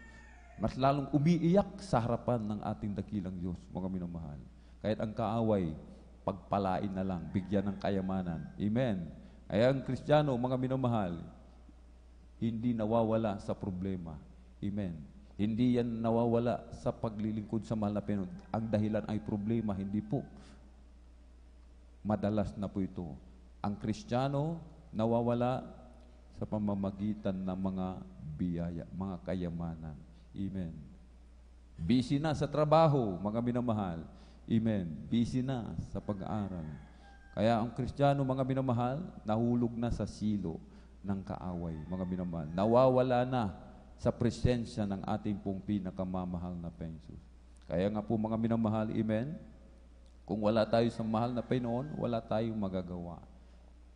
Mas lalong umiiyak sa harapan ng ating dakilang Diyos, mga minamahal. Kahit ang kaaway, pagpalain na lang, bigyan ng kayamanan. Amen. Kaya ang Kristiyano, mga minamahal, hindi nawawala sa problema. Amen. Hindi yan nawawala sa paglilingkod sa mahal na Panginoon. Ang dahilan ay problema, hindi po. Madalas na po ito. Ang Kristiyano nawawala sa pamamagitan ng mga biyaya, mga kayamanan. Amen. Busy na sa trabaho, mga minamahal. Amen. Busy na sa pag-aaral. Kaya ang Kristiyano, mga minamahal, nahulog na sa silo ng kaaway, mga minamahal. Nawawala na sa presensya ng ating pong pinakamamahal na Panginoon. Kaya nga po, mga minamahal, amen, kung wala tayo sa mahal na Panginoon, wala tayong magagawa,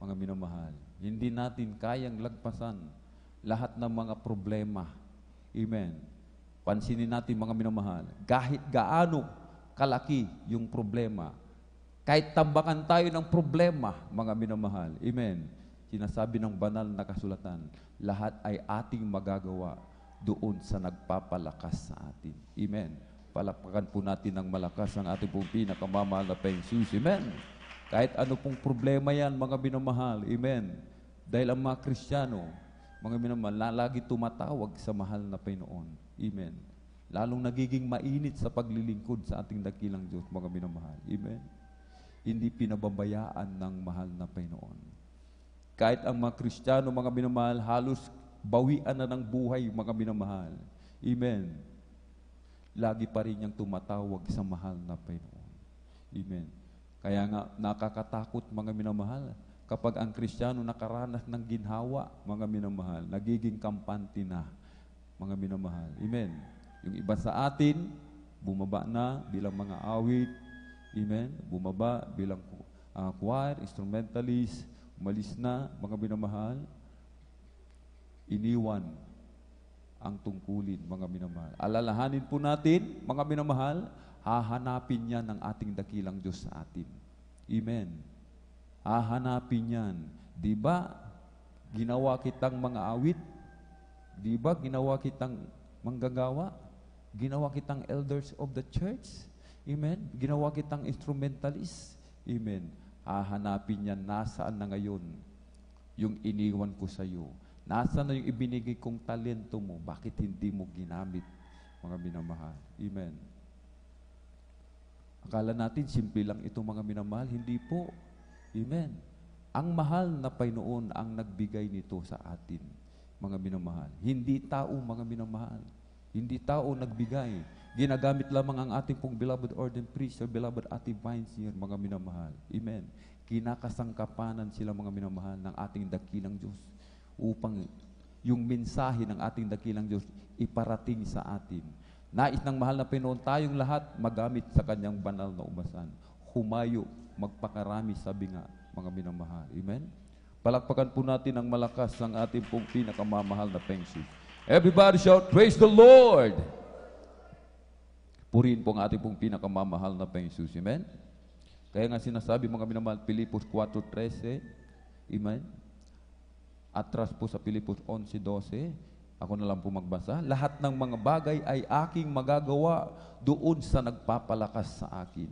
mga minamahal. Hindi natin kayang lagpasan lahat ng mga problema. Amen. Pansinin natin, mga minamahal, kahit gaano kalaki yung problema, kahit tambakan tayo ng problema, mga minamahal, amen, sinasabi ng banal na kasulatan, lahat ay ating magagawa doon sa nagpapalakas sa atin. Amen. Palakpakan po natin ng malakas ang ating pong pinakamamahal na Panginoon. Amen. Kahit ano pong problema yan, mga minamahal, amen. Dahil ang mga Kristiyano, mga minamahal, lagi tumatawag sa mahal na Panginoon. Amen. Lalong nagiging mainit sa paglilingkod sa ating dakilang Diyos, mga minamahal. Amen. Hindi pinababayaan ng mahal na Panginoon. Kahit ang mga Kristiyano, mga minamahal, halos bawian na ng buhay, mga minamahal. Amen. Lagi pa rin niyang tumatawag sa mahal na Panginoon. Amen. Kaya nga, nakakatakot, mga minamahal, kapag ang Kristiyano nakaranas ng ginhawa, mga minamahal, nagiging kampante na, mga minamahal. Amen. Yung iba sa atin, bumaba na bilang mga awit, amen, bumaba bilang choir, instrumentalist, umalis na, mga minamahal, iniwan ang tungkulin, mga minamahal. Alalahanin po natin, mga minamahal, hahanapin yan ng ating dakilang Diyos sa atin. Amen. Hahanapin yan. Di ba, ginawa kitang mga awit? Di ba, ginawa kitang manggagawa? Ginawa kitang elders of the church? Amen. Ginawa kitang instrumentalist? Amen. Hahanapin yan, nasaan na ngayon yung iniwan ko sa iyo? Nasaan na yung ibinigay kong talento mo? Bakit hindi mo ginamit, mga minamahal? Amen. Akala natin, simple lang ito, mga minamahal. Hindi po. Amen. Ang mahal na Panginoon ang nagbigay nito sa atin, mga minamahal. Hindi tao, mga minamahal. Hindi tao nagbigay. Ginagamit lamang ang ating pong beloved ordained priest or beloved Ate Vines here, mga minamahal. Amen. Kinakasangkapanan sila, mga minamahal, ng ating dakilang Diyos upang yung mensahe ng ating dakilang Diyos iparating sa atin. Nais ng mahal na Panginoon tayong lahat magamit sa kanyang banal na ubasan. Humayo, magpakarami sa binga, mga minamahal. Amen. Palakpakan po natin ang malakas ng ating pong pinakamamahal na Panginoon. Everybody shout, praise the Lord! Purihin po ang ating pong pinakamamahal na Panginoon. Amen? Kaya nga sinasabi, mga minamahal, Pilipos 4:13, amen? Atras po sa Pilipos 11:12, ako na lang po magbasa. Lahat ng mga bagay ay aking magagawa doon sa nagpapalakas sa akin.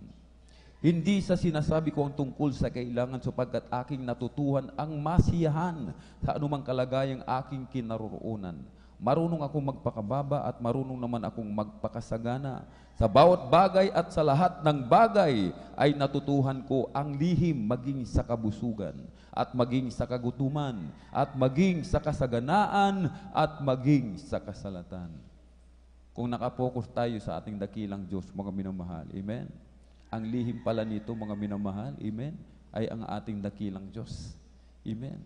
Hindi sa sinasabi ko ang tungkol sa kailangan sapagkat aking natutuhan ang masiyahan sa anumang kalagayang aking kinaroroonan. Marunong akong magpakababa at marunong naman akong magpakasagana. Sa bawat bagay at sa lahat ng bagay ay natutuhan ko ang lihim maging sa kabusugan at maging sa kagutuman at maging sa kasaganaan at maging sa kasalatan. Kung nakapokus tayo sa ating dakilang Diyos, mga minamahal, amen? Ang lihim pala nito, mga minamahal, amen, ay ang ating dakilang Diyos. Amen.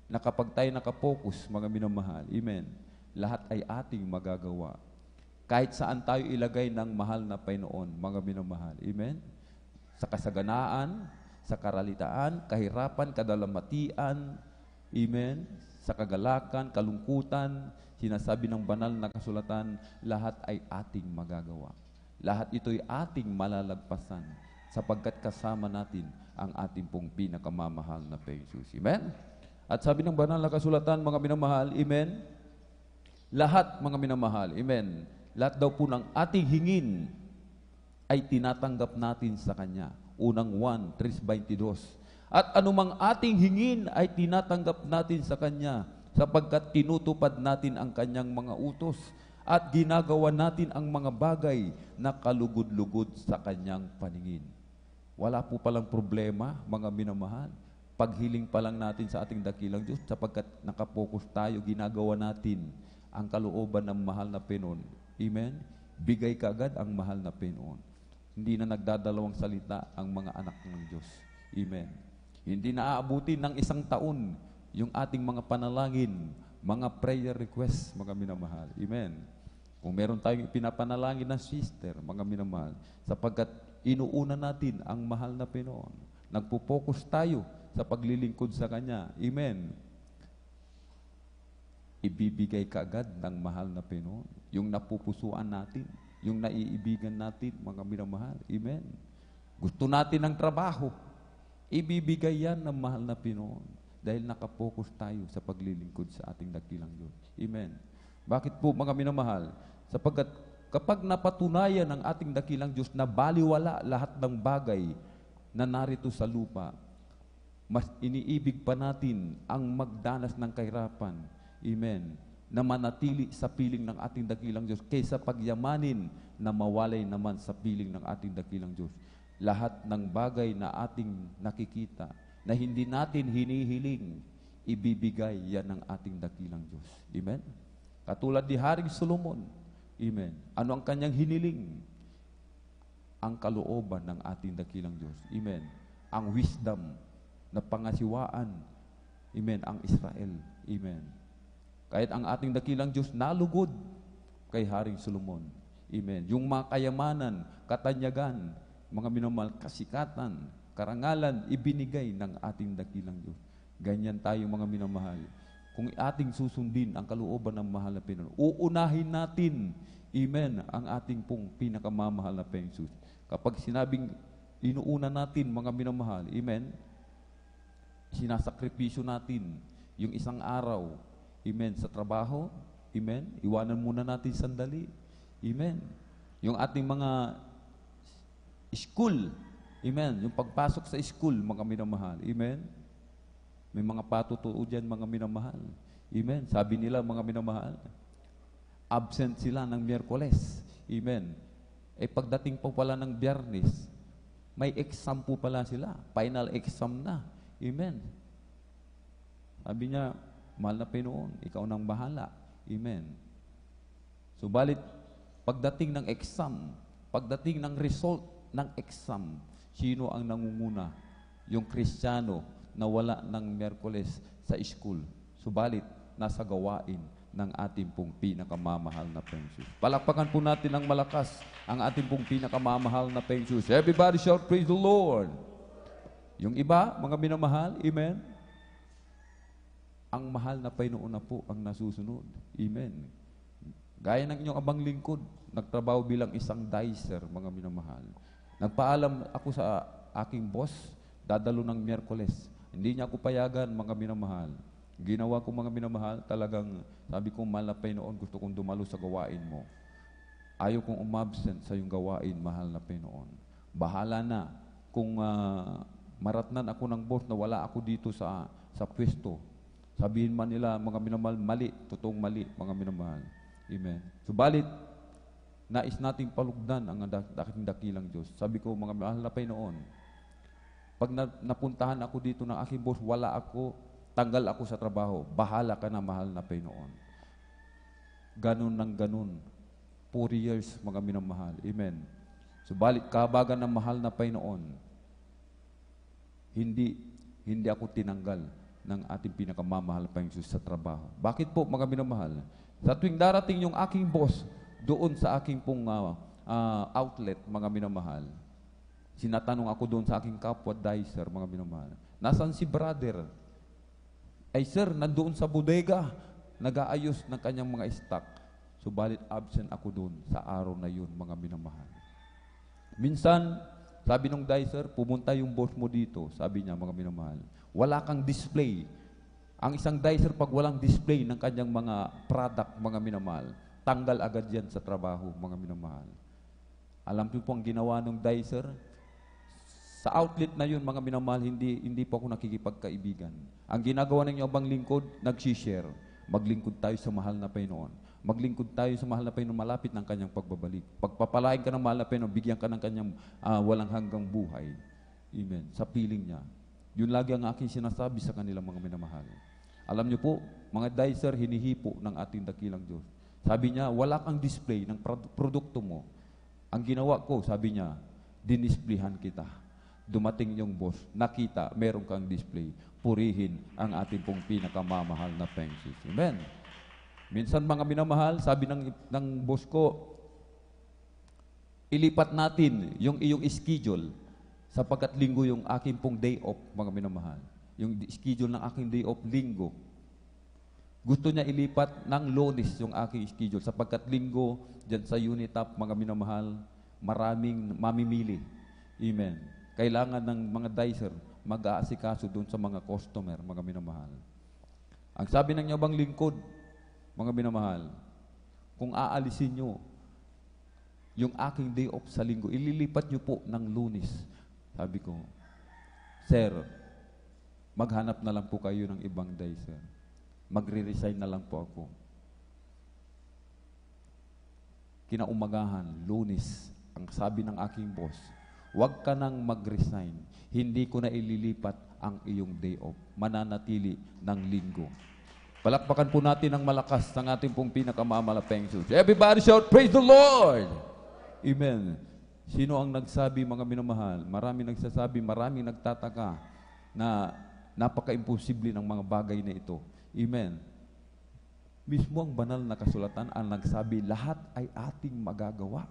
Na kapag tayo nakapokus, mga minamahal, amen, lahat ay ating magagawa. Kahit saan tayo ilagay ng mahal na Panginoon, mga minamahal. Amen? Sa kasaganaan, sa karalitaan, kahirapan, kadalamatian, amen? Sa kagalakan, kalungkutan, sinasabi ng banal na kasulatan, lahat ay ating magagawa. Lahat ito'y ating malalagpasan sapagkat kasama natin ang ating pong pinakamamahal na Jesus. Amen? At sabi ng banal na kasulatan, mga minamahal, amen? Lahat, mga minamahal, amen, lahat daw po ng ating hingin ay tinatanggap natin sa Kanya. Unang 1:3-22. At anumang ating hingin ay tinatanggap natin sa Kanya sapagkat tinutupad natin ang Kanyang mga utos at ginagawa natin ang mga bagay na kalugod-lugod sa Kanyang paningin. Wala po palang problema, mga minamahal. Paghiling pa lang natin sa ating dakilang Diyos sapagkat nakapokus tayo, ginagawa natin ang kalooban ng mahal na Panginoon. Amen? Bigay kaagad ang mahal na Panginoon. Hindi na nagdadalawang salita ang mga anak ng Diyos. Amen? Hindi na aabutin ng 1 taon yung ating mga panalangin, mga prayer requests, mga minamahal. Amen? Kung meron tayong pinapanalangin na sister, mga minamahal, sapagkat inuuna natin ang mahal na Panginoon. Nagpo-focus tayo sa paglilingkod sa Kanya. Amen? Ibibigay kaagad ng mahal na Panginoon. Yung napupusuan natin, yung naiibigan natin, mga minamahal. Amen? Gusto natin ng trabaho, ibibigay yan ng mahal na Panginoon dahil nakapokus tayo sa paglilingkod sa ating dakilang Diyos. Amen? Bakit po, mga minamahal? Sapagkat kapag napatunayan ng ating dakilang Diyos na baliwala lahat ng bagay na narito sa lupa, mas iniibig pa natin ang magdanas ng kahirapan, amen, na manatili sa piling ng ating dakilang Diyos kaysa pagyamanin na mawalay naman sa piling ng ating dakilang Diyos. Lahat ng bagay na ating nakikita na hindi natin hinihiling, ibibigay yan ng ating dakilang Diyos. Amen? Katulad ni Haring Solomon, amen, ano ang kanyang hiniling? Ang kalooban ng ating dakilang Diyos. Amen? Ang wisdom na pangasiwaan, amen, ang Israel. Amen? Kahit ang ating dakilang Diyos nalugod kay Haring Solomon. Amen. Yung mga kayamanan, katanyagan, mga minamahal, kasikatan, karangalan, ibinigay ng ating dakilang Diyos. Ganyan tayo, mga minamahal. Kung ating susundin ang kalooban ng mahal na Panginoon, uunahin natin, amen, ang ating pong pinakamamahal na Panginoon. Kapag sinabing inuuna natin, mga minamahal, amen, sinasakripisyo natin yung isang araw, amen, sa trabaho, amen, iwanan muna natin sandali, amen, yung ating mga school, amen, yung pagpasok sa school, mga minamahal, amen, may mga patutuo dyan, mga minamahal, amen, sabi nila, mga minamahal, absent sila ng Miyerkules, amen, pagdating po pala ng Biyernes, may exam po pala sila, final exam na, amen, sabi niya, mahal na Panginoon, ikaw nang bahala. Amen. Subalit, pagdating ng exam, pagdating ng result ng exam, sino ang nangunguna? Yung Kristiyano na wala ng Miyerkules sa school. Subalit, nasa gawain ng ating pong pinakamamahal na Panginoon. Palakpakan po natin ng malakas ang ating pong pinakamamahal na Panginoon. Everybody shout, praise the Lord. Yung iba, mga minamahal, amen, ang mahal na Panginoon na po ang nasusunod. Amen. Gaya ng inyong abang lingkod, nagtrabaho bilang isang dicer, mga minamahal. Nagpaalam ako sa aking boss, dadalo ng Miyerkules. Hindi niya ako payagan, mga minamahal. Ginawa ko, mga minamahal, talagang sabi ko, mahal na Panginoon, gusto kong dumalo sa gawain mo. Ayaw kong umabsent sa iyong gawain, mahal na Panginoon. Bahala na. Kung maratnan ako ng boss na wala ako dito sa pwesto, Sabihin man nila, mga minamahal, mali, totoong mali, mga minamahal. Amen. Subalit, nais nating palugdan ang aking dakilang Diyos. Sabi ko, mga mahal na Panginoon, pag napuntahan ako dito ng aking boss, wala ako, tanggal ako sa trabaho, bahala ka na, mahal na Panginoon. Ganun ng ganun. 4 years, mga minamahal. Amen. Subalit, kahabagan ng mahal na Panginoon, hindi ako tinanggal ng ating pinakamamahal pa Jesus sa trabaho. Bakit po, mga minamahal? Sa tuwing darating yung aking boss doon sa aking pong outlet, mga minamahal, sinatanong ako doon sa aking kapwa dicer, mga minamahal, nasaan si brother? Ay sir, nandoon sa bodega, nag-aayos ng kanyang mga stock. Subalit absent ako doon sa araw na yun, mga minamahal. Minsan, sabi nung dicer, pumunta yung boss mo dito, sabi niya, mga minamahal, wala kang display. Ang isang dicer, pag walang display ng kanyang mga product, mga minamahal, tanggal agad yan sa trabaho, mga minamahal. Alam niyo po ang ginawa ng dicer? Sa outlet na yun, mga minamahal, hindi po ako nakikipagkaibigan. Ang ginagawa ng abang lingkod, nag-share. Maglingkod tayo sa mahal na Panginoon. Maglingkod tayo sa mahal na Panginoon, malapit ng kanyang pagbabalik. Pagpapalain ka ng mahal na Panginoon, bigyan ka ng kanyang walang hanggang buhay. Amen. Sa piling niya. Yun lagi ang aking sinasabi sa kanila, mga minamahal. Alam niyo po, mga dicer, hinihipo ng ating dakilang Diyos. Sabi niya, wala kang display ng produkto mo. Ang ginawa ko, sabi niya, dinisplayhan kita. Dumating yung boss, nakita, meron kang display. Purihin ang ating pong pinakamamahal na Panginoon. Amen. Minsan, mga minamahal, sabi ng boss ko, ilipat natin yung iyong schedule sapagkat linggo yung aking pong day off, mga minamahal. Yung schedule ng aking day off, linggo. Gusto niya ilipat ng Lunes yung aking schedule sapagkat linggo, dyan sa Unitap, mga minamahal, maraming mamimili. Amen. Kailangan ng mga dicer mag-aasikaso doon sa mga customer, mga minamahal. Ang sabi ng abang lingkod, mga minamahal, kung aalisin nyo yung aking day off sa linggo, ililipat nyo po ng Lunes. Sabi ko, sir, maghanap na lang po kayo ng ibang dicer. Magre-resign na lang po ako. Kinaumagahan, Lunes, ang sabi ng aking boss, huwag ka nang mag-resign. Hindi ko na ililipat ang iyong day off. Mananatili ng linggo. Palakpakan po natin ng malakas ng ating pong pinakamalapeng Jesus. Everybody shout, praise the Lord! Amen. Sino ang nagsabi, mga minamahal? Marami nagsasabi, marami nagtataka na napaka-imposible ng mga bagay na ito. Amen. Mismo ang banal na kasulatan ang nagsabi, lahat ay ating magagawa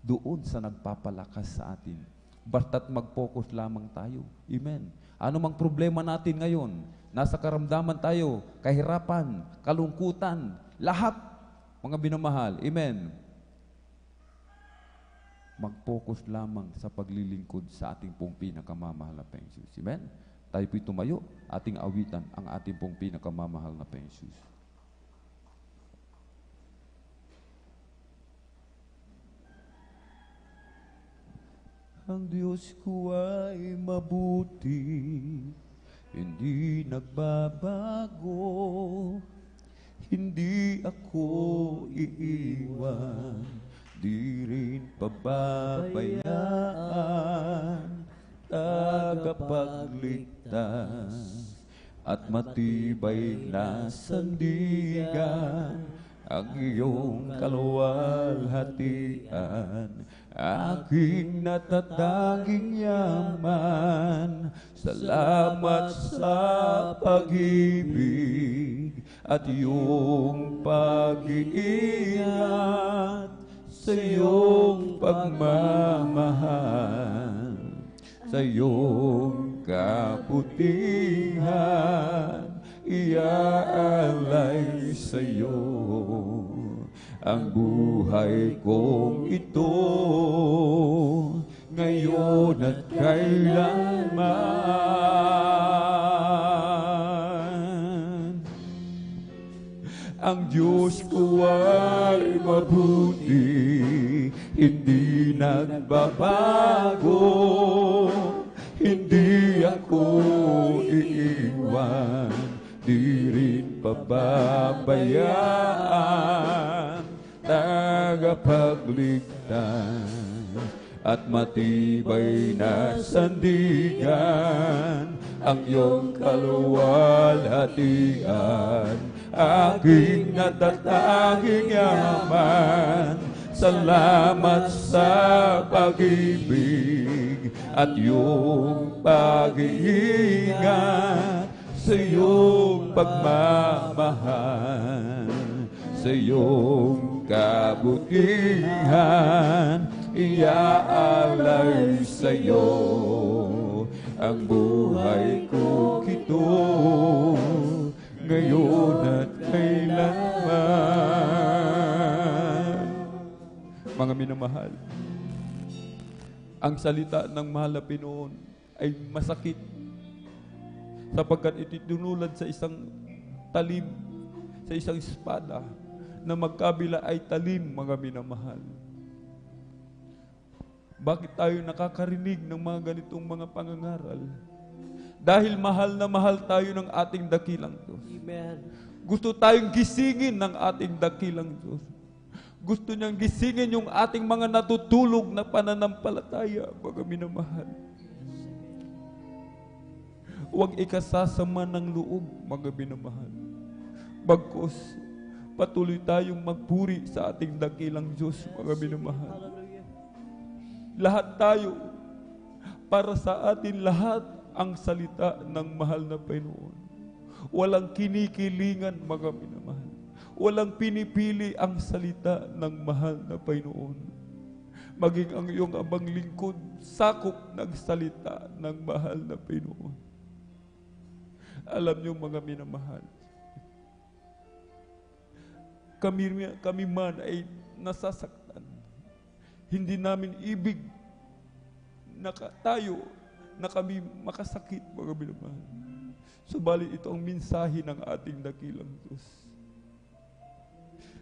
doon sa nagpapalakas sa atin. Basta't mag-focus lamang tayo. Amen. Ano mang problema natin ngayon, nasa karamdaman tayo, kahirapan, kalungkutan, lahat, mga binamahal. Amen. Mag-focus lamang sa paglilingkod sa ating pong pinakamamahal na Panginoon. Amen. Tayo po'y tumayo, ating awitan ang ating pong pinakamamahal na Panginoon. Ang Diyos ko ay mabuti, hindi nagbabago, hindi ako iiwan, di rin pababayaan, tagapagligtas at matibay na sandigan, ang iyong kaluwalhatian, aking natatanging yaman. Salamat sa pag-ibig at iyong pag-iingat, sa iyong pagmamahal, sa iyong kabutihan, iaalay sa iyo ang buhay kong ito, ngayon at kailanman. Ang Diyos ko ay mabuti, hindi nagbabago, hindi ako iiwan, di rin pababayaan, tagapagligtas at matibay na sandigan, ang iyong kaluwalhatian, aking natatanging yaman. Salamat sa pag-ibig at iyong pag-iingat, sa iyong pagmamahal, sa iyong kabutihan, iaalay sa iyo ang buhay ko kito, ngayon at kailanman. Mga minamahal, ang salita ng mahal na Pinoon ay masakit sapagkat ititulad sa isang talim, sa isang espada na magkabila ay talim, mga minamahal. Bakit tayo nakakarinig ng mga ganitong mga pangangaral? Dahil mahal na mahal tayo ng ating dakilang Diyos. Amen. Gusto tayong gisingin ng ating dakilang Diyos. Gusto niyang gisingin yung ating mga natutulog na pananampalataya, mga minamahal. Huwag ikasasama ng loob, mga minamahal. Bagkus, patuloy tayong magpuri sa ating dakilang Diyos, mga minamahal. Lahat tayo, para sa atin lahat ang salita ng mahal na Panginoon. Walang kinikilingan, mga minamahal. Walang pinipili ang salita ng mahal na Panginoon. Maging ang iyong abang lingkod, sakop ng salita ng mahal na Panginoon. Alam niyo, mga minamahal, kami man ay nasasaktan. Hindi namin ibig na tayo na kami makasakit, mga minamahal. Subalit ito ang mensahe ng ating dakilang Diyos.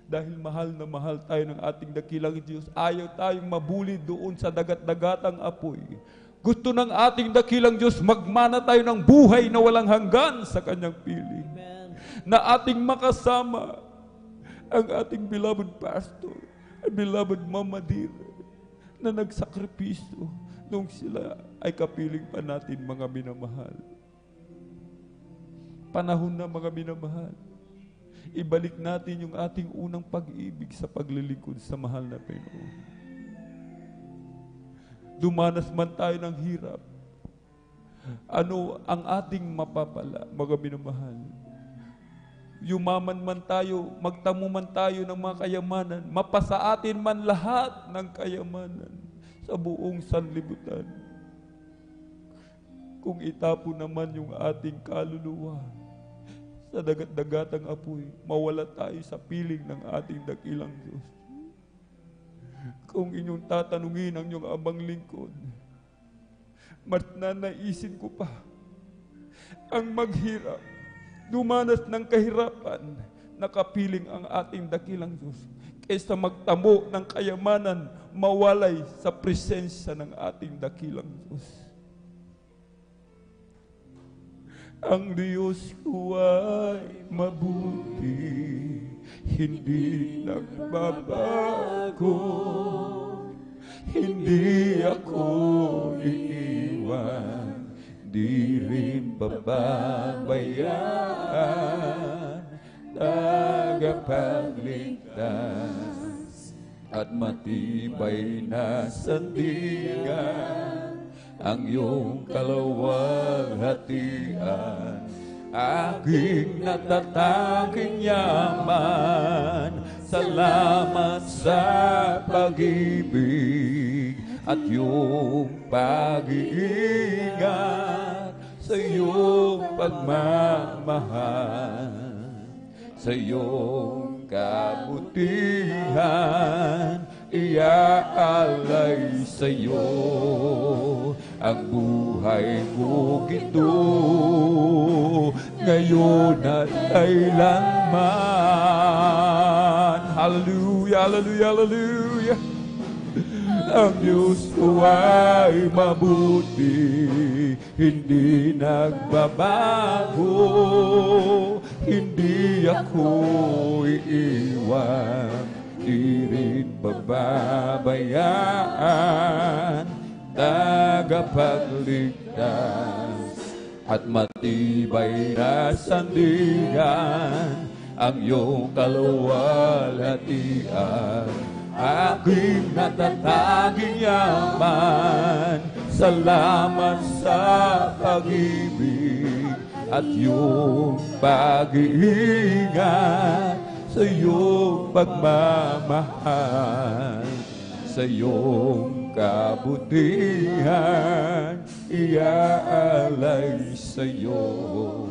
Dahil mahal na mahal tayo ng ating dakilang Diyos, ayaw tayong mabuli doon sa dagat-dagatang apoy. Gusto ng ating dakilang Diyos, magmana tayo ng buhay na walang hanggan sa kanyang piling. Na ating makasama ang ating beloved pastor, beloved Mama Dir, na nagsakripisyo nung sila ay kapiling pa natin, mga minamahal. Panahon na, mga minamahal. Ibalik natin yung ating unang pag-ibig sa paglilingkod sa mahal na Panginoon. Dumanas man tayo ng hirap, ano ang ating mapapala, mga minamahal? Yumaman man tayo, magtamo man tayo ng mga kayamanan, mapasa atin man lahat ng kayamanan sa buong sanlibutan. Kung itapo naman yung ating kaluluwa sa dagat-dagatang apoy, mawala tayo sa piling ng ating dakilang Diyos. Kung inyong tatanungin ang inyong abang lingkod, nanaisin ko pa ang maghirap, dumanas ng kahirapan, nakapiling ang ating dakilang Diyos, kaysa magtamo ng kayamanan, mawalay sa presensya ng ating dakilang Diyos. Ang Diyos ko ay mabuti, hindi nagbabago, hindi ako iiwan, di rin pababayaan, tagapagligtas at matibay na sandigan, ang iyong kaluwalhatian, aking natatanging yaman. Salamat sa pag-ibig at iyong pag-iingat, sa iyong pagmamahal, sa iyong kabutihan, iaalay sa iyo ang buhay ko ito, ngayon at kailanman. Hallelujah, hallelujah, hallelujah. ang Diyos ko ay mabuti, hindi nagbabago, hindi ako iiwan, di rin pababayaan, tagapagligtas at matibay na sandigan, ang iyong kaluwalhatian, aking natataging yaman. Salamat sa pag-ibig at iyong pag-iingat, sa iyong pagmamahal, sa iyong kabutihan, iaalay sa iyo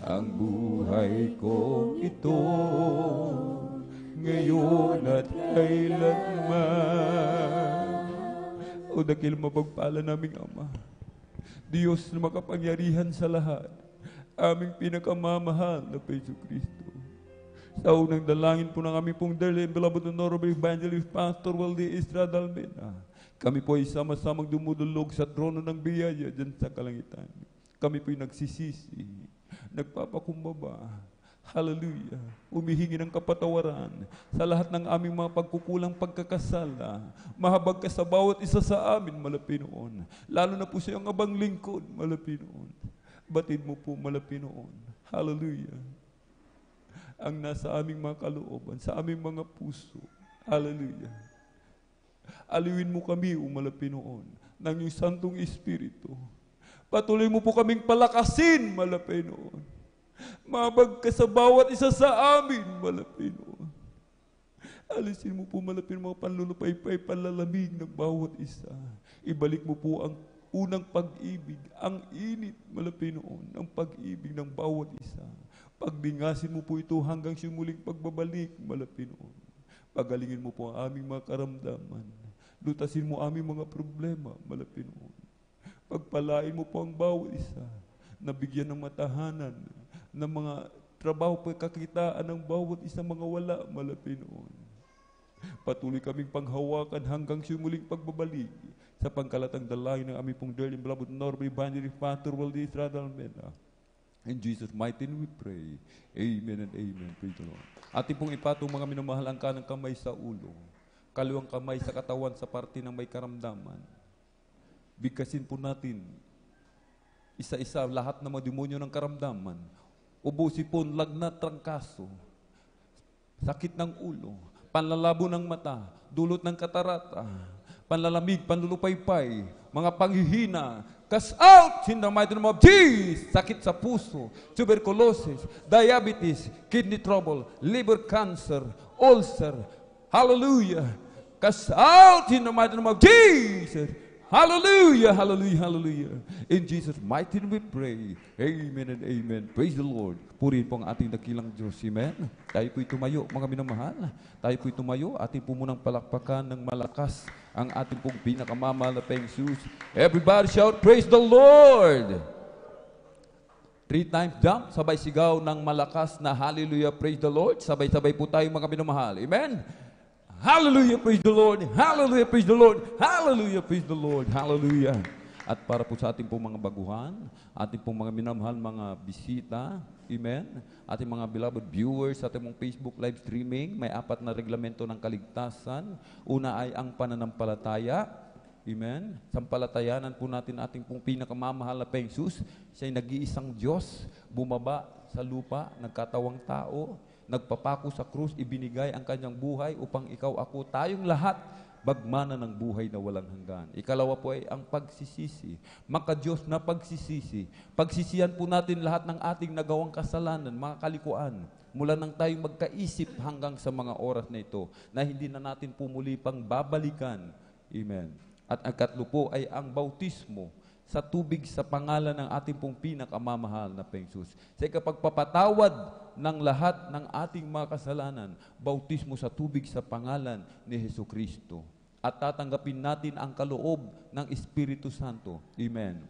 ang buhay ko ito, ngayon at kailanman. O dakil mapagpala naming Ama, Diyos na makapangyarihan sa lahat, aming pinakamamahal na Peso Kristo. Sa unang dalangin po ng aming pong dearly and beloved honorable evangelist Pastor Waldi Estrada Almena, kami po ay sama-samang dumudulog sa trono ng biyaya dyan sa kalangitan. Kami po ay nagsisisi, nagpapakumbaba, hallelujah, umihingi ng kapatawaran sa lahat ng aming mga pagkukulang pagkakasala. Mahabag ka sa bawat isa sa amin, Malapinoon. Lalo na po sa iyong abang lingkod, Malapinoon. Batid mo po, Malapinoon. Hallelujah. Ang nasa aming mga kalooban, sa aming mga puso. Hallelujah. Aliwin mo kami, Malapinoon, ng iyong Santong Espiritu. Patuloy mo po kaming palakasin, Malapinoon. Mabag ka sa bawat isa sa amin, Malapinoon. Alisin mo po, Malapinoon, mga panlulupay-pay, panlalamig ng bawat isa. Ibalik mo po ang unang pag-ibig, ang init, Malapinoon, ang pag-ibig ng bawat isa. Pagdingasin mo po ito hanggang simuling pagbabalik, Malapinoon. Pagalingin mo po ang aming mga karamdaman. Lutasin mo aming mga problema, Malapinoon. Pagpalain mo po ang bawat isa, nabigyan ng matahanan, ng mga trabaho pagkakitaan ng bawat isa mga wala, Malapinoon. Patuloy kaming panghawakan hanggang simuling pagbabalik sa pangkalatang dalangin ng aming pong dearly and beloved honorable evangelist Pastor Waldi Estrada Almena. In Jesus' mighty name we pray. Amen and amen. Praise the Lord. Ating pong ipatong mga minamahal ang kanang kamay sa ulo, kaliwang kamay sa katawan sa parte ng may karamdaman. Bigkasin po natin isa-isa lahat ng mga demonyo ng karamdaman. Ubusin po lagnat, trangkaso, sakit ng ulo, panlalabo ng mata, dulot ng katarata, panlalamig, panlulupaypay, mga panghihina. Cast out in the mighty name of Jesus. Sakit sa puso, tuberculosis, diabetes, kidney trouble, liver cancer, ulcer. Hallelujah. Cast out in the mighty name of Jesus. Hallelujah, hallelujah, hallelujah. In Jesus' mighty name we pray. Amen and amen. Praise the Lord. Purihin po ang ating dakilang Diyos. Amen. Tayo po'y tumayo, mga minamahal. Tayo po'y tumayo. Ating po munang palakpakan ng malakas ang ating pong pinakamamahal na Jesus. Everybody shout, praise the Lord. 3 times jump, sabay sigaw ng malakas na hallelujah, praise the Lord. Sabay-sabay po tayo mga minamahal. Amen. Hallelujah, praise the Lord. Hallelujah, praise the Lord. Hallelujah, praise the Lord. Hallelujah. At para po sa ating pong mga baguhan, ating pong mga minamahal, mga bisita, amen, ating mga beloved viewers, ating mong Facebook live streaming, may 4 na reglamento ng kaligtasan. Una ay ang pananampalataya, amen. Sampalatayanan po natin ating pong pinakamamahal na Jesus. Siya'y nag-iisang Diyos, bumaba sa lupa, nagkatawang tao, nagpapako sa krus, ibinigay ang kanyang buhay upang ikaw, ako, tayong lahat, bagmana ng buhay na walang hanggan. Ikalawa po ay ang pagsisisi. Maka-Diyos na pagsisisi. Pagsisihan po natin lahat ng ating nagawang kasalanan, mga kalikuan, mula nang tayong magkaisip hanggang sa mga oras na ito, na hindi na natin pumuli pang babalikan. Amen. At ang katlo po ay ang bautismo sa tubig sa pangalan ng ating pong pinakamamahal na Jesus. Sa ikapagpapatawad ng lahat ng ating mga kasalanan, bautismo sa tubig sa pangalan ni Jesucristo. At tatanggapin natin ang kaloob ng Espiritu Santo. Amen.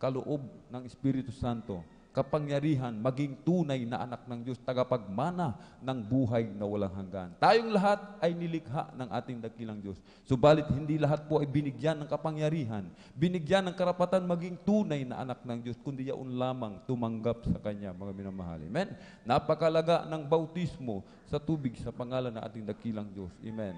Kaloob ng Espiritu Santo. kapangyarihan, maging tunay na anak ng Diyos, tagapagmana ng buhay na walang hanggan. Tayong lahat ay nilikha ng ating dakilang Diyos. Subalit hindi lahat po ay binigyan ng kapangyarihan, binigyan ng karapatan maging tunay na anak ng Diyos, kundi yaon lamang tumanggap sa Kanya, mga minamahal. Amen? Napakalaga ng bautismo sa tubig sa pangalan ng ating dakilang Diyos. Amen.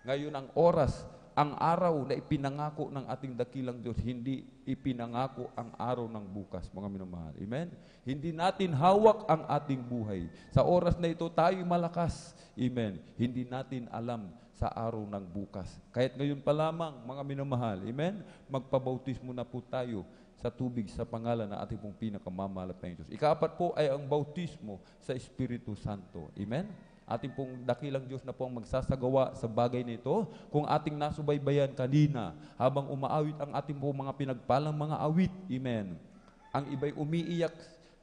Ngayon ang oras, ang araw na ipinangako ng ating dakilang Diyos, hindi ipinangako ang araw ng bukas, mga minamahal. Amen? Hindi natin hawak ang ating buhay. Sa oras na ito, tayo malakas. Amen? Hindi natin alam sa araw ng bukas. Kahit ngayon pa lamang, mga minamahal. Amen? Magpabautismo na po tayo sa tubig sa pangalan ng ating pong pinakamamahal na Diyos. Ika-4 po ay ang bautismo sa Espiritu Santo. Amen? Ating pong dakilang Diyos na po ang magsasagawa sa bagay nito. Kung ating nasubaybayan kanina, habang umaawit ang ating pong mga pinagpalang mga awit, amen. Ang iba'y umiiyak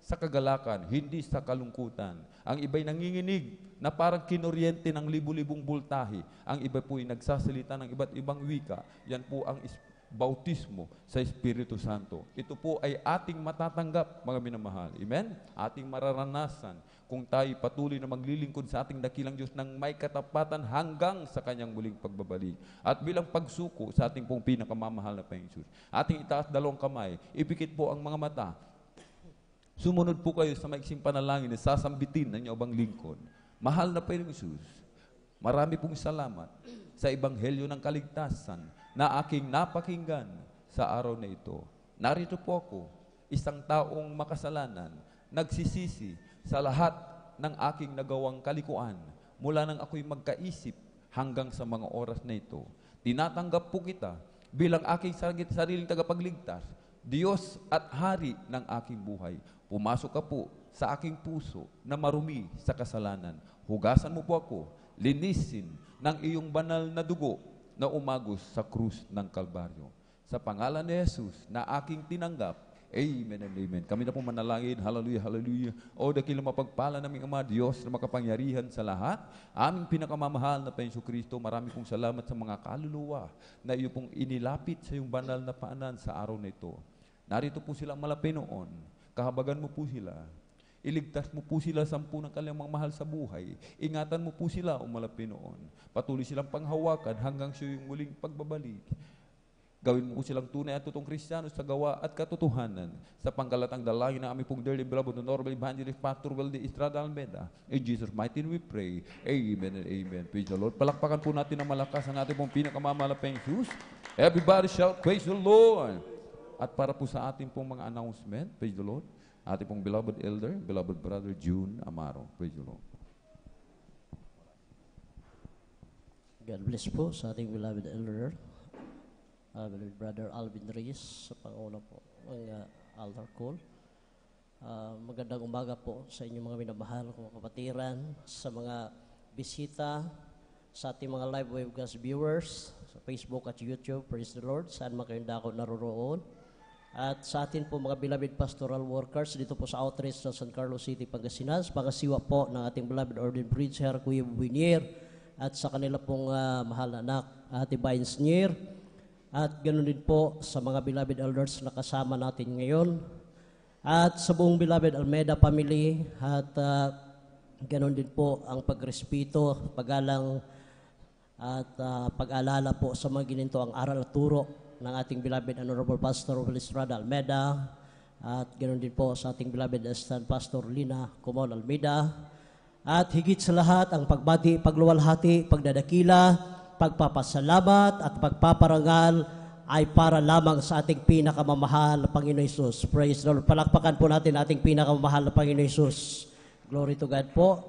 sa kagalakan, hindi sa kalungkutan. Ang iba'y nanginginig na parang kinuryente ng libu-libong bultahe. Ang iba po ay nagsasalita ng iba't ibang wika. Yan po ang bautismo sa Espiritu Santo. Ito po ay ating matatanggap, mga minamahal. Amen? Ating mararanasan kung tayo patuloy na maglilingkod sa ating dakilang Diyos ng may katapatan hanggang sa Kanyang muling pagbabalik. At bilang pagsuko sa ating pong pinakamamahal na Panginoon Jesus, ating itaas dalawang kamay, ipikit po ang mga mata. Sumunod po kayo sa maiksing panalangin na sasambitin ng inyong lingkod. Mahal na Panginoon Jesus, marami pong salamat sa Ebanghelyo ng Kaligtasan na aking napakinggan sa araw na ito. Narito po ako, isang taong makasalanan, nagsisisi sa lahat ng aking nagawang kalikuan mula nang ako'y magkaisip hanggang sa mga oras na ito. Tinatanggap po kita bilang aking sariling tagapagligtas, Diyos at Hari ng aking buhay. Pumasok ka po sa aking puso na marumi sa kasalanan. Hugasan mo po ako, linisin ng iyong banal na dugo na umagos sa krus ng Kalbaryo. Sa pangalan ni Jesus na aking tinanggap, amen and amen. Kami na po manalangin. Hallelujah, hallelujah. O dakilang mapagpala naming Ama, Diyos na makapangyarihan sa lahat. Aming pinakamamahal na Panginoon Kristo, marami pong salamat sa mga kaluluwa na iyo pong inilapit sa iyong banal na paanan sa araw na ito. Narito po silang malapit noon. Kahabagan mo po sila. Iligtas mo po sila sa ng kanilang mga mahal sa buhay. Ingatan mo po sila o malapit noon. Patuloy silang panghawakan hanggang siya yung muling pagbabalik. Gawin mo silang tunay at totoong Kristiyano sa gawa at katotohanan sa pangkalatang dalangin ng aming pong dearly beloved Honorable Evangelist Pastor Weldy Estrada Almeda. In Jesus' mighty name we pray. Amen and amen. Praise the Lord. Palakpakan po natin ng malakas ang ating pong pinakamamahal na Jesus. Everybody shout, praise the Lord. At para po sa ating pong mga announcement, praise the Lord, ating pong beloved elder, beloved brother June Amaro. Praise the Lord. God bless po sa ating beloved elder. Beloved Brother Alvin Reyes sa panguna po ng altar call. Magandang umaga po sa inyong mga minamahal kong kapatiran, sa mga bisita, sa ating mga live webcast viewers, sa Facebook at YouTube, praise the Lord, saan man kayong dako naroroon. At sa atin po mga beloved pastoral workers dito po sa outreach sa San Carlos City, Pangasinan, pangasiwa po ng ating beloved Ordained Preacher, Kuya Buinier, at sa kanila pong mahal na anak, Ate Vines Nier. At ganoon din po sa mga beloved elders na kasama natin ngayon. At sa buong beloved Almeda family. At ganoon din po ang pagrespeto, paggalang at pag-alala po sa mga gininto ang aral at turo ng ating beloved Honorable Pastor Weldy Estrada Almeda. At ganoon din po sa ating beloved Assistant Pastor Lina Comon Almeida. At higit sa lahat ang pagbati, pagluwalhati, pagdadakila, pagpapasalamat at pagpaparangal ay para lamang sa ating pinakamamahal na Panginoon Hesus. Praise the Lord. Palakpakan po natin ating pinakamamahal na Panginoon Hesus. Glory to God po.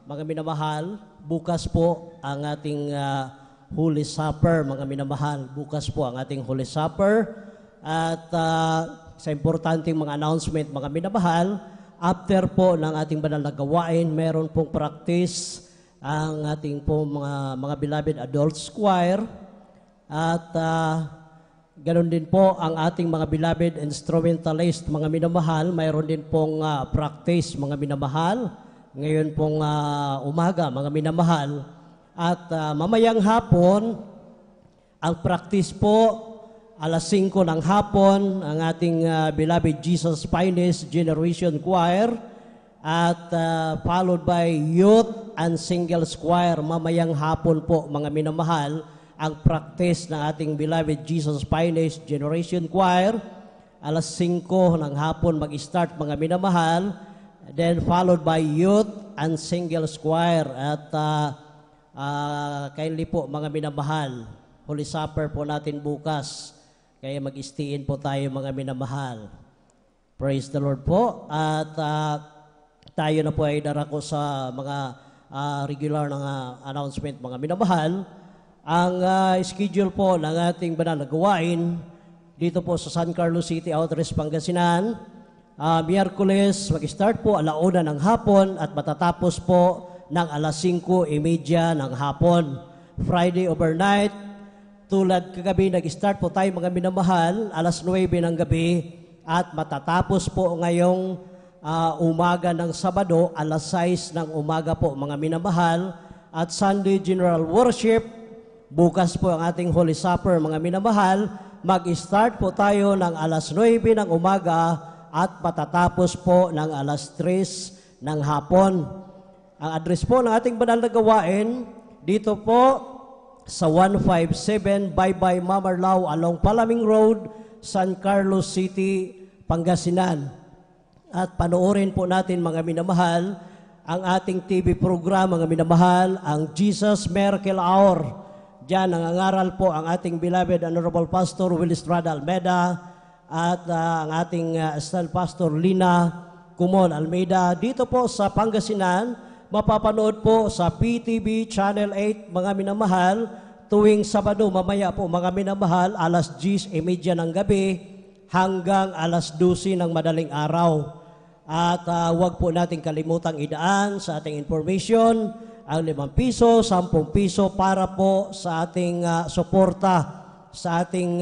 Mga minamahal, bukas po ang ating Holy Supper. Mga minamahal, bukas po ang ating Holy Supper. At sa importanteng mga announcement, mga minamahal, after po ng ating banal na gawain, meron pong practice ang ating po mga beloved adult choir at ganoon din po ang ating mga beloved instrumentalist, mga minamahal, mayroon din pong practice, mga minamahal, ngayon pong umaga, mga minamahal, at mamayang hapon, ang practice po alas 5 ng hapon, ang ating beloved Jesus Finest Generation Choir, at followed by Youth and Singles Choir. Mamayang hapon po, mga minamahal, ang practice ng ating beloved Jesus Finest Generation Choir. Alas 5 ng hapon mag-start, mga minamahal, then followed by Youth and Singles Choir. At kindly po, mga minamahal, Holy Supper po natin bukas. Kaya mag-istiin po tayo, mga minamahal. Praise the Lord po. At tayo na po ay darako sa mga regular na announcement, mga minamahal. Ang schedule po ng ating banal na gawain dito po sa San Carlos City, Outreach, Pangasinan. Miyerkules, mag-start po 1:00 ng hapon at matatapos po ng 5:30 ng hapon. Friday overnight, tulad kagabi, nag-start po tayo, mga minamahal, 9:00 ng gabi at matatapos po ngayong umaga ng Sabado, 6:00 ng umaga po, mga minamahal. At Sunday General Worship, bukas po ang ating Holy Supper, mga minamahal. Mag-start po tayo ng 9:00 ng umaga at matatapos po ng 3:00 ng hapon. Ang address po ng ating banal na gawain, dito po sa 157 Baybay Mamarlao along Palaming Road, San Carlos City, Pangasinan. At panoorin po natin, mga minamahal, ang ating TV program, mga minamahal, ang Jesus Miracle Hour. Diyan nangangaral po ang ating beloved Honorable Pastor Will Estrada Almeida at ang ating Assistant Pastor Lina Kumon Almeida. Dito po sa Pangasinan, mapapanood po sa PTV Channel 8, mga minamahal, tuwing Sabado, mamaya po, mga minamahal, 10:30 ng gabi hanggang 12:00 ng madaling araw. At huwag po natin kalimutang idaan sa ating information ang 5 piso, 10 piso para po sa ating suporta sa ating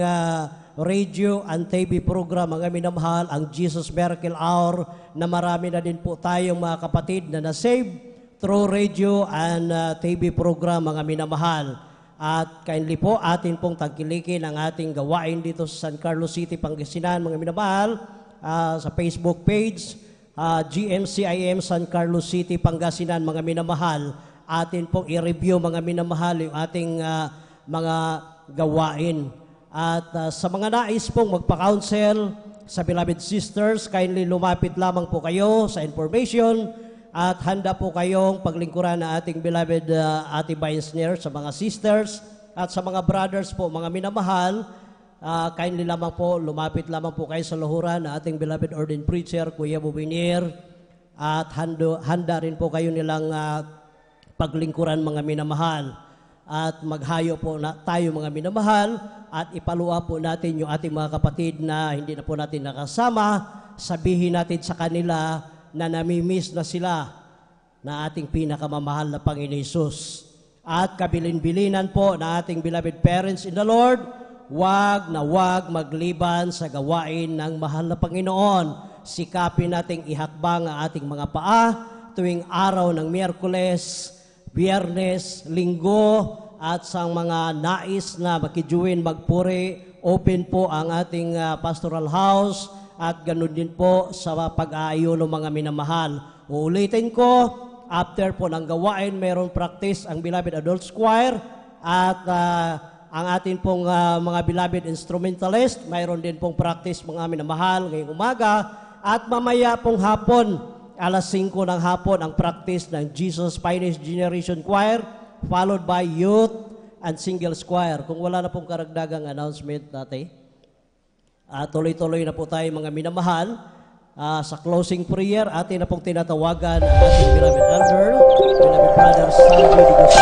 radio and TV program, mga minamahal, ang Jesus Miracle Hour, na marami na din po tayong mga kapatid na na-save through radio and TV program, mga minamahal. At kindly po, atin pong tagkilikin ang ating gawain dito sa San Carlos City, Pangasinan, mga minamahal, sa Facebook page, GMCIM San Carlos City, Pangasinan, mga minamahal. Atin pong i-review, mga minamahal, yung ating mga gawain. At sa mga nais pong magpa-counsel sa beloved sisters, kindly lumapit lamang po kayo sa information. At handa po kayong paglingkuran na ating beloved Ate Binesner sa mga sisters at sa mga brothers po, mga minamahal. Kindly lamang po, lumapit lamang po kayo sa luhuran na ating beloved ordained preacher, Kuya Bubinir. At handa rin po kayo nilang paglingkuran, mga minamahal. At maghayo po na tayo, mga minamahal, at ipalua po natin yung ating mga kapatid na hindi na po natin nakasama. Sabihin natin sa kanila na namimiss na sila na ating pinakamamahal na Panginoon Hesus. At kabilin-bilinan po na ating beloved parents in the Lord, wag na wag magliban sa gawain ng mahal na Panginoon. Sikapin nating ihakbang ang ating mga paa tuwing araw ng Miyerkules, Biyernes, Linggo, at sa mga nais na makijuin magpuri, open po ang ating pastoral house. At ganun din po sa pag-aayuno, mga minamahal. Uulitin ko, after po ng gawain, mayroon practice ang beloved adults choir at ang atin pong mga beloved instrumentalist, mayroon din pong practice, mga minamahal, ngayong umaga. At mamaya pong hapon, 5:00 ng hapon, ang practice ng Jesus Finest Generation Choir, followed by Youth and Singles Choir. Kung wala na pong karagdagang announcement natin, tuloy-tuloy na po tayo, mga minamahal. Sa closing prayer, atin na pong tinatawagan ang ating beloved elder, beloved brother Sanjo Digos.